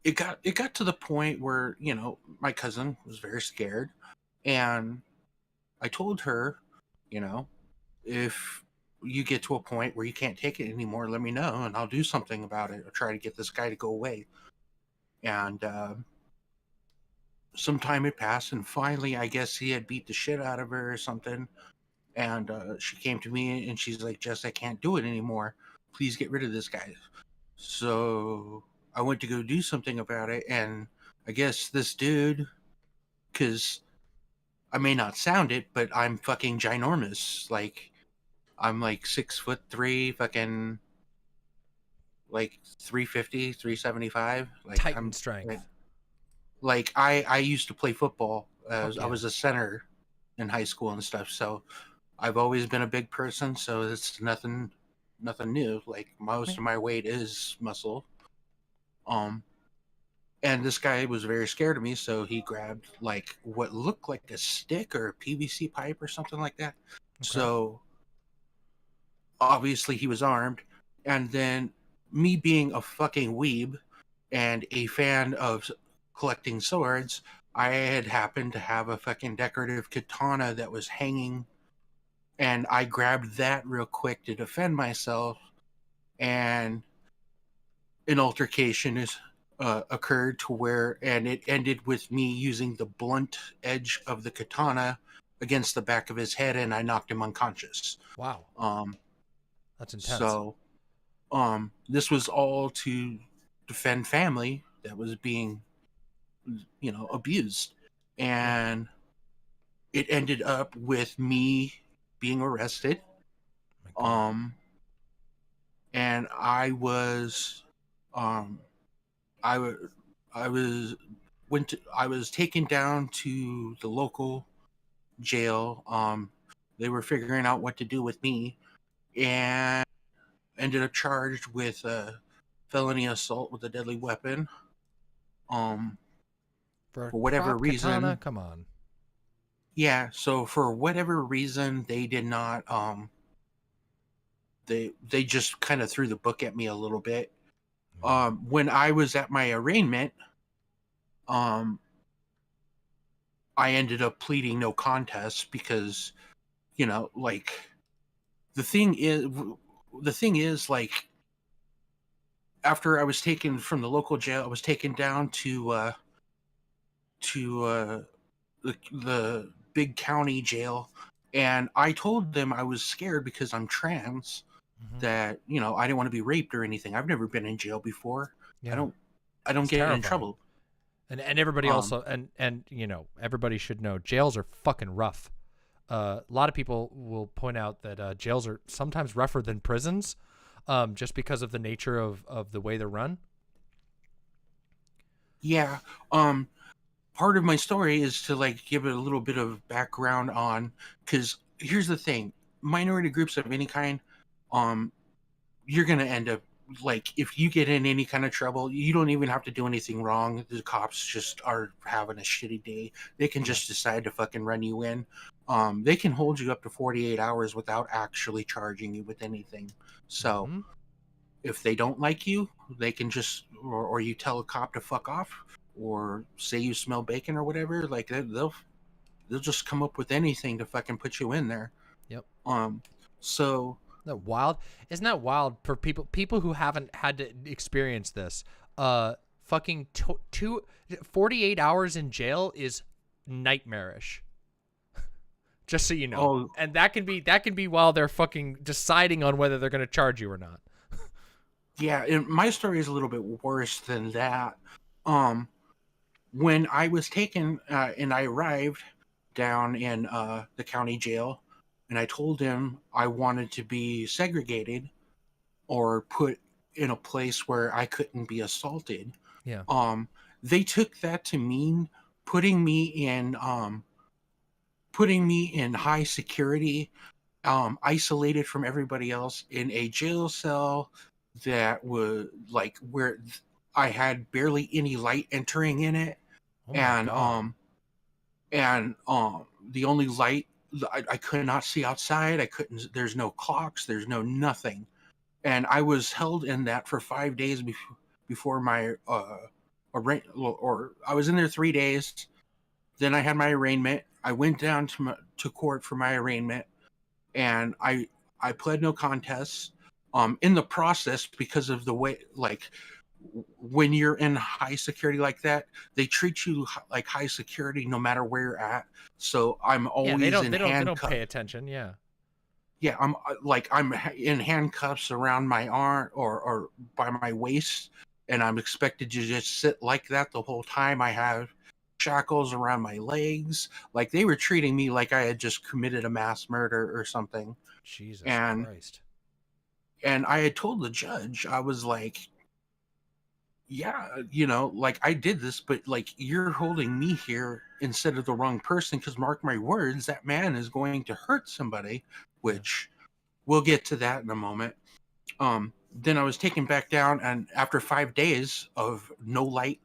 it got to the point where, you know, my cousin was very scared, and I told her, you know, if you get to a point where you can't take it anymore, let me know and I'll do something about it. I'll try to get this guy to go away. And some time had passed, and finally I guess he had beat the shit out of her or something, and she came to me and she's like, Jess, I can't do it anymore, please get rid of this guy. So I went to go do something about it, and I guess this dude, because I may not sound it, but I'm fucking ginormous. Like, I'm like 6'3", fucking like 350, 375. Like, Titan strength. Like, I used to play football. I was a center in high school and stuff, so I've always been a big person, so it's nothing new. Like, most of my weight is muscle. And this guy was very scared of me, so he grabbed like what looked like a stick or a PVC pipe or something like that. So obviously he was armed. And then, me being a fucking weeb and a fan of collecting swords, I had happened to have a fucking decorative katana that was hanging, and I grabbed that real quick to defend myself, and an altercation occurred to where, and it ended with me using the blunt edge of the katana against the back of his head, and I knocked him unconscious. Wow. That's intense. So, this was all to defend family that was being, you know, abused. And it ended up with me being arrested. And I was, I was taken down to the local jail. They were figuring out what to do with me, and ended up charged with felony assault with a deadly weapon. For whatever reason, katana? Come on. Yeah, so for whatever reason, they did not. They just kind of threw the book at me a little bit. When I was at my arraignment, I ended up pleading no contest because, you know, like, the thing is, like, after I was taken from the local jail, I was taken down to the big county jail, and I told them I was scared because I'm trans, that, you know, I didn't want to be raped or anything. I've never been in jail before. Yeah. I don't It's get terrifying. in trouble. And everybody also, and you know, everybody should know jails are fucking rough. A lot of people will point out that jails are sometimes rougher than prisons, just because of the nature of the way they're run. Yeah. Part of my story is to, like, give it a little bit of background on, because here's the thing: minority groups of any kind, you're gonna end up like if you get in any kind of trouble, you don't even have to do anything wrong. The cops just are having a shitty day. They can just decide to fucking run you in. They can hold you up to 48 hours without actually charging you with anything. So if they don't like you, they can just or you tell a cop to fuck off or say you smell bacon or whatever. Like they'll just come up with anything to fucking put you in there. Yep. So. Isn't that wild? Isn't that wild for people who haven't had to experience this? Fucking 48 hours in jail is nightmarish. Just so you know. Oh. And that can be while they're fucking deciding on whether they're going to charge you or not. Yeah, and my story is a little bit worse than that. When I was taken and I arrived down in the county jail, and I told him I wanted to be segregated or put in a place where I couldn't be assaulted. Yeah. They took that to mean putting me in high security, isolated from everybody else in a jail cell that was like where I had barely any light entering in it. Oh my God. And the only light I could not see outside. There's no clocks. There's no nothing. And I was held in that for 5 days before my or I was in there 3 days. Then I had my arraignment. I went down to court for my arraignment, and I pled no contest. In the process, because of the way, like, when you're in high security like that, they treat you like high security no matter where you're at. So I'm always they in don't handcuffs. pay attention. Yeah. Yeah, I'm in handcuffs around my arm or by my waist, and I'm expected to just sit like that the whole time. I have shackles around my legs. Like, they were treating me like I had just committed a mass murder or something. Jesus Christ. And I had told the judge, I was like, yeah, like, I did this, but like, you're holding me here instead of the wrong person, because mark my words, that man is going to hurt somebody, which we'll get to that in a moment. Then I was taken back down, and after 5 days of no light,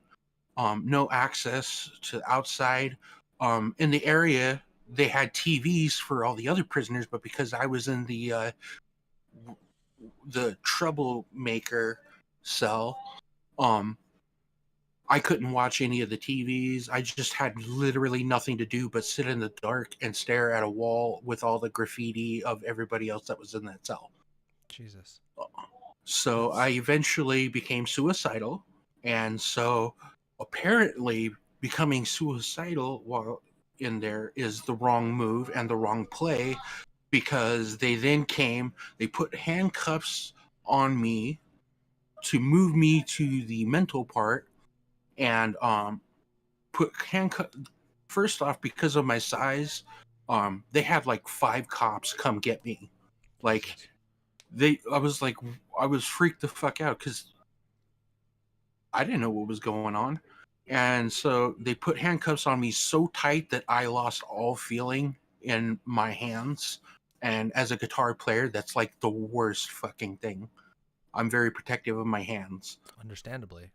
no access to outside, in the area, they had TVs for all the other prisoners, but because I was in the troublemaker cell, I couldn't watch any of the TVs. I just had literally nothing to do but sit in the dark and stare at a wall with all the graffiti of everybody else that was in that cell. Jesus. So I eventually became suicidal. And so apparently becoming suicidal while in there is the wrong move and the wrong play, because they then they put handcuffs on me to move me to the mental part, and put handcuffs. First off, because of my size, they had like 5 cops come get me. Like, I was freaked the fuck out because I didn't know what was going on. And so they put handcuffs on me so tight that I lost all feeling in my hands. And as a guitar player, that's like the worst fucking thing. I'm very protective of my hands. Understandably.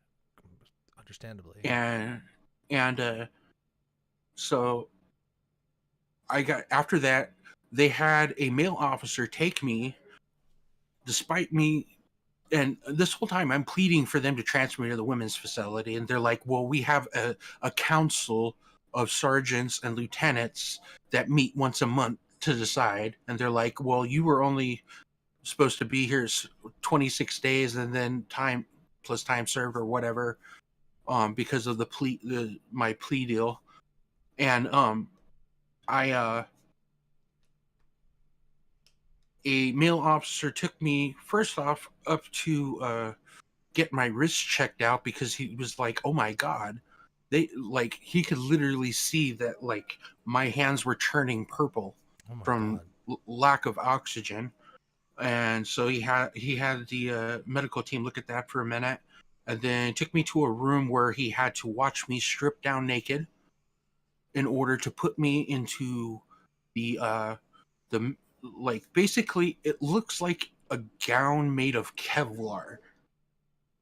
And so after that, they had a male officer take me, despite me. And this whole time I'm pleading for them to transfer me to the women's facility. And they're like, well, we have a council of sergeants and lieutenants that meet once a month to decide. And they're like, well, you were only supposed to be here 26 days and then time plus time served or whatever, because of my plea deal. And a male officer took me first off up to get my wrist checked out, because he was like, oh my God, he could literally see that like my hands were turning purple from lack of oxygen. And so he had the medical team look at that for a minute, and then took me to a room where he had to watch me strip down naked in order to put me into the basically it looks like a gown made of Kevlar,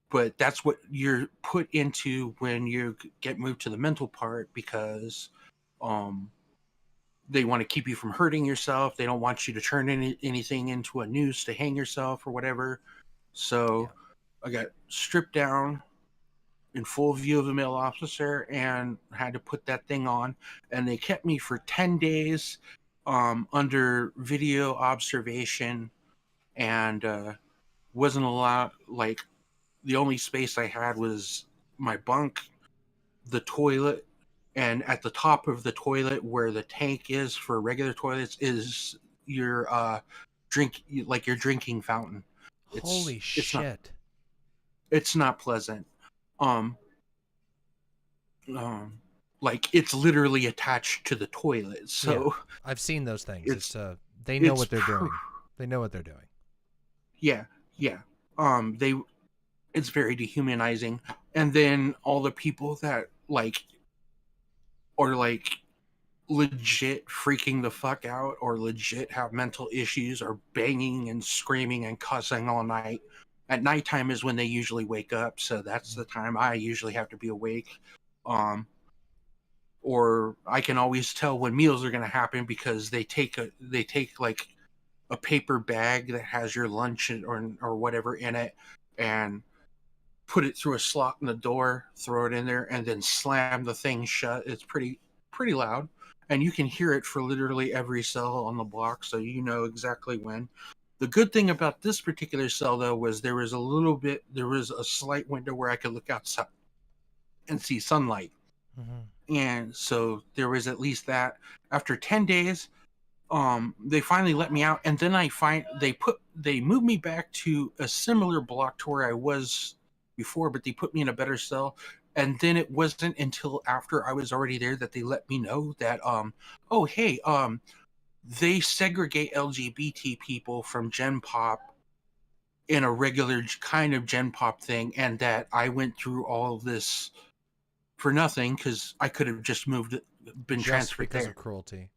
but that's what you're put into when you get moved to the mental part, because they want to keep you from hurting yourself. They don't want you to turn anything into a noose to hang yourself or whatever. So I got stripped down in full view of the male officer and had to put that thing on. And they kept me for 10 days under video observation, and wasn't allowed, like, the only space I had was my bunk, the toilet, and at the top of the toilet where the tank is for regular toilets is your your drinking fountain. Holy shit. It's not pleasant. Like, it's literally attached to the toilet. So yeah, I've seen those things. They know what they're doing. They know what they're doing. Yeah. It's very dehumanizing. And then all the people that are legit freaking the fuck out, or legit have mental issues, or banging and screaming and cussing all night. At nighttime is when they usually wake up, so that's the time I usually have to be awake. Or I can always tell when meals are going to happen, because they take like a paper bag that has your lunch or whatever in it, and put it through a slot in the door, throw it in there, and then slam the thing shut. It's pretty loud, and you can hear it for literally every cell on the block, so you know exactly when. The good thing about this particular cell, though, was there was a slight window where I could look outside and see sunlight. Mm-hmm. And so there was at least that. After 10 days, they finally let me out, and then they moved me back to a similar block to where I was before, but they put me in a better cell. And then it wasn't until after I was already there that they let me know that they segregate LGBT people from Gen Pop in a regular kind of Gen Pop thing, and that I went through all of this for nothing, because I could have just been transferred because there. Of cruelty.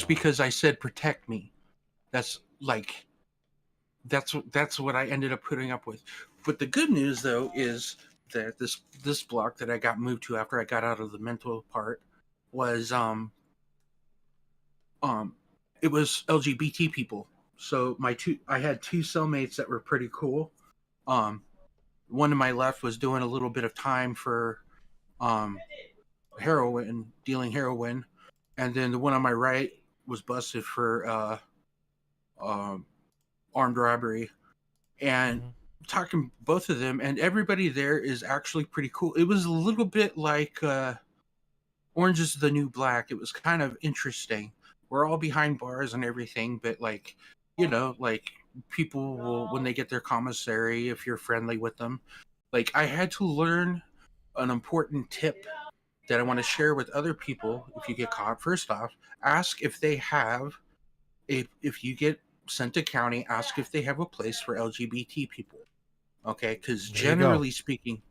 Because I said protect me. That's what I ended up putting up with. But the good news, though, is that this block that I got moved to after I got out of the mental part was it was LGBT people. So I had two cellmates that were pretty cool. One to my left was doing a little bit of time for dealing heroin, and then the one on my right was busted for armed robbery. And talking both of them, and everybody there is actually pretty cool. It was a little bit like Orange is the New Black. It was kind of interesting. We're all behind bars and everything, but people will, when they get their commissary, if you're friendly with them. I had to learn an important tip that I want to share with other people. If you get caught, first off, ask if they have if you get sent to county, ask if they have a place for LGBT people. Okay, because generally speaking,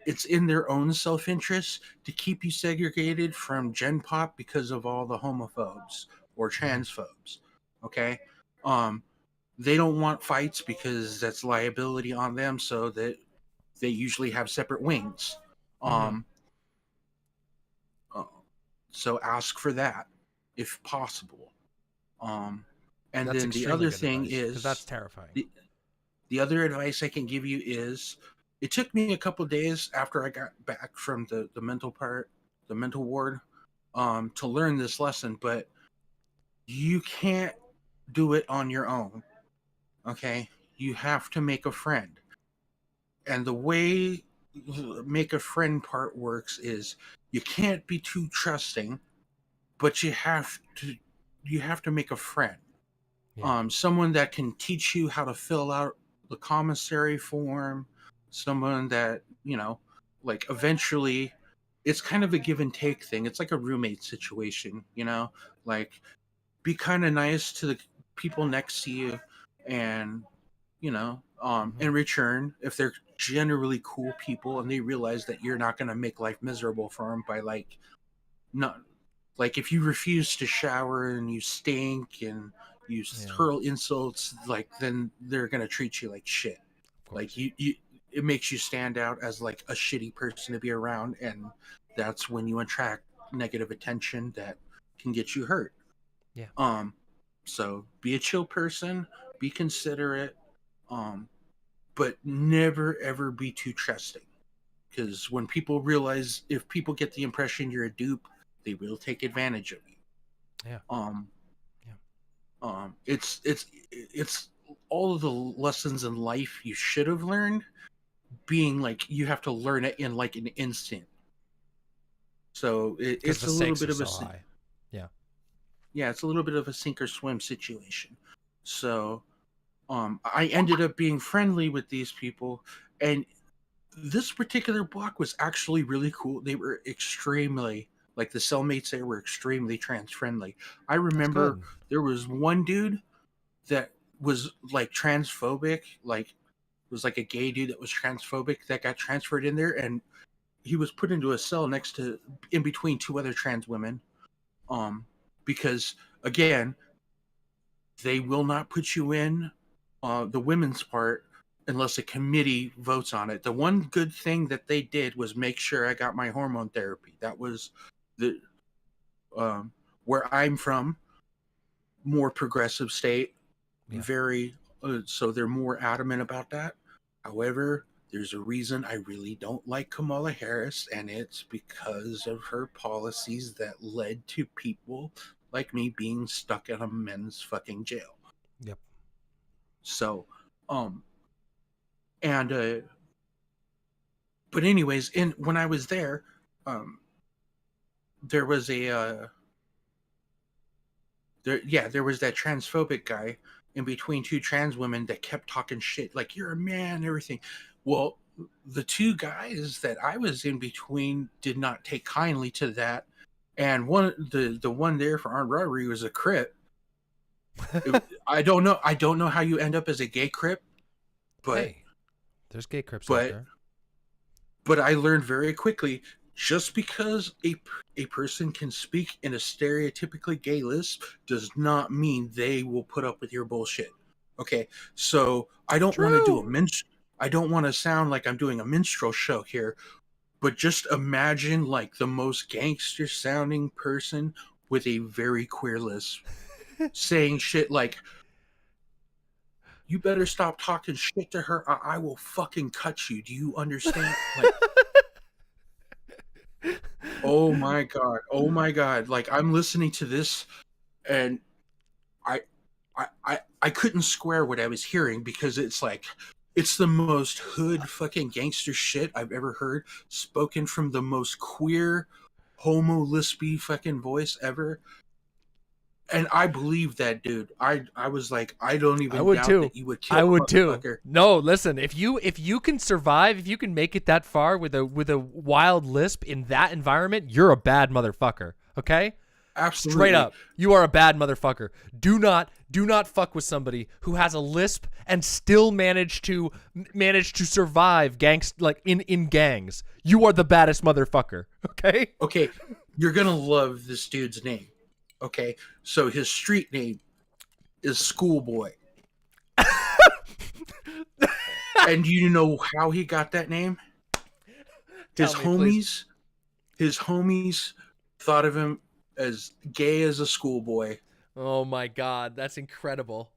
it's in their own self-interest to keep you segregated from Gen Pop because of all the homophobes or transphobes. Okay, they don't want fights because that's liability on them, so that they usually have separate wings. So ask for that if possible. And that's then the other thing is, because that's terrifying. The other advice I can give you is, it took me a couple of days after I got back from the mental part, the mental ward, to learn this lesson, but you can't do it on your own. Okay? You have to make a friend. And the way make a friend part works is you can't be too trusting, but you have to make a friend. Someone that can teach you how to fill out the commissary form, someone that, eventually it's kind of a give and take thing. It's like a roommate situation, be kind of nice to the people next to you, and, in return, if they're generally cool people and they realize that you're not going to make life miserable for them by not like if you refuse to shower and you stink and you hurl insults, like then they're gonna treat you like shit. Like you it makes you stand out as like a shitty person to be around, and that's when you attract negative attention that can get you hurt. Yeah. So be a chill person, be considerate, but never ever be too trusting. Because when people realize, if people get the impression you're a dupe, they will take advantage of you. Yeah. It's all of the lessons in life you should have learned, being like you have to learn it in like an instant. So it's a little bit of a yeah, it's a little bit of a sink or swim situation. So I ended up being friendly with these people, and this particular block was actually really cool. They were extremely, like the cellmates there were extremely trans friendly. I remember there was one dude that was like transphobic, like was like a gay dude that was transphobic that got transferred in there, and he was put into a cell next to, in between two other trans women, because again, they will not put you in the women's part unless a committee votes on it. The one good thing that they did was make sure I got my hormone therapy. That was the where I'm from, more progressive state, very so they're more adamant about that. However, there's a reason I really don't like Kamala Harris, and it's because of her policies that led to people like me being stuck in a men's fucking jail. Yep. So, but anyways, when I was there, there was a there was that transphobic guy in between two trans women that kept talking shit like you're a man and everything. Well, the two guys that I was in between did not take kindly to that, and the one there for armed robbery was a Crip. I don't know how you end up as a gay Crip, but hey, there's gay Crips out there. But I learned very quickly, just because a person can speak in a stereotypically gay lisp does not mean they will put up with your bullshit. Okay, so I don't want to do I don't want to sound like I'm doing a minstrel show here, but just imagine like the most gangster sounding person with a very queer lisp saying shit like, you better stop talking shit to her. I will fucking cut you. Do you understand? Like, oh my god. Oh my god. Like, I'm listening to this and I couldn't square what I was hearing, because it's like, it's the most hood fucking gangster shit I've ever heard, spoken from the most queer, homo lispy fucking voice ever. And I believe that dude. I was like, I don't even doubt that you would kill I would a too. motherfucker. No, listen, if you can survive, if you can make it that far with a wild lisp in that environment, you're a bad motherfucker. Okay? Absolutely. Straight up. You are a bad motherfucker. Do not fuck with somebody who has a lisp and still manage to survive in gangs. You are the baddest motherfucker. Okay? Okay. You're gonna love this dude's name. Okay, so his street name is Schoolboy. And do you know how he got that name? His homies thought of him as gay as a schoolboy. Oh my god, that's incredible.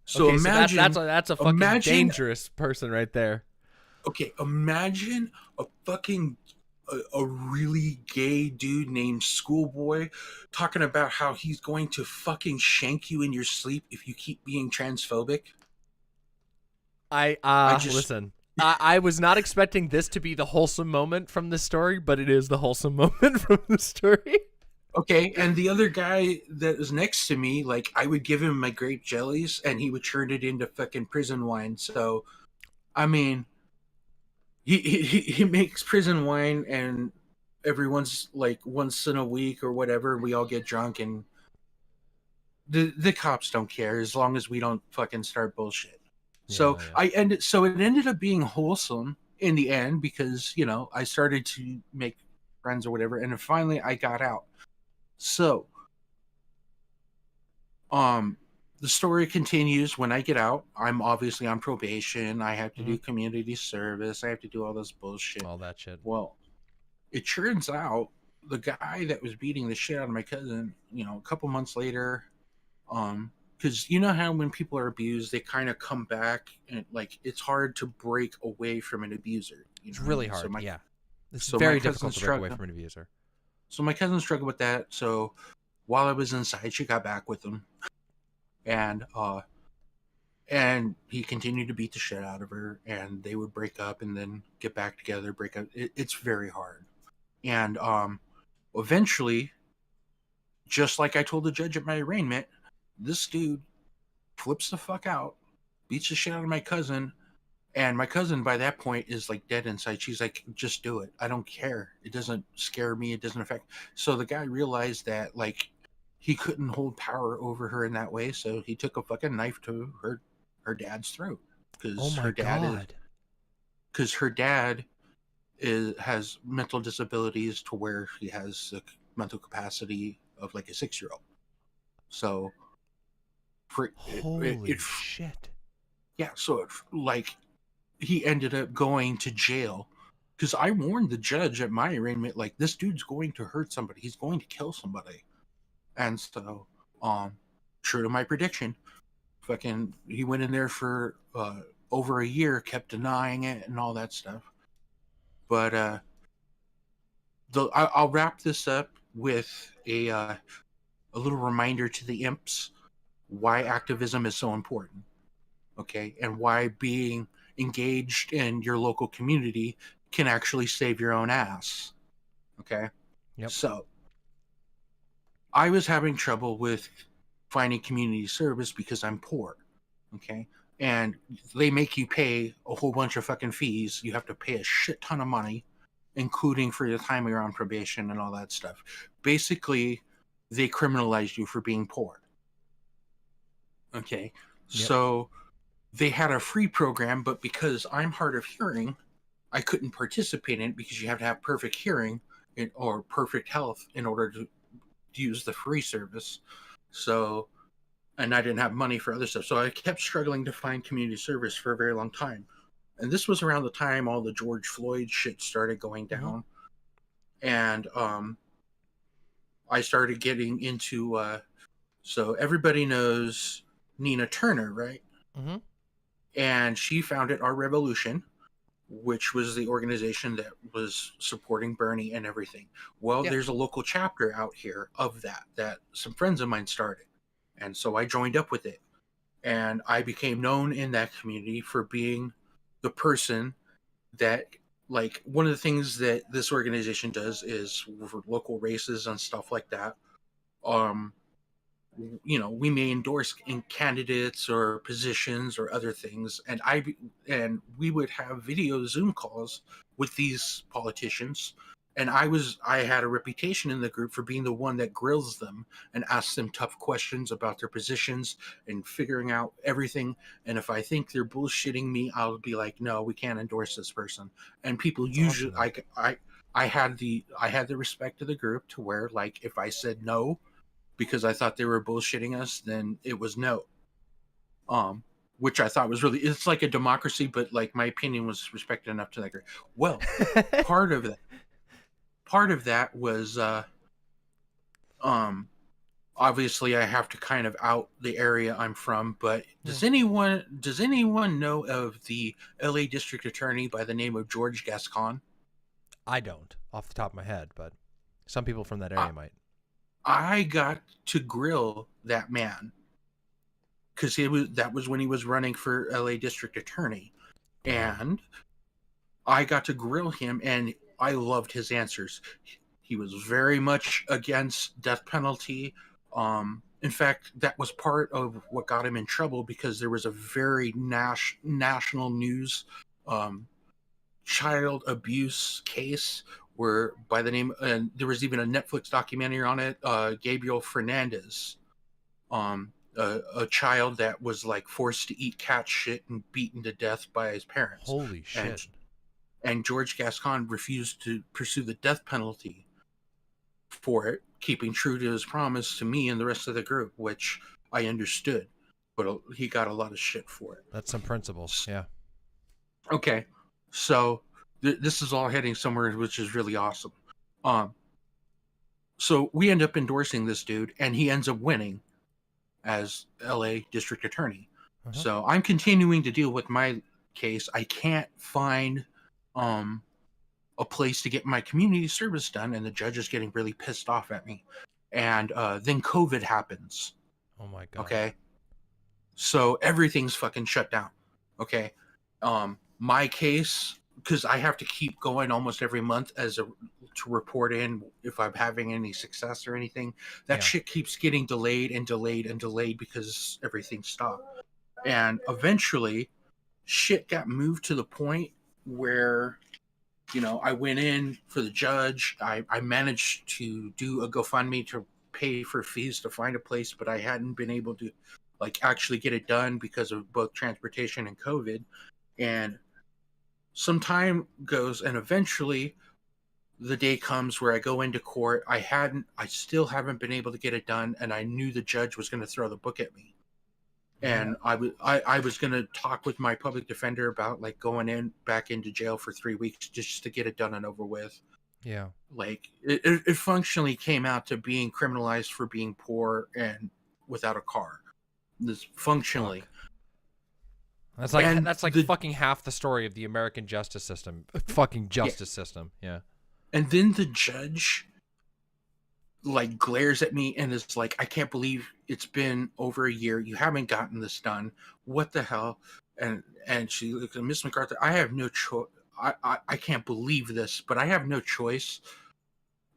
So okay, imagine that's a fucking dangerous person right there. Okay, imagine a fucking a really gay dude named Schoolboy talking about how he's going to fucking shank you in your sleep if you keep being transphobic. Listen, I was not expecting this to be the wholesome moment from the story, but it is the wholesome moment from the story. Okay, and the other guy that was next to me, like, I would give him my grape jellies and he would turn it into fucking prison wine. So, I mean, he makes prison wine, and everyone's like once in a week or whatever, we all get drunk, and the cops don't care as long as we don't fucking start bullshit. So it ended up being wholesome in the end, because, you know, I started to make friends or whatever, and then finally I got out. So, the story continues when I get out. I'm obviously on probation. I have to do community service. I have to do all this bullshit. All that shit. Well, it turns out the guy that was beating the shit out of my cousin, a couple months later, because you know how when people are abused, they kind of come back and like it's hard to break away from an abuser. It's really hard. So Yeah. It's so very my cousin difficult to break away from an abuser. So my cousin struggled with that. So while I was inside, she got back with him, and he continued to beat the shit out of her, and they would break up and then get back together, break up. It's very hard. And eventually, just like I told the judge at my arraignment, this dude flips the fuck out, beats the shit out of my cousin, and my cousin by that point is like dead inside. She's like, just do it. I don't care. It doesn't scare me. It doesn't affect. So the guy realized that like he couldn't hold power over her in that way, so he took a fucking knife to her dad's throat because her dad has mental disabilities to where he has the mental capacity of like a 6-year-old. So Holy shit. Yeah, so like he ended up going to jail because I warned the judge at my arraignment, like, this dude's going to hurt somebody. He's going to kill somebody. And so, true to my prediction, fucking, he went in there for over a year, kept denying it and all that stuff. But I'll wrap this up with a little reminder to the imps why activism is so important, okay, and why being engaged in your local community can actually save your own ass, okay? Yep. So, I was having trouble with finding community service because I'm poor, okay? And they make you pay a whole bunch of fucking fees. You have to pay a shit ton of money, including for the time you're on probation and all that stuff. Basically, they criminalize you for being poor. Okay, Yep. so they had a free program, but because I'm hard of hearing, I couldn't participate in it because you have to have perfect hearing or perfect health in order to use the free service. So, and I didn't have money for other stuff. So I kept struggling to find community service for a very long time. And this was around the time all the George Floyd shit started going down. And I started getting into, so everybody knows Nina Turner, right? Mm-hmm. And she founded Our Revolution, which was the organization that was supporting Bernie and everything. Well, there's a local chapter out here of that some friends of mine started. And so I joined up with it. And I became known in that community for being the person that, like, one of the things that this organization does is for local races and stuff like that. We may endorse in candidates or positions or other things, and we would have video Zoom calls with these politicians, and I had a reputation in the group for being the one that grills them and asks them tough questions about their positions and figuring out everything. And if I think they're bullshitting me, I'll be like, no, we can't endorse this person. And people usually, I had the respect of the group to where, like, if I said no because I thought they were bullshitting us, then it was no. Which I thought was really, it's like a democracy, but like my opinion was respected enough to that group. Well, part of that was, obviously I have to kind of out the area I'm from, but does anyone know of the LA District Attorney by the name of George Gascon? I don't, off the top of my head, but some people from that area might. I got to grill that man because that was when he was running for LA District Attorney, and I got to grill him, and I loved his answers. He was very much against death penalty. In fact, that was part of what got him in trouble because there was a very national news child abuse case where, by the name, and there was even a Netflix documentary on it, Gabriel Fernandez, a child that was like forced to eat cat shit and beaten to death by his parents. Holy shit. And George Gascon refused to pursue the death penalty for it, keeping true to his promise to me and the rest of the group, which I understood, but he got a lot of shit for it. That's some principles. Yeah. Okay, so this is all heading somewhere which is really awesome. So we end up endorsing this dude, and he ends up winning as LA District Attorney. So I'm continuing to deal with my case. I can't find a place to get my community service done, and the judge is getting really pissed off at me. And then COVID happens. Oh my god. Okay. So everything's fucking shut down. Okay. My case, because I have to keep going almost every month to report in if I'm having any success or anything. That shit keeps getting delayed and delayed and delayed because everything stopped. And eventually, shit got moved to the point where, you know, I went in for the judge. I managed to do a GoFundMe to pay for fees to find a place, but I hadn't been able to like actually get it done because of both transportation and COVID. And some time goes, and eventually the day comes where I go into court. I still haven't been able to get it done, and I knew the judge was going to throw the book at me. And I was going to talk with my public defender about like going back into jail for 3 weeks just to get it done and over with. Yeah. Like it functionally came out to being criminalized for being poor and without a car. This functionally. That's like fucking half the story of the American justice system. Fucking justice system. Yeah. And then the judge like glares at me and is like, I can't believe it's been over a year. You haven't gotten this done. What the hell? And she looks at Miss MacArthur. I have no choice. I can't believe this, but I have no choice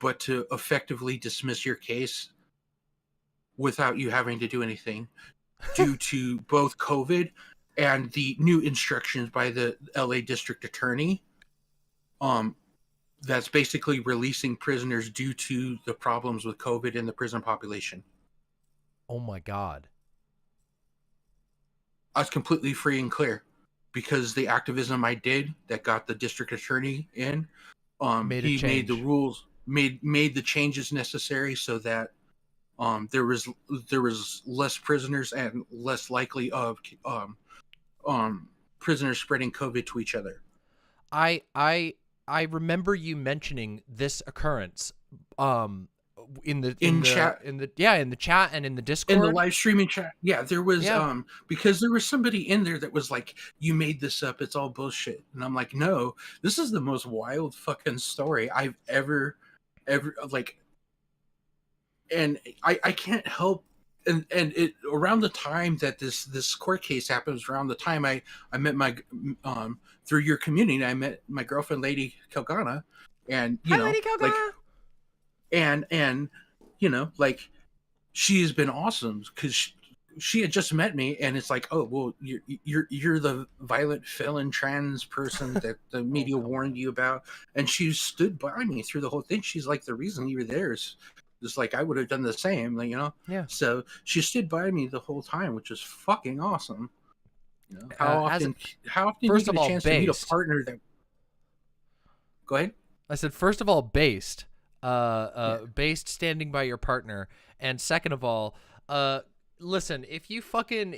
but to effectively dismiss your case without you having to do anything due to both COVID and the new instructions by the LA District Attorney. That's basically releasing prisoners due to the problems with COVID in the prison population. Oh my god. I was completely free and clear because the activism I did that got the district attorney in, he made the rules, made the changes necessary so that there was less prisoners and less likely of prisoners spreading COVID to each other. I remember you mentioning this occurrence in the chat and in the Discord, in the live streaming chat. Yeah, there was because there was somebody in there that was like, you made this up, it's all bullshit. And I'm like, no, this is the most wild fucking story I've ever like. And I can't help and it around the time that this court case happens, around the time I met my through your community, I met my girlfriend, Lady Kalgana, and Lady Kalgana. Like, and you know, like, she has been awesome because she had just met me, and it's like, oh well, you're the violent felon trans person that the media warned you about, and she stood by me through the whole thing. She's like, the reason you were there is just like I would have done the same, like, you know. Yeah. So she stood by me the whole time, which is fucking awesome. You know, how often do you get a chance to meet a partner that? Go ahead. I said, first of all, based standing by your partner, and second of all, listen, if you fucking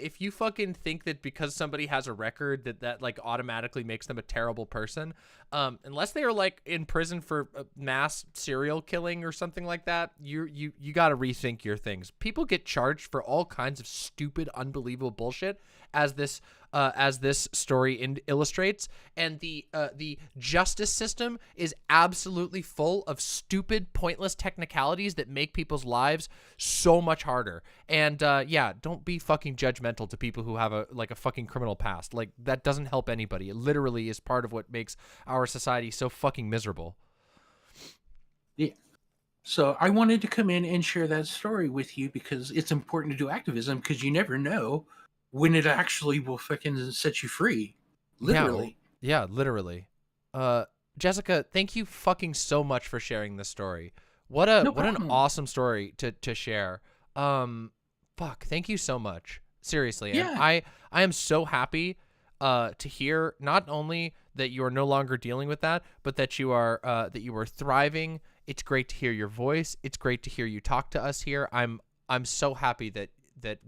think that because somebody has a record that like automatically makes them a terrible person, unless they are like in prison for mass serial killing or something like that, you got to rethink your things. People get charged for all kinds of stupid, unbelievable bullshit, as this story illustrates, and the justice system is absolutely full of stupid, pointless technicalities that make people's lives so much harder. And yeah, don't be fucking judgmental to people who have a fucking criminal past. Like, that doesn't help anybody. It literally is part of what makes our society so fucking miserable. Yeah. So I wanted to come in and share that story with you because it's important to do activism, because you never know when it actually will fucking set you free. Literally. Yeah, literally. Jessica, thank you fucking so much for sharing this story. What an awesome story to share. Fuck, thank you so much. Seriously. Yeah. And I am so happy to hear not only that you are no longer dealing with that, but that you are thriving It's great to hear your voice. It's great to hear you talk to us here. I'm so happy that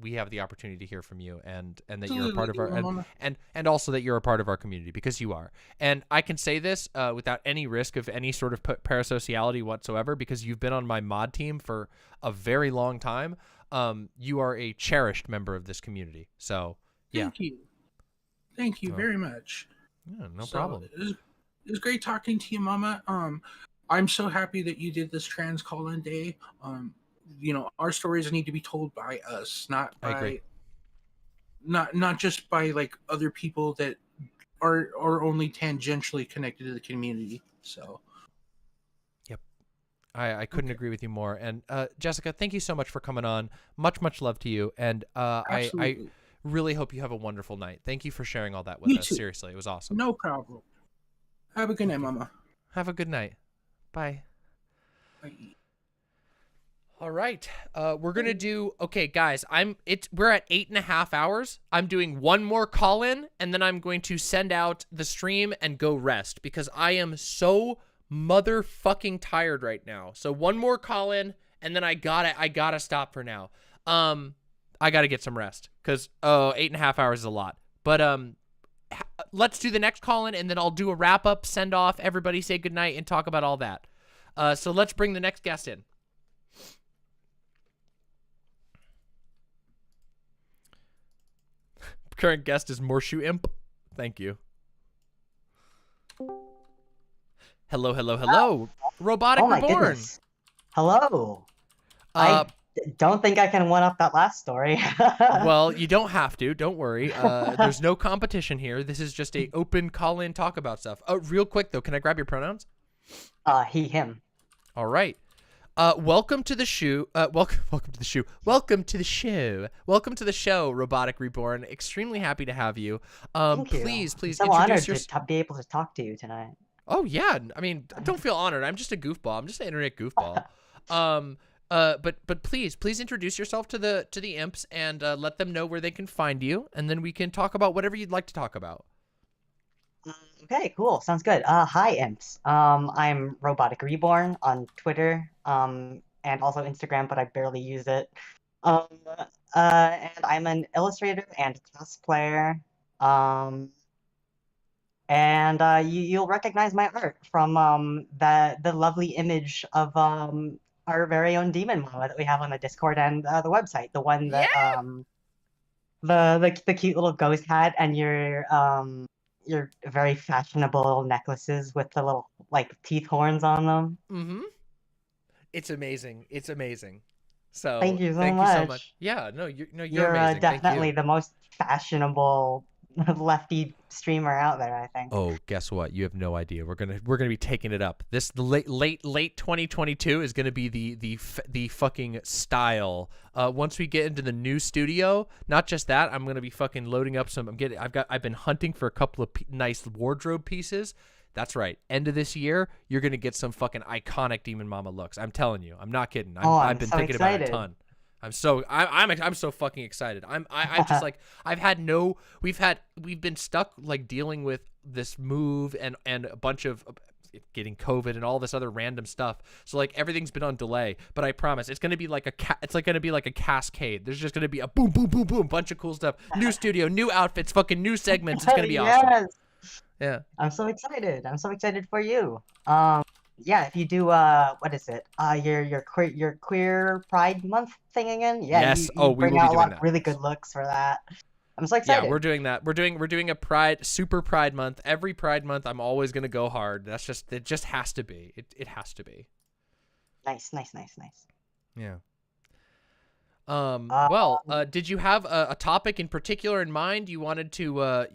we have the opportunity to hear from you and that you're a part of our and also that you're a part of our community, because you are. And I can say this without any risk of any sort of parasociality whatsoever, because you've been on my mod team for a very long time. You are a cherished member of this community. So yeah. Thank you very much. Yeah, no problem. It was great talking to you, Mama. I'm so happy that you did this trans call-in day. Our stories need to be told by us, not I agree. not just by like other people that are only tangentially connected to the community. So yep, I couldn't agree with you more. And Jessica, thank you so much for coming on. Much love to you. And I really hope you have a wonderful night. Thank you for sharing all that with us. Too. Seriously, it was awesome. No problem. Have a good night, Mama. Have a good night. Bye. Bye. All right, we're gonna do. Okay, guys, we're at 8.5 hours. I'm doing one more call in, and then I'm going to send out the stream and go rest because I am so motherfucking tired right now. So one more call in, and then I gotta stop for now. I gotta get some rest because 8.5 hours is a lot. But let's do the next call in, and then I'll do a wrap up, send off, everybody say goodnight, and talk about all that. So let's bring the next guest in. Current guest is Morshu Imp. Thank you. Hello. Robotic Reborn. Goodness. Hello. I don't think I can one up that last story. Well, you don't have to. Don't worry. There's no competition here. This is just a open call-in talk about stuff. Real quick though, can I grab your pronouns? He, him. All right. Welcome to the show. Welcome to the show. Welcome to the show. Welcome to the show, Robotic Reborn. Extremely happy to have you. Thank you. Please I'm so honored to be able to talk to you tonight. Oh yeah, I mean, don't feel honored. I'm just a goofball. I'm just an internet goofball. But please introduce yourself to the imps and let them know where they can find you, and then we can talk about whatever you'd like to talk about. Okay, cool. Sounds good. Hi, imps. I'm Robotic Reborn on Twitter, and also Instagram, but I barely use it. And I'm an illustrator and cosplayer. And you'll recognize my art from the lovely image of our very own demon mama that we have on the Discord and the website. The one that the cute little ghost hat and your very fashionable necklaces with the little like teeth horns on them. Mm-hmm. It's amazing. It's amazing. So thank you so much. Yeah, you're definitely amazing. Thank you. the most fashionable lefty streamer out there, I think. Oh, guess what? You have no idea. We're gonna be taking it up. The late 2022 is gonna be the fucking style. Once we get into the new studio, not just that, I'm gonna be fucking loading up some. I've been hunting for a couple of nice wardrobe pieces. That's right. End of this year, you're gonna get some fucking iconic Demon Mama looks. I'm telling you. I'm not kidding. I've been thinking about it a ton. I'm so fucking excited. I'm just like we've been stuck like dealing with this move and a bunch of getting COVID and all this other random stuff. So like everything's been on delay, but I promise it's gonna be like a cascade. There's just gonna be a boom boom boom boom bunch of cool stuff. New studio, new outfits, fucking new segments. It's gonna be awesome. Yeah. I'm so excited. I'm so excited for you. Yeah, if you do what is it? Your queer Pride Month thing again? Yeah. Yes. You we bring will out be a lot doing of that. really good looks for that. I'm so excited. Yeah, we're doing that. We're doing a Super Pride Month. Every Pride Month, I'm always gonna go hard. It just has to be. It has to be. Nice. Yeah. Well, did you have a topic in particular in mind you wanted to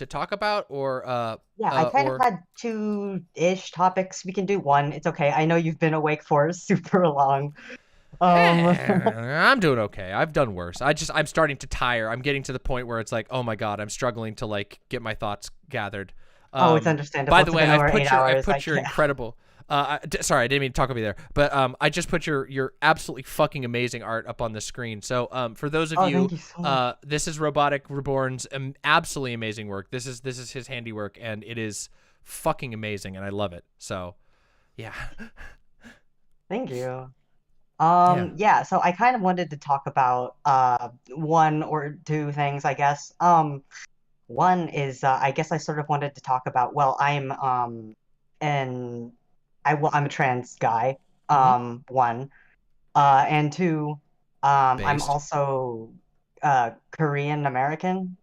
talk about, or yeah, I kind of had two-ish topics. We can do one. It's okay. I know you've been awake for super long. I'm doing okay. I've done worse. I'm starting to tire. I'm getting to the point where it's like, oh my god, I'm struggling to like get my thoughts gathered. It's understandable. By the way, I've put your incredible. Sorry, I didn't mean to talk over you there, but I just put your absolutely fucking amazing art up on the screen. So for those of you, thank you so much. this is Robotic Reborn's absolutely amazing work. This is his handiwork, and it is fucking amazing, and I love it. So Yeah. Thank you. Yeah. Yeah, so I kind of wanted to talk about one or two things, I guess. One is I guess I sort of wanted to talk about, well, I'm a trans guy. One. And two, I'm Based. also Korean American,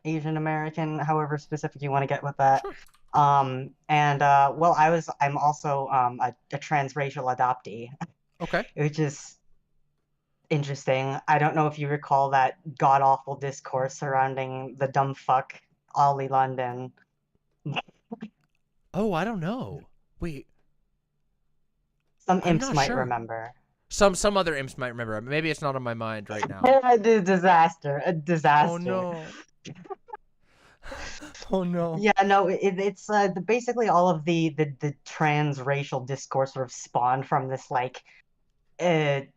Asian American, however specific you want to get with that. Well, I'm also a transracial adoptee. Okay. Which is interesting. I don't know if you recall that god awful discourse surrounding the dumb fuck Ollie London. Oh, I don't know. Wait. Some I'm imps not might sure. remember. Some other imps might remember. Maybe it's not on my mind right now. A disaster. A disaster. Oh no. Oh no. Yeah, no, it's basically all of the transracial discourse sort of spawned from this like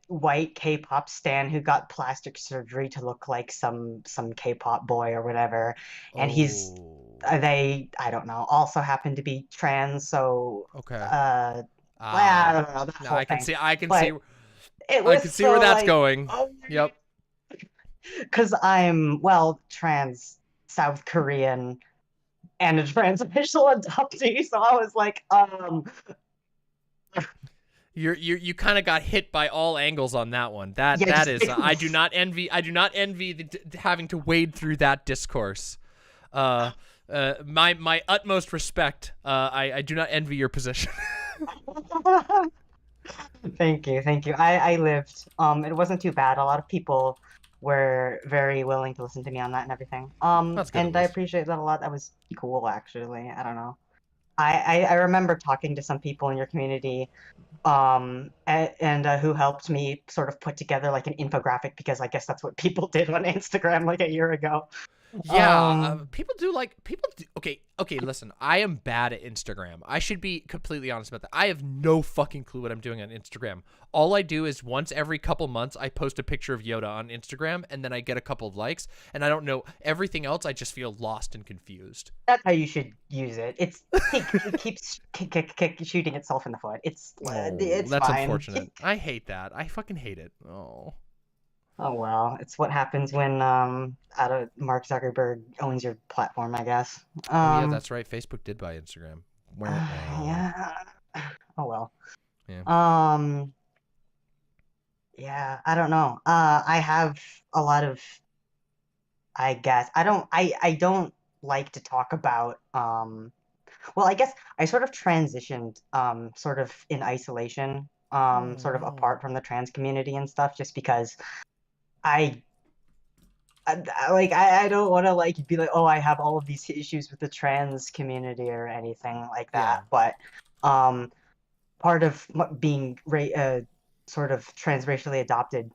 white K-pop stan who got plastic surgery to look like some K-pop boy or whatever, and I don't know, also happen to be trans, so Okay. I don't know, that No, whole I can thing. see. I can But see. it I was can see where so, that's like, going. Yep. Because I'm, well, trans South Korean and a transracial adoptee, so I was like, You kind of got hit by all angles on that one. That Yeah, that just- is. I do not envy having to wade through that discourse. My utmost respect. I do not envy your position. Thank you, thank you. I lived. It wasn't too bad. A lot of people were very willing to listen to me on that and everything. That's good, at And I least. appreciate that a lot. That was cool, actually. I don't know. I remember talking to some people in your community, and who helped me sort of put together like an infographic, because I guess that's what people did on Instagram like a year ago. Yeah, people do. Okay, listen, I am bad at Instagram. I should be completely honest about that. I have no fucking clue what I'm doing on Instagram. All I do is once every couple months, I post a picture of Yoda on Instagram, and then I get a couple of likes, and I don't know everything else. I just feel lost and confused. That's how you should use it. It keeps shooting itself in the foot. It's That's fine. unfortunate. I hate that. I fucking hate it. Oh. Oh well, it's what happens when Mark Zuckerberg owns your platform, I guess. Oh yeah, that's right. Facebook did buy Instagram. Yeah. Oh well. Yeah. Yeah, I don't know. I have a lot of, I guess. I don't like to talk about well, I guess I sort of transitioned sort of in isolation, sort of apart from the trans community and stuff, just because I don't want to like be like, oh, I have all of these issues with the trans community or anything like that. But part of being sort of transracially adopted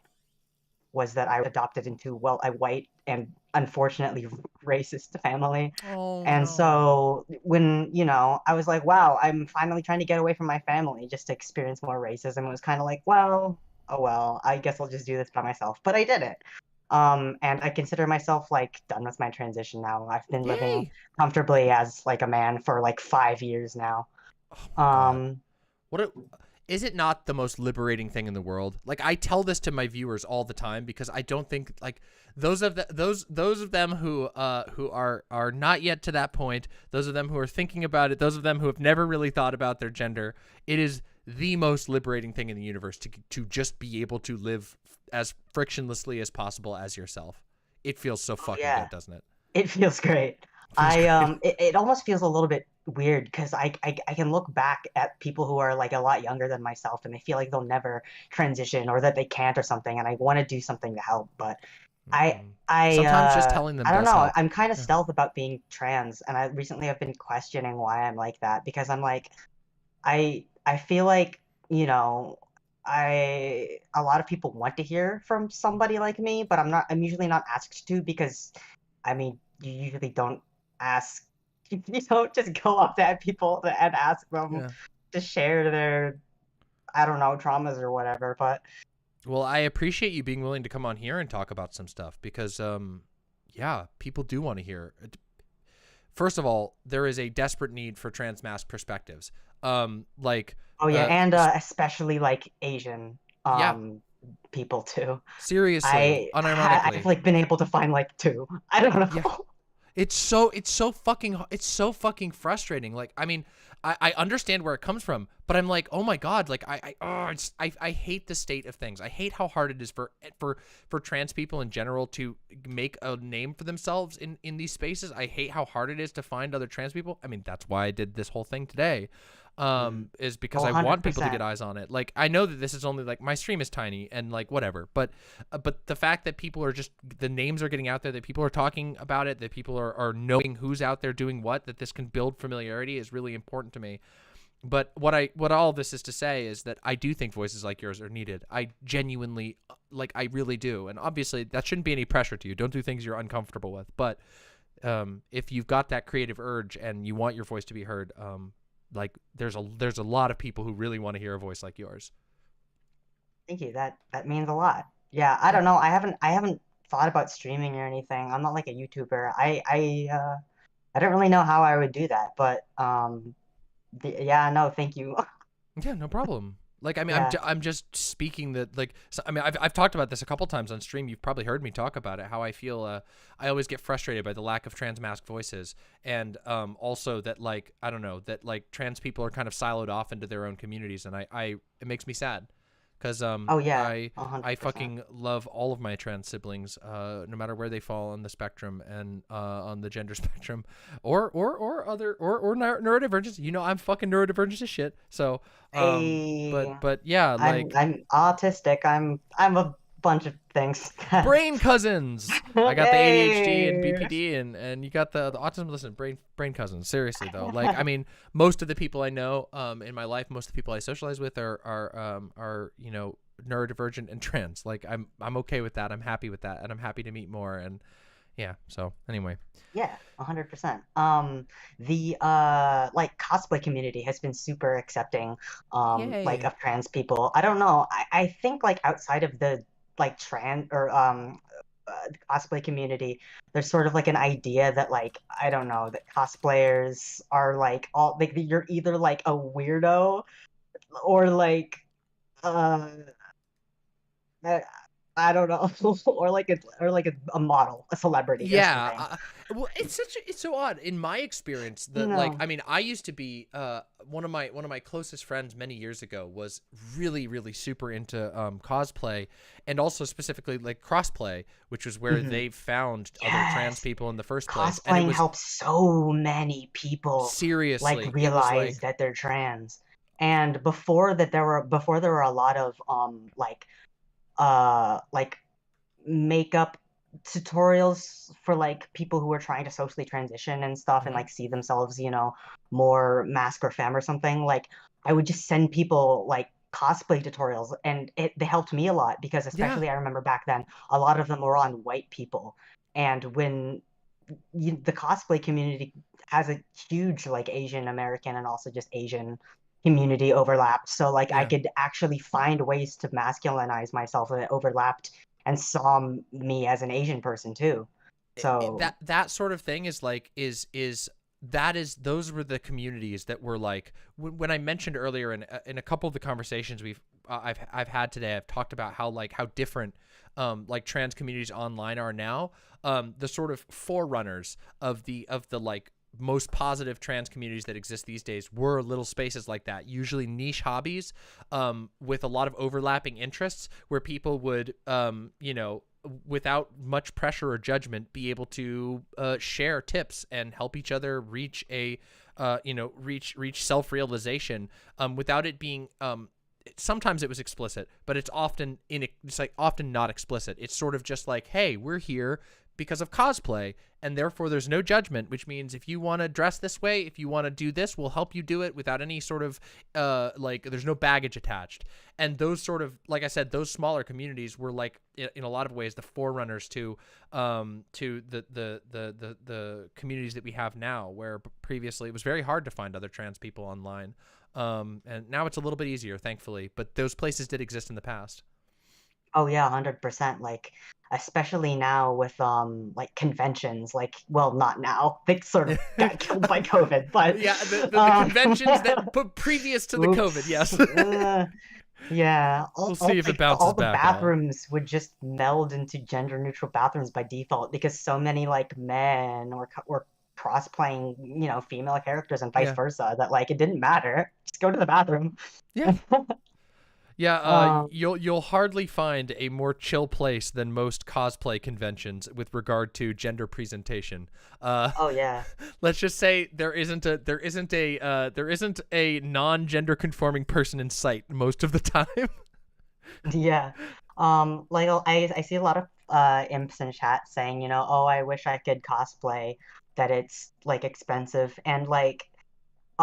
was that I adopted into, well, a white and unfortunately racist family. And so when, I was like, wow, I'm finally trying to get away from my family just to experience more racism. It was kind of like, well, oh well, I guess I'll just do this by myself. But I did it. And I consider myself like done with my transition now. I've been living comfortably as like a man for like 5 years now. Is it not the most liberating thing in the world? Like, I tell this to my viewers all the time because I don't think like those of them who are not yet to that point, those of them who are thinking about it, those of them who have never really thought about their gender, it is the most liberating thing in the universe to just be able to live as frictionlessly as possible as yourself. It feels so fucking good, doesn't it? It feels great. It almost feels a little bit weird because I can look back at people who are like a lot younger than myself and they feel like they'll never transition or that they can't or something, and I want to do something to help, but I Sometimes just telling them I don't does know. help. I'm kind of stealth about being trans, and I recently have been questioning why I'm like that, because I'm like I feel like, a lot of people want to hear from somebody like me, but I'm usually not asked to, because I mean, you usually don't ask, you don't just go up to people and ask them to share their, I don't know, traumas or whatever. But Well, I appreciate you being willing to come on here and talk about some stuff because, yeah, people do want to hear. first of all, there is a desperate need for trans mask perspectives. Like, oh yeah, and especially like Asian people too. Seriously, unironically, I've like been able to find like 2. I don't know. Yeah. It's so fucking frustrating. Like, I mean, I understand where it comes from, but I'm like, oh my god, like I hate the state of things. I hate how hard it is for trans people in general to make a name for themselves in these spaces. I hate how hard it is to find other trans people. I mean, that's why I did this whole thing today. Is because I want people to get eyes on it. Like, I know that this is only like, my stream is tiny and like whatever, but the fact that people are just, the names are getting out there, that people are talking about it, that people are knowing who's out there doing what, that this can build familiarity is really important to me. But what all of this is to say is that I do think voices like yours are needed. I genuinely, like, I really do. And obviously that shouldn't be any pressure to you. Don't do things you're uncomfortable with. But if you've got that creative urge and you want your voice to be heard, like, there's a lot of people who really want to hear a voice like yours. Thank you. That means a lot. Yeah, I don't know. I haven't thought about streaming or anything. I'm not like a YouTuber. I don't really know how I would do that, but yeah, no, thank you. Yeah, no problem. Like, I mean, Yeah. I'm just speaking that, like, so, I mean, I've talked about this a couple times on stream. You've probably heard me talk about it, how I feel, I always get frustrated by the lack of trans mask voices. And also that, like, I don't know, that, like, trans people are kind of siloed off into their own communities. And it makes me sad. Because Oh, yeah, I 100%. fucking love all of my trans siblings, no matter where they fall on the spectrum and on the gender spectrum, or neurodivergence. You know, I'm fucking neurodivergent as shit. So, but yeah, like, I'm autistic. I'm a bunch of things. brain cousins. I got the ADHD and Hey. BPD, and you got the autism. Listen, brain cousins. Seriously though, like, I mean, most of the people I know in my life, most of the people I socialize with are you know, neurodivergent and trans. Like, I'm okay with that. I'm happy with that, and I'm happy to meet more. And yeah, so anyway. Yeah, 100%. The like cosplay community has been super accepting, like Yay. of trans people. I don't know. I think like outside of the like trans or cosplay community, there's sort of like an idea that, like, I don't know, that cosplayers are like all like you're either like a weirdo or like uh I don't know, or like a model, a celebrity, or something. Yeah, well, it's so odd in my experience that, like, No. I mean, I used to be one of my closest friends many years ago was really super into cosplay, and also specifically like crossplay, which was where Mhm. they found other trans people in the first place. And Cosplaying it was helps so many people seriously, like it was realize like, that they're trans. And before there were a lot of like makeup tutorials for like people who are trying to socially transition and stuff and Mhm. like see themselves, you know, more masc or femme or something. Like, I would just send people like cosplay tutorials, and they helped me a lot because, especially, I remember back then a lot of them were on white people. And when the cosplay community has a huge like Asian American and also just Asian community overlap, so like I Yeah. could actually find ways to masculinize myself that overlapped and saw me as an Asian person too. So that sort of thing is like those were the communities that were like, when I mentioned earlier in a couple of the conversations I've had today, I've talked about how different like trans communities online are now. The sort of forerunners of the like most positive trans communities that exist these days were little spaces like that, usually niche hobbies with a lot of overlapping interests, where people would you know, without much pressure or judgment, be able to share tips and help each other reach a you know, reach self-realization without it being sometimes it was explicit, but it's often often not explicit. It's sort of just like, hey, we're here because of cosplay, and therefore there's no judgment, which means if you want to dress this way, if you want to do this, we'll help you do it without any sort of like, there's no baggage attached. And those sort of, like I said, those smaller communities were like, in a lot of ways, the forerunners to the communities that we have now, where previously it was very hard to find other trans people online. And now it's a little bit easier, thankfully, but those places did exist in the past. Oh yeah, 100%. Like, especially now with like conventions. Like, well, not now. They sort of got killed by COVID, but yeah, the conventions that put previous to the COVID. Yes. Yeah, We'll see if it bounces all the back at all. bathrooms would just meld into gender-neutral bathrooms by default because so many like men were cross-playing, you know, female characters and vice Yeah. versa that like it didn't matter. Just go to the bathroom. Yeah. Yeah, you'll hardly find a more chill place than most cosplay conventions with regard to gender presentation. Oh yeah. Let's just say there isn't a non-gender conforming person in sight most of the time. Yeah. Like I see a lot of imps in chat saying, you know, oh, I wish I could cosplay, that it's like expensive, and like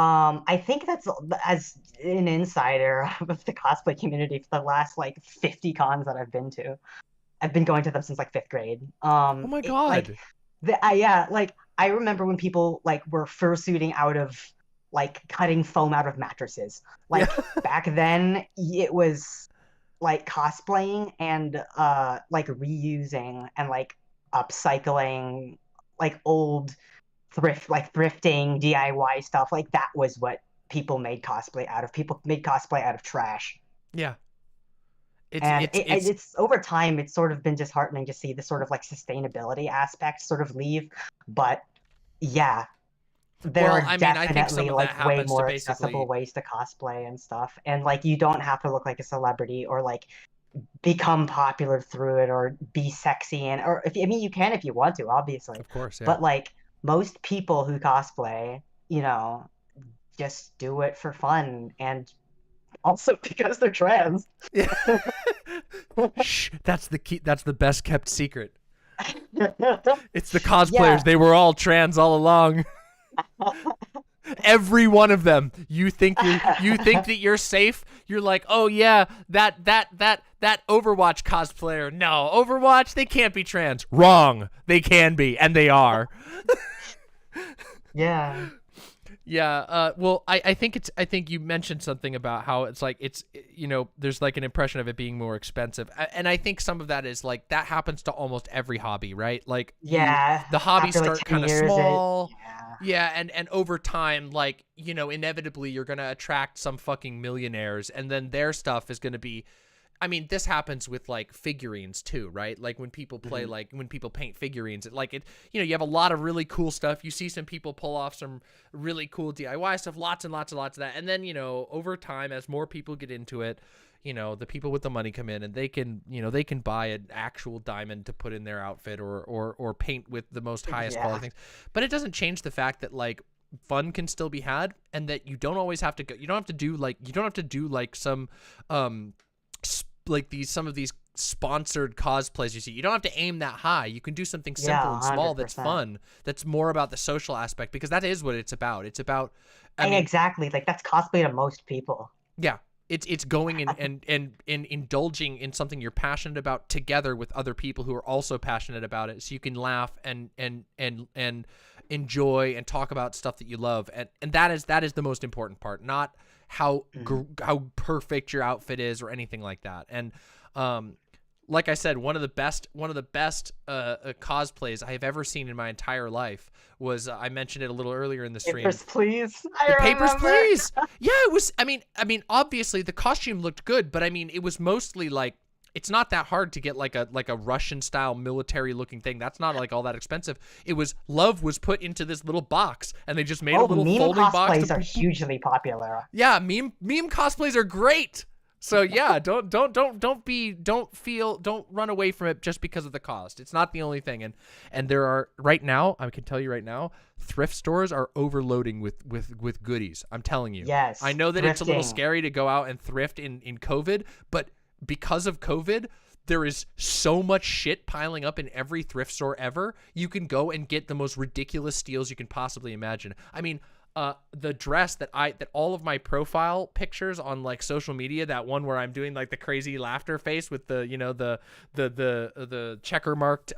I think that's, as an insider of the cosplay community for the last like 50 cons that I've been to. I've been going to them since like 5th grade. Oh my god. Yeah, like I remember when people like were fursuiting out of like cutting foam out of mattresses. Like back then it was like cosplaying and like reusing and like upcycling like old thrifting DIY stuff. Like that was what people made cosplay out of. People made cosplay out of trash. Yeah. It's over time, it's sort of been disheartening to see the sort of like sustainability aspect sort of leave. But yeah, there are definitely like way more accessible ways to cosplay and stuff. And like you don't have to look like a celebrity or like become popular through it or be sexy, and or if I mean you can if you want to, obviously. Of course, yeah. But like most people who cosplay, you know, just do it for fun and also because they're trans. Yeah. Shh, that's the key. That's the best kept secret. It's the cosplayers. Yeah. They were all trans all along. Every one of them. You think that you're safe? You're like, oh yeah, that Overwatch cosplayer. No, Overwatch, they can't be trans. Wrong. They can be, and they are. Yeah. Yeah, well, I think you mentioned something about how it's like you know, there's like an impression of it being more expensive, and I think some of that is like that happens to almost every hobby, right? Like yeah, the hobbies after, like, start 10 kind of years, small, yeah, and over time, like, you know, inevitably you're gonna attract some fucking millionaires, and then their stuff is gonna be. I mean, this happens with like figurines too, right? Like when people play, like when people paint figurines, you know, you have a lot of really cool stuff. You see some people pull off some really cool DIY stuff, lots and lots and lots of that. And then, you know, over time, as more people get into it, you know, the people with the money come in and they can, you know, they can buy an actual diamond to put in their outfit or paint with the most highest quality things. But it doesn't change the fact that like fun can still be had, and that you don't always have to go, you don't have to do like some, like some of these sponsored cosplays you see. You don't have to aim that high. You can do something simple and small 100%. that's fun, that's more about the social aspect, because that is what it's about. It's about I mean, exactly, like that's cosplay to most people. Yeah. It's going and indulging in something you're passionate about together with other people who are also passionate about it, so you can laugh and enjoy and talk about stuff that you love, and that is the most important part, not how perfect your outfit is or anything like that. And like I said, one of the best cosplays I have ever seen in my entire life was I mentioned it a little earlier in the stream. Papers, Please. The Papers, Please. Yeah, it was. I mean, obviously the costume looked good, but I mean, it was mostly like, it's not that hard to get like a Russian style military looking thing. That's not like all that expensive. It was love was put into this little box, and they just made a little meme folding box. cosplays are hugely popular. Yeah, meme cosplays are great. So yeah, don't run away from it just because of the cost. It's not the only thing, and there are right now, I can tell you right now, thrift stores are overloading with goodies. I'm telling you. Yes. I know that it's a little thrifting. scary to go out and thrift in COVID, but because of COVID, there is so much shit piling up in every thrift store ever. You can go and get the most ridiculous steals you can possibly imagine. I mean, the dress that all of my profile pictures on like social media, that one where I'm doing like the crazy laughter face with the, you know, the checker marked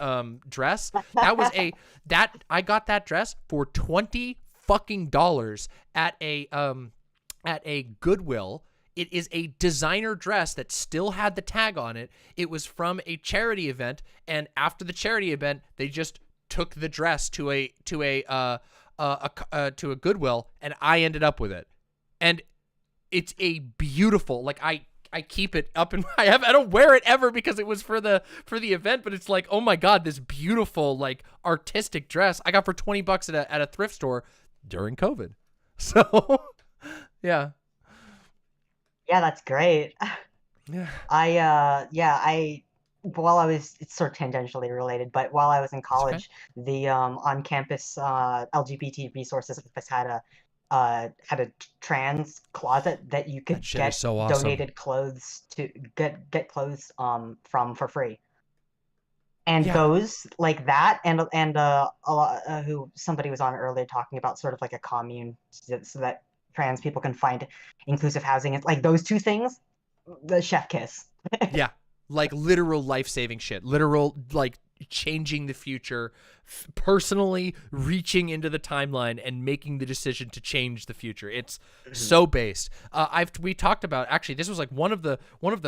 dress, I got that dress for $20 fucking at a Goodwill It is a designer dress that still had the tag on it. It was from a charity event, and after the charity event, they just took the dress to a Goodwill, and I ended up with it. And it's a beautiful, like I keep it up and I don't wear it ever because it was for the event, but it's like, oh my God, this beautiful, like, artistic dress I got for $20 at a thrift store during COVID. So yeah. Yeah, that's great. Yeah. While I was, it's sort of tangentially related, but while I was in college, the on-campus LGBT resources office had a trans closet that you could shit get is so awesome. donated clothes to get clothes from for free. And Yeah. those like that and a lot, who somebody was on earlier talking about sort of like a commune so that trans people can find inclusive housing. It's like those two things, the chef kiss. Yeah. Like literal life-saving shit. Literal, like, changing the future, personally reaching into the timeline and making the decision to change the future. It's so based. We talked about, actually, this was like one of the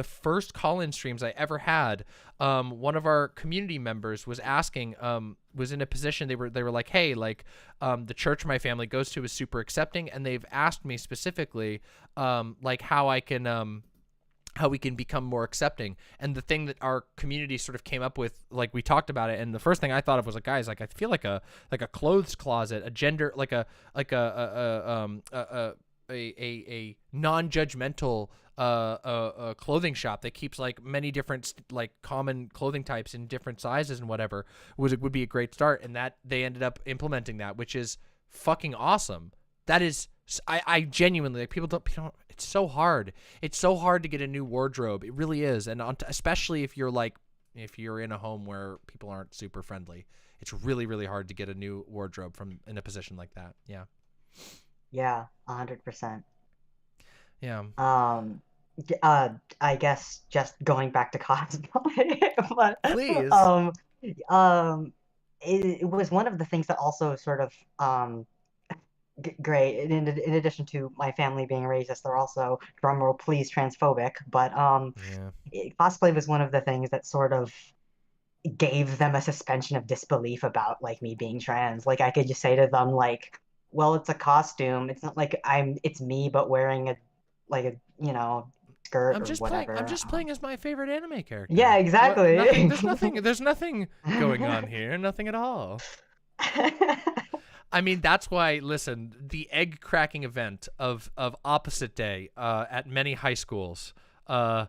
first call-in streams I ever had. One of our community members was asking, was in a position, they were like, hey, like, the church my family goes to is super accepting, and they've asked me specifically, like, how we can become more accepting. And the thing that our community sort of came up with, like, we talked about it, and the first thing I thought of was like, guys, like, I feel like a clothes closet, a gender, like a non-judgmental clothing shop that keeps like many different like common clothing types in different sizes and whatever would be a great start. And that they ended up implementing that, which is fucking awesome. That is, I genuinely, like, people don't, it's so hard. It's so hard to get a new wardrobe. It really is. And especially if you're in a home where people aren't super friendly, it's really, really hard to get a new wardrobe from in a position like that. Yeah. Yeah, 100%. Yeah. I guess just going back to cosplay, but please. It was one of the things that also sort of great. In addition to my family being racist, they're also, drumroll please, transphobic. But cosplay was one of the things that sort of gave them a suspension of disbelief about like me being trans. Like I could just say to them like, well, it's a costume. It's not like it's me, but wearing a skirt or whatever. I'm just playing as my favorite anime character. Yeah, exactly. There's nothing going on here. Nothing at all. I mean, that's why, listen, the egg cracking event of Opposite Day at many high schools, that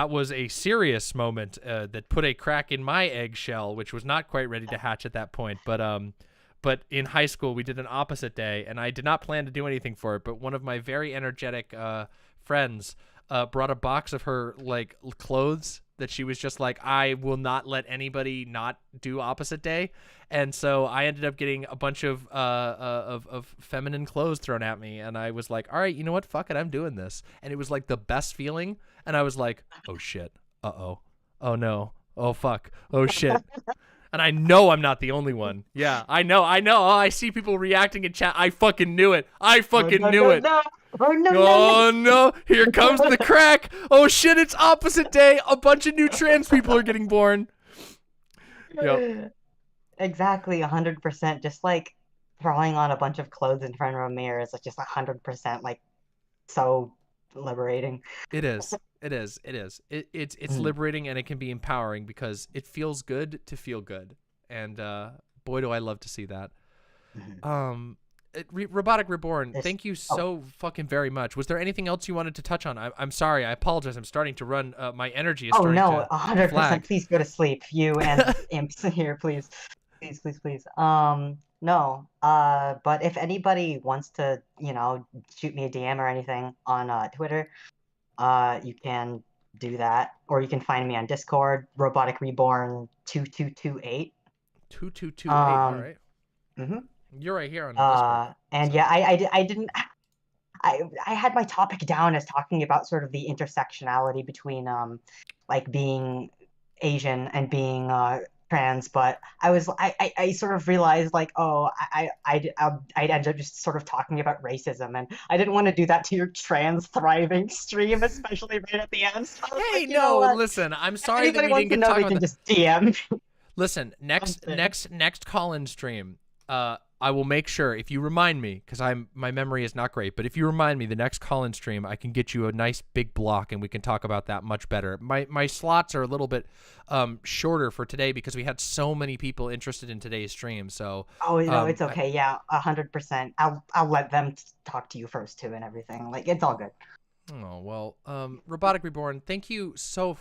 was a serious moment that put a crack in my eggshell, which was not quite ready to hatch at that point. But in high school, we did an Opposite Day, and I did not plan to do anything for it, but one of my very energetic friends brought a box of her like clothes that she was just like, I will not let anybody not do Opposite Day. And so I ended up getting a bunch of feminine clothes thrown at me. And I was like, all right, you know what? Fuck it. I'm doing this. And it was like the best feeling. And I was like, oh shit. Uh-oh. Oh no. Oh fuck. Oh shit. And I know I'm not the only one. Yeah, I know. Oh, I see people reacting in chat. I fucking knew it. I fucking knew it. No. Oh no. Oh no. Here comes the crack. Oh shit, it's Opposite Day. A bunch of new trans people are getting born. Yep. Exactly, 100%. Just like throwing on a bunch of clothes in front of a mirror is just 100% like so liberating. It is. It's liberating, and it can be empowering because it feels good to feel good. And boy, do I love to see that. Robotic Reborn, thank you so fucking very much. Was there anything else you wanted to touch on? I'm sorry. I apologize. I'm starting to run. My energy is starting to 100%. flag. Please go to sleep. You and imps here, please. Please. No. But if anybody wants to, shoot me a DM or anything on Twitter, you can do that, or you can find me on Discord, Robotic Reborn 2228. 2228. All right. Mm-hmm. You're right here on Discord. And yeah, I didn't. I had my topic down as talking about sort of the intersectionality between like being Asian and being trans, but I sort of realized like, oh, I'd end up just sort of talking about racism, and I didn't want to do that to your trans thriving stream, especially right at the end. So I was Hey, like, you know no, what? listen, I'm If sorry that anybody we wants didn't to get know, to they talk can about just DM. Listen, next call-in stream, I will make sure, if you remind me, because my memory is not great, but if you remind me, the next call-in stream, I can get you a nice big block and we can talk about that much better. My slots are a little bit shorter for today because we had so many people interested in today's stream. So Oh no, it's okay. Yeah, 100%. I'll let them talk to you first too, and everything. Like it's all good. Oh, well, Robotic Reborn, thank you so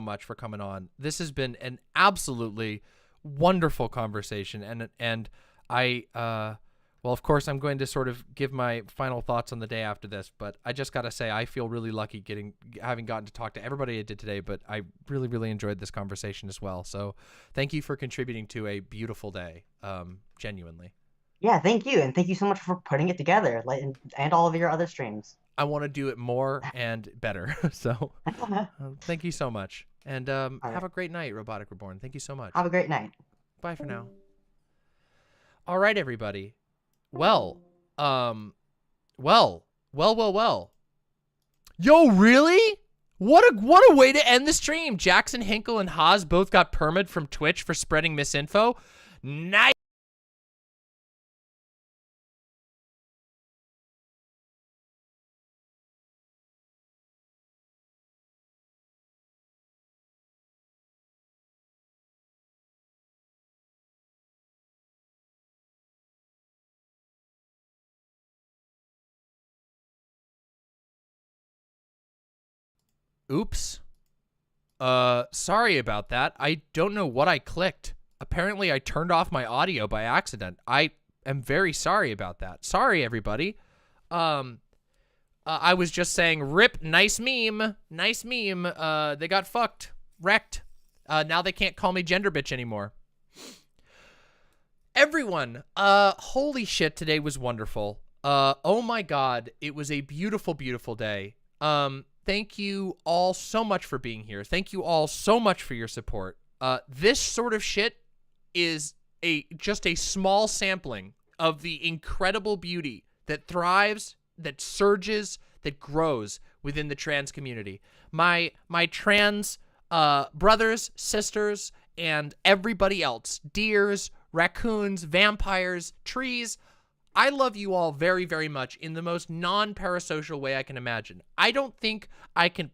much for coming on. This has been an absolutely wonderful conversation, and I, well, of course, I'm going to sort of give my final thoughts on the day after this, but I just got to say, I feel really lucky having gotten to talk to everybody I did today, but I really, really enjoyed this conversation as well. So thank you for contributing to a beautiful day, genuinely. Yeah, thank you, and thank you so much for putting it together, like, and all of your other streams. I want to do it more and better. So thank you so much. And have a great night, Robotic Reborn. Thank you so much. Have a great night. Bye for now. All right, everybody. Well. Yo, really? What a way to end the stream. Jackson Hinkle and Haas both got permit from Twitch for spreading misinfo. Nice. Oops. Sorry about that. I don't know what I clicked. Apparently, I turned off my audio by accident. I am very sorry about that. Sorry, everybody. I was just saying, rip, nice meme. Nice meme. They got fucked. Wrecked. Now they can't call me gender bitch anymore. Everyone, holy shit, today was wonderful. Oh my god, it was a beautiful, beautiful day. Thank you all so much for being here. Thank you all so much for your support. This sort of shit is just a small sampling of the incredible beauty that thrives, that surges, that grows within the trans community. My trans brothers, sisters, and everybody else, deers, raccoons, vampires, trees, I love you all very, very much in the most non-parasocial way I can imagine. I don't think I can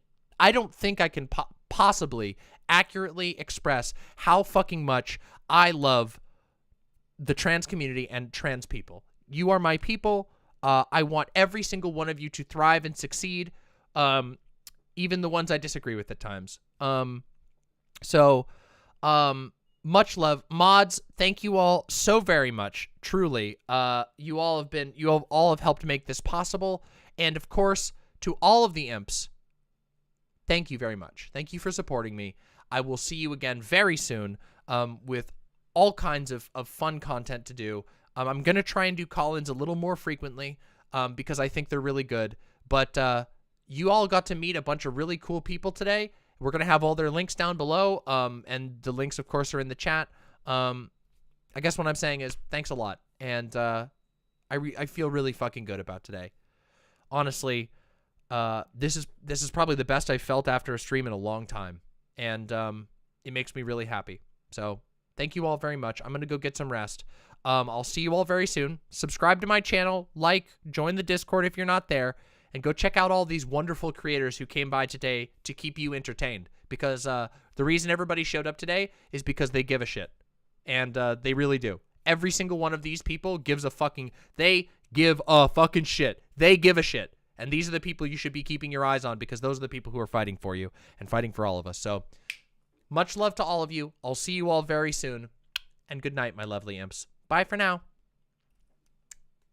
possibly accurately express how fucking much I love the trans community and trans people. You are my people. I want every single one of you to thrive and succeed, even the ones I disagree with at times. Much love. Mods, thank you all so very much. Truly. You all have helped make this possible. And of course, to all of the imps, thank you very much. Thank you for supporting me. I will see you again very soon with all kinds of fun content to do. I'm going to try and do call-ins a little more frequently because I think they're really good. But you all got to meet a bunch of really cool people today. We're going to have all their links down below, and the links, of course, are in the chat. I guess what I'm saying is thanks a lot, and I feel really fucking good about today. Honestly, this is probably the best I've felt after a stream in a long time, and it makes me really happy. So thank you all very much. I'm going to go get some rest. I'll see you all very soon. Subscribe to my channel, join the Discord if you're not there, and go check out all these wonderful creators who came by today to keep you entertained. Because the reason everybody showed up today is because they give a shit. And they really do. Every single one of these people gives a fucking... They give a fucking shit. They give a shit. And these are the people you should be keeping your eyes on because those are the people who are fighting for you and fighting for all of us. So, much love to all of you. I'll see you all very soon. And good night, my lovely imps. Bye for now.